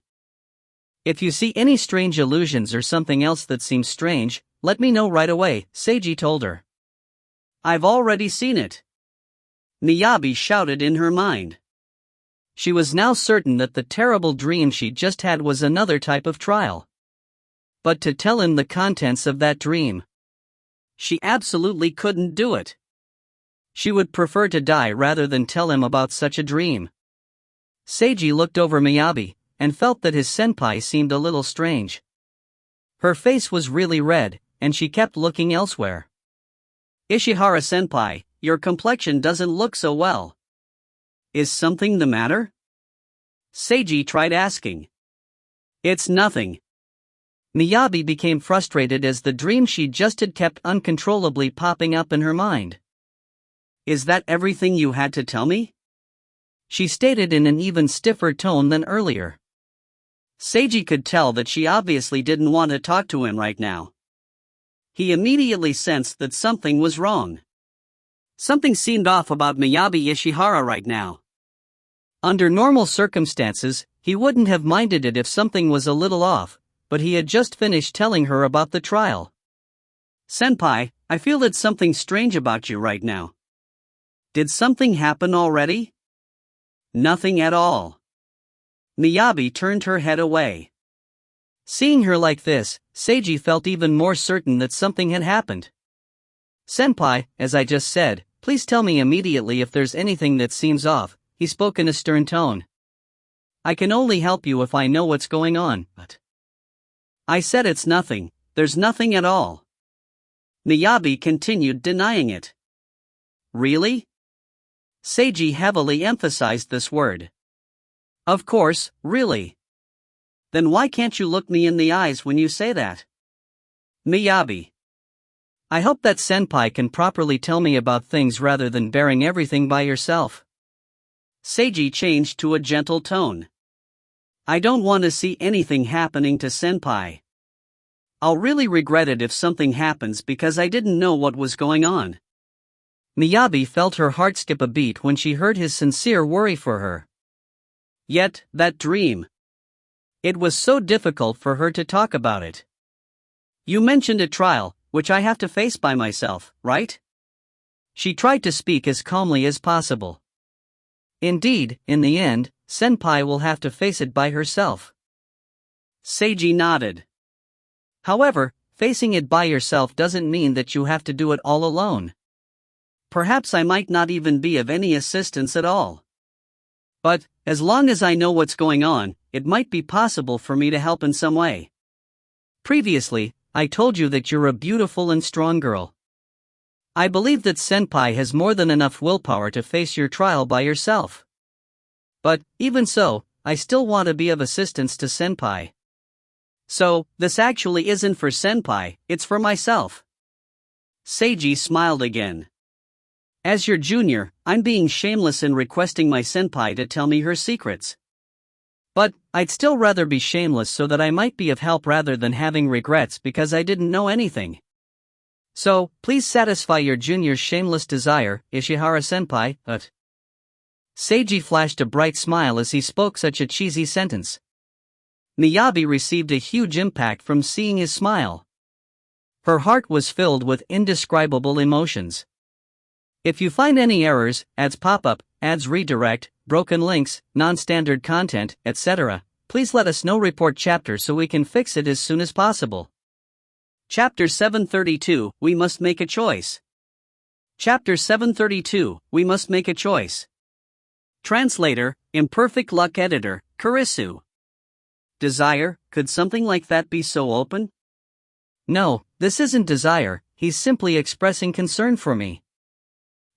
If you see any strange illusions or something else that seems strange, let me know right away, Seiji told her. I've already seen it, Miyabi shouted in her mind. She was now certain that the terrible dream she just had was another type of trial. But to tell him the contents of that dream, she absolutely couldn't do it. She would prefer to die rather than tell him about such a dream. Seiji looked over Miyabi and felt that his senpai seemed a little strange. Her face was really red, and she kept looking elsewhere. Ishihara-senpai, your complexion doesn't look so well. Is something the matter? Seiji tried asking. It's nothing. Miyabi became frustrated as the dream she just had kept uncontrollably popping up in her mind. Is that everything you had to tell me? She stated in an even stiffer tone than earlier. Seiji could tell that she obviously didn't want to talk to him right now. He immediately sensed that something was wrong. Something seemed off about Miyabi Ishihara right now. Under normal circumstances, he wouldn't have minded it if something was a little off, but he had just finished telling her about the trial. Senpai, I feel that something strange about you right now. Did something happen already? Nothing at all. Miyabi turned her head away. Seeing her like this, Seiji felt even more certain that something had happened. Senpai, as I just said, please tell me immediately if there's anything that seems off, he spoke in a stern tone. I can only help you if I know what's going on, but... I said it's nothing, there's nothing at all. Miyabi continued denying it. Really? Seiji heavily emphasized this word. Of course, really. Then why can't you look me in the eyes when you say that? Miyabi. I hope that senpai can properly tell me about things rather than bearing everything by yourself. Seiji changed to a gentle tone. I don't want to see anything happening to senpai. I'll really regret it if something happens because I didn't know what was going on. Miyabi felt her heart skip a beat when she heard his sincere worry for her. Yet, that dream. It was so difficult for her to talk about it. You mentioned a trial, which I have to face by myself, right? She tried to speak as calmly as possible. Indeed, in the end, senpai will have to face it by herself. Seiji nodded. However, facing it by yourself doesn't mean that you have to do it all alone. Perhaps I might not even be of any assistance at all. But, as long as I know what's going on, it might be possible for me to help in some way. Previously, I told you that you're a beautiful and strong girl. I believe that senpai has more than enough willpower to face your trial by yourself. But, even so, I still want to be of assistance to senpai. So, this actually isn't for senpai, it's for myself. Seiji smiled again. As your junior, I'm being shameless in requesting my senpai to tell me her secrets. But, I'd still rather be shameless so that I might be of help rather than having regrets because I didn't know anything. So, please satisfy your junior's shameless desire, Ishihara-senpai, Seiji flashed a bright smile as he spoke such a cheesy sentence. Miyabi received a huge impact from seeing his smile. Her heart was filled with indescribable emotions. If you find any errors, ads pop up, ads redirect, broken links, non-standard content, etc., please let us know. Report chapter so we can fix it as soon as possible. Chapter 732, We Must Make a Choice. Chapter 732, We Must Make a Choice. Translator, Imperfect Luck Editor, Kurisu. Desire, could something like that be so open? No, this isn't desire, he's simply expressing concern for me.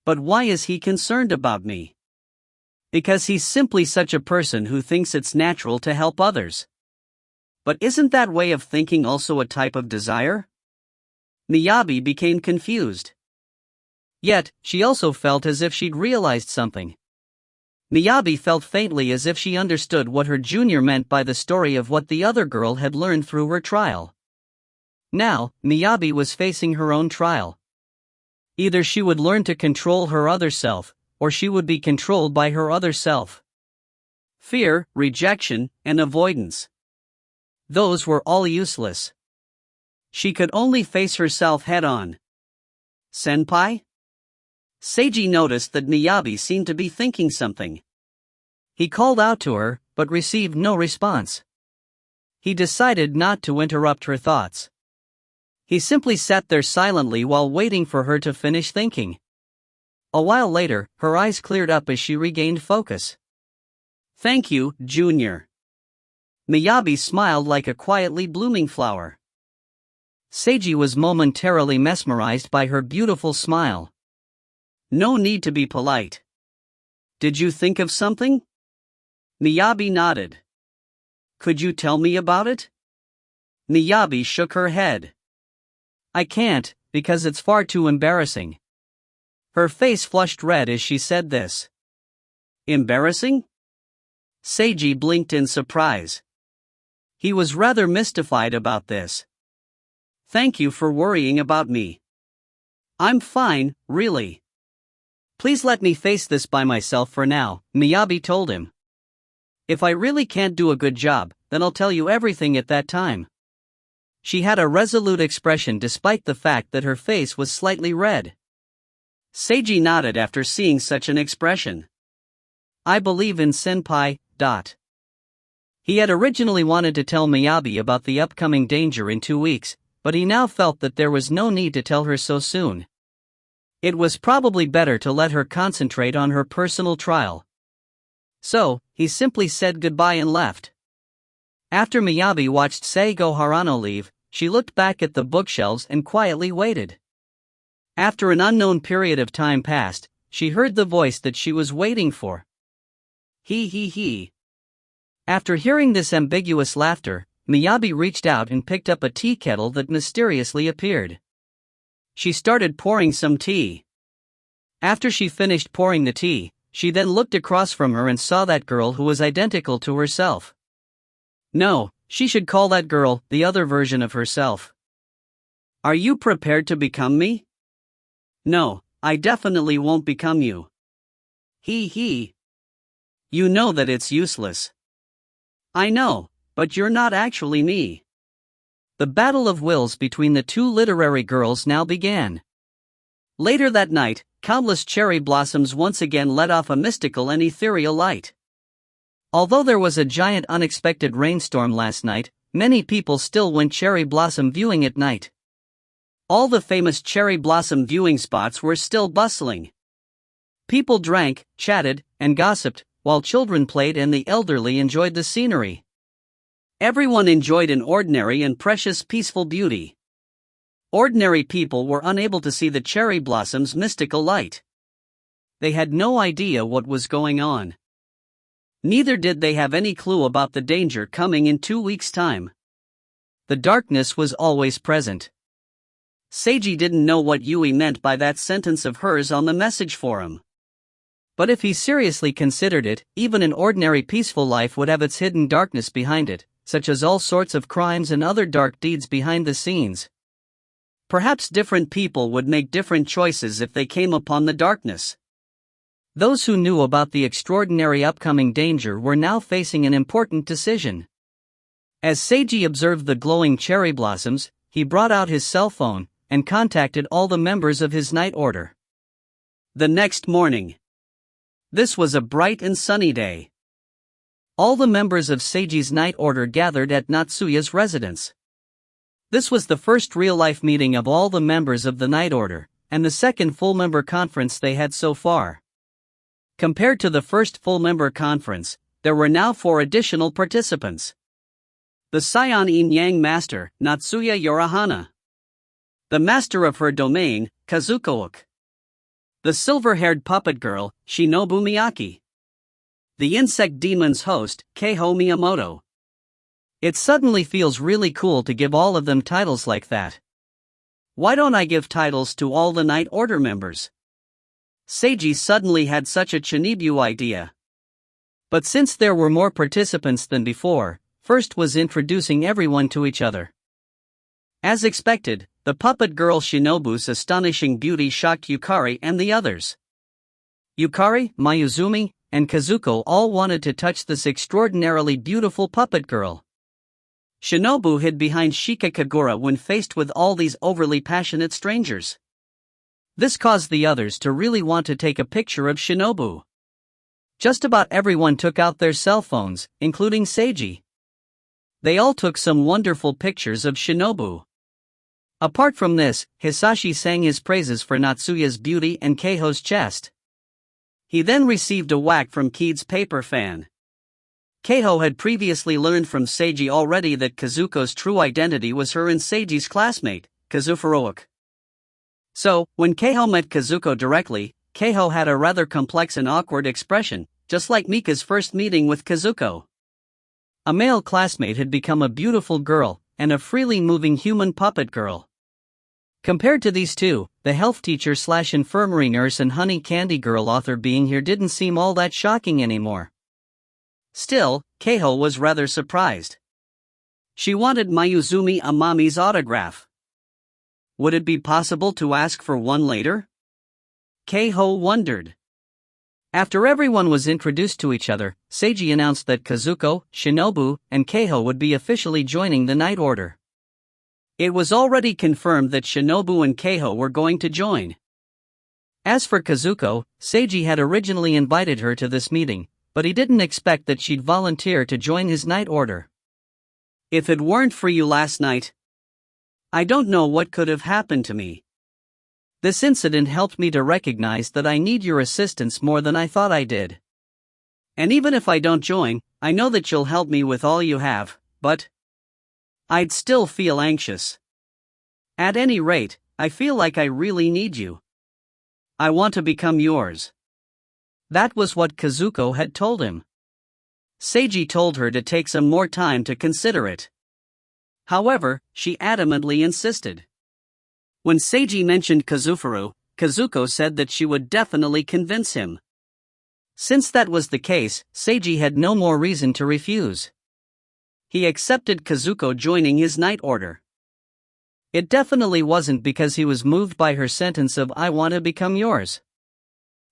But why is he concerned about me? Because he's simply such a person who thinks it's natural to help others. But isn't that way of thinking also a type of desire? Miyabi became confused. Yet, she also felt as if she'd realized something. Miyabi felt faintly as if she understood what her junior meant by the story of what the other girl had learned through her trial. Now, Miyabi was facing her own trial. Either she would learn to control her other self, or she would be controlled by her other self. Fear, rejection, and avoidance. Those were all useless. She could only face herself head-on. "Senpai?" Seiji noticed that Miyabi seemed to be thinking something. He called out to her, but received no response. He decided not to interrupt her thoughts. He simply sat there silently while waiting for her to finish thinking. A while later, her eyes cleared up as she regained focus. "Thank you, Junior." Miyabi smiled like a quietly blooming flower. Seiji was momentarily mesmerized by her beautiful smile. "No need to be polite. Did you think of something?" Miyabi nodded. "Could you tell me about it?" Miyabi shook her head. "I can't, because it's far too embarrassing." Her face flushed red as she said this. "Embarrassing?" Seiji blinked in surprise. He was rather mystified about this. "Thank you for worrying about me. I'm fine, really. Please let me face this by myself for now," Miyabi told him. "If I really can't do a good job, then I'll tell you everything at that time." She had a resolute expression despite the fact that her face was slightly red. Seiji nodded after seeing such an expression. "I believe in Senpai." He had originally wanted to tell Miyabi about the upcoming danger in 2 weeks, but he now felt that there was no need to tell her so soon. It was probably better to let her concentrate on her personal trial. So, he simply said goodbye and left. After Miyabi watched Seigo Harano leave, she looked back at the bookshelves and quietly waited. After an unknown period of time passed, she heard the voice that she was waiting for. He. After hearing this ambiguous laughter, Miyabi reached out and picked up a tea kettle that mysteriously appeared. She started pouring some tea. After she finished pouring the tea, she then looked across from her and saw that girl who was identical to herself. No, she should call that girl the other version of herself. "Are you prepared to become me?" "No, I definitely won't become you." He. "You know that it's useless." "I know, but you're not actually me." The battle of wills between the two literary girls now began. Later that night, countless cherry blossoms once again let off a mystical and ethereal light. Although there was a giant unexpected rainstorm last night, many people still went cherry blossom viewing at night. All the famous cherry blossom viewing spots were still bustling. People drank, chatted, and gossiped, while children played and the elderly enjoyed the scenery. Everyone enjoyed an ordinary and precious peaceful beauty. Ordinary people were unable to see the cherry blossom's mystical light. They had no idea what was going on. Neither did they have any clue about the danger coming in 2 weeks' time. The darkness was always present. Seiji didn't know what Yui meant by that sentence of hers on the message forum. But if he seriously considered it, even an ordinary peaceful life would have its hidden darkness behind it, such as all sorts of crimes and other dark deeds behind the scenes. Perhaps different people would make different choices if they came upon the darkness. Those who knew about the extraordinary upcoming danger were now facing an important decision. As Seiji observed the glowing cherry blossoms, he brought out his cell phone and contacted all the members of his night order. The next morning. This was a bright and sunny day. All the members of Seiji's night order gathered at Natsuya's residence. This was the first real-life meeting of all the members of the night order, and the second full-member conference they had so far. Compared to the first full-member conference, there were now 4 additional participants. The Scion Yin-Yang Master, Natsuya Yorahana. The Master of her domain, Kazuko-uke. The silver-haired puppet girl, Shinobu Miyaki. The insect demon's host, Keiho Miyamoto. It suddenly feels really cool to give all of them titles like that. Why don't I give titles to all the Night Order members? Seiji suddenly had such a Chinibu idea. But since there were more participants than before, first was introducing everyone to each other. As expected, the puppet girl Shinobu's astonishing beauty shocked Yukari and the others. Yukari, Mayuzumi, and Kazuko all wanted to touch this extraordinarily beautiful puppet girl. Shinobu hid behind Shika Kagura when faced with all these overly passionate strangers. This caused the others to really want to take a picture of Shinobu. Just about everyone took out their cell phones, including Seiji. They all took some wonderful pictures of Shinobu. Apart from this, Hisashi sang his praises for Natsuya's beauty and Keiho's chest. He then received a whack from Kied's paper fan. Keiho had previously learned from Seiji already that Kazuko's true identity was her and Seiji's classmate, Kazufurook. So, when Keiho met Kazuko directly, Keiho had a rather complex and awkward expression, just like Mika's first meeting with Kazuko. A male classmate had become a beautiful girl, and a freely moving human puppet girl. Compared to these two, the health teacher / infirmary nurse and honey candy girl author being here didn't seem all that shocking anymore. Still, Keiho was rather surprised. She wanted Mayuzumi Amami's autograph. Would it be possible to ask for one later? Keiho wondered. After everyone was introduced to each other, Seiji announced that Kazuko, Shinobu, and Keiho would be officially joining the Night Order. It was already confirmed that Shinobu and Keiho were going to join. As for Kazuko, Seiji had originally invited her to this meeting, but he didn't expect that she'd volunteer to join his Night Order. If it weren't for you last night, I don't know what could have happened to me. This incident helped me to recognize that I need your assistance more than I thought I did. And even if I don't join, I know that you'll help me with all you have, but I'd still feel anxious. At any rate, I feel like I really need you. I want to become yours. That was what Kazuko had told him. Seiji told her to take some more time to consider it. However, she adamantly insisted. When Seiji mentioned Kazufuru, Kazuko said that she would definitely convince him. Since that was the case, Seiji had no more reason to refuse. He accepted Kazuko joining his Night Order. It definitely wasn't because he was moved by her sentence of "I want to become yours."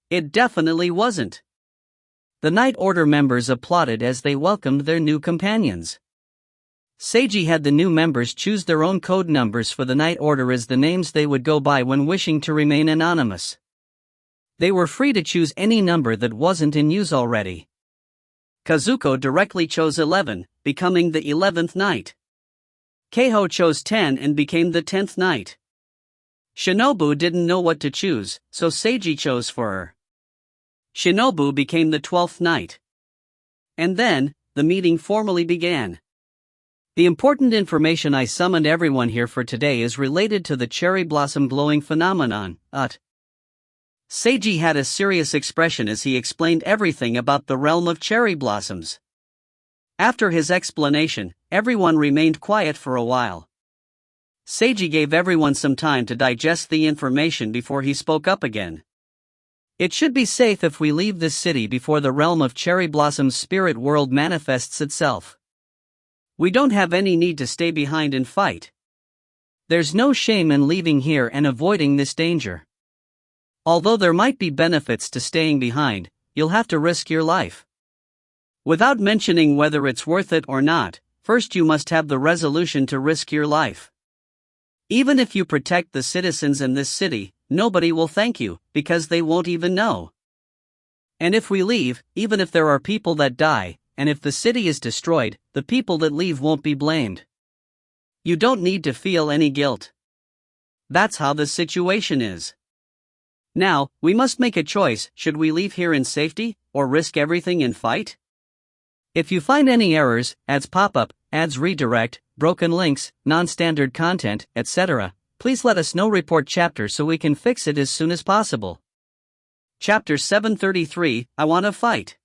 It definitely wasn't. The Night Order members applauded as they welcomed their new companions. Seiji had the new members choose their own code numbers for the Night Order as the names they would go by when wishing to remain anonymous. They were free to choose any number that wasn't in use already. Kazuko directly chose 11, becoming the 11th Knight. Keiho chose 10 and became the 10th Knight. Shinobu didn't know what to choose, so Seiji chose for her. Shinobu became the 12th Knight. And then, the meeting formally began. The important information I summoned everyone here for today is related to the cherry blossom glowing phenomenon, Seiji had a serious expression as he explained everything about the realm of cherry blossoms. After his explanation, everyone remained quiet for a while. Seiji gave everyone some time to digest the information before he spoke up again. It should be safe if we leave this city before the realm of cherry blossom's spirit world manifests itself. We don't have any need to stay behind and fight. There's no shame in leaving here and avoiding this danger. Although there might be benefits to staying behind, you'll have to risk your life. Without mentioning whether it's worth it or not, first you must have the resolution to risk your life. Even if you protect the citizens in this city, nobody will thank you, because they won't even know. And if we leave, even if there are people that die, and if the city is destroyed, the people that leave won't be blamed. You don't need to feel any guilt. That's how the situation is. Now, we must make a choice: should we leave here in safety, or risk everything and fight? If you find any errors, ads pop up, ads redirect, broken links, non-standard content, etc., please let us know. Report chapter so we can fix it as soon as possible. Chapter 733, I Wanna Fight.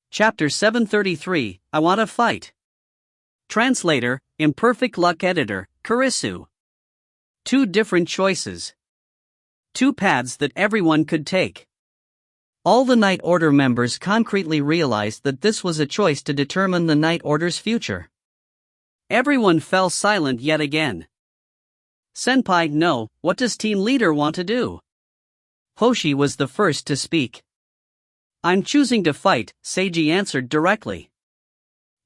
Chapter 733, I Wanna Fight. Translator, Imperfect Luck Editor, Kurisu. Two different choices. Two paths that everyone could take. All the Night Order members concretely realized that this was a choice to determine the Night Order's future. Everyone fell silent yet again. Senpai, no, what does team leader want to do? Hoshi was the first to speak. I'm choosing to fight, Seiji answered directly.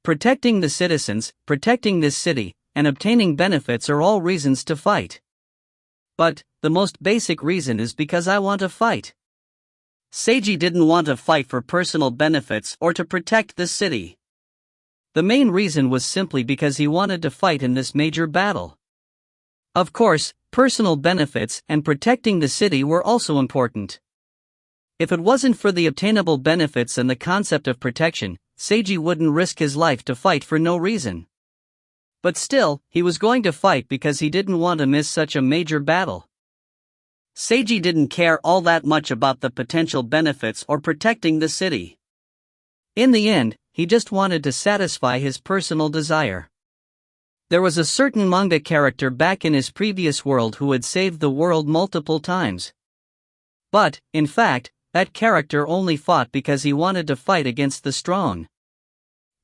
Protecting the citizens, protecting this city, and obtaining benefits are all reasons to fight. But, the most basic reason is because I want to fight. Seiji didn't want to fight for personal benefits or to protect the city. The main reason was simply because he wanted to fight in this major battle. Of course, personal benefits and protecting the city were also important. If it wasn't for the obtainable benefits and the concept of protection, Seiji wouldn't risk his life to fight for no reason. But still, he was going to fight because he didn't want to miss such a major battle. Seiji didn't care all that much about the potential benefits or protecting the city. In the end, he just wanted to satisfy his personal desire. There was a certain manga character back in his previous world who had saved the world multiple times. But, in fact, that character only fought because he wanted to fight against the strong.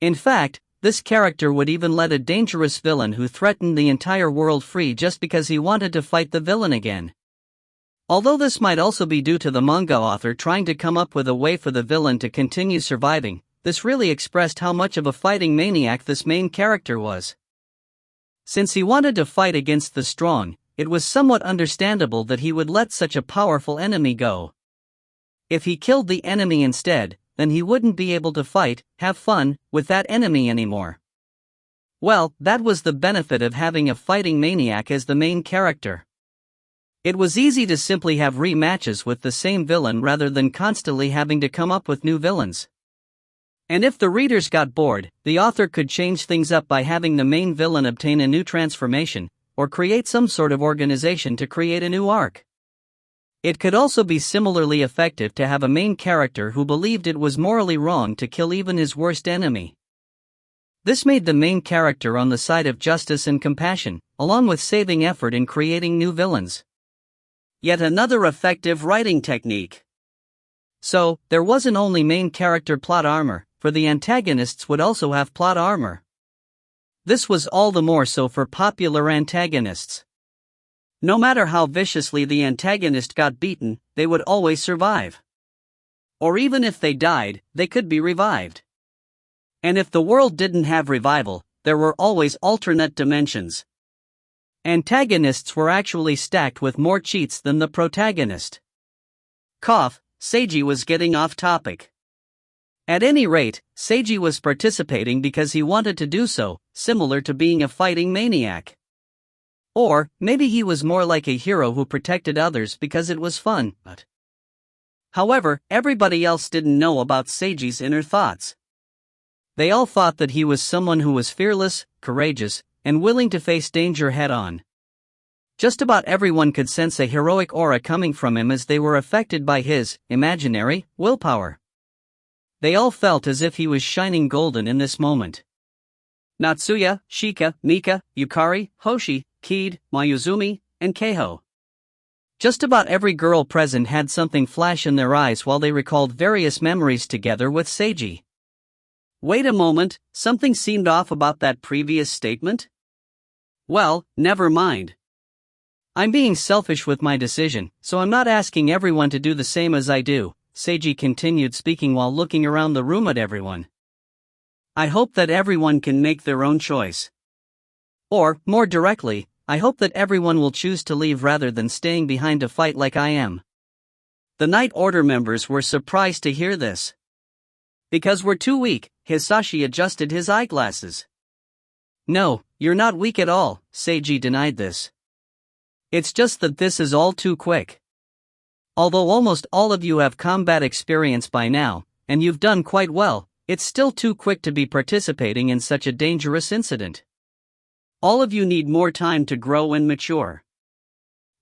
In fact, this character would even let a dangerous villain who threatened the entire world free just because he wanted to fight the villain again. Although this might also be due to the manga author trying to come up with a way for the villain to continue surviving, this really expressed how much of a fighting maniac this main character was. Since he wanted to fight against the strong, it was somewhat understandable that he would let such a powerful enemy go. If he killed the enemy instead, then he wouldn't be able to fight, have fun, with that enemy anymore. Well, that was the benefit of having a fighting maniac as the main character. It was easy to simply have rematches with the same villain rather than constantly having to come up with new villains. And if the readers got bored, the author could change things up by having the main villain obtain a new transformation, or create some sort of organization to create a new arc. It could also be similarly effective to have a main character who believed it was morally wrong to kill even his worst enemy. This made the main character on the side of justice and compassion, along with saving effort in creating new villains. Yet another effective writing technique. So, there wasn't only main character plot armor, for the antagonists would also have plot armor. This was all the more so for popular antagonists. No matter how viciously the antagonist got beaten, they would always survive. Or even if they died, they could be revived. And if the world didn't have revival, there were always alternate dimensions. Antagonists were actually stacked with more cheats than the protagonist. Seiji was getting off topic. At any rate, Seiji was participating because he wanted to do so, similar to being a fighting maniac. Or, maybe he was more like a hero who protected others because it was fun, but... However, everybody else didn't know about Seiji's inner thoughts. They all thought that he was someone who was fearless, courageous, and willing to face danger head-on. Just about everyone could sense a heroic aura coming from him as they were affected by his, imaginary, willpower. They all felt as if he was shining golden in this moment. Natsuya, Shika, Mika, Yukari, Hoshi, Keed, Mayuzumi, and Keiho. Just about every girl present had something flash in their eyes while they recalled various memories together with Seiji. Wait a moment, something seemed off about that previous statement? Well, never mind. I'm being selfish with my decision, so I'm not asking everyone to do the same as I do, Seiji continued speaking while looking around the room at everyone. I hope that everyone can make their own choice. Or, more directly, I hope that everyone will choose to leave rather than staying behind to fight like I am. The Night Order members were surprised to hear this. Because we're too weak, Hisashi adjusted his eyeglasses. No, you're not weak at all, Seiji denied this. It's just that this is all too quick. Although almost all of you have combat experience by now, and you've done quite well, it's still too quick to be participating in such a dangerous incident. All of you need more time to grow and mature.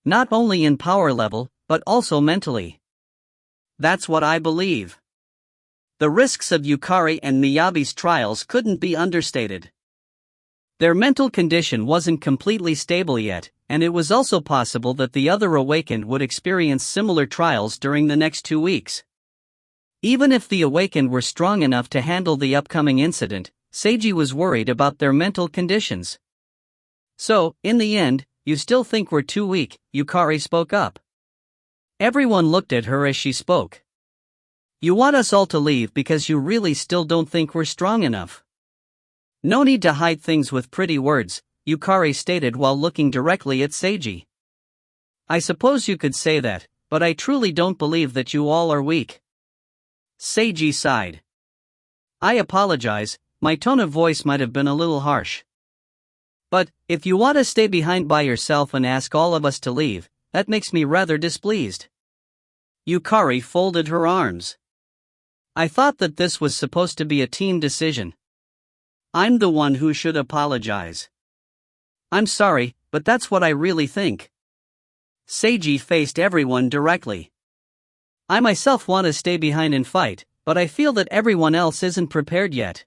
Not only in power level, but also mentally. That's what I believe. The risks of Yukari and Miyabi's trials couldn't be understated. Their mental condition wasn't completely stable yet, and it was also possible that the other awakened would experience similar trials during the next 2 weeks. Even if the awakened were strong enough to handle the upcoming incident, Seiji was worried about their mental conditions. So, in the end, you still think we're too weak, Yukari spoke up. Everyone looked at her as she spoke. You want us all to leave because you really still don't think we're strong enough. No need to hide things with pretty words, Yukari stated while looking directly at Seiji. I suppose you could say that, but I truly don't believe that you all are weak. Seiji sighed. I apologize, my tone of voice might have been a little harsh. But, if you want to stay behind by yourself and ask all of us to leave, that makes me rather displeased. Yukari folded her arms. I thought that this was supposed to be a team decision. I'm the one who should apologize. I'm sorry, but that's what I really think. Seiji faced everyone directly. I myself want to stay behind and fight, but I feel that everyone else isn't prepared yet.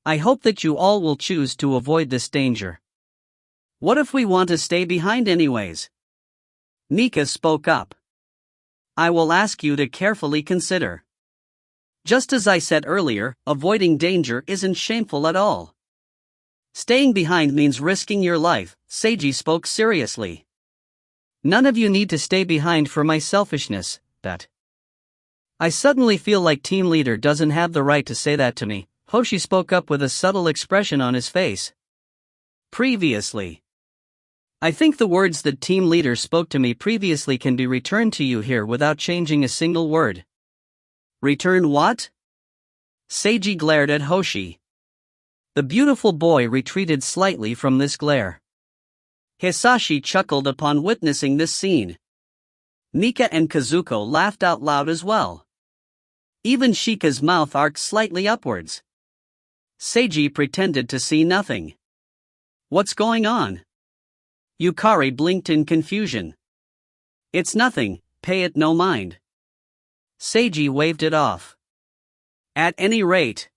I hope that you all will choose to avoid this danger. What if we want to stay behind anyways? Nika spoke up. I will ask you to carefully consider. Just as I said earlier, avoiding danger isn't shameful at all. Staying behind means risking your life, Seiji spoke seriously. None of you need to stay behind for my selfishness, that. I suddenly feel like team leader doesn't have the right to say that to me, Hoshi spoke up with a subtle expression on his face. Previously. I think the words that team leader spoke to me previously can be returned to you here without changing a single word. Return what? Seiji glared at Hoshi. The beautiful boy retreated slightly from this glare. Hisashi chuckled upon witnessing this scene. Nika and Kazuko laughed out loud as well. Even Shika's mouth arched slightly upwards. Seiji pretended to see nothing. What's going on? Yukari blinked in confusion. It's nothing, pay it no mind. Seiji waved it off. At any rate.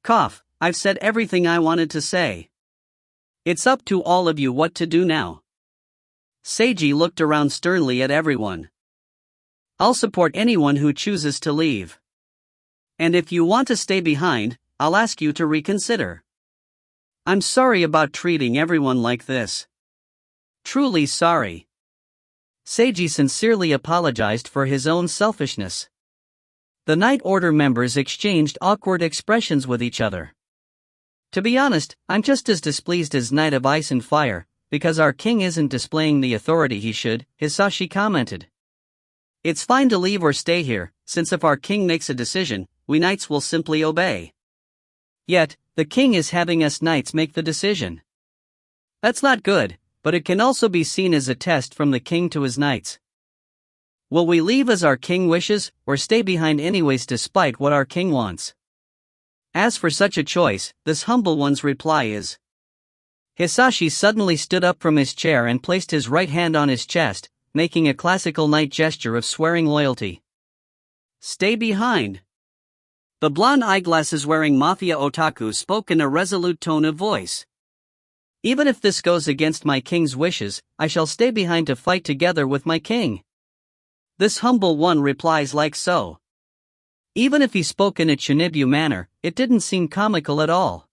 Cough, I've said everything I wanted to say. It's up to all of you what to do now. Seiji looked around sternly at everyone. I'll support anyone who chooses to leave. And if you want to stay behind, I'll ask you to reconsider. I'm sorry about treating everyone like this. Truly sorry. Seiji sincerely apologized for his own selfishness. The Night Order members exchanged awkward expressions with each other. To be honest, I'm just as displeased as Knight of Ice and Fire, because our king isn't displaying the authority he should, Hisashi commented. It's fine to leave or stay here, since if our king makes a decision, we knights will simply obey. Yet, the king is having us knights make the decision. That's not good, but it can also be seen as a test from the king to his knights. Will we leave as our king wishes, or stay behind anyways despite what our king wants? As for such a choice, this humble one's reply is. Hisashi suddenly stood up from his chair and placed his right hand on his chest, making a classical knight gesture of swearing loyalty. Stay behind. The blonde eyeglasses-wearing mafia otaku spoke in a resolute tone of voice. Even if this goes against my king's wishes, I shall stay behind to fight together with my king. This humble one replies like so. Even if he spoke in a Chunibyu manner, it didn't seem comical at all.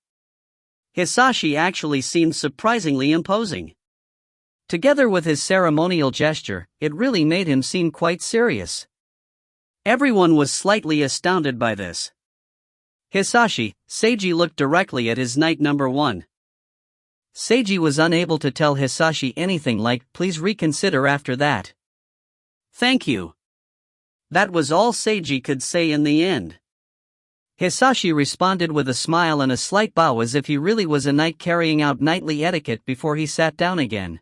Hisashi actually seemed surprisingly imposing. Together with his ceremonial gesture, it really made him seem quite serious. Everyone was slightly astounded by this. Hisashi, Seiji looked directly at his knight number 1. Seiji was unable to tell Hisashi anything like, please reconsider after that. Thank you. That was all Seiji could say in the end. Hisashi responded with a smile and a slight bow as if he really was a knight carrying out knightly etiquette before he sat down again.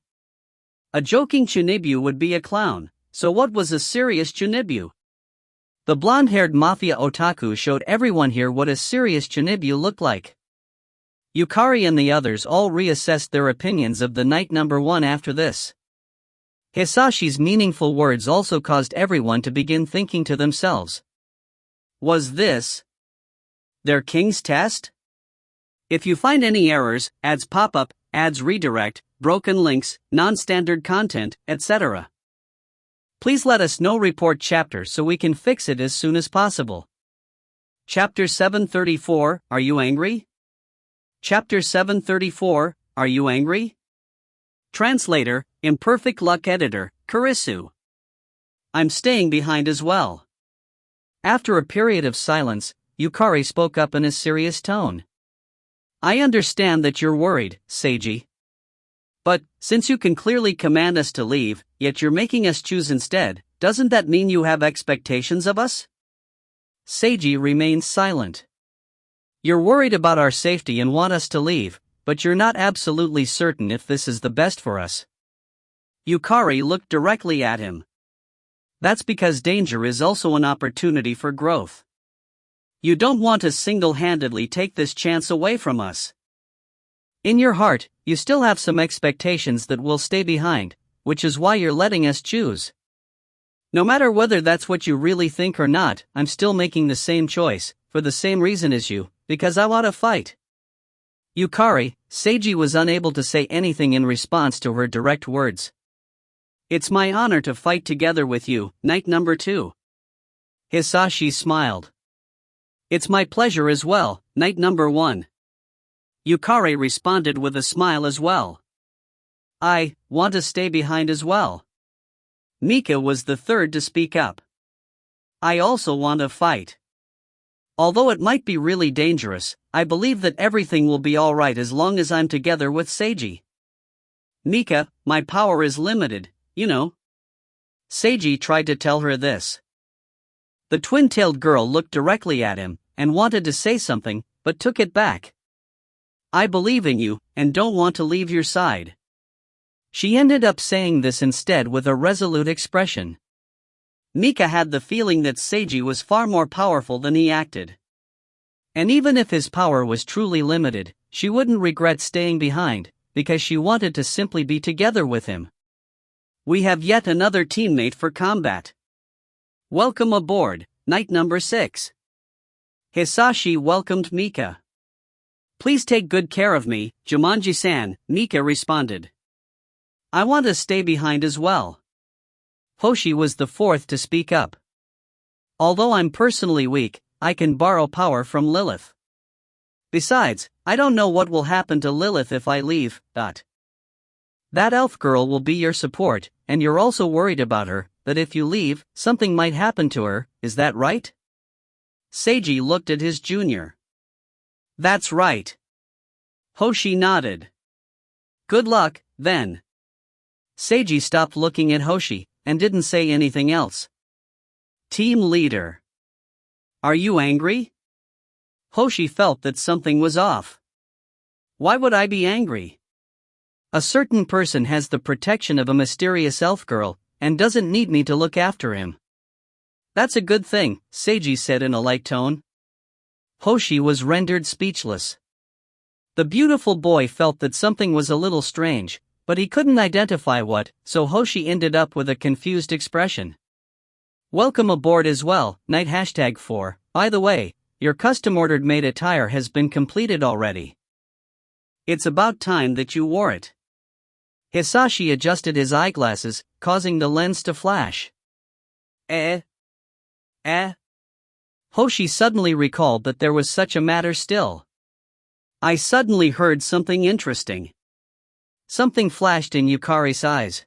A joking Chunibyu would be a clown, so what was a serious Chunibyu? The blonde-haired mafia otaku showed everyone here what a serious Chunibyu looked like. Yukari and the others all reassessed their opinions of the knight number 1 after this. Hisashi's meaningful words also caused everyone to begin thinking to themselves. Was this their king's test? If you find any errors, ads pop up, ads redirect, broken links, non-standard content, etc., please let us know. Report chapter so we can fix it as soon as possible. Chapter 734, Are you angry? Chapter 734, Are you angry? Translator, Imperfect Luck Editor, Kurisu. I'm staying behind as well. After a period of silence, Yukari spoke up in a serious tone. I understand that you're worried, Seiji. But, since you can clearly command us to leave, yet you're making us choose instead, doesn't that mean you have expectations of us? Seiji remains silent. You're worried about our safety and want us to leave, but you're not absolutely certain if this is the best for us. Yukari looked directly at him. That's because danger is also an opportunity for growth. You don't want to single-handedly take this chance away from us. In your heart, you still have some expectations that we'll stay behind, which is why you're letting us choose. No matter whether that's what you really think or not, I'm still making the same choice, for the same reason as you, because I want to fight. Yukari, Seiji was unable to say anything in response to her direct words. It's my honor to fight together with you, Knight number 2. Hisashi smiled. It's my pleasure as well, Knight number 1. Yukari responded with a smile as well. I want to stay behind as well. Mika was the third to speak up. I also want to fight. Although it might be really dangerous, I believe that everything will be alright as long as I'm together with Seiji. Mika, my power is limited, you know. Seiji tried to tell her this. The twin-tailed girl looked directly at him, and wanted to say something, but took it back. I believe in you, and don't want to leave your side. She ended up saying this instead with a resolute expression. Mika had the feeling that Seiji was far more powerful than he acted. And even if his power was truly limited, she wouldn't regret staying behind, because she wanted to simply be together with him. We have yet another teammate for combat. Welcome aboard, Knight number 6. Hisashi welcomed Mika. Please take good care of me, Jumanji-san, Mika responded. I want to stay behind as well. Hoshi was the fourth to speak up. Although I'm personally weak, I can borrow power from Lilith. Besides, I don't know what will happen to Lilith if I leave. That elf girl will be your support, and you're also worried about her, that if you leave, something might happen to her, is that right? Seiji looked at his junior. That's right. Hoshi nodded. Good luck, then. Seiji stopped looking at Hoshi, and didn't say anything else. Team leader. Are you angry? Hoshi felt that something was off. Why would I be angry? A certain person has the protection of a mysterious elf girl, and doesn't need me to look after him. That's a good thing, Seiji said in a light tone. Hoshi was rendered speechless. The beautiful boy felt that something was a little strange, but he couldn't identify what, so Hoshi ended up with a confused expression. Welcome aboard as well, Knight #4. By the way, your custom-ordered maid attire has been completed already. It's about time that you wore it. Hisashi adjusted his eyeglasses, causing the lens to flash. Hoshi suddenly recalled that there was such a matter still. I suddenly heard something interesting. Something flashed in Yukari's eyes.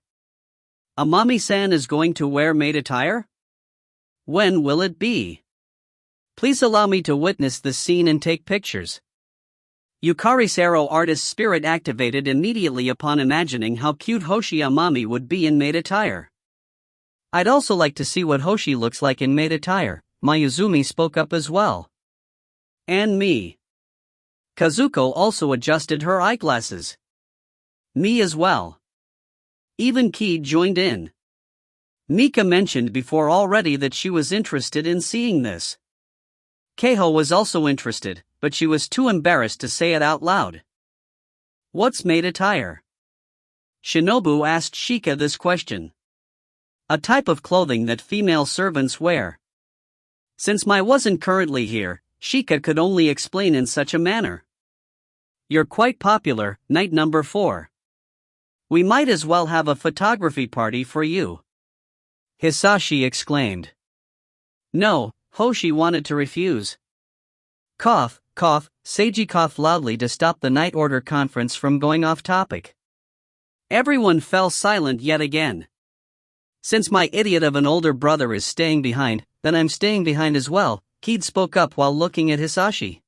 Amami-san is going to wear maid attire? When will it be? Please allow me to witness this scene and take pictures. Yukari's arrow artist's spirit activated immediately upon imagining how cute Hoshi Amami would be in maid attire. I'd also like to see what Hoshi looks like in maid attire, Mayuzumi spoke up as well. And me. Kazuko also adjusted her eyeglasses. Me as well. Even Ki joined in. Mika mentioned before already that she was interested in seeing this. Keiho was also interested, but she was too embarrassed to say it out loud. What's maid attire? Shinobu asked Shika this question. A type of clothing that female servants wear. Since Mai wasn't currently here, Shika could only explain in such a manner. You're quite popular, Knight number 4. We might as well have a photography party for you. Hisashi exclaimed. No, Hoshi wanted to refuse. Cough, cough, Seiji coughed loudly to stop the night order conference from going off topic. Everyone fell silent yet again. Since my idiot of an older brother is staying behind, then I'm staying behind as well, Kid spoke up while looking at Hisashi.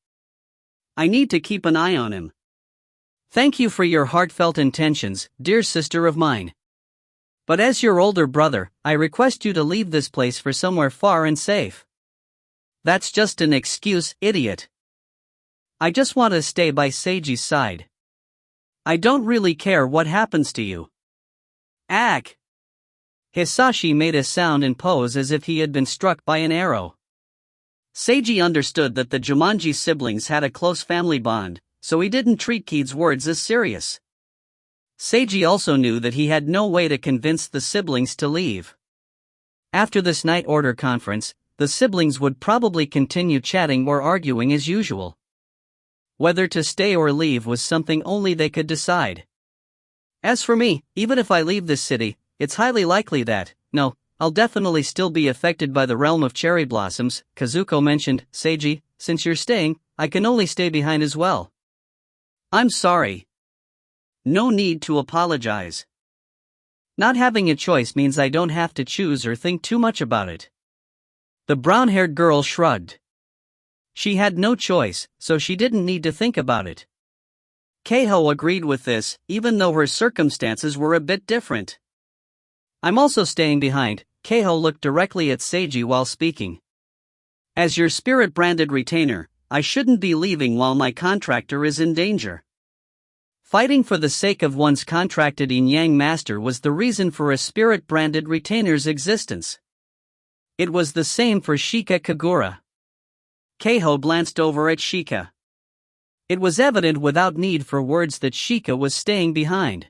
I need to keep an eye on him. Thank you for your heartfelt intentions, dear sister of mine. But as your older brother, I request you to leave this place for somewhere far and safe. That's just an excuse, idiot. I just want to stay by Seiji's side. I don't really care what happens to you. Ack! Hisashi made a sound and pose as if he had been struck by an arrow. Seiji understood that the Jumanji siblings had a close family bond, so he didn't treat Kide's words as serious. Seiji also knew that he had no way to convince the siblings to leave. After this night order conference, the siblings would probably continue chatting or arguing as usual. Whether to stay or leave was something only they could decide. As for me, even if I leave this city, it's highly likely that, no, I'll definitely still be affected by the realm of cherry blossoms, Kazuko mentioned. Seiji, since you're staying, I can only stay behind as well. I'm sorry. No need to apologize. Not having a choice means I don't have to choose or think too much about it. The brown-haired girl shrugged. She had no choice, so she didn't need to think about it. Keiho agreed with this, even though her circumstances were a bit different. I'm also staying behind. Keiho looked directly at Seiji while speaking. As your spirit-branded retainer, I shouldn't be leaving while my contractor is in danger. Fighting for the sake of one's contracted yin-yang master was the reason for a spirit-branded retainer's existence. It was the same for Shika Kagura. Keiho glanced over at Shika. It was evident without need for words that Shika was staying behind.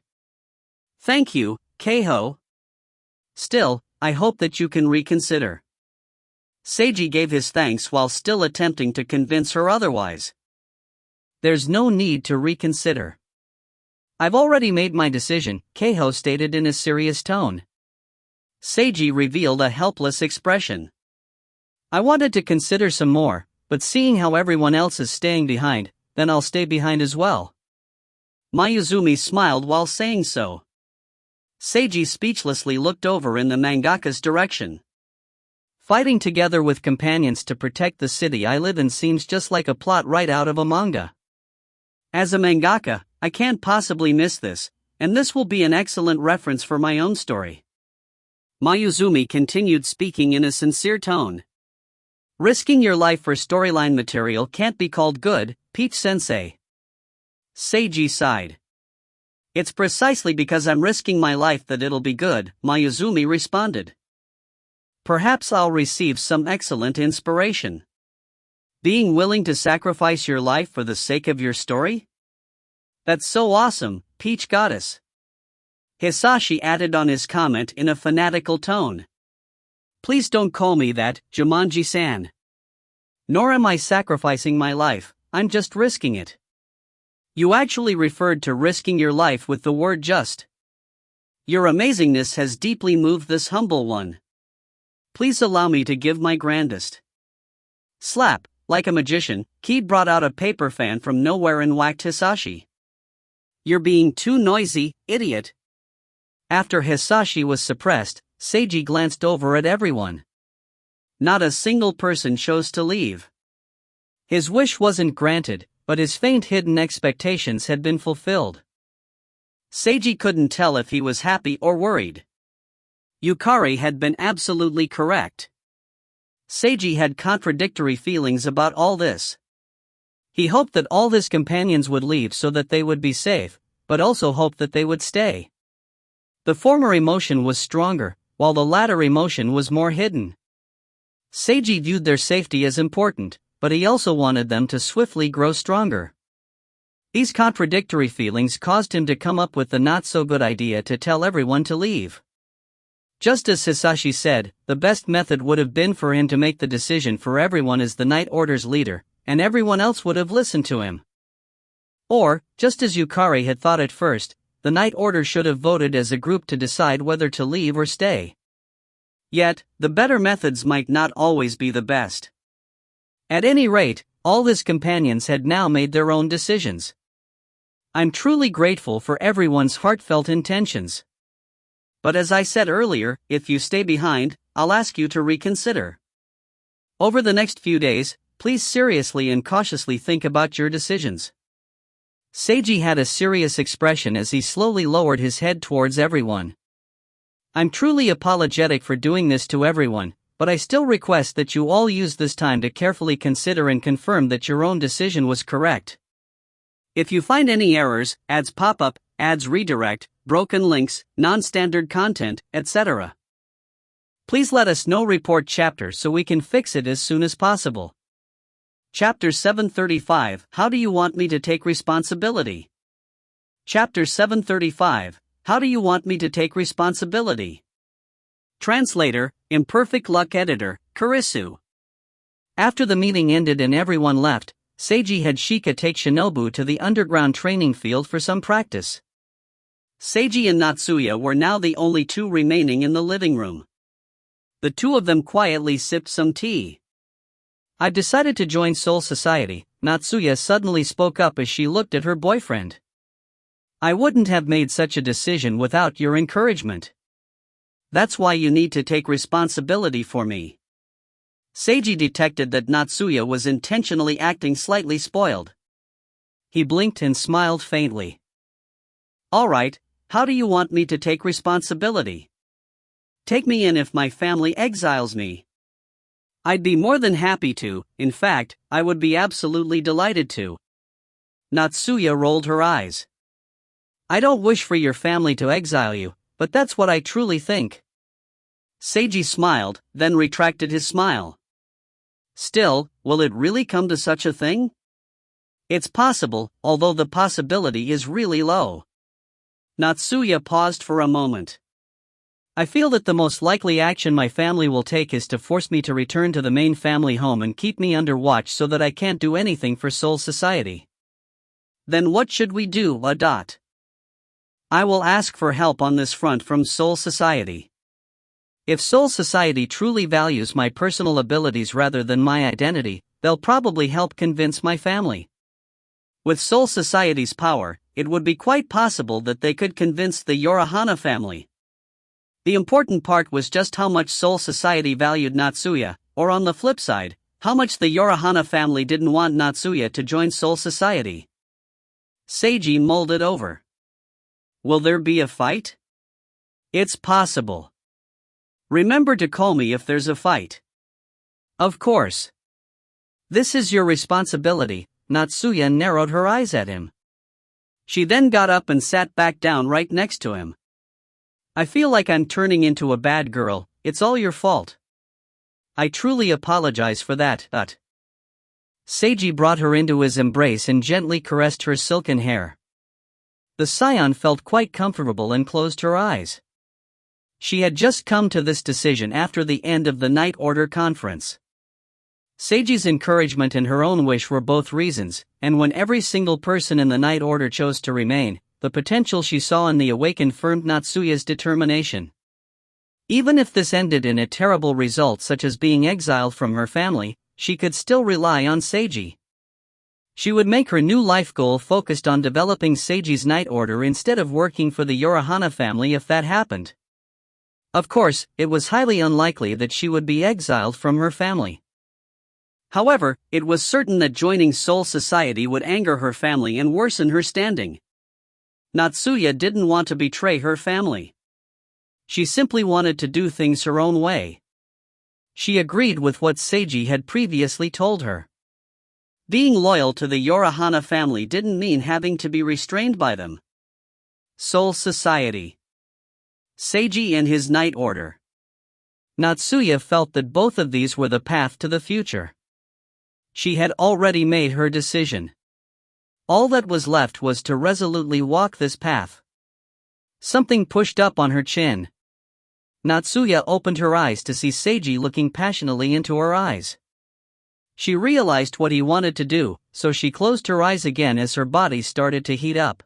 Thank you, Keiho. Still, I hope that you can reconsider. Seiji gave his thanks while still attempting to convince her otherwise. There's no need to reconsider. I've already made my decision, Keiho stated in a serious tone. Seiji revealed a helpless expression. I wanted to consider some more, but seeing how everyone else is staying behind, then I'll stay behind as well. Mayuzumi smiled while saying so. Seiji speechlessly looked over in the mangaka's direction. Fighting together with companions to protect the city I live in seems just like a plot right out of a manga. As a mangaka, I can't possibly miss this, and this will be an excellent reference for my own story. Mayuzumi continued speaking in a sincere tone. Risking your life for storyline material can't be called good, Peach-sensei. Seiji sighed. It's precisely because I'm risking my life that it'll be good, Mayuzumi responded. Perhaps I'll receive some excellent inspiration. Being willing to sacrifice your life for the sake of your story? That's so awesome, Peach Goddess. Hisashi added on his comment in a fanatical tone. Please don't call me that, Jumanji-san. Nor am I sacrificing my life, I'm just risking it. You actually referred to risking your life with the word just. Your amazingness has deeply moved this humble one. Please allow me to give my grandest. Slap, like a magician, Kid brought out a paper fan from nowhere and whacked Hisashi. You're being too noisy, idiot. After Hisashi was suppressed, Seiji glanced over at everyone. Not a single person chose to leave. His wish wasn't granted, but his faint hidden expectations had been fulfilled. Seiji couldn't tell if he was happy or worried. Yukari had been absolutely correct. Seiji had contradictory feelings about all this. He hoped that all his companions would leave so that they would be safe, but also hoped that they would stay. The former emotion was stronger, while the latter emotion was more hidden. Seiji viewed their safety as important, but he also wanted them to swiftly grow stronger. These contradictory feelings caused him to come up with the not-so-good idea to tell everyone to leave. Just as Hisashi said, the best method would have been for him to make the decision for everyone as the Night Order's leader, and everyone else would have listened to him. Or, just as Yukari had thought at first, the Night Order should have voted as a group to decide whether to leave or stay. Yet, the better methods might not always be the best. At any rate, all his companions had now made their own decisions. I'm truly grateful for everyone's heartfelt intentions. But as I said earlier, if you stay behind, I'll ask you to reconsider. Over the next few days, please seriously and cautiously think about your decisions. Seiji had a serious expression as he slowly lowered his head towards everyone. I'm truly apologetic for doing this to everyone, but I still request that you all use this time to carefully consider and confirm that your own decision was correct. If you find any errors, ads pop up, ads redirect, broken links, non-standard content, etc., please let us know. Report chapter so we can fix it as soon as possible. Chapter 735, How do you want me to take responsibility? Chapter 735, How do you want me to take responsibility? Translator, Imperfect Luck Editor, Kurisu. After the meeting ended and everyone left, Seiji had Shika take Shinobu to the underground training field for some practice. Seiji and Natsuya were now the only two remaining in the living room. The two of them quietly sipped some tea. I've decided to join Soul Society, Natsuya suddenly spoke up as she looked at her boyfriend. I wouldn't have made such a decision without your encouragement. That's why you need to take responsibility for me. Seiji detected that Natsuya was intentionally acting slightly spoiled. He blinked and smiled faintly. Alright, how do you want me to take responsibility? Take me in if my family exiles me. I'd be more than happy to, in fact, I would be absolutely delighted to. Natsuya rolled her eyes. I don't wish for your family to exile you, but that's what I truly think. Seiji smiled, then retracted his smile. Still, will it really come to such a thing? It's possible, although the possibility is really low. Natsuya paused for a moment. I feel that the most likely action my family will take is to force me to return to the main family home and keep me under watch so that I can't do anything for Soul Society. Then what should we do? I will ask for help on this front from Soul Society. If Soul Society truly values my personal abilities rather than my identity, they'll probably help convince my family. With Soul Society's power, it would be quite possible that they could convince the Yorahana family. The important part was just how much Soul Society valued Natsuya, or on the flip side, how much the Yorahana family didn't want Natsuya to join Soul Society. Seiji mulled it over. Will there be a fight? It's possible. Remember to call me if there's a fight. Of course. This is your responsibility, Natsuya narrowed her eyes at him. She then got up and sat back down right next to him. I feel like I'm turning into a bad girl, it's all your fault. I truly apologize for that, Seiji brought her into his embrace and gently caressed her silken hair. The scion felt quite comfortable and closed her eyes. She had just come to this decision after the end of the Night Order conference. Seiji's encouragement and her own wish were both reasons, and when every single person in the Night Order chose to remain, the potential she saw in the awakened firmed Natsuya's determination. Even if this ended in a terrible result such as being exiled from her family, she could still rely on Seiji. She would make her new life goal focused on developing Seiji's Night Order instead of working for the Yorahana family if that happened. Of course, it was highly unlikely that she would be exiled from her family. However, it was certain that joining Soul Society would anger her family and worsen her standing. Natsuya didn't want to betray her family. She simply wanted to do things her own way. She agreed with what Seiji had previously told her. Being loyal to the Yorahana family didn't mean having to be restrained by them. Soul Society. Seiji and his Night Order. Natsuya felt that both of these were the path to the future. She had already made her decision. All that was left was to resolutely walk this path. Something pushed up on her chin. Natsuya opened her eyes to see Seiji looking passionately into her eyes. She realized what he wanted to do, so she closed her eyes again as her body started to heat up.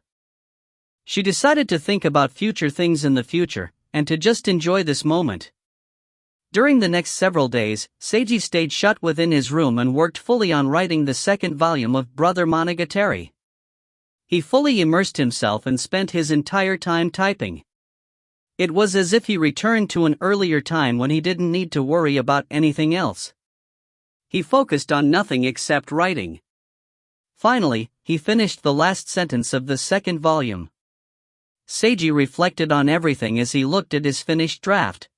She decided to think about future things in the future, and to just enjoy this moment. During the next several days, Seiji stayed shut within his room and worked fully on writing the second volume of Brother Monogatari. He fully immersed himself and spent his entire time typing. It was as if he returned to an earlier time when he didn't need to worry about anything else. He focused on nothing except writing. Finally, he finished the last sentence of the second volume. Seiji reflected on everything as he looked at his finished draft.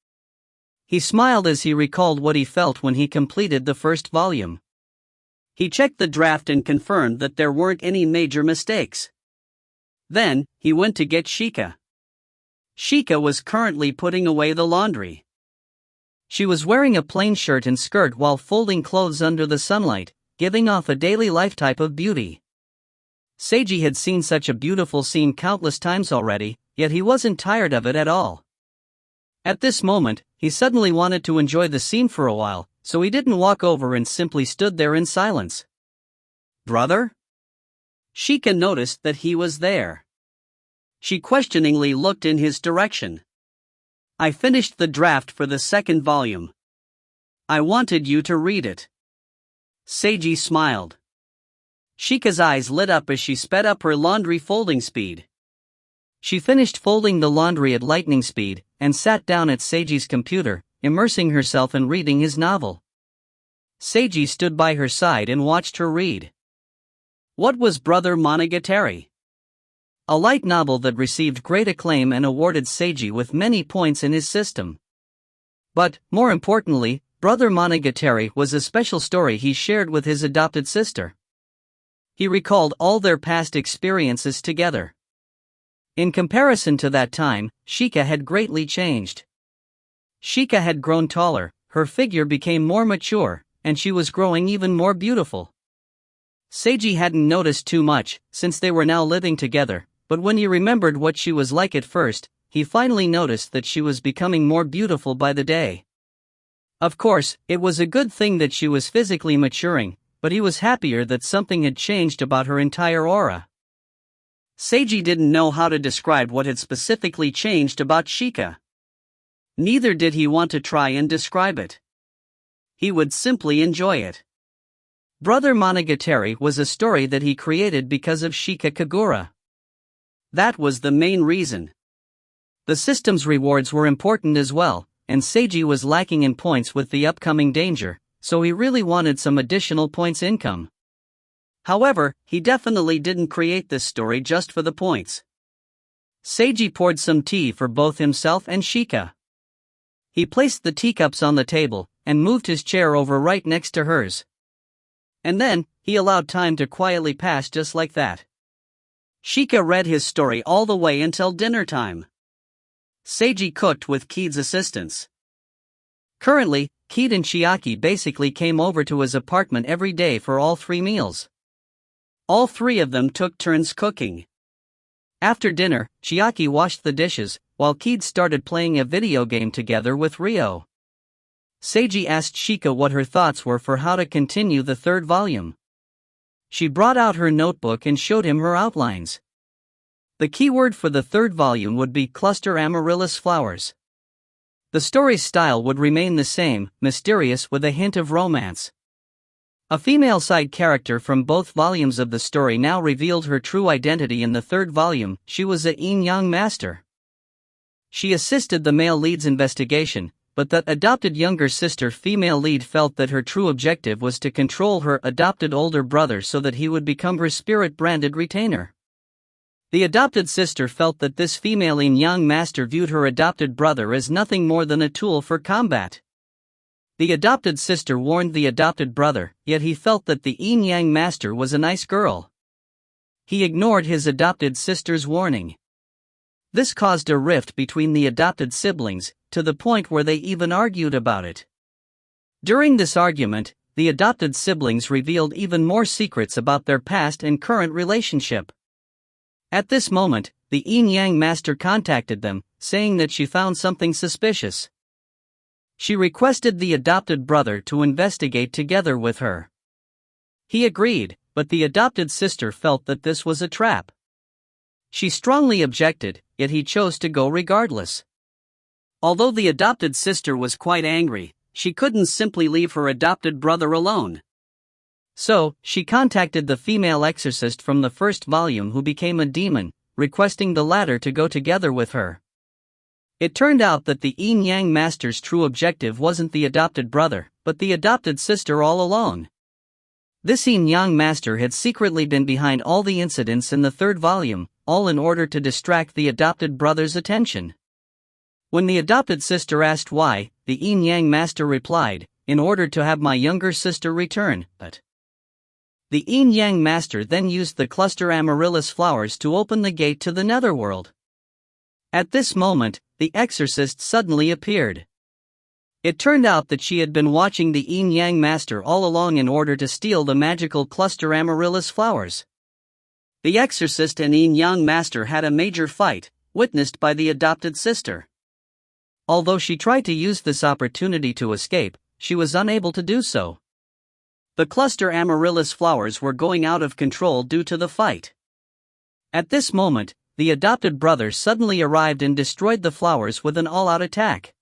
He smiled as he recalled what he felt when he completed the first volume. He checked the draft and confirmed that there weren't any major mistakes. Then, he went to get Shika. Shika was currently putting away the laundry. She was wearing a plain shirt and skirt while folding clothes under the sunlight, giving off a daily life type of beauty. Seiji had seen such a beautiful scene countless times already, yet he wasn't tired of it at all. At this moment, he suddenly wanted to enjoy the scene for a while, so he didn't walk over and simply stood there in silence. "Brother?" Shika noticed that he was there. She questioningly looked in his direction. "I finished the draft for the second volume. I wanted you to read it." Seiji smiled. Shika's eyes lit up as she sped up her laundry folding speed. She finished folding the laundry at lightning speed, and sat down at Seiji's computer, immersing herself in reading his novel. Seiji stood by her side and watched her read. What was Brother Monogatari? A light novel that received great acclaim and awarded Seiji with many points in his system. But, more importantly, Brother Monogatari was a special story he shared with his adopted sister. He recalled all their past experiences together. In comparison to that time, Shika had greatly changed. Shika had grown taller, her figure became more mature, and she was growing even more beautiful. Seiji hadn't noticed too much, since they were now living together, but when he remembered what she was like at first, he finally noticed that she was becoming more beautiful by the day. Of course, it was a good thing that she was physically maturing, but he was happier that something had changed about her entire aura. Seiji didn't know how to describe what had specifically changed about Shika. Neither did he want to try and describe it. He would simply enjoy it. Brother Monogatari was a story that he created because of Shika Kagura. That was the main reason. The system's rewards were important as well, and Seiji was lacking in points with the upcoming danger, so he really wanted some additional points income. However, he definitely didn't create this story just for the points. Seiji poured some tea for both himself and Shika. He placed the teacups on the table, and moved his chair over right next to hers. And then, he allowed time to quietly pass just like that. Shika read his story all the way until dinner time. Seiji cooked with Kied's assistance. Currently, Kied and Chiaki basically came over to his apartment every day for all 3 meals. All 3 of them took turns cooking. After dinner, Chiaki washed the dishes, while Kied started playing a video game together with Ryo. Seiji asked Shika what her thoughts were for how to continue the 3rd volume. She brought out her notebook and showed him her outlines. The keyword for the 3rd volume would be cluster amaryllis flowers. The story's style would remain the same, mysterious with a hint of romance. A female side character from both volumes of the story now revealed her true identity in the 3rd volume. She was a yin-yang master. She assisted the male lead's investigation, but that adopted younger sister female lead felt that her true objective was to control her adopted older brother so that he would become her spirit-branded retainer. The adopted sister felt that this female yin-yang master viewed her adopted brother as nothing more than a tool for combat. The adopted sister warned the adopted brother, yet he felt that the yin-yang master was a nice girl. He ignored his adopted sister's warning. This caused a rift between the adopted siblings, to the point where they even argued about it. During this argument, the adopted siblings revealed even more secrets about their past and current relationship. At this moment, the yin-yang master contacted them, saying that she found something suspicious. She requested the adopted brother to investigate together with her. He agreed, but the adopted sister felt that this was a trap. She strongly objected, yet he chose to go regardless. Although the adopted sister was quite angry, she couldn't simply leave her adopted brother alone. So, she contacted the female exorcist from the 1st volume who became a demon, requesting the latter to go together with her. It turned out that the yin-yang master's true objective wasn't the adopted brother, but the adopted sister all along. This yin-yang master had secretly been behind all the incidents in the third volume, all in order to distract the adopted brother's attention. When the adopted sister asked why, the yin-yang master replied, "In order to have my younger sister return." But the yin-yang master then used the cluster amaryllis flowers to open the gate to the netherworld. At this moment, the exorcist suddenly appeared. It turned out that she had been watching the yin-yang master all along in order to steal the magical cluster amaryllis flowers. The exorcist and yin-yang master had a major fight, witnessed by the adopted sister. Although she tried to use this opportunity to escape, she was unable to do so. The cluster amaryllis flowers were going out of control due to the fight. At this moment, the adopted brother suddenly arrived and destroyed the flowers with an all-out attack.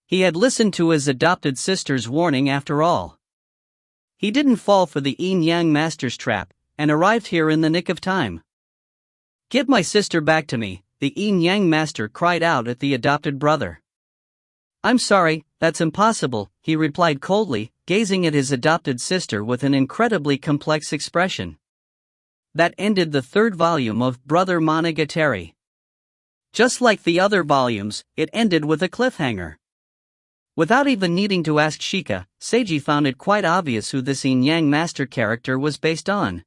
He had listened to his adopted sister's warning after all. He didn't fall for the yin-yang master's trap, and arrived here in the nick of time. "Give my sister back to me," the yin-yang master cried out at the adopted brother. "I'm sorry, that's impossible," he replied coldly, gazing at his adopted sister with an incredibly complex expression. That ended the third volume of Brother Monogatari. Just like the other volumes, it ended with a cliffhanger. Without even needing to ask Shika, Seiji found it quite obvious who this yin-yang master character was based on.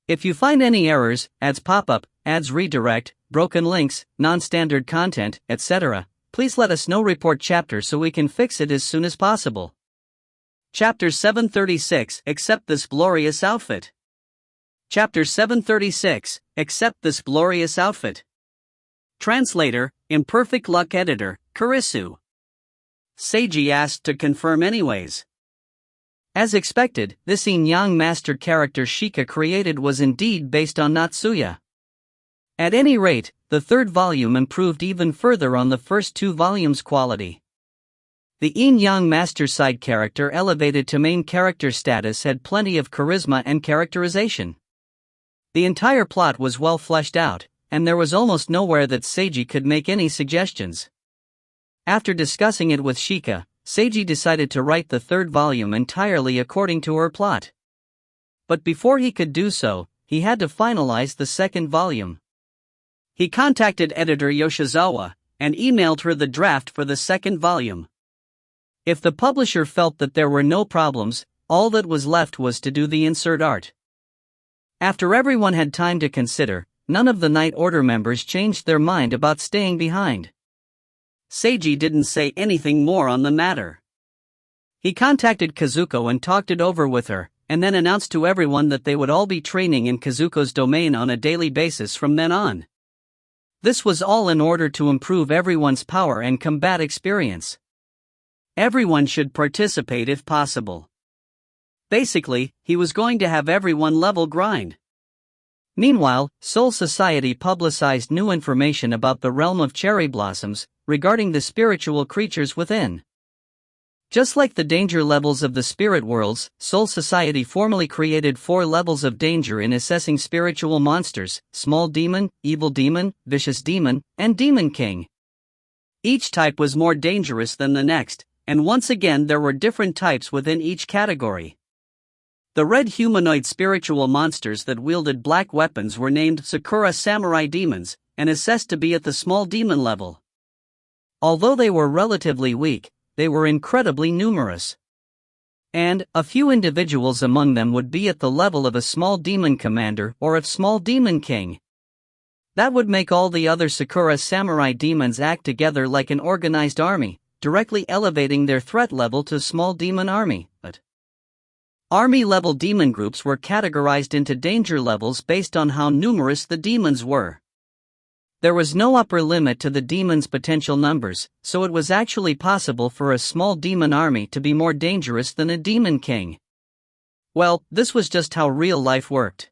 If you find any errors, ads pop up, ads redirect, broken links, non-standard content, etc., please let us know. Report chapter so we can fix it as soon as possible. Chapter 736, Accept this glorious outfit. Chapter 736, Accept this glorious outfit. Translator, Imperfect Luck Editor, Kurisu. Seiji asked to confirm anyways. As expected, this yin-yang master character Shika created was indeed based on Natsuya. At any rate, the third volume improved even further on the first two volumes' quality. The yin-yang master side character elevated to main character status had plenty of charisma and characterization. The entire plot was well fleshed out, and there was almost nowhere that Seiji could make any suggestions. After discussing it with Shika, Seiji decided to write the third volume entirely according to her plot. But before he could do so, he had to finalize the second volume. He contacted editor Yoshizawa, and emailed her the draft for the second volume. If the publisher felt that there were no problems, all that was left was to do the insert art. After everyone had time to consider, none of the Night Order members changed their mind about staying behind. Seiji didn't say anything more on the matter. He contacted Kazuko and talked it over with her, and then announced to everyone that they would all be training in Kazuko's domain on a daily basis from then on. This was all in order to improve everyone's power and combat experience. Everyone should participate if possible. Basically, he was going to have everyone level grind. Meanwhile, Soul Society publicized new information about the realm of cherry blossoms, regarding the spiritual creatures within. Just like the danger levels of the spirit worlds, Soul Society formally created 4 levels of danger in assessing spiritual monsters: small demon, evil demon, vicious demon, and demon king. Each type was more dangerous than the next, and once again there were different types within each category. The red humanoid spiritual monsters that wielded black weapons were named Sakura Samurai Demons, and assessed to be at the small demon level. Although they were relatively weak, they were incredibly numerous. And a few individuals among them would be at the level of a small demon commander or of small demon king. That would make all the other Sakura Samurai Demons act together like an organized army, directly elevating their threat level to small demon army. But army-level demon groups were categorized into danger levels based on how numerous the demons were. There was no upper limit to the demons' potential numbers, so it was actually possible for a small demon army to be more dangerous than a demon king. Well, this was just how real life worked.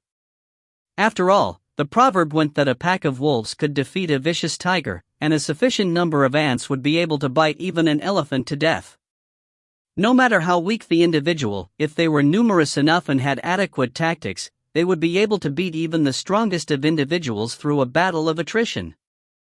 After all, the proverb went that a pack of wolves could defeat a vicious tiger, and a sufficient number of ants would be able to bite even an elephant to death. No matter how weak the individual, if they were numerous enough and had adequate tactics, they would be able to beat even the strongest of individuals through a battle of attrition.